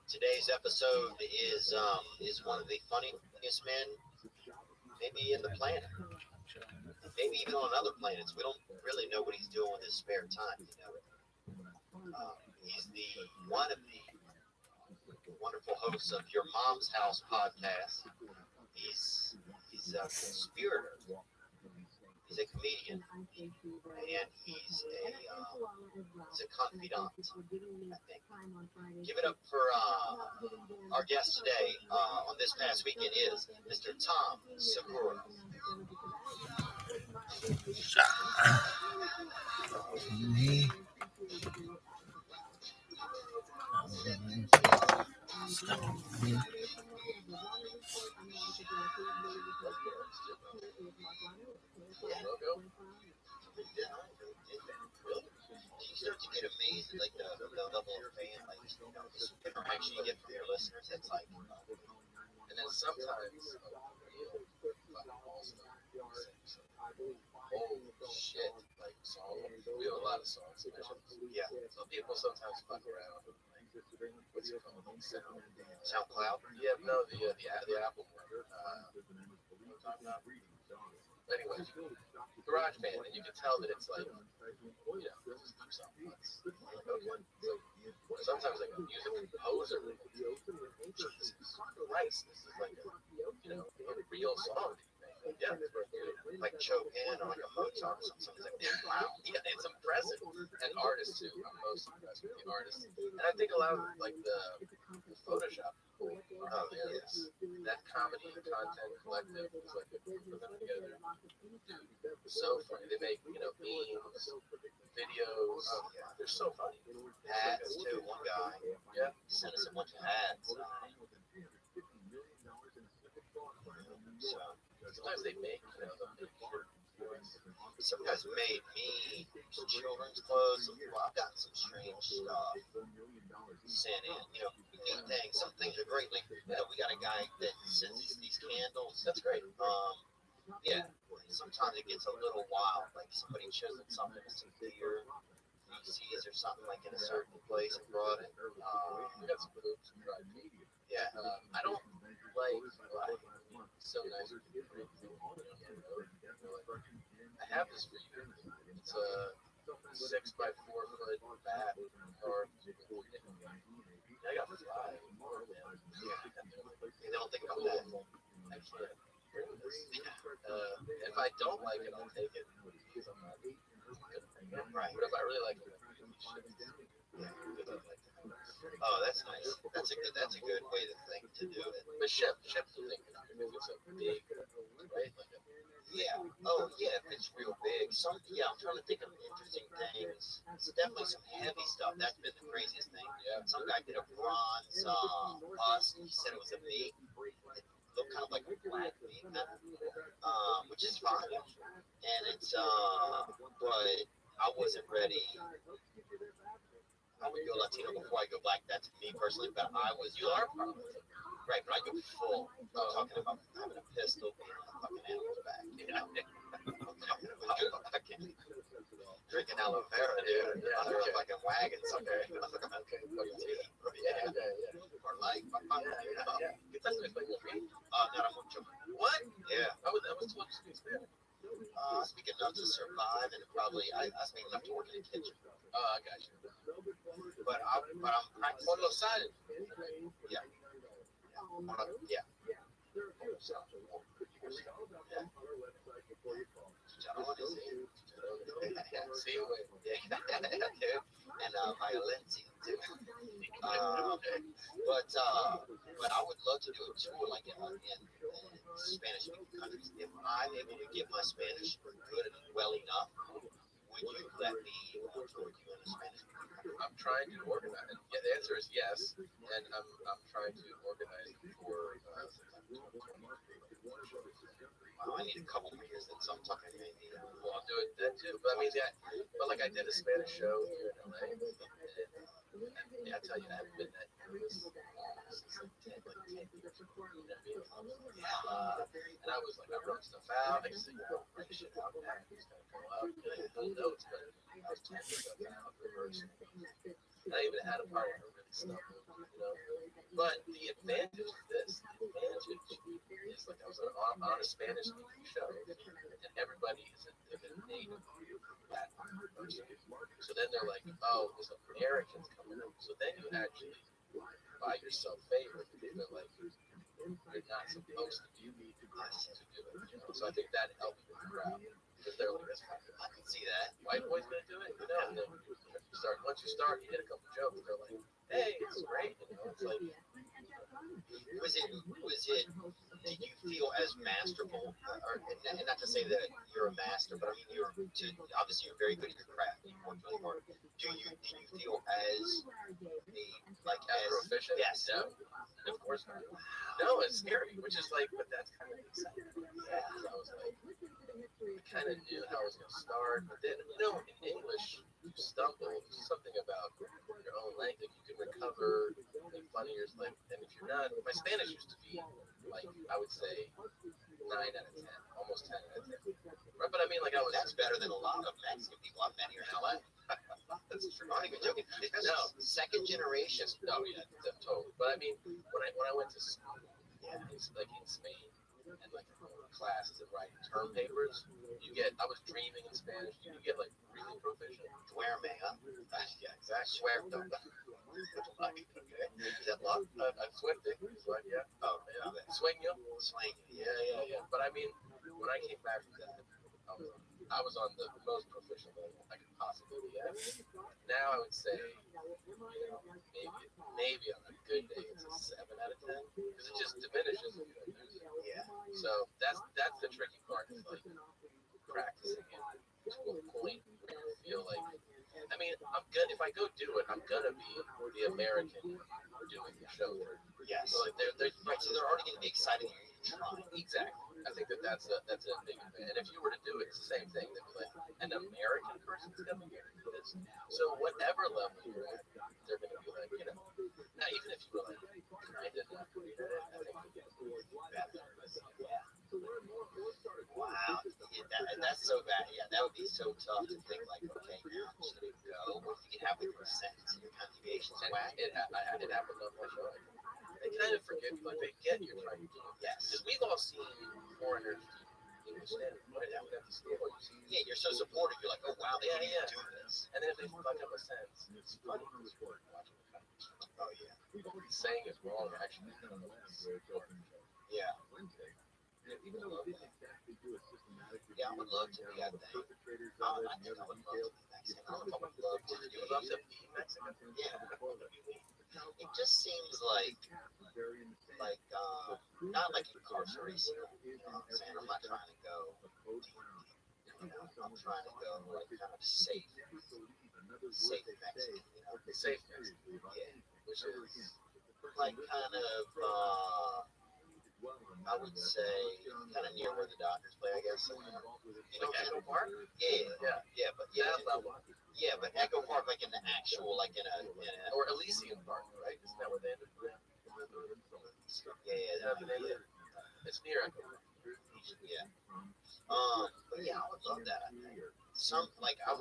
Today's episode is one of the funniest men maybe in the planet, maybe even on other planets. We don't really know what he's doing with his spare time. He's one of the wonderful hosts of Your Mom's House podcast. He's a conspirator. He's a comedian, and he's a confidant, I think. Give it up for our guest today on this past weekend is Mr. Tom Segura. You start to get amazed at like the level of fan, like the interaction you get from your listeners. It's like, And then sometimes, oh shit, like songs. We have a lot of songs. yeah, So people sometimes fuck around. What's it called? SoundCloud. Yeah, no, the Apple one. Anyway, GarageBand, and you can tell that it's like, this is something. Okay. Sometimes like a music composer. Jesus Christ, this is like a real song. Yeah, it's worth doing. Like Chopin or like a Mozart or something. It's like, Wow. Yeah, it's impressive. And artists too. I'm most impressed with the artists. And I think a lot of like the Photoshop. oh yeah, yes. That comedy and content collective is like a group of them together. So funny. They make, memes, videos. They're so funny. Hats too. One guy Yeah. sent us a bunch of hats. So Sometimes they make, some guys made me some children's clothes. Well, I've gotten some strange stuff sent in. Neat things. Some things are great. Like we got a guy that sends these candles. That's great. Yeah. Sometimes it gets a little wild. Like somebody chiseled something with some deer feces or something like in a certain place and brought it. We got some boobs and dried meat. Yeah. I don't like so nice. I have this for you. It's a 6x4 foot bat or I got 5. They don't think about that. Actually, if I don't like it, I'll take it. Right. But if I really like it, Oh, that's nice. That's a good way to do it. but ship's the thing. If it's a big, right? Yeah. Oh, yeah. If it's real big. I'm trying to think of interesting things. It's definitely some heavy stuff. That's been the craziest thing. Yeah. Some guy did a bronze bust. He said it was a meat. It looked kind of like a black meat, which is fine. And it's but I wasn't ready. I would go Latino before I go black. That's me personally, but you are probably right. But I go full. I'm talking about having a pistol being on a fucking animal's back. I'm talking about fucking drinking aloe vera, dude. Under a fucking wagon somewhere. Okay. Yeah. Or like, Get that nice like tree. not mucho. What? Yeah. I was told to do that. Speaking enough to survive, and probably I speak enough to work in the kitchen. I got you. But I'm practicing. On the side. Yeah. See you later. And violins. too. Okay. But I would love to do a tour like in Spanish speaking countries. If I'm able to get my Spanish good well enough, would you let me tour with you in a Spanish speaking country? I'm trying to organize it. Yeah, the answer is yes, and I'm trying to organize it for I need a couple more years then, so I'm talking maybe. well, I'll do it then too. But I mean, yeah, but like I did a Spanish show here in LA, and yeah, I tell you, I haven't been that nervous since like 10 years ago. You know what I mean? And I was like, I wrote stuff out, I just write shit out, and I just kind of go out, little notes, but I was typing stuff out, rehearsing. And I even had a part where I really stumbled, you know. But the advantage of this, the advantage is like I was on a Spanish speaking show, and everybody is a native Latin person. So then they're like, oh, there's Americans coming up. So then you actually buy yourself favor because they're like, you're not supposed to do it. You know? So I think that helps with the crowd because they're like, I can see that. white boy's gonna do it, you know. And then once you start, you hit a couple jokes. They're like, hey, it's great, you know. It's like, Was it? Did you feel as masterful, and not to say that you're a master, but I mean obviously you're very good at your craft. You worked really hard. Did you feel as proficient? Yes. No, of course not. No, it's scary, which is like, but that's kind of exciting. Yeah. So I was like, I kind of knew how I was gonna start, but then you know, in English, you stumble. There's something about your own language. You can recover, make fun of yours, like, and if you're not, my Spanish used to be like I would say 9 out of 10, almost 10 out of 10. Right, but I mean, like that's better than a lot of Mexican people I've met here in LA. That's true. I'm not even joking. No, second generation. Oh yeah, totally. But I mean, when I went to school, it's like in Spain, and like classes and writing term papers, I was dreaming in Spanish. You get like really proficient. Duerme, huh? Yeah, exactly. Suerte. Okay. Is that luck? I'm swifting. So yeah. Oh, yeah. Sueño. Swing. Yeah. But I mean, when I came back from that, I was on the most proficient level I could possibly be at. Now I would say, maybe on a good day it's a 7 out of 10 because it just diminishes if you don't use it. Yeah. So that's the tricky part. Is like practicing it to a point where you feel like. I mean, I'm good if I go do it. I'm gonna be the American doing the show. Yes. So like they're right. So they're already going to be excited. Exactly. I think that's a big advantage. And if you were to do it, it's the same thing. They'd be like, an American person's coming here to do this. So whatever level you're at, they're going to be like, you know, now even if you were like, I did not read it, I think you'd be better. Wow. Yeah, that's so bad. Yeah, that would be so tough to think like, okay, now I'm just going to go. What if you can have with your sentence and your conjugation swag? It happened on my show. They kind of forget, like they get you're trying to do it. Yes. Because we've all seen foreigners do English standard. Right now, we have to school. Yeah, you're so supportive. You're like, oh wow, they can even do this. And then if they fuck up a sentence, it's funny. Oh yeah. Saying is wrong, actually. Yeah. Yeah, I would love to be, I think. I think I would love to be Mexican. I don't know if I would love to do You would love to be Mexican? Yeah. It just seems like not like incarceration. You know what I'm saying? I'm not trying to go deep. You know, I'm trying to go like kind of safe Mexican. You know, Safe Mexican. Yeah, Which is like kind of I would say kind of near where the Dodgers play, I guess. You know, Echo Park? Yeah, but Echo Park, like in the actual, like in a or Elysian Park, right? Isn't that where they ended? Yeah. It's near Echo Park. Yeah. But yeah, I would love that. I think. I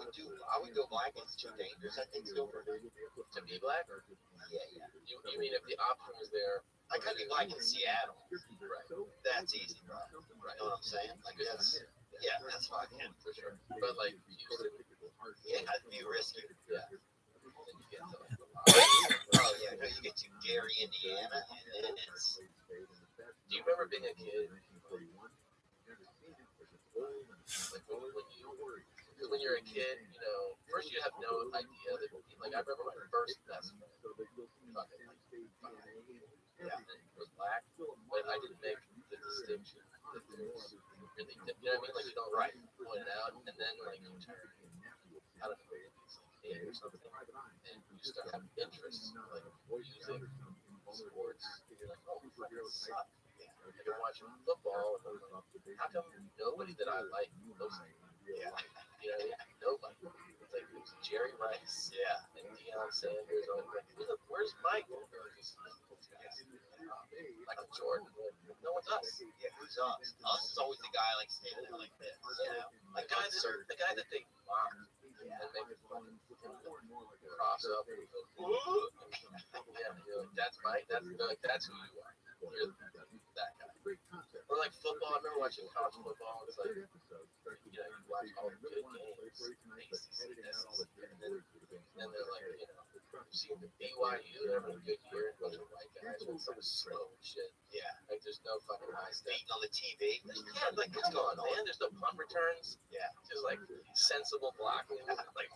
would go black. It's too dangerous. I think still for me. To be black? Yeah. You mean if the option was there? I could be black in Seattle. Right. That's easy, bro. Right. You know what I'm saying? Like that's that's fucking For sure. But like Houston, that'd be risky. yeah. Then you get to like Oh yeah, no, you get to Gary, Indiana, and then it's do you remember being a kid? Like when you Because when you're a kid, you know, first you have no idea that, like, I remember my first best friend, yeah, it was black, but I didn't make the distinction that there's really, you know what I mean? Like, you don't point it out, and then, like, you turn, I don't know, maybe it's like 8 or something, and you start having interests, like music, sports, you're like, oh, fucking suck. Yeah. You're watching football, and I'm like, how come nobody that I like knows me? Yeah. You know, nobody. It's like, it's Jerry Rice, and Deion Sanders, or like, where's Mike? Michael Jordan. No one's us. Yeah, who's us? Us is always the guy like standing there like this. Yeah. The guy that they mock and make it fun. Cross up. And go, yeah, you're like, that's Mike. That's who you are. You're that guy. Or like football. I remember watching college football. It's like, you know, you watch all the good games, ACC, SEC, and they're like, you know, you've seen the BYU, they're having a good year, and a bunch of white guys with some slow shit. Yeah. Like, there's no fucking high stuff. Beating on the TV. Yeah, like, what's going on, man? There's no punt returns. Yeah. Just like sensible blocking, like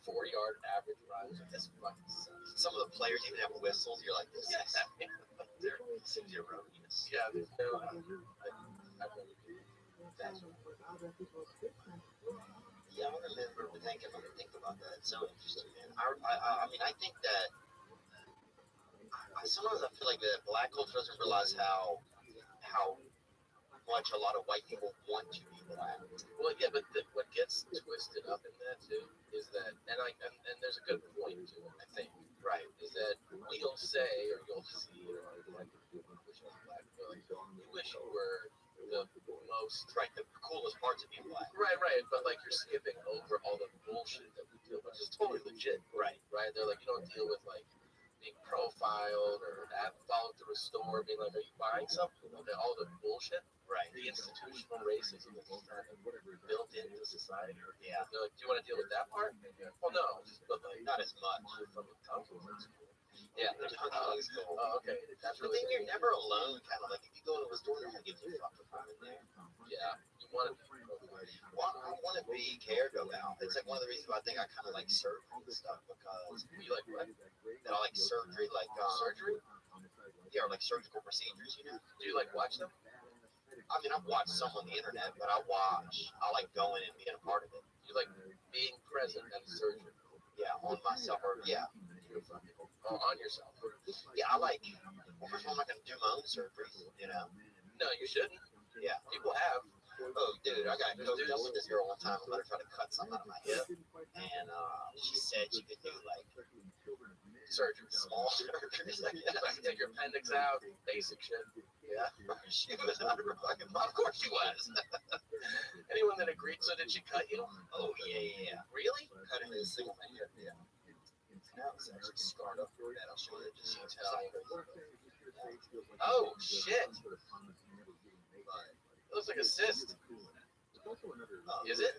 4-yard average runs. This fucking sucks. Some of the players even have whistles. You're like, this is erroneous. Yeah, there's no. I remember that's Yeah, I remember thinking about that. It's so interesting, man. I mean, I think that sometimes I feel like the black culture doesn't realize how much a lot of white people want to be black. Well, yeah, but what gets twisted up in that too is that, and there's a good point to it, I think, right? Is that you'll say or you'll see or like, you wish I was black, but like, you wish you were the most the coolest parts of being black. Right, but like you're skipping over all the bullshit that we deal with, which is totally legit. Right. They're like, you don't deal with like being profiled or followed through a store, being like, are you buying something? Like, all the bullshit. Right. The institutional racism that's kind of built into society. Yeah. They're like, do you want to deal with that part? Well, no, but like Not as much. from the tongue. Yeah, there's cool. Oh, okay. That's But really then you're never alone, kind of like if you go to a store, they're gonna give you a fucking time in there. yeah. You want to Well, I want to be cared about. It's like one of the reasons why I think I kind of like surgery and stuff because you like what? that I like surgery, like Surgery? yeah, or like surgical procedures. You know, Do you like watch them? I mean, I've watched some on the internet, but I like going and being a part of it. You like being present at surgery? Yeah, on myself or yeah, Oh, on yourself? yeah. I like. Well, first of all, I'm not gonna do my own surgeries. You know. No, you shouldn't. Yeah. People have. Oh, dude, I got coached up with this girl one time. I let her try to cut something out of my hip, and she said she could do like Surgery. small surgeries. Like Yeah, I can take your appendix out, basic shit. yeah, she was under fucking. Of course she was. Anyone that agreed, so did she cut you? Oh yeah. Really? Cut it in a single finger. Yeah. Now it's actually scarred up for that. I'll show you just in time. Oh, shit. It looks like a cyst. Is it?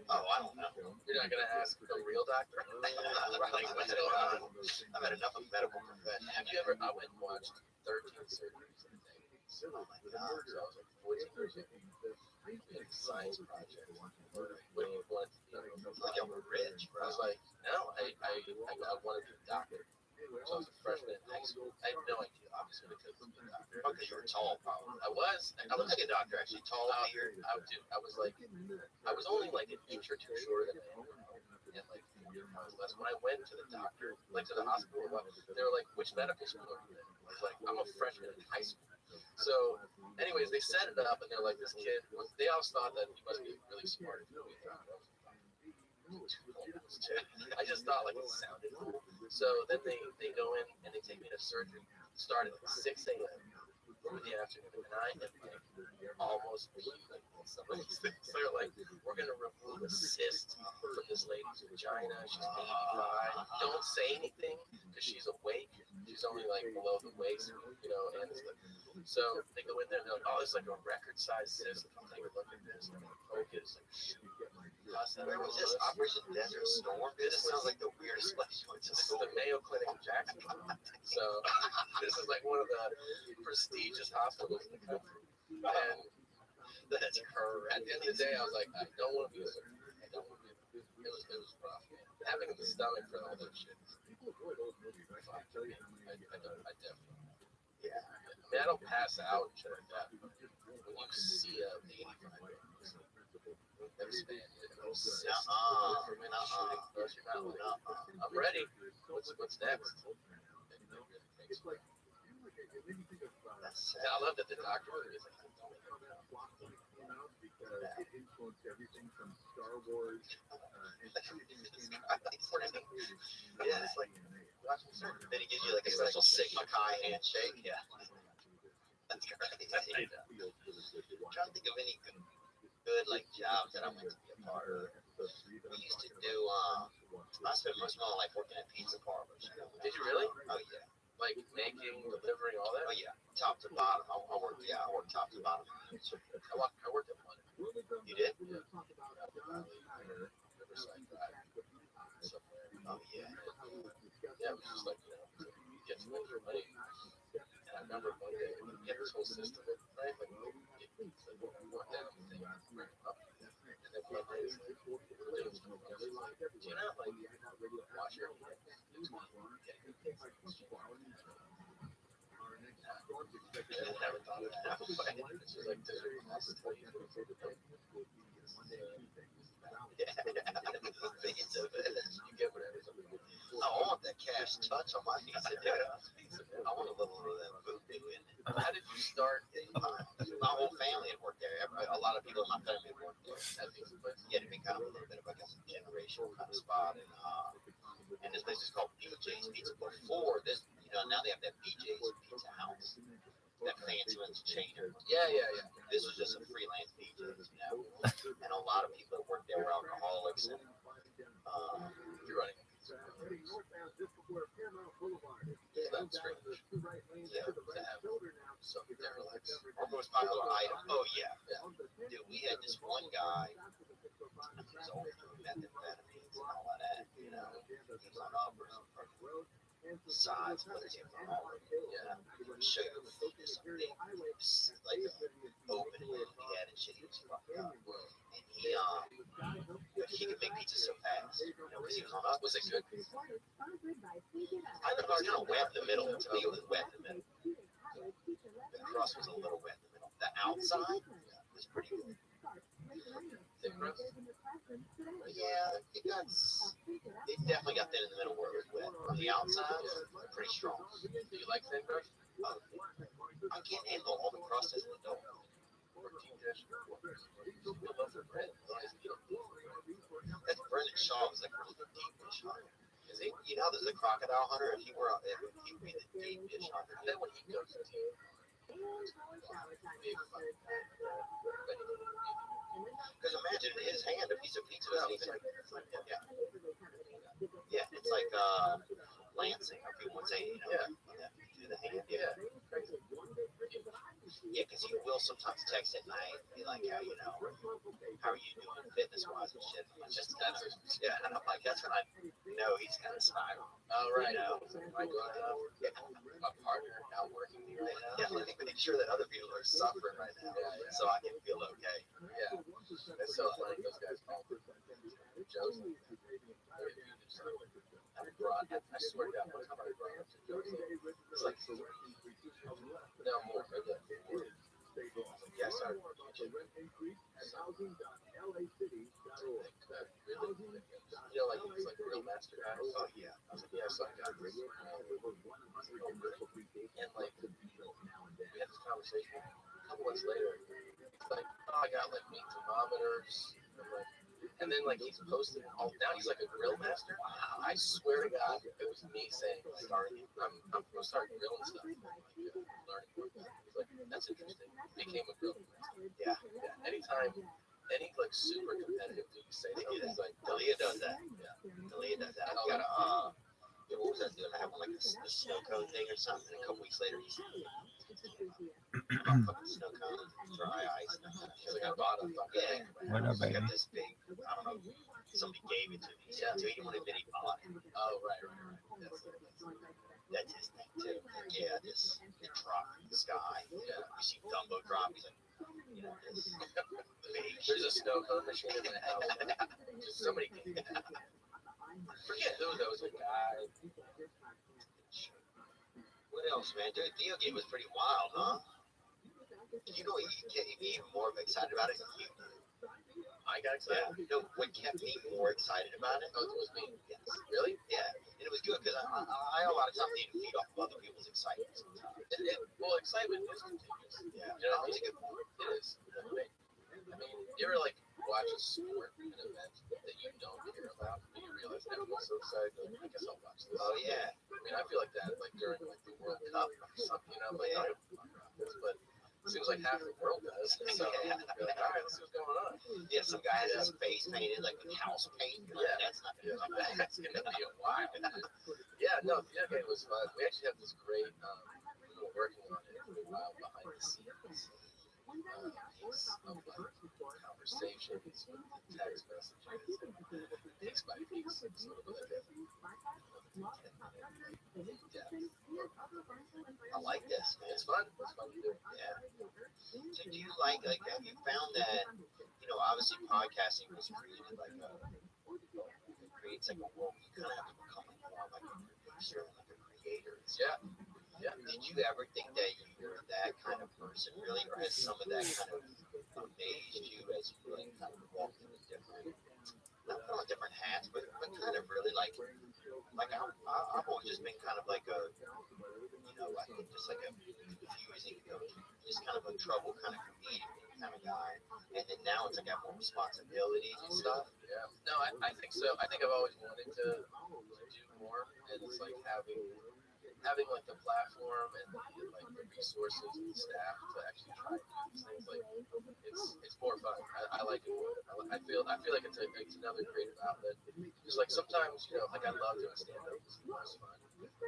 Oh, I don't know. You're not going to ask a real doctor? Like, what's going on? I've had enough of medical profession. Have you ever, I went and watched 13 surgeries, I think. Oh my So god. I was like 14 years old. We had a science project. What do you want to be? Like y'all were rich, I bro. was like, no, I wanted to be a doctor. So I was a freshman in high school. I had no idea, obviously, because I was a doctor. Okay, you were tall, probably. I was. I look like a doctor, actually. Tall, weird. I was like, I was only like an inch or two shorter than I am now. And like 40 pounds less. When I went to the doctor, like to the hospital, they were like, which medical school are you in? I was like, I'm a freshman in high school. So, anyways, they set it up, and they're like, this kid. They always thought that he must be really smart if he would be a doctor. I just thought like it sounded cool. So then they go in and they take me to surgery. Started at 6 a.m. through the afternoon, and I am like almost puking on some of these things. They're like, we're gonna remove a cyst from this lady's vagina. She's 85. Don't say anything because she's awake. She's only like below the waist, you know. And so they go in there and they're like, oh, it's like a record-sized cyst. I'm taking a look at this. And I'm like, focus. Like, shoot. Where was this? Operation Desert Storm? Dude, this sounds like the weirdest place you went to This is school. the Mayo Clinic in Jacksonville. So this is like one of the prestigious hospitals in the country. And That's correct. at the end of the day, I was like, I don't want to be a surgeon. I don't want to be a was rough, man. Having the stomach for all that shit. I definitely. Yeah. I mean, I don't pass out and shit like that. But when you see a 85 never stand it. I'm ready. What's next? I love that the doctor is like, Yeah, it's like then he gives you like a special Sigma Chi handshake. Yeah, that's crazy. I'm trying to think of any good like jobs that I went to be a part of. We used to do. I spent most of my life working at pizza parlors. did you really? Oh yeah. Like making, delivering, all that? Oh yeah. Top to bottom. I worked. Yeah, I worked top to bottom. I worked at one. You did? Yeah. Riverside Drive. Somewhere. Oh yeah. Yeah, it was just like, you get to make your money. And I remember one day, you get this whole system, right? Like, you go down the thing, bring it up. And then one day, it's like, do you not like wash your hands? I never thought of that. It's just like, you get whatever. I want that cash touch on my pizza. I want a little of that voodoo in it. How did you start? My whole family had worked there. A lot of people in my family had worked there. Yeah, to be kind of a little bit of like a generational kind of spot. And this place is called BJ's Pizza. Before this, now they have that BJ's Pizza House. That fancy one's chain. Yeah. This was just a freelance BJ's, and a lot of people that worked there were alcoholics. And You're running a pizza. That's strange. Yeah, To have some derelicts. our most popular item. Oh yeah. Dude, we had this one guy. He was always doing methamphetamines and all of that. He was on uppers and sides, whether it's alcoholic. Yeah. He would show you the big, like open lid he had and shit. He was fucked up. And he could make pizza so fast. Because he was on uppers. Was it good? I thought it was kind of wet in the middle. To me, it was wet in the middle. The crust was a little wet in the middle. The outside was pretty good. Thick crust? Yeah, it definitely got thin in the middle where it was wet. On the outside, pretty strong. Do you like thin crust? I can't handle all the crust as an adult. Or deep dish? I love the bread. That's Brendan Shaw was like really the deep dish hunter. Is he? There's a crocodile hunter. If he were the deep dish hunter, Then when he goes to because imagine in his hand a piece of pizza. It's like yeah, it's like lancing. Or people would say, do the hand. Yeah. Yeah, because he will sometimes text at night and be like, how are you doing fitness wise and shit. Yeah, and I'm like, that's when I know he's kind of spiraling. Oh, right. Like, A partner not working me right now. Yeah, let me make sure that other people are suffering right now, so I can feel okay. Yeah. That's so funny. Those guys call Joe's like that. I swear to God, one time I brought up to Joe's it's like, no more. Yeah, sorry. Like he's like real master guy. Oh yeah. I was like, yeah, some guy. And like, we had this conversation. A couple months later, it's like, oh, I got like meat thermometers. And then like he's posting all now. He's like a grill master. I swear to God, it was me saying, I'm gonna start grilling stuff. Like, learning more about it. He's like, that's interesting. Became a grill master. Yeah. Anytime, any like super competitive dude say something, he's like, Dalia does that. yeah. Dalia does that. I've got what was I doing? I have like a snow cone thing or something. And a couple weeks later, he's fucking snow cone, dry ice. He's like, I bought a fucking Yeah. What up, I baby? got this big, I don't know, somebody gave it to me. So he didn't want to admit he bought it. Oh, right. That's his thing too. Yeah, this the drop from the sky. Yeah, you see Dumbo drop. He's like, you know, this. There's a snow cone machine in my house. Just somebody forget who that was a guy. What else, man? Dude, video game was pretty wild, huh? You know, you get me even more excited about it than you did. I got Yeah. excited. You know what kept me more excited about it? Oh, it was me. Yes. Really? Yeah. And it was good because I a lot of times need to feed off of other people's excitement sometimes. Well, excitement is contagious. Yeah. You know what I That's a mean? good point. It is. I mean, you ever like watch a sport, an event that you don't care about, and you realize everyone's so excited, like, I guess I'll watch this. Oh yeah. I mean, I feel like that like during like the World Cup or something, you know, like I don't fuck about this, but it seems like half the world does. So you're like, all right, let's see what's going on. Yeah. Some guy has his face painted like with house paint. You're like, Yeah. That's not gonna come back. That's gonna be a while. Yeah, no, the other game was fun. We actually have this great, we were working on it for a while behind the scenes. Piece of like conversations with the text messages and piece by piece, sort of like a 10-minute I like this, man. It's fun. It's fun to do. Yeah. So do you like have you found that, you know, obviously podcasting was created like it creates like a world you kind of have to become like more like a producer, like a creator. Yeah. Yeah. Did you ever think that you were that kind of person really, or has some of that kind of amazed you as you like kind of walked into different, not put on different hats, but kind of really like I've always just been kind of like a, you know, I think just like a confusing, you know, just kind of a trouble kind of comedian kind of guy, and then now it's like I have more responsibilities and stuff. Yeah. No, I think so. I think I've always wanted to do more, and it's like having like the platform and like the resources and the staff to actually try to do these things. Like it's more fun. I like it more. I feel like it's another creative outlet. Just like sometimes, you know, like I love doing stand up. It's the most fun.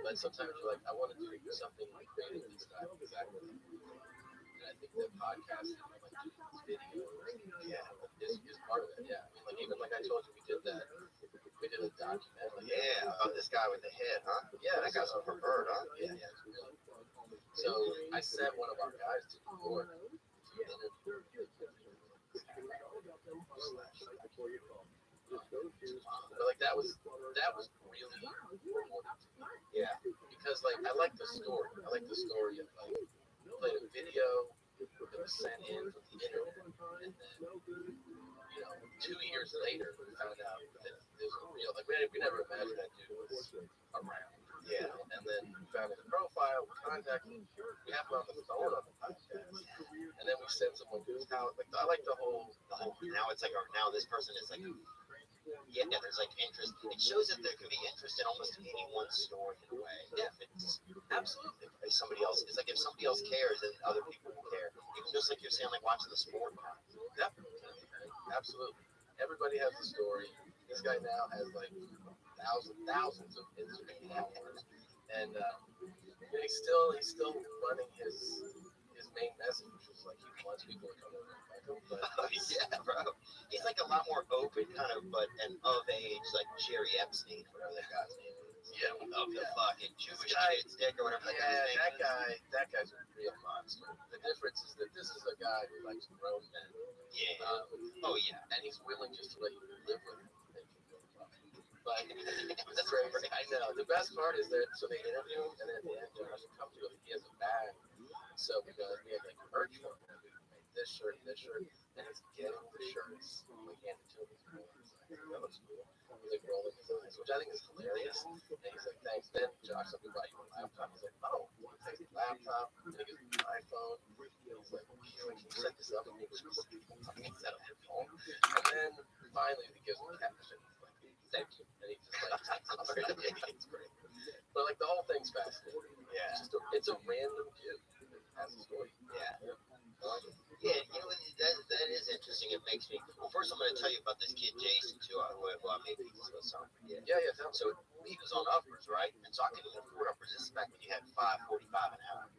But sometimes you're like, I want to do something creative that's not exactly like me. And I think that podcasting, like doing these videos, is part of it. Yeah. I mean, like even like I told you, we did a documentary. Yeah, about this guy with the head, huh? Yeah, that guy's a pervert, huh? Yeah, it's really cool. So I sent one of our guys to New York to interview. But like that was really rewarding to me. Yeah, because like I like the story. I like the story of like we played a video that was sent in from the internet, and then you know 2 years later we found out that there's a real like we never imagined that dude was around. yeah. And then we found his profile, we contacted him, we have him on the phone on the podcast, and then we sent someone to his house. Like I like the whole. Now it's like now this person is like. Yeah, there's like interest. It shows that there can be interest in almost anyone's story in a way. Yeah, if it's absolutely. If somebody else, it's like if somebody else cares, then other people will care. Even just like you're saying, like watching the sport. Yep, absolutely. Everybody has a story. This guy now has like thousands of Instagram followers, and he's still running his main message, which is like he wants people to come over and like him. But Yeah, bro. He's like a lot more open, kind of, but and of age, like Jerry Epstein, whatever that guy's name is. Yeah, of the fucking Jewish guy, kid's dick or whatever that guy's name is. that guy's a real monster. The difference is that this is a guy who likes grown men. Yeah. Oh yeah. And he's willing just to let you live with him. But that's right. I know. The best part is that so they interview him, and at the end, Josh comes to him. He has a bag. So because we had like merch for him, we made this shirt, and he's getting the shirts. We handed to him. He's like, that looks cool. He's like rolling his eyes, which I think is hilarious. And he's like, thanks. Then Josh, somebody bought you a laptop. He's like, oh, he takes the laptop, and he gives me an iPhone. He's like, can you set this up? And he was just like, set up your phone. And then finally he gives me cash, and he's like, thank you. And he just like takes it. It's great. But like the whole thing's fascinating. Yeah. It's a random kid. Has a story. Yeah. Yeah, you know, that is interesting. It makes me. Well, first I'm going to tell you about this kid Jason too. Who I made these with some. Yeah. So he was on uppers, right? And so I could afford uppers. This is back when you had $5.45 an hour,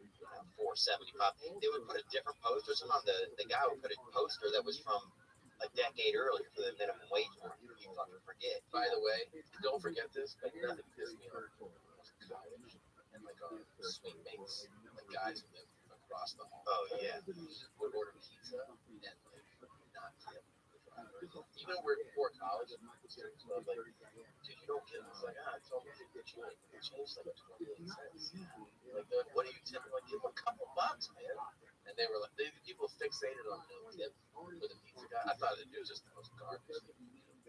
$4.75. They would put a different poster. Sometimes the guy would put a poster that was from a decade earlier for the minimum wage market. You fucking forget. By the way, don't forget this, but nothing pissed me off when I was in college and like our swing mates, like guys who live across the hall. Oh yeah. Would order pizza and like not tip the driver. Even though we're before college, so I was like, dude, you don't get it. It's like, it's almost a good change. It changed like 28 cents. Like, they're like, what are you tipping? Like, give them a couple bucks, man. And they were like, people fixated on no tip for the pizza guy. I thought it was just the most garbage thing.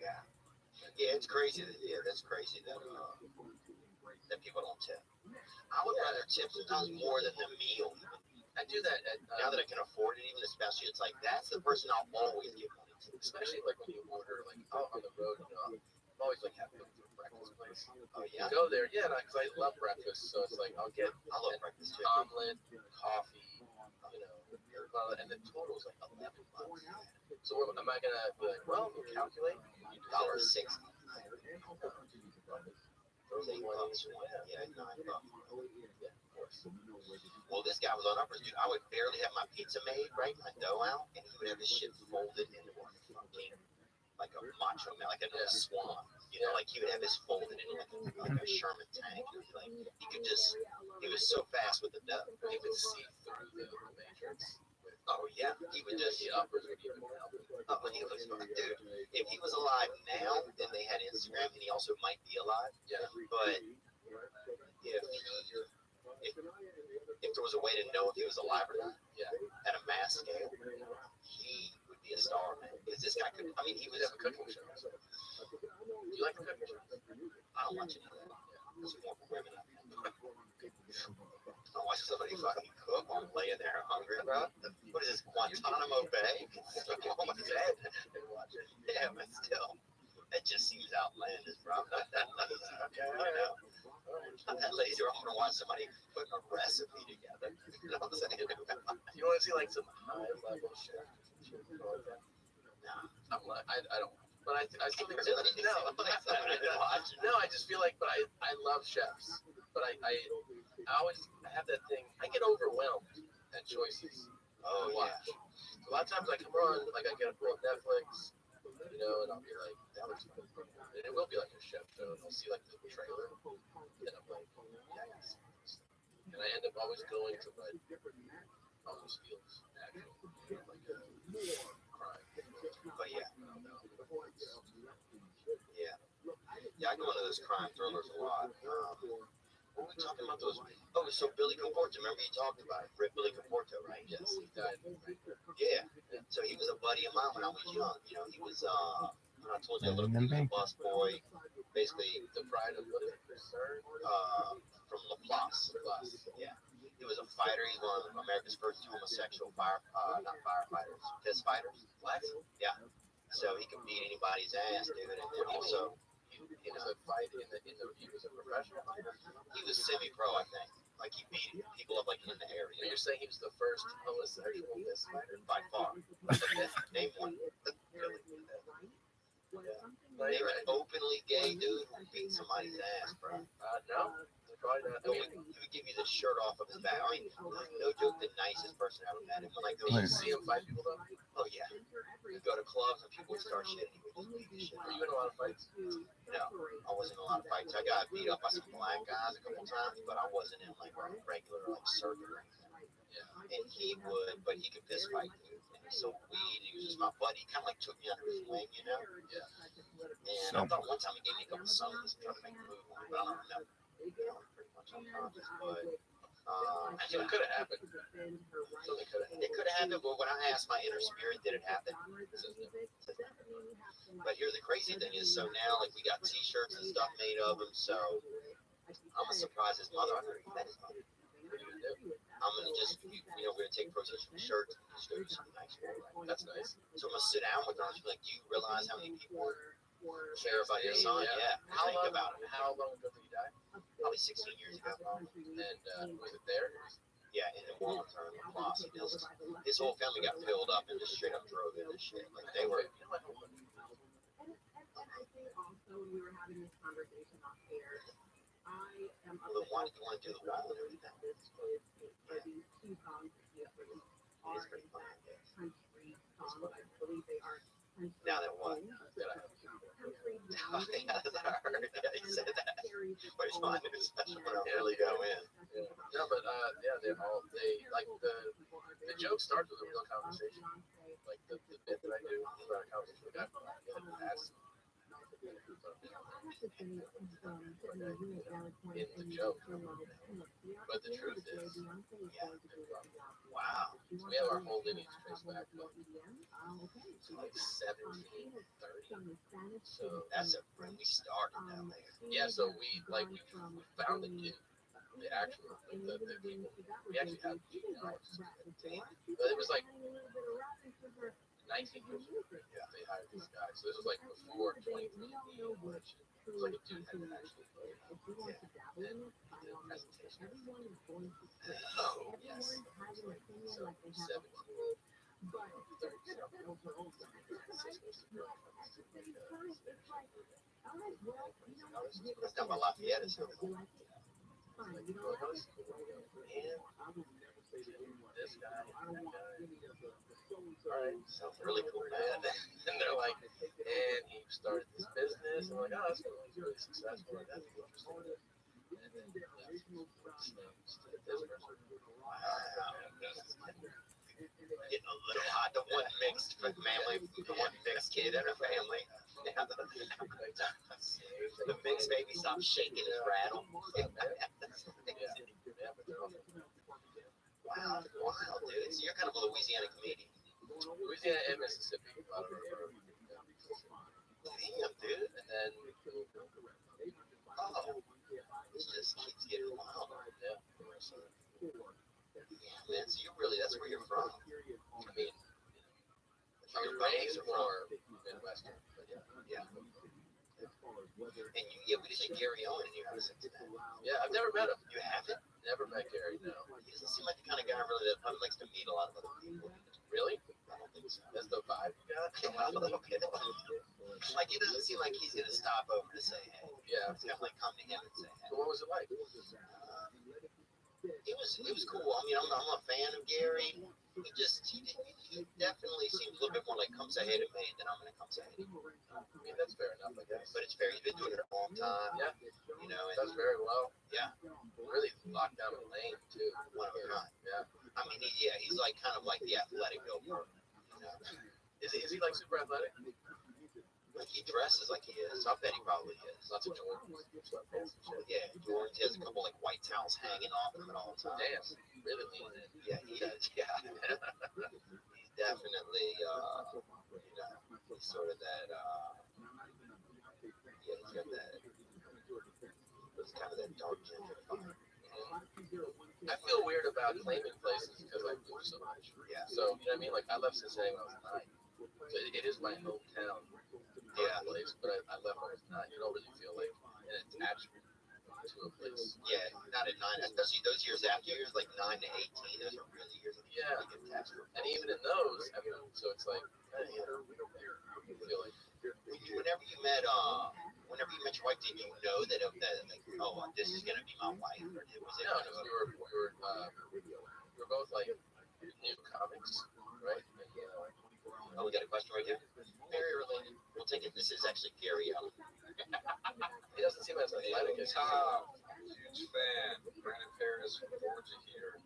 Yeah. Yeah, it's crazy. Yeah, that's crazy that people don't tip. I would rather tip sometimes more than the meal. I do that Now that I can afford it, even especially, it's like that's the person I'll always give money to. especially like when you order like out on the road. I'm always like having a breakfast place. Oh yeah, Go there, yeah, because I love breakfast. So it's like I love breakfast too. Omelet, coffee, and the total is like $11. So am I gonna be like, well, we'll calculate $1.60. Those $8. Yeah, $9. Yeah, of course. Well, this guy was on uppers, dude. I would barely have my pizza made, right? My dough out, and he would have this shit folded into a fucking, like a macho man, like a swan. You know, like he would have this folded into like a Sherman tank. Like he was so fast with the dough. You could see through the matrix. Oh yeah, he would just The uppers would even help. Oh, he was, dude. If he was alive now, then they had Instagram, and he also might be alive. Yeah. But if there was a way to know if he was alive or not, Yeah. at a mass scale, he would be a star, man. Because this guy could. I mean, he He was. would have a cooking show. Do you like the cooking show? I don't watch any of that. It's more for women. I don't watch somebody fucking cook while I'm laying there hungry, bro. What is this, Guantanamo Bay? What is that? Yeah, but still, that just seems outlandish, bro. I'm not that lazy. Okay, I know. I'm not that lazy where I'm gonna watch somebody put a recipe together. You know what I'm saying? You want to see like some high level chef? Nah. I'm like, I don't. But I still think Really? No, I just feel like, but I love chefs, but I always have that thing. I get overwhelmed at choices. Oh, to watch. yeah. So a lot of times I come on, like I get a pull up Netflix, and I'll be like, that looks fun. And it will be like a chef show, and I'll see like the trailer, and I'm like, yeah, I can see this. And I end up always going to what almost feels actual, like a crime. But yeah. Yeah, I go into those crime thrillers a lot. What were we talking about those? Oh, so Billy Comporto, remember you talked about it? Billy Comporto, right? Yes, he died. Yeah. So he was a buddy of mine when I was young. You know, he was, when I told you a little bit, he was a bus boy, basically The pride of what from Laplace. Yeah. He was a fighter. He's one of America's first homosexual not firefighters, fist fighters. What? Yeah. So he could beat anybody's ass, dude. And then also, He was a fight he was a professional fighter. he was semi-pro, I think. Like he beat people up like in the area. But you're saying he was the first homosexual fist fighter? By far. Name one. Name an openly gay dude who beat somebody's ass, bro. No, probably not. He would give you the shirt off of his back. I mean, no joke, the nicest person I ever met. And when I go, You see him fight people though? oh yeah. You go to clubs and people would start shitting. He would just beat the shit Are out you in a lot of fights? No, I wasn't in a lot of fights. I got beat up by some black guys a couple times, but I wasn't in like a regular like circuit or anything. Yeah. And he would, but he could fist fight too. And he sold weed. He was just my buddy. He kind of like took me under his wing, you know. Yeah. And I thought one time he gave me a couple summons trying to make a move on me, but I don't remember. You know, pretty much unconscious, but. So it could have happened. So it could have. It could have happened, but when I asked my inner spirit, did it happen? But here's the crazy thing is, so now like we got T-shirts and stuff made of him. So I'm gonna surprise his mother. I never even met his mother. I'm gonna just, we're gonna take proceeds from the shirts and just go do something nice for her. Right? That's nice. So I'm gonna sit down with her and she's like, "Do you realize how many people care about your son?" Yeah. How Think long? about it. How long ago did he die? Probably 16 years ago. And was it there? Yeah, in the New Orleans or in Laplace. His whole family got filled up and just straight up drove in and shit. Like they were. You know what? Well, why did you want to do the wall and everything? It is pretty fun, I guess. Now that what? that I have. Oh, yeah, I heard. Yeah, you said that. Which one is special when I really go in? Yeah, but they like the joke starts with a real conversation. Like the bit that I do about a conversation with a guy from that's in the joke. But the truth is, Wow. we have our whole lineage traced back to like 1730. So That's when we started down there. yeah, so we found the kid, the actual the people. We actually had genealogists, but it was like 1950. Yeah, they hired this guy. So this was like before 2020. It was like a dude had actually and he did a presentation. Oh, Yes. So 17. That's down by Lafayette. Is This guy, Alright, sounds really cool, man. and they're like, and he started this business. I'm like, oh, that's cool. He's really successful. Like, that's interesting. And then slaves to this person. Getting a little hot. The one mixed family, the one mixed kid in her family. Yeah, the mixed baby stopped shaking his rattle. Wow, wow, dude. So you're kind of a Louisiana comedian. Louisiana and Mississippi. I don't know. Damn, dude. And then, Oh, this just keeps getting wilder. yeah. Man, so you really, that's where you're from. I mean, That's where your your bangs bangs are are from. more Midwestern, but yeah. Yeah. And we did see Gary Owen in here. Yeah, I've never met him. You haven't? Never met Gary, no. He doesn't seem like the kind of guy really that probably likes to meet a lot of other people. Really? I don't think so. That's the vibe you got? Yeah, a little bit. Like, it doesn't seem like he's gonna stop over to say hey. Yeah. It's kind of like come to him and say hey. So what was it like? It was cool. I mean, I'm a fan of Gary. He definitely seems a little bit more like come say hey to me than I'm gonna come say hey to you. I mean, that's fair enough, I guess. But it's fair. He's been doing it a long time. Yeah. You know, and Does very well. yeah, Really locked down a lane, too. one of a kind. Yeah. I mean, he's like kind of like the athletic GoPro. You know, Is he like super athletic? like he dresses like he is. I bet he probably is. Lots of Jordans, sweatpants and shit. Yeah, Jordan has a couple like white towels hanging off him at all times. Damn, really leaning in. Yeah, he is. Yeah, he's definitely he's sort of that. Yeah, he's got that. It's kind of that dark ginger. I feel weird about claiming places because I move so much. Yeah. So, you know what I mean? Like, I left Cincinnati when I was 9. So it is my hometown. Yeah. Place, but I left when I was 9. You don't really feel like an attachment to a place. Yeah, not at 9, especially those years after years, like 9 to 18. Those are really years that you Yeah. really get attached to. And even in those, I mean, so it's like, you know, you feel like, Whenever you met your wife, did you know that like, oh, this is gonna be my wife, or was it? no, because we were both like new comics, right? And, Oh, we got a question right here. Very related. We'll take it. This is actually Gary Allen. he doesn't seem as athletic as Tom, huge fan. Brandon Paris from Georgia here.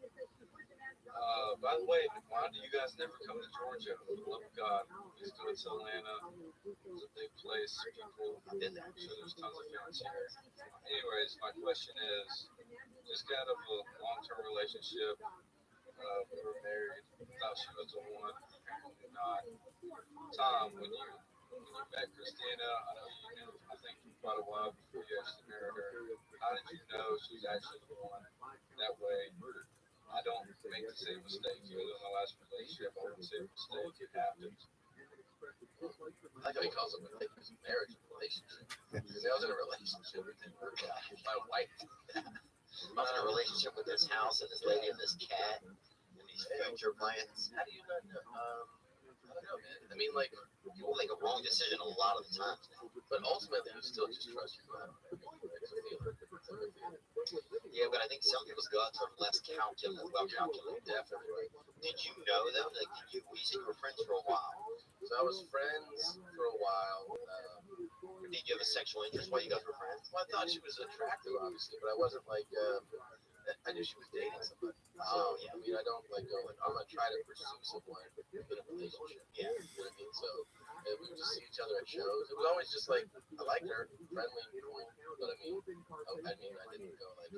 By the way, why do you guys never come to Georgia? For the love of God, please do it to Atlanta. It's a big place. People, I'm sure there's tons of fans here. Anyways, my question is, just got out of a long-term relationship. We were married. Thought she was the one. Apparently not. Tom, when you met Christina, I know you knew, I think, quite a while before you actually married her. How did you know she was actually the one? That way, I don't make the same mistake. Even in my last relationship, I wouldn't say mistake. It happened. I like how he calls it like his marriage relationship. See, I was in a relationship with my wife. I was in a relationship with this house and this lady and this cat and these future plans. How do you not know? I don't know, man. I mean, like, People make a wrong decision a lot of the times. but ultimately, you still just trust your gut. I mean, it's a feeling. It's Yeah, but I think some people's guts are less calculated. Well, calculated. Definitely. Did you know them? Like, you said you were friends for a while. So I was friends for a while. Did you have a sexual interest while you guys were friends? Well, I thought she was attractive, obviously, but I wasn't like. I knew she was dating somebody. Oh, yeah. I mean, I don't like go like I'm gonna try to pursue someone in a relationship. Yeah. You know what I mean? So we would just see each other at shows. It was always just like I liked her, friendly, cool. But I mean, I didn't go like.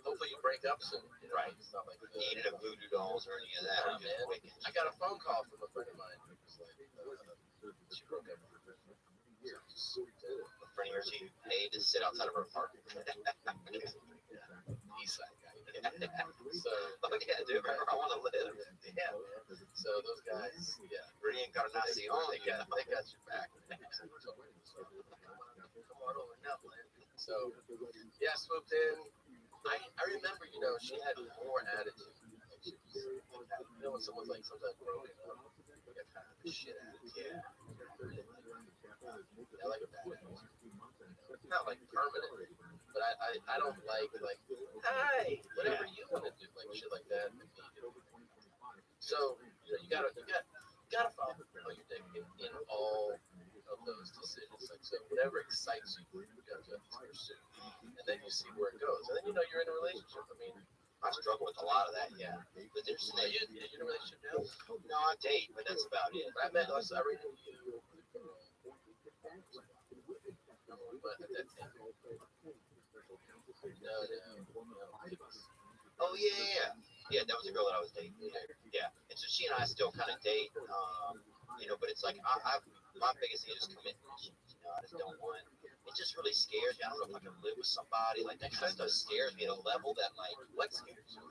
Hopefully you break up soon. You know? Right. It's not like You needed a voodoo dolls or any of that. Nah, man. I got a phone call from a friend of mine who was like, she broke up with her. A friend of yours who paid to sit outside of her apartment. East side guy. So, Oh, yeah, dude, where I want to live. yeah, man. So those guys, yeah, Reincarnación. they got your back. Come on over now, man. So, yeah, swooped in. I remember, you know, she had more attitude. Like she was, you know, when someone's like sometimes broken up, they got kind of the shit attitude. Yeah. I like a bad attitude. Not like permanent, but I don't like hey, whatever you want to do, like shit like that. So you know, you gotta follow your dick in all of those decisions. Like so, whatever excites you, you got to pursue, and then you see where it goes, and then you know you're in a relationship. I mean, I struggle with a lot of that, yeah. But there's are you in a relationship now? no, I date, but that's about it. But I met us. I read you. But at that time, no. Oh, yeah. Yeah, that was a girl that I was dating. Yeah. And so she and I still kind of date, you know, but it's like, my biggest thing is commitment. You know, I just don't want, it just really scares me. I don't know if I can live with somebody. Like, that kind of stuff scares me at a level that, like, what scares you?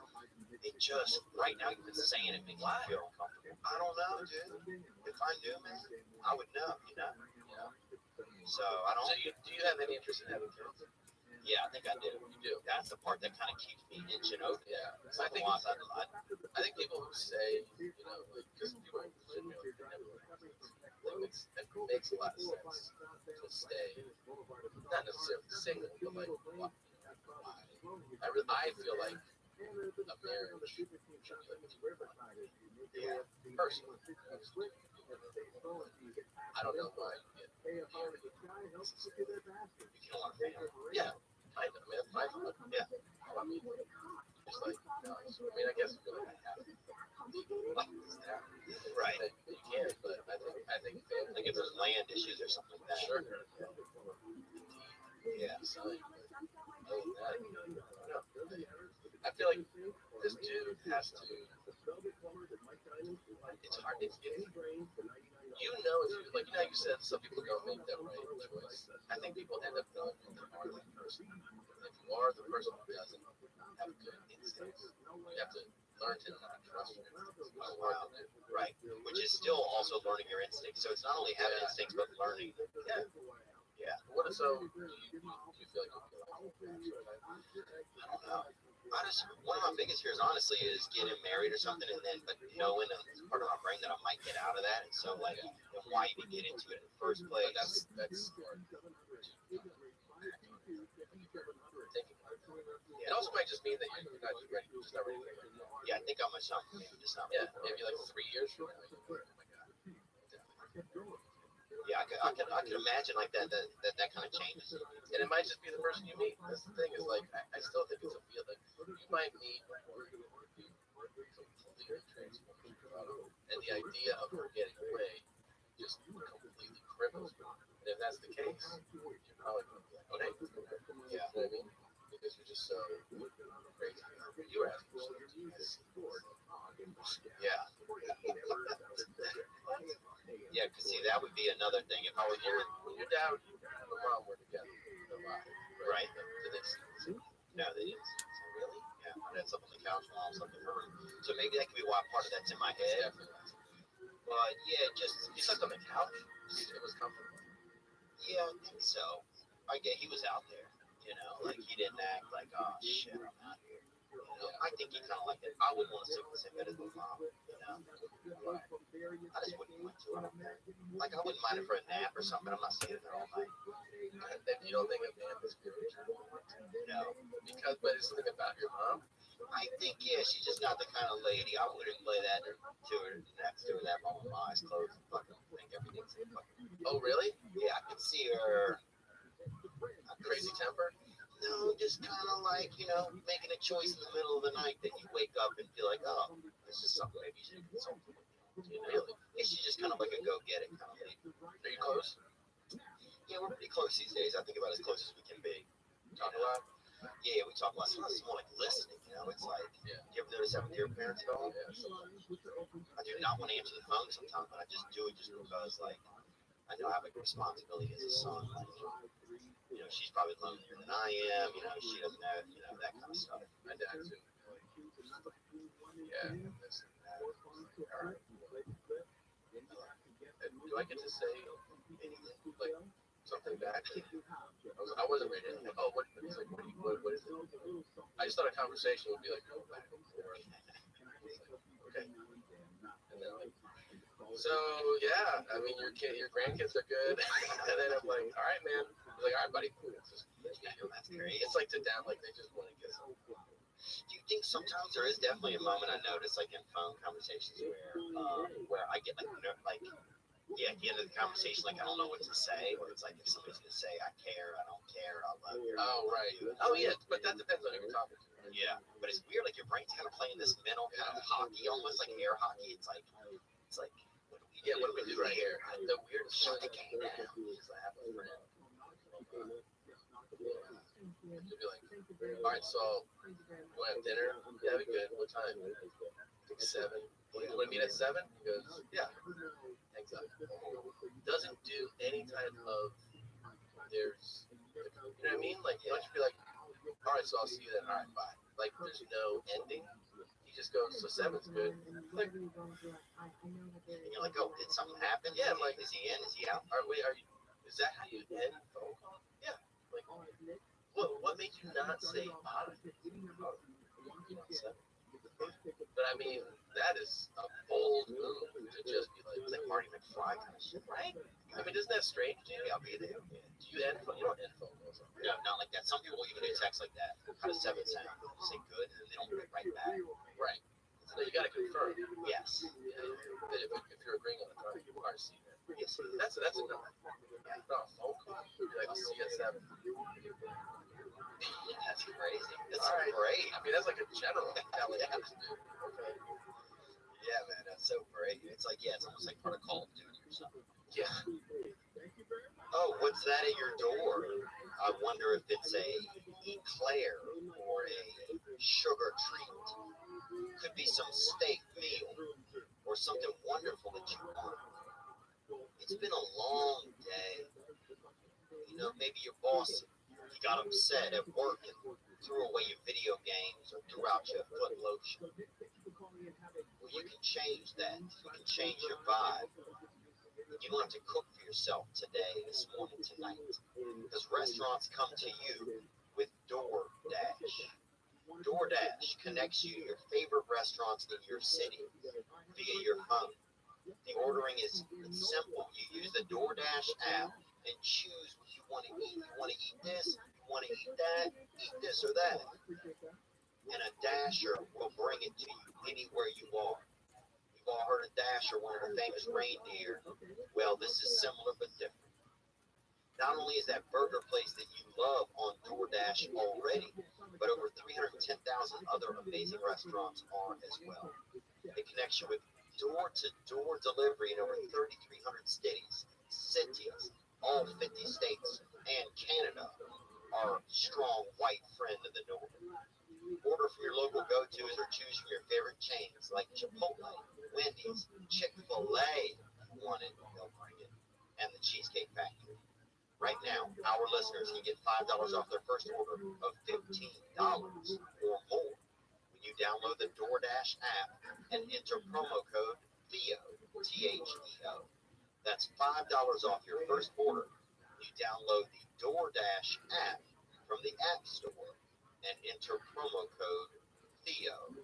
It just, right now, you've been saying it makes me feel uncomfortable. I don't know, dude. If I knew, man, I would know, you know? So, I don't. So do you have any interest in having kids? Yeah, I think I do. You do. That's the part that kind of keeps me itching over. Yeah. So I think people who say, you know, like, because people should know they never want kids. Like, it makes a lot of sense to stay, not necessarily single, but like, why? I feel like a marriage should be like personally. I don't know why you get married. Yeah, kind of. I mean, my fun. Yeah. I mean, it's like, I mean, I guess you really have to. Right. You can, but I think family. Like if there's land issues or something like that. Sure. Yeah. So, other than that, no. I feel like this dude has to. It's hard. It's you know, if you, like you know, you said some people don't make that right choice. I think people end up knowing who they are that person. If you are the person who doesn't have good instincts, you have to learn to not trust your instincts. Oh, wow. Right. Which is still also learning your instincts. So it's not only having instincts, but learning. Yeah. Yeah. What is so? Do you feel like you feel like? I don't know. I just, one of my biggest fears, honestly, is getting married or something, and then but knowing it's part of my brain that I might get out of that, and so like, then why even get into it in the first place? But that's smart. It also might just mean that you're not just ready. You're just not ready. Yeah, I think I'm just not. Just not. Yeah, maybe like 3 years from now. Oh my god. Yeah, I could imagine like that kind of changes. And it might just be the person you meet. That's the thing. Is like I still think it's a feeling. You might meet completely transformed, and the idea of her getting away just completely cripples you. And if that's the case, you're probably going to be like, okay, yeah, you know what I mean? Because you're just so crazy. You were asking for support. Yeah. Yeah, because see, that would be another thing. If I was when you're down, the mom were together a lot, right? Did they see? No, they didn't. Really? Yeah, I had something on the couch while I was looking for her. So maybe that could be why part of that's in my head. But yeah, just you slept on the couch. It was comfortable. Yeah, I think so. I get he was out there, you know, like he didn't act like, oh shit, I'm out here. You know, I think he kind of like it. I wouldn't want to sleep with the same bed as my mom, you know. Right. I just wouldn't want to. Like I wouldn't mind it for a nap or something. I'm not staying there all night. And you don't think a nap is spiritual? No. Because, but it's something about your mom. I think, yeah, she's just not the kind of lady. I wouldn't play that to her next to her that moment with my eyes closed and fucking think everything's fucking. Oh, really? Yeah, I could see her. Crazy temper? No, just kind of like, making a choice in the middle of the night that you wake up and feel like, oh, this is something maybe you should consult with. Really? Yeah, she's just kind of like a go get it kind of lady. Are you close? Yeah, we're pretty close these days. I think about as close as we can be. Talk a lot? Yeah, we talk a lot. Sometimes it's more like listening, It's like, Yeah. you ever notice that with your parents at all? Yeah, sometimes. I do not want to answer the phone sometimes, but I just do it just because, like, I know I have a responsibility as a son. Like, she's probably lonelier than I am. She doesn't have, that kind of stuff. My dad too. Yeah. That's, all right. Do I get to say anything? Like something back? I wasn't ready. Oh, what is it? What is it? I just thought a conversation would be like, go back and forth. Okay. And then like, so yeah, I mean your grandkids are good. And then I'm like, all right, man. I'm like, all right, buddy. That's great. It's like to down, like they just want to get some. Do you think sometimes there is definitely a moment I notice, like in phone conversations, where I get like at the end of the conversation, like I don't know what to say, or it's like if somebody's gonna say I care, I don't care, I love you. Oh right. Oh yeah, but that depends on who you're talking to. Right? Yeah, but it's weird. Like your brain's kind of playing this mental kind of hockey, almost like air hockey. It's like what do we do right here? The weirdest Shut one. the game down. Because I have a friend. He'll be like, all right, so we'll have dinner. Yeah, that'd be good. What time? Like 7. You want to meet at 7? He goes, yeah. Hangs up. Doesn't do any type of there's, you know what I mean? Like, don't you be like, all right, so I'll see you then. All right, bye. Like, there's no ending. He just goes, so 7's good. Like, and you're like, oh, did something happen? Yeah, I'm like, is he in? Is he out? are you? Is that how you end a phone call? Yeah. Like, what made you not say bye? But I mean, that is a bold move to just be like, It's like Marty McFly kind of shit, right? I mean, isn't that strange, Jamie? I'll be there. Do you end phone? You don't end phone calls. No, not like that. Some people even do text like that. How does 7 sound? They say good, and then they don't get right back. Right. So you got to confirm. Yes. That if you're agreeing on the time, you are seeing it. Yes. That's enough. Not a phone call. You're like, I'll see you at 7. That's crazy. That's All right. great. I mean, that's like a general telling you to do. Okay. Yeah, man, that's so great. It's like, it's almost like part of Call of Duty or something. Yeah. Oh, what's that at your door? I wonder if it's a eclair or a sugar treat. Could be some steak meal or something wonderful that you want. It's been a long day. Maybe your boss, he got upset at work and threw away your video games or threw out your foot lotion. Well, you can change that. You can change your vibe. You don't have to cook for yourself today, this morning, tonight. Because restaurants come to you with DoorDash. DoorDash connects you to your favorite restaurants in your city via your phone. The ordering is simple. You use the DoorDash app and choose what you want to eat. You want to eat this, you want to eat that, eat this or that. And a dasher will bring it to you anywhere you are. You've all heard of Dasher, one of the famous reindeer. Well, this is similar but different. Not only is that burger place that you love on DoorDash already, but over 310,000 other amazing restaurants are as well. It connects you with door-to-door delivery in over 3,300 cities, all 50 states, and Canada, our strong white friend of the North. Order from your local go-tos or choose from your favorite chains like Chipotle, Wendy's, Chick-fil-A, want it, they'll bring it, and the Cheesecake Factory. Right now, our listeners can get $5 off their first order of $15 or more when you download the DoorDash app and enter promo code THEO, THEO. That's $5 off your first order when you download the DoorDash app from the App Store and enter promo code THEO.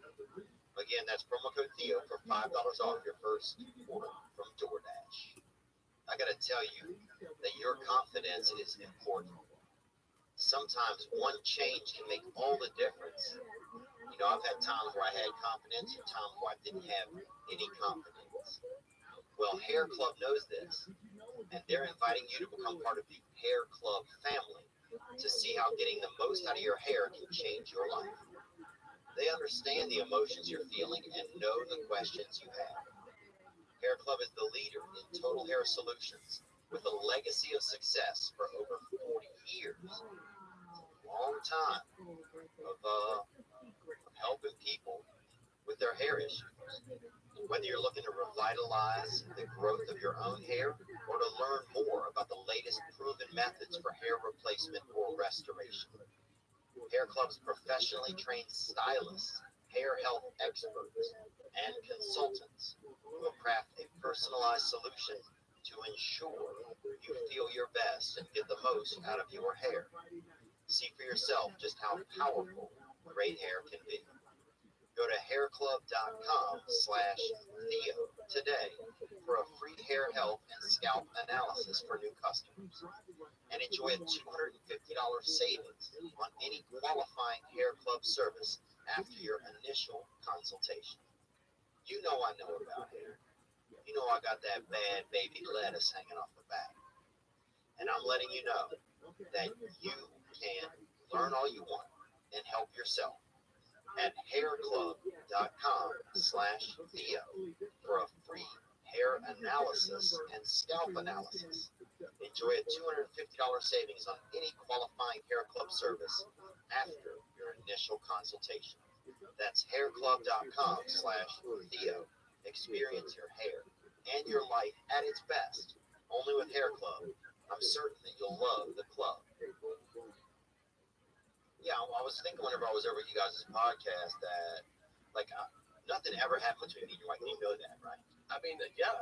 Again, that's promo code THEO for $5 off your first order from DoorDash. I gotta tell you that your confidence is important. sometimes one change can make all the difference. You know, I've had times where I had confidence and times where I didn't have any confidence. Well, Hair Club knows this, and they're inviting you to become part of the Hair Club family to see how getting the most out of your hair can change your life. They understand the emotions you're feeling and know the questions you have. Hair Club is the leader in total hair solutions with a legacy of success for over 40 years. Long time of helping people with their hair issues. Whether you're looking to revitalize the growth of your own hair or to learn more about the latest proven methods for hair replacement or restoration. Hair Club's professionally trained stylists, hair health experts, and consultants will craft a personalized solution to ensure you feel your best and get the most out of your hair. See for yourself just how powerful great hair can be. Go to hairclub.com/Theo today for a free hair health and scalp analysis for new customers and enjoy a $250 savings on any qualifying Hair Club service after your initial consultation. You know I know about hair. You know I got that bad baby lettuce hanging off the back. And I'm letting you know that you can learn all you want and help yourself at hairclub.com/Theo for a free hair analysis and scalp analysis. Enjoy a $250 savings on any qualifying Hair Club service after your initial consultation. That's hairclub.com/Theo. Experience your hair and your life at its best. Only with Hair Club. I'm certain that you'll love the club. Yeah, I was thinking whenever I was over at you guys' podcast that, like, nothing ever happened between me and your wife. You know that, right? I mean, yeah,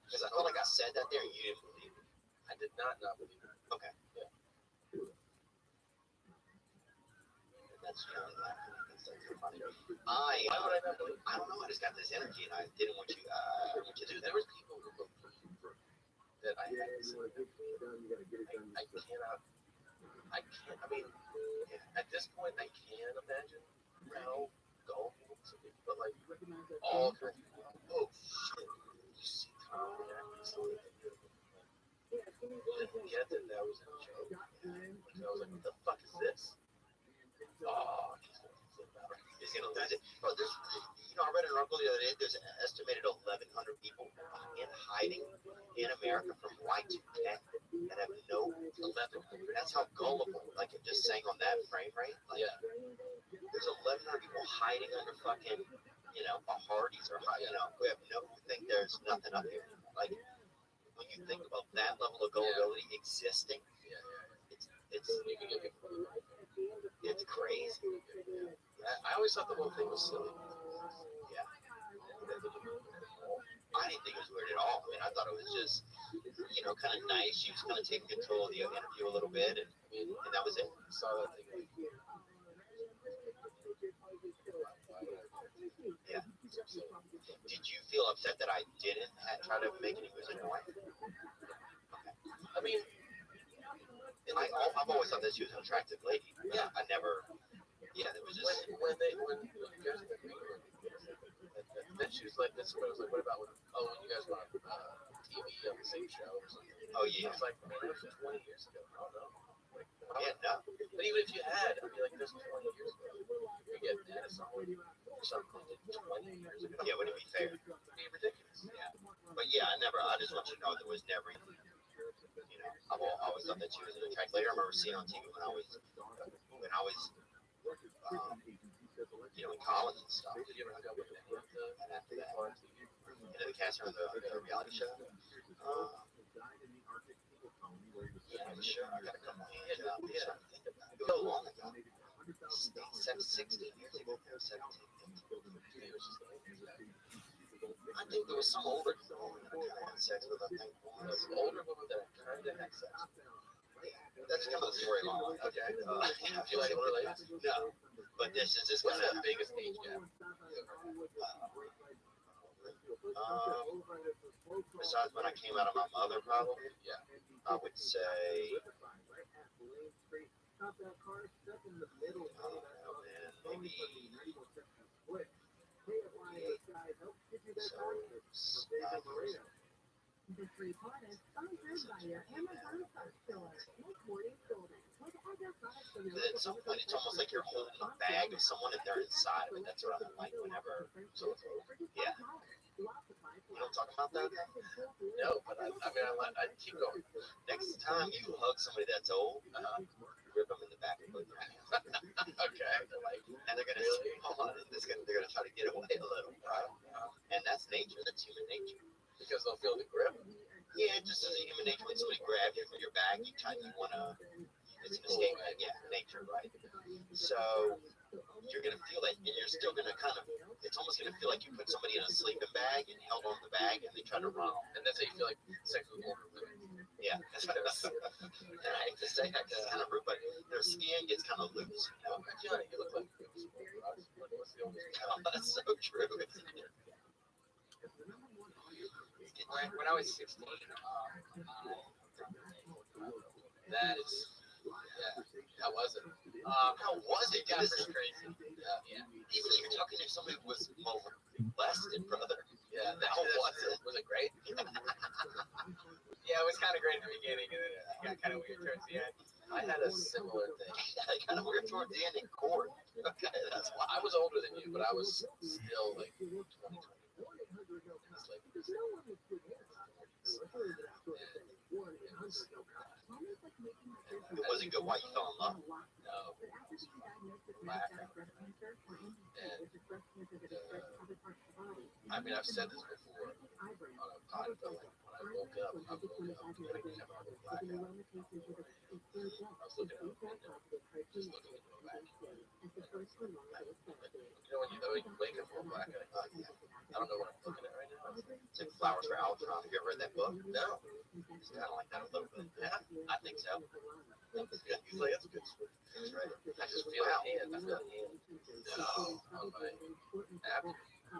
Because I felt like I said that there and you didn't believe it. I did not believe it. Okay. Yeah. That's, you know, that's so funny. Why would I not believe it? I don't know. I just got this energy and I didn't want you to do that. There was people who looked that I had to say, I cannot. I mean, at this point, I can imagine how gullible some people, but like all kinds of people, oh shit, you see Tom reacting didn't get that was a joke. I was like, what the fuck is this? Oh, he's gonna flip out. He's gonna lose it. Bro, there's, you know, I read an article the other day. There's an estimated 1,100 people in hiding in America from Y2K that have no 1,100. That's how gullible. Like it just saying on that frame rate. Like, Yeah. There's 1,100 people hiding under fucking, you know, a Hardee's or you know, who think there's nothing up here. Like when you think about that level of gullibility existing, it's crazy. I always thought the whole thing was silly. Yeah. I didn't think it was weird at all. I mean, I thought it was just, you know, kind of nice. She was kind of taking control of the interview a little bit, and that was it. Saw that thing. Yeah. Did you feel upset that I didn't try to make any moves on your wife? I mean, I've always thought that she was an attractive lady. Yeah. I never. Yeah, it was just when you guys were then she was like, this is what I was like, what about when you guys were on TV on the same show or something? Oh yeah. I was like, man, that was 20 years ago. I don't know. Like, yeah, no. But even if you had, I'd be like, this was 20 years ago. You get that or something 20 years ago. Yeah, would it be fair? It'd be ridiculous. Yeah. But yeah, I just want you to know there was never, you know, I've always thought that she was an attractive lady. I remember seeing on TV when I was you know, in college and stuff. Did you ever hook up with any of the and after that, you know, the cast of the reality show. Yeah, sure. I got a couple of hands up. Yeah. It was so long ago. 16 years ago. 17. I think there was some older woman that I kind of had sex with. I think some older woman that I kind of had sex with. That's kind of the story of my life. Okay. Do you like older ladies? No. But this is just What's kind the of biggest age gap? Besides when I came out of my mother, probably. Yeah. I would say Maybe. This report is sponsored by your Amazon Search Store. Make morning golden with other products from your At some point, it's almost like you're holding a bag of someone and they're inside of it. That's what I like whenever. Yeah. You don't talk about that? No, but I keep going. Next time you hug somebody that's old, rip them in the back and put their hands. Okay. And they're gonna they're gonna try to get away a little, right? And that's nature. That's human nature. Because they'll feel the grip. Yeah, just as a human nature, when somebody grabs you from your back, you wanna. It's an escape. Yeah, nature, right? So you're gonna feel that, and you're still gonna kind of. It's almost gonna feel like you put somebody in a sleeping bag and held on the bag, and they try to run. And that's how you feel like sex with older women. Yeah, that's what and I hate to say that 'cause it's kind of rude, but their skin gets kind of loose. You know? You look like what's the oldest? Oh, that's so true. Isn't it? When I was 16, that is, yeah, how was it? How was it? Yeah, This it's is crazy. Yeah. even though you're talking to somebody who was molested, brother. Yeah, How was it? Was it great? Yeah, it was kind of great in the beginning, and then it got kind of weird towards the end. I had a similar thing. Kind of weird towards the end in court. Okay, that's why. I was older than you, but I was still like 20. It's like, It wasn't good. Why you fell in love? no. I mean, I've said this before on a pod, but like when I woke up, I was looking at the blackout. I was looking out the window, just looking into a vacuum. You know, when you wake up from a blackout, I don't know what I'm looking at right now. It's like Flowers for Algernon. Have you ever read that book? No. It's kind of like that a little bit. Yeah, I think so. he's like, that's a good story. That's right. I just feel a hand. I feel a hand. No, on my abdomen. I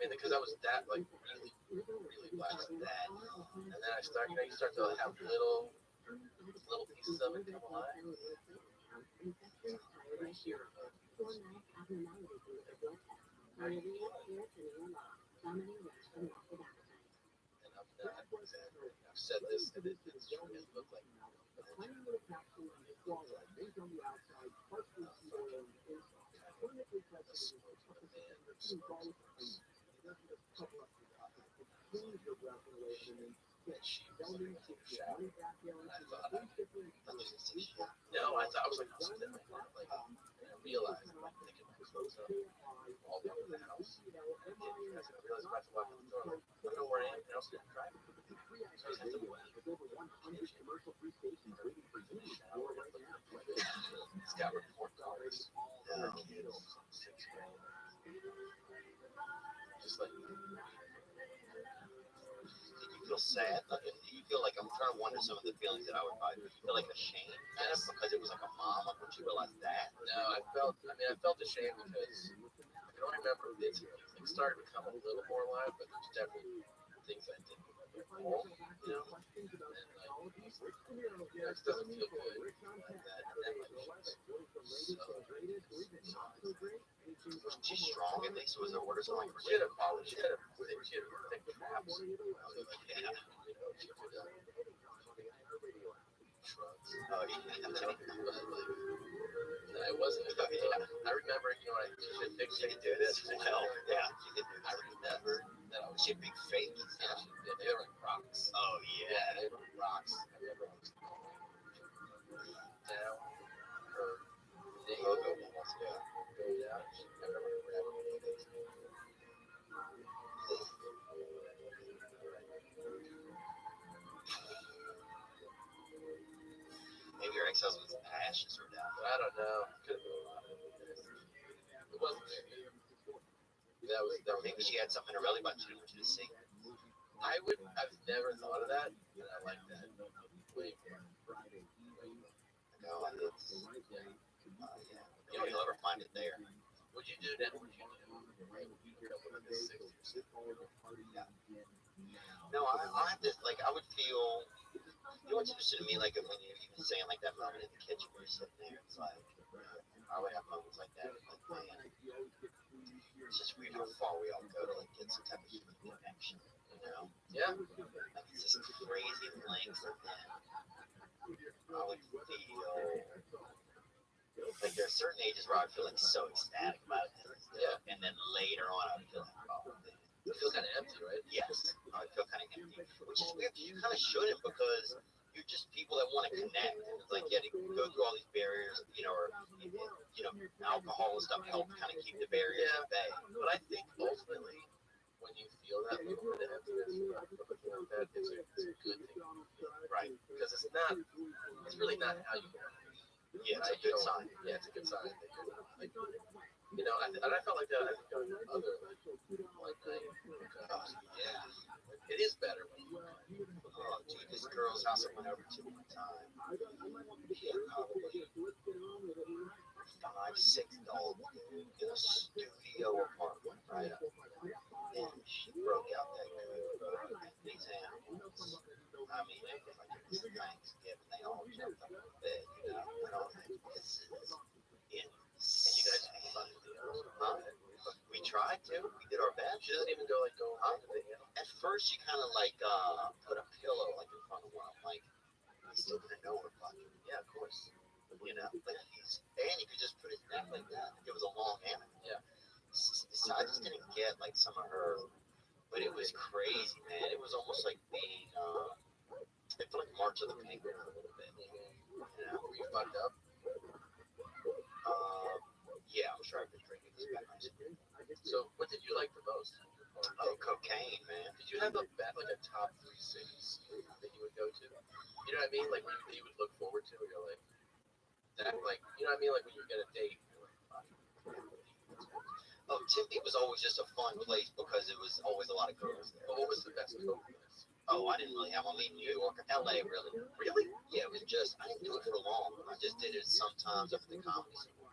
mean, because I was that like really black like that, and then I start, you start to have little pieces of it come alive. Right here. And I've said this, and it looked like no, I thought I was like something like that. Like I realized I'm like thinking my clothes up all over the house. And I realized about to walk in the door, like, I don't know where I am, and I was gonna drive. So I was gonna wait. It's got report cards. Just like Feel sad. You feel like I'm trying to wonder some of the feelings that I would probably feel like ashamed. Yes, because it was like a mom. Like, once you realize that. no, I felt ashamed because I don't remember it started to become a little more alive, but there's definitely things I did at home, and like it just doesn't feel good like that. And then like Was she strong at least? Was her orders like she had a traps. yeah. She could shrugs. Oh yeah. And I wasn't. I remember, she should fix She could do this. Hell, yeah. She could do I this. remember that I was. She had big faith. Yeah, they were like rocks. Oh yeah. They were rocks. I remember I was down her knee. Logo. Go down. I remember grabbing it. Maybe your ex-husband's ashes were down. I don't know. Could have been a lot of it. It wasn't maybe. That was Maybe she had something in her belly button she didn't want you to see. I've never thought of that, and I like that. Wait for it. No, it's, yeah. You'll never find it there. What'd you do then? What'd you do? With this 60 or 70? No, I have to, like, I would feel You know what's interesting to me, like when you're even saying like that moment in the kitchen where you're sitting there, it's like, I would have moments like that. Like, man, it's just weird how far we all go to like get some type of human connection, you know? Yeah. Like it's just crazy lengths, and then I would feel like there are certain ages where I feel like so ecstatic about it. Yeah. And then later on, I would feel like, oh, man. You feel kind of empty, right? Yes, I would feel kind of empty, which is weird. You kind of shouldn't, because you're just people that want to connect. And it's like, yeah, to go through all these barriers, you know, or you know, alcohol and stuff help kind of keep the barriers at bay. But I think ultimately, when you feel that little bit of emptiness or looking like that, it's a good thing. Right. Because it's really not how you want it. Yeah, it's a good sign. Yeah, it's a good sign that you're not, like, you know, and I felt like that, I think, on other, like, yeah, it is better when you Oh, dude, this girl's house I went over to one time. She had probably 5, 6 dogs in a studio apartment, right? And she broke out that good, bro. These animals, I mean, it was like it was Thanksgiving. They all jumped up in the bed, you know? And I was like, this is insane. and you guys have fun with the others. Huh? We tried to. We did our best. She doesn't even go into the animal. At first, she kind of like put a pillow like in front of one. I'm like, he's still gonna know we're fucking. Yeah, of course. You know, like and you could just put his neck like that. It was a long animal. Yeah. So I just didn't get like some of her, but it was crazy, man. It was almost like being, it felt like March of the Penguins a little bit. You know, Were you fucked up? Yeah, I'm sure I've been drinking this back. So, what did you like the most? Oh, cocaine, man. Did you have a top 3 cities that you would go to? You know what I mean? Like that you would look forward to, or you're like that, like, you know what I mean? Like when you get a date. Oh, Tempe was always just a fun place because it was always a lot of girls there. But what was the best coke place? Oh, I didn't really have one in New York or LA, really. Really? Yeah, it was just, I didn't do it for long. I just did it sometimes up at the comedy store.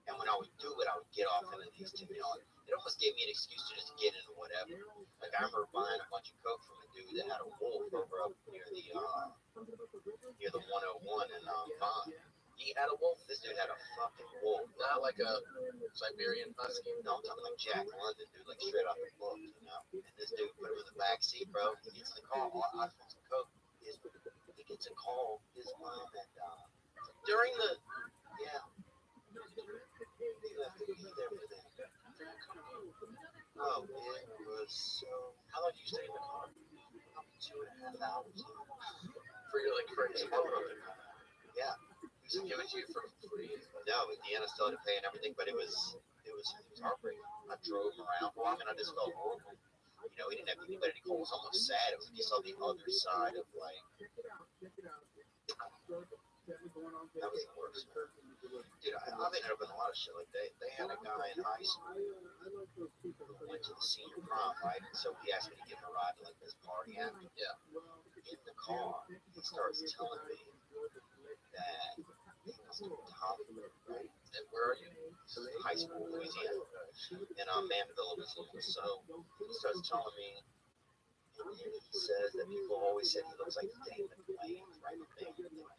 And when I would do it, I would get off into these two, you know, it almost gave me an excuse to just get into whatever. Like I remember buying a bunch of coke from a dude that had a wolf over up near the 101 in Vine. He had a wolf. This dude had a fucking wolf. Not like a Siberian husky. No, I'm talking like Jack London, dude, like straight off the book, you know. And this dude put him in the back seat, bro. He gets in the car. Oh, I want some coke. He gets a call. His mom and During the yeah. He left to be there for them. Oh, it was so. How long did you stay in the car? 2.5 hours. For your Yeah. He give it to you for free. No, Deanna still had to pay and everything, but it was heartbreaking. I drove him around for him, and I just felt horrible. You know, he didn't have anybody to call. It was almost sad. It was like you saw the other side of like. That was the worst. Dude, I've ended up in a lot of shit. Like they had a guy in high school who went to the senior prom, right? And so he asked me to give him a ride to like this party after. Yeah. In the car, he starts telling me that he was in Tommy, right? And where are you? High school, Louisiana, in Mandeville, Louisiana. So he starts telling me, and he says that people always said he looks like David Wayne, right? David Wayne.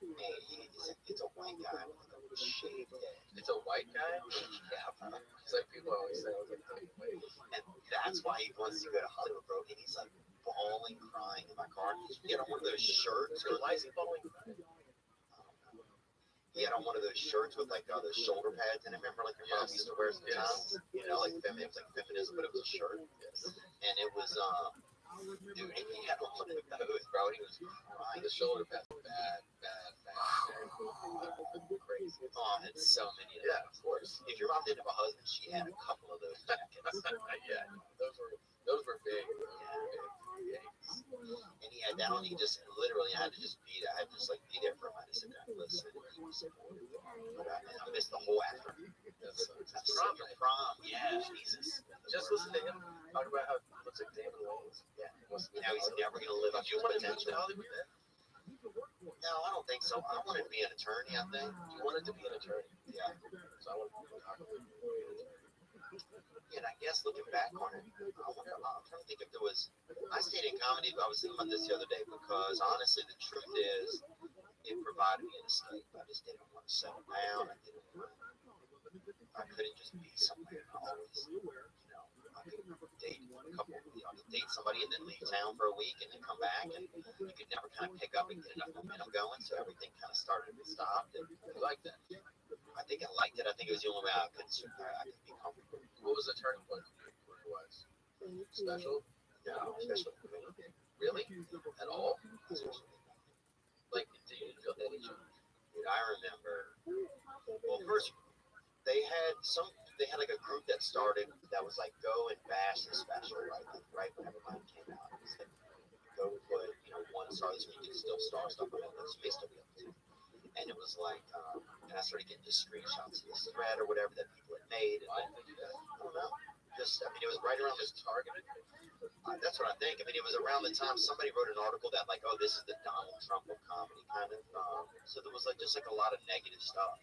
And it's a white guy with a shaved head. It's a white guy? Yeah, it's like people always say, I was like, David Wayne. and that's why he wants to go to Hollywood, bro. And he's like bawling, crying in my car. He had on one of those shirts. So why is he bawling? He had on one of those shirts with like those shoulder pads, and I remember like your mom used to wear sometimes, you know, like it was like feminism, but it was a shirt. And it was dude, he had on one of those, bro. And he was crying. The shoulder pads, bad. Crazy. Oh, I had so many of Yeah, those. of course. If your mom didn't have a husband, she had a couple of those jackets. Yeah, those were big. Yeah. And he had that on. He just literally had to just be there. I had to just like be there for him. I had to sit there and listen. But I missed the whole afternoon. That's Prom, your prom, yeah, Jesus. Just listen to him talk about how it looks like David Wayne. Yeah. Now he's never gonna live up Did to you his want to move potential. to Hollywood then? No, I don't think so. I wanted to be an attorney. I think. You wanted to be an attorney. Yeah. So I wanted to be an attorney. And I guess looking back on it, I'm trying to think if there was. I stayed in comedy, but I was thinking about this the other day because honestly, the truth is, it provided me an escape. I just didn't want to settle down. I couldn't just be somewhere. I always, I could date a couple. I could date somebody and then leave town for a week and then come back, and you could never kind of pick up and get enough momentum going. So everything kind of started and stopped. And You like that? I think I liked it. I think it was the only way I could be comfortable. What was the turning point career-wise? Special? No, especially really At all? like Did you feel that issue? dude, I remember. Well, first they had like a group that started that was like go and bash the special right whenever mine came out. It was like, go put one star this week and still star stuff on it. That's may still be able to. And it was like, and I started getting just screenshots of this thread or whatever that people had made. And I don't know. It was right around this targeted. That's what I think. It was around the time somebody wrote an article that like, oh, this is the Donald Trump of comedy kind of. So there was like just like a lot of negative stuff,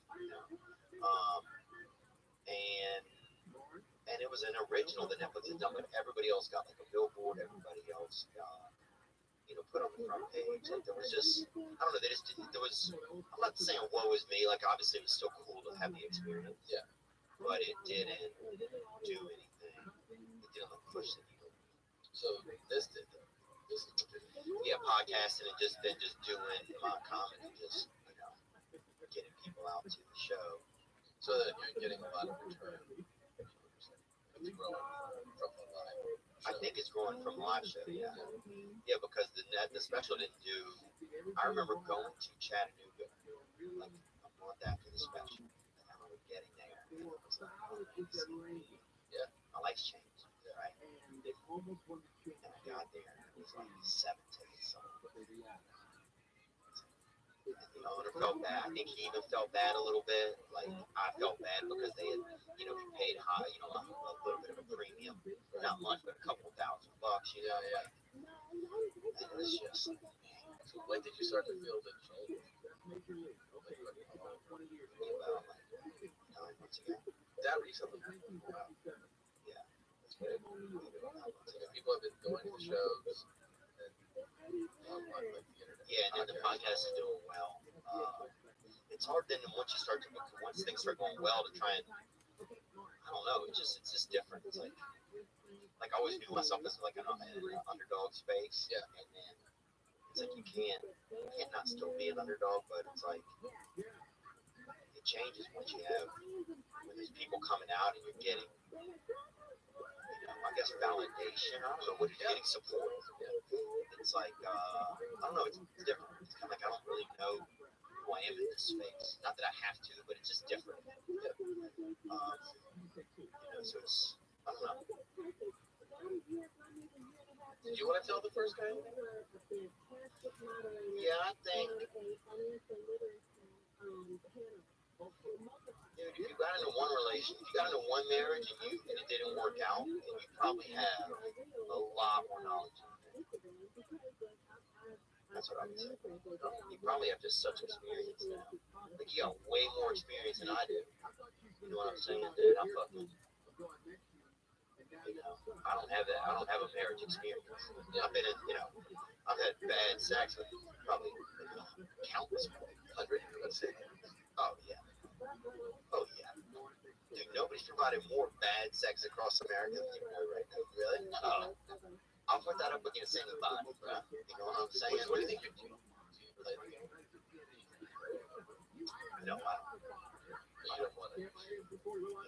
and it was an original that Netflix had done, but everybody else got like a billboard. Everybody else got, put on the front page. Like there was just, I don't know. They just didn't. There was. I'm not saying woe is me. Like obviously it was still cool to have the experience. Yeah. But it didn't do anything. It didn't like push the needle. So this did that. Yeah, podcasting and just doing my comedy, just getting people out to the show. So that you're getting a lot of return. It's growing from the live. I think it's growing from live show, yeah. Yeah, because the special didn't do. I remember going to Chattanooga like a month after the special, and I remember getting there. And it was like, yeah, my life's changed, right? And I got there, and it was like 7 tickets sold. Owner felt bad. I think he even felt bad a little bit. Like I felt bad because they had, we paid high, a little bit of a premium, not much, but a couple $1,000. Like, and it was just. So when did you start to feel the change? About like 9 months ago. That recently? Wow. Yeah. That's great. People have been going to shows and on like the internet. Yeah, and then the podcast is doing well. It's hard then once things start going well to try and, I don't know, it's just different. It's like I always knew myself as like an underdog space. Yeah. And then it's like you can't not still be an underdog, but it's like it changes once when there's people coming out and you're getting, I guess validation. I don't know, what you're getting support. It's like I don't know, it's different. It's kind of like I don't really know who I am in this space. Not that I have to, but it's just different. So it's, I don't know. Did you want to tell the first guy? Yeah, I think. Dude, if you got into one marriage and it didn't work out, then you probably have a lot more knowledge. That's what I would say. You probably have just such experience now. Like you got way more experience than I do. You know what I'm saying, dude? I'm fucking. I don't have that. I don't have a marriage experience. I've been in, I've had bad sex with probably countless 100. Let's say. Oh yeah. Dude, nobody's provided more bad sex across America than you know right now. Really? No. I'll put that up with your single body, bro. You know what I'm saying? What do you think you're doing? No, I don't.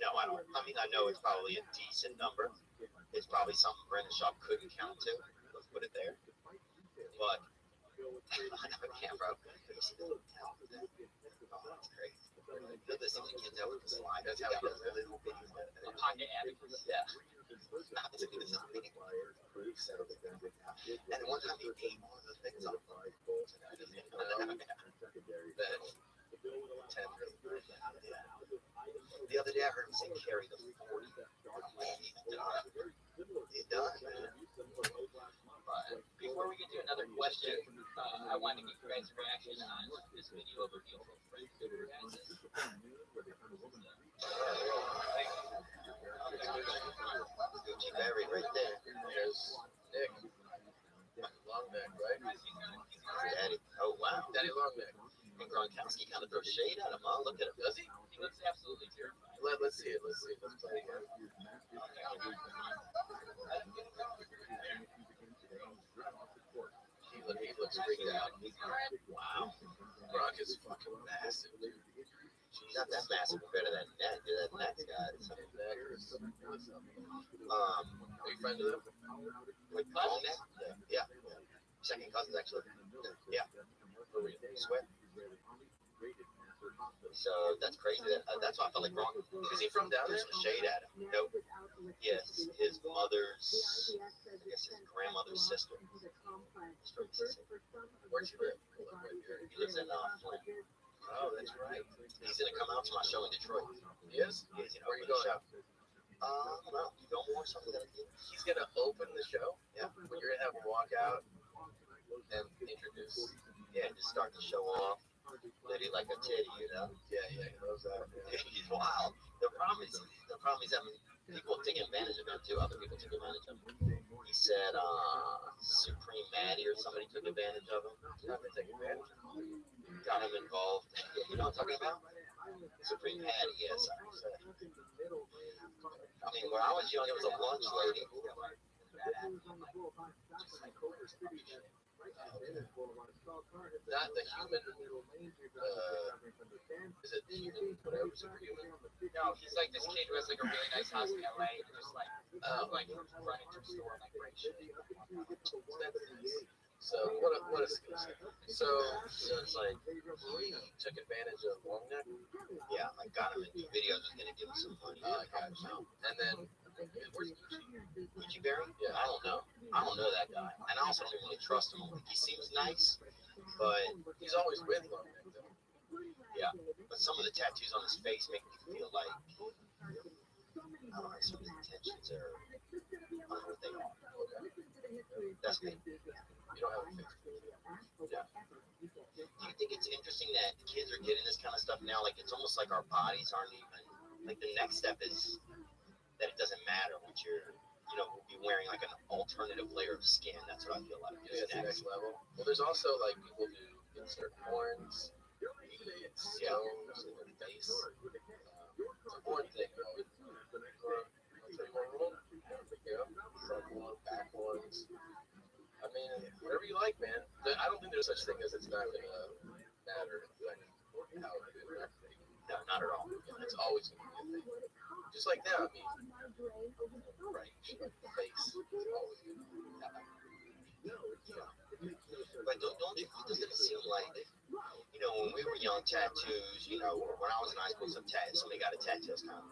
No, I don't. I know it's probably a decent number. It's probably something Brendan Shaw couldn't count to. Let's put it there. But I never can, bro. Oh, that's crazy. This thing kids out with the slide. That's how he does the little videos. Pocket abacus. Yeah. This is a mini wire. And one time he ate one of the things on fire. The other day I heard him say carry the 40. I'm like, he does, man. But before before we get to another question, I wanted to get your guys' reaction on this video of a mutual friend of your guys'. Gucci Berry right there. There's Nick. Longneck, right? Daddy. Oh, wow. Daddy Longneck. And Gronkowski kind of throws shade at him, huh? Look at him. Does he? He looks absolutely terrified. Let's see it. Let's play it again. He looks freaked out. Wow. Gronk is fucking massive, dude. He's not that massive compared to that net. That net's got some. Are you friends with him? With long neck? Yeah. Second cousins, actually. Yeah. Swear. So that's crazy. That's why I felt like wrong. Is he from down there? There's some shade at him. Nope. Yes, his mother's, I guess his grandmother's sister. He's from Mississippi. Where's he live? He lives in Flint. Oh, that's right. He's gonna come out to my show in Detroit. He is? He's gonna Where are you open the going? show. I don't know. Fillmore, something like that. He's gonna open the show. Yeah. When you're gonna have him walk out and introduce. Yeah, just start the show off. Lady like a titty, you know. Yeah, he knows that. He's wild. The problem is I mean, people take advantage of him too. Other people took advantage of him. He said Supreme Maddie or somebody took advantage of him. Not to take advantage. Got him involved. You know what I'm talking about? Supreme Maddie, yes. I mean, when I was young, it was a lunch lady. Not the human. Is it human? Whatever, superhuman. No, he's like this kid who has like a really nice house in LA and just like running to the store and like great shit. So what a skill set. So it's like he took advantage of Longneck. Yeah, I got him in new videos. Was gonna give him some money. I got you. And then where's Gucci Berry? Yeah. I don't know. I don't know that guy, and I also don't really trust him. He seems nice, but he's always with Longneck though. yeah. But some of the tattoos on his face make me feel like I don't know, some of the intentions are. I don't know what they are. That's me. You don't have a face. Yeah. Do you think it's interesting that kids are getting this kind of stuff now? Like it's almost like our bodies aren't even like the next step is that it doesn't matter what you're, you know, be wearing like an alternative layer of skin. That's what I feel like. Yeah, it's the next level. Well, there's also like people who insert horns, stones in their face. It's a horn thing, though. Front one, back ones. I mean, whatever you like, man. I don't think there's such thing as it's not gonna matter. Like how it is. No, not at all. It's always gonna be a thing. Just like now, I mean, right? Face is always gonna be. But don't you? Doesn't it seem like, you know, when we were young, tattoos, you know, when I was in high school, somebody got a tattoo, kind of,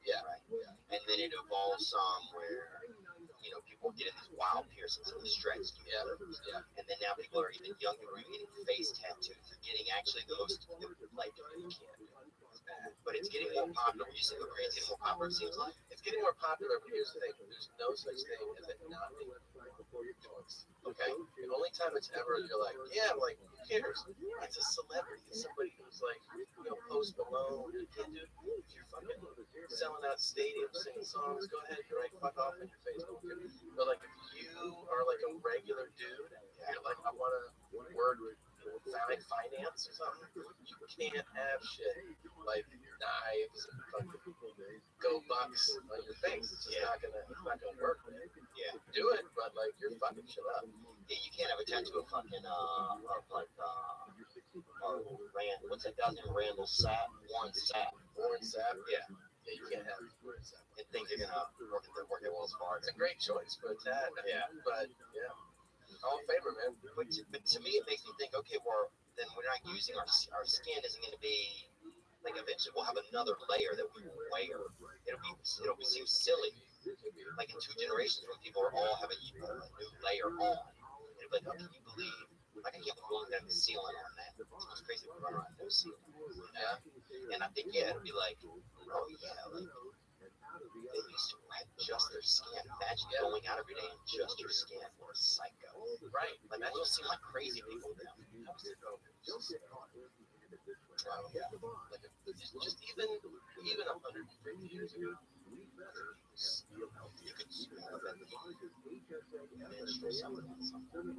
Yeah. right? And then it evolved some where, you know, people were getting these wild piercings and the stretched. Yeah. And then now people are even younger, are getting face tattoos. They're getting actually the most, like, you can't. But it's getting more popular. You say it's getting more popular, it seems like. It's getting more popular, but here's the thing: there's no such thing as it not being choice. Okay, the only time it's ever you're like, yeah, I'm like, who cares? It's a celebrity. It's somebody who's like, you know, Post Malone. You can't do if you're fucking selling out stadiums, singing songs. Go ahead, you're like, fuck off in your face. But like, if you are like a regular dude, you're like, I want to work like finance or something. You can't have shit like knives and fucking go bucks on your face. It's just not gonna work, man. Yeah. Do it, but like you're fucking shit up. Yeah, you can't have a tattoo of fucking, what's that guy's name? Randall Sapp? Warren Sapp. Yeah. Yeah, you can't have Warren Sapp. And think they're gonna work at Wells Fargo. It's a great choice for a tat. Yeah. But yeah. All in favor, man. But to me, it makes me think, okay, well, then we're not using our skin isn't going to be like eventually we'll have another layer that we will wear. It'll seem silly, like in 2 generations when people are all having a new layer on. It'll be like, how can you believe? Like I can't believe that I'm sealing on that. It's crazy to run around no ceiling. Yeah. And I think it'll be like, oh yeah, like They used to rent just their scan. Imagine going out every day and just your scan for a psycho. Right. Like that just seem like crazy people to them. How was it go? Oh yeah. Like just even 150 years ago. You could smell it at the menstrual something.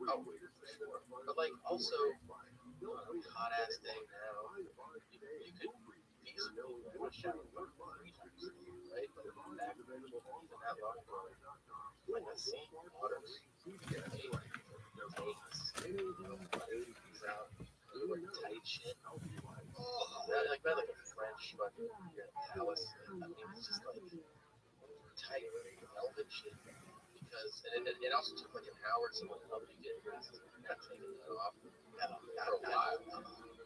Oh, for sure. But like also hot ass day now. You could feasibly go shower 3 times a day, right? Like back even that long ago. Like I see water. Takes out tight shit. Like a French fucking palace. I mean, it's just like tight velvet shit. Because it also took like an hour or someone to help you get dressed. Not taking that off for a while.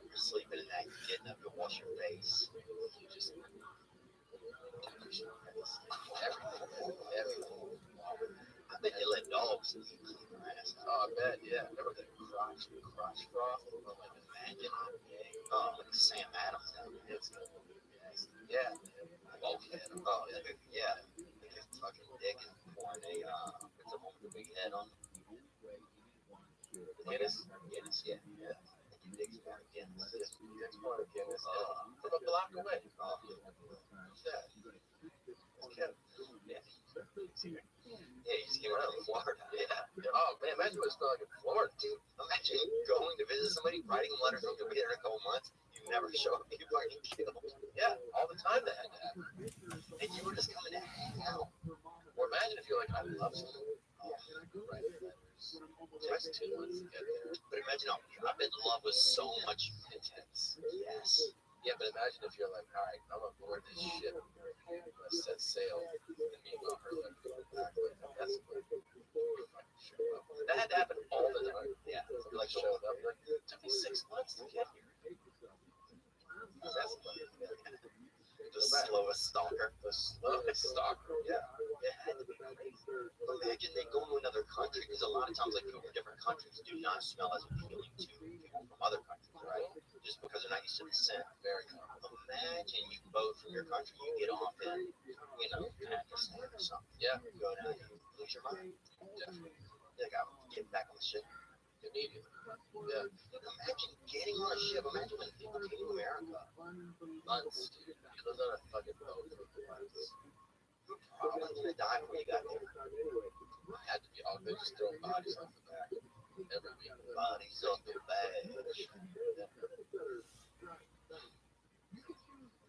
You're sleeping in that, you're getting up to wash your face. You just everything. I bet they let dogs eat clean their ass. Oh, I bet, yeah. Remember the crotch froth? Like imagine. Oh, like Sam Adams down there. Yeah. Bulkhead. Oh, yeah. Like his fucking dick is pouring it's a woman with a big head on. Guinness, yeah. Your dick's pouring Guinness. Dick's pouring Guinness. From a block away. Oh, who's that? It's Kevin. Yeah. Yeah, you just came out of Florida. Yeah. Oh man, imagine what it's like in Florida, dude. Imagine going to visit somebody, writing letters, and you'll be there in a couple months. You never show up, you're fucking killed. Yeah, all the time that had to happen. And you were just coming to hang out. Or imagine if you're like, I love somebody. Oh, writing letters. It takes 2 months to get there. But imagine, I bet love was so much intense. Yes. Yeah, but imagine if you're like, all right, I'm on board this ship. Let's set sail. And me and her like, that's what that had to happen all the time. Yeah. Like showed up. Like, it took me 6 months to get here. That's the slowest stalker. The slowest stalker. Yeah. It had to be crazy. Imagine they go to another country, because a lot of times like people from different countries do not smell as appealing to people from other countries, right? Just because they're not used to the scent. Very common. Imagine you both from your country, you get off in, Pakistan or something. Yeah. You go down and you lose your mind. Definitely. Like, I'm getting back on the ship immediately. Yeah. Imagine getting on a ship. Imagine when people came to America. Months, dude. You lived on a fucking boat for months. You're probably gonna die when you got there. I had to be all good, just throwing bodies off the back every week. Bodies off the back.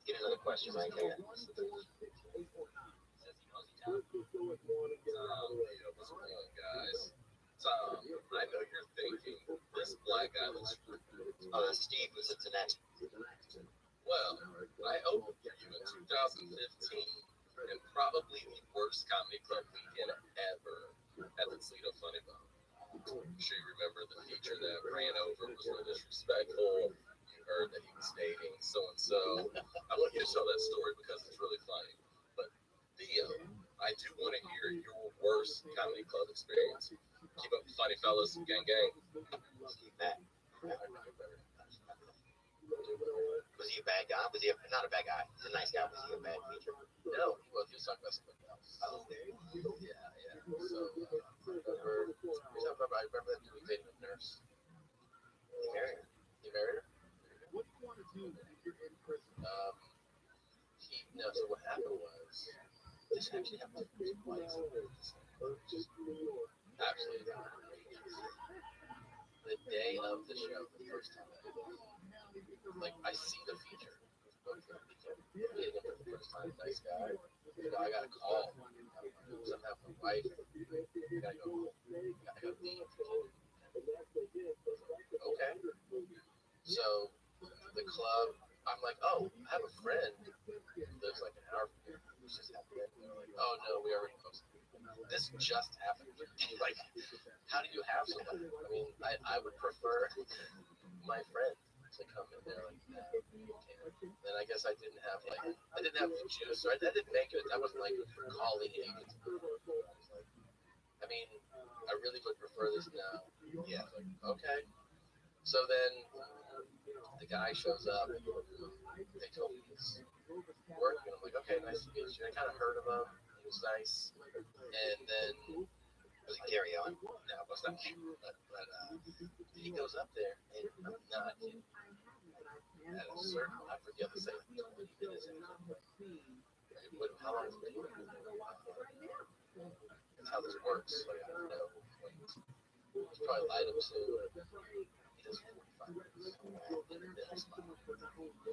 Get another question right here. What's going on, guys? Tom, I know you're thinking this black guy looks pretty good. Oh, that's Steve from Cincinnati. Well, I opened for you in 2015, and probably the worst comedy club weekend ever at the Toledo Funny Bone. I'm sure you remember the teacher that ran over, was really disrespectful. You heard that he was dating so-and-so. I want you to tell that story because it's really funny. But Theo, I do want to hear your worst comedy club experience. Keep up the funny fellas, gang gang. Steve Mack. Was he a bad guy? Was he not a bad guy? He's a nice guy. Was he a bad teacher? No, he was talking about something else. Oh, there you go. Yeah. So, I remember that dude was dating a nurse. He married her. He married her? So what happened was, This actually happened twice. absolutely, the day of the show, the first time I did it, like, I see the feature. Meeting him for the first time, nice guy. I got a call. Because I'm having my wife. I gotta go home. I gotta leave. Okay. So, the club, I'm like, oh, I have a friend who lives like an hour from here. Who's just happened. They're like, oh, no, we already posted. This just happened. Like, how do you have somebody? I mean, I would prefer my friend to come in there like that. Then I guess I didn't have the juice, or I didn't make it. I wasn't like calling agents. I mean, I really would prefer this now. Yeah, like, okay. So then the guy shows up. They told me he's working. I'm like, okay, nice to meet you. I kind of heard of him. He was nice. And then was he Gary Allen? No, it was not him. But he goes up there, and I'm not kidding. At a certain, I forget to say, like 20 minutes into it. How long has it been? That's how this works. Like, I don't know. Like, he's probably lied up to. He does 45 minutes. And then it's like,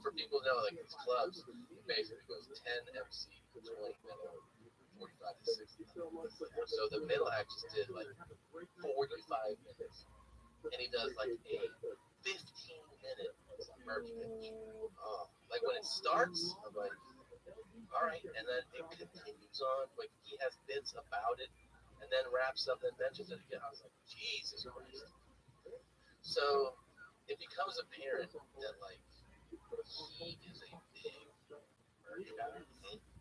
for people who know, like these clubs, it basically goes 10 MC, 20 minute, 45 to 60. So the middle act just did like 45 minutes. And he does like a 15-minute merch pitch. Like when it starts, I'm like, all right, and then it continues on. Like he has bits about it, and then wraps up and mentions it again. I was like, Jesus Christ. So it becomes apparent that like he is a big merch guy,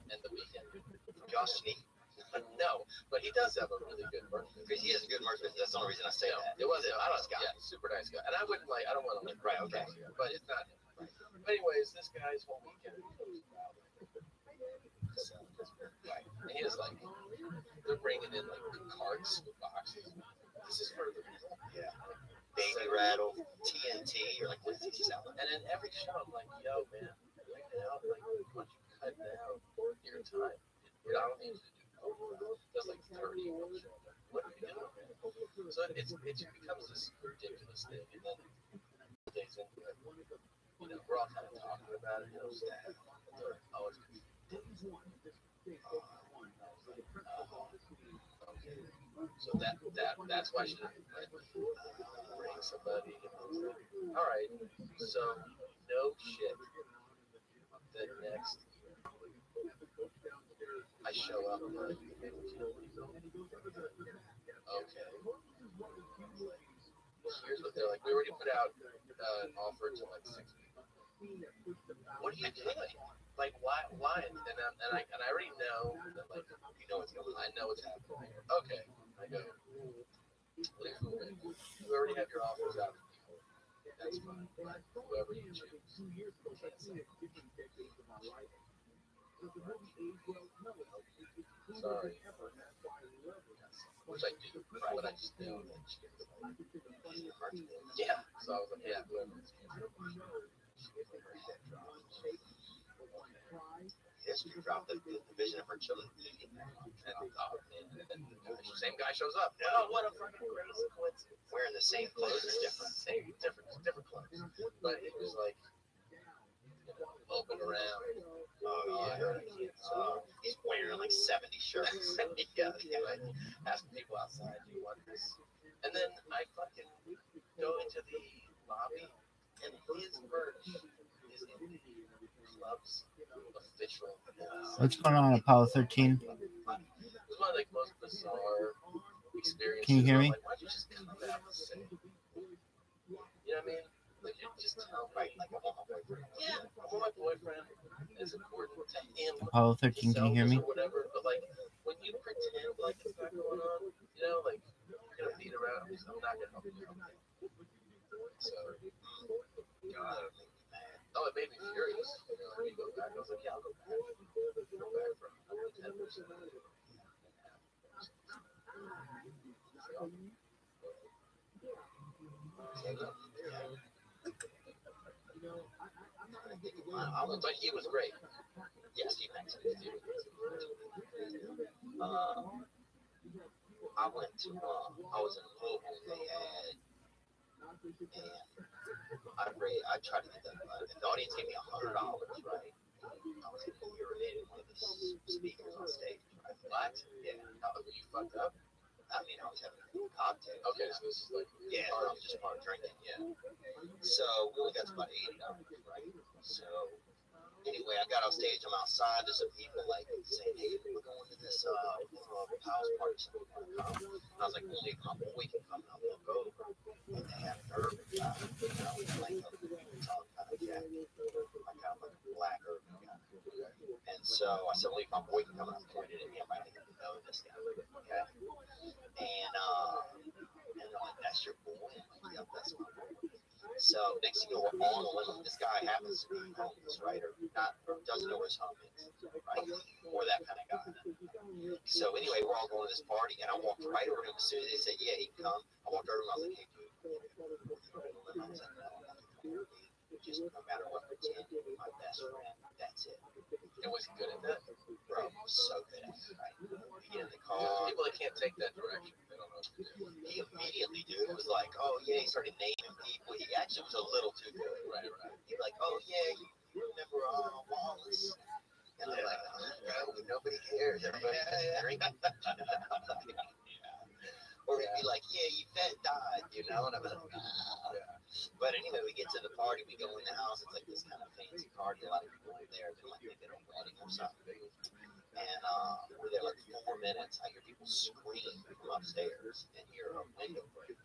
and the weekend. Josh Sneak. No, but he does have a really good merch business. He has a good merch business. That's the only reason I say that. It was a nice guy. Yeah, super nice guy. And I wouldn't like. I don't want to like. Right. Okay. But it's not him. Right. But anyways, this guy's whole weekend was about selling his merch. Right. And he was like, they're bringing in like carts with boxes. This is for the middle. Yeah. Baby Rattle, TNT. You're like, what is he selling? And then every show, I'm like, yo, man, right now, like, why don't you cut down your time? I don't need you to do. Does like 30 a show. What are you doing, man? So it becomes this ridiculous thing, and then days into it, you know, we're all kind of talking about it, you know, staff. Oh, it's okay. So that's why I should bring somebody. All right, so no shit. The next I show up and like, okay. Here's what they're like. We already put out an offer to like 6 people. What are you doing? Like why? And I already know that like you know what's going on. I know what's happening here. Okay. I go. You already have your offers out to people. That's fine. Right? Whoever you choose. Can't say. Sorry. Which I do. What I just know that she gets like, yeah. So I was like, yeah, whoever it's history dropped the vision of her children. And same guy shows up. No, what a fucking crazy coincidence. Wearing the same clothes, it's different clothes. But it was like, you know, open around. Oh yeah. He's wearing like 70 shirts. yeah. Like, asking people outside, do you want this? And then I fucking go into the lobby, and his merch is in the club's official. What's going on, Apollo 13? It was one of like most bizarre experiences. Can you hear me? Like, why'd you just come out and say? You know what I mean? Like, you just tell me, like, I want my boyfriend. Yeah, I want my boyfriend. It's important to him. Apollo 13, can you hear me? Or whatever. But like, when you pretend like it's not going on, you know, like you're gonna beat around. I'm not gonna help you. So, God, oh, it made me furious. You know, when you go back, I was like, yeah, I'll go back. Go back from 10%. But he was great. Yes, he was. I went to, I was in Louisville. They had, and I tried to get the audience gave me $100, right? I was urinating one of the speakers on stage, right? What? Yeah. You fucked up? I mean, I was having a cocktail. Okay, so this is like, yeah, I was just part drinking, yeah. So we only got to about $80, right? So anyway, I got on stage. I'm outside. There's some people like saying, "Hey, we're going to this house party." And I was like, "Only my boy can come out. We'll go." And they had an urban guy, you know, like a tongue kind of jacket, like kind of like a black urban guy. And so I said, "Only my boy can come out." Pointed at him. I didn't know this guy. Okay. And they're like, "That's your boy?" I'm like, "Yep, that's my boy." So next thing you know, we're on the limit. This guy happens to be homeless, right? Or doesn't know where his home is, right? Or that kind of guy. So anyway, we're all going to this party, and I walked right over to him as soon as they said, yeah, he can come. I walked over to him, I was like, hey, dude. I was like, no, just no matter what, pretend you're my best friend. That's it. And was he good at that? Bro, he was so good at it, right? We get in the car. People that can't take that direction, they don't know what to do. He immediately, dude, was like, oh, yeah, he started naming people. He actually was a little too good. Right. He was like, oh, yeah, you remember Wallace? And I'm like, oh, no, nobody cares. Everybody's just drinking. Or he'd be like, yeah, Yvette died, you know? And I'm like, ah. But anyway, we get to the party, we go in the house, it's like this kind of fancy party, a lot of people are there, they're like maybe at a wedding or something. And we're there like 4 minutes, I hear people scream from upstairs and hear a window break.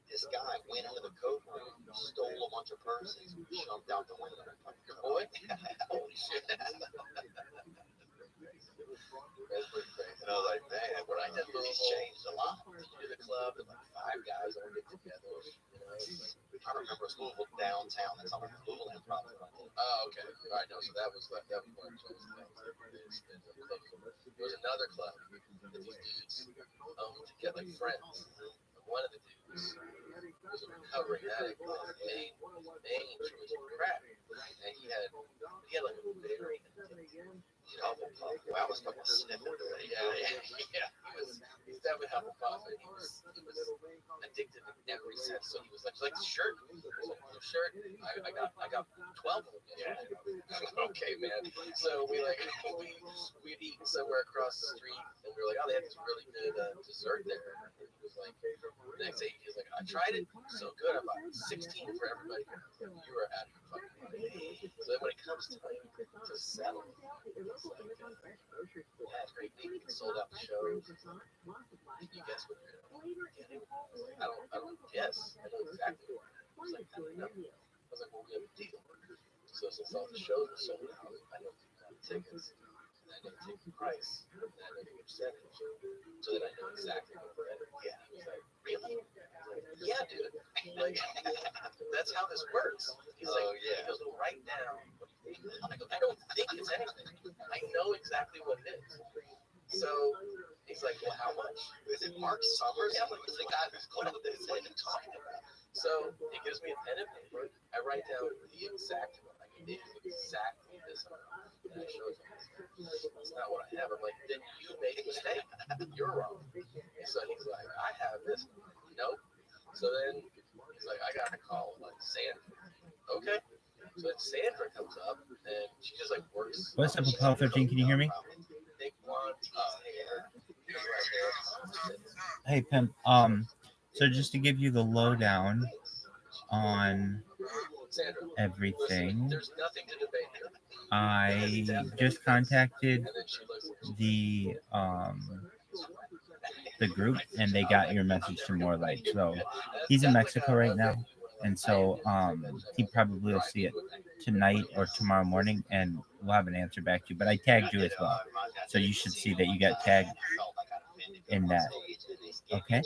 This guy went into the coat room, stole a bunch of purses, and jumped out the window. I'm like, your boy? Holy shit. That's pretty crazy. And I was like, man, when I did he's changed a lot. You do the club, and like 5 guys all get together. You know, I remember a school downtown that's on the Fluland probably. oh, okay. All right, no, so that was one of Joe's things. There was another club that these dudes together, like friends. And one of the dudes was a recovering addict of mange, which was crack. And he had like a very Double puff. Well, I was fucking sniffing the way. Yeah. He was definitely Hufflepuff, and he was addicted in every sense. So he was like the shirt. The shirt. I got 12 of them. Yeah. Okay, man. So we'd eat somewhere across the street, and we were like, oh, they had this really good dessert there. And he was like, the next day he was like, I tried it, so good. I bought 16 for everybody. You were out of your fucking mind. So then when it comes time to settle, it's like, yeah, it's great. They sold out the shows. Can you guess what they're getting? I don't guess. I know exactly what it is. I was like, no. I was like, well, we have a deal. So since all the shows are sold out, I know the tickets, and I know the ticket price, and I know the percentage, so that I know exactly what we're at. Yeah. I was like, really? Yeah, dude. Like, that's how this works. He's like, he goes, well, write down. I go, I don't think it's anything. I know exactly what it is. So he's like, well, how much? Is it Mark Summers? Yeah, like, the guy who's called this. What are you talking about? So he gives me a pen and paper. I write down the exact amount. I can name exactly this amount. And I show it to him. That's not what I have. I'm like, then you made a mistake. You're wrong. And so he's like, I have this. Nope. So then he's like, I got to call like Sandra. Okay. So then Sandra comes up and she just like works. What's up, Apollo 13? Can you hear me? Big blonde hair. Hey, Pimp. So just to give you the lowdown on everything, There's nothing to debate here. I just contacted the group, and they got your message to more like. So he's in Mexico right now, and so he probably will see it tonight or tomorrow morning, and we'll have an answer back to you. But I tagged you as well, so you should see that you got tagged in that. Okay.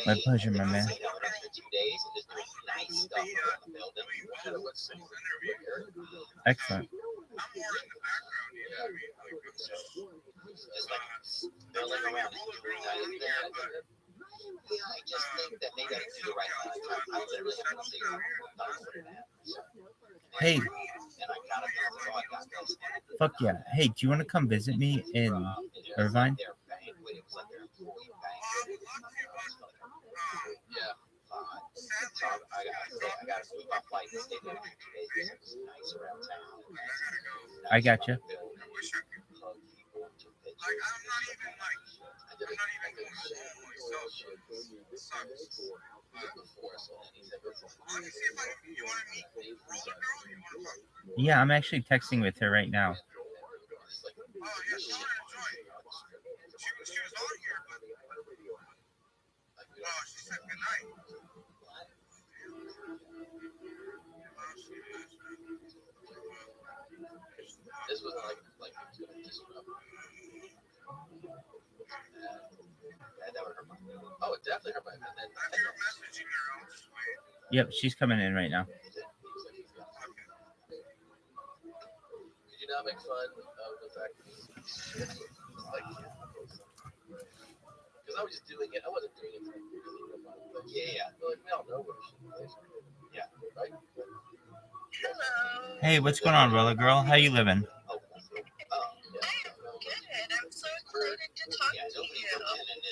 My pleasure, my man. Excellent. I just think that maybe I can do the right thing. I literally have to see Hey. And I got it. So I got this. Fuck yeah. Hey, do you want to come visit me in Irvine? Yeah. So I got to move my flight and stay there for 2 days. It's nice around town. I got you. Yeah, I'm actually texting with her right now. This was like it was gonna disrupt. And that would hurt my feelings. Oh, it definitely hurt my feelings. And then If you're messaging your own sweet, Yep, she's coming in right now. did you not make fun of the fact that like, because I was just doing it. I wasn't doing it for but yeah. Like, we all know what she is. Yeah, right? Hello. Hey, what's going on, Roller Girl? How you living? I am good. I'm so excited to talk to you.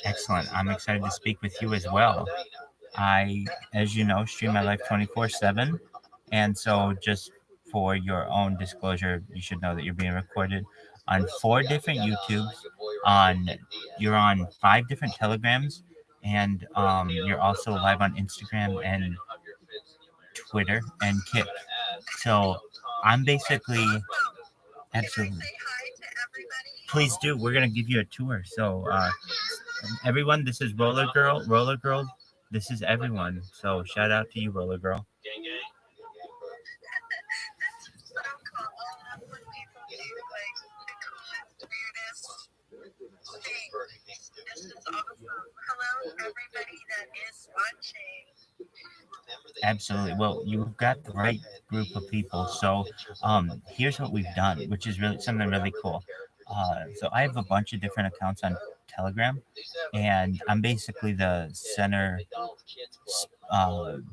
Excellent. I'm excited to speak with you as well. I, as you know, stream my life 24/7, and so just for your own disclosure, you should know that you're being recorded on 4 different YouTubes. You're on 5 different Telegrams, and you're also live on Instagram and Twitter and Kick. So I'm basically absolutely. Say hi to everybody. Please do. We're gonna give you a tour. So everyone, this is Roller Girl. Roller Girl. This is everyone. So shout out to you, Roller Girl. Gang, gang. That's so cool. I love when people do like the coolest, weirdest things. This is awesome. Hello, everybody that is watching. Absolutely. Well, you've got the right group of people. So here's what we've done, which is really something really cool. So I have a bunch of different accounts on Telegram, and I'm basically the center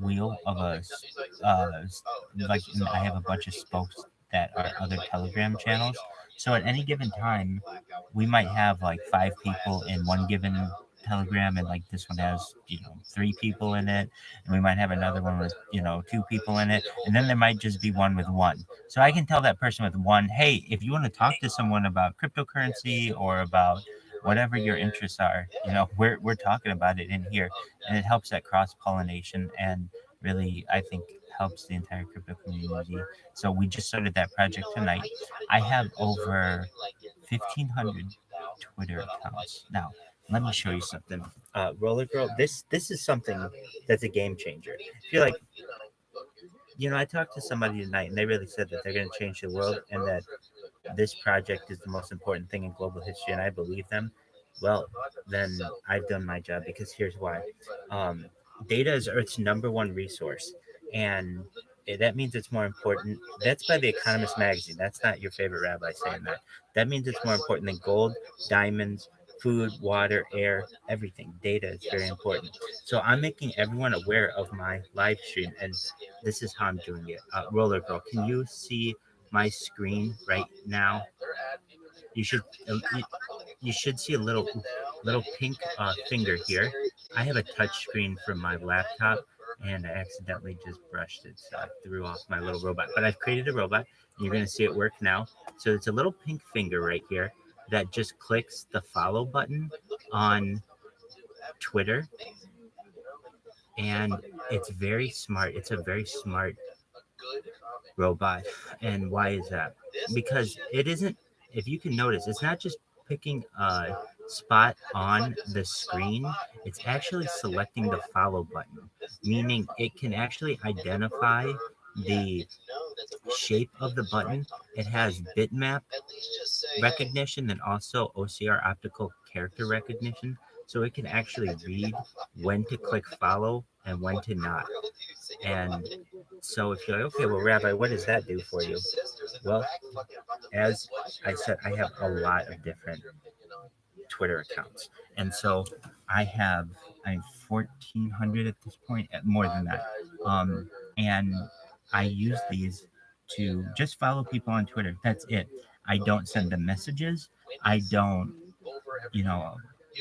wheel of like I have a bunch of spokes that are other Telegram channels. So at any given time, we might have like 5 people in one given Telegram, and like this one has 3 people in it, and we might have another one with 2 people in it, and then there might just be one with 1. So I can tell that person with 1, hey, if you want to talk to someone about cryptocurrency or about whatever your interests are, we're talking about it in here, and it helps that cross pollination, and really I think helps the entire crypto community. So we just started that project tonight. I have over 1,500 Twitter accounts now. Let me show you something. Roller Girl, this is something that's a game changer. If you're like, I talked to somebody tonight, and they really said that they're going to change the world, and that this project is the most important thing in global history, and I believe them. Well, then I've done my job, because here's why. Data is Earth's #1 resource, and that means it's more important. That's by The Economist magazine. That's not your favorite rabbi saying that. That means it's more important than gold, diamonds, food, water, air, everything. Data is very important. So I'm making everyone aware of my live stream, and this is how I'm doing it. Roller Girl, can you see my screen right now? You should see a little pink finger here. I have a touch screen from my laptop, and I accidentally just brushed it, so I threw off my little robot. But I've created a robot, and you're going to see it work now. So it's a little pink finger right here that just clicks the follow button on Twitter, and it's very smart. It's a very smart robot. And why is that? Because it isn't, if you can notice, it's not just picking a spot on the screen, it's actually selecting the follow button, meaning it can actually identify the shape of the button. It has bitmap recognition and also OCR optical character recognition, so it can actually read when to click follow and when to not. And so if you're like, okay, well, Rabbi, what does that do for you? Well, as I said, I have a lot of different Twitter accounts, and so I have 1,400 at this point, more than that, and I use these to just follow people on Twitter. That's it. I don't send them messages. I don't,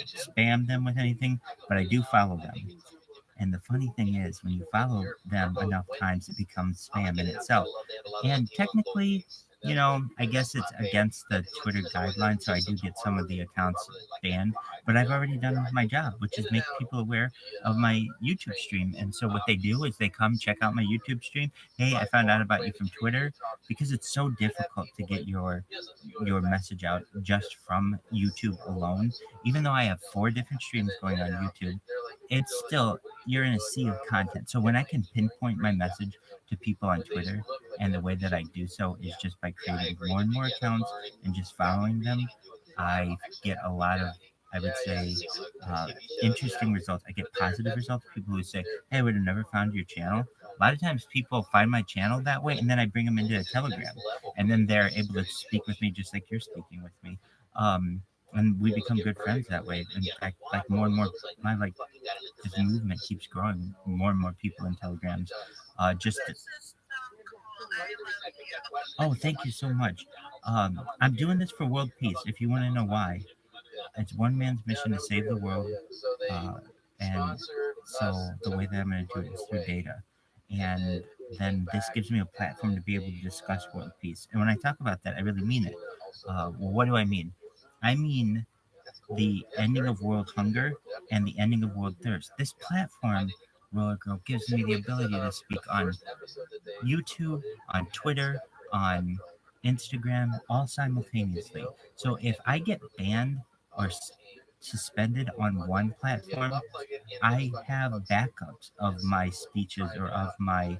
spam them with anything, but I do follow them. And the funny thing is, when you follow them enough times, it becomes spam in itself. And technically, I guess it's against the Twitter guidelines, so I do get some of the accounts banned. But I've already done my job, which is make people aware of my YouTube stream. And so what they do is they come check out my YouTube stream. Hey, I found out about you from Twitter, because it's so difficult to get your message out just from YouTube alone. Even though I have 4 different streams going on YouTube, it's still, you're in a sea of content. So when I can pinpoint my message to people on Twitter, and the way that I do so is just by creating more and more accounts and just following them, I get a lot of I would say, uh, interesting results. I get positive results. People who say, "Hey, I would have never found your channel." A lot of times, people find my channel that way, and then I bring them into a Telegram, and then they're able to speak with me just like you're speaking with me. And we become good friends that way. In fact, like more and more, my like this movement keeps growing. More and more people in Telegrams. Just oh, thank you so much. I'm doing this for world peace. If you want to know why, it's one man's mission to save the world, uh, and so the way that I'm going to do it is through data, and then this gives me a platform to be able to discuss world peace. And when I talk about that, I really mean it. Well, what do I mean? I mean the ending of world hunger and the ending of world thirst. This platform, Roller Girl, gives me the ability to speak on YouTube, on Twitter, on Instagram, all simultaneously. So if I get banned or suspended on one platform, I have backups of my speeches or of my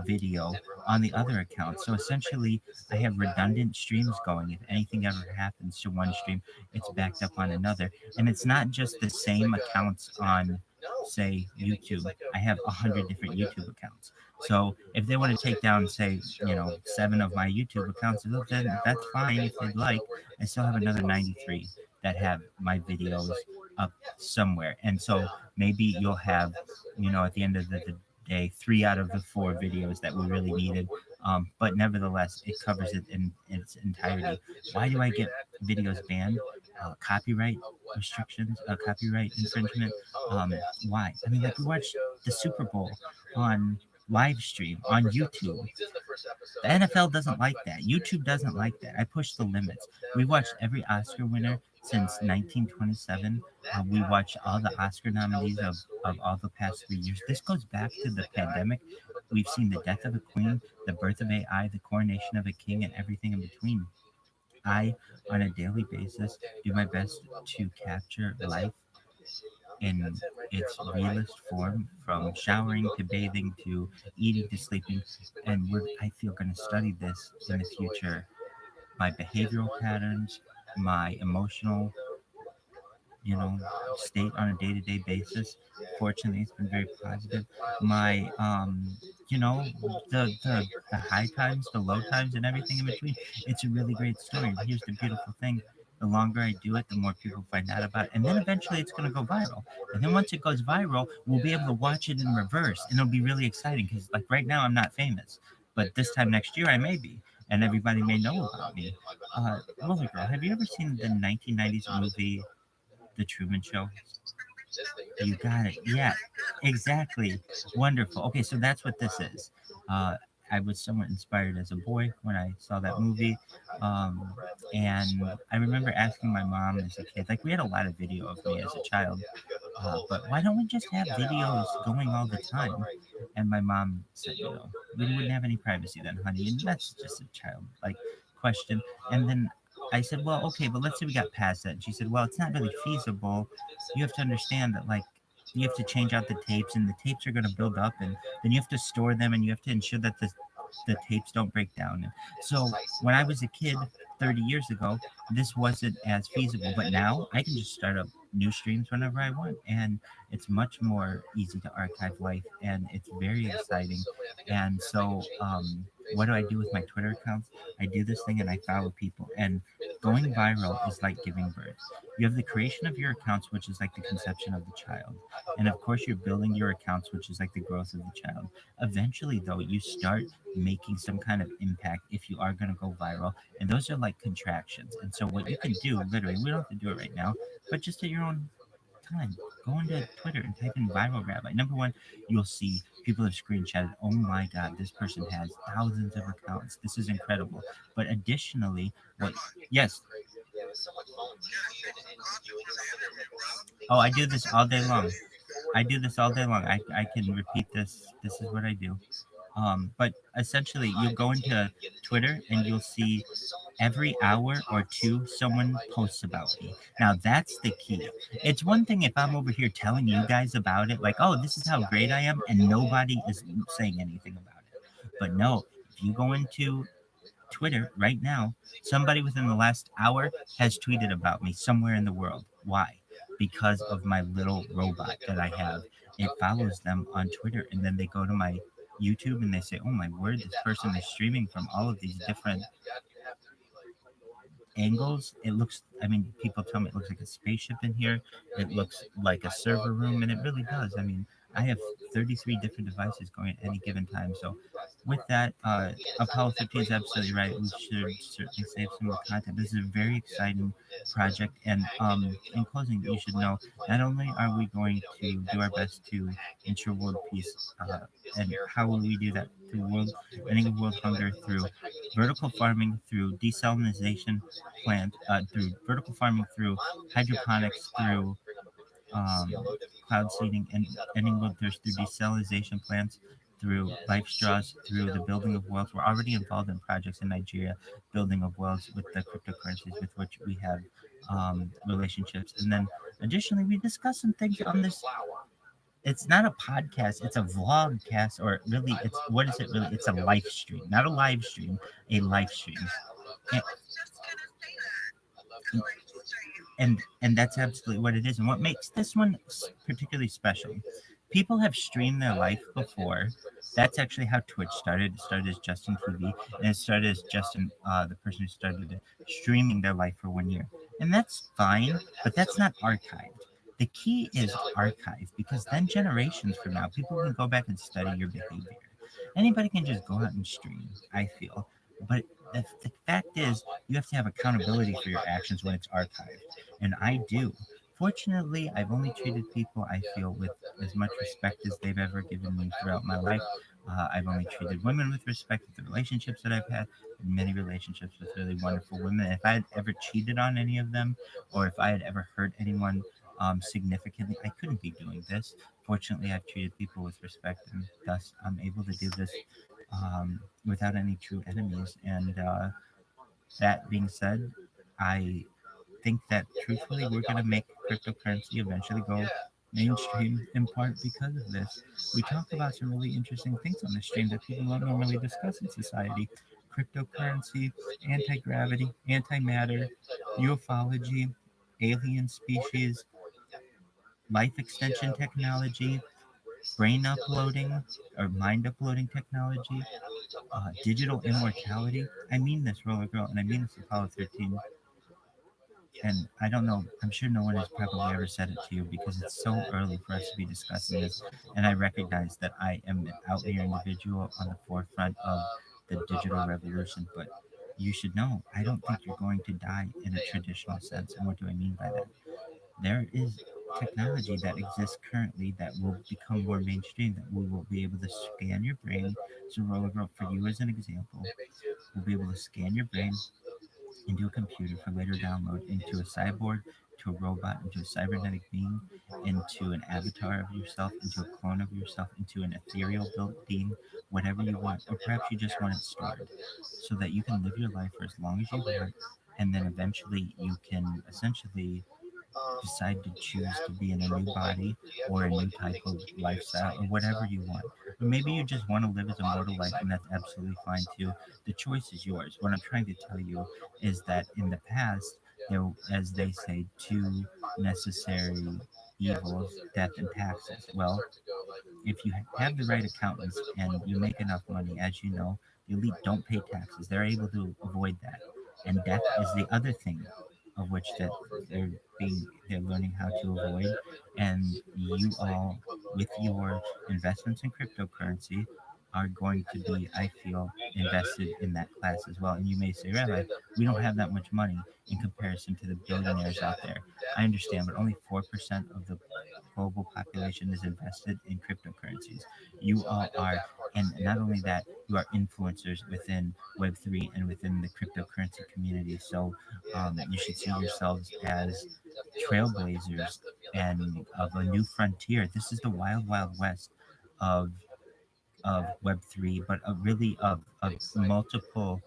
video on the other account. So essentially, I have redundant streams going. If anything ever happens to one stream, it's backed up on another. And it's not just the same accounts on, say, YouTube. I have 100 different YouTube accounts. So if they want to take down, say, 7 of my YouTube accounts, then that's fine if they'd like. I still have another 93 that have my videos up somewhere. And so maybe you'll have, at the end of the day, 3 out of the 4 videos that we really needed. But nevertheless, it covers it in its entirety. Why do I get videos banned? Copyright restrictions, copyright infringement. Why? I mean, like we watched the Super Bowl on live stream on YouTube. The NFL doesn't like that. YouTube doesn't like that. I push the limits. We watched every Oscar winner since 1927. We watched all the Oscar nominees of all the past 3 years. This goes back to the pandemic. We've seen the death of a queen, the birth of AI, the coronation of a king, and everything in between. I, on a daily basis, do my best to capture life in its realist form, from showering to bathing to eating to sleeping. And I feel, going to study this in the future. My behavioral patterns, my emotional, you know, state on a day-to-day basis. Fortunately, it's been very positive. My, the high times, the low times, and everything in between. It's a really great story. Here's the beautiful thing: the longer I do it, the more people find out about it, and then eventually it's going to go viral. And then once it goes viral, we'll be able to watch it in reverse, and it'll be really exciting. Because like right now, I'm not famous, but this time next year, I may be. And everybody may know about me. Roller Girl, have you ever seen the 1990s movie the Truman Show? You got it. Yeah, exactly. Wonderful. Okay, so that's what this is. Uh, I was somewhat inspired as a boy when I saw that movie. Um, and I remember asking my mom as a kid, like, we had a lot of video of me as a child, but why don't we just have videos going all the time? And my mom said, we wouldn't have any privacy then, honey. And that's just a child like question. And then I said, well, okay, but let's say we got past that. And she said, well, it's not really feasible. You have to understand that, like, you have to change out the tapes, and the tapes are going to build up, and then you have to store them, and you have to ensure that the tapes don't break down. And so when I was a kid 30 years ago, this wasn't as feasible. But now I can just start up new streams whenever I want, and it's much more easy to archive life, and it's very exciting. And so, what do I do with my Twitter accounts? I do this thing and I follow people, and going viral is like giving birth. You have the creation of your accounts, which is like the conception of the child. And of course, you're building your accounts, which is like the growth of the child. Eventually, though, you start making some kind of impact if you are going to go viral. And those are like contractions. And so, what you can do, literally, we don't have to do it right now, but just at your own time, go into Twitter and type in ViralRabbi. Number one, you'll see people have screenshotted, oh my God, this person has thousands of accounts. This is incredible. But additionally, yes. Oh, I do this all day long. I do this all day long. I can repeat this. This is what I do. But essentially, you'll go into Twitter and you'll see every hour or two someone posts about me. Now that's the key. It's one thing if I'm over here telling you guys about it, like, oh, this is how great I am, and nobody is saying anything about it. But no, if you go into Twitter right now, somebody within the last hour has tweeted about me somewhere in the world. Why? Because of my little robot that I have. It follows them on Twitter, and then they go to my YouTube and they say, "Oh my word, this person is streaming from all of these different angles. It looks, I mean, people tell me it looks like a spaceship in here. It looks like a server room, and it really does. I mean, I have 33 different devices going at any given time. So, with that, Apollo 15 is absolutely right. We should certainly save some of the content. This is a very exciting project. And in closing, you should know not only are we going to do our best to ensure world peace, and how will we do that? Through ending of world hunger, through vertical farming, through desalination plant, through vertical farming, through hydroponics, through um, cloud seeding, and ending world thirst through desalination plants, through life straws, through the building of wells. We're already involved in projects in Nigeria, building of wells with the cryptocurrencies with which we have relationships. And then additionally, we discuss some things on this. It's not a podcast, it's a vlogcast, or really, it's what is it really? It's a live stream, not a live stream, a live stream. I was just gonna say that. A And, live stream. and that's absolutely what it is. And what makes this one particularly special, people have streamed their life before. That's actually how Twitch started. It started as Justin TV, and it started as Justin, the person who started it, streaming their life for 1 year. And that's fine, but that's not archived. The key is archive, because then generations from now, people can go back and study your behavior. Anybody can just go out and stream, I feel. But the fact is, you have to have accountability for your actions when it's archived. And I do. Fortunately, I've only treated people, I feel, with as much respect as they've ever given me throughout my life. I've only treated women with respect with the relationships that I've had, many relationships with really wonderful women. If I had ever cheated on any of them, or if I had ever hurt anyone significantly, I couldn't be doing this. Fortunately, I've treated people with respect, and thus I'm able to do this without any true enemies. And that being said, I think that truthfully we're going to make cryptocurrency eventually go mainstream, in part because of this. We talk about some really interesting things on the stream that people don't normally discuss in society: cryptocurrency, anti-gravity, antimatter, ufology, alien species, life extension technology, brain uploading or mind uploading technology, digital immortality. I mean this, Roller Girl, and I mean this, Apollo 13. And I don't know, I'm sure no one has probably ever said it to you, because it's so early for us to be discussing this. And I recognize that I am an outlier individual on the forefront of the digital revolution. But you should know, I don't think you're going to die in a traditional sense. And what do I mean by that? There is technology that exists currently that will become more mainstream, that we will be able to scan your brain. So, Roller Girl, for you as an example, we'll be able to scan your brain into a computer for later download into a cyborg, to a robot, into a cybernetic being, into an avatar of yourself, into a clone of yourself, into an ethereal built being, whatever you want. Or perhaps you just want it stored so that you can live your life for as long as you want, and then eventually you can essentially decide to choose to be in a new body or a new type of lifestyle or whatever you want. Or maybe you just want to live as a mortal life, and that's absolutely fine too. The choice is yours. What I'm trying to tell you is that in the past, there, as they say, two necessary evils: death and taxes. Well, if you have the right accountants and you make enough money, as you know, the elite don't pay taxes. They're able to avoid that. And death is the other thing of which that they're learning how to avoid. And you all, with your investments in cryptocurrency, are going to be, I feel, invested in that class as well. And you may say, Rabbi, we don't have that much money in comparison to the billionaires out there. I understand, but only 4% of the global population is invested in cryptocurrencies. You all are, and not only that, you are influencers within Web3 and within the cryptocurrency community. So you should see yourselves as trailblazers and of a new frontier. This is the wild, wild west of Web3, but really of multiple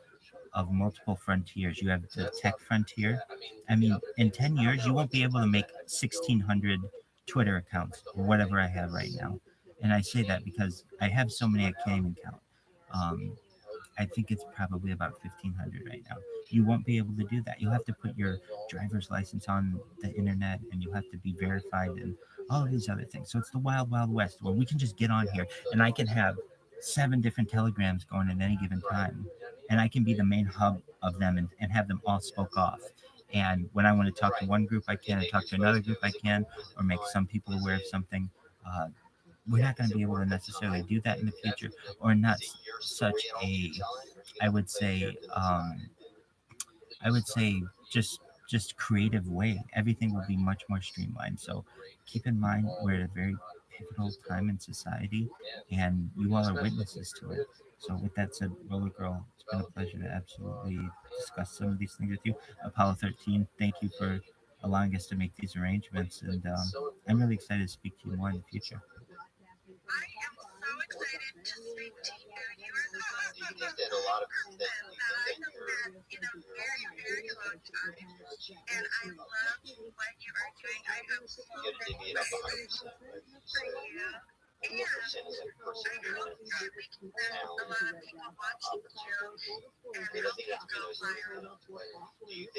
frontiers. You have the tech frontier. I mean, in 10 years, you won't be able to make 1,600 Twitter accounts or whatever I have right now. And I say that because I have so many I can't even count. I think it's probably about 1,500 right now. you won't be able to do that. You'll have to put your driver's license on the internet, and you'll have to be verified and all of these other things. So it's the wild, wild west where we can just get on here and I can have 7 different telegrams going at any given time. And I can be the main hub of them and have them all spoke off. And when I want to talk to one group, I can, and talk to another group, I can, or make some people aware of something. We're not going to be able to necessarily do that in the future, or not such a, I would say, just creative way. Everything will be much more streamlined. So keep in mind we're at a very pivotal time in society, and you all are witnesses to it. So with that said, Roller Girl, it's been a pleasure to absolutely discuss some of these things with you. Apollo 13, thank you for allowing us to make these arrangements, and I'm really excited to speak to you more in the future. I am so excited to speak to you. You are the most You just did a lot of person that I have met in a very, very long time. And I love what you are doing. I have so many questions for you. And I hope that we can get a lot of people watching you and help you go viral.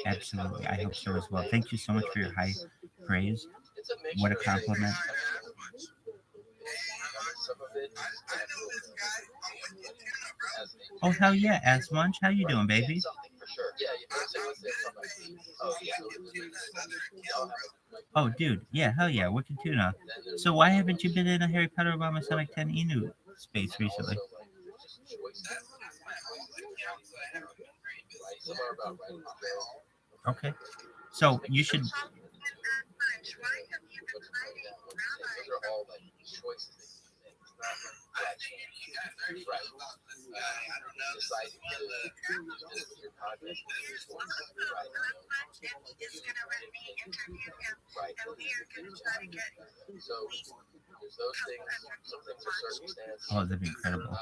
Absolutely, I hope so as well. Thank you so much for your high praise. What a compliment. Oh hell yeah, Ass Munch, how you doing, baby? Oh dude, yeah, hell yeah, wicked tuna. So why haven't you been in a Harry Potter Obama Sonic 10 Inu space recently? Okay, so you should. Why have you been fighting Rabbi? Is going to let me interview him, and we are going to try to get Oh, that'd be incredible.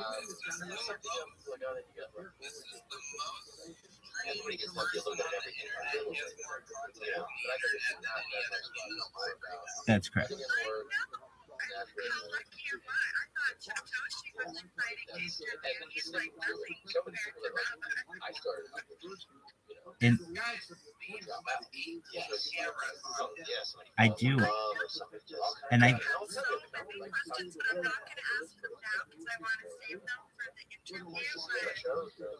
That's correct. How lucky am I? I thought Satoshi was fighting interview. He's like nothing compared to Rabbi. And I do, and I. I have so many questions, but I'm not going to ask them now because I want to save them for the interview.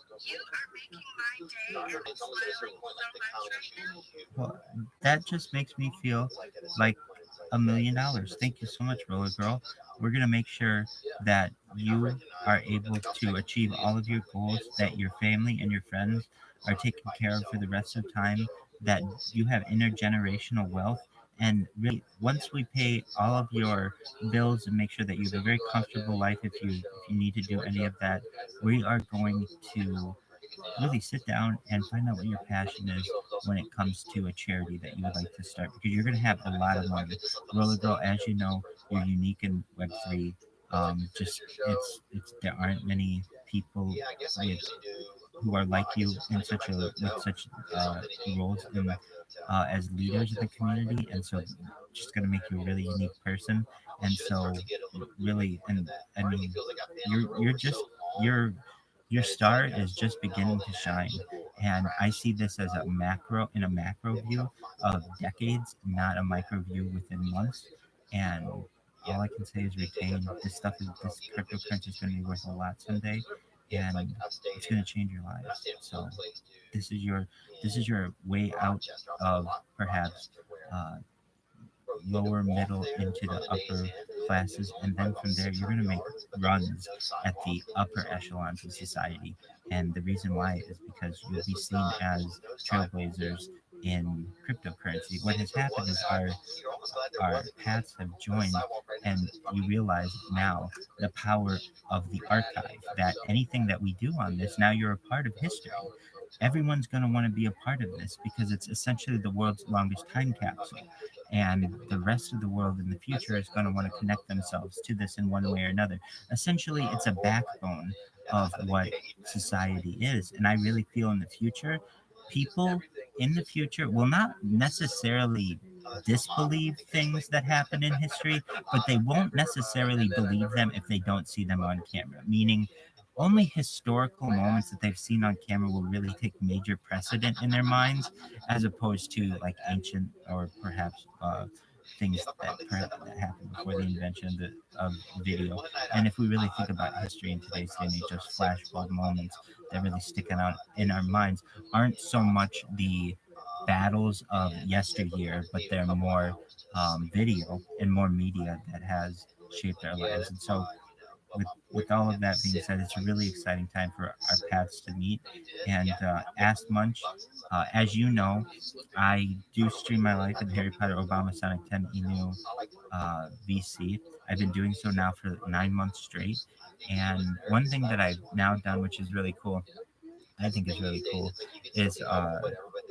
But you are making my day. I'm smiling so much right now. Well, that just makes me feel like $1 million. Thank you so much, Roller Girl. We're gonna make sure that you are able to achieve all of your goals, that your family and your friends are taken care of for the rest of time, that you have intergenerational wealth. And really, once we pay all of your bills and make sure that you have a very comfortable life, if you need to do any of that, we are going to really sit down and find out what your passion is when it comes to a charity that you would like to start, because you're going to have a lot of money. Roller Girl, as you know, you're unique in Web3. It's there aren't many people with who are like you in such roles in as leaders of the community, and so just going to make you a really unique person. And so really, and I mean, you're just you're your star is just beginning to shine. And I see this as a macro view of decades, not a micro view within months. And all I can say is retain this stuff. This cryptocurrency is going to be worth a lot someday, and it's going to change your lives. So this is your way out of perhaps lower middle into the upper classes, and then from there you're going to make runs at the upper echelons of society. And the reason why is because you'll be seen as trailblazers in cryptocurrency. What has happened is our paths have joined, and you realize now the power of the archive, that anything that we do on this, now you're a part of history. Everyone's going to want to be a part of this because it's essentially the world's longest time capsule. And the rest of the world in the future is going to want to connect themselves to this in one way or another. Essentially, it's a backbone of what society is. And I really feel in the future, people in the future will not necessarily disbelieve things that happen in history, but they won't necessarily believe them if they don't see them on camera. Meaning, only historical moments that they've seen on camera will really take major precedent in their minds, as opposed to like ancient or perhaps things that happened before the invention of video. And if we really think about history in today's day and age, those flashbulb moments that really sticking out in our minds aren't so much the battles of yesteryear, but they're more video and more media that has shaped our lives. And so with all of that being said, it's a really exciting time for our paths to meet. And Ask Munch, as you know, I do stream my life in Harry Potter Obama Sonic 10 Inu VC. I've been doing so now for 9 months straight. And one thing that I've now done, which is really cool, I think is really cool, is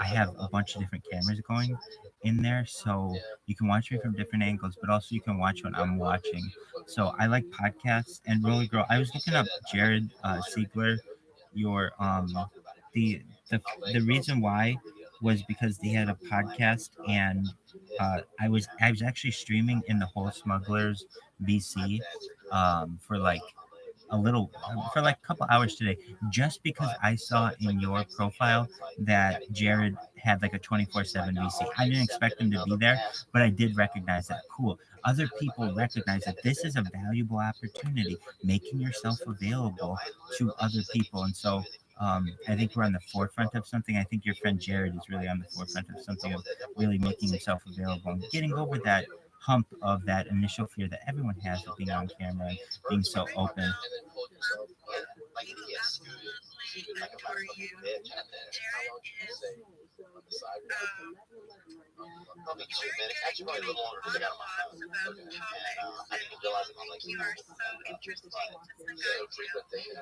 I have a bunch of different cameras going in there, so you can watch me from different angles, but also you can watch what I'm watching. So I like podcasts and Roller Girl. I was looking up Jared Siegler, your the the reason why was because they had a podcast, and I was actually streaming in the Whole Smugglers VC for like a little for like a couple hours today, just because I saw in your profile that Jared had like a 24/7 VC. I didn't expect him to be there, but I did recognize that. Cool. Other people recognize that this is a valuable opportunity, making yourself available to other people. And so I think we're on the forefront of something. I think your friend Jared is really on the forefront of something, of really making himself available and getting over that hump of that initial fear that everyone has of being on camera and being so open. We absolutely adore you. Jared is Probably 2 very minutes. good at Actually, probably a giving little longer. 'Cause I got my monologues phone. about And topics, I and didn't you realize it. I'm like, you are so interesting to sit down to.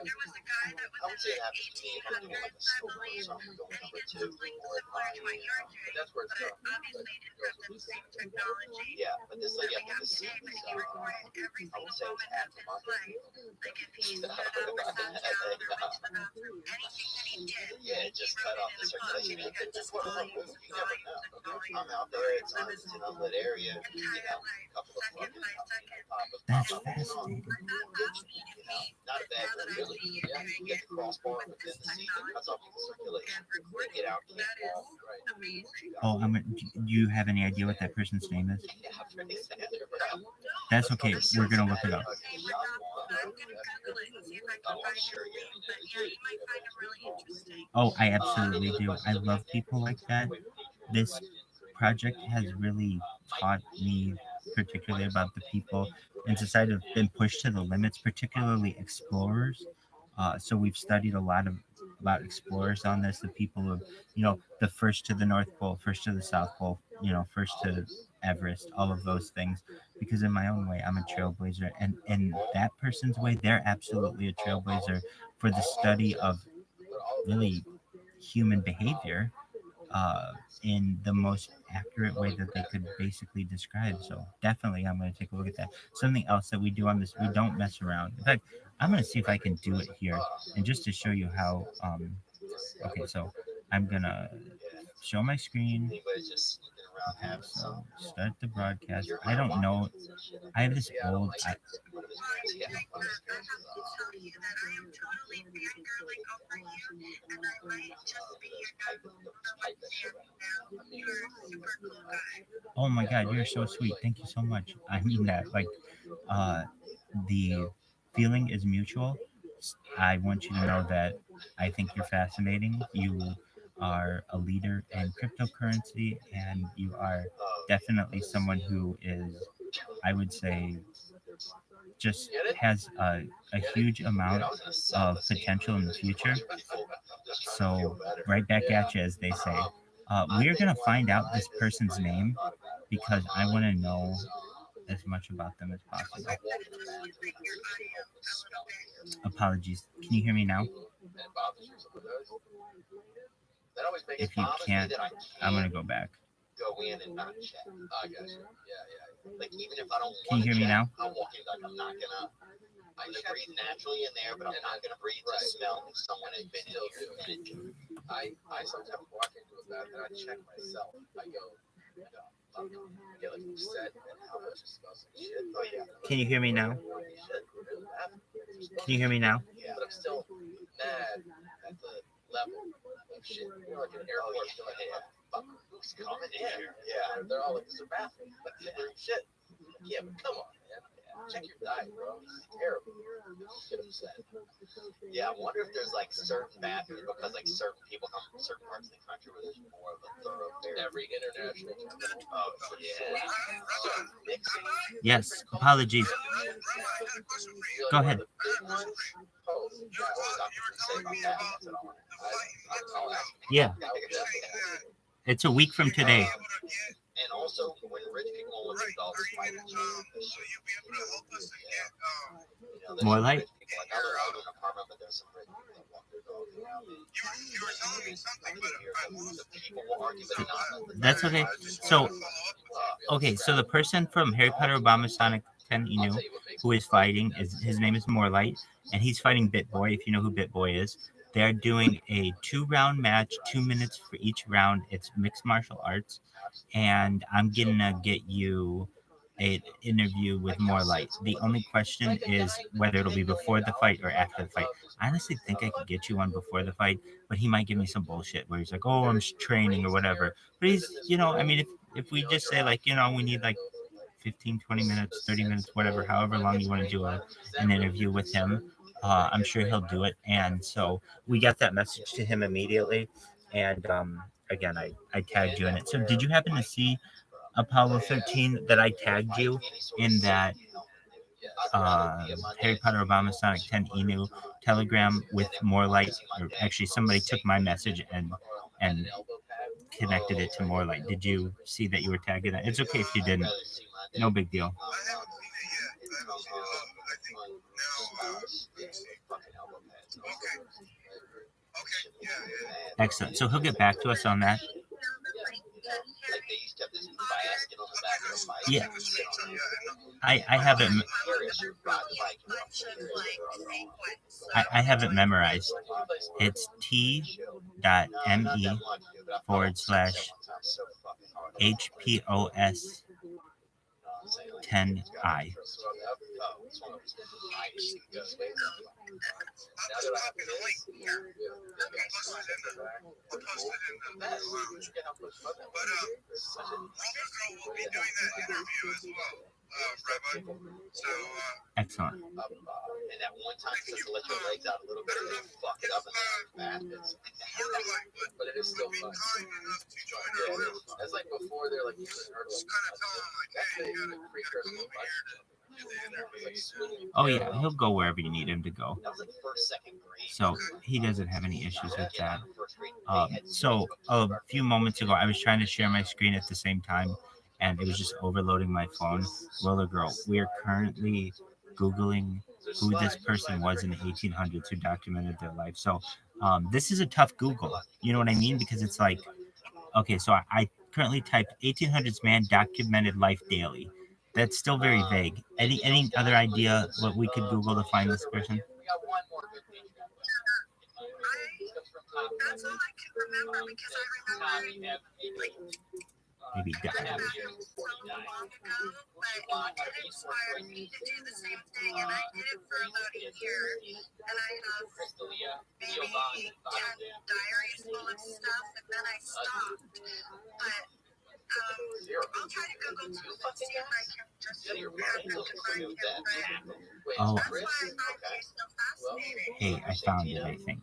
There was a guy that was I would say in it the happens to me if I'm doing like 1800s, a I slow burn believe, something going and he number did two, something or if similar to what you're doing, That's where it's but from. obviously didn't have the same technology yeah, but this that lady we up in have the today, city, but he recorded every I would single say it's moment half of a his month. life. Like if he stood up or sat down or went to the bathroom, anything that he did, Yeah, it he just wrote cut off it the in a book, and he circulation. had It's just just one of those volumes moves. and You never volumes know. and volumes I'm of out there, stories it's of on his it's an unlit area. entire life, A couple of second by second. That's And fascinating. I thought fascinated me, Not a but bad now that I really. see you Yeah, doing you get it the crossbar with within this the seat. That's technology all people circulation. and recording, Get out, that can't is walk. amazing. Oh, do you have any idea what that person's name is? Yeah, Bernie Sanders, bro. That's okay. We're gonna look it up. Name right now, but I'm gonna Google it and see if I can find his name. But yeah, you might find him really interesting. Oh, I absolutely do. I love people like that. This project has really taught me particularly about the people in society that have been pushed to the limits, particularly explorers. So we've studied a lot about explorers on this, the people who, the first to the North Pole, first to the South Pole, first to Everest, all of those things. Because in my own way, I'm a trailblazer, and in that person's way, they're absolutely a trailblazer for the study of really human behavior in the most accurate way that they could basically describe. So definitely, I'm going to take a look at that. Something else that we do on this, we don't mess around. In fact, I'm going to see if I can do it here, and just to show you how. Okay, so I'm gonna show my screen. Okay, so start the broadcast. I don't know. I have this old. Well, I have to tell you that I am totally fangirling over you, and I might just be your number one fan now. You're a super cool guy. Oh my God, you're so sweet. Thank you so much. I mean that. Like, uh, the feeling is mutual. I want you to know that I think you're fascinating. You are a leader in cryptocurrency, and you are definitely someone who is, I would say, just has a huge amount of potential in the future. So, right back at you, as they say. We're going to find out this person's name because I want to know as much about them as possible. I'm gonna losing your audio a little bit. Apologies. Can you hear me now? If you can't, I'm going to go back. Go in and not check. I got you. Yeah. Like even if I don't Can you hear me now? I'm walking like I'm not gonna. I can breathe naturally in there, but I'm not gonna breathe the smell of someone has been here. I sometimes walk into a bathroom and I check myself. I go, I get like upset and how much it smells like shit. Oh yeah. Can you hear me now? Can you hear me now? Yeah. but I'm still mad at the level of shit. You know, like an airport, you're like, hey, fuck, who's coming in here? Yeah, they're all like, it's a bathroom, like, shit. Yeah, but come on, man. Check your diet, bro. This is terrible. Get upset. Yeah, I wonder if there's like certain bathrooms because like certain people come from certain parts of the country where there's more of a thoroughfare. Every international terminal. Oh, for sure. So mixing. Yes, apologies. Go ahead. Yeah, it's a week from today. And also, when rich people only make all this fight, More light? like I live in an apartment, but there's some rich people that walk their dogs around. You were telling me something, but The people will argue that not. That's okay. So the person from Harry Potter Obama Sonic 10 Inu who is fighting his name is Morelight, and he's fighting BitBoy. If you know who BitBoy is, they're doing a 2-round match, 2 minutes for each round. It's mixed martial arts, and I'm gonna get you an interview with Morelight. The only question is whether it'll be before the fight or after the fight. I honestly think I could get you one before the fight, but he might give me some bullshit where he's like, "Oh, I'm training or whatever." But he's, I mean, if we just say like, we need like 15, 20 minutes, 30 minutes, whatever, however long you want to do an interview with him, I'm sure he'll do it. And so we got that message to him immediately. And again, I tagged you in it. So did you happen to see Apollo 13 that I tagged you in that Harry Potter Obama Sonic 10 Inu Telegram with more light? Or actually, somebody took my message and connected it to more light. Did you see that you were tagging it? It's okay if you didn't. No big deal. I haven't seen it yet. I think now. Okay. Yeah. Excellent. So he'll get back to us on that. Yeah. I have it. I have it memorized. It's t.me/HPOS 10I. I'll just copy the link here. I'll post it in the lounge. But Roller Girl will be doing that interview as well, Rabbi. So Excellent. And at one time, just to let your legs out a little bit, and fuck it up and but it is still fun. That's like before they're like, just kind of tell them like, hey, you gotta come over here to do the interview. Oh yeah, he'll go wherever you need him to go. That was like first, second grade. So he doesn't have any issues with that. So a few moments ago, I was trying to share my screen at the same time, and it was just overloading my phone. Roller Girl, we are currently Googling who this person was in the 1800s who documented their life. So this is a tough Google. You know what I mean? Because it's like, okay, so I currently typed 1800s man documented life daily. That's still very vague. Any other idea what we could Google to find this person? We got one more good page. That's all I can remember because I remember like Maybe I die. read that so long ago, but it inspired me to do the same thing, and I did it for about a year, and I have maybe 10 diaries full of stuff, and then I stopped. But I'll try to Google too and see if I can just have them to find him, but Oh, that's why I find you so fascinating. hey, I found it, I think.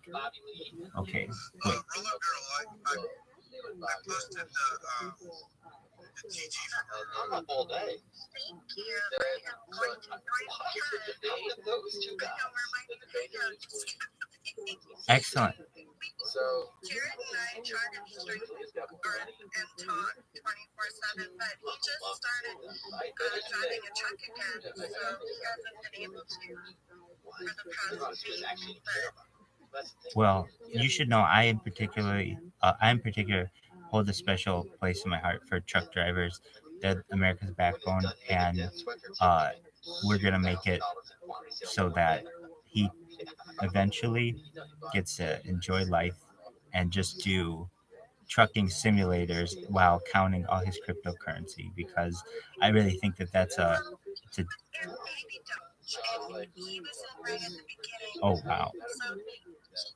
Okay, wait. Roller Girl, I posted the TG I'm up all day. Thank you. I am going to join the Those two guys. I know where my video is. Excellent. So Jared and I tried to stream and talk 24/7, but he just started driving a truck again, so he hasn't been able to for the past week. But Well, you should know I in particular hold a special place in my heart for truck drivers. They're America's backbone, and we're gonna make it so that he eventually gets to enjoy life and just do trucking simulators while counting all his cryptocurrency, because I really think that it's a and he was in right at the beginning. Oh wow. So he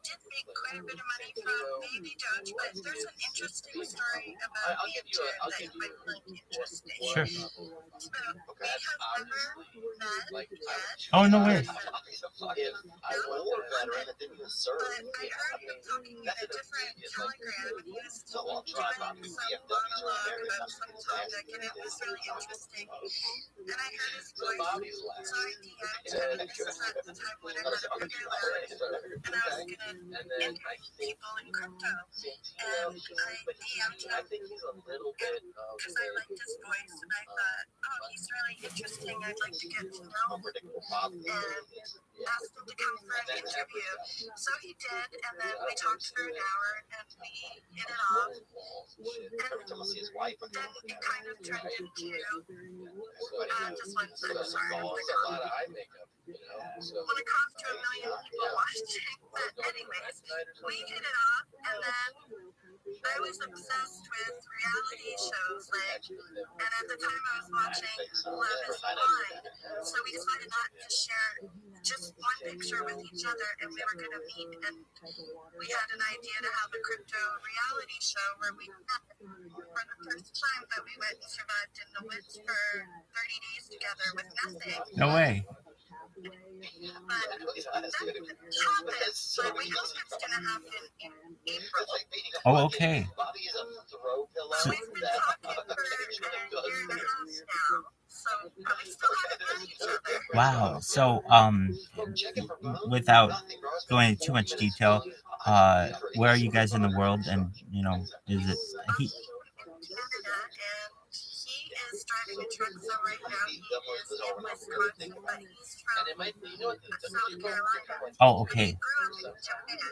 did make quite a bit of money from Baby Doge, but there's an interesting story about the intern that you might find interesting. Sure. So we have never met yet. Oh no way. But I heard him talking in a different telegram. He was doing some monologue about some topic, and it was really interesting. And I heard his voice, so I DM'd him. This is at the time when I had a bigger lounge, and I was gonna interview people in crypto. And I DM'd him because I liked his voice, and I thought, oh, he's really interesting. I'd like to get to know him. And asked him to come for an interview. So he did, and then we talked for an hour, and we hit it off. And then it kind of turned into just one second, sorry. When it comes to 1 million people watching, but anyways, we hit it off, and then I was obsessed with reality shows, and at the time I was watching Love is Blind, so we decided not to share just one picture with each other, and we were going to meet, and we had an idea to have a crypto reality show where we met for the first time, but we went and survived in the woods for 30 days together with nothing. No way. But that happened, so we hope it's going to happen in April. Oh, okay. But we've been talking for a year and a half now, so we still haven't met each other. Wow. So without going into too much detail, where are you guys in the world? And is it he? Canada, and he is driving a truck, so right now he is in Wisconsin, but he's from South Carolina. Oh, okay. He grew up in Japan.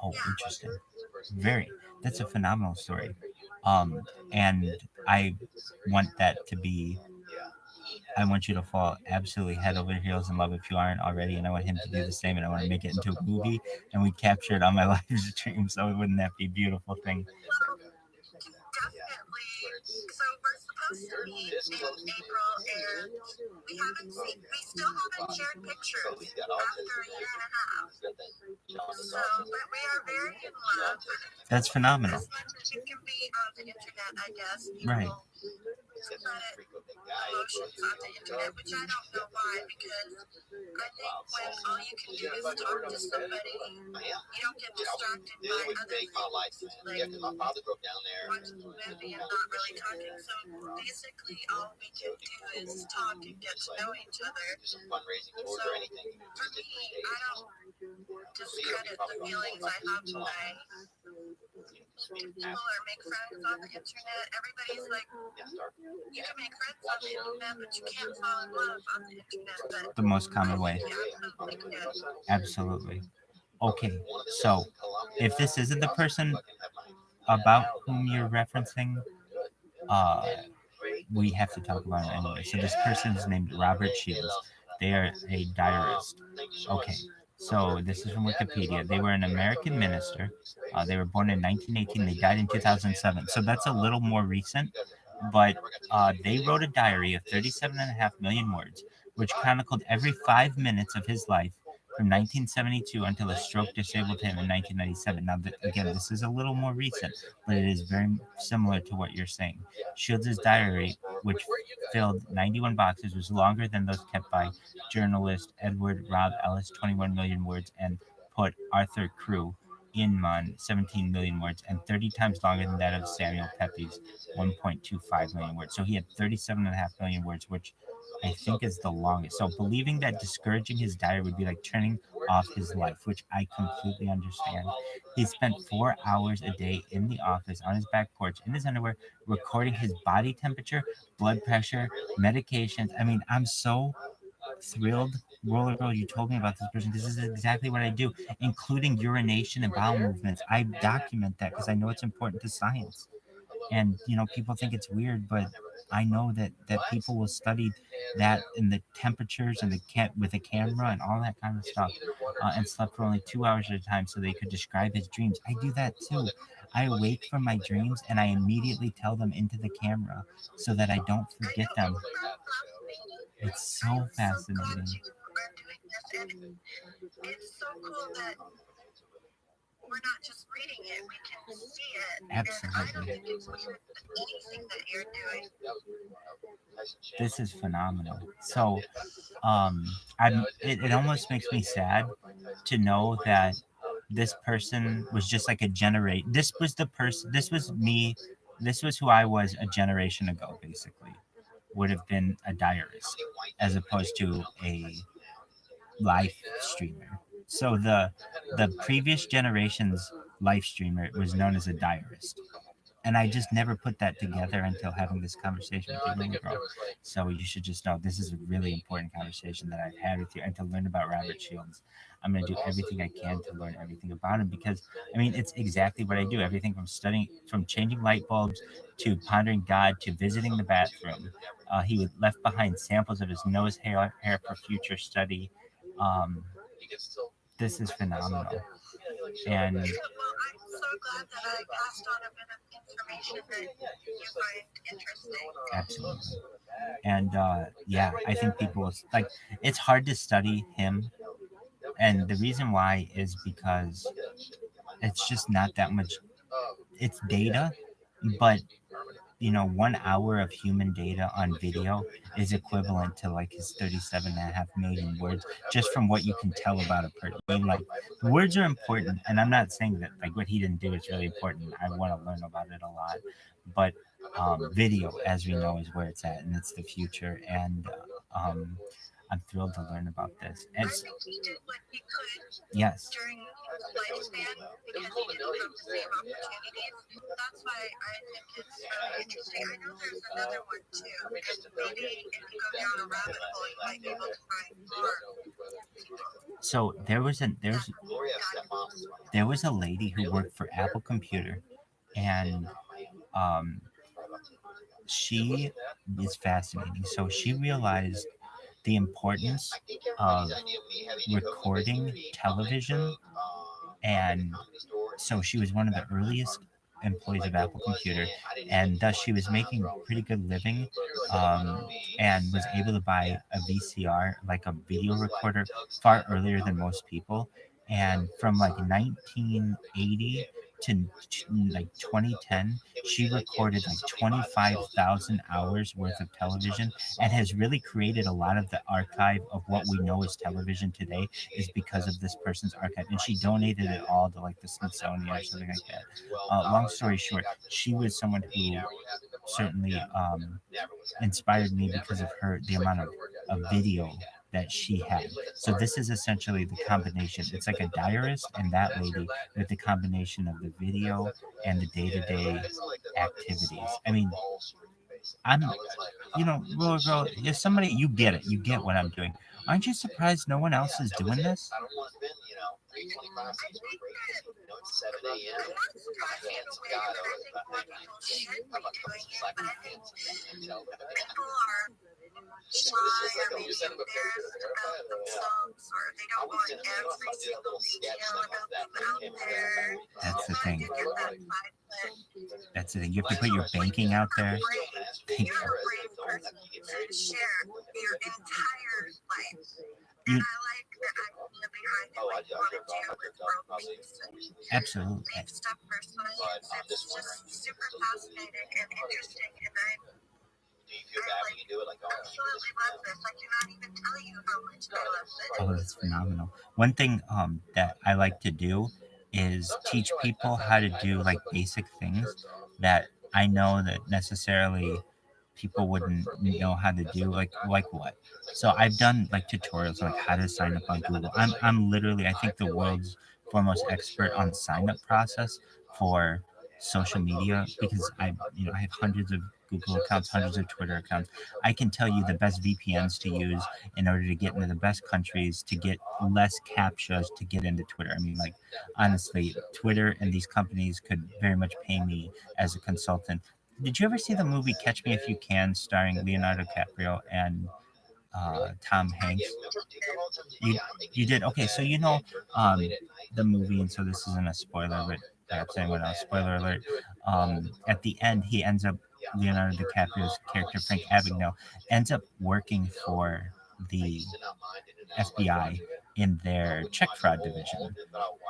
Oh, interesting. That's a phenomenal story. And I want that to be. I want you to fall absolutely head over heels in love if you aren't already, and I want him to do the same, and I want to make it into a movie, and we capture it on my live stream. So wouldn't that be a beautiful thing? Well, definitely. So we're supposed to meet in April, and we still haven't shared pictures after a year and a half. So, but we are very in love. That's phenomenal. As much as you can be on the internet, I guess. Right. Credit emotions on the internet, which I don't know why, because I think when all you can do is talk to somebody, you don't get distracted by other things, like watching a movie and not really talking. So basically, all we can do is talk and get to know each other. So for me, I don't discredit the feelings I have when I meet people or make friends on the internet. Everybody's like, you can make friends on the internet, but you can't fall in love on the internet. But The most common way. Absolutely. Okay, so if this isn't the person about whom you're referencing, we have to talk about it anyway. So this person is named Robert Shields. They are a diarist. Okay, so this is from Wikipedia. They were an American minister. They were born in 1918. They died in 2007. So that's a little more recent. But they wrote a diary of 37.5 million words, which chronicled every 5 minutes of his life from 1972 until a stroke disabled him in 1997. Now, again, this is a little more recent, but it is very similar to what you're saying. Shields' diary, which filled 91 boxes, was longer than those kept by journalist Edward Robb Ellis, 21 million words, and poet Arthur Crew Inman, 17 million words, and 30 times longer than that of Samuel Pepys, 1.25 million words. So he had 37.5 million words, which I think is the longest. So believing that discouraging his diary would be like turning off his life, which I completely understand. He spent 4 hours a day in the office on his back porch in his underwear, recording his body temperature, blood pressure, medications. I mean, I'm so thrilled. Roller Girl, you told me about this person. This is exactly what I do, including urination and bowel movements. I document that because I know it's important to science. And people think it's weird, but I know that people will study that in the temperatures and with a camera and all that kind of stuff, and slept for only 2 hours at a time so they could describe his dreams. I do that too. I awake from my dreams and I immediately tell them into the camera so that I don't forget them. It's so fascinating. this, and it's so cool that we're not just reading it, we can see it. And I don't Absolutely. think it's weird that anything that you're doing. This is phenomenal. So, it almost makes me sad to know that this person was just like a generate. This was the person. This was me. This was who I was a generation ago. Basically, would have been a diarist as opposed to a live streamer. So the previous generation's live streamer was known as a diarist. And I just never put that together until having this conversation with you, little girl. So you should just know this is a really important conversation that I've had with you, and to learn about Robert Shields. I'm going to do everything I can to learn everything about him because, I mean, it's exactly what I do. Everything from studying, from changing light bulbs to pondering God to visiting the bathroom. He left behind samples of his nose hair for future study. Um, this is phenomenal. And Well, I'm so glad that I passed on a bit of information that you find interesting. absolutely. And yeah, I think people like it's hard to study him, and the reason why is because it's just not that much. It's data, but 1 hour of human data on video is equivalent to like his 37.5 million words just from what you can tell about a person. I mean, like, words are important, and I'm not saying that like what he didn't do is really important. I want to learn about it a lot, but video, as we know, is where it's at, and it's the future. And I'm thrilled to learn about this. I think he did what he could Yes, during his lifespan because he didn't have the same opportunities. That's why I think it's really interesting. I know there's another one too. Maybe if you go down a rabbit hole, you might be able to find more. so there was a lady who worked for Apple Computer, and um, she is fascinating. So she realized the importance of recording television, and so she was one of the earliest employees of Apple Computer, and thus she was making a pretty good living, and was able to buy a VCR, like a video recorder, far earlier than most people. And from like 1980 to like 2010, she recorded like 25,000 hours worth of television, and has really created a lot of the archive of what we know as television today is because of this person's archive. And she donated it all to like the Smithsonian or something like that. Long story short, she was someone who certainly inspired me because of the amount of video that she had. So this is essentially the combination. It's like a diarist and that lady with the combination of the video and the day-to-day activities. I mean, I'm, little girl, if somebody, you get it, you get what I'm doing. Aren't you surprised no one else is doing this? I don't want to spend, 325 cents for a break. It's 7 a.m. I'm not surprised in a way that I think more people should be doing it, but I think people are shy or maybe embarrassed about themselves, or they don't want every single detail about them out there. That's the I thing. do get that vibe, but That's the thing. You have to put your banking out there. you're a brave person to share your entire life. You- And I like that I can get behind it like you want to do with world peace and Absolutely. deep stuff for science. It's just super fascinating and interesting, and I Do you feel bad when you do it? Like, absolutely love this. I cannot even tell you how much I love this. Oh, that's phenomenal. One thing that I like to do is teach people how to do like basic things that I know that necessarily people wouldn't know how to do. Like what? So I've done like tutorials on like how to sign up on Google. I'm literally, I think, the world's foremost expert on sign up process for social media because I have hundreds of Google accounts, hundreds of Twitter accounts. I can tell you the best VPNs to use in order to get into the best countries, to get less captchas to get into Twitter. I mean, like, honestly, Twitter and these companies could very much pay me as a consultant. Did you ever see the movie Catch Me If You Can, starring Leonardo DiCaprio and Tom Hanks? You did? Okay, so um, the movie, and so this isn't a spoiler, but perhaps anyone else, spoiler alert. At the end, Leonardo DiCaprio's character, Frank Abagnale, ends up working for the FBI in their check fraud division.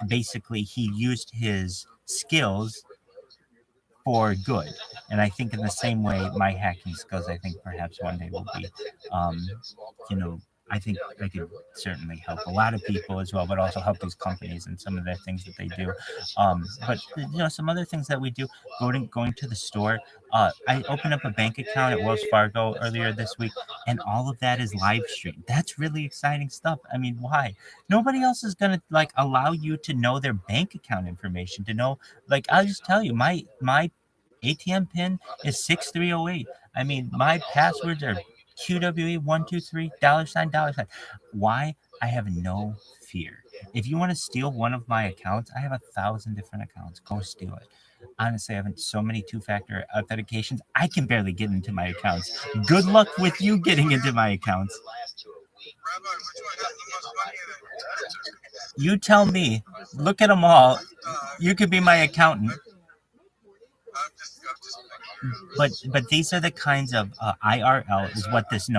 Basically, he used his skills for good. And I think in the same way, my hacking skills, I think perhaps one day will be, um, you know, I think I could certainly help a lot of people as well, but also help these companies and some of the things that they do. But some other things that we do, going to the store. I opened up a bank account at Wells Fargo earlier this week, and all of that is live streamed. That's really exciting stuff. I mean, why? Nobody else is gonna like allow you to know their bank account information, to know, like, I'll just tell you, my ATM pin is 6308. I mean, my passwords are QWE123 $sign $sign. Why? I have no fear. If you want to steal one of my accounts, I have 1,000 different accounts. Go steal it. Honestly, I have so many two-factor authentications. I can barely get into my accounts. Good luck with you getting into my accounts. You tell me. Look at them all. You could be my accountant. But these are the kinds of IRL is what this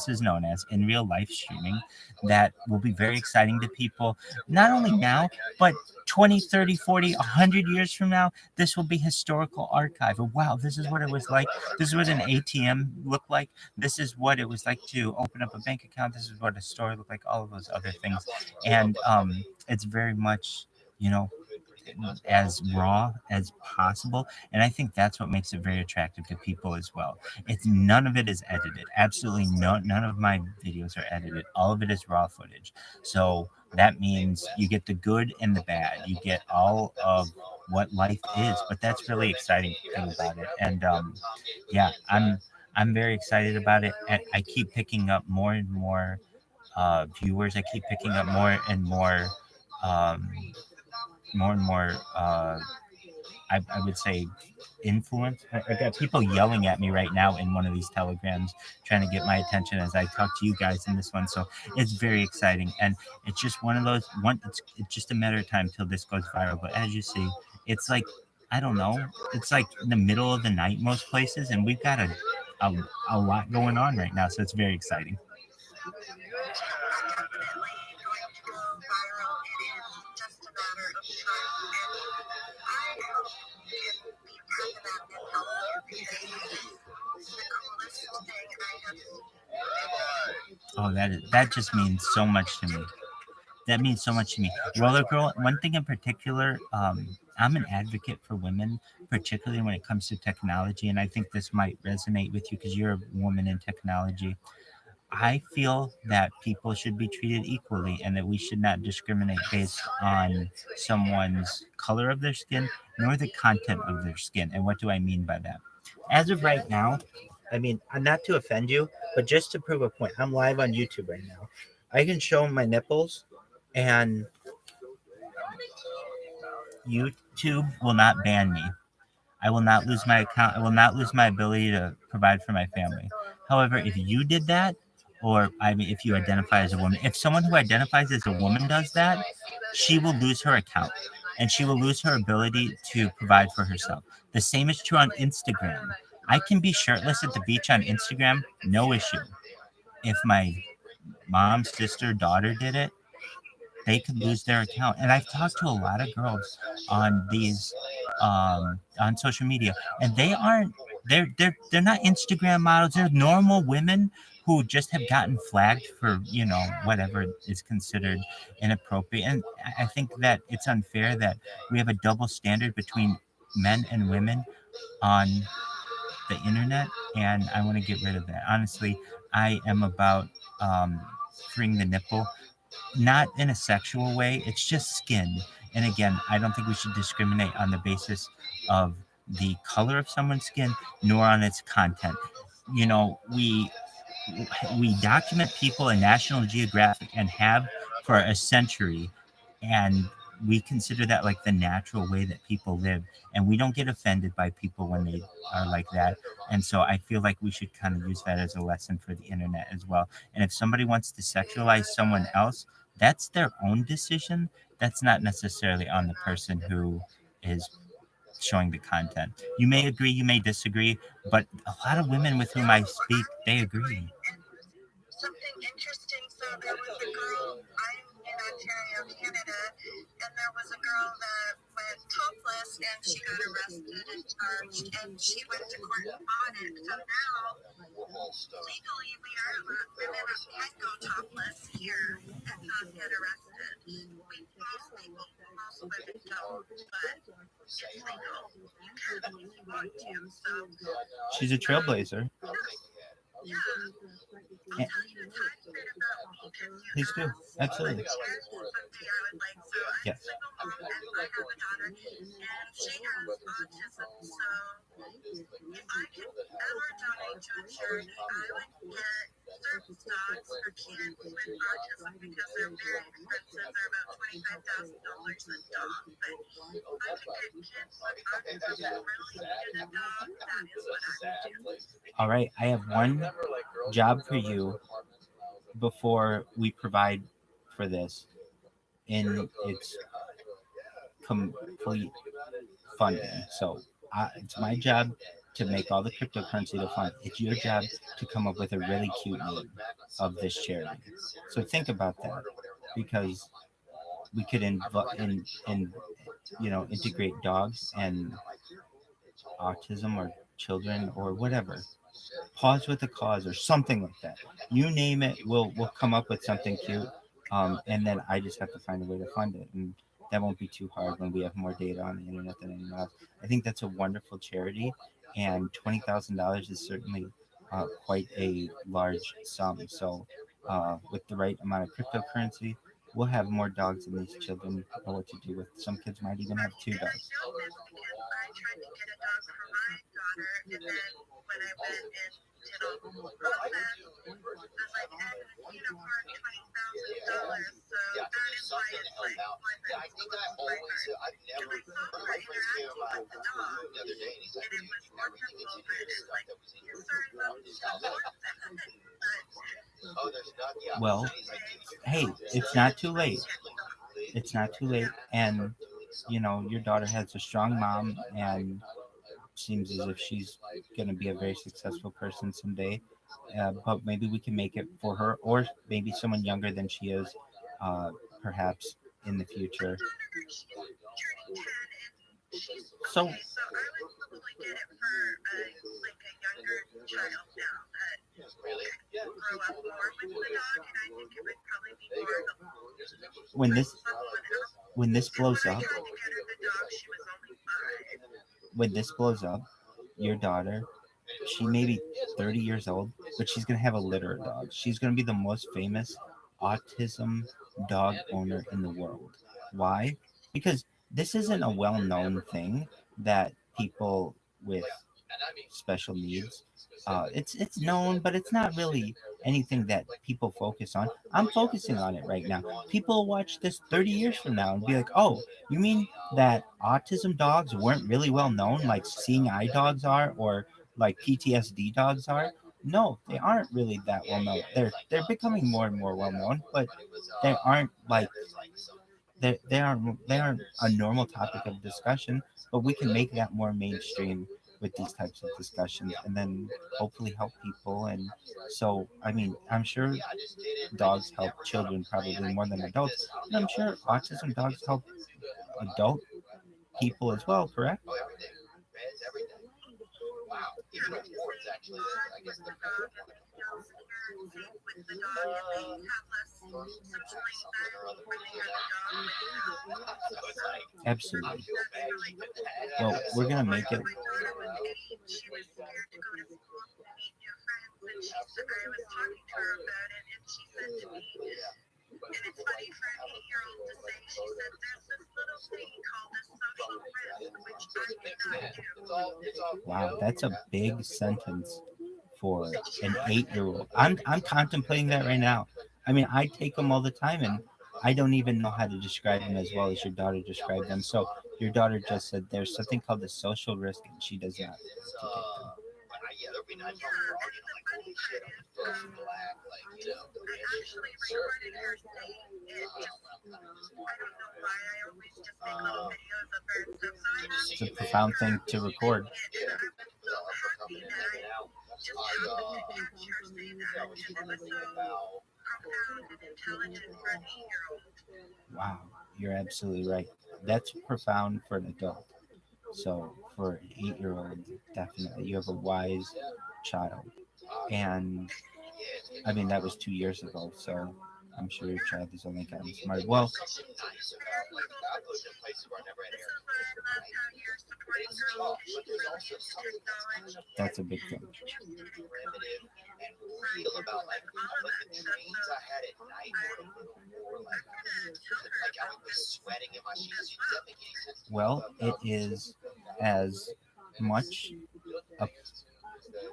is known as in real life streaming that will be very exciting to people, not only now, but 20, 30, 40, 100 years from now. This will be historical archive. Wow, this is what it was like. This is what an ATM looked like. This is what it was like to open up a bank account. This is what a store looked like. All of those other things. And it's very much, as raw as possible, and I think that's what makes it very attractive to people as well. It's none of it is edited. Absolutely none of my videos are edited. All of it is raw footage. So that means you get the good and the bad. You get all of what life is. But that's really exciting thing about it. And yeah, I'm very excited about it. And I keep picking up more and more viewers. I keep picking up more and more. More and more, I would say, influence. I got people yelling at me right now in one of these telegrams, trying to get my attention as I talk to you guys in this one. So it's very exciting, and it's just one of those. It's just a matter of time till this goes viral. But as you see, it's like, I don't know. It's like in the middle of the night most places, and we've got a lot going on right now. So it's very exciting. Oh, that just means so much to me. That means so much to me. Roller Girl, one thing in particular, I'm an advocate for women, particularly when it comes to technology, and I think this might resonate with you because you're a woman in technology. I feel that people should be treated equally and that we should not discriminate based on someone's color of their skin nor the content of their skin. And what do I mean by that? As of right now, I mean, not to offend you, but just to prove a point, I'm live on YouTube right now. I can show my nipples, and YouTube will not ban me. I will not lose my account. I will not lose my ability to provide for my family. However, if you did that, or I mean, if you identify as a woman, if someone who identifies as a woman does that, she will lose her account and she will lose her ability to provide for herself. The same is true on Instagram. I can be shirtless at the beach on Instagram, no issue. If my mom, sister, daughter did it, they could lose their account. And I've talked to a lot of girls on these on social media, and they're not Instagram models. They're normal women who just have gotten flagged for whatever is considered inappropriate. And I think that it's unfair that we have a double standard between men and women on the internet, and I want to get rid of that. Honestly, I am about freeing the nipple, not in a sexual way. It's just skin. And again, I don't think we should discriminate on the basis of the color of someone's skin, nor on its content. We document people in National Geographic and have for a century, and we consider that like the natural way that people live, and we don't get offended by people when they are like that. And so I feel like we should kind of use that as a lesson for the internet as well. And if somebody wants to sexualize someone else, that's their own decision. That's not necessarily on the person who is showing the content. You may agree, you may disagree, but a lot of women with whom I speak, they agree. something interesting. So there was a girl, I'm in Ontario, Canada, and there was a girl that went topless and she got arrested and charged and she went to court and fought it. So now, legally, women can go topless here and not get arrested. Most people, most women don't, but it's legal. You can if you want to. So, She's a trailblazer. yeah. I'll tell you a tiny bit about me because you Please do. asked. Absolutely. Someday I would like. So I'm Yes. a single mom and I have a daughter, and she has autism. So if I could ever donate to a charity, I would get service dogs for kids with autism because they're very expensive. They're about $25,000 a dog. But if I could get kids with autism really needed a dog, that is what I would do. All right. I have one job for you before we provide for this in its complete funding. So it's my job to make all the cryptocurrency to fund. It's your job to come up with a really cute name of this charity. So think about that, because we could integrate dogs and autism or children or whatever. Pause with a cause or something like that. You name it, we'll come up with something cute. And then I just have to find a way to fund it. And that won't be too hard when we have more data on the internet than anyone else. I think that's a wonderful charity, and $20,000 is certainly quite a large sum. So, with the right amount of cryptocurrency, we'll have more dogs than these children know what to do with. Some kids might even have 2 dogs. I know this because I tried to get a dog for my daughter, and then when I went and did all the whole process, I was like, and unicorn $20,000. So that is why it's like one that's close to my heart. And I saw her interacting with the dog, and it was wonderful. But it's like, sorry, Mom, Well, hey, it's not too late. It's not too late. And, your daughter has a strong mom and seems as if she's going to be a very successful person someday. But maybe we can make it for her, or maybe someone younger than she is, perhaps in the future. So, so I would probably get it for like a younger child now that could grow up more with the dog, and I think it would probably be more helpful. when this blows When I up, tried to get her the dog, she was only 5. when this blows up, your daughter, she may be 30 years old, but she's going to have a litter of dogs. She's going to be the most famous autism dog owner in the world. Why? Because this isn't a well-known thing that people with special needs, it's known, but it's not really anything that people focus on. I'm focusing on it right now. People watch this 30 years from now and be like, oh, you mean that autism dogs weren't really well known like seeing eye dogs are, or like PTSD dogs are? No, they aren't really that well known. They're becoming more and more well known, but they aren't like they aren't a normal topic of discussion. But we can make that more mainstream with these types of discussions, and then hopefully help people. And so, I mean, I'm sure dogs help children probably more than adults, and I'm sure autism dogs help adult people as well, correct? Wow, even reports actually. I guess the dog and the skills with the dog, and they have less social anxiety when they have the dog. So it's like, Absolutely. really good. Well, we're gonna make it. My daughter was 8. She was scared to go to school to meet new friends, and I was talking to her about it, and she said to me, and it's funny for an 8-year-old to say, she said, there's this little thing called a social risk, which I cannot do. Wow, that's a big sentence for an 8-year-old. I'm contemplating that right now. I mean, I take them all the time, and I don't even know how to describe them as well as your daughter described them. So your daughter just said there's something called the social risk, and she does not take them. Yeah, there'd be nice ones for arguing, like, holy shit, I'm first black, like, I actually recorded her saying it. I don't know why I always just make little videos of her and stuff. So I It's a profound thing to record. and I was so happy that I just Wow, you're absolutely right. That's profound for an adult. So for an 8-year-old, definitely you have a wise child. And I mean that was 2 years ago, so I'm sure your child has only gotten smarter. Well, that's a big thing. Real about like the dreams I had at night were a little more like I would be sweating in my sheets. You does that make any sense? Well, it is as much a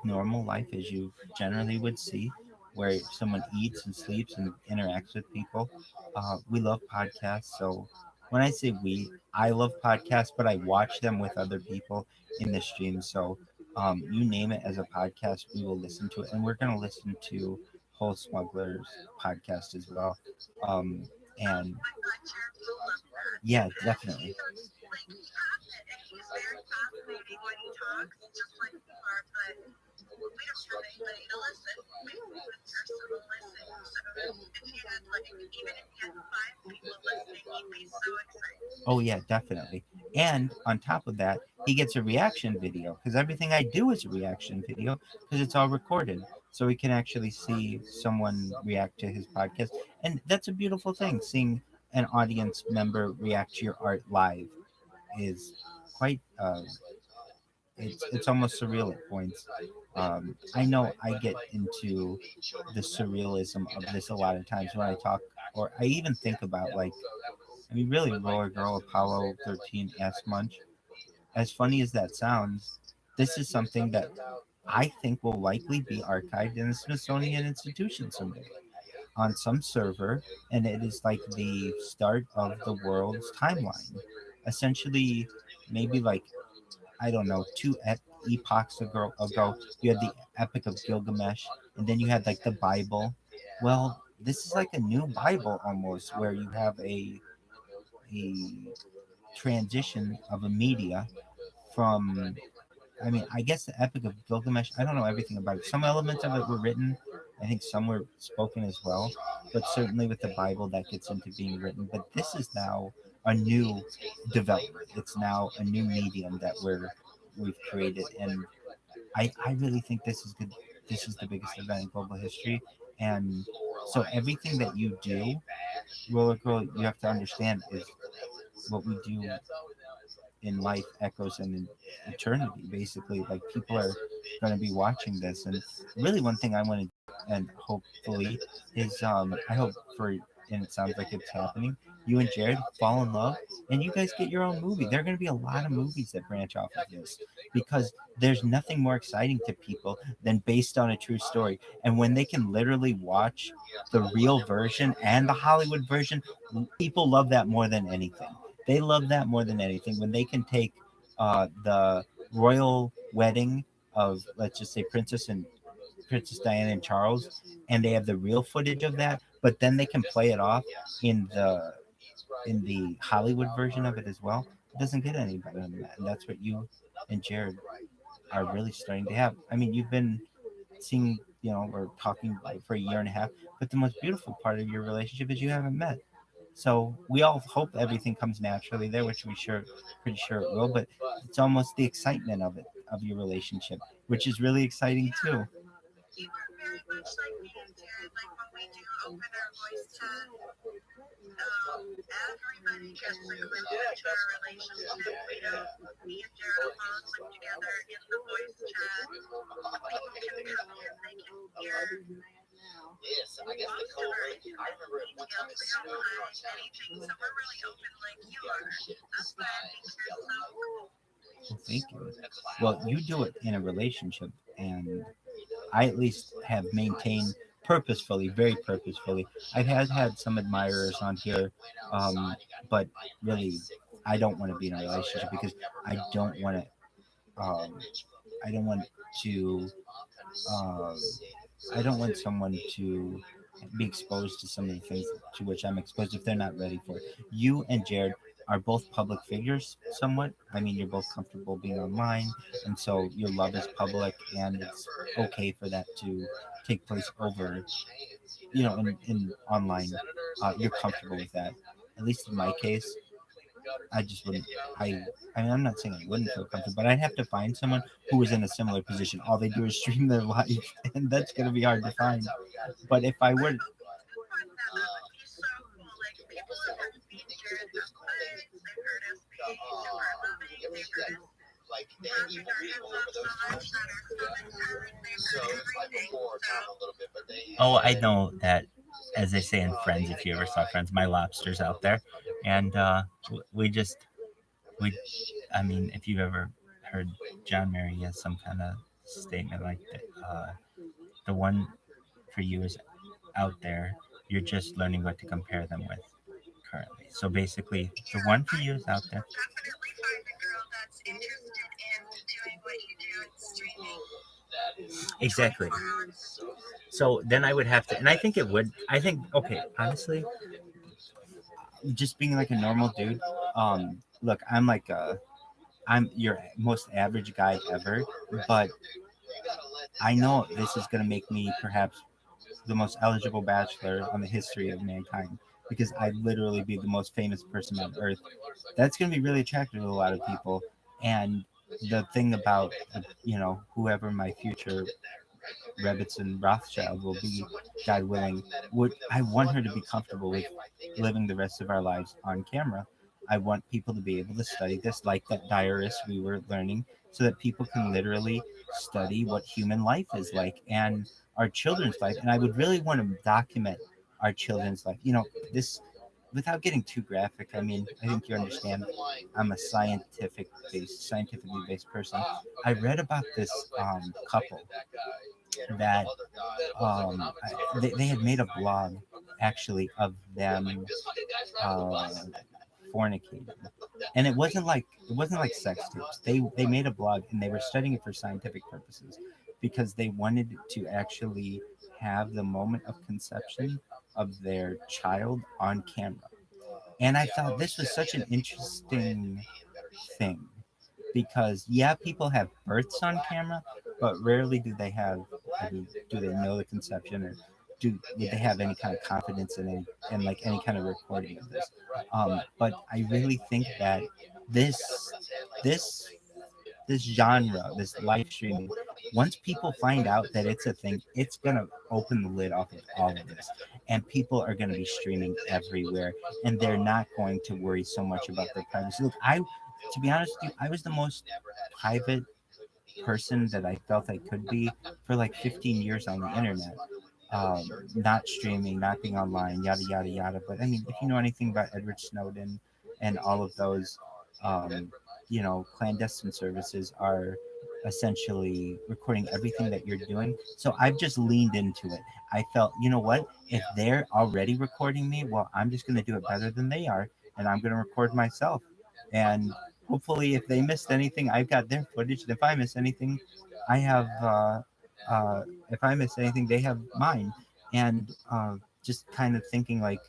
normal life as you generally would see, where someone eats and sleeps and interacts with people. We love podcasts. So when I say we, I love podcasts, but I watch them with other people in the stream. So you name it as a podcast, we will listen to it. And we're going to listen to Whole Smugglers podcast as well. And yeah, definitely. Oh yeah, definitely. And on top of that, he gets a reaction video because everything I do is a reaction video because it's all recorded. So we can actually see someone react to his podcast. And that's a beautiful thing. Seeing an audience member react to your art live is quite it's almost surreal at points. I know I get into the surrealism of this a lot of times when I talk, or I even think about like, I mean, really, Roller Girl, Apollo 13, S Munch. As funny as that sounds, this is something that I think will likely be archived in the Smithsonian Institution someday on some server, and it is like the start of the world's timeline. Essentially, maybe like I don't know, two epochs ago, you had the Epic of Gilgamesh, and then you had like the Bible. Well, this is like a new Bible almost, where you have a transition of a media from. I mean, I guess the Epic of Gilgamesh. I don't know everything about it. Some elements of it were written. I think some were spoken as well, but certainly with the Bible that gets into being written. But this is now a new development. It's now a new medium that we've created, and I really think this is good. This is the biggest event in global history, and so everything that you do, Roller Girl, you have to understand is what we do in life echoes in eternity. Basically, like people are going to be watching this, and really one thing I want to and hopefully is I hope for and it sounds like it's happening. You and Jared fall in love, and you guys get your own movie. There are going to be a lot of movies that branch off of this because there's nothing more exciting to people than based on a true story. And when they can literally watch the real version and the Hollywood version, people love that more than anything. They love that more than anything when they can take the royal wedding of, let's just say, Princess Diana and Charles, and they have the real footage of that, but then they can play it off in the Hollywood version of it as well. It doesn't get any better than that, and that's what you and Jared are really starting to have. I mean, you've been seeing, or talking for a year and a half, but the most beautiful part of your relationship is you haven't met. So we all hope everything comes naturally there, which pretty sure it will. But it's almost the excitement of it, of your relationship, which is really exciting too. You are very much like me and Jared. Like when we do open our voice chat, everybody gets like really into our relationship. Me and Jared will fall asleep together in the voice chat. People can come in, they can hear Yes, I guess the cold rate. I remember at one time it snowed here on town. anything. So we're really open like you are. That's why I think you're so cool. Well, thank you. Well, you do it in a relationship, and I at least have maintained purposefully, very purposefully. I've had some admirers on here, but really, I don't want to be in a relationship because I don't want to. I don't want to. Um, I don't want someone to be exposed to some of the things to which I'm exposed if they're not ready for it. You and Jared are both public figures somewhat. I mean, you're both comfortable being online, and so your love is public, and it's okay for that to take place over, in online. You're comfortable with that. At least in my case, I just wouldn't. I mean, I'm not saying I wouldn't feel comfortable, but I'd have to find someone who was in a similar position. All they do is stream their life, and that's gonna be hard to find. But if I were, Like, and even people over those times. So it's like before time a little bit, but they. Oh, I know that, as they say in Friends, if you ever saw Friends, my lobster's out there, and we just we. I mean, if you've ever heard John Mayer, he has some kind of statement like that. The one for you is out there. You're just learning what to compare them with currently. So basically, the one for you is out there. Definitely find a girl that's interested in doing what you do and streaming. Exactly. So then I would have to, and I think it would. I think okay, honestly, just being like a normal dude, look, I'm your most average guy ever, but I know this is gonna make me perhaps the most eligible bachelor on the history of mankind because I'd literally be the most famous person on earth. That's going to be really attractive to a lot of people. And the thing about, whoever my future Rebbits and Rothschild will be, God willing, would I want her to be comfortable with living the rest of our lives on camera. I want people to be able to study this like that diarist we were learning so that people can literally study what human life is like and our children's life. And I would really want to document our children's life. This without getting too graphic, I mean, I think you understand I'm a scientifically based person. I read about this couple that they had made a blog actually of them uh, fornicating, and it wasn't like sex tips. They made a blog and they were studying it for scientific purposes because they wanted to actually have the moment of conception of their child on camera. And I thought this was such an interesting thing because yeah, people have births on camera, but rarely do they have. I mean, do they know the conception, or would they have any kind of confidence in like any kind of recording of this? But I really think that this this this genre, this live streaming, once people find out that it's a thing, it's gonna open the lid off of all of this, and people are gonna be streaming everywhere, and they're not going to worry so much about their privacy. Look, to be honest with you, I was the most private person that I felt I could be for like 15 years on the internet. Not streaming, not being online, yada yada yada. But I mean, if you know anything about Edward Snowden and all of those, clandestine services are essentially recording everything that you're doing. So I've just leaned into it. I felt, you know what? If they're already recording me, well, I'm just going to do it better than they are, and I'm going to record myself. And hopefully, if they missed anything, I've got their footage. And if I miss anything, I have. If I miss anything, they have mine. And just kind of thinking like,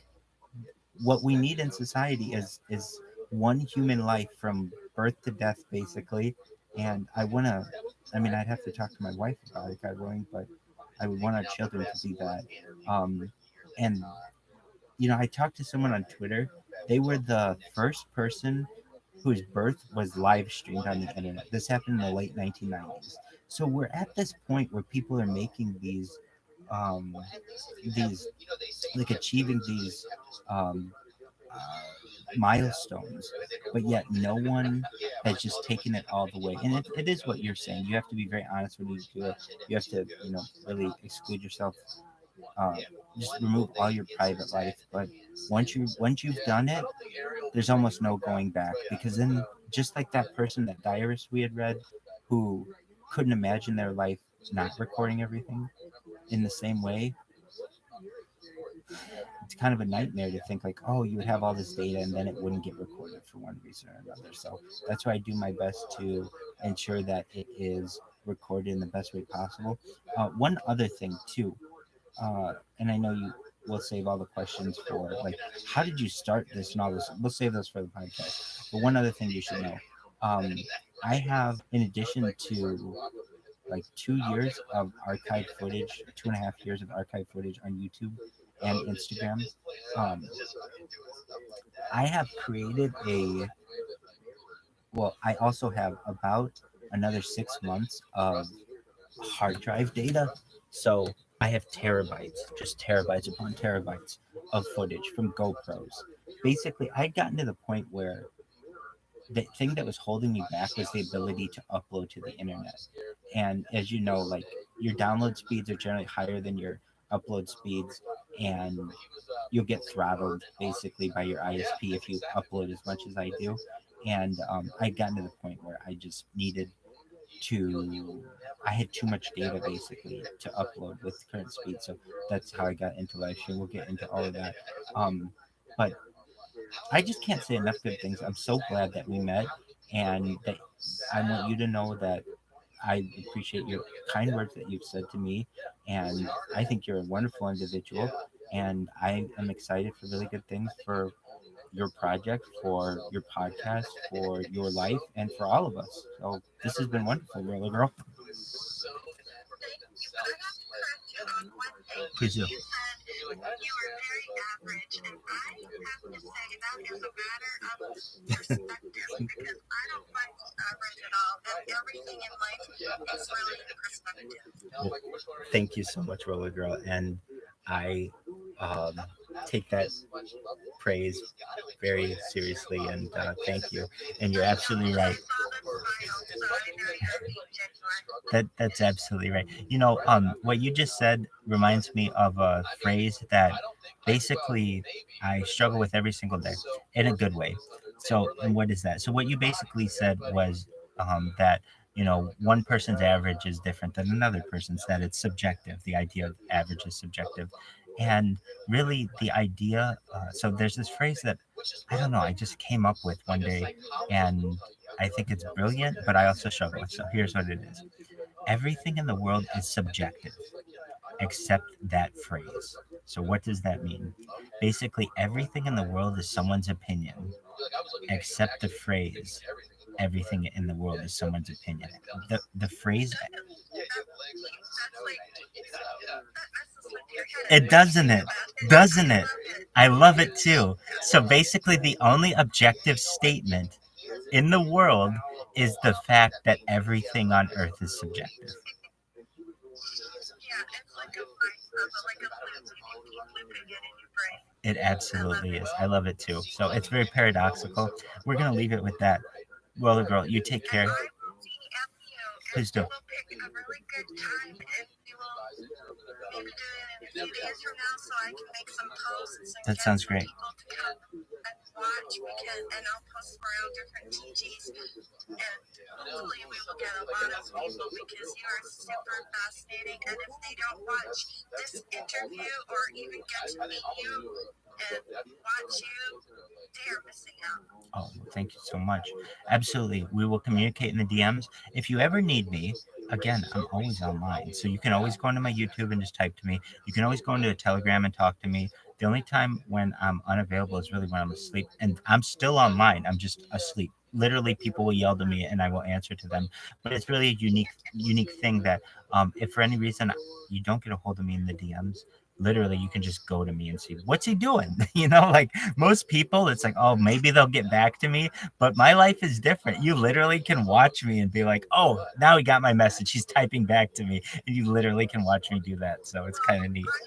what we need in society is one human life from birth to death, basically. And I want to. I mean, I'd have to talk to my wife about it, God willing, but I would want our children to be that. And I talked to someone on Twitter. They were the first person whose birth was live streamed on the internet. This happened in the late 1990s. So we're at this point where people are making these like achieving these um, milestones, but yet no one has just taken it all the way. And it is what you're saying. You have to be very honest when you do it. You have to, really exclude yourself. Uh, just remove all your private life. But once you've done it, there's almost no going back because then, just like that person, that diarist we had read, who couldn't imagine their life not recording everything in the same way, it's kind of a nightmare to think like, oh, you would have all this data and then it wouldn't get recorded for one reason or another. So that's why I do my best to ensure that it is recorded in the best way possible. One other thing too, and I know we'll save all the questions for like how did you start this and all this. We'll save those for the podcast. But one other thing you should know, um, I have, in addition to like 2 years of archived footage, 2.5 years of archived footage on YouTube and Instagram. Um, I have created a, well, I also have about another 6 months of hard drive data. So I have terabytes, just terabytes upon terabytes of footage from GoPros. Basically, I'd gotten to the point where the thing that was holding me back was the ability to upload to the internet. And as you know, like your download speeds are generally higher than your upload speeds, and you'll get throttled basically by your ISP if you upload as much as I do. And I'd gotten to the point where I just needed to, I had too much data basically to upload with current speed. So that's how I got into live stream. We'll get into all of that. But I just can't say enough good things. I'm so glad that we met, and that I want you to know that I appreciate your kind words that you've said to me, and I think you're a wonderful individual, and I am excited for really good things for your project, for your podcast, for your life, and for all of us. So this has been wonderful, Roller Girl. But I have to correct you on one thing. Please do. You said you were very average, and I have to say that is a matter of perspective because I don't find you average at all. And everything in life is really perspective. Well, thank you so much, Roller Girl, and I um, take that praise very seriously, and thank you. And you're absolutely right. I saw the smile, so I know you're being genuine. That's absolutely right. You know, what you just said reminds me of a phrase that basically I struggle with every single day in a good way. So, and what is that? So, what you basically said was that one person's average is different than another person's. That it's subjective. The idea of average is subjective, and really the idea. So, there's this phrase that I don't know. I just came up with one day, and I think it's brilliant, but I also struggle with. So, here's what it is. Everything in the world is subjective except that phrase. So, what does that mean? Basically, everything in the world is someone's opinion except the phrase, everything in the world is someone's opinion. The phrase, it doesn't it? Doesn't it? I love it too. So, basically, the only objective statement in the world is the fact that everything on earth is subjective. Yeah, it's like a vice, like a flute. You flip it again in your brain. It absolutely is. I love it too. So it's very paradoxical. We're gonna leave it with that. Well, girl, you take care. I will DM you, Please do. and we'll pick a really good time, and we will maybe do it in a few days from now, so I can make some posts and That get sounds some great. people to come and watch. And I'll post my own different TGs, and hopefully we will get a lot of people because you are super fascinating. And if they don't watch this interview or even get to meet you and watch you, they are missing out. Oh, thank you so much. Absolutely. We will communicate in the DMs. If you ever need me, again, I'm always online. So you can always go into my YouTube and just type to me. You can always go into a Telegram and talk to me. The only time when I'm unavailable is really when I'm asleep. And I'm still online. I'm just asleep. Literally, people will yell to me and I will answer to them. But it's really a unique thing that if for any reason you don't get a hold of me in the DMs, literally you can just go to me and see what's he doing. Like most people, it's like, oh, maybe they'll get back to me, but my life is different. You literally can watch me and be like, oh, now he got my message, he's typing back to me, and you literally can watch me do that. So it's kind of neat. I love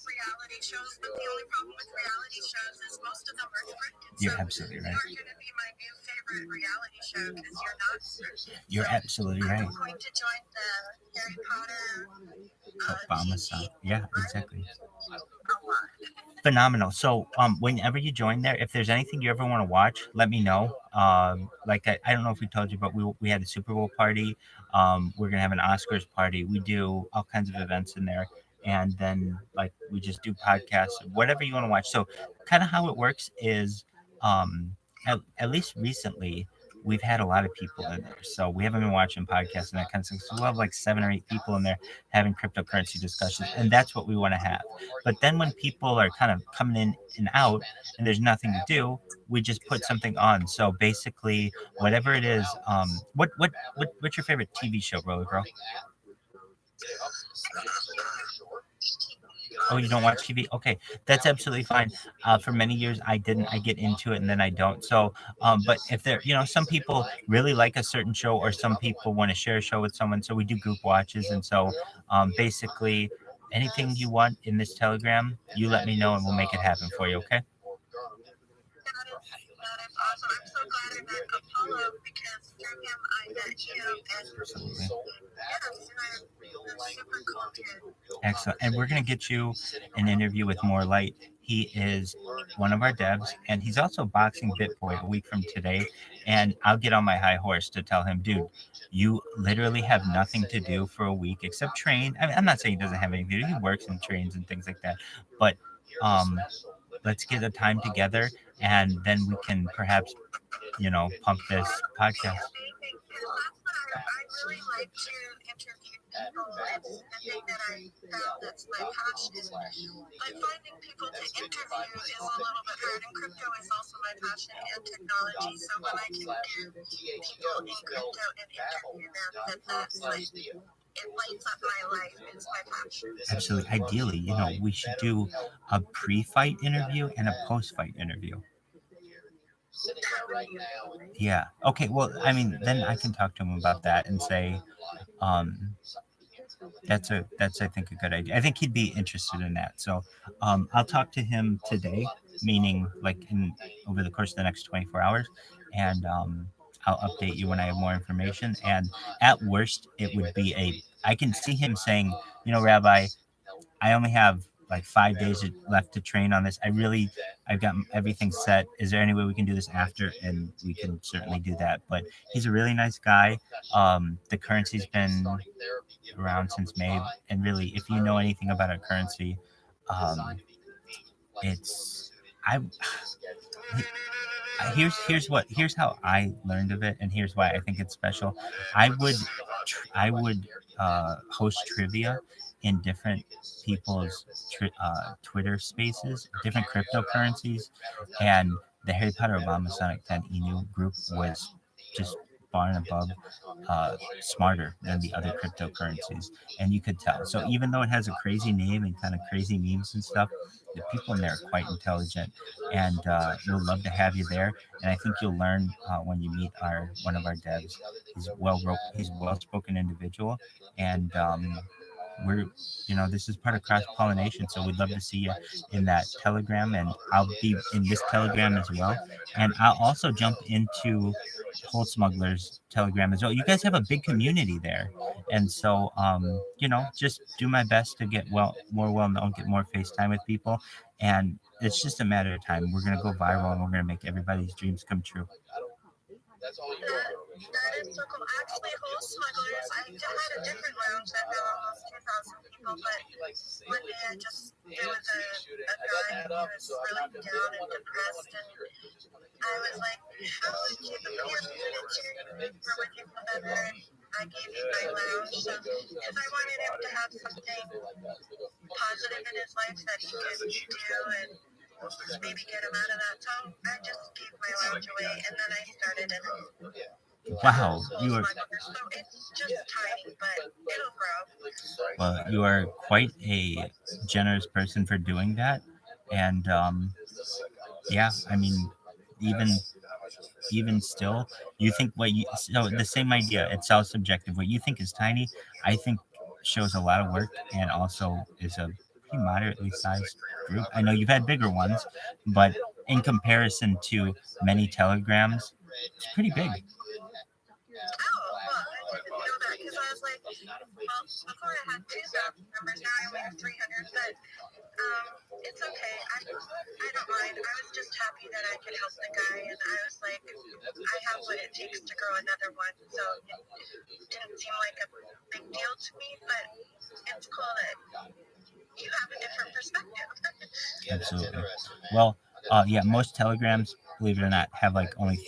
reality shows, but the only problem with reality shows is most of them are scripted. You're So absolutely right. you're going to be my new favorite reality show because you're not scripted. You're So absolutely right. I'm going to join the Harry Potter Obama GG. style. Yeah, exactly. A lot. Phenomenal. So whenever you join there, if there's anything you ever want to watch, let me know. Like I don't know if we told you, but we had a Super Bowl party. We're gonna have an Oscars party. We do all kinds of events in there, and then like we just do podcasts, whatever you want to watch. So kind of how it works is at least recently we've had a lot of people in there. So we haven't been watching podcasts and that kind of stuff. So we'll have like 7 or 8 people in there having cryptocurrency discussions, and that's what we want to have. But then when people are kind of coming in and out and there's nothing to do, we just put something on. So basically, whatever it is, what's your favorite TV show, Roller Girl? Oh, you don't watch TV? Okay, that's absolutely fine. For many years, I didn't. I get into it and then I don't. So, but if there, some people really like a certain show, or some people want to share a show with someone, so we do group watches. And so, basically, anything you want in this Telegram, you let me know and we'll make it happen for you. Okay? That is awesome. I'm so glad I met Apollo because through him I met you. And Absolutely. yes, I'm super cool, dude. Excellent. And we're going to get you an interview with More Light. He is one of our devs, and he's also boxing Bit Boy a week from today. And I'll get on my high horse to tell him, dude, you literally have nothing to do for a week except train. I mean, I'm not saying he doesn't have anything to do. He works and trains and things like that. But let's get a time together, and then we can perhaps, pump this podcast. Amazing. Because that's what I really like to interview people. It's the thing that I found that's my passion. But finding people to interview is a little bit hard. And crypto is also my passion and technology. So when I can get people in crypto and interview them, that's like, it lights up my life. It's my passion. Absolutely. Ideally, we should do a pre-fight interview and a post-fight interview. Yeah. Okay. Well, I mean, then I can talk to him about that and say, that's I think a good idea. I think he'd be interested in that. So, I'll talk to him today, meaning like over the course of the next 24 hours, and I'll update you when I have more information. And at worst, it would be I can see him saying, Rabbi, I only have like 5 days left to train on this. I've got everything set. Is there any way we can do this after? And we can certainly do that. But he's a really nice guy. The currency's been around since May. And really, if you know anything about our currency, here's how I learned of it, and here's why I think it's special. I would host trivia in different people's Twitter spaces, different cryptocurrencies, and the Harry Potter Obama Sonic 10 Inu group was just far and above smarter than the other cryptocurrencies, and you could tell. So even though it has a crazy name and kind of crazy memes and stuff, the people in there are quite intelligent, and we'll love to have you there. And I think you'll learn when you meet one of our devs. He's a well-spoken individual, and this is part of cross-pollination, so we'd love to see you in that Telegram, and I'll be in this Telegram as well. And I'll also jump into Whole Smugglers Telegram as well. You guys have a big community there, and so just do my best to get more well-known, get more FaceTime with people, and it's just a matter of time. We're gonna go viral, and we're gonna make everybody's dreams come true. That is so cool. Actually, Whole Smugglers, I had a different lounge that had almost 2,000 people, but one day there was a guy who was really down and depressed, and I was like, how would you cheer you for when you feel better? And I gave him my lounge, so if I wanted him to have something positive in his life that he could do and maybe get him out of that, so I just gave my lounge away, and then I started it. Wow, you are. So it's just tiny, but it'll grow. Well, you are quite a generous person for doing that, and I mean, even still, you think the same idea. It's all subjective. What you think is tiny, I think shows a lot of work, and also is a pretty moderately sized group. I know you've had bigger ones, but in comparison to many telegrams, it's pretty big. I didn't know that because I was like, before I had 2,000 members, now I only have 300, but it's okay. I don't mind. I was just happy that I could help the guy, and I was like, I have what it takes to grow another one, so it didn't seem like a big deal to me, but it's cool that you have a different perspective. Absolutely. Well, most telegrams, believe it or not, have like only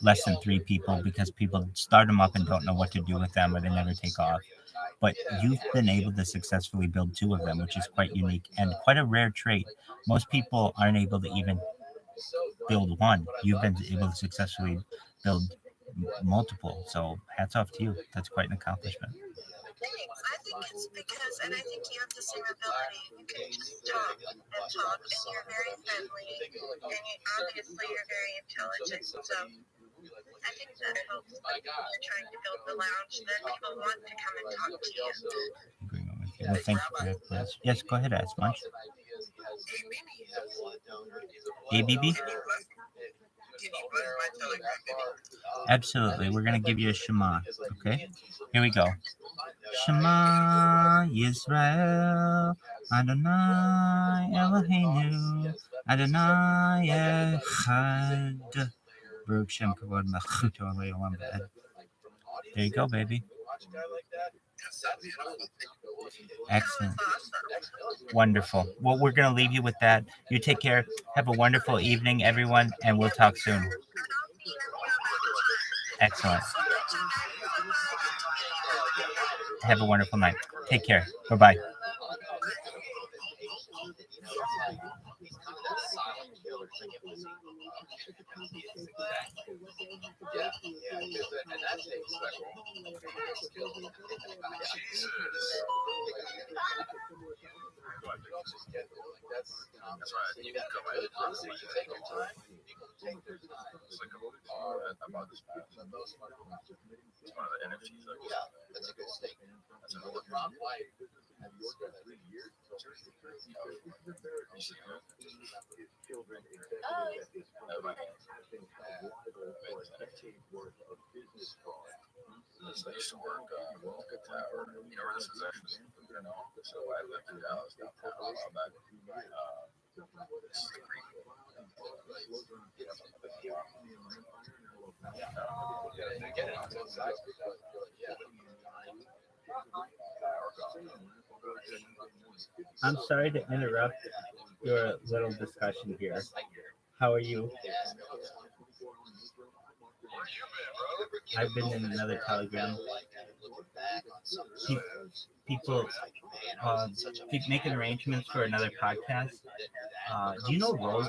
less than three people because people start them up and don't know what to do with them or they never take off. But you've been able to successfully build two of them, which is quite unique and quite a rare trait. Most people aren't able to even build one. You've been able to successfully build multiple. So hats off to you. That's quite an accomplishment. Thanks. I think it's because, and I think you have the same ability. You can talk and talk, and you're very friendly, and obviously you're very intelligent. So I think that helps when you're trying to build the lounge. Then people want to come and talk to you. Agreement with you. Well, thank you for that, Chris. Yes, go ahead, ask Munch. ABB? Absolutely. We're going to give you a Shema, okay? Here we go. Shema Yisrael, Adonai Eloheinu, Adonai Echad. Baruch Shem Kavod Malchuto Le'olam V'ed. There you go, baby. Excellent. Wonderful. Well, we're going to leave you with that. You take care. Have a wonderful evening, everyone, and we'll talk soon. Excellent. Have a wonderful night. Take care. Bye-bye. That's right. You can come in. Honestly, you take your time. It's like I bought this pass. It's one of the NFTs. That's a good stake. That's another Rob White. I used to work Walker Tower. You know where this is actually? So I lived in Dallas downtown a while back. This is the Greek. I'm sorry to interrupt your little discussion here. How are you? I've been in another Telegram. People keep making arrangements for another podcast. Do you know Rose?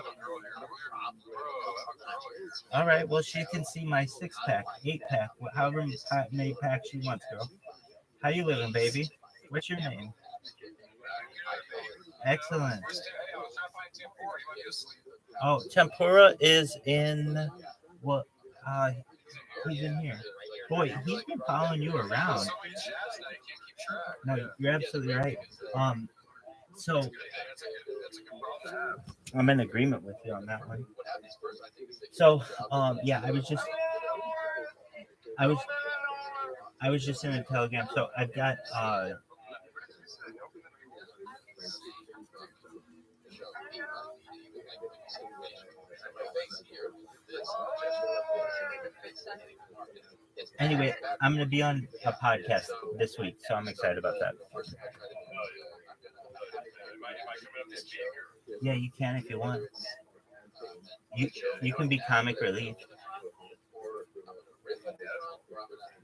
All right. Well, she can see my 6-pack, 8-pack, however many packs she wants, girl. How you living, baby? What's your name? Excellent. Oh, Tempura is in what? He's in here. Boy, he's been following you around. No, you're absolutely right. So I'm in agreement with you on that one. So, yeah, I was just in a Telegram. So I've got anyway, I'm going to be on a podcast this week, so I'm excited about that. Yeah, you can if you want. You can be comic relief.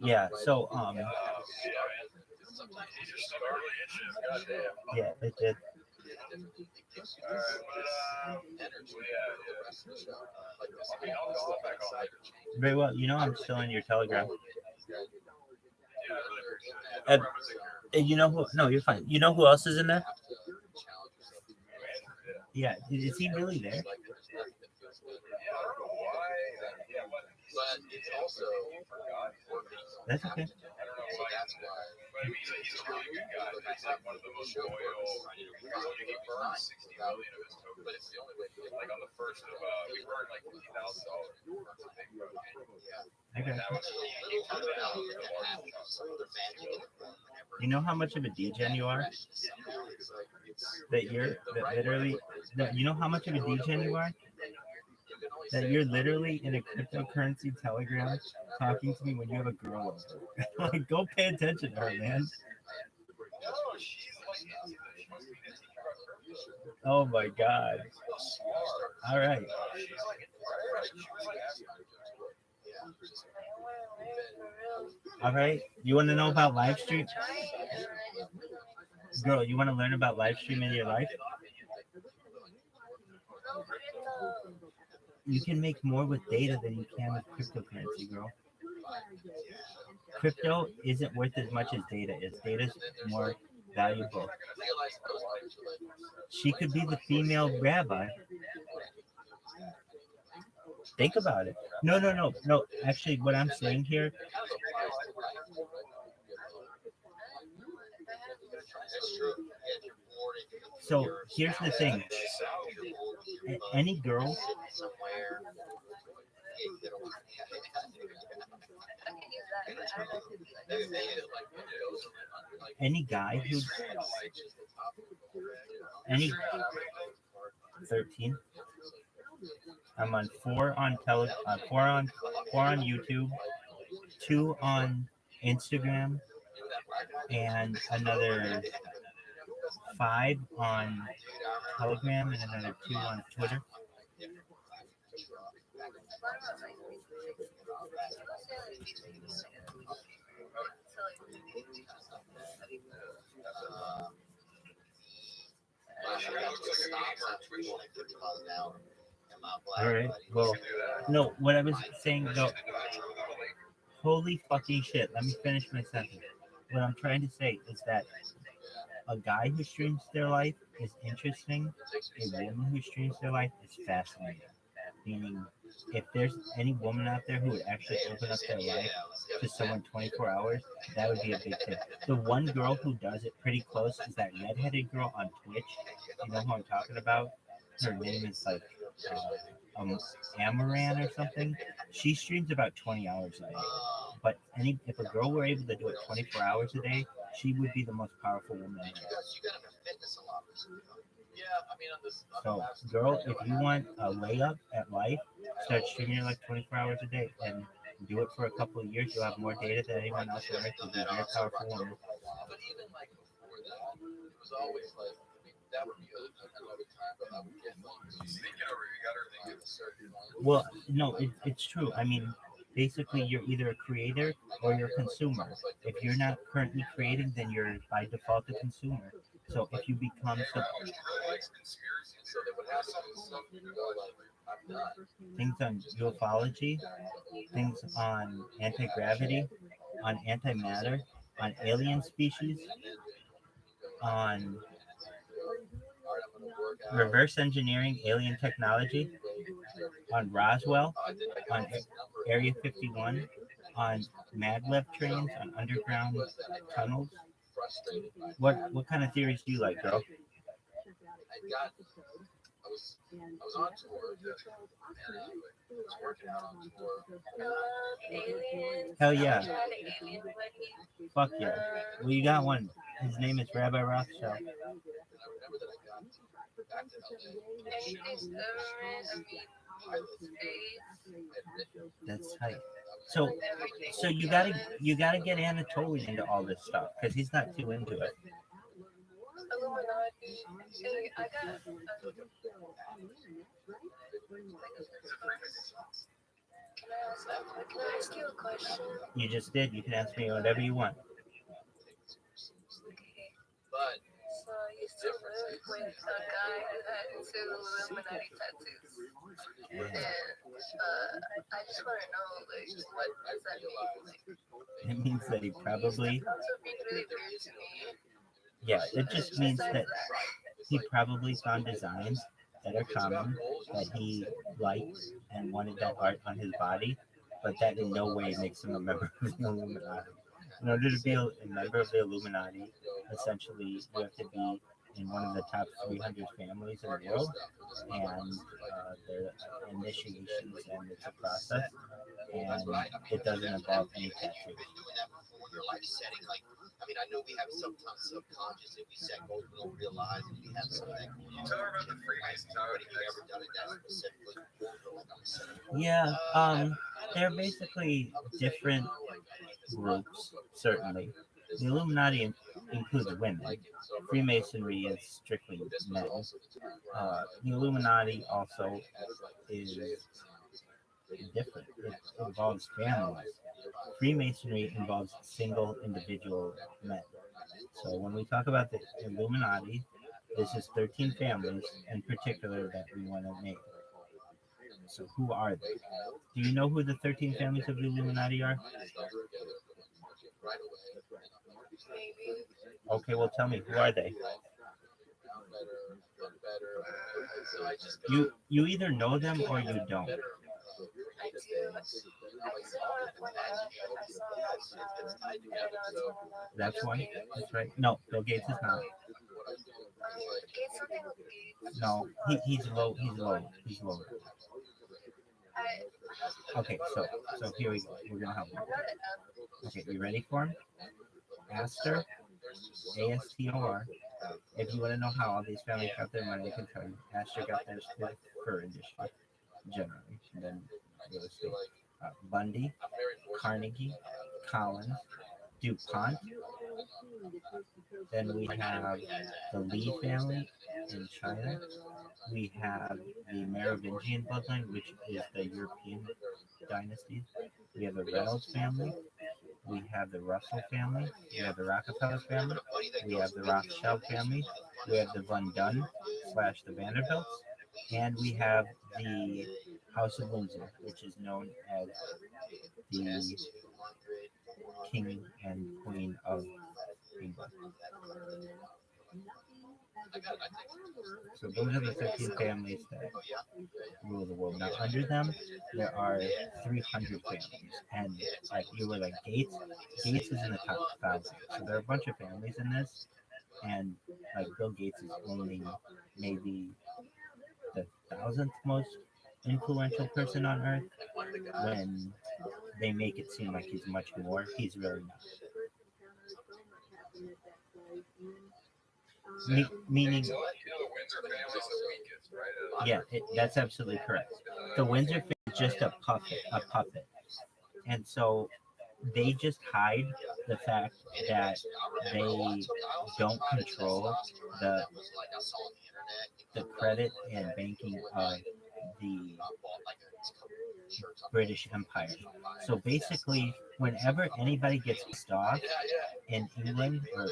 Yeah, so yeah, it did. Very well. You know, I'm still in your Telegram. And you know who? No, you're fine. You know who else is in there? Yeah, is he really there? That's okay. He's a really good guy. He's like one of the most loyal. He burned 60 million of his tokens. But it's the only way. Like on the first of, we burned like $50,000. Okay. You know how much of a degen you are? You know how much of a degen you are? That you're literally in a cryptocurrency Telegram talking to me when you have a girl over. Like, go pay attention to her, man. Oh my God. All right. All right. You want to know about live stream? Girl, you want to learn about live stream in your life? You can make more with data than you can with cryptocurrency, girl. Crypto isn't worth as much as data is. Data's more valuable. She could be the female rabbi. Think about it. No. Actually, what I'm saying here. So here's the thing. Any girl. Any guy who. Any 13. I'm on 4 on four on YouTube, 2 on Instagram, and another 5 on Telegram, and another 2 on Twitter. All right. Well, no. What I was saying though. Holy fucking shit! Let me finish my sentence. What I'm trying to say is that a guy who streams their life is interesting. A woman who streams their life is fascinating. Meaning, if there's any woman out there who would actually open up their life to someone 24 hours, that would be a big thing. The one girl who does it pretty close is that redheaded girl on Twitch. You know who I'm talking about? Her name is like Amaran or something. She streams about 20 hours a day. But if a girl were able to do it 24 hours a day, she would be the most powerful woman on earth. So, girl, if you want a layup at life, start streaming like 24 hours a day and do it for a couple of years. You'll have more data than anyone else on earth. You'll be a very powerful woman. But even like before that, it was always like, that would be another time, but I would get like, thinking over, you got her thinking a certain. Well, no, it's true. I mean, basically, you're either a creator or you're a consumer. If you're not currently creating, then you're by default a consumer. So if you become things on ufology, things on anti-gravity, on antimatter, on alien species, on reverse engineering alien technology, on Roswell, on Area 51, on maglev trains, on underground tunnels. What kind of theories do you like, girl? I was on tour, and I was working out on tour. Hell yeah. Fuck yeah. Well, you got one. His name is Rabbi Rothschild. That's tight. So you gotta get Anatoly into all this stuff because he's not too into it. Can I ask you a question? You just did. You can ask me whatever you want. Okay. So I used to live with a guy who had 2 Illuminati tattoos. And I just want to know, like, what does that mean? Like, It means that he probably. it also means really weird to me. Yeah, it just means that he probably found designs that are common that he liked and wanted that art on his body, but that in no way makes him a member of the Illuminati. In order to be a member of the Illuminati, essentially you have to be in one of the top 300 families in the world, and the initiations, and it's a process, and it doesn't involve any tattoos. I mean, I know we have sometimes subconscious if we set goals, we don't realize that we have something. Tell her about the Freemasons. Have you ever done it that specifically? Yeah, they're basically different groups, certainly. The Illuminati includes women. Freemasonry is strictly men. The Illuminati also is different. It involves families. Freemasonry involves single individual men. So when we talk about the Illuminati, this is 13 families in particular that we want to name. So who are they? Do you know who the 13 families of the Illuminati are? Maybe. Okay, well tell me, who are they? You either know them or you don't. I do. I saw it when I saw I don't know what's going on. That's Bill one. Gates. That's right. No, Bill Gates is not. Gates, something with Gates. No, he's low. He's low. He's low. I Okay, so here we go. We're gonna help you. know the Okay, you ready for him? Astor, Astor. If you want to know how all these families got their money, I can tell you. Astor got theirs through the fur industry, generally, and then real estate. Bundy, Carnegie, Collins, DuPont. Then we have the Lee family in China. We have the Merovingian bloodline, which is the European dynasty. We have the Reynolds family. We have the Russell family. We have the Rockefeller family. We have the Rothschild family. We have the Von Dunn / the Vanderbilts. And we have the House of Windsor, which is known as the King and Queen of England. So those are the 13 families that rule the world. Now, under them, there are 300 families. And like you were like Gates is in the top 1,000. So there are a bunch of families in this. And like Bill Gates is only maybe the 1,000th most influential person on earth. When they make it seem like he's much more, he's really not. Meaning, So, the Windsor family's the weakest, right? yeah, that's absolutely correct. The Windsor family is just a puppet, and so they just hide the fact that they don't control the credit and banking of the British Empire. So basically, whenever anybody gets pissed off in England or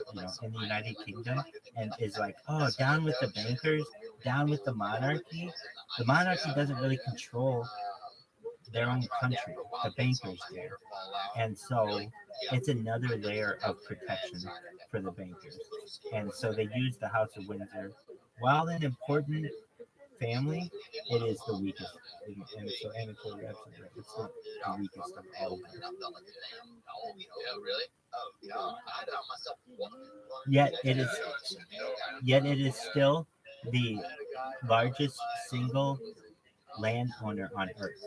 in the United Kingdom and is like, "Oh, down with the bankers, down with the monarchy," doesn't really control their own country. The bankers do, and so it's another layer of protection for the bankers. And so they use the House of Windsor. While an important family, it is the weakest. And so Anatole, you're absolutely right. It's the weakest of all of them. Yet it is still the largest single landowner on earth.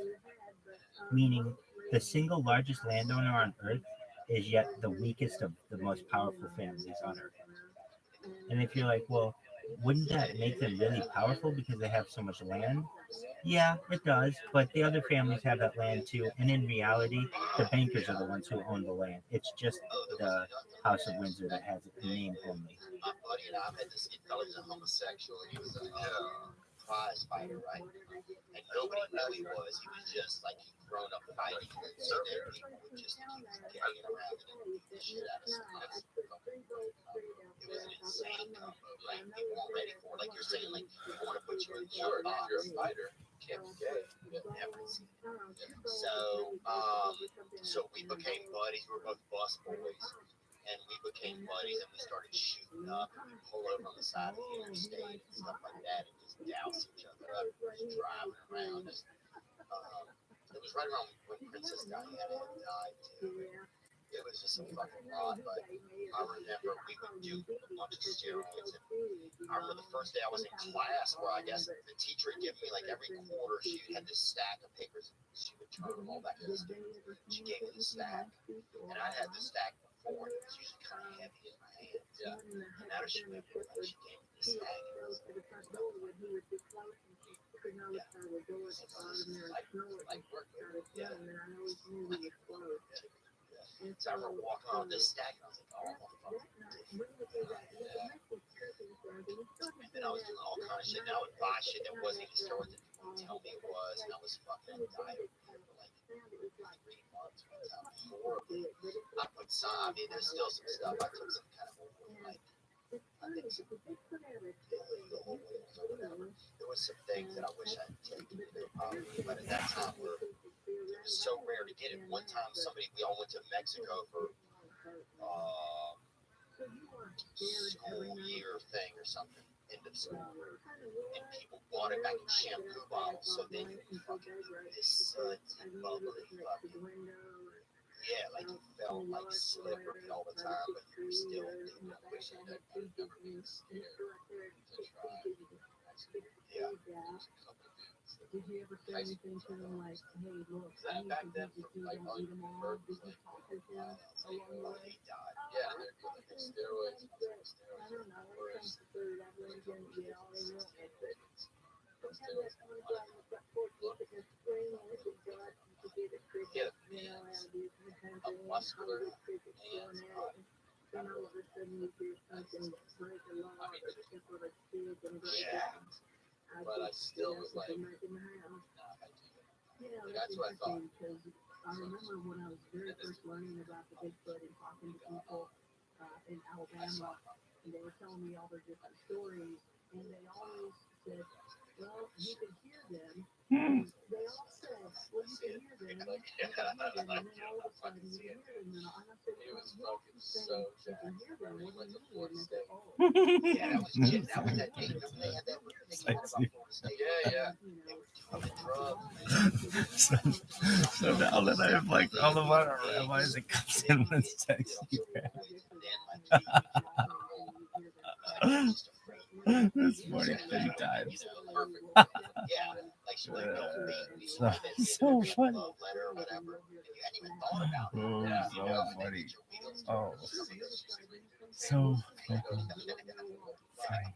Meaning the single largest landowner on earth is yet the weakest of the most powerful families on earth. And if you're like, well, wouldn't that make them really powerful because they have so much land? Yeah, it does, but the other families have that land too. And in reality, the bankers are the ones who own the land. It's just the House of Windsor that has it in name only. My buddy and I met this kid, fella was a homosexual. He was a prize fighter, right? And nobody knew he was. He was just like he'd grown up fighting. So there people would just keep hanging around and beat the shit out of stuff. It was an insane combo, right? People weren't ready for it. Like you're saying, like you want to put you in your box. You're a fighter. Can't be gay. So we became buddies. We were both bus boys. And we became buddies and we started shooting up and we'd pull over on the side of the interstate and stuff like that and just douse each other up and just driving around. It was right around when Princess Diana had died too. It was just so fucking odd, but I remember we would do a bunch of steroids. And I remember the first day I was in class where I guess the teacher would give me like every quarter she had this stack of papers and she would turn them all back to the students. She gave me the stack and I had the stack before and it was usually kind of heavy in my hands. Yeah. And now she went with me, she gave me the stack. And it was like, so I remember walking on this stack and I was like, oh, motherfucker. And then I was doing all kind of shit. And I would buy shit that wasn't even steroids that people would tell me it was. And I was fucking diet. some, I mean, there's still some stuff. I took some kind of like, I think some there was some things that I wish I had taken, probably, but at that time it was so rare to get it. One time, we all went to Mexico for school year thing or something, end of school, and people bought it back in shampoo bottles, so then you fucking this sudsy, bubbly fucking, yeah, like you felt like slippery all the time, but you were still thinking, I wish I had never been scared to try. Yeah. Did you ever say anything to them like, hey, look, I need to get you don't eat them all? Did you talk to them along the way? Yeah, they're giving steroids. I don't know. It comes to food. I really didn't get all in it. But sometimes one guy you've got 4 feet in the spring and it's a gut. You get a cricket, you know, out of these country and all these crickets going at it. Then all of a sudden you hear something break a law or something sort of big and break it. But I still was like, You know, that's what I thought. Because I remember when I was very first learning about the Bigfoot and talking to people in Alabama, and they were telling me all their different stories, and they always said, well, you could hear them. And they all said, well, you can hear them, and then all of a sudden you can hear them. And I said, it well, was you fucking keep so saying you can jacked. hear them. What do you mean? And they said, oh, Yeah, that was that day. Remember they had that thing about Florida State? Yeah. They were doing the drugs. So now that I have like all of our rabbis, it comes in with sexy this morning 3 times. Yeah, like she like, no, baby, So funny. letter or whatever. And you hadn't even thought about it. Oh, Yeah. so funny. Oh, so fucking funny.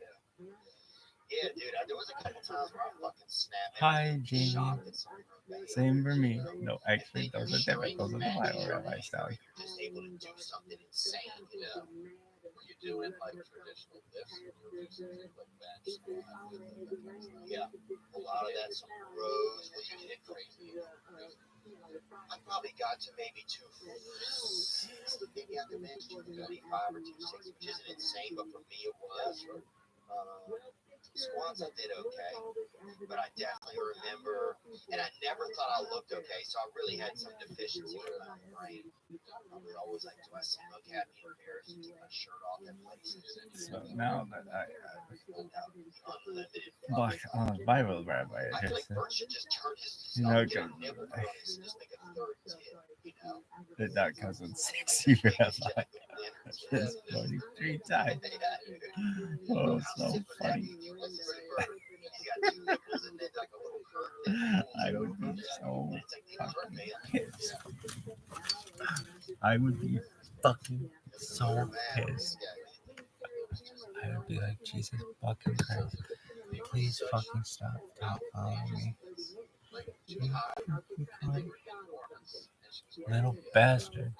Yeah, dude, there was a couple times where I fucking snapped. Hi, Jamie. Shocked at some of her behavior. Same for me. No, actually, those are different. Those are the ViralRabbi style. Just able to do something insane. Yeah. Were you doing like traditional lifts? Or were you doing like bench squat? Yeah, a lot of that, some rows where you hit crazy. I probably got to maybe 260, maybe on the bench, 235 or 260, which isn't insane, but for me it was. Squats I did okay, but I definitely remember, and I never thought I looked okay, so I really had some deficiency in my brain. I was always like, do I look happy and embarrassed to take my shirt off in places? So now that I Unlimited. black ViralRabbi, I feel like just Bert should just turn his you know, nibble on his, just like a third tip, you know? that that comes with sexy rabbi. This morning 3 times. Oh, so funny. I would be so fucking pissed. I would be fucking so pissed. I would be like, Jesus fucking Christ, please fucking stop. Don't follow me. Little bastard.